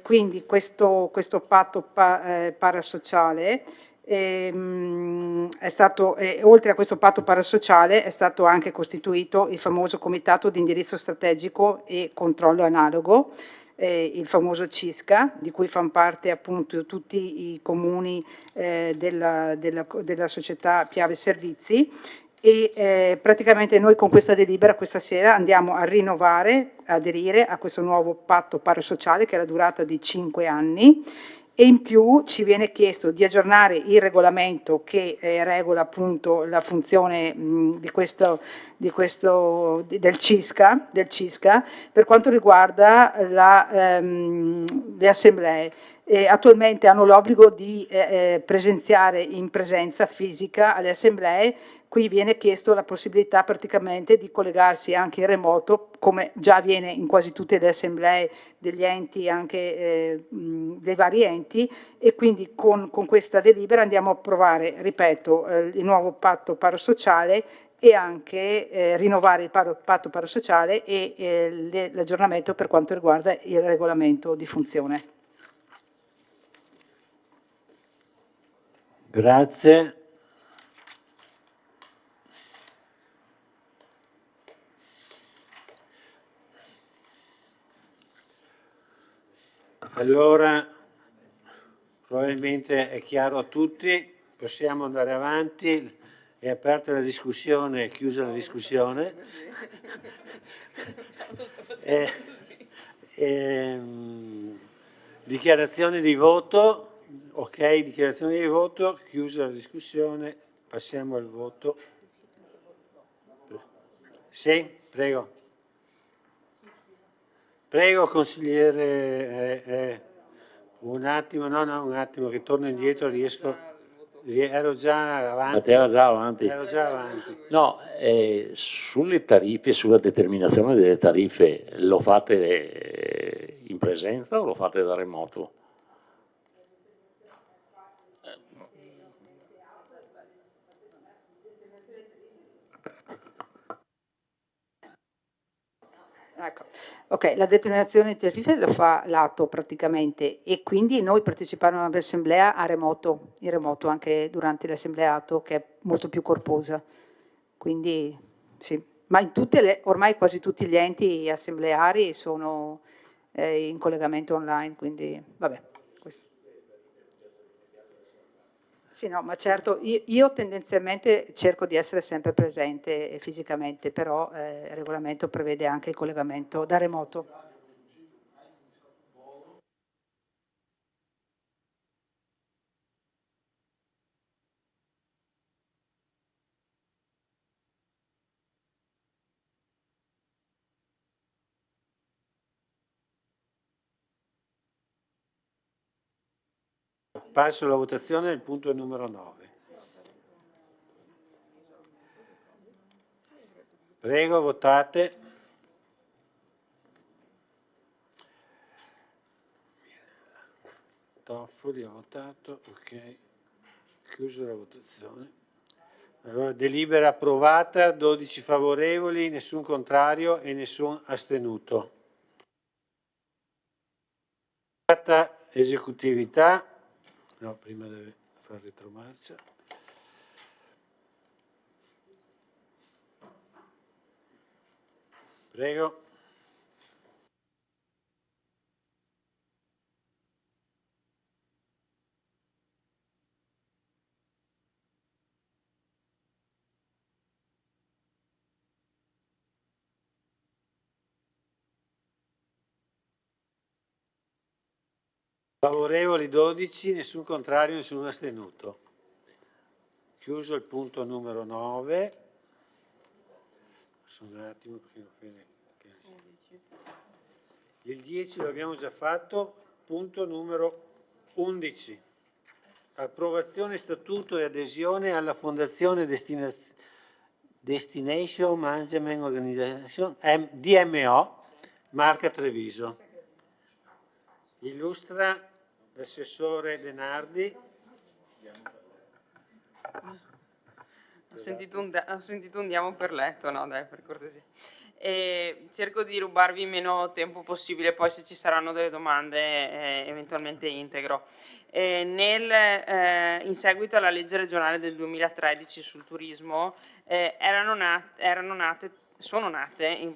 Quindi questo patto parasociale è stato, oltre a questo patto parasociale, è stato anche costituito il famoso Comitato di Indirizzo Strategico e Controllo Analogo, il famoso CISCA, di cui fanno parte appunto tutti i comuni della società Piave Servizi. E praticamente noi con questa delibera questa sera andiamo a rinnovare, aderire a questo nuovo patto parasociale che ha la durata di 5 anni e in più ci viene chiesto di aggiornare il regolamento che regola appunto la funzione del CISCA per quanto riguarda le assemblee. attualmente hanno l'obbligo di presenziare in presenza fisica alle assemblee. Qui viene chiesto la possibilità praticamente di collegarsi anche in remoto, come già avviene in quasi tutte le assemblee degli enti, anche dei vari enti, e quindi con questa delibera andiamo a approvare, ripeto, il nuovo patto parasociale e anche rinnovare il patto parasociale e l'aggiornamento per quanto riguarda il regolamento di funzione. Grazie. Allora, probabilmente è chiaro a tutti, possiamo andare avanti, è aperta la discussione, è chiusa la discussione. Dichiarazioni di voto, ok, dichiarazioni di voto, chiusa la discussione, passiamo al voto. Sì, prego. Prego consigliere, un attimo, no, un attimo che torno indietro, ero già avanti. Era già avanti. Ero già avanti. No, sulle tariffe, sulla determinazione delle tariffe, lo fate in presenza o lo fate da remoto? Ecco. Ok, la determinazione di tariffe la fa l'atto praticamente e quindi noi partecipiamo all'assemblea in remoto anche durante l'assembleato che è molto più corposa. Quindi sì, ma in ormai quasi tutti gli enti assembleari sono in collegamento online, quindi vabbè. Questo. Sì, no, ma certo, io tendenzialmente cerco di essere sempre presente fisicamente, però il regolamento prevede anche il collegamento da remoto. Passo alla votazione del punto numero 9. Prego, votate. Toffoli ha votato, ok. Chiuso la votazione. Allora, delibera approvata, 12 favorevoli, nessun contrario e nessun astenuto. Esecutività. No, prima deve fare retromarcia. Prego. Favorevoli 12, nessun contrario, nessun astenuto. Chiuso il punto numero 9. Un attimo perché non fede. Il 10 lo abbiamo già fatto. Punto numero 11. Approvazione statuto e adesione alla Fondazione Destination Management Organization, DMO, Marca Treviso. Illustra l'assessore Denardi. Ho sentito un diamo per letto, no dai, per cortesia. Cerco di rubarvi meno tempo possibile, poi se ci saranno delle domande eventualmente integro. In seguito alla legge regionale del 2013 sul turismo sono nate in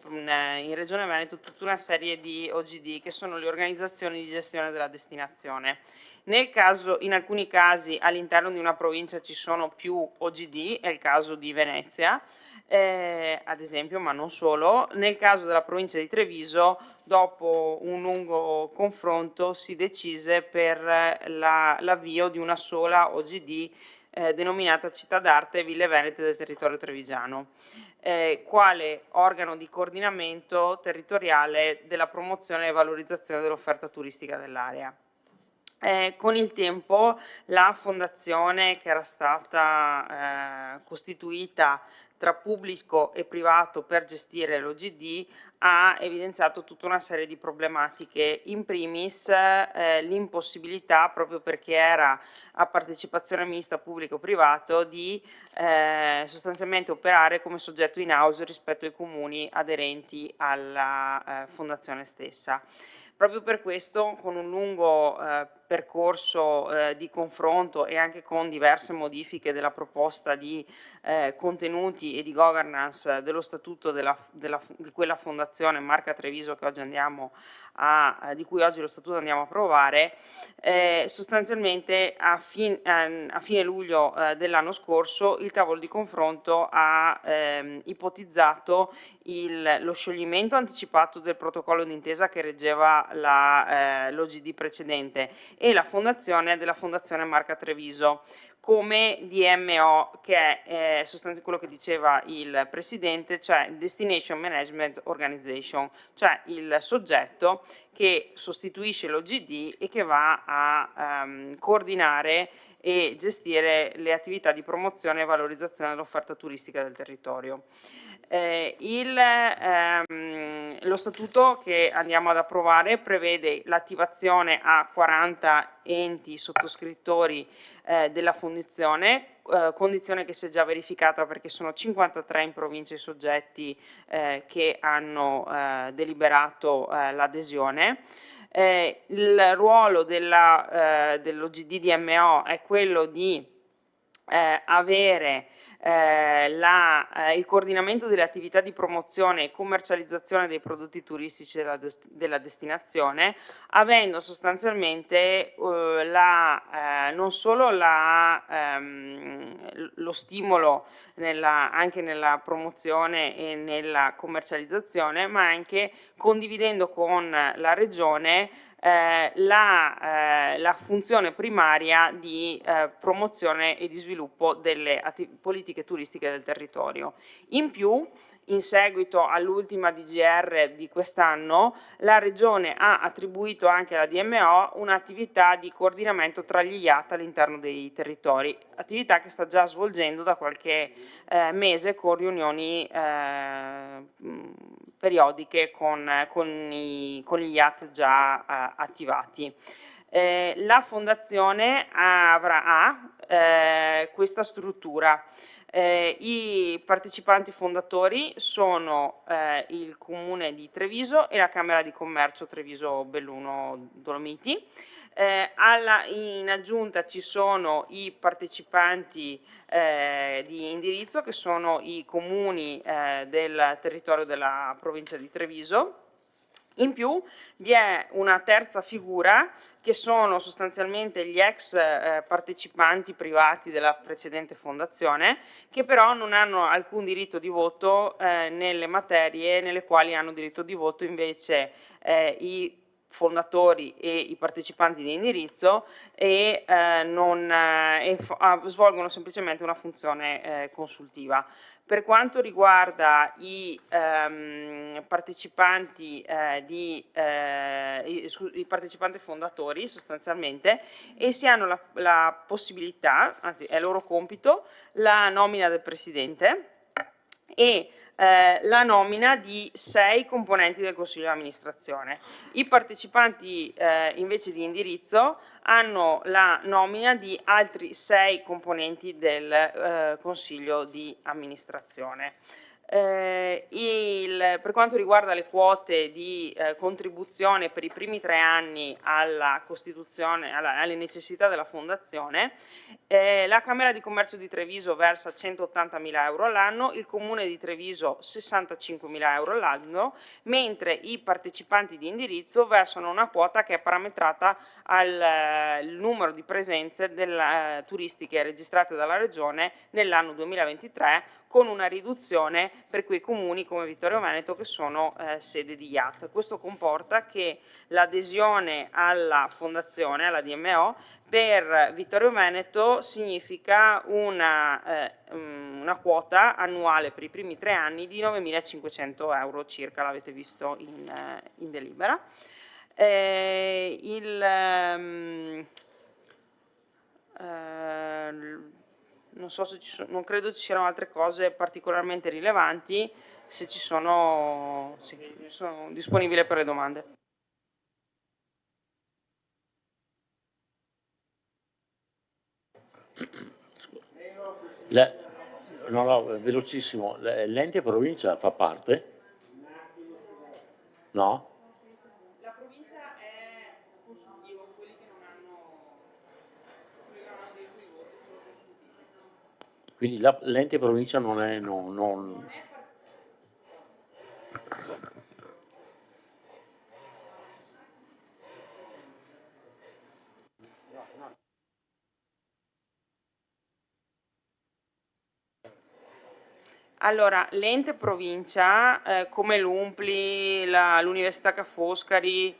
Regione Veneto tutta una serie di OGD che sono le organizzazioni di gestione della destinazione. In alcuni casi all'interno di una provincia ci sono più OGD, è il caso di Venezia, ad esempio, ma non solo. Nel caso della provincia di Treviso, dopo un lungo confronto, si decise per l'avvio di una sola OGD denominata Città d'Arte e Ville Venete del territorio trevigiano, quale organo di coordinamento territoriale della promozione e valorizzazione dell'offerta turistica dell'area. Con il tempo la fondazione, che era stata costituita tra pubblico e privato per gestire l'OGD, ha evidenziato tutta una serie di problematiche, in primis l'impossibilità, proprio perché era a partecipazione mista pubblico-privato, di sostanzialmente operare come soggetto in house rispetto ai comuni aderenti alla fondazione stessa. Proprio per questo, con un lungo percorso di confronto e anche con diverse modifiche della proposta di contenuti e di governance dello statuto di quella fondazione Marca Treviso che oggi di cui oggi lo statuto andiamo a approvare, sostanzialmente a fine luglio dell'anno scorso il tavolo di confronto ha ipotizzato lo scioglimento anticipato del protocollo d'intesa che reggeva l'OGD precedente e la fondazione della Fondazione Marca Treviso come DMO, che è sostanzialmente quello che diceva il Presidente, cioè Destination Management Organization, cioè il soggetto che sostituisce l'OGD e che va a coordinare e gestire le attività di promozione e valorizzazione dell'offerta turistica del territorio. Lo statuto che andiamo ad approvare prevede l'attivazione a 40 enti sottoscrittori della fondazione, condizione che si è già verificata perché sono 53 in provincia i soggetti che hanno deliberato l'adesione. Il ruolo dell'OGD DMO è quello di avere il coordinamento delle attività di promozione e commercializzazione dei prodotti turistici della destinazione, avendo sostanzialmente non solo lo stimolo anche nella promozione e nella commercializzazione, ma anche condividendo con la Regione la funzione primaria di promozione e di sviluppo delle politiche turistiche del territorio. In più, in seguito all'ultima DGR di quest'anno, la Regione ha attribuito anche alla DMO un'attività di coordinamento tra gli IAT all'interno dei territori, attività che sta già svolgendo da qualche mese con riunioni periodiche con gli IAT già attivati. La Fondazione avrà questa struttura. I partecipanti fondatori sono il Comune di Treviso e la Camera di Commercio Treviso Belluno Dolomiti. In aggiunta ci sono i partecipanti di indirizzo, che sono i comuni del territorio della provincia di Treviso. In più vi è una terza figura che sono sostanzialmente gli ex partecipanti privati della precedente fondazione, che però non hanno alcun diritto di voto nelle materie nelle quali hanno diritto di voto invece i fondatori e i partecipanti di indirizzo e svolgono semplicemente una funzione consultiva. Per quanto riguarda i partecipanti fondatori sostanzialmente, essi hanno la possibilità, anzi è loro compito, la nomina del Presidente e la nomina di 6 componenti del Consiglio di amministrazione. I partecipanti invece di indirizzo hanno la nomina di altri 6 componenti del Consiglio di amministrazione. Per quanto riguarda le quote di contribuzione per i primi 3 anni alla costituzione, alle necessità della fondazione, la Camera di Commercio di Treviso versa 180.000 euro all'anno, il Comune di Treviso 65.000 euro all'anno, mentre i partecipanti di indirizzo versano una quota che è parametrata al numero di presenze turistiche registrate dalla Regione nell'anno 2023, con una riduzione per quei comuni come Vittorio Veneto che sono sede di IAT. Questo comporta che l'adesione alla fondazione, alla DMO, per Vittorio Veneto significa una quota annuale per i primi 3 anni di 9.500 euro circa, l'avete visto in delibera. Non so se non credo ci siano altre cose particolarmente rilevanti. Se ci sono, sì, sono disponibile per le domande. No, velocissimo. L'ente provincia fa parte? No? La provincia è consultiva, quelli che non hanno detto i voti sono consultivi. Quindi l'ente provincia non è... Allora, l'ente provincia, come l'Umpli, l'Università Ca' Foscari,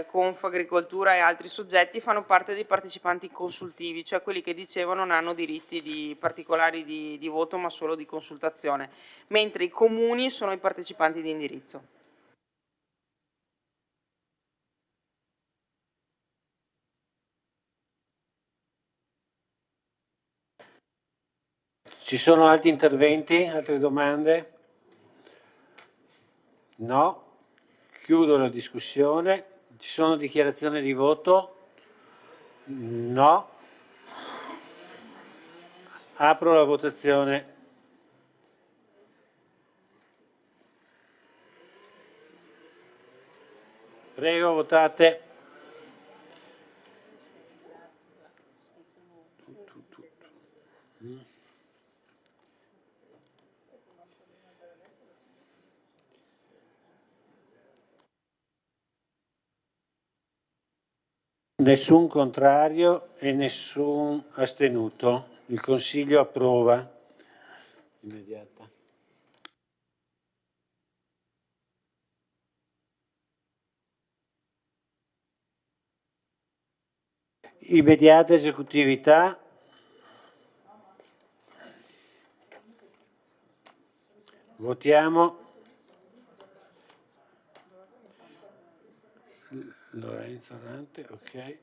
Confagricoltura e altri soggetti, fanno parte dei partecipanti consultivi, cioè quelli che dicevo non hanno diritti particolari di voto ma solo di consultazione, mentre i comuni sono i partecipanti di indirizzo. Ci sono altri interventi, altre domande? No? Chiudo la discussione. Ci sono dichiarazioni di voto? No? Apro la votazione. Prego, votate. Nessun contrario e nessun astenuto. Il Consiglio approva. Immediata. Immediata esecutività. Votiamo. Lorenzo Rante, ok.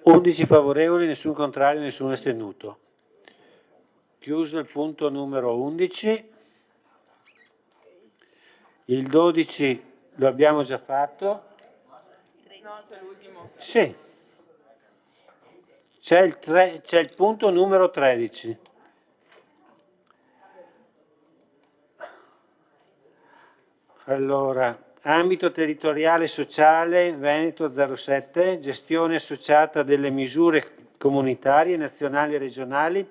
11 favorevoli, nessun contrario, nessun astenuto. Chiuso il punto numero 11. Il 12 lo abbiamo già fatto. No, c'è l'ultimo. Sì. C'è il punto numero 13. Allora, ambito territoriale sociale Veneto 07, gestione associata delle misure comunitarie, nazionali e regionali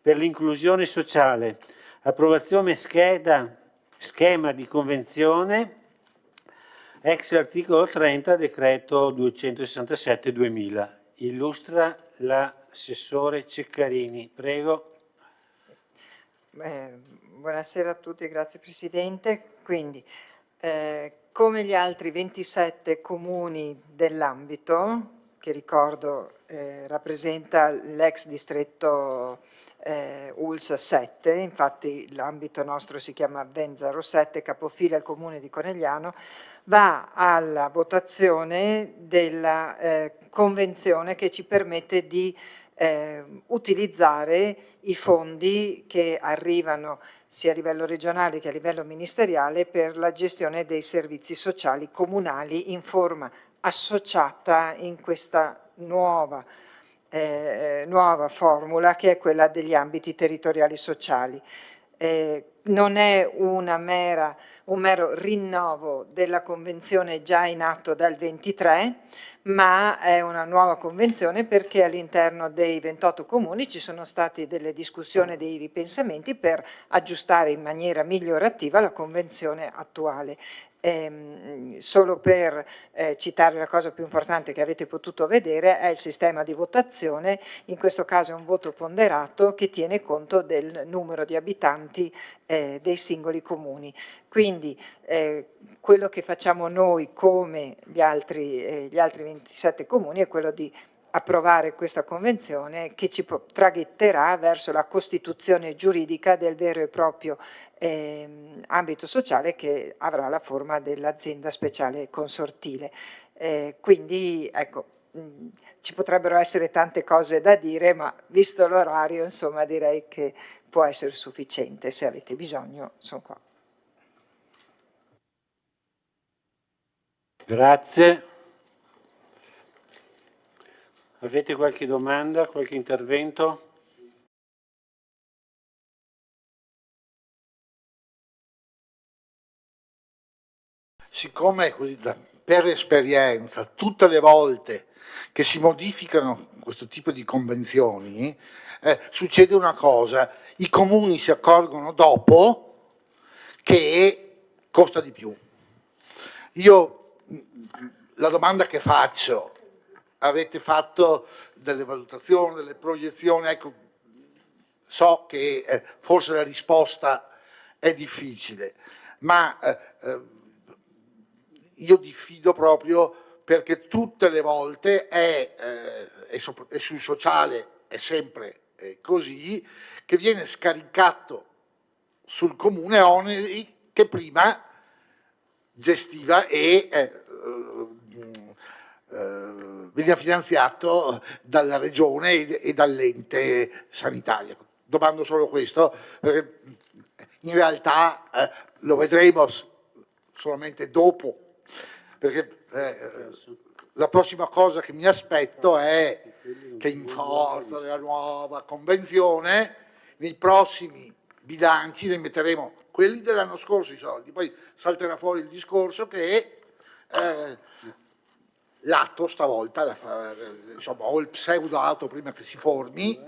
per l'inclusione sociale, approvazione schema di convenzione, ex articolo 30, decreto 267-2000. Illustra l'assessore Ceccarini, prego. Buonasera a tutti, grazie Presidente. Quindi, come gli altri 27 comuni dell'ambito, che ricordo rappresenta l'ex distretto ULS 7, infatti l'ambito nostro si chiama VEN 07, capofila il comune di Conegliano, va alla votazione della convenzione che ci permette di utilizzare i fondi che arrivano sia a livello regionale che a livello ministeriale per la gestione dei servizi sociali comunali in forma associata in questa nuova formula che è quella degli ambiti territoriali sociali. Non è un mero rinnovo della convenzione già in atto dal 23, ma è una nuova convenzione perché all'interno dei 28 comuni ci sono state delle discussioni e dei ripensamenti per aggiustare in maniera migliorativa la convenzione attuale. Solo per citare la cosa più importante che avete potuto vedere è il sistema di votazione, in questo caso è un voto ponderato che tiene conto del numero di abitanti dei singoli comuni. Quindi quello che facciamo noi come gli altri 27 comuni è quello di approvare questa convenzione che ci traghetterà verso la costituzione giuridica del vero e proprio ambito sociale che avrà la forma dell'azienda speciale consortile. Quindi ecco, ci potrebbero essere tante cose da dire, ma visto l'orario, insomma, direi che può essere sufficiente. Se avete bisogno, sono qua. Grazie. Avete qualche domanda, qualche intervento? Siccome per esperienza tutte le volte che si modificano questo tipo di convenzioni succede una cosa: i comuni si accorgono dopo che costa di più. Io la domanda che faccio: avete fatto delle valutazioni, delle proiezioni? Ecco, so che forse la risposta è difficile, ma io diffido proprio perché tutte le volte e sul sociale è sempre così, che viene scaricato sul comune oneri che prima gestiva e veniva finanziato dalla regione e dall'ente sanitario. Domando solo questo, perché in realtà lo vedremo solamente dopo, perché la prossima cosa che mi aspetto è che in forza della nuova convenzione nei prossimi bilanci ne metteremo quelli dell'anno scorso i soldi, poi salterà fuori il discorso che l'atto stavolta, insomma, o il pseudo atto prima che si formi,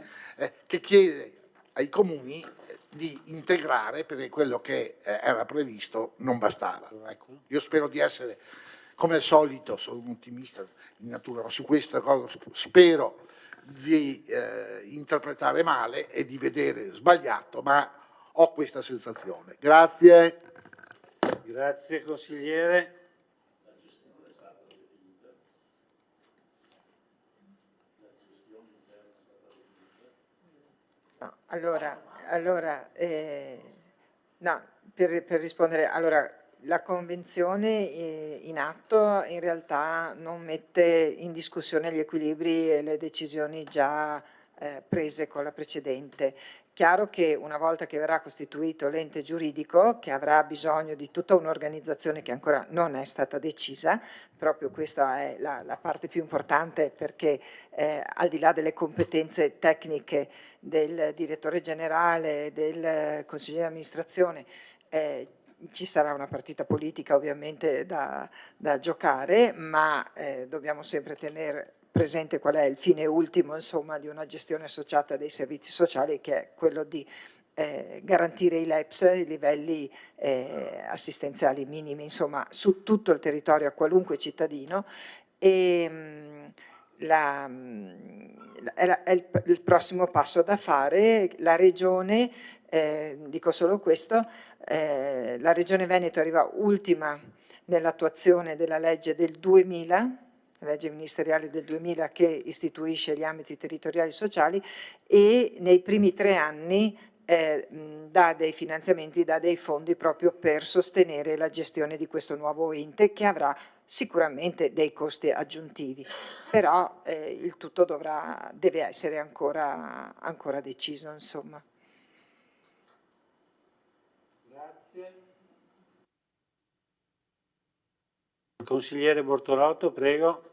che chiede ai comuni di integrare perché quello che era previsto non bastava. Ecco, io spero di essere, come al solito, sono un ottimista in natura, ma su questa cosa spero di interpretare male e di vedere sbagliato, ma ho questa sensazione. Grazie. Grazie consigliere. No, per rispondere, allora, la convenzione in atto in realtà non mette in discussione gli equilibri e le decisioni già prese con la precedente. Chiaro che una volta che verrà costituito l'ente giuridico, che avrà bisogno di tutta un'organizzazione che ancora non è stata decisa, proprio questa è la parte più importante, perché al di là delle competenze tecniche del direttore generale, del consigliere di amministrazione, ci sarà una partita politica ovviamente da giocare, ma dobbiamo sempre tenere presente qual è il fine ultimo, insomma, di una gestione associata dei servizi sociali, che è quello di garantire i LEPS, i livelli assistenziali minimi, insomma, su tutto il territorio a qualunque cittadino. E è il prossimo passo da fare. La Regione, dico solo questo, la Regione Veneto arriva ultima nell'attuazione della legge del 2000, la legge ministeriale del 2000 che istituisce gli ambiti territoriali sociali, e nei primi 3 anni dà dei finanziamenti, dà dei fondi proprio per sostenere la gestione di questo nuovo ente, che avrà sicuramente dei costi aggiuntivi, però il tutto deve essere ancora deciso, insomma. Grazie. Consigliere Bortolotto, prego.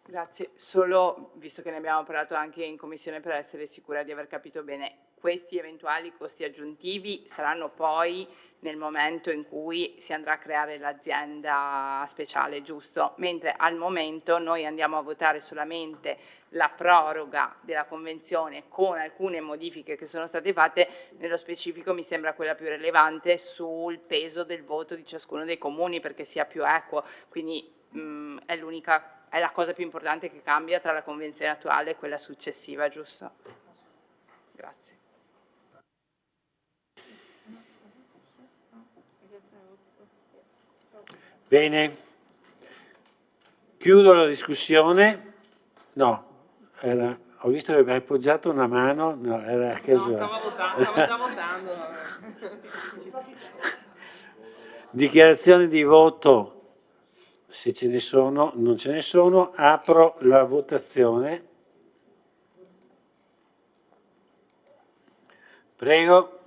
Grazie, solo visto che ne abbiamo parlato anche in commissione, per essere sicura di aver capito bene, questi eventuali costi aggiuntivi saranno poi nel momento in cui si andrà a creare l'azienda speciale, giusto? Mentre al momento noi andiamo a votare solamente la proroga della convenzione con alcune modifiche che sono state fatte. Nello specifico mi sembra quella più rilevante sul peso del voto di ciascuno dei comuni, perché sia più equo, quindi è la cosa più importante che cambia tra la convenzione attuale e quella successiva, giusto? Grazie. Bene, chiudo la discussione. No, ho visto che mi hai appoggiato una mano, no, era casuale. Stavo già votando. Dichiarazioni di voto, se ce ne sono, non ce ne sono, apro la votazione. Prego.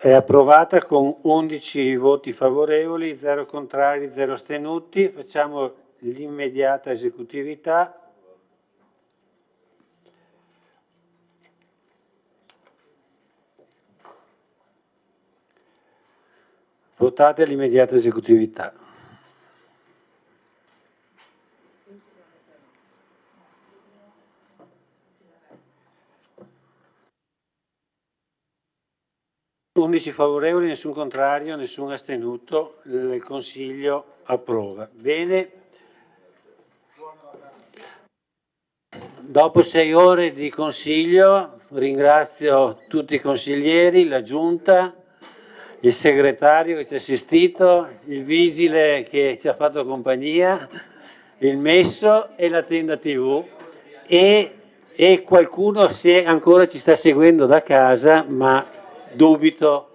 È approvata con 11 voti favorevoli, 0 contrari, 0 astenuti. Facciamo l'immediata esecutività. Votate l'immediata esecutività. Undici favorevoli, nessun contrario, nessun astenuto. Il Consiglio approva. Bene. Dopo 6 ore di Consiglio ringrazio tutti i consiglieri, la Giunta, il segretario che ci ha assistito, il vigile che ci ha fatto compagnia, il messo e la tenda TV e qualcuno se ancora ci sta seguendo da casa, ma dubito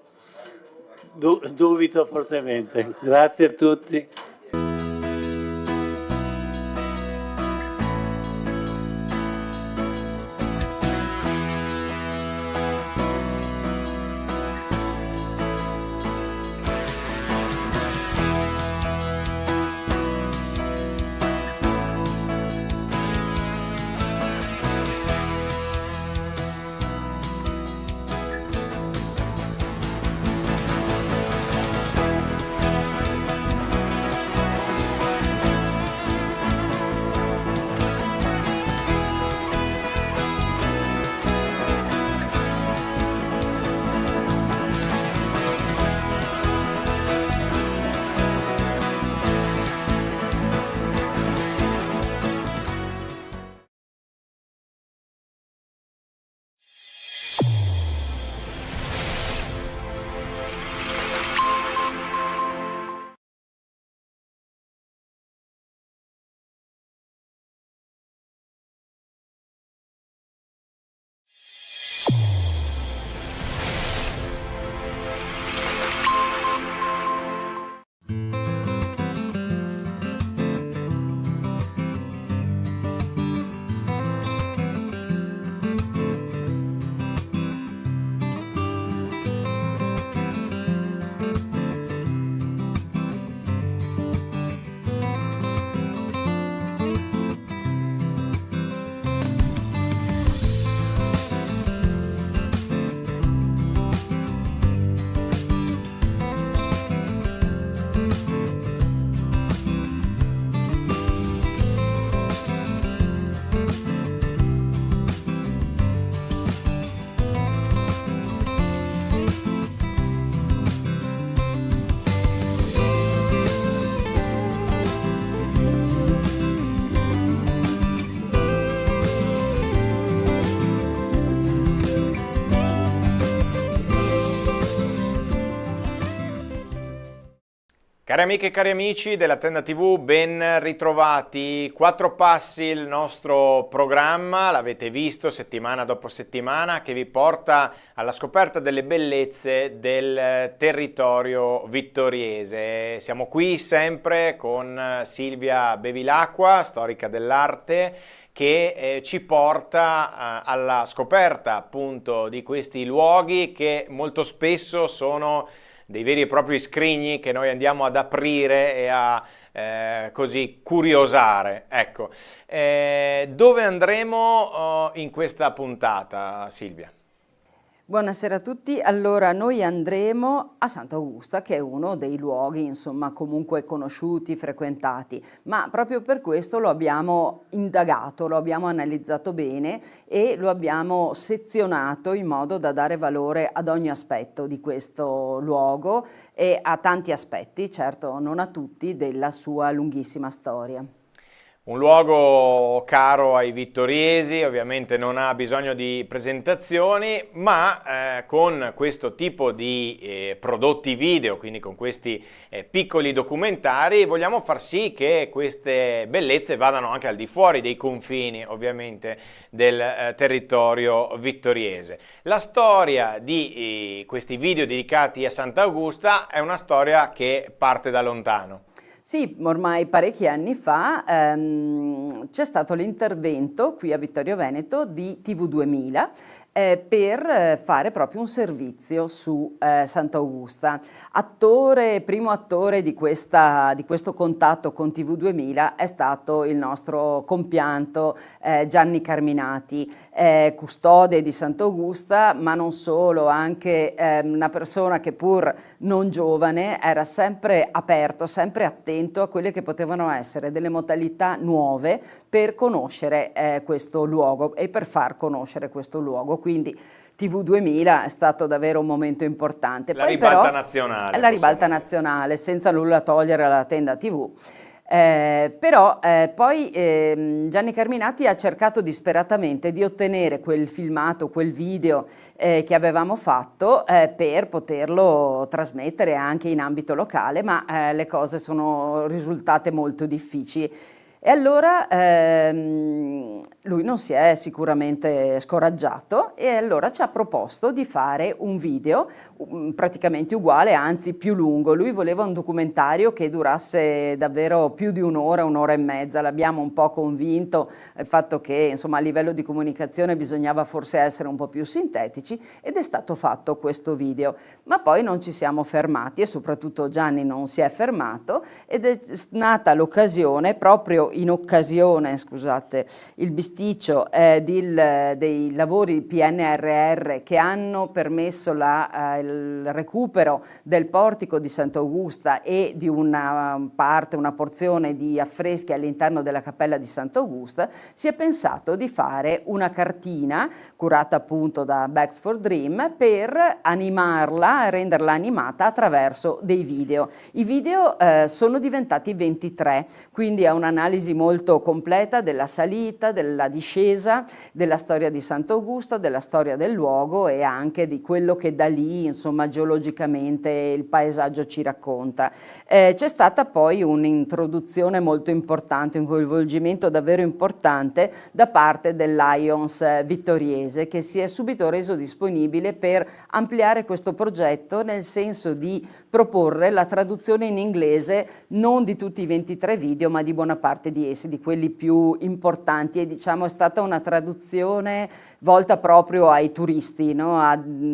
fortemente. Grazie a tutti. Cari amiche e cari amici della Tenda TV, ben ritrovati. 4 passi il nostro programma, l'avete visto settimana dopo settimana, che vi porta alla scoperta delle bellezze del territorio vittoriese. Siamo qui sempre con Silvia Bevilacqua, storica dell'arte, che ci porta alla scoperta appunto di questi luoghi che molto spesso sono dei veri e propri scrigni che noi andiamo ad aprire e a così curiosare. Ecco, dove andremo in questa puntata, Silvia? Buonasera a tutti, allora noi andremo a Sant'Augusta, che è uno dei luoghi insomma comunque conosciuti, frequentati, ma proprio per questo lo abbiamo indagato, lo abbiamo analizzato bene e lo abbiamo sezionato in modo da dare valore ad ogni aspetto di questo luogo e a tanti aspetti, certo non a tutti, della sua lunghissima storia. Un luogo caro ai vittoriesi, ovviamente non ha bisogno di presentazioni, ma con questo tipo di prodotti video, quindi con questi piccoli documentari, vogliamo far sì che queste bellezze vadano anche al di fuori dei confini, ovviamente, del territorio vittoriese. La storia di questi video dedicati a Sant'Augusta è una storia che parte da lontano. Sì, ormai parecchi anni fa c'è stato l'intervento qui a Vittorio Veneto di TV2000 per fare proprio un servizio su Sant'Augusta. Primo attore di questo contatto con TV2000 è stato il nostro compianto Gianni Carminati, custode di Sant'Augusta, ma non solo, anche una persona che pur non giovane era sempre aperto, sempre attento a quelle che potevano essere delle modalità nuove per conoscere questo luogo e per far conoscere questo luogo. Quindi TV2000 è stato davvero un momento importante. La ribalta nazionale. La ribalta nazionale, senza nulla togliere alla tenda TV. Poi Gianni Carminati ha cercato disperatamente di ottenere quel filmato, quel video che avevamo fatto per poterlo trasmettere anche in ambito locale, ma le cose sono risultate molto difficili. E allora lui non si è sicuramente scoraggiato e allora ci ha proposto di fare un video praticamente uguale, anzi più lungo. Lui voleva un documentario che durasse davvero più di un'ora e mezza. L'abbiamo un po' convinto il fatto che insomma a livello di comunicazione bisognava forse essere un po' più sintetici ed è stato fatto questo video. Ma poi non ci siamo fermati e soprattutto Gianni non si è fermato ed è nata l'occasione, proprio in occasione, scusate, il bisticcio dei lavori PNRR che hanno permesso il recupero del portico di Sant'Augusta e di una porzione di affreschi all'interno della cappella di Sant'Augusta, si è pensato di fare una cartina curata appunto da Bags for Dream per animarla, renderla animata attraverso dei video. I video sono diventati 23, quindi è un'analisi molto completa della salita, della discesa, della storia di Sant'Augusta, della storia del luogo e anche di quello che da lì, insomma, geologicamente il paesaggio ci racconta. C'è stata poi un'introduzione molto importante, un coinvolgimento davvero importante da parte del Lions vittoriese, che si è subito reso disponibile per ampliare questo progetto, nel senso di proporre la traduzione in inglese non di tutti i 23 video, ma di buona parte di essi, di quelli più importanti, e diciamo è stata una traduzione volta proprio ai turisti, no?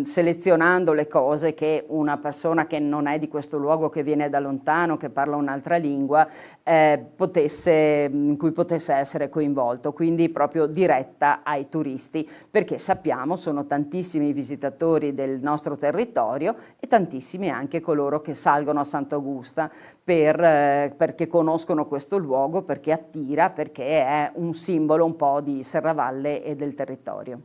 Selezionando le cose che una persona che non è di questo luogo, che viene da lontano, che parla un'altra lingua, in cui potesse essere coinvolto, quindi proprio diretta ai turisti, perché sappiamo sono tantissimi i visitatori del nostro territorio e tantissimi anche coloro che salgono a Sant'Augusta perché conoscono questo luogo, perché attira, perché è un simbolo un po' di Serravalle e del territorio.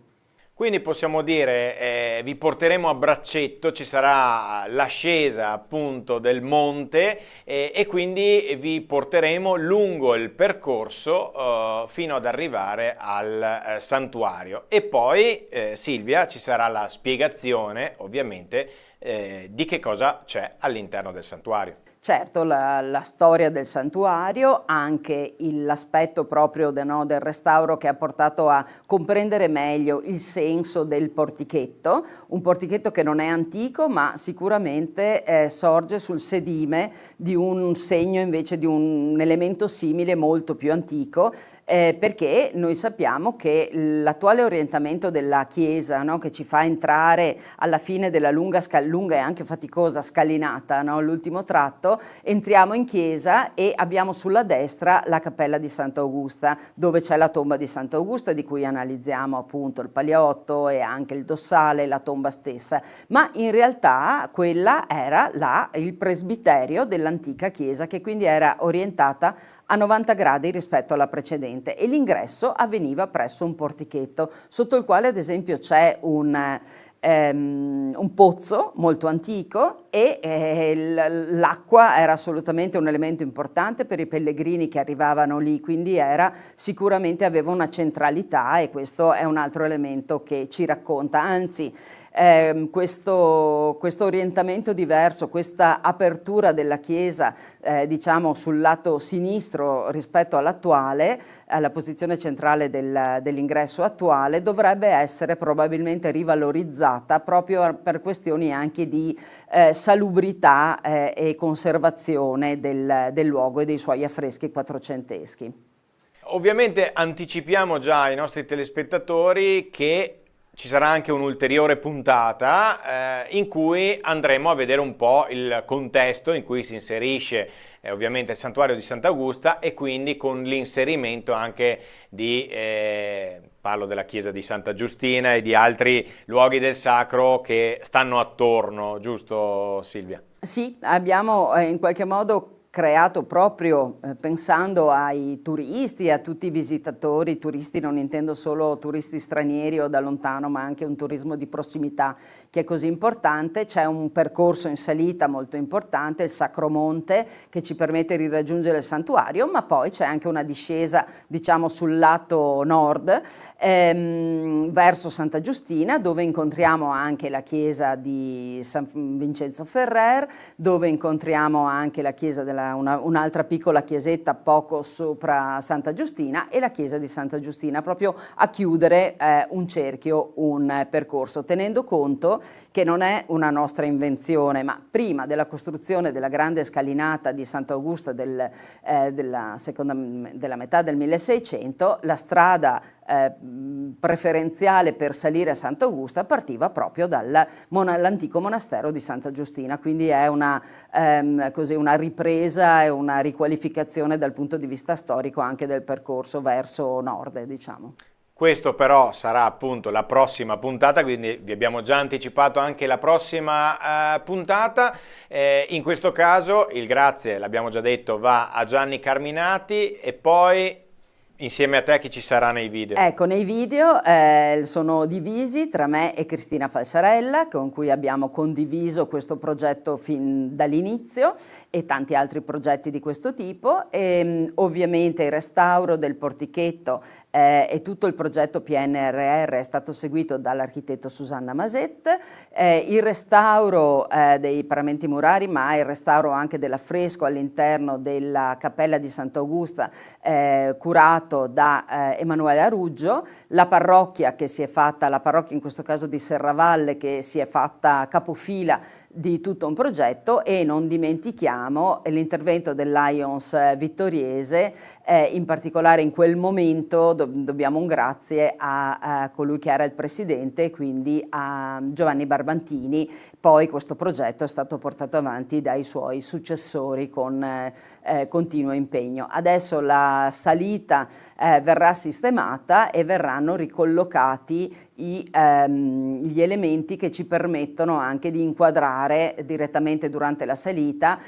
Quindi possiamo dire vi porteremo a braccetto, ci sarà l'ascesa appunto del monte e quindi vi porteremo lungo il percorso fino ad arrivare al santuario e poi Silvia ci sarà la spiegazione ovviamente di che cosa c'è all'interno del santuario. Certo, la storia del santuario, anche l'aspetto proprio del restauro che ha portato a comprendere meglio il senso del portichetto, un portichetto che non è antico ma sicuramente sorge sul sedime di un segno invece di un elemento simile molto più antico, perché noi sappiamo che l'attuale orientamento della chiesa, no, che ci fa entrare alla fine della lunga e anche faticosa scalinata, no, l'ultimo tratto, entriamo in chiesa e abbiamo sulla destra la cappella di Sant'Augusta, dove c'è la tomba di Sant'Augusta, di cui analizziamo appunto il paliotto e anche il dossale, la tomba stessa, ma in realtà quella era il presbiterio dell'antica chiesa, che quindi era orientata a 90 gradi rispetto alla precedente, e l'ingresso avveniva presso un portichetto sotto il quale ad esempio c'è un pozzo molto antico e l'acqua era assolutamente un elemento importante per i pellegrini che arrivavano lì, quindi sicuramente aveva una centralità, e questo è un altro elemento che ci racconta, anzi questo orientamento diverso, questa apertura della Chiesa diciamo sul lato sinistro rispetto all'attuale, alla posizione centrale dell'ingresso attuale, dovrebbe essere probabilmente rivalorizzata proprio per questioni anche di salubrità e conservazione del luogo e dei suoi affreschi quattrocenteschi. Ovviamente anticipiamo già ai nostri telespettatori che ci sarà anche un'ulteriore puntata in cui andremo a vedere un po' il contesto in cui si inserisce ovviamente il santuario di Sant'Augusta, e quindi con l'inserimento anche parlo della chiesa di Santa Giustina e di altri luoghi del sacro che stanno attorno, giusto Silvia? Sì, abbiamo in qualche modo creato proprio pensando ai turisti, a tutti i visitatori, turisti non intendo solo turisti stranieri o da lontano, ma anche un turismo di prossimità che è così importante. C'è un percorso in salita molto importante, il Sacromonte, che ci permette di raggiungere il santuario, ma poi c'è anche una discesa diciamo sul lato nord verso Santa Giustina, dove incontriamo anche la chiesa di San Vincenzo Ferrer, dove incontriamo anche la chiesa un'altra piccola chiesetta poco sopra Santa Giustina, e la chiesa di Santa Giustina, proprio a chiudere un cerchio, un percorso, tenendo conto che non è una nostra invenzione, ma prima della costruzione della grande scalinata di Sant'Augusta della metà del 1600, la strada preferenziale per salire a Sant'Augusta partiva proprio dall'antico monastero di Santa Giustina, quindi è una ripresa e una riqualificazione dal punto di vista storico anche del percorso verso nord, diciamo. Questo però sarà appunto la prossima puntata, quindi vi abbiamo già anticipato anche la prossima puntata. In questo caso il grazie, l'abbiamo già detto, va a Gianni Carminati, e poi insieme a te chi ci sarà nei video? Ecco, nei video sono divisi tra me e Cristina Falsarella, con cui abbiamo condiviso questo progetto fin dall'inizio e tanti altri progetti di questo tipo, e ovviamente il restauro del portichetto e tutto il progetto PNRR è stato seguito dall'architetto Susanna Maset, il restauro dei paramenti murari, ma il restauro anche dell'affresco all'interno della cappella di Sant'Augusta curato da Emanuele Aruggio, la parrocchia che si è fatta, la parrocchia in questo caso di Serravalle, che si è fatta capofila di tutto un progetto, e non dimentichiamo l'intervento del Lions vittoriese, in particolare in quel momento dobbiamo un grazie a colui che era il presidente, quindi a Giovanni Barbantini. Poi questo progetto è stato portato avanti dai suoi successori con continuo impegno. Adesso la salita verrà sistemata e verranno ricollocati gli elementi che ci permettono anche di inquadrare direttamente durante la salita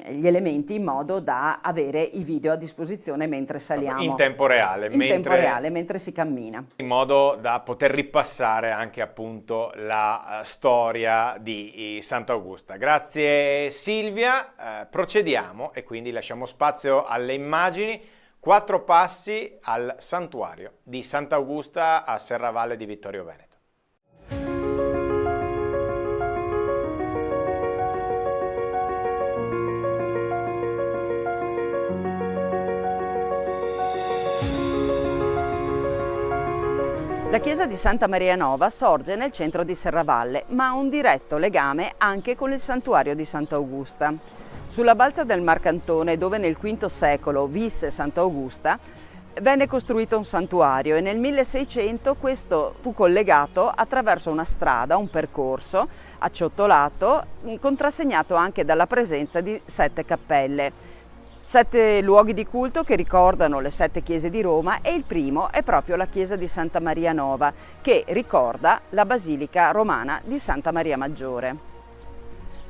gli elementi, in modo da avere i video a disposizione mentre saliamo. In tempo reale. Mentre si cammina. In modo da poter ripassare anche appunto la storia di Sant'Augusta. Grazie Silvia, procediamo e quindi lasciamo spazio alle immagini. 4 passi al santuario di Sant'Augusta a Serravalle di Vittorio Veneto. La chiesa di Santa Maria Nova sorge nel centro di Serravalle, ma ha un diretto legame anche con il santuario di Sant'Augusta. Sulla balza del Marcantone, dove nel V secolo visse Sant'Augusta, venne costruito un santuario, e nel 1600 questo fu collegato attraverso una strada, un percorso acciottolato, contrassegnato anche dalla presenza di 7 cappelle. 7 luoghi di culto che ricordano le 7 chiese di Roma, e il primo è proprio la chiesa di Santa Maria Nova, che ricorda la basilica romana di Santa Maria Maggiore.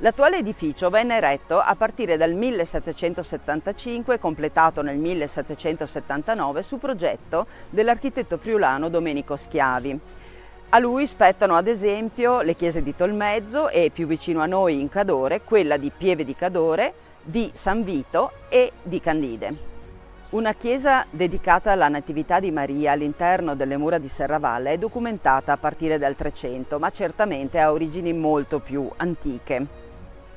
L'attuale edificio venne eretto a partire dal 1775 e completato nel 1779 su progetto dell'architetto friulano Domenico Schiavi. A lui spettano ad esempio le chiese di Tolmezzo e più vicino a noi in Cadore quella di Pieve di Cadore, di San Vito e di Candide. Una chiesa dedicata alla Natività di Maria all'interno delle mura di Serravalle è documentata a partire dal 300, ma certamente ha origini molto più antiche.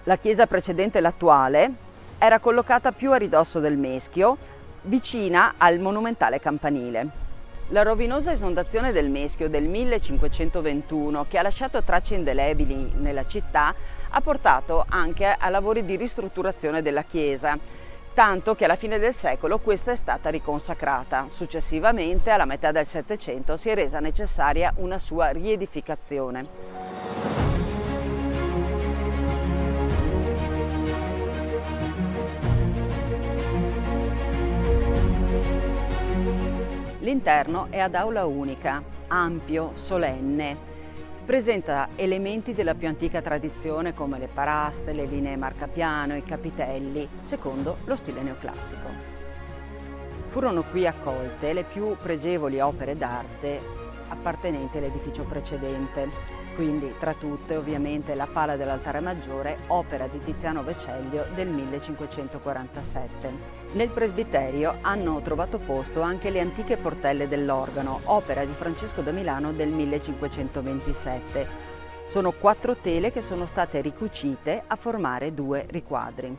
La chiesa precedente l'attuale era collocata più a ridosso del Meschio, vicina al monumentale campanile. La rovinosa esondazione del Meschio del 1521, che ha lasciato tracce indelebili nella città, ha portato anche a lavori di ristrutturazione della chiesa, tanto che alla fine del secolo questa è stata riconsacrata. Successivamente, alla metà del Settecento, si è resa necessaria una sua riedificazione. L'interno è ad aula unica, ampio, solenne. Presenta elementi della più antica tradizione come le paraste, le linee marcapiano, i capitelli, secondo lo stile neoclassico. Furono qui accolte le più pregevoli opere d'arte appartenenti all'edificio precedente, quindi tra tutte ovviamente la pala dell'altare maggiore, opera di Tiziano Vecellio del 1547. Nel presbiterio hanno trovato posto anche le antiche portelle dell'organo, opera di Francesco da Milano del 1527. Sono 4 tele che sono state ricucite a formare 2 riquadri.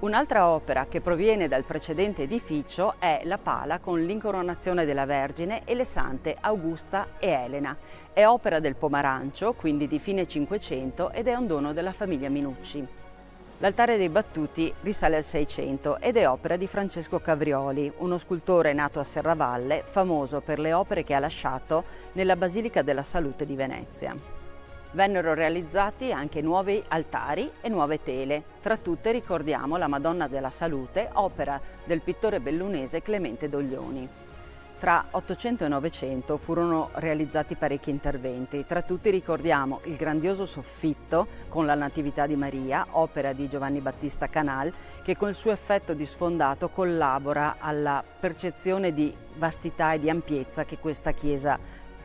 Un'altra opera che proviene dal precedente edificio è la pala con l'incoronazione della Vergine e le sante Augusta e Elena. È opera del Pomarancio, quindi di fine Cinquecento, ed è un dono della famiglia Minucci. L'altare dei battuti risale al 600 ed è opera di Francesco Cavrioli, uno scultore nato a Serravalle, famoso per le opere che ha lasciato nella Basilica della Salute di Venezia. Vennero realizzati anche nuovi altari e nuove tele. Tra tutte ricordiamo la Madonna della Salute, opera del pittore bellunese Clemente Doglioni. Tra 800 e 900 furono realizzati parecchi interventi. Tra tutti ricordiamo il grandioso soffitto con la Natività di Maria, opera di Giovanni Battista Canal, che con il suo effetto di sfondato collabora alla percezione di vastità e di ampiezza che questa chiesa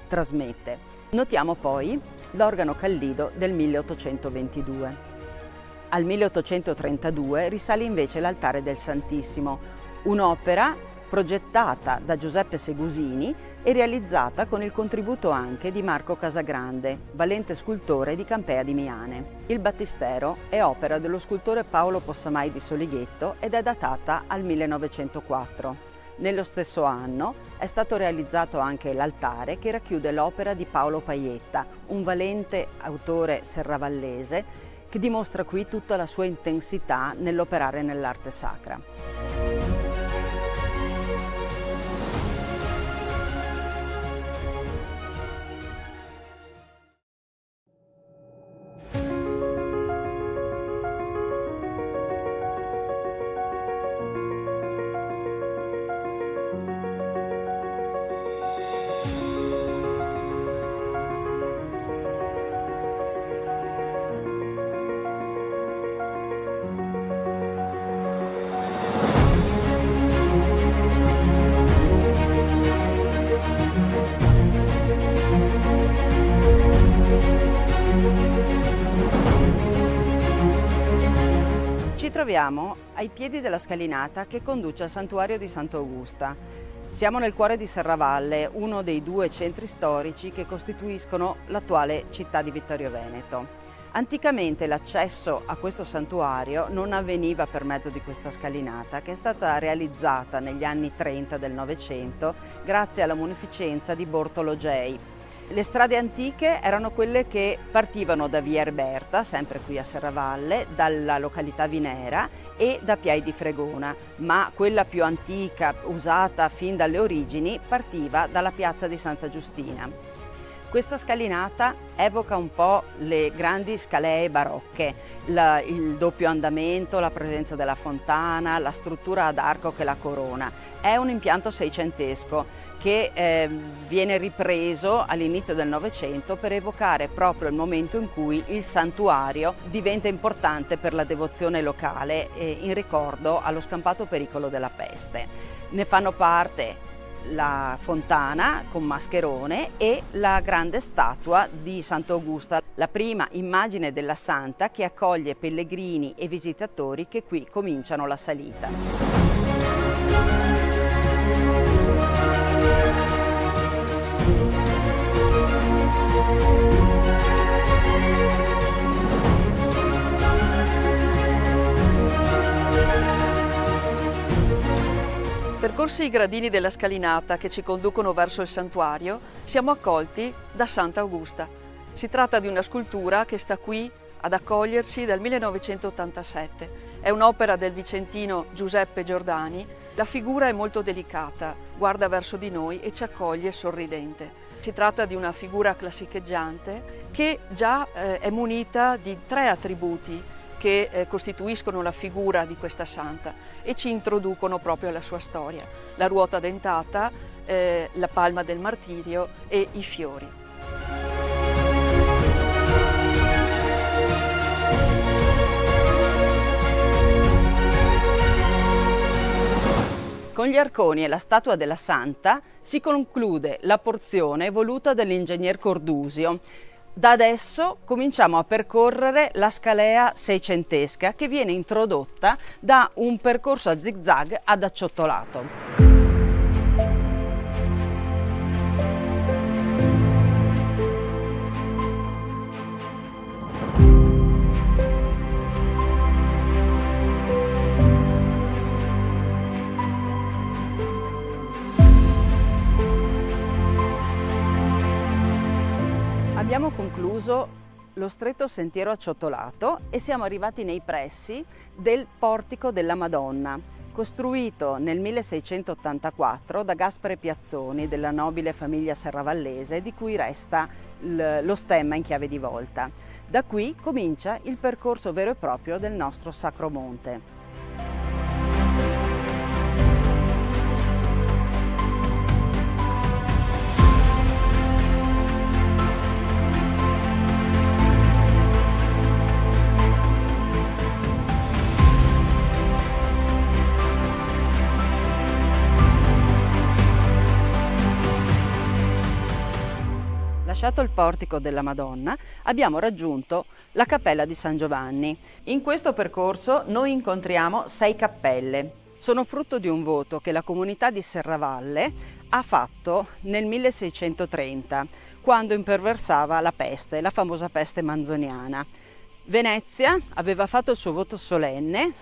trasmette. Notiamo poi l'organo Callido del 1822. Al 1832 risale invece l'altare del Santissimo, un'opera progettata da Giuseppe Segusini e realizzata con il contributo anche di Marco Casagrande, valente scultore di Campea di Miane. Il battistero è opera dello scultore Paolo Possamai di Solighetto ed è datata al 1904. Nello stesso anno è stato realizzato anche l'altare che racchiude l'opera di Paolo Paietta, un valente autore serravallese che dimostra qui tutta la sua intensità nell'operare nell'arte sacra. Ci troviamo ai piedi della scalinata che conduce al santuario di Sant'Augusta. Siamo nel cuore di Serravalle, uno dei 2 centri storici che costituiscono l'attuale città di Vittorio Veneto. Anticamente l'accesso a questo santuario non avveniva per mezzo di questa scalinata, che è stata realizzata negli anni 30 del Novecento grazie alla munificenza di Bortolo Gei. Le strade antiche erano quelle che partivano da via Erberta, sempre qui a Serravalle, dalla località Vinera e da Piai di Fregona, ma quella più antica, usata fin dalle origini, partiva dalla piazza di Santa Giustina. Questa scalinata evoca un po' le grandi scalee barocche, il doppio andamento, la presenza della fontana, la struttura ad arco che la corona. È un impianto seicentesco che viene ripreso all'inizio del Novecento per evocare proprio il momento in cui il santuario diventa importante per la devozione locale in ricordo allo scampato pericolo della peste. Ne fanno parte la fontana con mascherone e la grande statua di Sant'Augusta, la prima immagine della santa che accoglie pellegrini e visitatori che qui cominciano la salita. Percorsi i gradini della scalinata che ci conducono verso il santuario, siamo accolti da Sant'Augusta. Si tratta di una scultura che sta qui ad accoglierci dal 1987. È un'opera del vicentino Giuseppe Giordani. La figura è molto delicata, guarda verso di noi e ci accoglie sorridente. Si tratta di una figura classicheggiante che già è munita di 3 attributi che costituiscono la figura di questa santa e ci introducono proprio alla sua storia: la ruota dentata, la palma del martirio e i fiori. Con gli arconi e la statua della santa si conclude la porzione voluta dall'ingegner Cordusio. Da adesso cominciamo a percorrere la scalea seicentesca che viene introdotta da un percorso a zigzag ad acciottolato. Abbiamo concluso lo stretto sentiero acciottolato e siamo arrivati nei pressi del Portico della Madonna, costruito nel 1684 da Gaspare Piazzoni della nobile famiglia serravallese, di cui resta lo stemma in chiave di volta. Da qui comincia il percorso vero e proprio del nostro Sacro Monte. Lasciato il portico della Madonna, abbiamo raggiunto la cappella di San Giovanni. In questo percorso noi incontriamo 6 cappelle. Sono frutto di un voto che la comunità di Serravalle ha fatto nel 1630, quando imperversava la peste, la famosa peste manzoniana. Venezia aveva fatto il suo voto solenne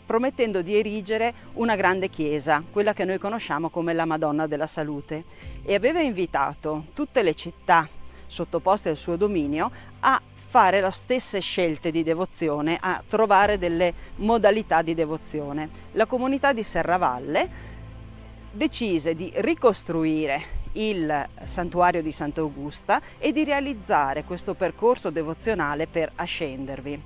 promettendo di erigere una grande chiesa, quella che noi conosciamo come la Madonna della Salute, e aveva invitato tutte le città sottoposte al suo dominio a fare le stesse scelte di devozione, a trovare delle modalità di devozione. La comunità di Serravalle decise di ricostruire il santuario di Sant'Augusta e di realizzare questo percorso devozionale per ascendervi.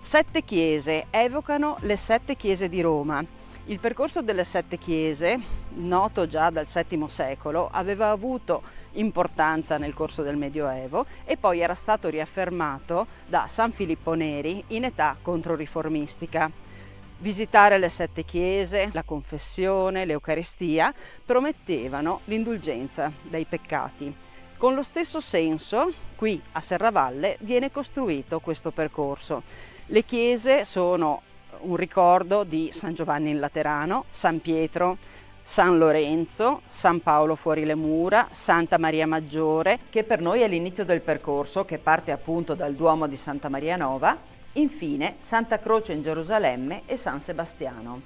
7 chiese evocano le 7 chiese di Roma. Il percorso delle 7 chiese, noto già dal VII secolo, aveva avuto importanza nel corso del Medioevo e poi era stato riaffermato da San Filippo Neri in età controriformistica. Visitare le 7 chiese, la confessione, l'Eucaristia promettevano l'indulgenza dai peccati. Con lo stesso senso, qui a Serravalle viene costruito questo percorso. Le chiese sono un ricordo di San Giovanni in Laterano, San Pietro, San Lorenzo, San Paolo fuori le mura, Santa Maria Maggiore, che per noi è l'inizio del percorso che parte appunto dal Duomo di Santa Maria Nova, infine Santa Croce in Gerusalemme e San Sebastiano.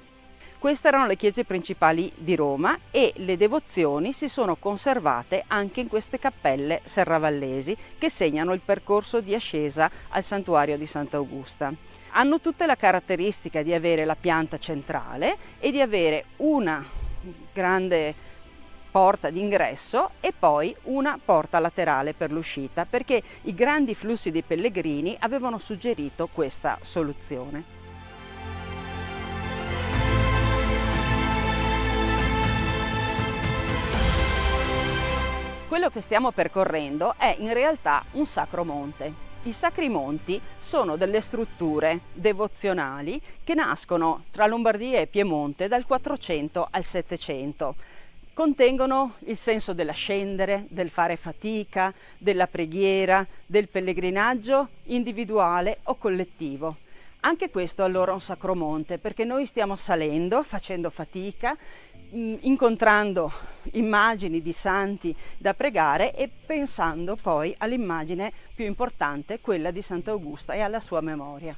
Queste erano le chiese principali di Roma e le devozioni si sono conservate anche in queste cappelle serravallesi che segnano il percorso di ascesa al santuario di Sant'Augusta. Hanno tutte la caratteristica di avere la pianta centrale e di avere una grande porta d'ingresso e poi una porta laterale per l'uscita, perché i grandi flussi di pellegrini avevano suggerito questa soluzione. Quello che stiamo percorrendo è in realtà un sacro monte. I sacri monti sono delle strutture devozionali che nascono tra Lombardia e Piemonte dal 400 al 700. contengono il senso dell'ascendere, del fare fatica, della preghiera, del pellegrinaggio individuale o collettivo. Anche questo allora è un sacromonte, perché noi stiamo salendo, facendo fatica, incontrando immagini di santi da pregare e pensando poi all'immagine più importante, quella di Sant'Augusta, e alla sua memoria.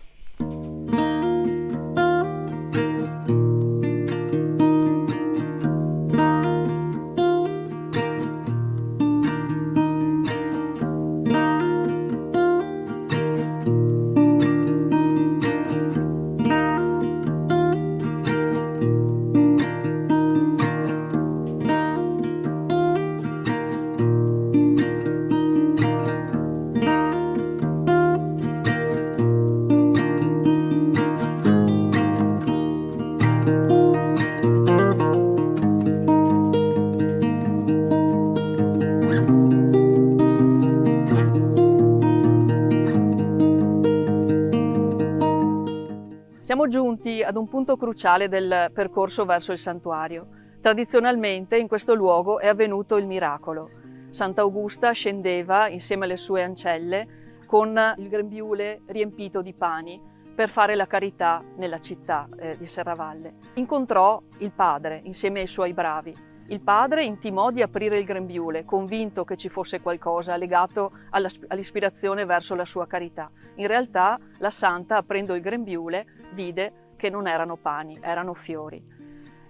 Siamo giunti ad un punto cruciale del percorso verso il santuario. Tradizionalmente in questo luogo è avvenuto il miracolo. Sant'Augusta scendeva insieme alle sue ancelle con il grembiule riempito di pani per fare la carità nella città di Serravalle. Incontrò il padre insieme ai suoi bravi. Il padre intimò di aprire il grembiule, convinto che ci fosse qualcosa legato all'ispirazione verso la sua carità. In realtà la santa, aprendo il grembiule, vide che non erano pani, erano fiori.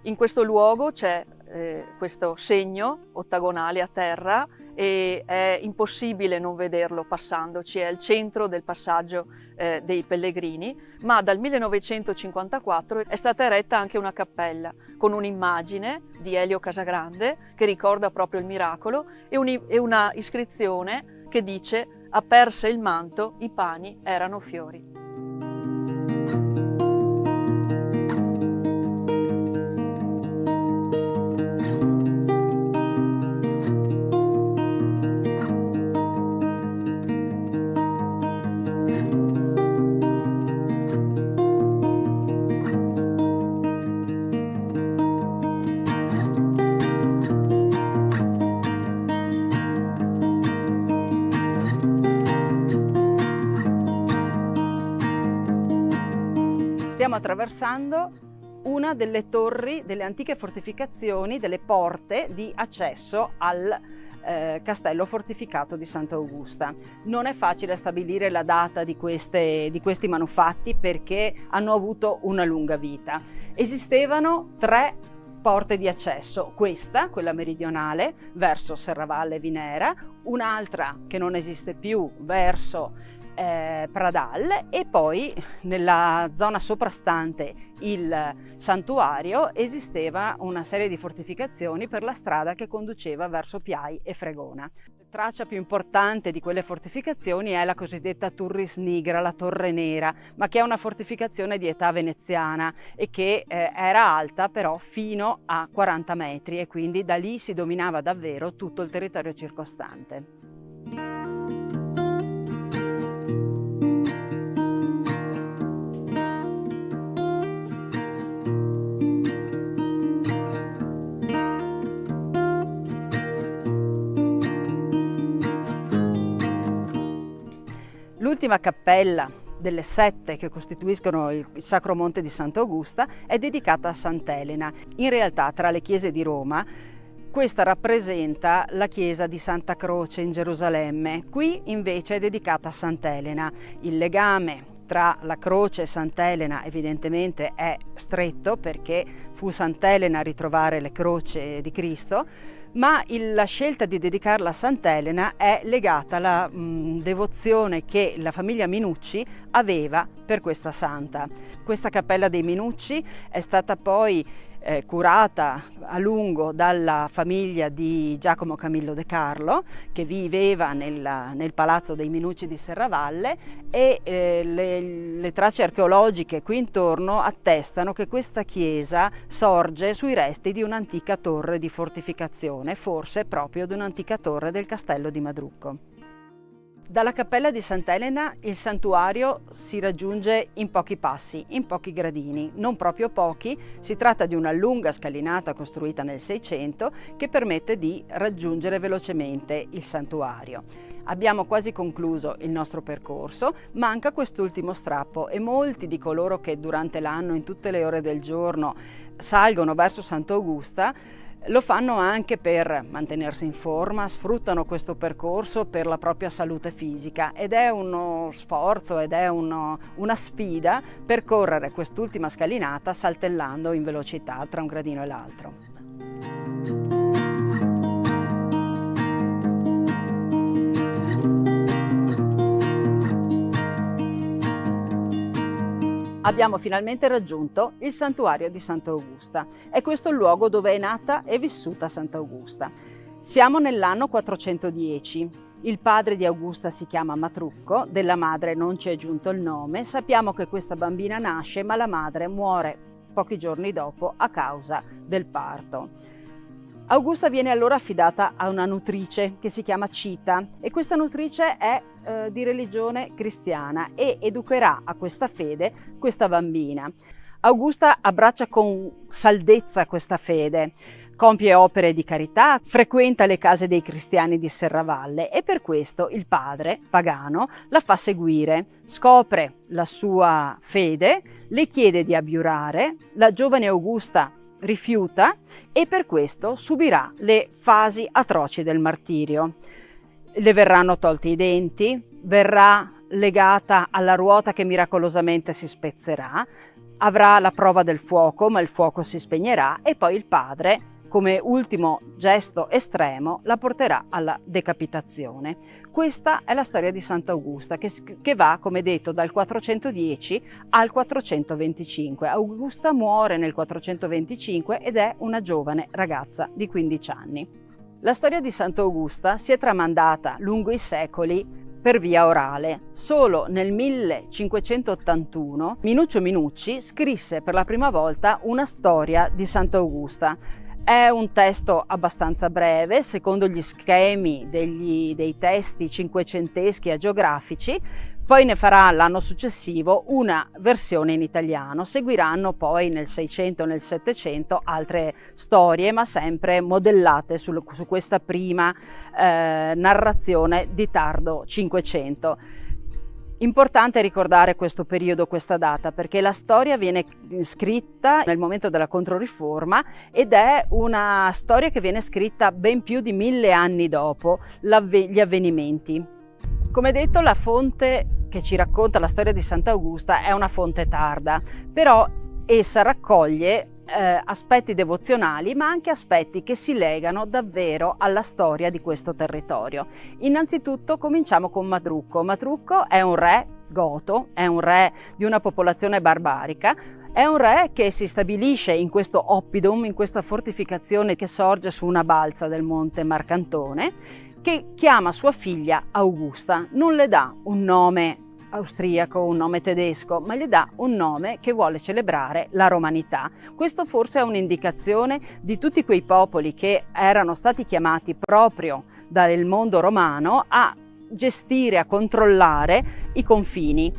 In questo luogo c'è questo segno ottagonale a terra e è impossibile non vederlo passandoci, è al centro del passaggio dei pellegrini, ma dal 1954 è stata eretta anche una cappella con un'immagine di Elio Casagrande che ricorda proprio il miracolo e una iscrizione che dice: aperse il manto, i pani erano fiori. Stiamo attraversando una delle torri, delle antiche fortificazioni, delle porte di accesso al castello fortificato di Sant'Augusta. Non è facile stabilire la data di questi manufatti perché hanno avuto una lunga vita. Esistevano 3 porte di accesso, quella meridionale verso Serravalle Vinera, un'altra che non esiste più verso Pradal, e poi nella zona soprastante il santuario esisteva una serie di fortificazioni per la strada che conduceva verso Piai e Fregona. La traccia più importante di quelle fortificazioni è la cosiddetta Turris Nigra, la Torre Nera, ma che è una fortificazione di età veneziana e che era alta però fino a 40 metri e quindi da lì si dominava davvero tutto il territorio circostante. L'ultima cappella delle 7 che costituiscono il Sacro Monte di Sant'Augusta è dedicata a Sant'Elena. In realtà tra le chiese di Roma questa rappresenta la chiesa di Santa Croce in Gerusalemme, qui invece è dedicata a Sant'Elena. Il legame tra la croce e Sant'Elena evidentemente è stretto perché fu Sant'Elena a ritrovare le croci di Cristo, ma la scelta di dedicarla a Sant'Elena è legata alla devozione che la famiglia Minucci aveva per questa santa. Questa cappella dei Minucci è stata poi curata a lungo dalla famiglia di Giacomo Camillo De Carlo, che viveva nel palazzo dei Minucci di Serravalle, e le tracce archeologiche qui intorno attestano che questa chiesa sorge sui resti di un'antica torre di fortificazione, forse proprio di un'antica torre del castello di Madrucco. Dalla cappella di Sant'Elena il santuario si raggiunge in pochi passi, in pochi gradini, non proprio pochi. Si tratta di una lunga scalinata costruita nel 600 che permette di raggiungere velocemente il santuario. Abbiamo quasi concluso il nostro percorso, manca quest'ultimo strappo e molti di coloro che durante l'anno, in tutte le ore del giorno, salgono verso Sant'Augusta lo fanno anche per mantenersi in forma, sfruttano questo percorso per la propria salute fisica ed è uno sforzo ed è una sfida percorrere quest'ultima scalinata saltellando in velocità tra un gradino e l'altro. Abbiamo finalmente raggiunto il santuario di Sant'Augusta. È questo il luogo dove è nata e vissuta Sant'Augusta. Siamo nell'anno 410. Il padre di Augusta si chiama Matrucco, della madre non ci è giunto il nome. Sappiamo che questa bambina nasce, ma la madre muore pochi giorni dopo a causa del parto. Augusta viene allora affidata a una nutrice che si chiama Cita e questa nutrice è di religione cristiana e educherà a questa fede questa bambina. Augusta abbraccia con saldezza questa fede, compie opere di carità, frequenta le case dei cristiani di Serravalle e per questo il padre, pagano, la fa seguire, scopre la sua fede, le chiede di abiurare, la giovane Augusta rifiuta e per questo subirà le fasi atroci del martirio. Le verranno tolti i denti, verrà legata alla ruota che miracolosamente si spezzerà, avrà la prova del fuoco, ma il fuoco si spegnerà e poi il padre, come ultimo gesto estremo, la porterà alla decapitazione. Questa è la storia di Sant'Augusta che va, come detto, dal 410 al 425. Augusta muore nel 425 ed è una giovane ragazza di 15 anni. La storia di Sant'Augusta si è tramandata lungo i secoli per via orale. Solo nel 1581 Minuccio Minucci scrisse per la prima volta una storia di Sant'Augusta. È un testo abbastanza breve, secondo gli schemi dei testi cinquecenteschi agiografici, poi ne farà l'anno successivo una versione in italiano. Seguiranno poi nel 600 e nel 700 altre storie, ma sempre modellate su questa prima narrazione di tardo Cinquecento. Importante ricordare questo periodo, questa data, perché la storia viene scritta nel momento della Controriforma ed è una storia che viene scritta ben più di 1000 anni dopo gli avvenimenti. Come detto, la fonte che ci racconta la storia di Sant'Augusta è una fonte tarda, però essa raccoglie aspetti devozionali ma anche aspetti che si legano davvero alla storia di questo territorio. Innanzitutto cominciamo con Matrucco. Matrucco è un re goto, è un re di una popolazione barbarica, è un re che si stabilisce in questo oppidum, in questa fortificazione che sorge su una balza del monte Marcantone, che chiama sua figlia Augusta. Non le dà un nome austriaco, un nome tedesco, ma gli dà un nome che vuole celebrare la romanità. Questo forse è un'indicazione di tutti quei popoli che erano stati chiamati proprio dal mondo romano a gestire, a controllare i confini.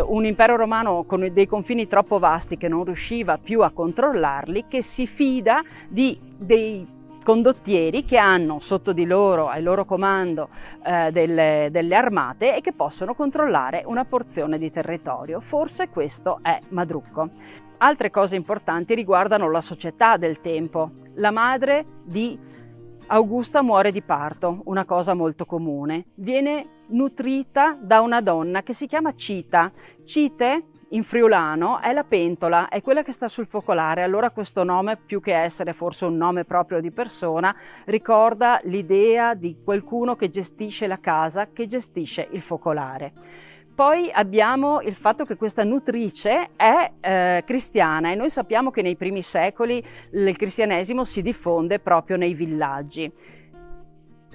Un impero romano con dei confini troppo vasti che non riusciva più a controllarli, che si fida dei condottieri che hanno sotto di loro, al loro comando, delle armate e che possono controllare una porzione di territorio. Forse questo è Matrucco. Altre cose importanti riguardano la società del tempo. La madre di Augusta muore di parto, una cosa molto comune. Viene nutrita da una donna che si chiama Cita. Cite in friulano è la pentola, è quella che sta sul focolare. Allora questo nome, più che essere forse un nome proprio di persona, ricorda l'idea di qualcuno che gestisce la casa, che gestisce il focolare. Poi abbiamo il fatto che questa nutrice è cristiana e noi sappiamo che nei primi secoli il cristianesimo si diffonde proprio nei villaggi.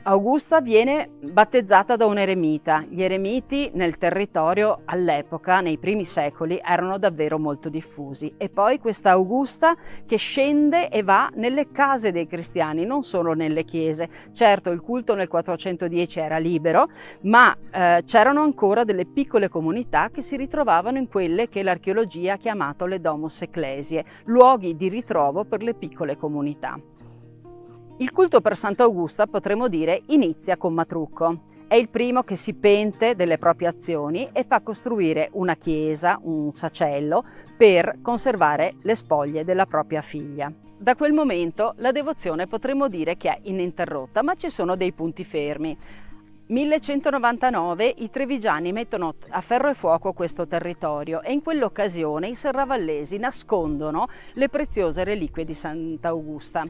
Augusta viene battezzata da un eremita. Gli eremiti nel territorio all'epoca, nei primi secoli, erano davvero molto diffusi. E poi questa Augusta che scende e va nelle case dei cristiani, non solo nelle chiese. Certo, il culto nel 410 era libero, ma c'erano ancora delle piccole comunità che si ritrovavano in quelle che l'archeologia ha chiamato le domus ecclesiae, luoghi di ritrovo per le piccole comunità. Il culto per Sant'Augusta, potremmo dire, inizia con Matrucco. È il primo che si pente delle proprie azioni e fa costruire una chiesa, un sacello, per conservare le spoglie della propria figlia. Da quel momento la devozione potremmo dire che è ininterrotta, ma ci sono dei punti fermi. 1199 i trevigiani mettono a ferro e fuoco questo territorio e in quell'occasione i serravallesi nascondono le preziose reliquie di Sant'Augusta,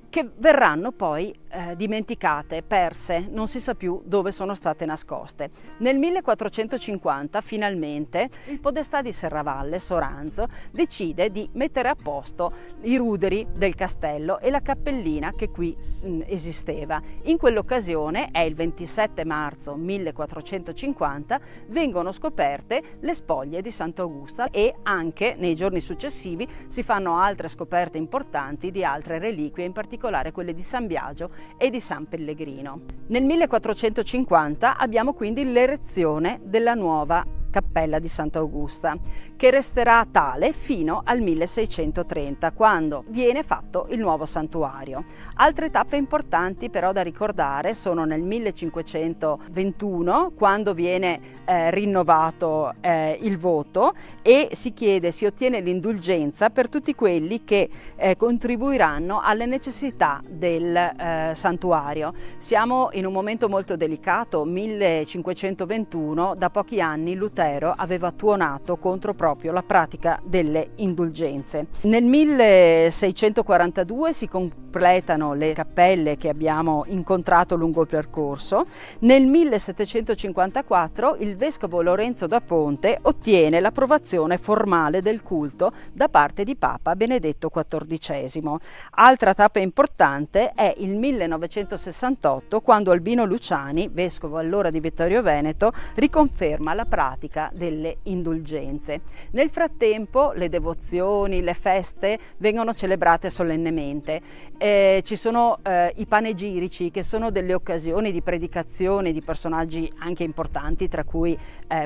che verranno poi dimenticate, perse, non si sa più dove sono state nascoste. Nel 1450 finalmente il podestà di Serravalle, Soranzo, decide di mettere a posto i ruderi del castello e la cappellina che qui esisteva. In quell'occasione, è il 27 marzo 1450, vengono scoperte le spoglie di Sant'Augusta e anche nei giorni successivi si fanno altre scoperte importanti di altre reliquie, in particolare quelle di San Biagio e di San Pellegrino. Nel 1450 abbiamo quindi l'erezione della nuova cappella di Sant'Augusta, che resterà tale fino al 1630, quando viene fatto il nuovo santuario. Altre tappe importanti però da ricordare sono nel 1521, quando viene rinnovato il voto e si ottiene l'indulgenza per tutti quelli che contribuiranno alle necessità del santuario. Siamo in un momento molto delicato, 1521, da pochi anni Lutero aveva tuonato contro proprio la pratica delle indulgenze. Nel 1642 si completano le cappelle che abbiamo incontrato lungo il percorso. Nel 1754 il vescovo Lorenzo da Ponte ottiene l'approvazione formale del culto da parte di Papa Benedetto XIV. Altra tappa importante è il 1968, quando Albino Luciani, vescovo allora di Vittorio Veneto, riconferma la pratica delle indulgenze. Nel frattempo le devozioni, le feste vengono celebrate solennemente. Ci sono i panegirici, che sono delle occasioni di predicazione di personaggi anche importanti, tra cui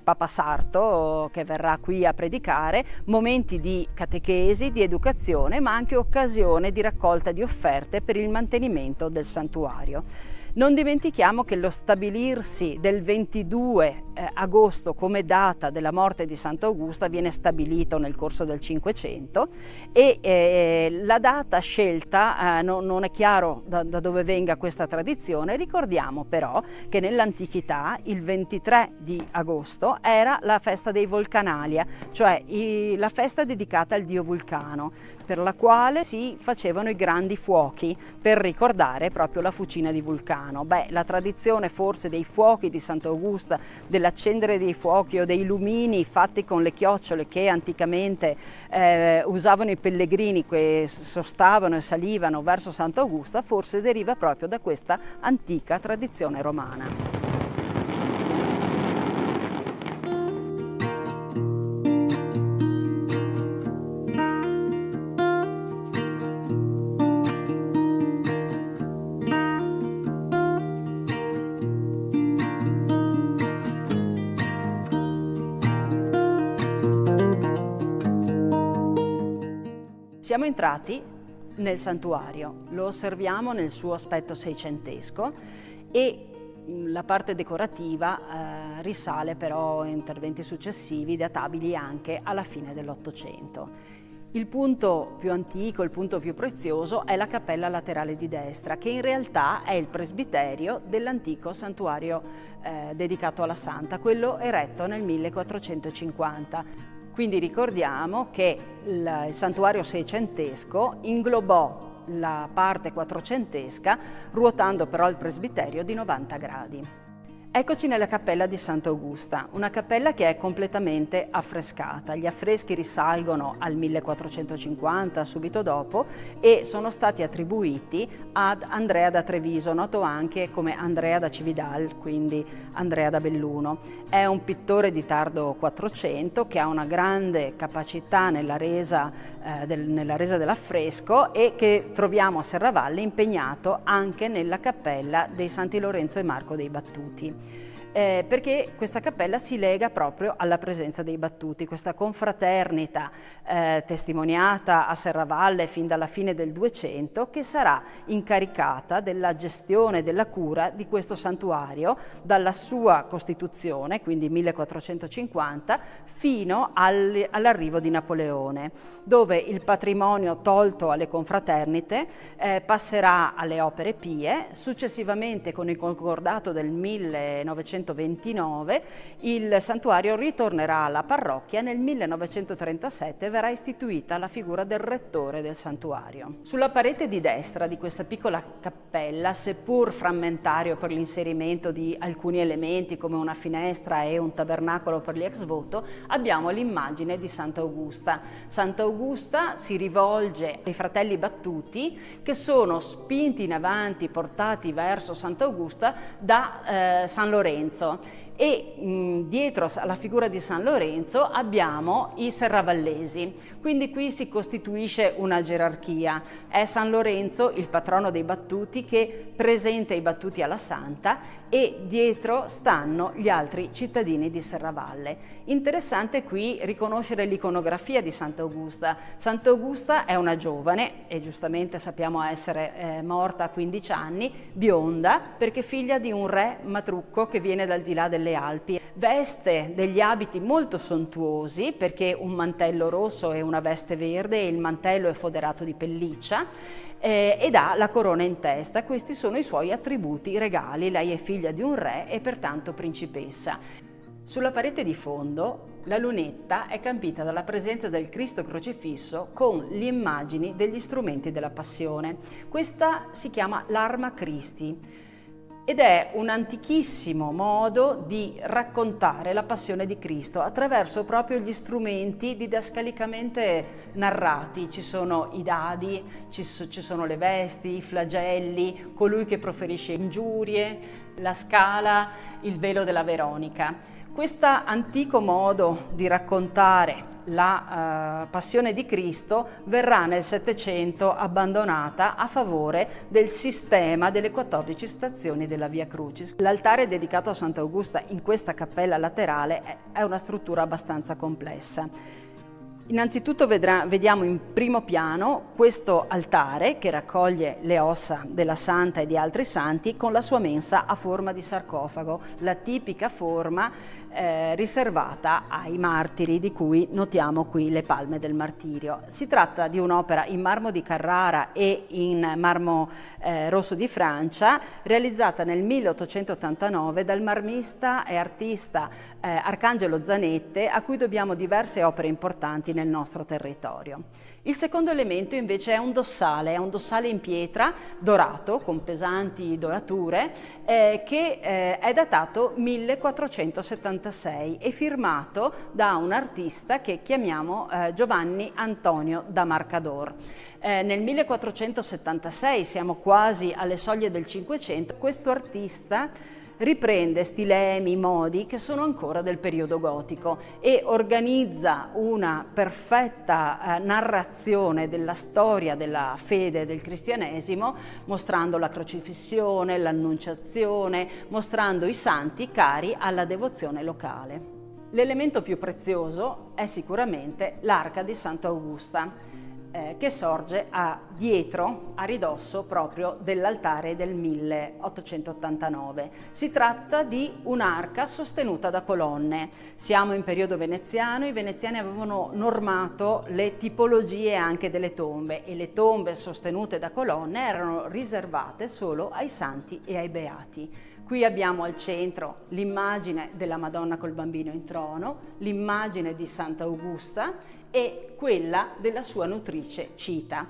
Papa Sarto, che verrà qui a predicare, momenti di catechesi, di educazione, ma anche occasione di raccolta di offerte per il mantenimento del santuario. Non dimentichiamo che lo stabilirsi del 22 agosto come data della morte di Sant'Augusta viene stabilito nel corso del Cinquecento e la data scelta non è chiaro da dove venga questa tradizione. Ricordiamo però che nell'antichità il 23 di agosto era la festa dei Volcanalia, cioè la festa dedicata al dio Vulcano, per la quale si facevano i grandi fuochi per ricordare proprio la fucina di Vulcano. La tradizione forse dei fuochi di Sant'Augusta, dell'accendere dei fuochi o dei lumini fatti con le chiocciole che anticamente usavano i pellegrini che sostavano e salivano verso Sant'Augusta, forse deriva proprio da questa antica tradizione romana. Siamo entrati nel santuario, lo osserviamo nel suo aspetto seicentesco e la parte decorativa risale però a interventi successivi databili anche alla fine dell'Ottocento. Il punto più antico, il punto più prezioso è la cappella laterale di destra, che in realtà è il presbiterio dell'antico santuario dedicato alla Santa, quello eretto nel 1450. Quindi ricordiamo che il santuario seicentesco inglobò la parte quattrocentesca, ruotando però il presbiterio di 90 gradi. Eccoci nella cappella di Sant'Augusta, una cappella che è completamente affrescata. Gli affreschi risalgono al 1450, subito dopo, e sono stati attribuiti ad Andrea da Treviso, noto anche come Andrea da Cividal, quindi Andrea da Belluno. È un pittore di tardo 400 che ha una grande capacità nella resa dell'affresco e che troviamo a Serravalle impegnato anche nella cappella dei Santi Lorenzo e Marco dei Battuti. Perché questa cappella si lega proprio alla presenza dei battuti, questa confraternita testimoniata a Serravalle fin dalla fine del 200, che sarà incaricata della gestione e della cura di questo santuario dalla sua costituzione, quindi 1450, fino all'arrivo di Napoleone, dove il patrimonio tolto alle confraternite passerà alle opere pie. Successivamente, con il concordato del 1929, il santuario ritornerà alla parrocchia. Nel 1937 verrà istituita la figura del rettore del santuario. Sulla parete di destra di questa piccola cappella, seppur frammentario per l'inserimento di alcuni elementi come una finestra e un tabernacolo per gli ex voto, abbiamo l'immagine di Sant'Augusta. Sant'Augusta si rivolge ai fratelli battuti che sono spinti in avanti, portati verso Sant'Augusta da San Lorenzo. E dietro alla figura di San Lorenzo abbiamo i serravallesi, quindi qui si costituisce una gerarchia. È San Lorenzo, il patrono dei battuti, che presenta i battuti alla Santa, e dietro stanno gli altri cittadini di Serravalle. Interessante qui riconoscere l'iconografia di Sant'Augusta. Sant'Augusta è una giovane, e giustamente sappiamo essere morta a 15 anni, bionda, perché figlia di un re matrucco che viene dal di là delle Alpi. Veste degli abiti molto sontuosi, perché un mantello rosso e una veste verde, e il mantello è foderato di pelliccia, ed ha la corona in testa. Questi sono i suoi attributi regali. Lei è figlia di un re e pertanto principessa. Sulla parete di fondo la lunetta è campita dalla presenza del Cristo crocifisso con le immagini degli strumenti della passione. Questa si chiama l'Arma Christi ed è un antichissimo modo di raccontare la passione di Cristo attraverso proprio gli strumenti didascalicamente narrati. Ci sono i dadi, ci sono le vesti, i flagelli, colui che proferisce ingiurie, la scala, il velo della Veronica. Questo antico modo di raccontare la passione di Cristo verrà nel Settecento abbandonata a favore del sistema delle 14 stazioni della Via Crucis. L'altare dedicato a Sant'Augusta in questa cappella laterale è una struttura abbastanza complessa. Innanzitutto vediamo in primo piano questo altare che raccoglie le ossa della Santa e di altri santi con la sua mensa a forma di sarcofago, la tipica forma riservata ai martiri, di cui notiamo qui le palme del martirio. Si tratta di un'opera in marmo di Carrara e in marmo rosso di Francia, realizzata nel 1889 dal marmista e artista Arcangelo Zanette, a cui dobbiamo diverse opere importanti nel nostro territorio. Il secondo elemento invece è un dossale in pietra dorato con pesanti dorature che è datato 1476 e firmato da un artista che chiamiamo Giovanni Antonio da Marcador. Nel 1476, siamo quasi alle soglie del Cinquecento, questo artista riprende stilemi, modi che sono ancora del periodo gotico e organizza una perfetta narrazione della storia della fede del cristianesimo, mostrando la crocifissione, l'annunciazione, mostrando i santi cari alla devozione locale. L'elemento più prezioso è sicuramente l'arca di Sant'Augusta, che sorge dietro, a ridosso proprio dell'altare del 1889. Si tratta di un'arca sostenuta da colonne. Siamo in periodo veneziano, i veneziani avevano normato le tipologie anche delle tombe e le tombe sostenute da colonne erano riservate solo ai santi e ai beati. Qui abbiamo al centro l'immagine della Madonna col bambino in trono, l'immagine di Sant'Augusta e quella della sua nutrice Cita.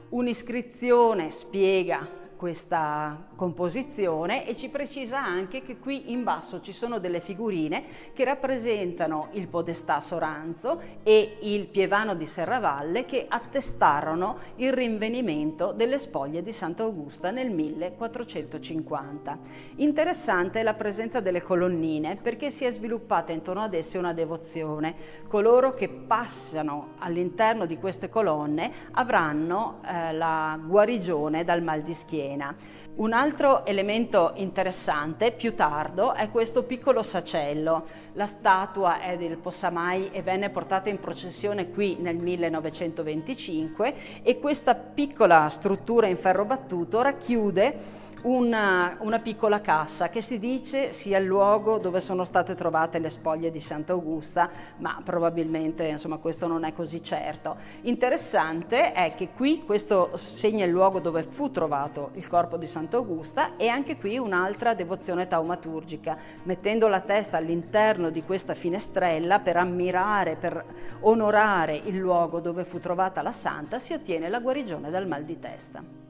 Un'iscrizione spiega questa composizione e ci precisa anche che qui in basso ci sono delle figurine che rappresentano il podestà Soranzo e il pievano di Serravalle che attestarono il rinvenimento delle spoglie di Sant'Augusta nel 1450. Interessante è la presenza delle colonnine perché si è sviluppata intorno ad esse una devozione. Coloro che passano all'interno di queste colonne avranno la guarigione dal mal di schiena. Un altro elemento interessante, più tardo, è questo piccolo sacello. La statua è del Possamai e venne portata in processione qui nel 1925 e questa piccola struttura in ferro battuto racchiude una piccola cassa che si dice sia il luogo dove sono state trovate le spoglie di Sant'Augusta, ma probabilmente insomma questo non è così certo. Interessante è che qui questo segna il luogo dove fu trovato il corpo di Sant'Augusta e anche qui un'altra devozione taumaturgica, mettendo la testa all'interno di questa finestrella per ammirare, per onorare il luogo dove fu trovata la santa, si ottiene la guarigione dal mal di testa.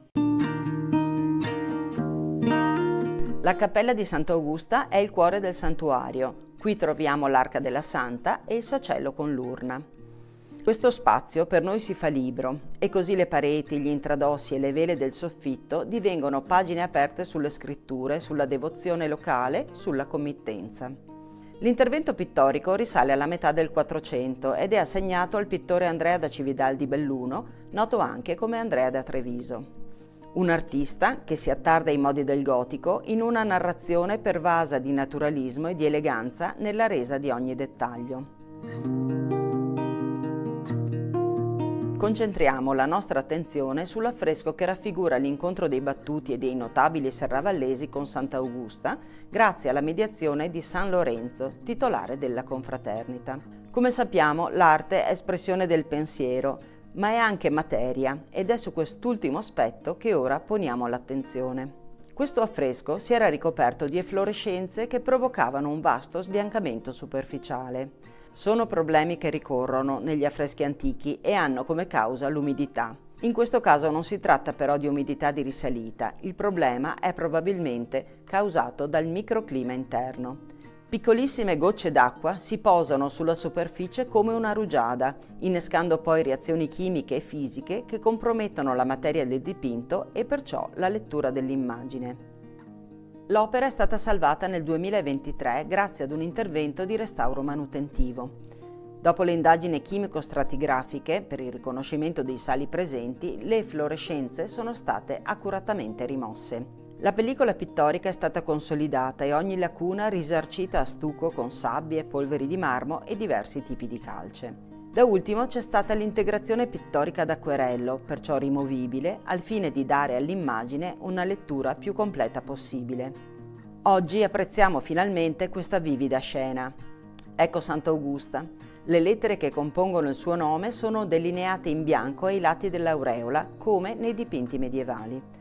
La cappella di Sant'Augusta è il cuore del santuario. Qui troviamo l'arca della Santa e il sacello con l'urna. Questo spazio per noi si fa libro e così le pareti, gli intradossi e le vele del soffitto divengono pagine aperte sulle scritture, sulla devozione locale, sulla committenza. L'intervento pittorico risale alla metà del 400 ed è assegnato al pittore Andrea da Cividal di Belluno, noto anche come Andrea da Treviso. Un artista che si attarda ai modi del gotico in una narrazione pervasa di naturalismo e di eleganza nella resa di ogni dettaglio. Concentriamo la nostra attenzione sull'affresco che raffigura l'incontro dei battuti e dei notabili serravallesi con Sant'Augusta grazie alla mediazione di San Lorenzo, titolare della confraternita. Come sappiamo, l'arte è espressione del pensiero, ma è anche materia ed è su quest'ultimo aspetto che ora poniamo l'attenzione. Questo affresco si era ricoperto di efflorescenze che provocavano un vasto sbiancamento superficiale. Sono problemi che ricorrono negli affreschi antichi e hanno come causa l'umidità. In questo caso non si tratta però di umidità di risalita, il problema è probabilmente causato dal microclima interno. Piccolissime gocce d'acqua si posano sulla superficie come una rugiada, innescando poi reazioni chimiche e fisiche che compromettono la materia del dipinto e perciò la lettura dell'immagine. L'opera è stata salvata nel 2023 grazie ad un intervento di restauro manutentivo. Dopo le indagini chimico-stratigrafiche per il riconoscimento dei sali presenti, le efflorescenze sono state accuratamente rimosse. La pellicola pittorica è stata consolidata e ogni lacuna risarcita a stucco con sabbie, polveri di marmo e diversi tipi di calce. Da ultimo c'è stata l'integrazione pittorica ad acquerello, perciò rimovibile, al fine di dare all'immagine una lettura più completa possibile. Oggi apprezziamo finalmente questa vivida scena. Ecco Sant'Augusta. Le lettere che compongono il suo nome sono delineate in bianco ai lati dell'aureola, come nei dipinti medievali.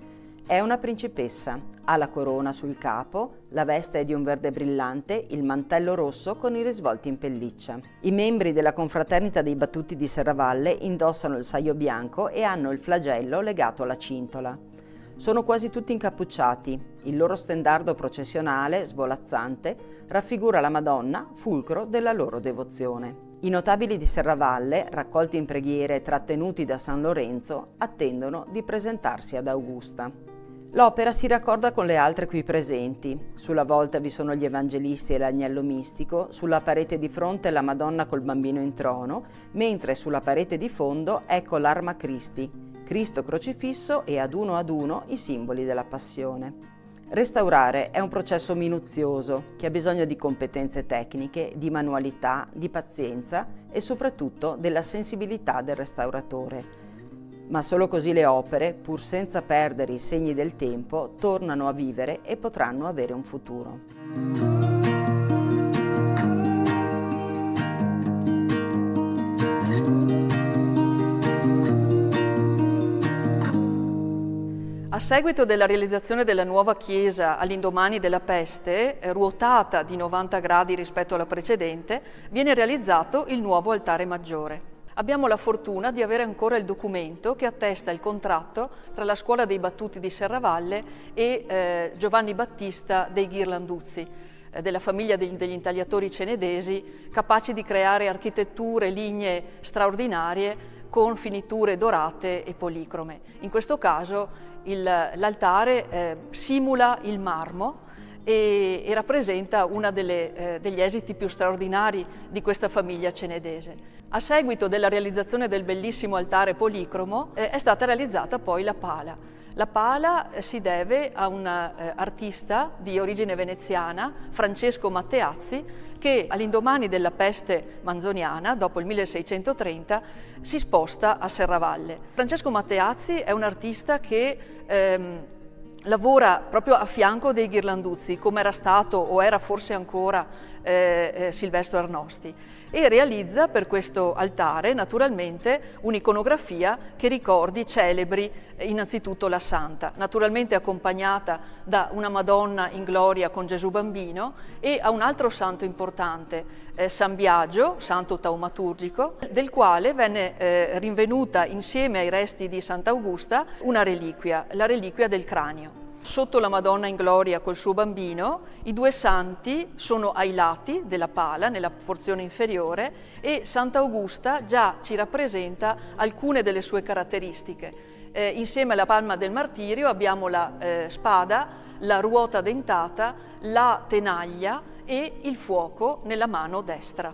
È una principessa, ha la corona sul capo, la veste è di un verde brillante, il mantello rosso con i risvolti in pelliccia. I membri della confraternita dei Battuti di Serravalle indossano il saio bianco e hanno il flagello legato alla cintola. Sono quasi tutti incappucciati, il loro stendardo processionale, svolazzante, raffigura la Madonna, fulcro della loro devozione. I notabili di Serravalle, raccolti in preghiera e trattenuti da San Lorenzo, attendono di presentarsi ad Augusta. L'opera si raccorda con le altre qui presenti. Sulla volta vi sono gli evangelisti e l'agnello mistico, sulla parete di fronte la Madonna col bambino in trono, mentre sulla parete di fondo ecco l'Arma Christi, Cristo crocifisso e ad uno i simboli della passione. Restaurare è un processo minuzioso che ha bisogno di competenze tecniche, di manualità, di pazienza e soprattutto della sensibilità del restauratore. Ma solo così le opere, pur senza perdere i segni del tempo, tornano a vivere e potranno avere un futuro. A seguito della realizzazione della nuova chiesa all'indomani della peste, ruotata di 90 gradi rispetto alla precedente, viene realizzato il nuovo altare maggiore. Abbiamo la fortuna di avere ancora il documento che attesta il contratto tra la Scuola dei Battuti di Serravalle e Giovanni Battista dei Ghirlanduzzi, della famiglia degli intagliatori cenedesi, capaci di creare architetture, linee straordinarie con finiture dorate e policrome. In questo caso l'altare simula il marmo e rappresenta uno degli esiti più straordinari di questa famiglia cenedese. A seguito della realizzazione del bellissimo altare policromo è stata realizzata poi la pala. La pala si deve a un artista di origine veneziana, Francesco Matteazzi, che all'indomani della peste manzoniana, dopo il 1630, si sposta a Serravalle. Francesco Matteazzi è un artista che lavora proprio a fianco dei Ghirlanduzzi, come era stato o era forse ancora Silvestro Arnosti, e realizza per questo altare naturalmente un'iconografia che ricordi celebri innanzitutto la Santa, naturalmente accompagnata da una Madonna in gloria con Gesù Bambino e a un altro santo importante, San Biagio, santo taumaturgico, del quale venne rinvenuta insieme ai resti di Sant'Augusta una reliquia, la reliquia del cranio. Sotto la Madonna in gloria col suo bambino, i due santi sono ai lati della pala, nella porzione inferiore, e Sant'Augusta già ci rappresenta alcune delle sue caratteristiche. Insieme alla palma del martirio abbiamo la spada, la ruota dentata, la tenaglia e il fuoco nella mano destra.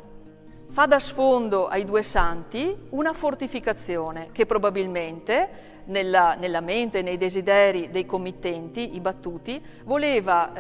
Fa da sfondo ai due santi una fortificazione che probabilmente nella mente e nei desideri dei committenti, i battuti, voleva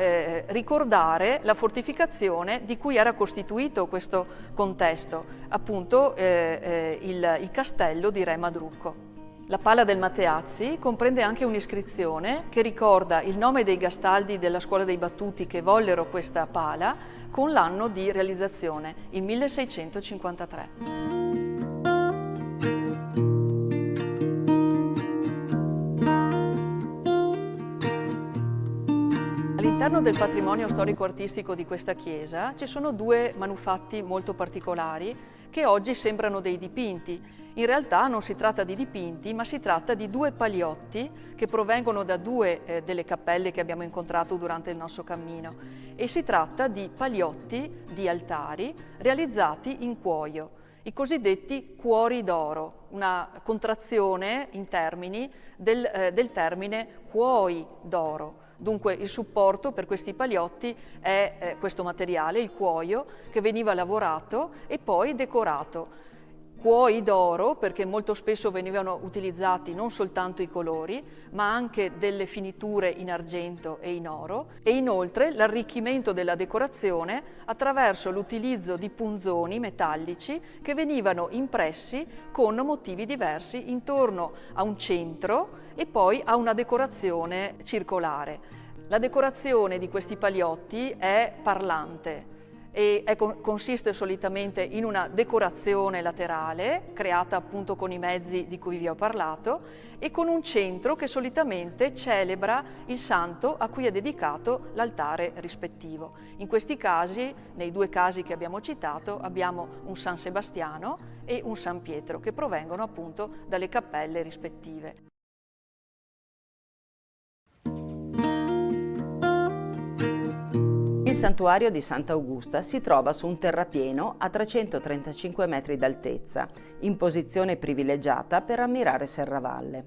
ricordare la fortificazione di cui era costituito questo contesto, appunto il castello di Re Madrucco. La pala del Matteazzi comprende anche un'iscrizione che ricorda il nome dei Gastaldi della Scuola dei Battuti che vollero questa pala con l'anno di realizzazione, il 1653. All'interno del patrimonio storico-artistico di questa chiesa ci sono due manufatti molto particolari che oggi sembrano dei dipinti. In realtà non si tratta di dipinti, ma si tratta di due paliotti che provengono da due delle cappelle che abbiamo incontrato durante il nostro cammino. E si tratta di paliotti di altari realizzati in cuoio, i cosiddetti cuori d'oro, una contrazione in termini del termine cuoi d'oro. Dunque il supporto per questi paliotti è questo materiale, il cuoio, che veniva lavorato e poi decorato. Cuoi d'oro perché molto spesso venivano utilizzati non soltanto i colori, ma anche delle finiture in argento e in oro, e inoltre l'arricchimento della decorazione attraverso l'utilizzo di punzoni metallici che venivano impressi con motivi diversi intorno a un centro e poi a una decorazione circolare. La decorazione di questi paliotti è parlante e consiste solitamente in una decorazione laterale creata appunto con i mezzi di cui vi ho parlato e con un centro che solitamente celebra il santo a cui è dedicato l'altare rispettivo. In questi casi, nei due casi che abbiamo citato, abbiamo un San Sebastiano e un San Pietro che provengono appunto dalle cappelle rispettive. Il santuario di Sant'Augusta si trova su un terrapieno a 335 metri d'altezza, in posizione privilegiata per ammirare Serravalle.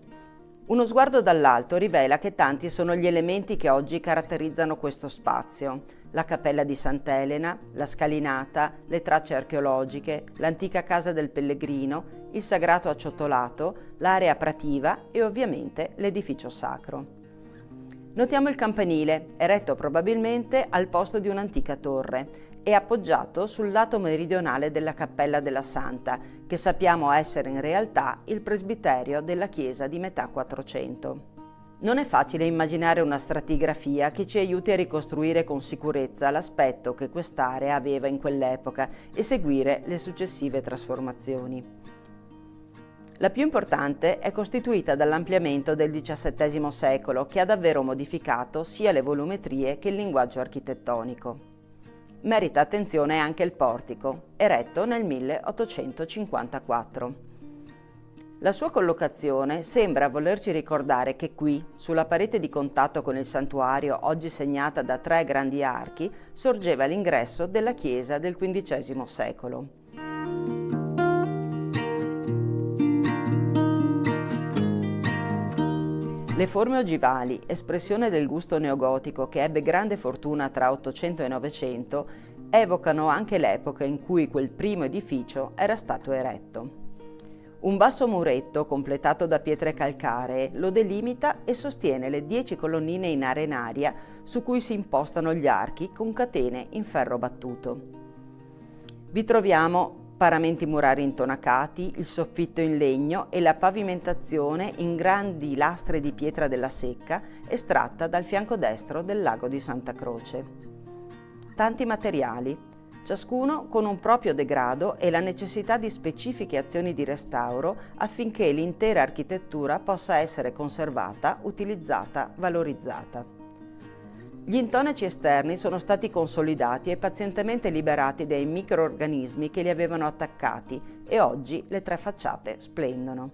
Uno sguardo dall'alto rivela che tanti sono gli elementi che oggi caratterizzano questo spazio: la cappella di Sant'Elena, la scalinata, le tracce archeologiche, l'antica casa del pellegrino, il sagrato acciottolato, l'area prativa e ovviamente l'edificio sacro. Notiamo il campanile, eretto probabilmente al posto di un'antica torre e appoggiato sul lato meridionale della Cappella della Santa, che sappiamo essere in realtà il presbiterio della chiesa di metà Quattrocento. Non è facile immaginare una stratigrafia che ci aiuti a ricostruire con sicurezza l'aspetto che quest'area aveva in quell'epoca e seguire le successive trasformazioni. La più importante è costituita dall'ampliamento del XVII secolo, che ha davvero modificato sia le volumetrie che il linguaggio architettonico. Merita attenzione anche il portico, eretto nel 1854. La sua collocazione sembra volerci ricordare che qui, sulla parete di contatto con il santuario, oggi segnata da 3 grandi archi, sorgeva l'ingresso della chiesa del XV secolo. Le forme ogivali, espressione del gusto neogotico che ebbe grande fortuna tra 800 e 900, evocano anche l'epoca in cui quel primo edificio era stato eretto. Un basso muretto, completato da pietre calcaree, lo delimita e sostiene le 10 colonnine in arenaria su cui si impostano gli archi con catene in ferro battuto. Vi troviamo paramenti murari intonacati, il soffitto in legno e la pavimentazione in grandi lastre di pietra della Secca estratta dal fianco destro del lago di Santa Croce. Tanti materiali, ciascuno con un proprio degrado e la necessità di specifiche azioni di restauro affinché l'intera architettura possa essere conservata, utilizzata, valorizzata. Gli intonaci esterni sono stati consolidati e pazientemente liberati dai microorganismi che li avevano attaccati e oggi le 3 facciate splendono.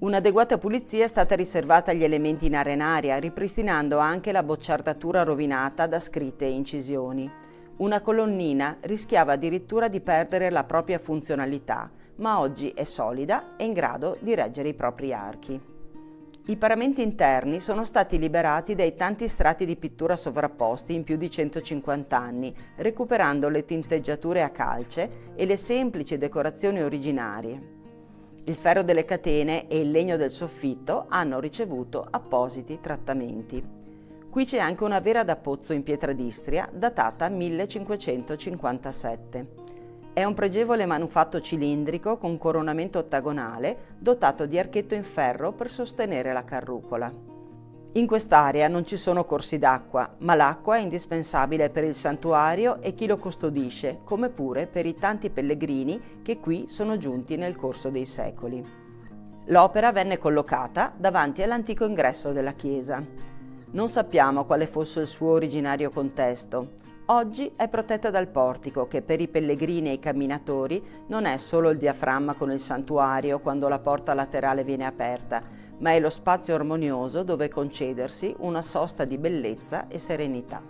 Un'adeguata pulizia è stata riservata agli elementi in arenaria, ripristinando anche la bocciardatura rovinata da scritte e incisioni. Una colonnina rischiava addirittura di perdere la propria funzionalità, ma oggi è solida e in grado di reggere i propri archi. I paramenti interni sono stati liberati dai tanti strati di pittura sovrapposti in più di 150 anni, recuperando le tinteggiature a calce e le semplici decorazioni originarie. Il ferro delle catene e il legno del soffitto hanno ricevuto appositi trattamenti. Qui c'è anche una vera da pozzo in pietra d'Istria, datata 1557. È un pregevole manufatto cilindrico con coronamento ottagonale, dotato di archetto in ferro per sostenere la carrucola. In quest'area non ci sono corsi d'acqua, ma l'acqua è indispensabile per il santuario e chi lo custodisce, come pure per i tanti pellegrini che qui sono giunti nel corso dei secoli. L'opera venne collocata davanti all'antico ingresso della chiesa. Non sappiamo quale fosse il suo originario contesto. Oggi è protetta dal portico che per i pellegrini e i camminatori non è solo il diaframma con il santuario quando la porta laterale viene aperta, ma è lo spazio armonioso dove concedersi una sosta di bellezza e serenità.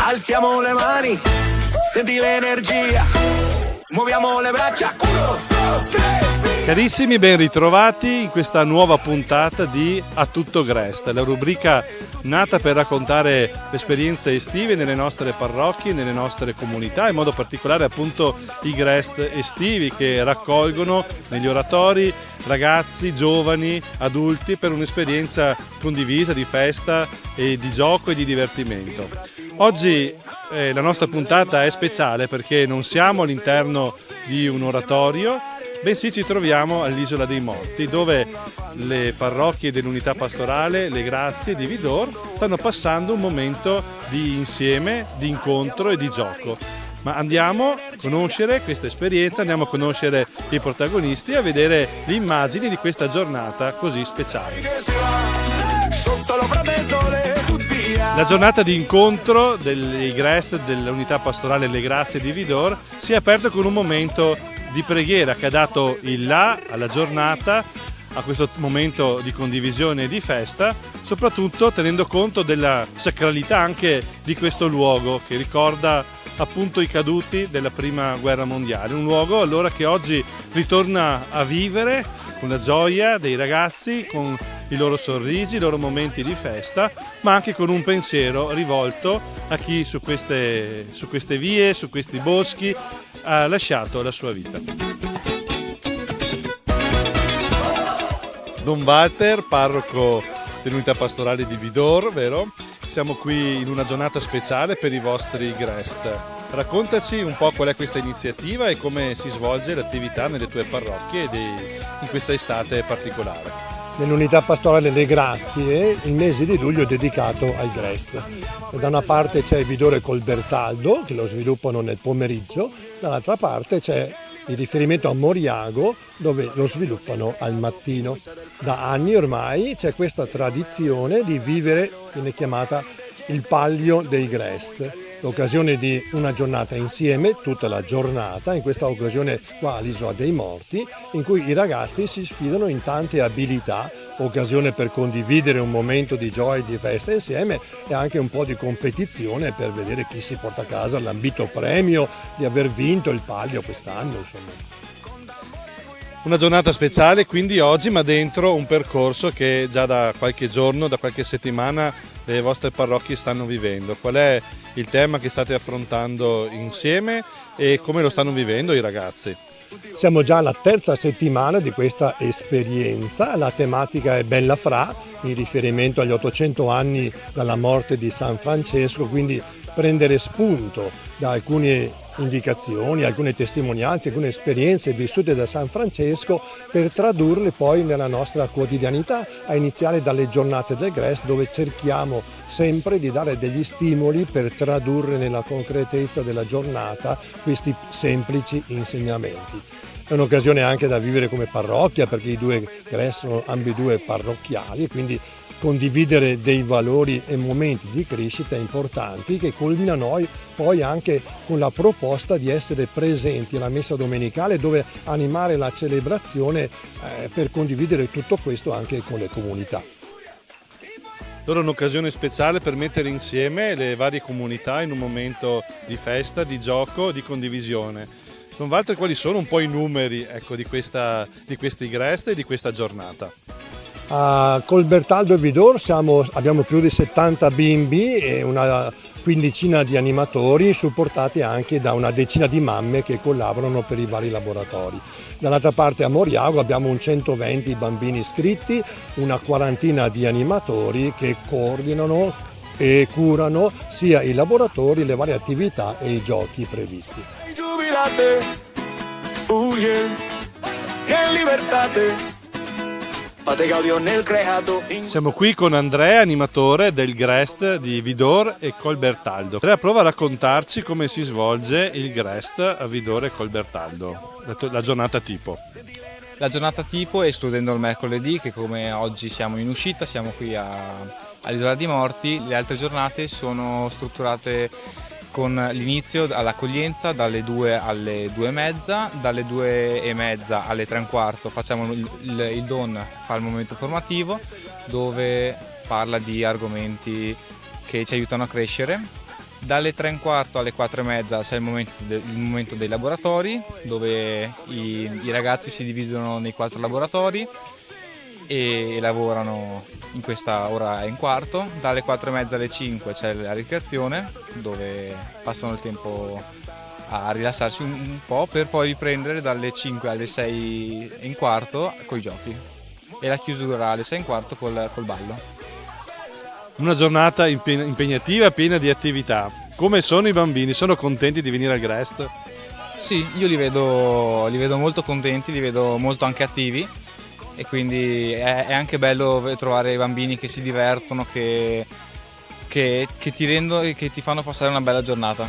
Alziamo le mani, senti l'energia, muoviamo le braccia, culo, Carissimi, ben ritrovati in questa nuova puntata di A Tutto Grest, la rubrica nata per raccontare le esperienze estive nelle nostre parrocchie, nelle nostre comunità, in modo particolare appunto i Grest estivi che raccolgono negli oratori ragazzi, giovani, adulti per un'esperienza condivisa di festa e di gioco e di divertimento. Oggi la nostra puntata è speciale perché non siamo all'interno di un oratorio, bensì ci troviamo all'Isola dei Morti, dove le parrocchie dell'unità pastorale, le Grazie di Vidor, stanno passando un momento di insieme, di incontro e di gioco. Ma andiamo a conoscere questa esperienza, andiamo a conoscere i protagonisti e a vedere le immagini di questa giornata così speciale. La giornata di incontro dei Grest dell'unità pastorale Le Grazie di Vidor si è aperta con un momento di preghiera che ha dato il là alla giornata, a questo momento di condivisione e di festa, soprattutto tenendo conto della sacralità anche di questo luogo che ricorda appunto i caduti della prima guerra mondiale, un luogo allora che oggi ritorna a vivere con la gioia dei ragazzi, con i loro sorrisi, i loro momenti di festa, ma anche con un pensiero rivolto a chi su queste vie, su questi boschi ha lasciato la sua vita. Don Walter, parroco dell'unità pastorale di Vidor, vero? Siamo qui in una giornata speciale per i vostri Grest. Raccontaci un po' qual è questa iniziativa e come si svolge l'attività nelle tue parrocchie in questa estate particolare. Nell'unità pastorale Le Grazie il mese di luglio è dedicato ai Grest. Da una parte c'è Vidor e Colbertaldo che lo sviluppano nel pomeriggio, dall'altra parte c'è il riferimento a Moriago dove lo sviluppano al mattino. Da anni ormai c'è questa tradizione di vivere, viene chiamata il Palio dei Grest, l'occasione di una giornata insieme, tutta la giornata, in questa occasione qua all'Isola dei Morti, in cui i ragazzi si sfidano in tante abilità, occasione per condividere un momento di gioia e di festa insieme e anche un po' di competizione per vedere chi si porta a casa l'ambito premio di aver vinto il palio quest'anno, insomma. Una giornata speciale quindi oggi, ma dentro un percorso che già da qualche giorno, da qualche settimana le vostre parrocchie stanno vivendo. Qual è il tema che state affrontando insieme e come lo stanno vivendo i ragazzi? Siamo già alla terza settimana di questa esperienza, la tematica è Bella Fra, in riferimento agli 800 anni dalla morte di San Francesco, quindi prendere spunto da alcune indicazioni, alcune testimonianze, alcune esperienze vissute da San Francesco per tradurle poi nella nostra quotidianità, a iniziare dalle giornate del Grest dove cerchiamo sempre di dare degli stimoli per tradurre nella concretezza della giornata questi semplici insegnamenti. È un'occasione anche da vivere come parrocchia perché i due Grest sono ambedue parrocchiali e quindi condividere dei valori e momenti di crescita importanti che culminano poi anche con la proposta di essere presenti alla messa domenicale dove animare la celebrazione per condividere tutto questo anche con le comunità. Allora è un'occasione speciale per mettere insieme le varie comunità in un momento di festa, di gioco, di condivisione. Don Walter, quali sono un po' i numeri di questi Grest e di questa giornata? A Colbertaldo e Vidor abbiamo più di 70 bimbi e una quindicina di animatori supportati anche da una decina di mamme che collaborano per i vari laboratori. Dall'altra parte a Moriago abbiamo un 120 bambini iscritti, una quarantina di animatori che coordinano e curano sia i laboratori, le varie attività e i giochi previsti. Giubilate, in libertate. Siamo qui con Andrea, animatore del Grest di Vidor e Colbertaldo. Andrea, prova a raccontarci come si svolge il Grest a Vidor e Colbertaldo, la giornata tipo. La giornata tipo, escludendo il mercoledì, che come oggi siamo in uscita, siamo qui all'Isola dei Morti. Le altre giornate sono strutturate con l'inizio all'accoglienza dalle 2 alle 2:30, dalle 2:30 alle 3:15 facciamo il Don fa il momento formativo dove parla di argomenti che ci aiutano a crescere. Dalle 3:15 alle 4:30 c'è il momento dei laboratori dove i ragazzi si dividono nei 4 laboratori e lavorano in questa ora e un quarto. Dalle 4:30 alle 5 c'è la ricreazione dove passano il tempo a rilassarsi un po' per poi riprendere dalle 5 alle 6:15 con i giochi e la chiusura alle 6:15 col ballo. Una giornata impegnativa, piena di attività. Come sono i bambini? Sono contenti di venire al Grest? Sì, io li vedo molto contenti, li vedo molto anche attivi e quindi è anche bello trovare i bambini che si divertono, che ti fanno passare una bella giornata.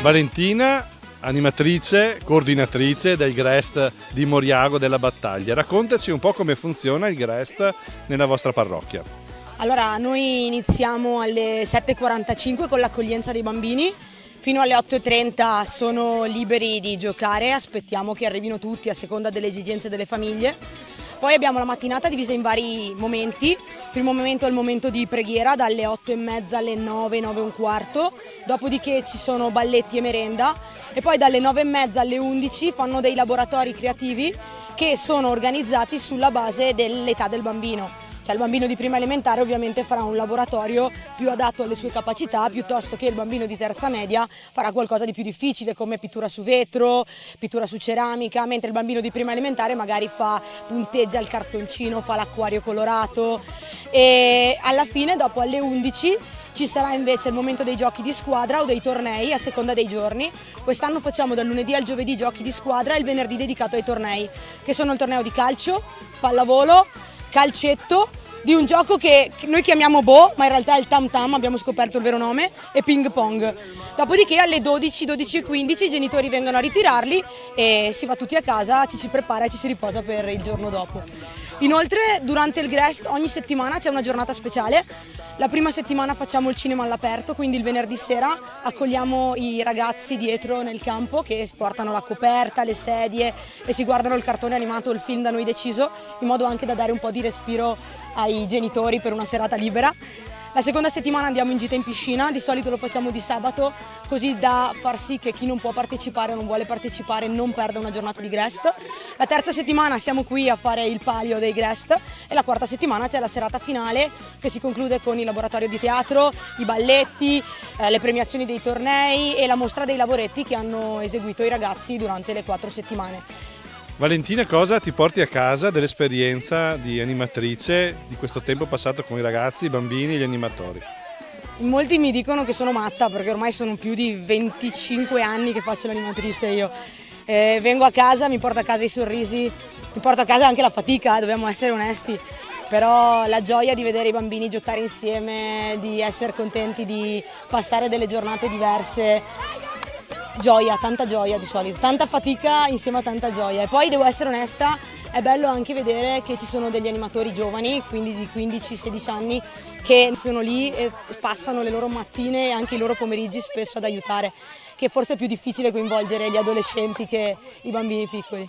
Valentina, animatrice, coordinatrice del GREST di Moriago della Battaglia. Raccontaci un po' come funziona il GREST nella vostra parrocchia. Allora, noi iniziamo alle 7:45 con l'accoglienza dei bambini, fino alle 8:30 sono liberi di giocare, aspettiamo che arrivino tutti a seconda delle esigenze delle famiglie. Poi abbiamo la mattinata divisa in vari momenti. Il primo momento è il momento di preghiera dalle 8:30 alle 9, 9:15, dopodiché ci sono balletti e merenda e poi dalle 9:30 alle 11 fanno dei laboratori creativi che sono organizzati sulla base dell'età del bambino. Cioè il bambino di prima elementare ovviamente farà un laboratorio più adatto alle sue capacità, piuttosto che il bambino di terza media farà qualcosa di più difficile come pittura su vetro, pittura su ceramica, mentre il bambino di prima elementare magari punteggia il cartoncino, fa l'acquario colorato e alla fine, dopo alle 11, ci sarà invece il momento dei giochi di squadra o dei tornei a seconda dei giorni. Quest'anno facciamo dal lunedì al giovedì giochi di squadra e il venerdì dedicato ai tornei, che sono il torneo di calcio, pallavolo, calcetto, di un gioco che noi chiamiamo Bo, ma in realtà è il Tam Tam, abbiamo scoperto il vero nome, e ping pong. Dopodiché alle 12, 12:15 i genitori vengono a ritirarli e si va tutti a casa, ci si prepara e ci si riposa per il giorno dopo. Inoltre durante il GREST ogni settimana c'è una giornata speciale. La prima settimana facciamo il cinema all'aperto, quindi il venerdì sera accogliamo i ragazzi dietro nel campo che portano la coperta, le sedie e si guardano il cartone animato, il film da noi deciso, in modo anche da dare un po' di respiro ai genitori per una serata libera. La seconda settimana andiamo in gita in piscina, di solito lo facciamo di sabato, così da far sì che chi non può partecipare o non vuole partecipare non perda una giornata di GREST. La terza settimana siamo qui a fare il palio dei GREST e la quarta settimana c'è la serata finale che si conclude con il laboratorio di teatro, i balletti, le premiazioni dei tornei e la mostra dei lavoretti che hanno eseguito i ragazzi durante le 4 settimane. Valentina, cosa ti porti a casa dell'esperienza di animatrice di questo tempo passato con i ragazzi, i bambini e gli animatori? Molti mi dicono che sono matta perché ormai sono più di 25 anni che faccio l'animatrice io. Vengo a casa, mi porto a casa i sorrisi, mi porto a casa anche la fatica, dobbiamo essere onesti, però la gioia di vedere i bambini giocare insieme, di essere contenti di passare delle giornate diverse. Gioia, tanta gioia di solito, tanta fatica insieme a tanta gioia. E poi devo essere onesta, è bello anche vedere che ci sono degli animatori giovani, quindi di 15-16 anni, che sono lì e passano le loro mattine e anche i loro pomeriggi spesso ad aiutare, che forse è più difficile coinvolgere gli adolescenti che i bambini piccoli.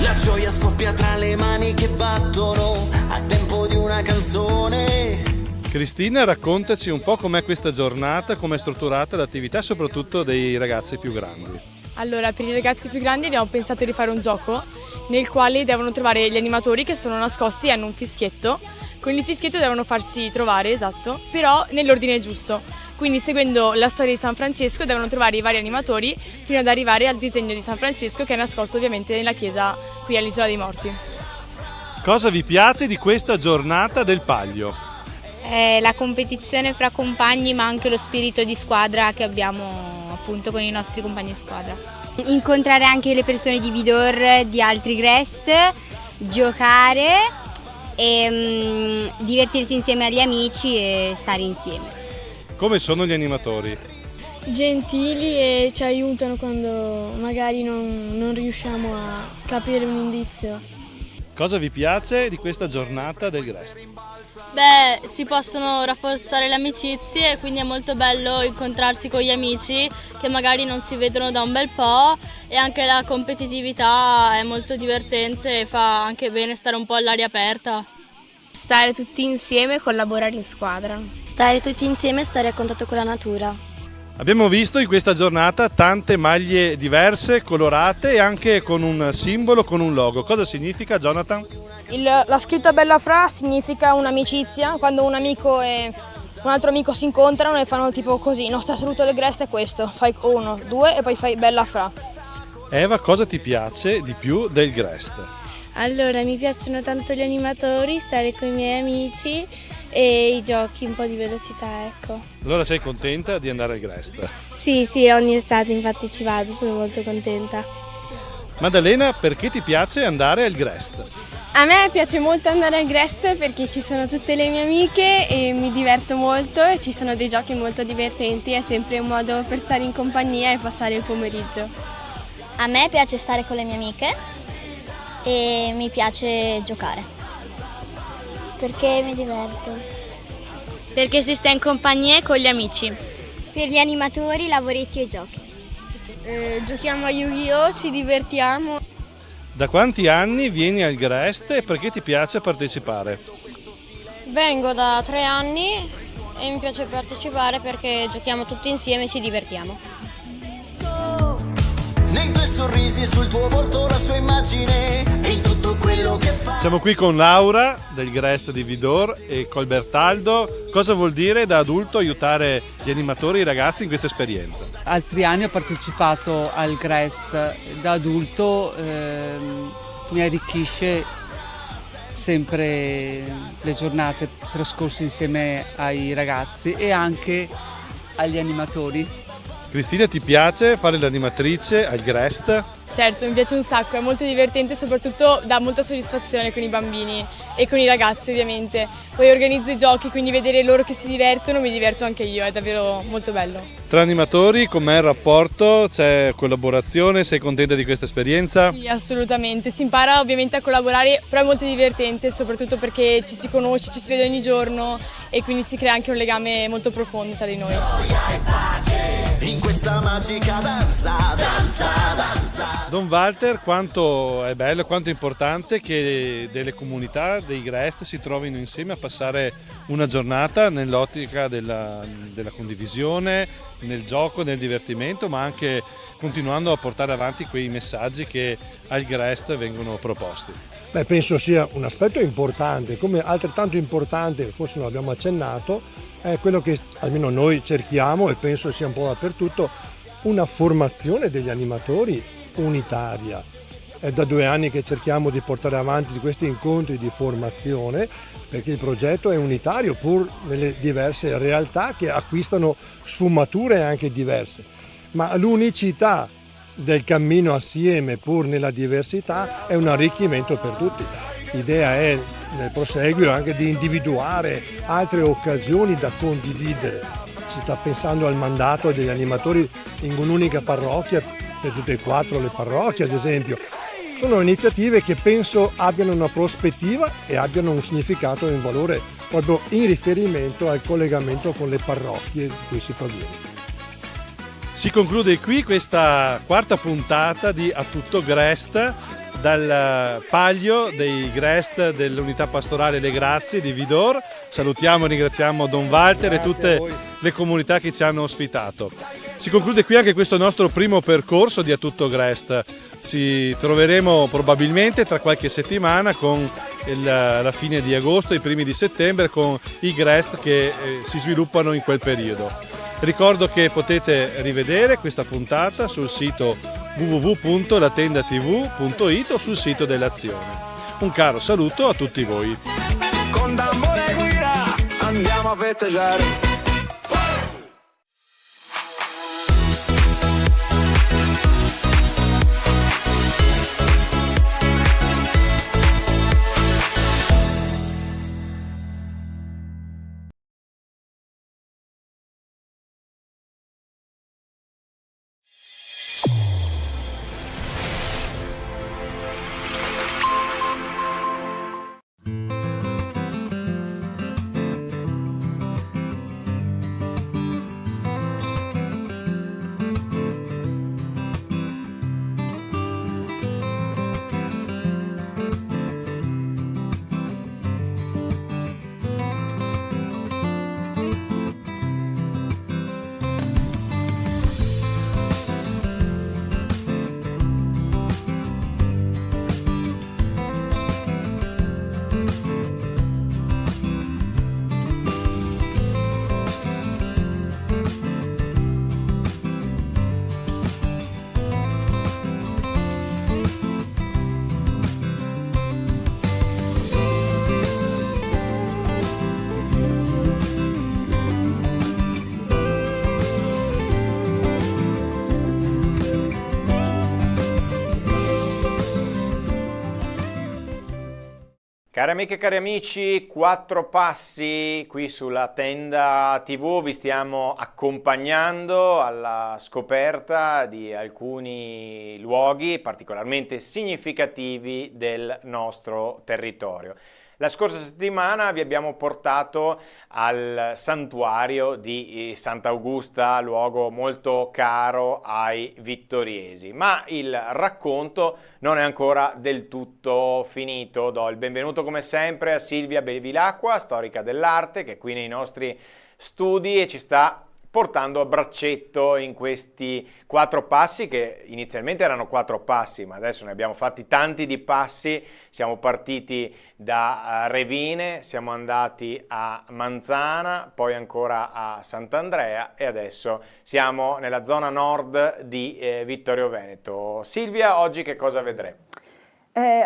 La gioia scoppia tra le mani che battono a tempo di una canzone. Cristina, raccontaci un po' com'è questa giornata, com'è strutturata l'attività soprattutto dei ragazzi più grandi. Allora, per i ragazzi più grandi abbiamo pensato di fare un gioco nel quale devono trovare gli animatori che sono nascosti e hanno un fischietto. Con il fischietto devono farsi trovare, esatto, però nell'ordine giusto. Quindi seguendo la storia di San Francesco devono trovare i vari animatori fino ad arrivare al disegno di San Francesco che è nascosto ovviamente nella chiesa qui all'Isola dei Morti. Cosa vi piace di questa giornata del Palio? La competizione fra compagni ma anche lo spirito di squadra che abbiamo appunto con i nostri compagni di squadra. Incontrare anche le persone di Vidor, di altri GREST, giocare e divertirsi insieme agli amici e stare insieme. Come sono gli animatori? Gentili e ci aiutano quando magari non riusciamo a capire un indizio. Cosa vi piace di questa giornata del GREST? Beh, si possono rafforzare le amicizie e quindi è molto bello incontrarsi con gli amici che magari non si vedono da un bel po' e anche la competitività è molto divertente e fa anche bene stare un po' all'aria aperta. Stare tutti insieme e collaborare in squadra. Stare tutti insieme e stare a contatto con la natura. Abbiamo visto in questa giornata tante maglie diverse, colorate e anche con un simbolo, con un logo. Cosa significa, Jonathan? La scritta Bella Fra significa un'amicizia, quando un amico e un altro amico si incontrano e fanno tipo così, il nostro saluto del GREST è questo, fai 1, 2 e poi fai Bella Fra. Eva, cosa ti piace di più del GREST? Allora, mi piacciono tanto gli animatori, stare con i miei amici e i giochi, un po' di velocità, ecco. Allora sei contenta di andare al Grest? Sì, ogni estate infatti ci vado, sono molto contenta. Maddalena, perché ti piace andare al Grest? A me piace molto andare al Grest perché ci sono tutte le mie amiche e mi diverto molto e ci sono dei giochi molto divertenti, è sempre un modo per stare in compagnia e passare il pomeriggio. A me piace stare con le mie amiche e mi piace giocare. Perché mi diverto. Perché si sta in compagnia con gli amici. Per gli animatori, i lavoretti e i giochi. Giochiamo a Yu-Gi-Oh!, ci divertiamo. Da quanti anni vieni al Grest e perché ti piace partecipare? Vengo da 3 anni e mi piace partecipare perché giochiamo tutti insieme e ci divertiamo. Nei tuoi sorrisi, sul tuo volto la sua immagine e in tutto quello che fa. Siamo qui con Laura del Grest di Vidor e col Bertaldo. Cosa vuol dire da adulto aiutare gli animatori e i ragazzi in questa esperienza? Altri anni ho partecipato al Grest, da adulto mi arricchisce sempre le giornate trascorse insieme ai ragazzi e anche agli animatori. Cristina, ti piace fare l'animatrice al Grest? Certo, mi piace un sacco, è molto divertente e soprattutto dà molta soddisfazione con i bambini e con i ragazzi ovviamente. Poi organizzo i giochi, quindi vedere loro che si divertono, mi diverto anche io, è davvero molto bello. Tra animatori com'è il rapporto? C'è collaborazione? Sei contenta di questa esperienza? Sì, assolutamente, si impara ovviamente a collaborare, però è molto divertente, soprattutto perché ci si conosce, ci si vede ogni giorno e quindi si crea anche un legame molto profondo tra di noi. In questa magica danza, danza, danza. Don Walter, quanto è bello, quanto è importante che delle comunità, dei Grest si trovino insieme a passare una giornata nell'ottica della condivisione, nel gioco, nel divertimento, ma anche continuando a portare avanti quei messaggi che al Grest vengono proposti. Beh, penso sia un aspetto importante, come altrettanto importante, forse non abbiamo accennato, è quello che almeno noi cerchiamo e penso sia un po' dappertutto, una formazione degli animatori unitaria. È da 2 anni che cerchiamo di portare avanti questi incontri di formazione perché il progetto è unitario pur nelle diverse realtà che acquistano sfumature anche diverse, ma l'unicità del cammino assieme pur nella diversità è un arricchimento per tutti. L'idea è nel proseguio anche di individuare altre occasioni da condividere. Si sta pensando al mandato degli animatori in un'unica parrocchia per tutte e 4 le parrocchie ad esempio. Sono iniziative che penso abbiano una prospettiva e abbiano un significato e un valore proprio in riferimento al collegamento con le parrocchie di cui si proviene. Si conclude qui questa 4ª puntata di A Tutto Grest dal Palio dei Grest dell'Unità Pastorale Le Grazie di Vidor. Salutiamo e ringraziamo Don Walter e tutte le comunità che ci hanno ospitato. Si conclude qui anche questo nostro primo percorso di A Tutto Grest. Ci troveremo probabilmente tra qualche settimana con la fine di agosto e i primi di settembre con i Grest che si sviluppano in quel periodo. Ricordo che potete rivedere questa puntata sul sito www.latendatv.it o sul sito dell'Azione. Un caro saluto a tutti voi. Con tambore e guida andiamo a festeggiare. Cari amiche e cari amici, 4 passi qui sulla Tenda TV, vi stiamo accompagnando alla scoperta di alcuni luoghi particolarmente significativi del nostro territorio. La scorsa settimana vi abbiamo portato al santuario di Sant'Augusta, luogo molto caro ai vittoriesi, ma il racconto non è ancora del tutto finito. Do il benvenuto come sempre a Silvia Bevilacqua, storica dell'arte, che è qui nei nostri studi e ci sta portando a braccetto in questi 4 passi, che inizialmente erano 4 passi, ma adesso ne abbiamo fatti tanti di passi. Siamo partiti da Revine, siamo andati a Manzana, poi ancora a Sant'Andrea e adesso siamo nella zona nord di Vittorio Veneto. Silvia, oggi che cosa vedremo?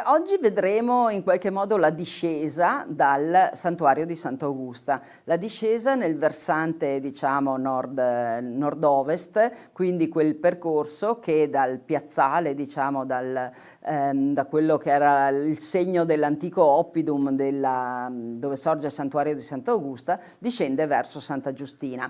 Oggi vedremo in qualche modo la discesa dal santuario di Sant'Augusta, la discesa nel versante diciamo nord-ovest, quindi quel percorso che dal piazzale, diciamo da quello che era il segno dell'antico oppidum dove sorge il santuario di Sant'Augusta, discende verso Santa Giustina.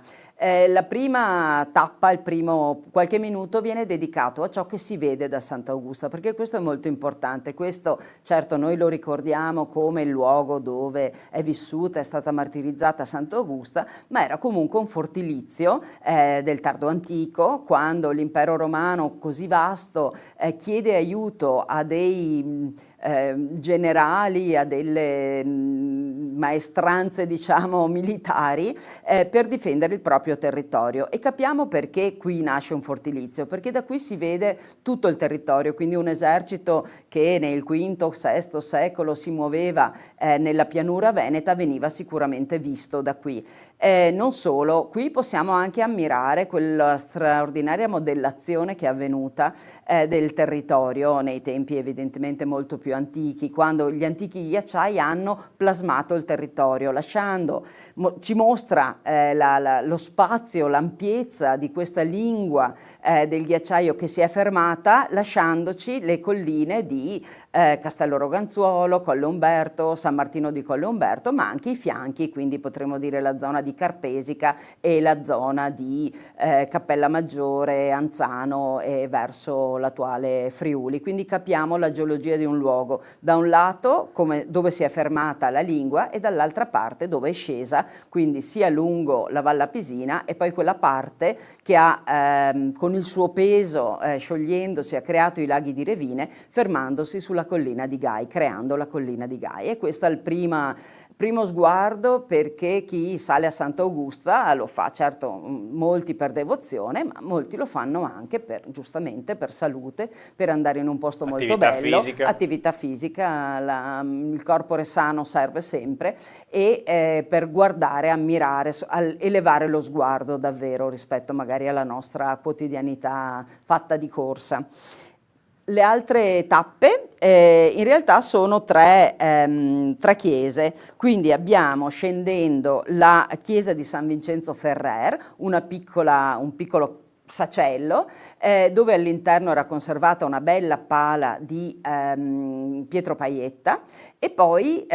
La prima tappa, il primo qualche minuto viene dedicato a ciò che si vede da Sant'Augusta, perché questo è molto importante. Questo certo noi lo ricordiamo come il luogo dove è vissuta, è stata martirizzata Sant'Augusta, ma era comunque un fortilizio del tardo antico, quando l'impero romano così vasto chiede aiuto a dei generali, a delle maestranze diciamo militari per difendere il proprio territorio, e capiamo perché qui nasce un fortilizio, perché da qui si vede tutto il territorio, quindi un esercito che nel V-VI secolo si muoveva nella pianura veneta veniva sicuramente visto da qui. Non solo, qui possiamo anche ammirare quella straordinaria modellazione che è avvenuta del territorio nei tempi evidentemente molto più antichi, quando gli antichi ghiacciai hanno plasmato il territorio, ci mostra lo spazio, l'ampiezza di questa lingua del ghiacciaio che si è fermata, lasciandoci le colline di Castello Roganzuolo, Colle Umberto, San Martino di Colle Umberto, ma anche i fianchi, quindi potremmo dire la zona di Carpesica e la zona di Cappella Maggiore, Anzano e verso l'attuale Friuli. Quindi capiamo la geologia di un luogo, da un lato dove si è fermata la lingua e dall'altra parte dove è scesa, quindi sia lungo la Valle Apisina e poi quella parte che ha con il suo peso sciogliendosi ha creato i laghi di Revine, fermandosi sulla collina di Gai, creando la collina di Gai. E questo è il primo sguardo, perché chi sale a Sant'Augusta lo fa certo molti per devozione, ma molti lo fanno anche giustamente per salute, per andare in un posto molto bello, attività fisica, il corpore sano serve sempre, e per guardare, ammirare, elevare lo sguardo davvero rispetto magari alla nostra quotidianità fatta di corsa. Le altre tappe in realtà sono tre chiese, quindi abbiamo, scendendo, la chiesa di San Vincenzo Ferrer, un piccolo sacello, dove all'interno era conservata una bella pala di Pietro Paietta, e poi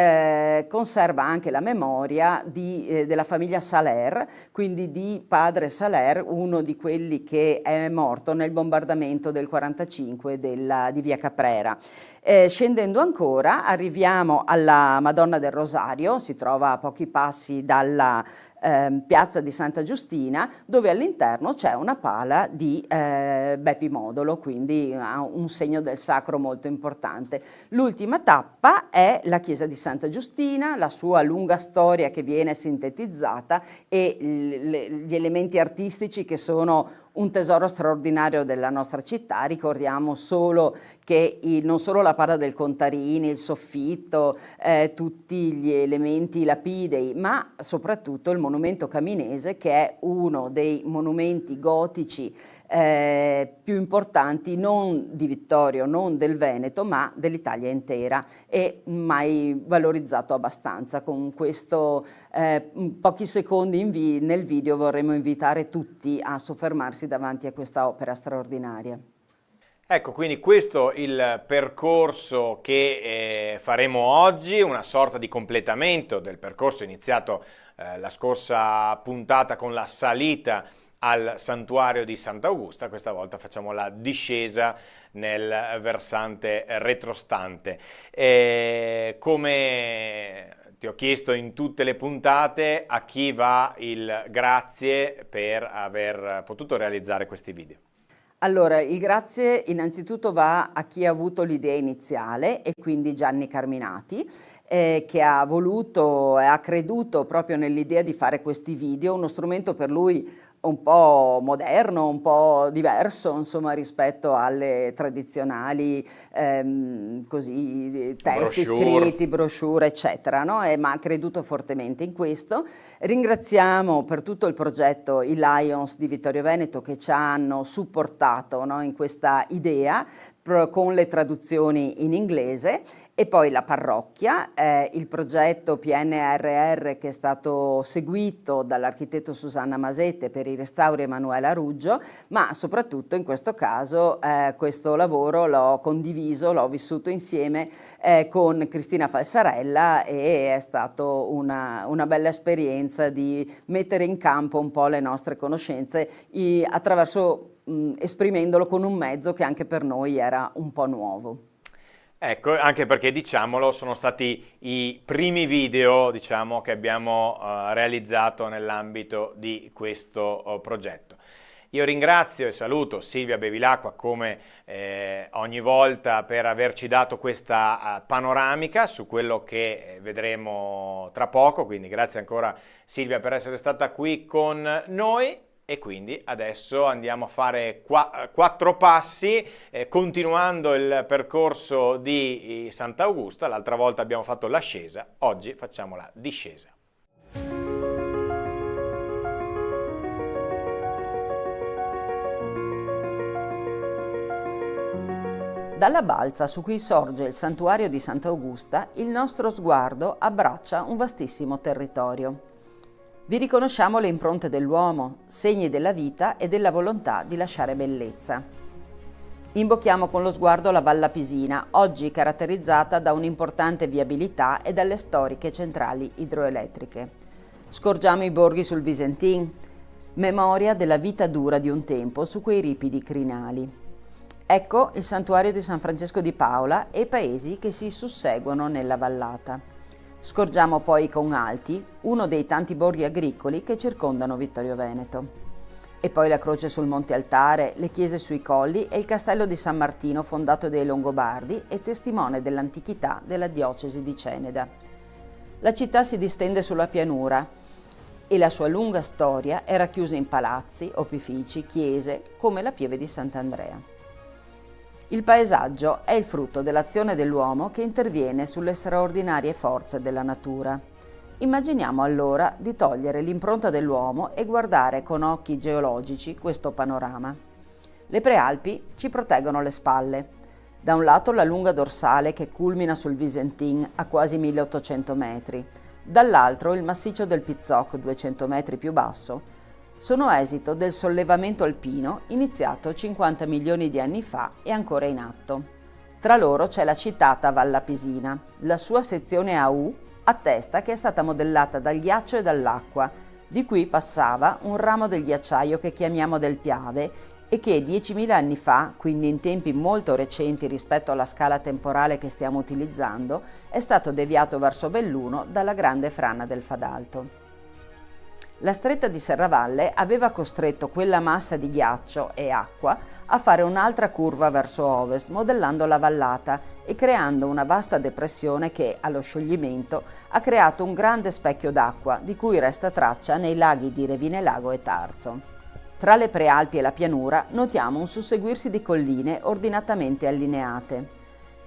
conserva anche la memoria della famiglia Saler, quindi di padre Saler, uno di quelli che è morto nel bombardamento del 45 di via Caprera. Scendendo ancora arriviamo alla Madonna del Rosario, si trova a pochi passi dalla piazza di Santa Giustina, dove all'interno c'è una pala di Bepi Modolo, quindi ha un segno del sacro molto importante. L'ultima tappa è la chiesa di Santa Giustina, la sua lunga storia che viene sintetizzata e gli elementi artistici che sono un tesoro straordinario della nostra città. Ricordiamo solo che non solo la pala del Contarini, il soffitto, tutti gli elementi lapidei, ma soprattutto il monumento caminese, che è uno dei monumenti gotici più importanti, non di Vittorio, non del Veneto, ma dell'Italia intera, e mai valorizzato abbastanza. Con questo pochi secondi nel video vorremmo invitare tutti a soffermarsi davanti a questa opera straordinaria. Ecco, quindi questo il percorso che faremo oggi, una sorta di completamento del percorso iniziato la scorsa puntata con la salita al santuario di Sant'Augusta. Questa volta facciamo la discesa nel versante retrostante. Come ti ho chiesto in tutte le puntate, a chi va il grazie per aver potuto realizzare questi video? Allora, il grazie innanzitutto va a chi ha avuto l'idea iniziale, e quindi Gianni Carminati, che ha voluto e ha creduto proprio nell'idea di fare questi video, uno strumento per lui un po' moderno, un po' diverso, insomma, rispetto alle tradizionali testi scritti, brochure, eccetera, no? Ma ha creduto fortemente in questo. Ringraziamo per tutto il progetto i Lions di Vittorio Veneto che ci hanno supportato, no, in questa idea con le traduzioni in inglese, e poi la parrocchia, il progetto PNRR che è stato seguito dall'architetto Susanna Masette per i restauri Emanuela Ruggio, ma soprattutto in questo caso questo lavoro l'ho condiviso, l'ho vissuto insieme con Cristina Falsarella, e è stato una bella esperienza di mettere in campo un po' le nostre conoscenze attraverso esprimendolo con un mezzo che anche per noi era un po' nuovo. Ecco, anche perché, diciamolo, sono stati i primi video, diciamo, che abbiamo realizzato nell'ambito di questo progetto. Io ringrazio e saluto Silvia Bevilacqua come ogni volta per averci dato questa panoramica su quello che vedremo tra poco, quindi grazie ancora Silvia per essere stata qui con noi. E quindi adesso andiamo a fare 4 passi, continuando il percorso di Sant'Augusta. L'altra volta abbiamo fatto l'ascesa, oggi facciamo la discesa. Dalla balza su cui sorge il santuario di Sant'Augusta, il nostro sguardo abbraccia un vastissimo territorio. Vi riconosciamo le impronte dell'uomo, segni della vita e della volontà di lasciare bellezza. Imbocchiamo con lo sguardo la Val Lapisina, oggi caratterizzata da un'importante viabilità e dalle storiche centrali idroelettriche. Scorgiamo i borghi sul Visentin, memoria della vita dura di un tempo su quei ripidi crinali. Ecco il santuario di San Francesco di Paola e i paesi che si susseguono nella vallata. Scorgiamo poi con Alti, uno dei tanti borghi agricoli che circondano Vittorio Veneto. E poi la croce sul Monte Altare, le chiese sui colli e il castello di San Martino fondato dai Longobardi e testimone dell'antichità della diocesi di Ceneda. La città si distende sulla pianura e la sua lunga storia è racchiusa in palazzi, opifici, chiese, come la pieve di Sant'Andrea. Il paesaggio è il frutto dell'azione dell'uomo che interviene sulle straordinarie forze della natura. Immaginiamo allora di togliere l'impronta dell'uomo e guardare con occhi geologici questo panorama. Le prealpi ci proteggono le spalle. Da un lato la lunga dorsale che culmina sul Visentin a quasi 1800 metri, dall'altro il massiccio del Pizzoc 200 metri più basso, sono esito del sollevamento alpino iniziato 50 milioni di anni fa e ancora in atto. Tra loro c'è la citata Val Lapisina. La sua sezione a U attesta che è stata modellata dal ghiaccio e dall'acqua, di cui passava un ramo del ghiacciaio che chiamiamo del Piave e che 10.000 anni fa, quindi in tempi molto recenti rispetto alla scala temporale che stiamo utilizzando, è stato deviato verso Belluno dalla grande frana del Fadalto. La stretta di Serravalle aveva costretto quella massa di ghiaccio e acqua a fare un'altra curva verso ovest, modellando la vallata e creando una vasta depressione che, allo scioglimento, ha creato un grande specchio d'acqua, di cui resta traccia nei laghi di Revinelago e Tarzo. Tra le prealpi e la pianura notiamo un susseguirsi di colline ordinatamente allineate.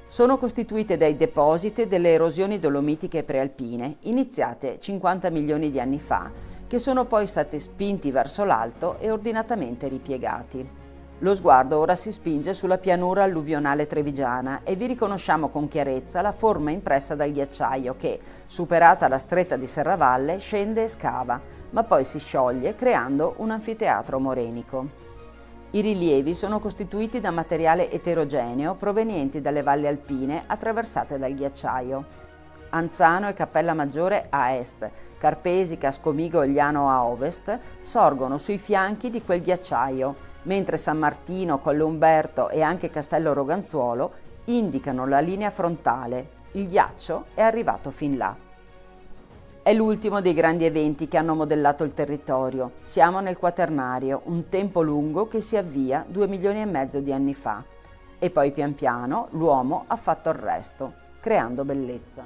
Sono costituite dai depositi delle erosioni dolomitiche prealpine, iniziate 50 milioni di anni fa, che sono poi stati spinti verso l'alto e ordinatamente ripiegati. Lo sguardo ora si spinge sulla pianura alluvionale trevigiana e vi riconosciamo con chiarezza la forma impressa dal ghiacciaio che, superata la stretta di Serravalle, scende e scava, ma poi si scioglie creando un anfiteatro morenico. I rilievi sono costituiti da materiale eterogeneo provenienti dalle valli alpine attraversate dal ghiacciaio. Anzano e Cappella Maggiore a est, Carpesica, Scomigo e Liano a ovest sorgono sui fianchi di quel ghiacciaio, mentre San Martino, Colle Umberto e anche Castello Roganzuolo indicano la linea frontale. Il ghiaccio è arrivato fin là. È l'ultimo dei grandi eventi che hanno modellato il territorio. Siamo nel Quaternario, un tempo lungo che si avvia 2,5 milioni di anni fa. E poi pian piano l'uomo ha fatto il resto, creando bellezza.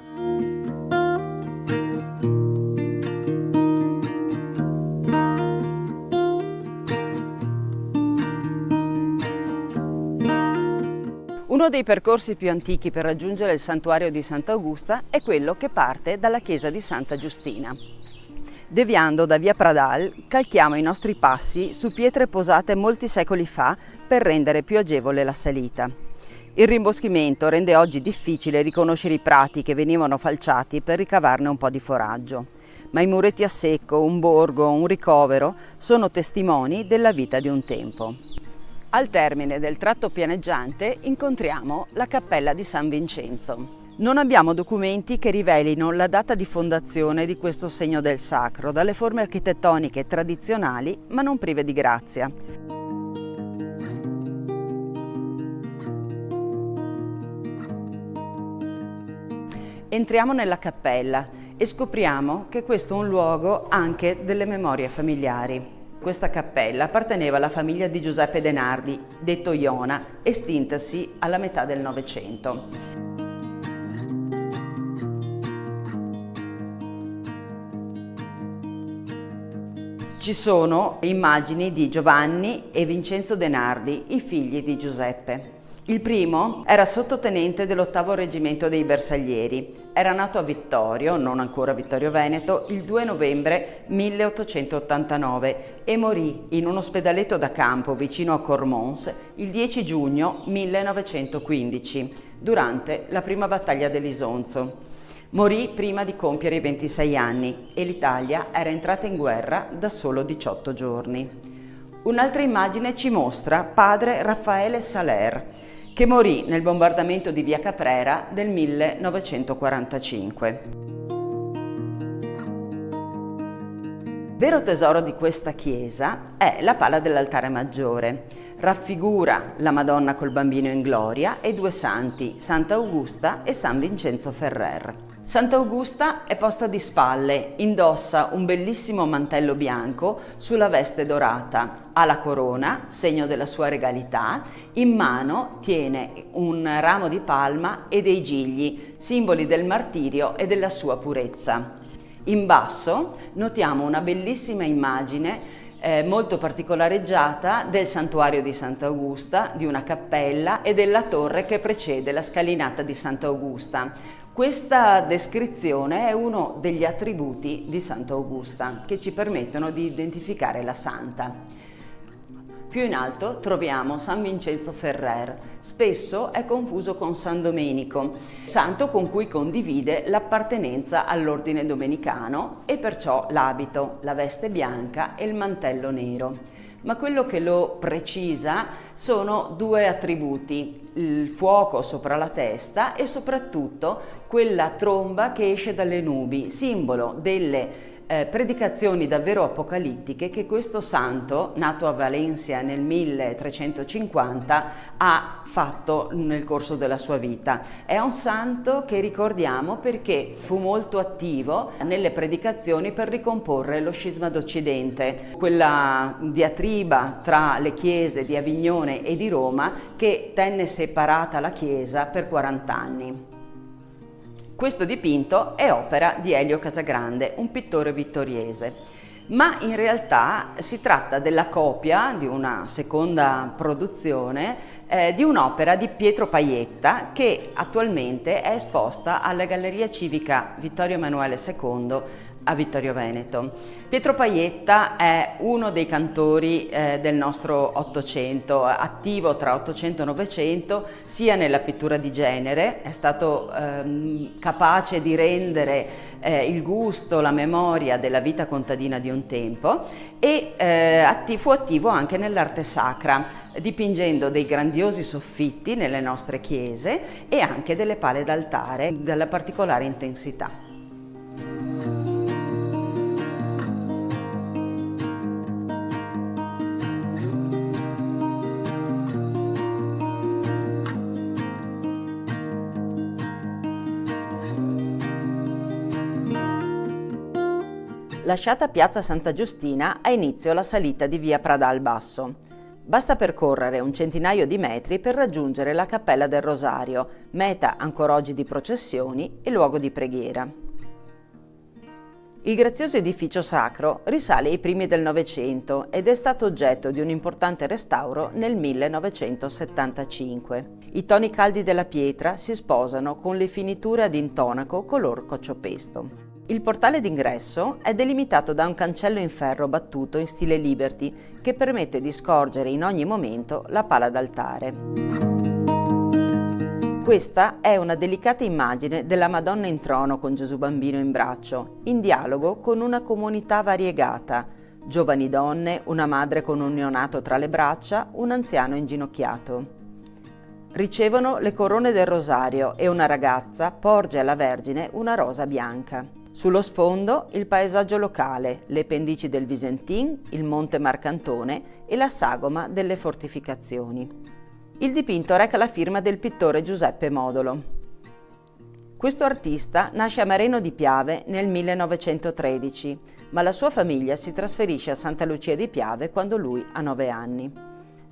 Uno dei percorsi più antichi per raggiungere il santuario di Sant'Augusta è quello che parte dalla chiesa di Santa Giustina. Deviando da via Pradal, calchiamo i nostri passi su pietre posate molti secoli fa per rendere più agevole la salita. Il rimboschimento rende oggi difficile riconoscere i prati che venivano falciati per ricavarne un po' di foraggio, ma i muretti a secco, un borgo, un ricovero sono testimoni della vita di un tempo. Al termine del tratto pianeggiante incontriamo la cappella di San Vincenzo. Non abbiamo documenti che rivelino la data di fondazione di questo segno del sacro, dalle forme architettoniche tradizionali ma non prive di grazia. Entriamo nella cappella e scopriamo che questo è un luogo anche delle memorie familiari. Questa cappella apparteneva alla famiglia di Giuseppe De Nardi, detto Iona, estintasi alla metà del Novecento. Ci sono immagini di Giovanni e Vincenzo De Nardi, i figli di Giuseppe. Il primo era sottotenente dell'8° reggimento dei Bersaglieri. Era nato a Vittorio, non ancora Vittorio Veneto, il 2 novembre 1889 e morì in un ospedaletto da campo vicino a Cormons il 10 giugno 1915, durante la prima battaglia dell'Isonzo. Morì prima di compiere i 26 anni e l'Italia era entrata in guerra da solo 18 giorni. Un'altra immagine ci mostra padre Raffaele Saler, che morì nel bombardamento di Via Caprera del 1945. Vero tesoro di questa chiesa è la pala dell'altare maggiore. Raffigura la Madonna col Bambino in gloria e 2 santi, Sant'Augusta e San Vincenzo Ferrer. Sant'Augusta è posta di spalle, indossa un bellissimo mantello bianco sulla veste dorata, ha la corona, segno della sua regalità, in mano tiene un ramo di palma e dei gigli, simboli del martirio e della sua purezza. In basso notiamo una bellissima immagine molto particolareggiata del santuario di Sant'Augusta, di una cappella e della torre che precede la scalinata di Sant'Augusta. Questa descrizione è uno degli attributi di Sant'Augusta che ci permettono di identificare la santa. Più in alto troviamo San Vincenzo Ferrer, spesso è confuso con San Domenico, santo con cui condivide l'appartenenza all'ordine domenicano e perciò l'abito, la veste bianca e il mantello nero. Ma quello che lo precisa sono 2 attributi, il fuoco sopra la testa e soprattutto quella tromba che esce dalle nubi, simbolo delle predicazioni davvero apocalittiche che questo santo, nato a Valencia nel 1350, ha fatto nel corso della sua vita. È un santo che ricordiamo perché fu molto attivo nelle predicazioni per ricomporre lo scisma d'Occidente, quella diatriba tra le chiese di Avignone e di Roma che tenne separata la chiesa per 40 anni. Questo dipinto è opera di Elio Casagrande, un pittore vittoriese, ma in realtà si tratta della copia di una seconda produzione di un'opera di Pietro Paietta che attualmente è esposta alla Galleria Civica Vittorio Emanuele II a Vittorio Veneto. Pietro Paietta è uno dei cantori del nostro Ottocento, attivo tra Ottocento e Novecento, sia nella pittura di genere, è stato capace di rendere il gusto, la memoria della vita contadina di un tempo, e fu attivo anche nell'arte sacra, dipingendo dei grandiosi soffitti nelle nostre chiese e anche delle pale d'altare della particolare intensità. Lasciata Piazza Santa Giustina, ha inizio la salita di via Prada al Basso. Basta percorrere un centinaio di metri per raggiungere la Cappella del Rosario, meta ancora oggi di processioni e luogo di preghiera. Il grazioso edificio sacro risale ai primi del Novecento ed è stato oggetto di un importante restauro nel 1975. I toni caldi della pietra si sposano con le finiture ad intonaco color cociopesto. Il portale d'ingresso è delimitato da un cancello in ferro battuto in stile Liberty che permette di scorgere in ogni momento la pala d'altare. Questa è una delicata immagine della Madonna in trono con Gesù bambino in braccio, in dialogo con una comunità variegata: giovani donne, una madre con un neonato tra le braccia, un anziano inginocchiato. Ricevono le corone del rosario e una ragazza porge alla Vergine una rosa bianca. Sullo sfondo il paesaggio locale, le pendici del Visentin, il Monte Marcantone e la sagoma delle fortificazioni. Il dipinto reca la firma del pittore Giuseppe Modolo. Questo artista nasce a Mareno di Piave nel 1913, ma la sua famiglia si trasferisce a Santa Lucia di Piave quando lui ha 9 anni.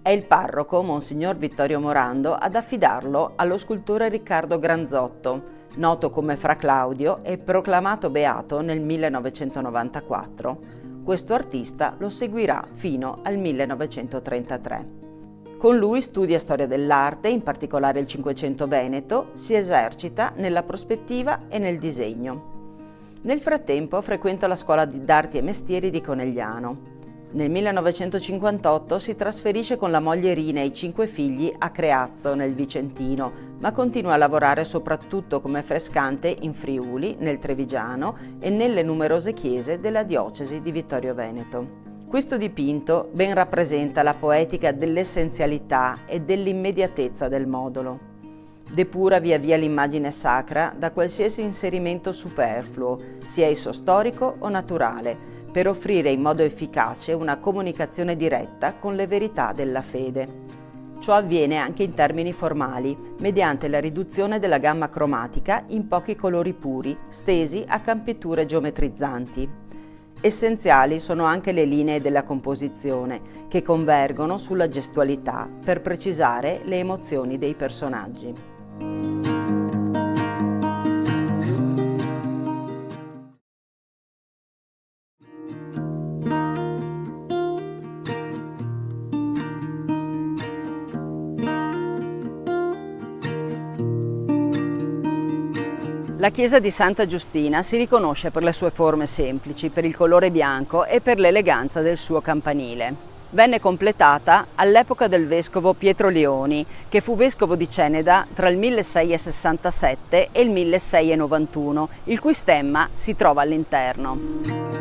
È il parroco, Monsignor Vittorio Morando, ad affidarlo allo scultore Riccardo Granzotto, noto come Fra Claudio e proclamato beato nel 1994. Questo artista lo seguirà fino al 1933. Con lui studia storia dell'arte, in particolare il Cinquecento veneto, si esercita nella prospettiva e nel disegno. Nel frattempo frequenta la scuola d'arti e mestieri di Conegliano. Nel 1958 si trasferisce con la moglie Rina e i 5 figli a Creazzo, nel Vicentino, ma continua a lavorare soprattutto come frescante in Friuli, nel Trevigiano e nelle numerose chiese della diocesi di Vittorio Veneto. Questo dipinto ben rappresenta la poetica dell'essenzialità e dell'immediatezza del Modolo. Depura via via l'immagine sacra da qualsiasi inserimento superfluo, sia esso storico o naturale, per offrire in modo efficace una comunicazione diretta con le verità della fede. Ciò avviene anche in termini formali, mediante la riduzione della gamma cromatica in pochi colori puri, stesi a campiture geometrizzanti. Essenziali sono anche le linee della composizione, che convergono sulla gestualità per precisare le emozioni dei personaggi. La chiesa di Santa Giustina si riconosce per le sue forme semplici, per il colore bianco e per l'eleganza del suo campanile. Venne completata all'epoca del vescovo Pietro Leoni, che fu vescovo di Ceneda tra il 1667 e il 1691, il cui stemma si trova all'interno.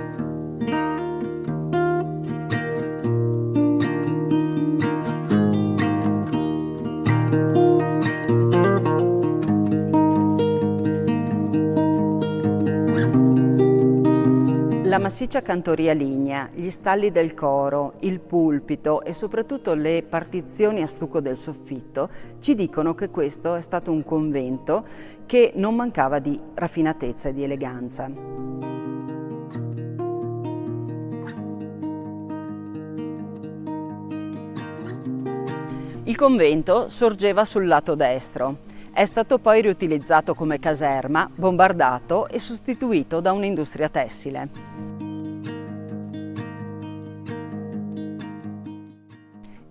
La massiccia cantoria lignea, gli stalli del coro, il pulpito e soprattutto le partizioni a stucco del soffitto ci dicono che questo è stato un convento che non mancava di raffinatezza e di eleganza. Il convento sorgeva sul lato destro. È stato poi riutilizzato come caserma, bombardato e sostituito da un'industria tessile.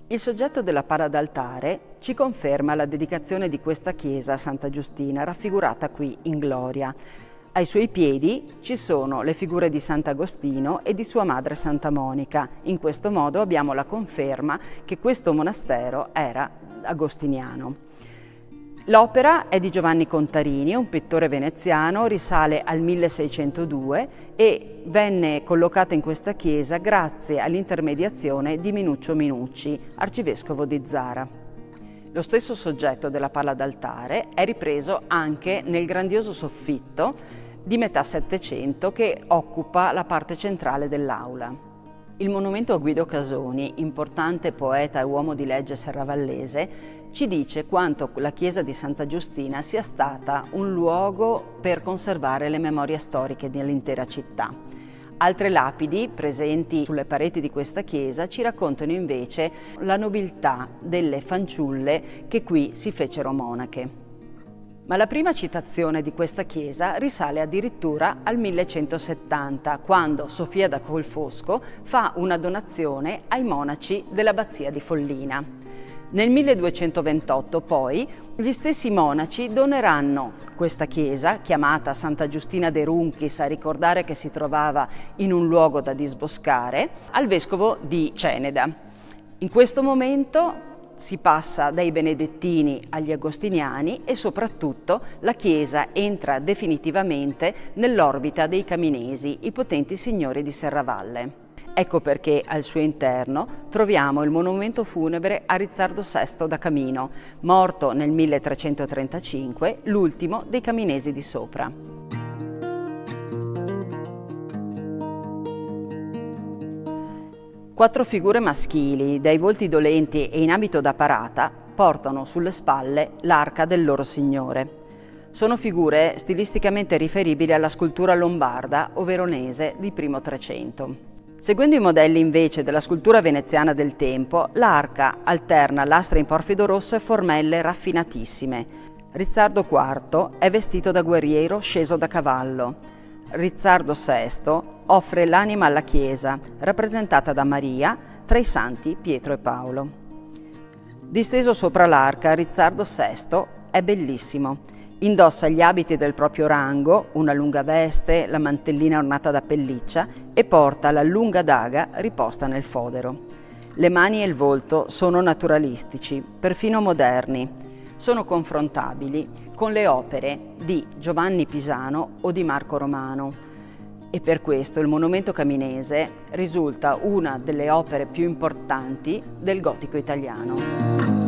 Il soggetto della pala d'altare ci conferma la dedicazione di questa chiesa a Santa Giustina, raffigurata qui in gloria. Ai suoi piedi ci sono le figure di Sant'Agostino e di sua madre Santa Monica. In questo modo abbiamo la conferma che questo monastero era agostiniano. L'opera è di Giovanni Contarini, un pittore veneziano, risale al 1602 e venne collocata in questa chiesa grazie all'intermediazione di Minuccio Minucci, arcivescovo di Zara. Lo stesso soggetto della pala d'altare è ripreso anche nel grandioso soffitto di metà Settecento che occupa la parte centrale dell'aula. Il monumento a Guido Casoni, importante poeta e uomo di legge serravallese, ci dice quanto la chiesa di Santa Giustina sia stata un luogo per conservare le memorie storiche dell'intera città. Altre lapidi presenti sulle pareti di questa chiesa ci raccontano invece la nobiltà delle fanciulle che qui si fecero monache. Ma la prima citazione di questa chiesa risale addirittura al 1170, quando Sofia da Colfosco fa una donazione ai monaci dell'abbazia di Follina. Nel 1228 poi gli stessi monaci doneranno questa chiesa, chiamata Santa Giustina de Runchis, a ricordare che si trovava in un luogo da disboscare, al vescovo di Ceneda. In questo momento si passa dai benedettini agli agostiniani e soprattutto la chiesa entra definitivamente nell'orbita dei Caminesi, i potenti signori di Serravalle. Ecco perché al suo interno troviamo il monumento funebre a Rizzardo VI da Camino, morto nel 1335, l'ultimo dei Caminesi di sopra. Quattro figure maschili, dai volti dolenti e in abito da parata, portano sulle spalle l'arca del loro Signore. Sono figure stilisticamente riferibili alla scultura lombarda o veronese di primo Trecento. Seguendo i modelli invece della scultura veneziana del tempo, l'arca alterna lastre in porfido rosso e formelle raffinatissime. Rizzardo IV è vestito da guerriero sceso da cavallo. Rizzardo VI offre l'anima alla chiesa, rappresentata da Maria, tra i santi Pietro e Paolo. Disteso sopra l'arca, Rizzardo VI è bellissimo. Indossa gli abiti del proprio rango, una lunga veste, la mantellina ornata da pelliccia e porta la lunga daga riposta nel fodero. Le mani e il volto sono naturalistici, perfino moderni. Sono confrontabili con le opere di Giovanni Pisano o di Marco Romano e per questo il monumento caminese risulta una delle opere più importanti del gotico italiano.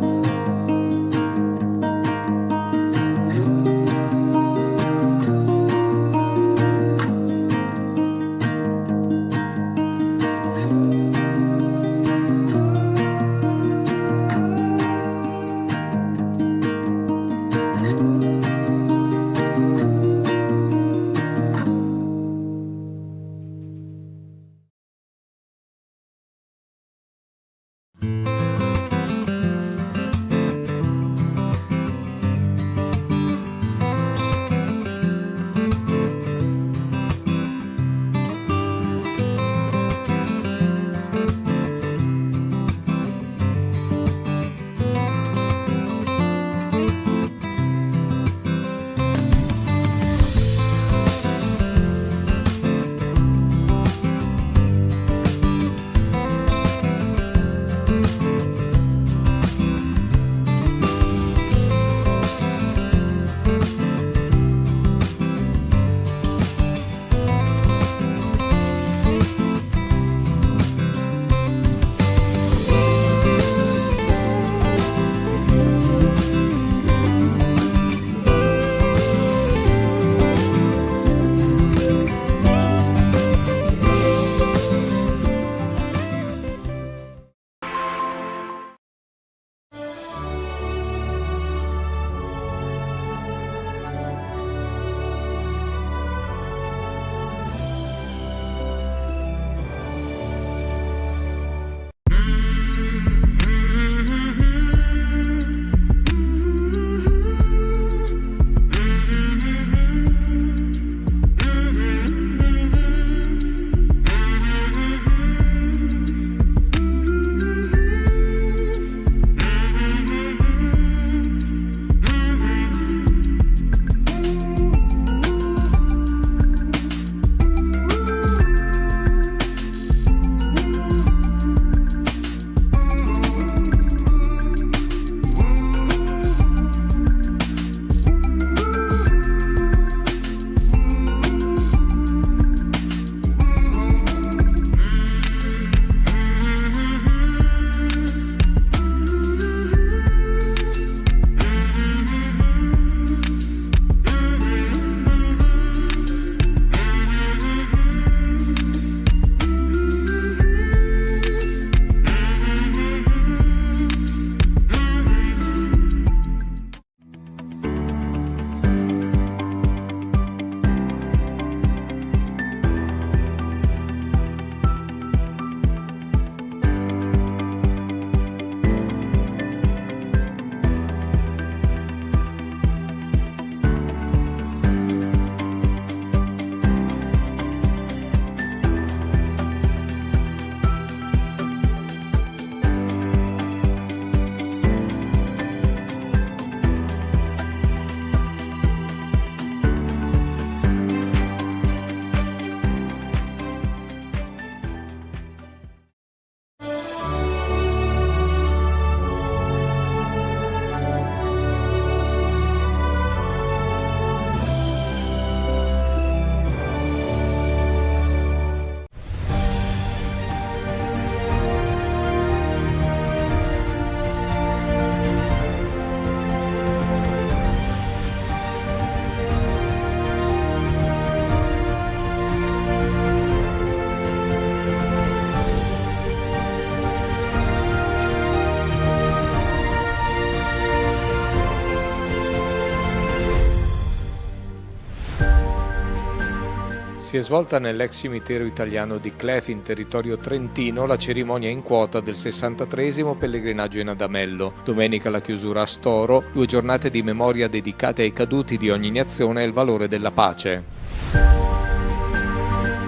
Si è svolta nell'ex cimitero italiano di Clef in territorio trentino la cerimonia in quota del 63esimo pellegrinaggio in Adamello. Domenica la chiusura a Storo, 2 giornate di memoria dedicate ai caduti di ogni nazione e il valore della pace.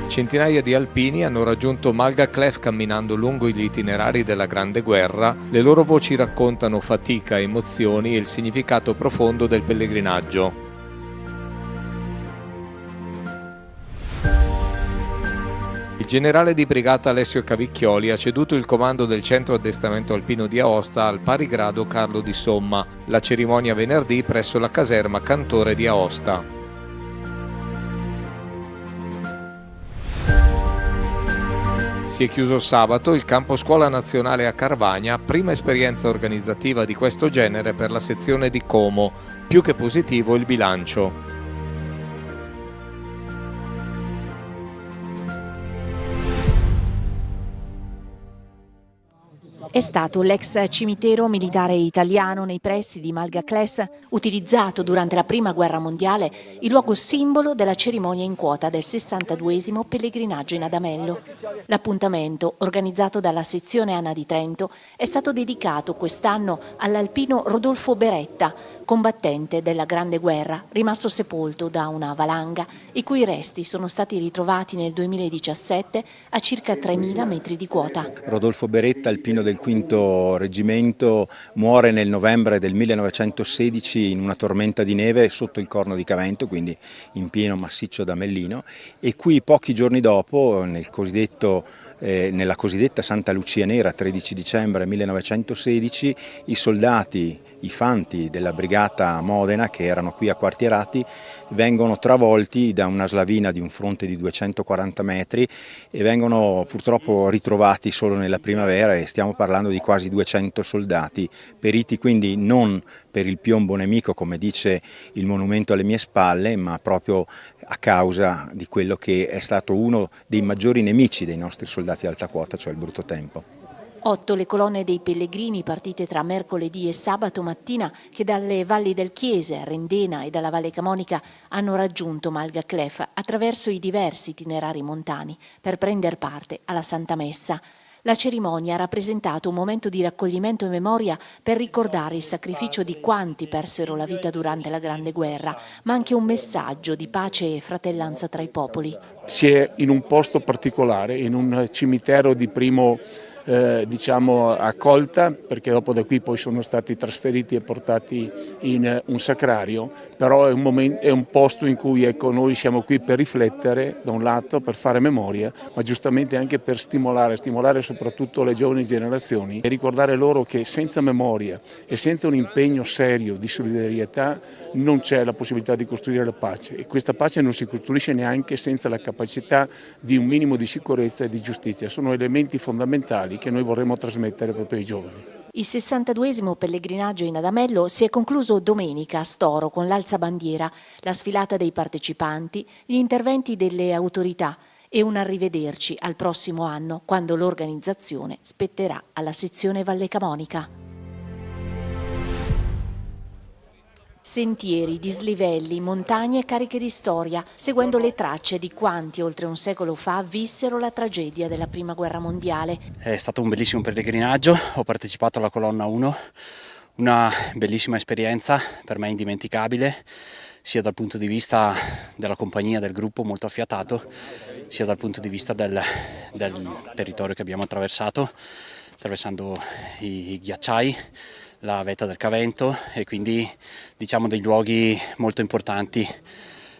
Centinaia di alpini hanno raggiunto Malga Clef camminando lungo gli itinerari della Grande Guerra. Le loro voci raccontano fatica, emozioni e il significato profondo del pellegrinaggio. Il generale di brigata Alessio Cavicchioli ha ceduto il comando del centro addestramento alpino di Aosta al pari grado Carlo di Somma. La cerimonia venerdì presso la caserma Cantore di Aosta. Si è chiuso sabato il campo scuola nazionale a Carvagna, prima esperienza organizzativa di questo genere per la sezione di Como. Più che positivo il bilancio. È stato l'ex cimitero militare italiano nei pressi di Malga Clef, utilizzato durante la Prima Guerra Mondiale, il luogo simbolo della cerimonia in quota del 62esimo pellegrinaggio in Adamello. L'appuntamento, organizzato dalla sezione ANA di Trento, è stato dedicato quest'anno all'alpino Rodolfo Beretta, combattente della Grande Guerra, rimasto sepolto da una valanga, i cui resti sono stati ritrovati nel 2017 a circa 3.000 metri di quota. Rodolfo Beretta, alpino del 5° reggimento, muore nel novembre del 1916 in una tormenta di neve sotto il Corno di Cavento, quindi in pieno massiccio d'Amellino, e qui pochi giorni dopo, nella cosiddetta Santa Lucia Nera, 13 dicembre 1916, i soldati, i fanti della brigata Modena, che erano qui acquartierati, vengono travolti da una slavina di un fronte di 240 metri e vengono purtroppo ritrovati solo nella primavera, e stiamo parlando di quasi 200 soldati, periti quindi non per il piombo nemico, come dice il monumento alle mie spalle, ma proprio a causa di quello che è stato uno dei maggiori nemici dei nostri soldati di alta quota, cioè il brutto tempo. 8 le colonne dei pellegrini partite tra mercoledì e sabato mattina che dalle valli del Chiese, Rendena e dalla Valle Camonica hanno raggiunto Malga Clef attraverso i diversi itinerari montani per prendere parte alla Santa Messa. La cerimonia ha rappresentato un momento di raccoglimento e memoria per ricordare il sacrificio di quanti persero la vita durante la Grande Guerra, ma anche un messaggio di pace e fratellanza tra i popoli. Si è in un posto particolare, in un cimitero di primo accolta, perché dopo da qui poi sono stati trasferiti e portati in un sacrario, però è un posto in cui noi siamo qui per riflettere, da un lato per fare memoria, ma giustamente anche per stimolare soprattutto le giovani generazioni e ricordare loro che senza memoria e senza un impegno serio di solidarietà non c'è la possibilità di costruire la pace, e questa pace non si costruisce neanche senza la capacità di un minimo di sicurezza e di giustizia. Sono elementi fondamentali che noi vorremmo trasmettere proprio ai giovani. Il 62esimo pellegrinaggio in Adamello si è concluso domenica a Storo con l'alzabandiera, la sfilata dei partecipanti, gli interventi delle autorità e un arrivederci al prossimo anno, quando l'organizzazione spetterà alla sezione Valle Camonica. Sentieri, dislivelli, montagne cariche di storia, seguendo le tracce di quanti oltre un secolo fa vissero la tragedia della Prima Guerra Mondiale. È stato un bellissimo pellegrinaggio, ho partecipato alla colonna 1, una bellissima esperienza, per me indimenticabile, sia dal punto di vista della compagnia, del gruppo molto affiatato, sia dal punto di vista del territorio che abbiamo attraversato, attraversando i ghiacciai, la vetta del Cavento, e quindi dei luoghi molto importanti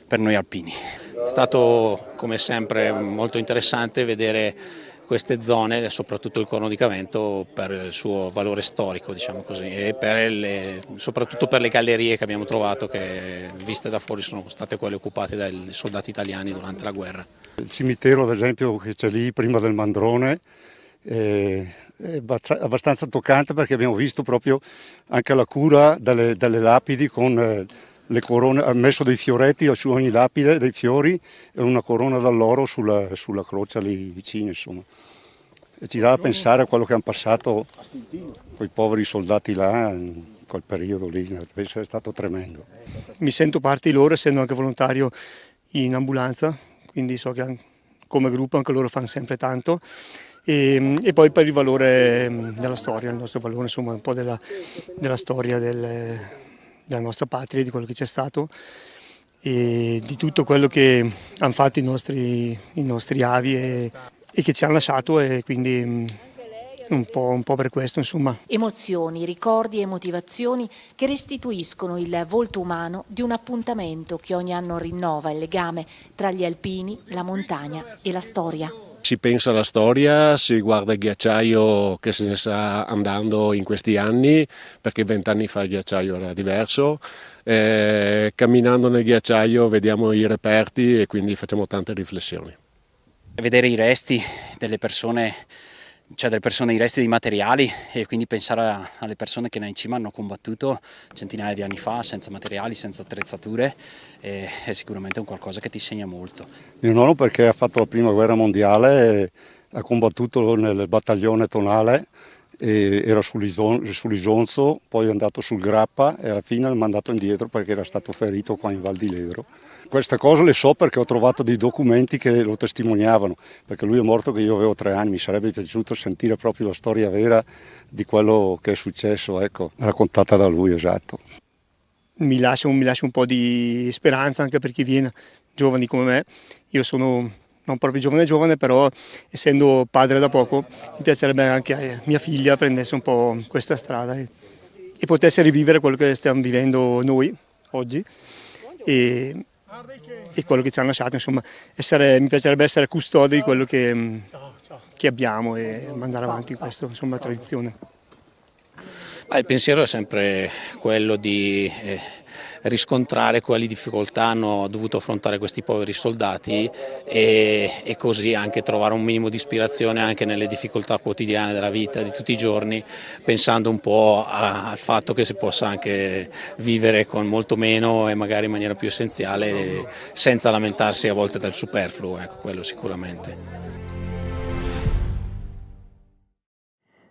per noi alpini. È stato come sempre molto interessante vedere queste zone, soprattutto il Corno di Cavento, per il suo valore storico, e soprattutto per le gallerie che abbiamo trovato, che viste da fuori sono state quelle occupate dai soldati italiani durante la guerra. Il cimitero, ad esempio, che c'è lì prima del Mandrone, è abbastanza toccante, perché abbiamo visto proprio anche la cura delle lapidi con le corone, ha messo dei fioretti su ogni lapide, dei fiori, e una corona d'alloro sulla croce lì vicino, insomma. E ci dà a pensare a quello che hanno passato quei poveri soldati là in quel periodo lì, deve essere stato tremendo. Mi sento parte di loro, essendo anche volontario in ambulanza, quindi so che come gruppo anche loro fanno sempre tanto. E poi per il valore della storia, il nostro valore, insomma, un po' della storia della nostra patria, di quello che c'è stato e di tutto quello che hanno fatto i nostri avi e che ci hanno lasciato, e quindi un po' per questo, insomma. Emozioni, ricordi e motivazioni che restituiscono il volto umano di un appuntamento che ogni anno rinnova il legame tra gli alpini, la montagna e la storia. Si pensa alla storia, si guarda il ghiacciaio che se ne sta andando in questi anni, perché 20 anni fa il ghiacciaio era diverso. Camminando nel ghiacciaio vediamo i reperti e quindi facciamo tante riflessioni. Vedere i resti delle persone, i resti dei materiali, e quindi pensare alle persone che là in cima hanno combattuto centinaia di anni fa senza materiali, senza attrezzature, è sicuramente un qualcosa che ti segna molto. Mio nonno, perché ha fatto la prima guerra mondiale, ha combattuto nel battaglione tonale, era sull'Isonzo, poi è andato sul Grappa e alla fine l'ha mandato indietro perché era stato ferito qua in Val di Ledro. Queste cose le so perché ho trovato dei documenti che lo testimoniavano, perché lui è morto che io avevo 3 anni, mi sarebbe piaciuto sentire proprio la storia vera di quello che è successo, ecco, raccontata da lui, esatto. Mi lascia un po' di speranza anche per chi viene, giovani come me. Io sono non proprio giovane, però essendo padre da poco mi piacerebbe anche a mia figlia prendesse un po' questa strada e potesse rivivere quello che stiamo vivendo noi oggi e quello che ci hanno lasciato, insomma, mi piacerebbe essere custode di quello che abbiamo e mandare avanti questa, insomma, tradizione. Il pensiero è sempre quello di riscontrare quali difficoltà hanno dovuto affrontare questi poveri soldati e così anche trovare un minimo di ispirazione anche nelle difficoltà quotidiane della vita di tutti i giorni, pensando un po' al fatto che si possa anche vivere con molto meno e magari in maniera più essenziale senza lamentarsi a volte del superfluo, ecco, quello sicuramente.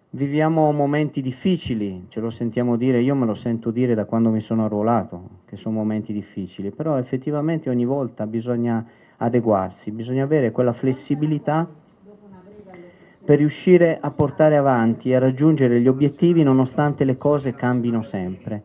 Viviamo momenti difficili, ce lo sentiamo dire, io me lo sento dire da quando mi sono arruolato, che sono momenti difficili, però effettivamente ogni volta bisogna adeguarsi, bisogna avere quella flessibilità per riuscire a portare avanti e a raggiungere gli obiettivi nonostante le cose cambino sempre,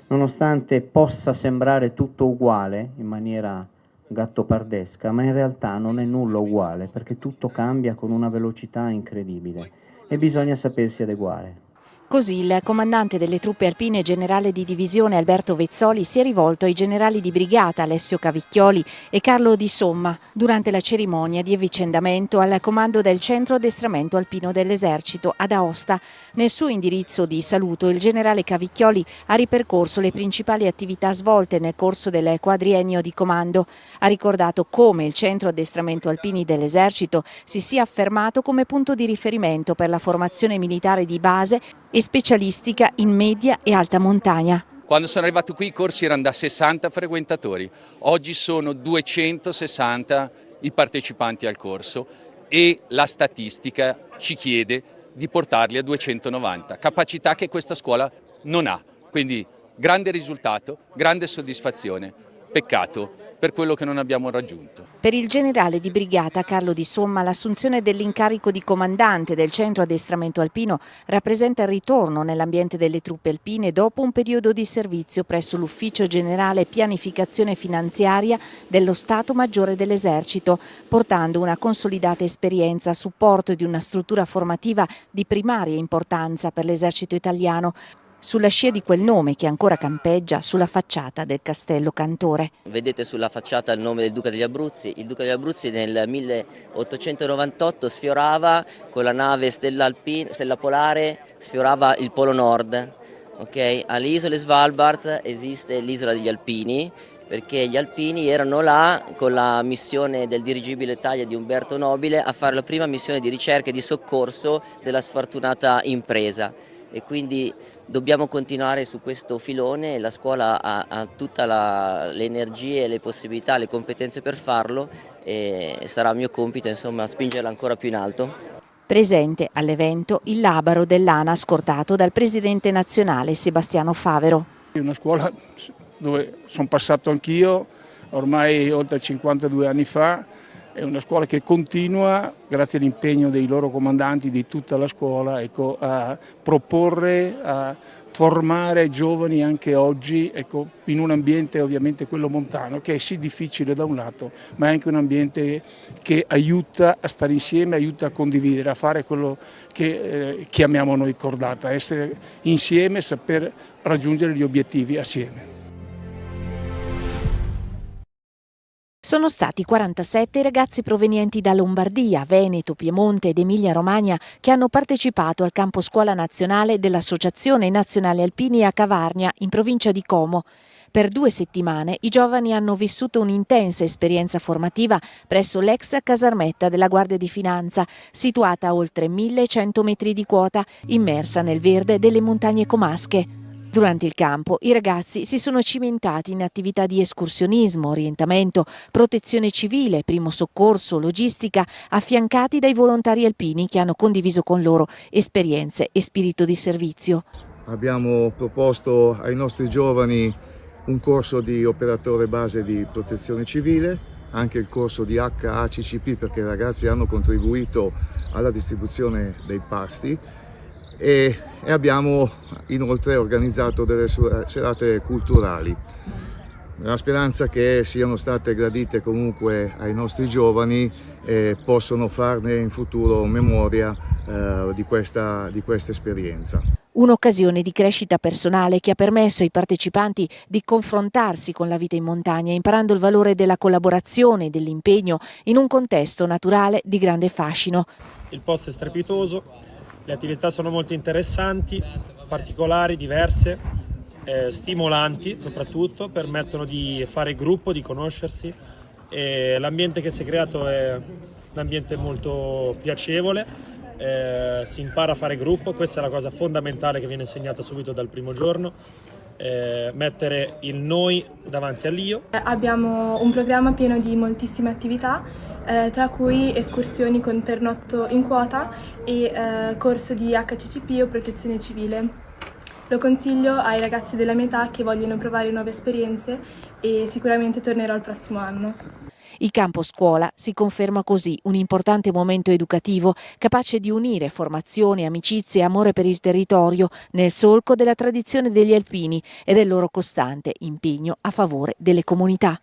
nonostante possa sembrare tutto uguale in maniera gattopardesca, ma in realtà non è nulla uguale perché tutto cambia con una velocità incredibile. E bisogna sapersi adeguare. Così il comandante delle truppe alpine generale di divisione Alberto Vezzoli si è rivolto ai generali di brigata Alessio Cavicchioli e Carlo Di Somma durante la cerimonia di avvicendamento al comando del centro addestramento alpino dell'esercito ad Aosta. Nel suo indirizzo di saluto il generale Cavicchioli ha ripercorso le principali attività svolte nel corso del quadriennio di comando. Ha ricordato come il centro addestramento alpini dell'esercito si sia affermato come punto di riferimento per la formazione militare di base e specialistica in media e alta montagna. Quando sono arrivato qui i corsi erano da 60 frequentatori, oggi sono 260 i partecipanti al corso e la statistica ci chiede di portarli a 290, capacità che questa scuola non ha, quindi grande risultato, grande soddisfazione, peccato per quello che non abbiamo raggiunto. Per il generale di brigata Carlo Di Somma l'assunzione dell'incarico di comandante del centro addestramento alpino rappresenta il ritorno nell'ambiente delle truppe alpine dopo un periodo di servizio presso l'Ufficio Generale Pianificazione Finanziaria dello Stato Maggiore dell'Esercito, portando una consolidata esperienza a supporto di una struttura formativa di primaria importanza per l'esercito italiano, sulla scia di quel nome che ancora campeggia sulla facciata del Castello Cantore. Vedete sulla facciata il nome del Duca degli Abruzzi. Il Duca degli Abruzzi nel 1898 sfiorava con la nave Stella Polare, sfiorava il Polo Nord. Okay? Alle isole Svalbard esiste l'isola degli Alpini, perché gli alpini erano là con la missione del dirigibile Taglia di Umberto Nobile a fare la prima missione di ricerca e di soccorso della sfortunata impresa. E quindi dobbiamo continuare su questo filone, la scuola ha tutte le energie, le possibilità, le competenze per farlo e sarà mio compito, insomma, spingerla ancora più in alto. Presente all'evento il labaro dell'ANA scortato dal presidente nazionale Sebastiano Favero. È una scuola dove sono passato anch'io ormai oltre 52 anni fa è una scuola che continua, grazie all'impegno dei loro comandanti, di tutta la scuola, ecco, a proporre, a formare giovani anche oggi, ecco, in un ambiente ovviamente quello montano, che è sì difficile da un lato, ma è anche un ambiente che aiuta a stare insieme, aiuta a condividere, a fare quello che chiamiamo noi cordata, essere insieme, saper raggiungere gli obiettivi assieme. Sono stati 47 i ragazzi provenienti da Lombardia, Veneto, Piemonte ed Emilia-Romagna che hanno partecipato al campo scuola nazionale dell'Associazione Nazionale Alpini a Cavarnia, in provincia di Como. Per 2 settimane i giovani hanno vissuto un'intensa esperienza formativa presso l'ex casermetta della Guardia di Finanza, situata a oltre 1100 metri di quota, immersa nel verde delle montagne comasche. Durante il campo i ragazzi si sono cimentati in attività di escursionismo, orientamento, protezione civile, primo soccorso, logistica, affiancati dai volontari alpini che hanno condiviso con loro esperienze e spirito di servizio. Abbiamo proposto ai nostri giovani un corso di operatore base di protezione civile, anche il corso di HACCP perché i ragazzi hanno contribuito alla distribuzione dei pasti e abbiamo inoltre organizzato delle serate culturali. La speranza che siano state gradite comunque ai nostri giovani e possono farne in futuro memoria di questa esperienza. Un'occasione di crescita personale che ha permesso ai partecipanti di confrontarsi con la vita in montagna, imparando il valore della collaborazione e dell'impegno in un contesto naturale di grande fascino. Il posto è strepitoso. Le attività sono molto interessanti, particolari, diverse, stimolanti soprattutto, permettono di fare gruppo, di conoscersi e l'ambiente che si è creato è un ambiente molto piacevole, si impara a fare gruppo, questa è la cosa fondamentale che viene insegnata subito dal primo giorno, mettere il noi davanti all'io. Abbiamo un programma pieno di moltissime attività, tra cui escursioni con pernotto in quota e corso di HACCP o protezione civile. Lo consiglio ai ragazzi della mia età che vogliono provare nuove esperienze e sicuramente tornerò il prossimo anno. Il campo scuola si conferma così un importante momento educativo capace di unire formazione, amicizie e amore per il territorio nel solco della tradizione degli alpini e del loro costante impegno a favore delle comunità.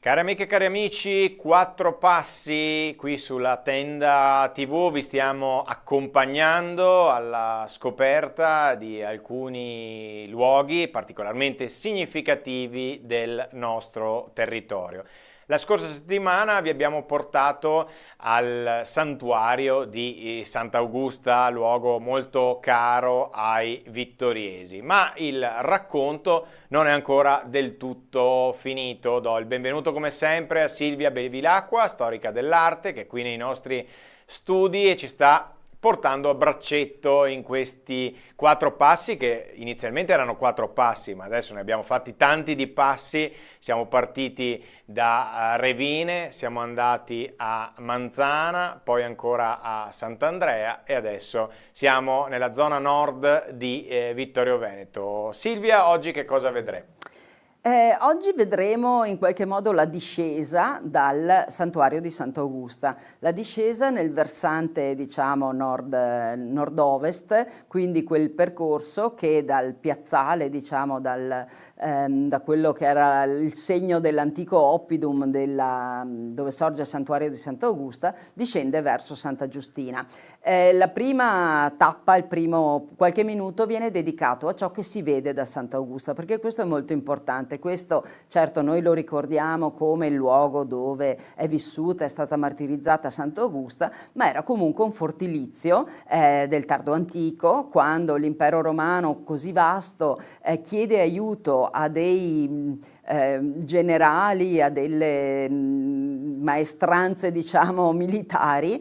Cari amiche e cari amici, 4 passi qui sulla Tenda TV, vi stiamo accompagnando alla scoperta di alcuni luoghi particolarmente significativi del nostro territorio. La scorsa settimana vi abbiamo portato al santuario di Sant'Augusta, luogo molto caro ai vittoriesi, ma il racconto non è ancora del tutto finito. Do il benvenuto come sempre a Silvia Bevilacqua, storica dell'arte, che è qui nei nostri studi e ci sta portando a braccetto in questi 4 passi, che inizialmente erano 4 passi, ma adesso ne abbiamo fatti tanti di passi. Siamo partiti da Revine, siamo andati a Manzana, poi ancora a Sant'Andrea e adesso siamo nella zona nord di Vittorio Veneto. Silvia, oggi che cosa vedremo? Oggi vedremo in qualche modo la discesa dal santuario di Sant'Augusta, la discesa nel versante diciamo nord-ovest, quindi quel percorso che dal piazzale, diciamo da quello che era il segno dell'antico oppidum dove sorge il santuario di Sant'Augusta, discende verso Santa Giustina. La prima tappa, il primo qualche minuto viene dedicato a ciò che si vede da Sant'Augusta, perché questo è molto importante. Questo certo noi lo ricordiamo come il luogo dove è vissuta, è stata martirizzata Sant'Augusta, ma era comunque un fortilizio del tardo antico, quando l'impero romano così vasto chiede aiuto a dei generali, a delle maestranze diciamo militari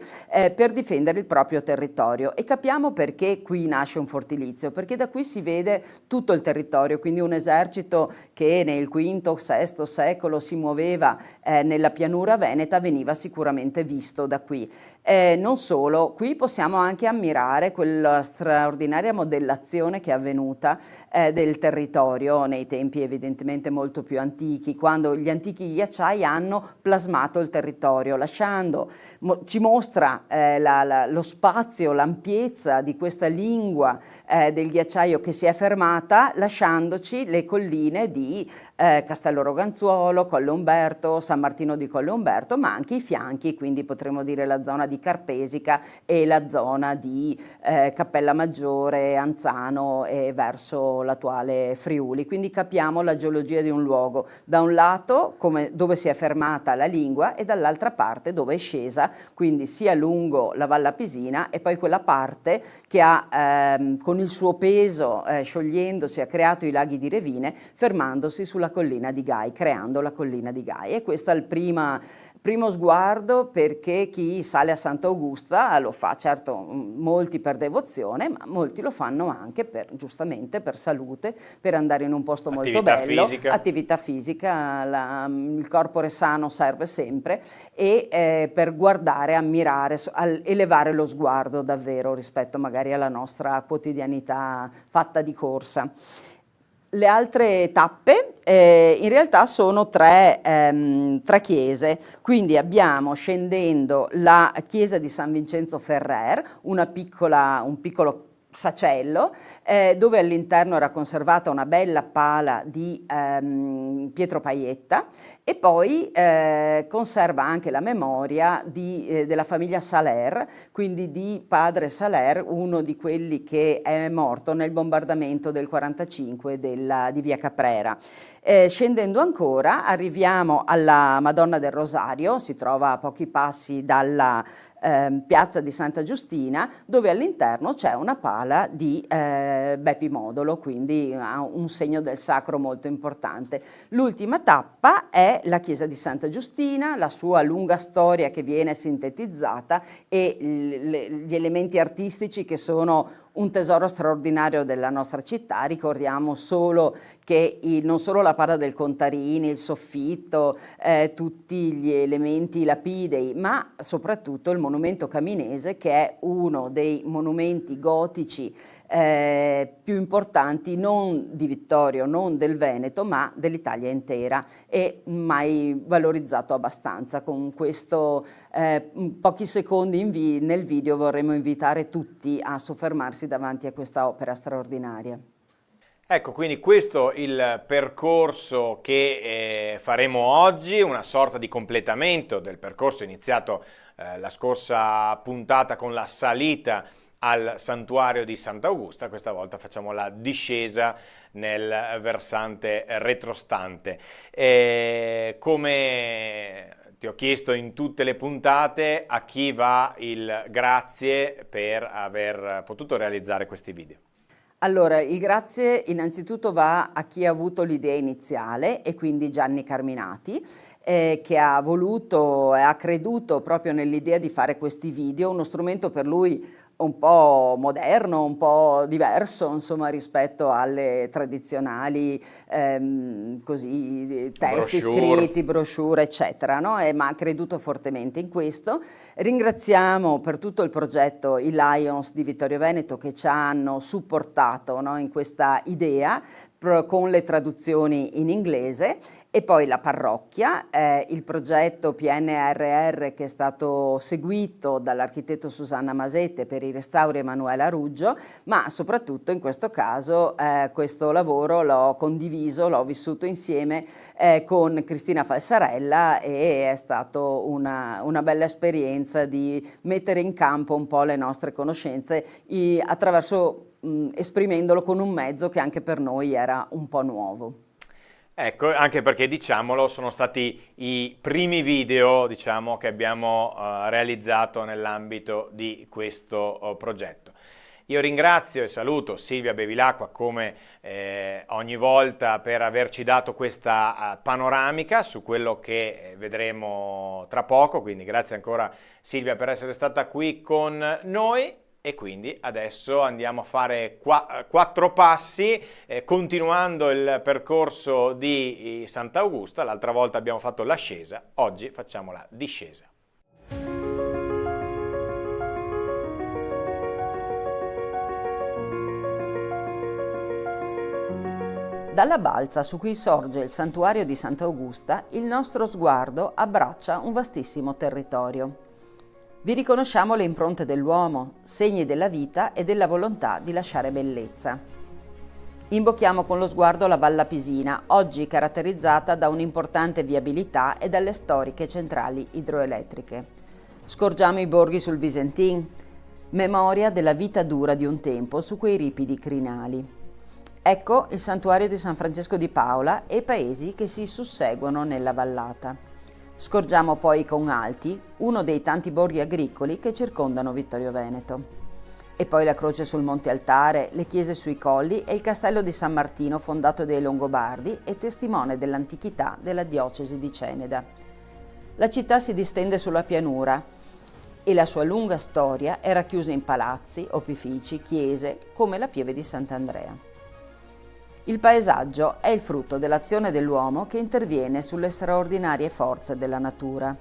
per difendere il proprio territorio. E capiamo perché qui nasce un fortilizio, perché da qui si vede tutto il territorio, quindi un esercito che nel V-VI secolo si muoveva nella pianura veneta veniva sicuramente visto da qui. Non solo, qui possiamo anche ammirare quella straordinaria modellazione che è avvenuta del territorio nei tempi evidentemente molto più antichi, quando gli antichi ghiacciai hanno plasmato il territorio, ci mostra lo spazio, l'ampiezza di questa lingua del ghiacciaio che si è fermata, lasciandoci le colline di Castello Roganzuolo, Colle Umberto, San Martino di Colle Umberto, ma anche i fianchi, quindi potremmo dire la zona di Carpesica e la zona di Cappella Maggiore, Anzano e verso l'attuale Friuli. Quindi capiamo la geologia di un luogo, da un lato dove si è fermata la lingua e dall'altra parte dove è scesa, quindi sia lungo la Val Apisina e poi quella parte che ha con il suo peso sciogliendosi ha creato i laghi di Revine, fermandosi sulla collina di Gai, creando la collina di Gai. E questo è il primo sguardo, perché chi sale a Sant'Augusta lo fa certo molti per devozione, ma molti lo fanno anche giustamente per salute, per andare in un posto molto bello, attività fisica, il corpore sano serve sempre, e per guardare, ammirare, elevare lo sguardo davvero rispetto magari alla nostra quotidianità fatta di corsa. Le altre tappe in realtà sono tre chiese, quindi abbiamo scendendo la chiesa di San Vincenzo Ferrer, un piccolo sacello dove all'interno era conservata una bella pala di Pietro Paietta, e poi conserva anche la memoria della famiglia Saler, quindi di padre Saler, uno di quelli che è morto nel bombardamento del 45 di via Caprera. Scendendo ancora arriviamo alla Madonna del Rosario, si trova a pochi passi dalla piazza di Santa Giustina, dove all'interno c'è una pala di Bepi Modolo, quindi ha un segno del sacro molto importante. L'ultima tappa è la chiesa di Santa Giustina, la sua lunga storia che viene sintetizzata e gli elementi artistici che sono un tesoro straordinario della nostra città. Ricordiamo solo che non solo la pala del Contarini, il soffitto, tutti gli elementi lapidei, ma soprattutto il monumento caminese, che è uno dei monumenti gotici più importanti, non di Vittorio, non del Veneto, ma dell'Italia intera, e mai valorizzato abbastanza. Con questo pochi secondi nel video vorremmo invitare tutti a soffermarsi davanti a questa opera straordinaria. Ecco, quindi questo il percorso che faremo oggi, una sorta di completamento del percorso iniziato la scorsa puntata con la salita al santuario di Sant'Augusta. Questa volta facciamo la discesa nel versante retrostante. Come ti ho chiesto in tutte le puntate, a chi va il grazie per aver potuto realizzare questi video? Allora, il grazie innanzitutto va a chi ha avuto l'idea iniziale e quindi Gianni Carminati, che ha voluto e ha creduto proprio nell'idea di fare questi video, uno strumento per lui un po' moderno, un po' diverso, insomma, rispetto alle tradizionali testi scritti, brochure, eccetera, no? Ma ha creduto fortemente in questo. Ringraziamo per tutto il progetto i Lions di Vittorio Veneto che ci hanno supportato, no, in questa idea con le traduzioni in inglese, e poi la parrocchia, il progetto PNRR che è stato seguito dall'architetto Susanna Masette per i restauri Emanuela Ruggio, ma soprattutto in questo caso questo lavoro l'ho condiviso, l'ho vissuto insieme con Cristina Falsarella, e è stato una bella esperienza di mettere in campo un po' le nostre conoscenze attraverso esprimendolo con un mezzo che anche per noi era un po' nuovo. Ecco, anche perché, diciamolo, sono stati i primi video, diciamo, che abbiamo realizzato nell'ambito di questo progetto. Io ringrazio e saluto Silvia Bevilacqua come ogni volta per averci dato questa panoramica su quello che vedremo tra poco, quindi grazie ancora Silvia per essere stata qui con noi. E quindi adesso andiamo a fare 4 passi, continuando il percorso di Sant'Augusta. L'altra volta abbiamo fatto l'ascesa, oggi facciamo la discesa. Dalla balza su cui sorge il santuario di Sant'Augusta, il nostro sguardo abbraccia un vastissimo territorio. Vi riconosciamo le impronte dell'uomo, segni della vita e della volontà di lasciare bellezza. Imbocchiamo con lo sguardo la Val Lapisina, oggi caratterizzata da un'importante viabilità e dalle storiche centrali idroelettriche. Scorgiamo i borghi sul Visentin, memoria della vita dura di un tempo su quei ripidi crinali. Ecco il santuario di San Francesco di Paola e i paesi che si susseguono nella vallata. Scorgiamo poi con Alti, uno dei tanti borghi agricoli che circondano Vittorio Veneto. E poi la croce sul Monte Altare, le chiese sui colli e il castello di San Martino fondato dai Longobardi e testimone dell'antichità della diocesi di Ceneda. La città si distende sulla pianura e la sua lunga storia è racchiusa in palazzi, opifici, chiese, come la Pieve di Sant'Andrea. Il paesaggio è il frutto dell'azione dell'uomo che interviene sulle straordinarie forze della natura.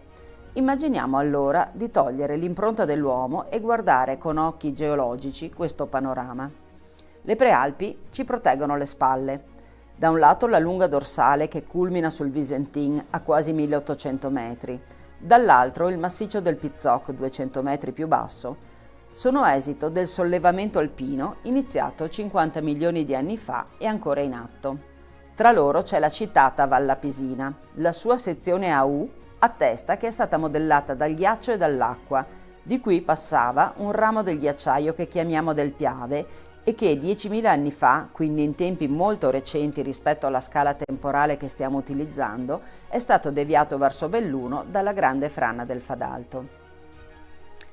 Immaginiamo allora di togliere l'impronta dell'uomo e guardare con occhi geologici questo panorama. Le prealpi ci proteggono le spalle. Da un lato la lunga dorsale che culmina sul Visentin a quasi 1800 metri, dall'altro il massiccio del Pizzoc 200 metri più basso, sono esito del sollevamento alpino iniziato 50 milioni di anni fa e ancora in atto. Tra loro c'è la citata Val Lapisina. La sua sezione a U attesta che è stata modellata dal ghiaccio e dall'acqua, di cui passava un ramo del ghiacciaio che chiamiamo del Piave e che 10.000 anni fa, quindi in tempi molto recenti rispetto alla scala temporale che stiamo utilizzando, è stato deviato verso Belluno dalla grande frana del Fadalto.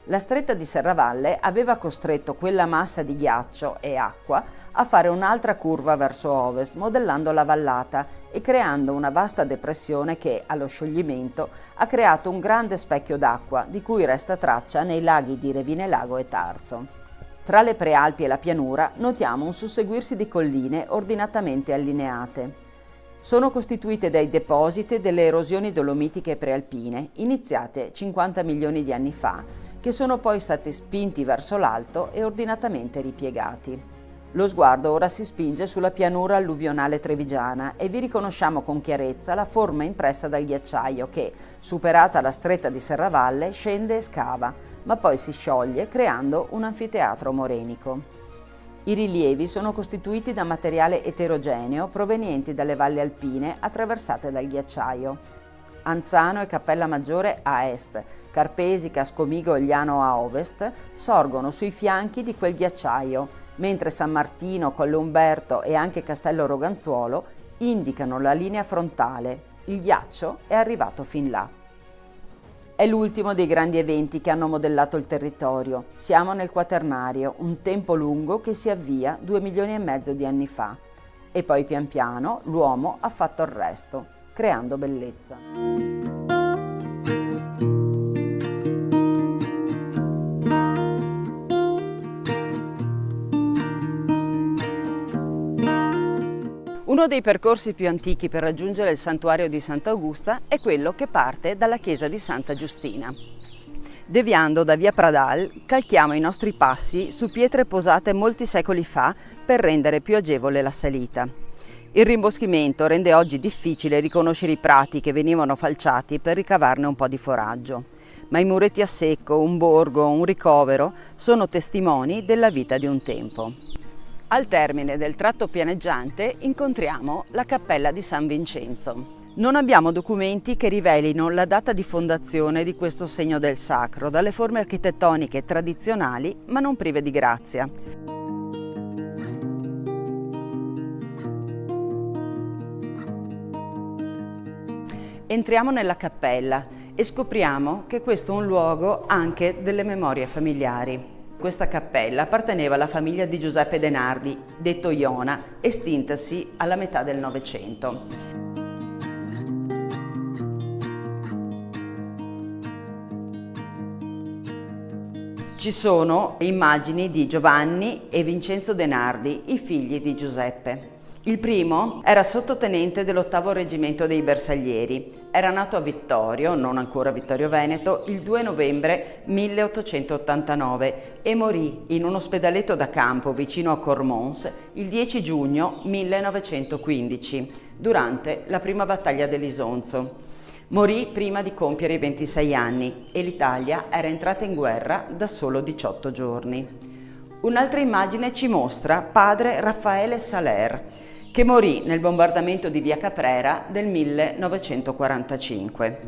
La stretta di Serravalle aveva costretto quella massa di ghiaccio e acqua a fare un'altra curva verso ovest, modellando la vallata e creando una vasta depressione che, allo scioglimento, ha creato un grande specchio d'acqua, di cui resta traccia nei laghi di Revinelago e Tarzo. Tra le prealpi e la pianura notiamo un susseguirsi di colline ordinatamente allineate. Sono costituite dai depositi delle erosioni dolomitiche prealpine, iniziate 50 milioni di anni fa, che sono poi stati spinti verso l'alto e ordinatamente ripiegati. Lo sguardo ora si spinge sulla pianura alluvionale trevigiana e vi riconosciamo con chiarezza la forma impressa dal ghiacciaio che, superata la stretta di Serravalle, scende e scava, ma poi si scioglie creando un anfiteatro morenico. I rilievi sono costituiti da materiale eterogeneo provenienti dalle valli alpine attraversate dal ghiacciaio. Anzano e Cappella Maggiore a est, Carpesica, Scomigo e Liano a ovest sorgono sui fianchi di quel ghiacciaio, mentre San Martino, Colle Umberto e anche Castello Roganzuolo indicano la linea frontale. Il ghiaccio è arrivato fin là. È l'ultimo dei grandi eventi che hanno modellato il territorio. Siamo nel Quaternario, un tempo lungo che si avvia 2,5 milioni di anni fa. E poi pian piano l'uomo ha fatto il resto, creando bellezza. Uno dei percorsi più antichi per raggiungere il santuario di Sant'Augusta è quello che parte dalla chiesa di Santa Giustina. Deviando da via Pradal, calchiamo i nostri passi su pietre posate molti secoli fa per rendere più agevole la salita. Il rimboschimento rende oggi difficile riconoscere i prati che venivano falciati per ricavarne un po' di foraggio, ma i muretti a secco, un borgo, un ricovero sono testimoni della vita di un tempo. Al termine del tratto pianeggiante incontriamo la cappella di San Vincenzo. Non abbiamo documenti che rivelino la data di fondazione di questo segno del sacro, dalle forme architettoniche tradizionali ma non prive di grazia. Entriamo nella cappella e scopriamo che questo è un luogo anche delle memorie familiari. Questa cappella apparteneva alla famiglia di Giuseppe De Nardi, detto Iona, estintasi alla metà del Novecento. Ci sono immagini di Giovanni e Vincenzo De Nardi, i figli di Giuseppe. Il primo era sottotenente dell'8° reggimento dei Bersaglieri. Era nato a Vittorio, non ancora Vittorio Veneto, il 2 novembre 1889 e morì in un ospedaletto da campo vicino a Cormons il 10 giugno 1915, durante la prima battaglia dell'Isonzo. Morì prima di compiere i 26 anni e l'Italia era entrata in guerra da solo 18 giorni. Un'altra immagine ci mostra padre Raffaele Saler, che morì nel bombardamento di via Caprera del 1945.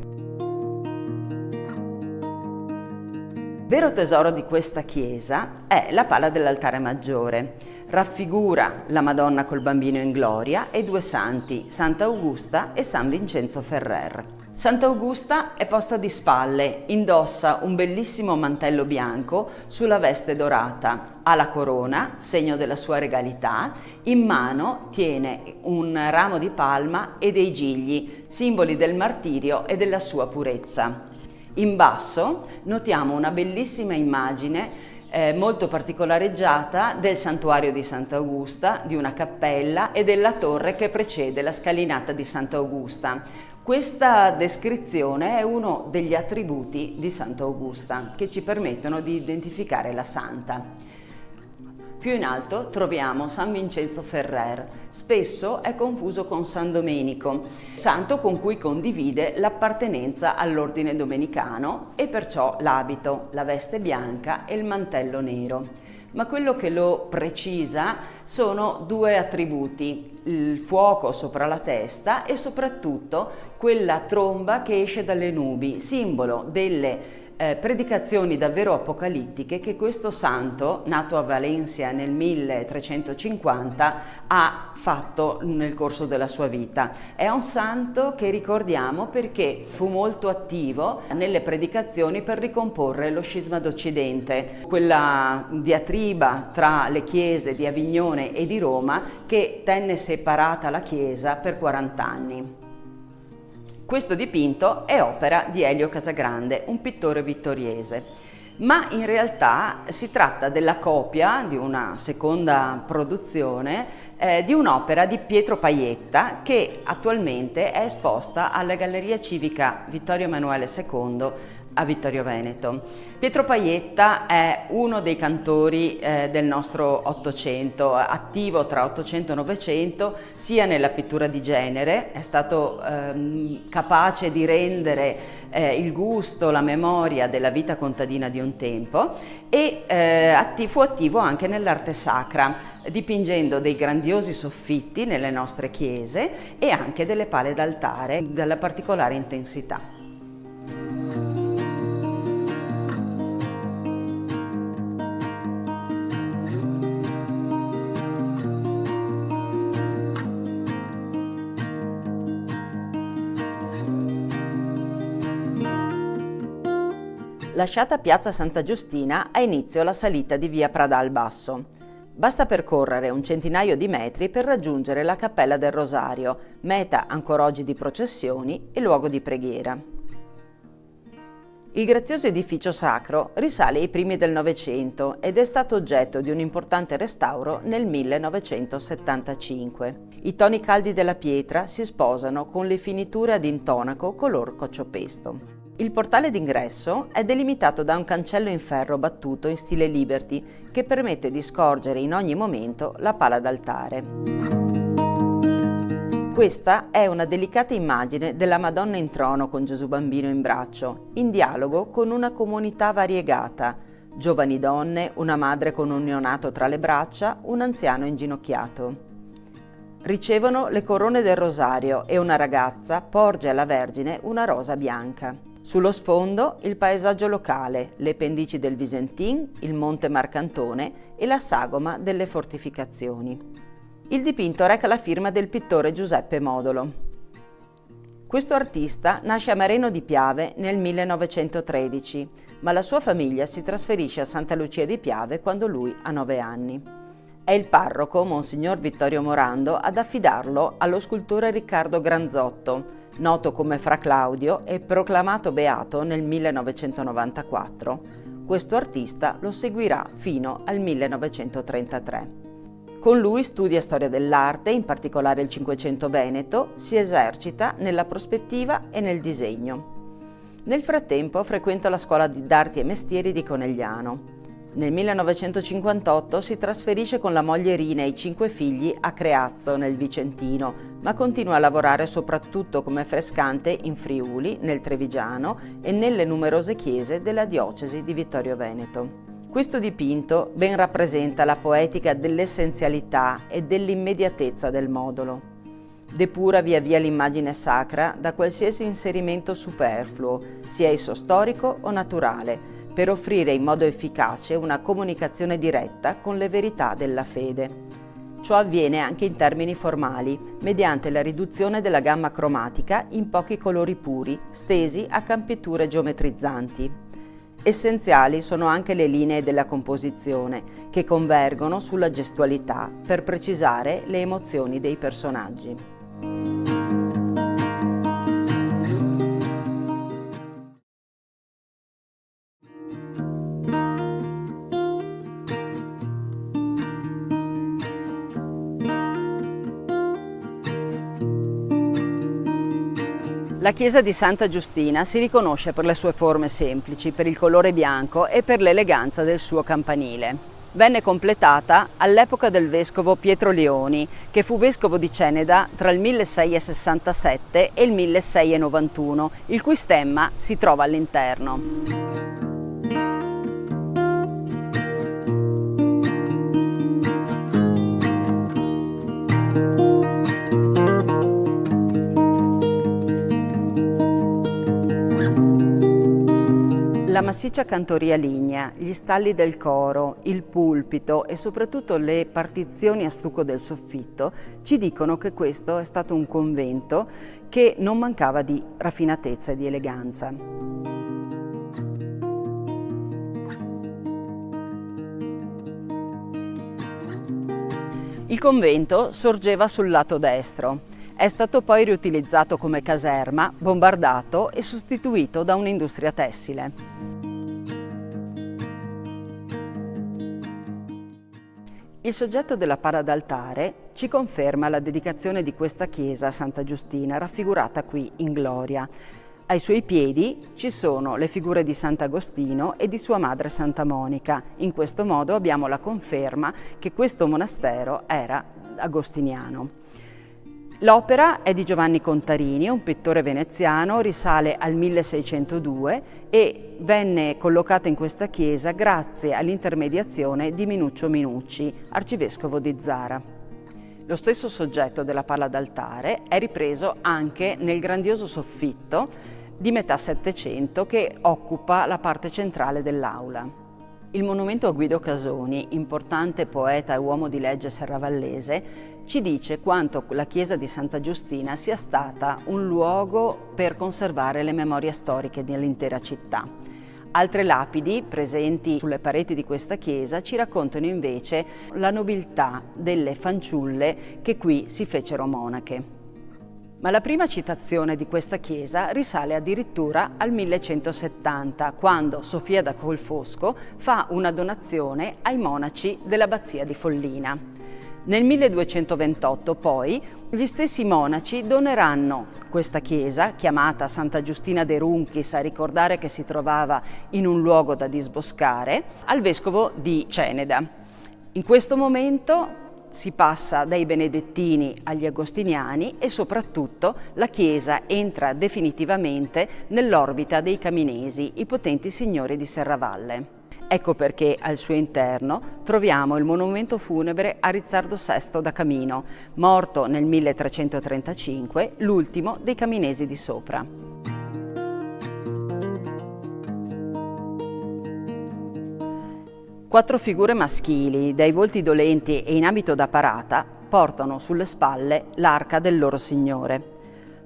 Vero tesoro di questa chiesa è la pala dell'altare maggiore. Raffigura la Madonna col Bambino in gloria e 2 santi, Sant'Augusta e San Vincenzo Ferrer. Sant'Augusta è posta di spalle, indossa un bellissimo mantello bianco sulla veste dorata, ha la corona, segno della sua regalità, in mano tiene un ramo di palma e dei gigli, simboli del martirio e della sua purezza. In basso notiamo una bellissima immagine molto particolareggiata del santuario di Sant'Augusta, di una cappella e della torre che precede la scalinata di Sant'Augusta. Questa descrizione è uno degli attributi di Sant'Augusta che ci permettono di identificare la santa. Più in alto troviamo San Vincenzo Ferrer, spesso è confuso con San Domenico, santo con cui condivide l'appartenenza all'ordine domenicano e perciò l'abito, la veste bianca e il mantello nero. Ma quello che lo precisa sono 2 attributi, il fuoco sopra la testa e soprattutto quella tromba che esce dalle nubi, simbolo delle predicazioni davvero apocalittiche che questo santo, nato a Valencia nel 1350, ha fatto nel corso della sua vita. È un santo che ricordiamo perché fu molto attivo nelle predicazioni per ricomporre lo scisma d'Occidente, quella diatriba tra le chiese di Avignone e di Roma che tenne separata la Chiesa per 40 anni. Questo dipinto è opera di Elio Casagrande, un pittore vittoriese, ma in realtà si tratta della copia di una seconda produzione di un'opera di Pietro Paietta che attualmente è esposta alla Galleria Civica Vittorio Emanuele II a Vittorio Veneto. Pietro Paietta è uno dei cantori del nostro Ottocento, attivo tra Ottocento e Novecento, sia nella pittura di genere, è stato capace di rendere il gusto, la memoria della vita contadina di un tempo e fu attivo anche nell'arte sacra, dipingendo dei grandiosi soffitti nelle nostre chiese e anche delle pale d'altare dalla particolare intensità. Lasciata Piazza Santa Giustina, ha inizio la salita di via Pradal Basso. Basta percorrere un centinaio di metri per raggiungere la Cappella del Rosario, meta ancora oggi di processioni e luogo di preghiera. Il grazioso edificio sacro risale ai primi del Novecento ed è stato oggetto di un importante restauro nel 1975. I toni caldi della pietra si sposano con le finiture ad intonaco color cociopesto. Il portale d'ingresso è delimitato da un cancello in ferro battuto in stile Liberty che permette di scorgere in ogni momento la pala d'altare. Questa è una delicata immagine della Madonna in trono con Gesù bambino in braccio, in dialogo con una comunità variegata, giovani donne, una madre con un neonato tra le braccia, un anziano inginocchiato. Ricevono le corone del rosario e una ragazza porge alla Vergine una rosa bianca. Sullo sfondo il paesaggio locale, le pendici del Visentin, il Monte Marcantone e la sagoma delle fortificazioni. Il dipinto reca la firma del pittore Giuseppe Modolo. Questo artista nasce a Mareno di Piave nel 1913, ma la sua famiglia si trasferisce a Santa Lucia di Piave quando lui ha 9 anni. È il parroco, Monsignor Vittorio Morando, ad affidarlo allo scultore Riccardo Granzotto, noto come Fra Claudio e proclamato beato nel 1994. Questo artista lo seguirà fino al 1933. Con lui studia storia dell'arte, in particolare il Cinquecento veneto, si esercita nella prospettiva e nel disegno. Nel frattempo frequenta la scuola d'arti e mestieri di Conegliano. Nel 1958 si trasferisce con la moglie Rina e i 5 figli a Creazzo, nel Vicentino, ma continua a lavorare soprattutto come frescante in Friuli, nel Trevigiano e nelle numerose chiese della diocesi di Vittorio Veneto. Questo dipinto ben rappresenta la poetica dell'essenzialità e dell'immediatezza del Modolo. Depura via via l'immagine sacra da qualsiasi inserimento superfluo, sia esso storico o naturale, per offrire in modo efficace una comunicazione diretta con le verità della fede. Ciò avviene anche in termini formali, mediante la riduzione della gamma cromatica in pochi colori puri, stesi a campiture geometrizzanti. Essenziali sono anche le linee della composizione, che convergono sulla gestualità per precisare le emozioni dei personaggi. La chiesa di Santa Giustina si riconosce per le sue forme semplici, per il colore bianco e per l'eleganza del suo campanile. Venne completata all'epoca del vescovo Pietro Leoni, che fu vescovo di Ceneda tra il 1667 e il 1691, il cui stemma si trova all'interno. La massiccia cantoria lignea, gli stalli del coro, il pulpito e soprattutto le partizioni a stucco del soffitto ci dicono che questo è stato un convento che non mancava di raffinatezza e di eleganza. Il convento sorgeva sul lato destro. È stato poi riutilizzato come caserma, bombardato e sostituito da un'industria tessile. Il soggetto della pala d'altare ci conferma la dedicazione di questa chiesa a Santa Giustina, raffigurata qui in gloria. Ai suoi piedi ci sono le figure di Sant'Agostino e di sua madre Santa Monica. In questo modo abbiamo la conferma che questo monastero era agostiniano. L'opera è di Giovanni Contarini, un pittore veneziano, risale al 1602 e venne collocata in questa chiesa grazie all'intermediazione di Minuccio Minucci, arcivescovo di Zara. Lo stesso soggetto della pala d'altare è ripreso anche nel grandioso soffitto di metà Settecento che occupa la parte centrale dell'aula. Il monumento a Guido Casoni, importante poeta e uomo di legge serravallese, ci dice quanto la chiesa di Santa Giustina sia stata un luogo per conservare le memorie storiche dell'intera città. Altre lapidi presenti sulle pareti di questa chiesa ci raccontano invece la nobiltà delle fanciulle che qui si fecero monache. Ma la prima citazione di questa chiesa risale addirittura al 1170, quando Sofia da Colfosco fa una donazione ai monaci dell'abbazia di Follina. Nel 1228 poi gli stessi monaci doneranno questa chiesa, chiamata Santa Giustina de Runchis, a ricordare che si trovava in un luogo da disboscare, al vescovo di Ceneda. In questo momento si passa dai benedettini agli agostiniani e soprattutto la chiesa entra definitivamente nell'orbita dei Caminesi, i potenti signori di Serravalle. Ecco perché al suo interno troviamo il monumento funebre a Rizzardo VI da Camino, morto nel 1335, l'ultimo dei Caminesi di Sopra. Quattro figure maschili, dai volti dolenti e in abito da parata, portano sulle spalle l'arca del loro Signore.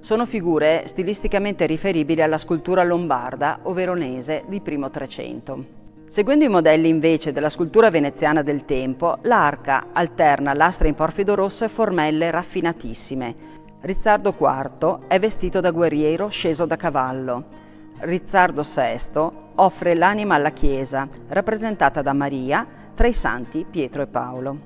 Sono figure stilisticamente riferibili alla scultura lombarda o veronese di primo Trecento. Seguendo i modelli invece della scultura veneziana del tempo, l'arca alterna lastre in porfido rosso e formelle raffinatissime. Rizzardo IV è vestito da guerriero sceso da cavallo. Rizzardo VI offre l'anima alla Chiesa, rappresentata da Maria, tra i santi Pietro e Paolo.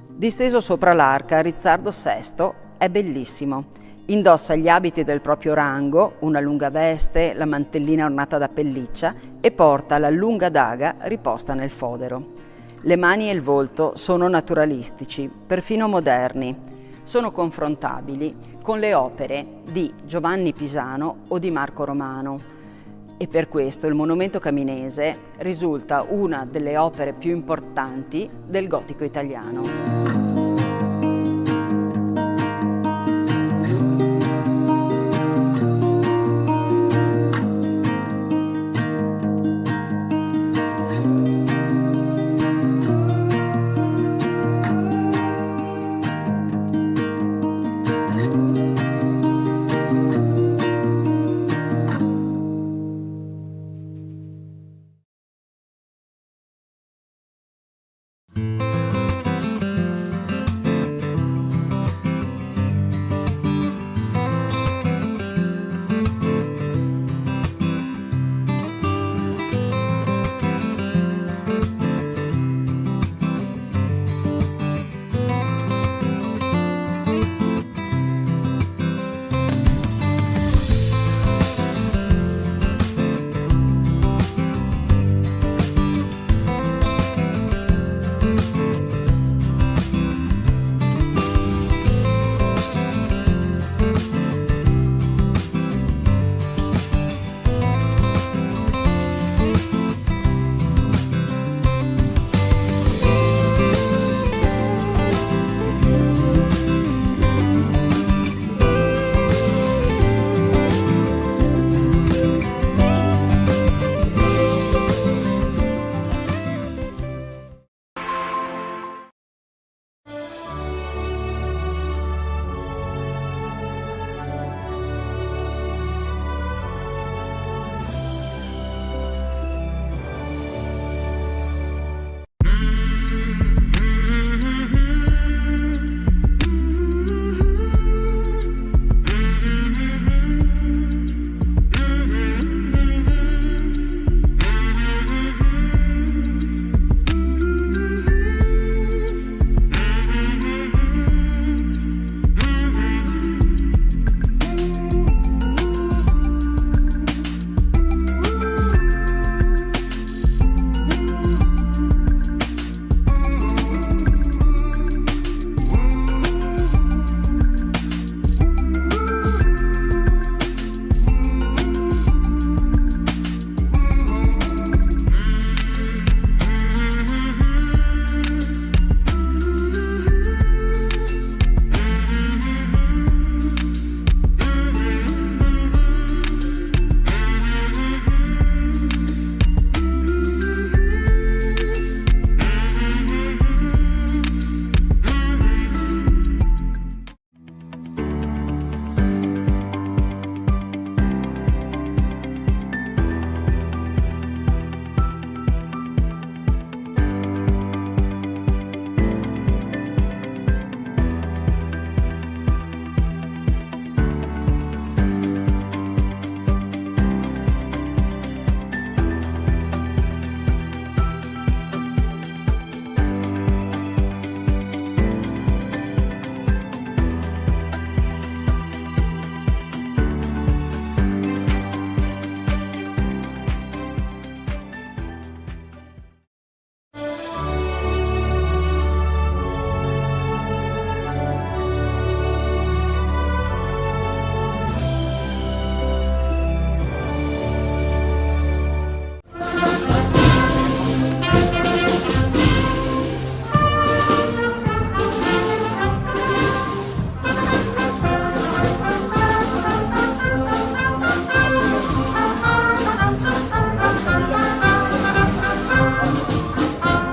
Disteso sopra l'arca, Rizzardo VI è bellissimo. Indossa gli abiti del proprio rango, una lunga veste, la mantellina ornata da pelliccia e porta la lunga daga riposta nel fodero. Le mani e il volto sono naturalistici, perfino moderni. Sono confrontabili con le opere di Giovanni Pisano o di Marco Romano e per questo il monumento caminese risulta una delle opere più importanti del gotico italiano.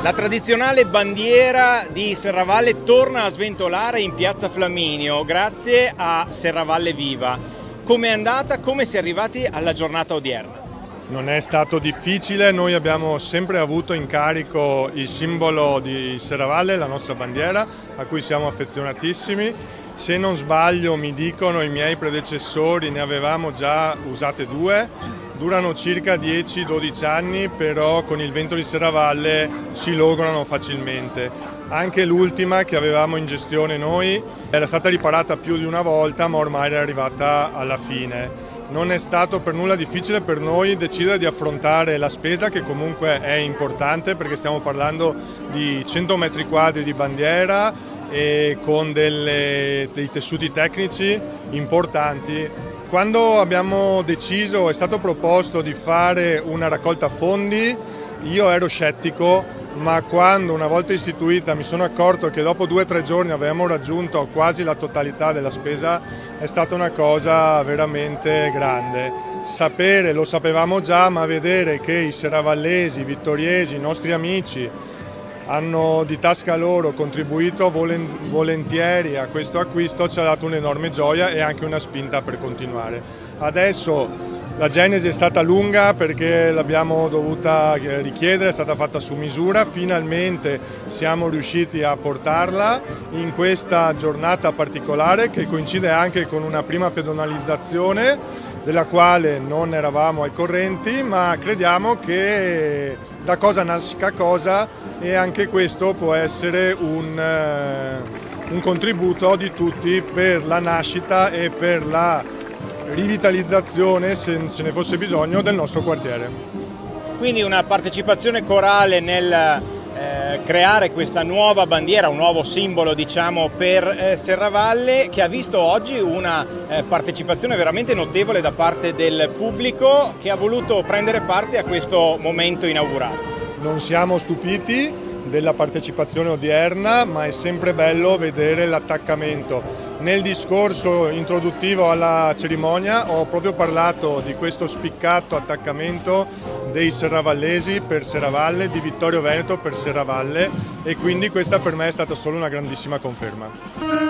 La tradizionale bandiera di Serravalle torna a sventolare in piazza Flaminio grazie a Serravalle Viva. Com'è andata? Come si è arrivati alla giornata odierna? Non è stato difficile, noi abbiamo sempre avuto in carico il simbolo di Serravalle, la nostra bandiera, a cui siamo affezionatissimi. Se non sbaglio, mi dicono i miei predecessori, ne avevamo già usate 2, durano circa 10-12 anni, però con il vento di Serravalle si lograno facilmente. Anche l'ultima che avevamo in gestione noi era stata riparata più di una volta, ma ormai era arrivata alla fine. Non è stato per nulla difficile per noi decidere di affrontare la spesa, che comunque è importante perché stiamo parlando di 100 metri quadri di bandiera e con dei tessuti tecnici importanti. Quando abbiamo deciso, è stato proposto di fare una raccolta fondi, io ero scettico, ma quando una volta istituita mi sono accorto che dopo 2 o 3 giorni avevamo raggiunto quasi la totalità della spesa, è stata una cosa veramente grande. Sapere, lo sapevamo già, ma vedere che i serravallesi, i vittoriesi, i nostri amici hanno di tasca loro contribuito volentieri a questo acquisto ci ha dato un'enorme gioia e anche una spinta per continuare. Adesso la genesi è stata lunga perché l'abbiamo dovuta richiedere, è stata fatta su misura, finalmente siamo riusciti a portarla in questa giornata particolare che coincide anche con una prima pedonalizzazione della quale non eravamo al corrente, ma crediamo che da cosa nasca cosa e anche questo può essere un contributo di tutti per la nascita e per la rivitalizzazione, se ne fosse bisogno, del nostro quartiere. Quindi una partecipazione corale nel creare questa nuova bandiera, un nuovo simbolo diciamo per Serravalle, che ha visto oggi una partecipazione veramente notevole da parte del pubblico che ha voluto prendere parte a questo momento inaugurale. Non siamo stupiti della partecipazione odierna, ma è sempre bello vedere l'attaccamento. Nel discorso introduttivo alla cerimonia ho proprio parlato di questo spiccato attaccamento dei serravallesi per Serravalle, di Vittorio Veneto per Serravalle, e quindi questa per me è stata solo una grandissima conferma.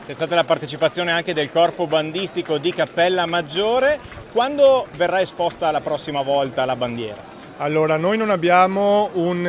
C'è stata la partecipazione anche del corpo bandistico di Cappella Maggiore. Quando verrà esposta la prossima volta la bandiera? Allora, noi non abbiamo un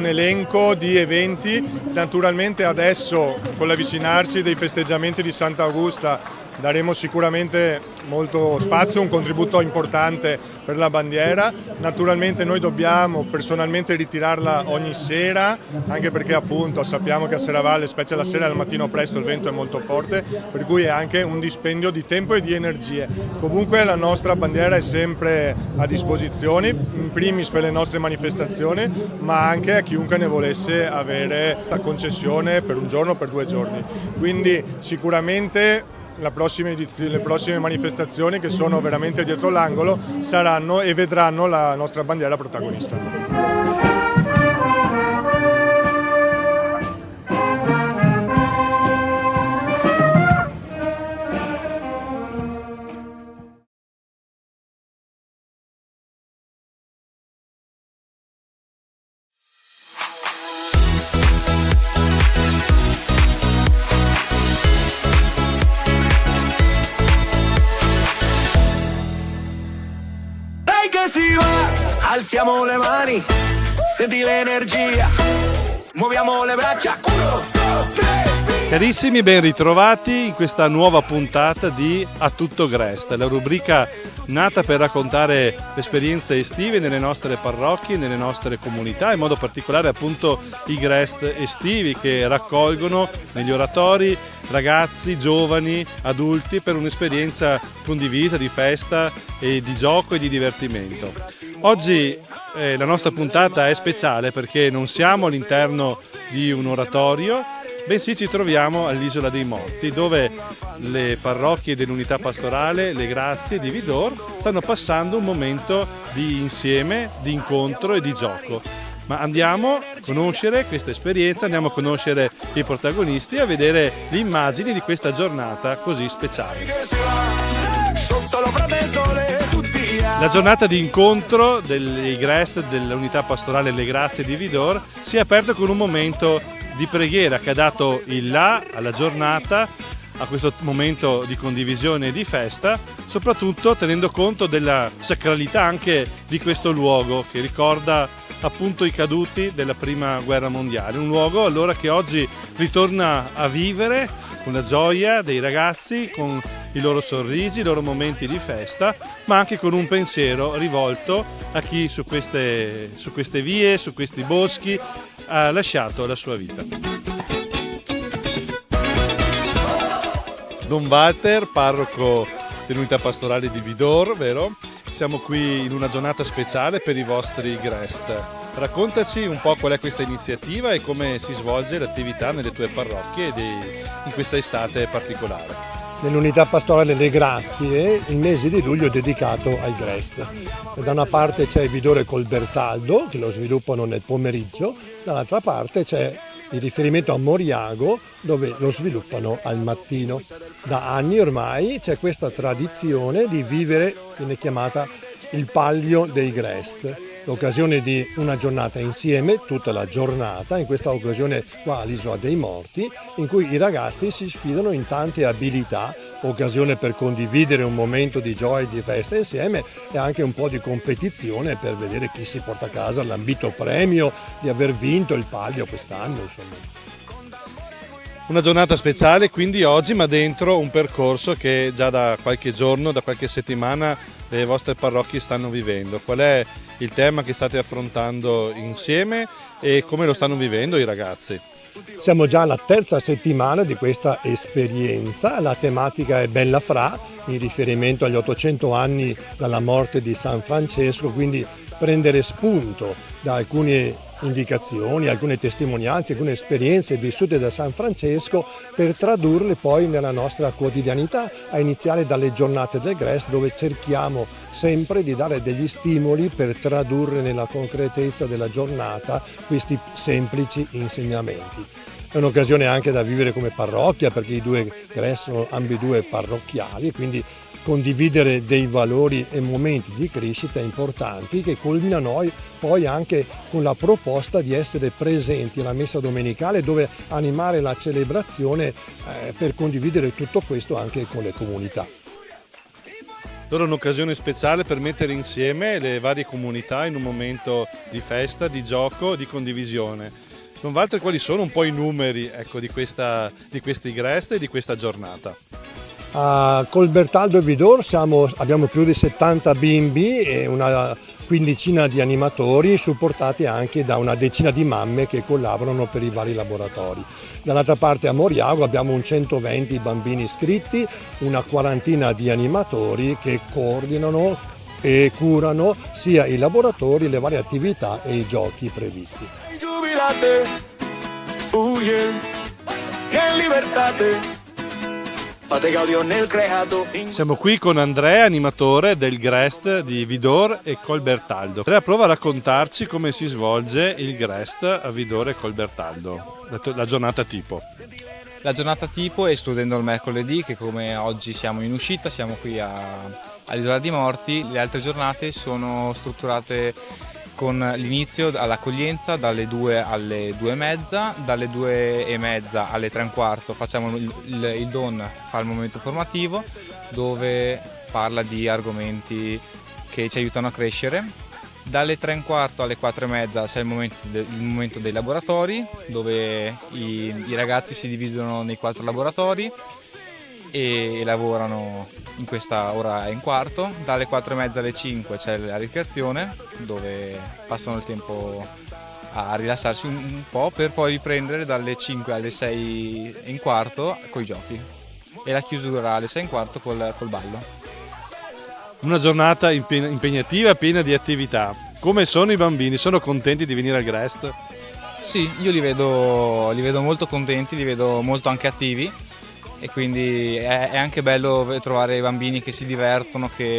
elenco di eventi, naturalmente adesso con l'avvicinarsi dei festeggiamenti di Sant'Augusta daremo sicuramente molto spazio, un contributo importante per la bandiera. Naturalmente noi dobbiamo personalmente ritirarla ogni sera, anche perché appunto sappiamo che a Serravalle, specie la sera e al mattino presto, il vento è molto forte, per cui è anche un dispendio di tempo e di energie. Comunque la nostra bandiera è sempre a disposizione, in primis per le nostre manifestazioni, ma anche a chiunque ne volesse avere la concessione per un giorno o per 2 giorni. Quindi sicuramente le prossime manifestazioni, che sono veramente dietro l'angolo, saranno e vedranno la nostra bandiera protagonista. Si va, alziamo le mani, senti l'energia, muoviamo le braccia, 1, 2, 3. Carissimi, ben ritrovati in questa nuova puntata di A Tutto Grest, la rubrica nata per raccontare le esperienze estive nelle nostre parrocchie, nelle nostre comunità, in modo particolare appunto i Grest estivi che raccolgono negli oratori ragazzi, giovani, adulti per un'esperienza condivisa di festa e di gioco e di divertimento. Oggi la nostra puntata è speciale perché non siamo all'interno di un oratorio, bensì ci troviamo all'Isola dei Morti, dove le parrocchie dell'unità pastorale Le Grazie di Vidor stanno passando un momento di insieme, di incontro e di gioco. Ma andiamo a conoscere questa esperienza, andiamo a conoscere i protagonisti e a vedere le immagini di questa giornata così speciale. La giornata di incontro dei Grest dell'unità pastorale Le Grazie di Vidor si è aperta con un momento di preghiera che ha dato il là alla giornata, a questo momento di condivisione e di festa, soprattutto tenendo conto della sacralità anche di questo luogo che ricorda appunto i caduti della prima guerra mondiale, un luogo allora che oggi ritorna a vivere con la gioia dei ragazzi, con i loro sorrisi, i loro momenti di festa, ma anche con un pensiero rivolto a chi su queste vie, su questi boschi ha lasciato la sua vita. Don Walter, parroco dell'unità pastorale di Vidor, vero? Siamo qui in una giornata speciale per i vostri Grest. Raccontaci un po' qual è questa iniziativa e come si svolge l'attività nelle tue parrocchie in questa estate particolare. Nell'unità pastorale Le Grazie il mese di luglio è dedicato ai Grest. Da una parte c'è Vidor e Colbertaldo che lo sviluppano nel pomeriggio, dall'altra parte c'è il riferimento a Moriago dove lo sviluppano al mattino. Da anni ormai c'è questa tradizione di vivere, viene chiamata il Palio dei Grest, l'occasione di una giornata insieme, tutta la giornata, in questa occasione qua all'Isola dei Morti, in cui i ragazzi si sfidano in tante abilità, occasione per condividere un momento di gioia e di festa insieme e anche un po' di competizione per vedere chi si porta a casa l'ambito premio di aver vinto il Palio quest'anno, insomma. Una giornata speciale quindi oggi, ma dentro un percorso che già da qualche giorno, da qualche settimana le vostre parrocchie stanno vivendo. Qual è il tema che state affrontando insieme e come lo stanno vivendo i ragazzi? Siamo già alla terza settimana di questa esperienza, la tematica è Bella Fra, in riferimento agli 800 anni dalla morte di San Francesco, quindi prendere spunto da alcune indicazioni, alcune testimonianze, alcune esperienze vissute da San Francesco per tradurle poi nella nostra quotidianità, a iniziare dalle giornate del Grest dove cerchiamo sempre di dare degli stimoli per tradurre nella concretezza della giornata questi semplici insegnamenti. È un'occasione anche da vivere come parrocchia perché i due Grest sono ambedue parrocchiali, quindi condividere dei valori e momenti di crescita importanti che culminano poi anche con la proposta di essere presenti alla messa domenicale dove animare la celebrazione per condividere tutto questo anche con le comunità. Allora un'occasione speciale per mettere insieme le varie comunità in un momento di festa, di gioco, di condivisione. Don Walter, quali sono un po' i numeri di questi Grest e di questa giornata? A Colbertaldo e Vidor abbiamo più di 70 bimbi e una quindicina di animatori supportati anche da una decina di mamme che collaborano per i vari laboratori. Dall'altra parte a Moriago abbiamo un 120 bambini iscritti, una quarantina di animatori che coordinano e curano sia i laboratori, le varie attività e i giochi previsti. Giubilate, huyen, en libertate. Siamo qui con Andrea, animatore del Grest di Vidor e Colbertaldo. Andrea, prova a raccontarci come si svolge il Grest a Vidor e Colbertaldo, la giornata tipo. La giornata tipo, escludendo il mercoledì, che come oggi siamo in uscita, siamo qui all'Isola dei Morti. Le altre giornate sono strutturate con l'inizio all'accoglienza dalle 2 alle 2:30, dalle 2:30 alle 3:15 facciamo il Don fa il momento formativo dove parla di argomenti che ci aiutano a crescere. Dalle 3:15 alle 4:30 c'è il momento dei laboratori dove i ragazzi si dividono nei 4 laboratori e lavorano in questa ora e un quarto. Dalle 4:30 alle 5 c'è la ricreazione dove passano il tempo a rilassarsi un po' per poi riprendere dalle 5 alle 6:15 con i giochi e la chiusura alle 6:15 col ballo. Una giornata impegnativa, piena di attività. Come sono i bambini? Sono contenti di venire al Grest? Sì, io li vedo molto contenti, li vedo molto anche attivi e quindi è anche bello trovare i bambini che si divertono, che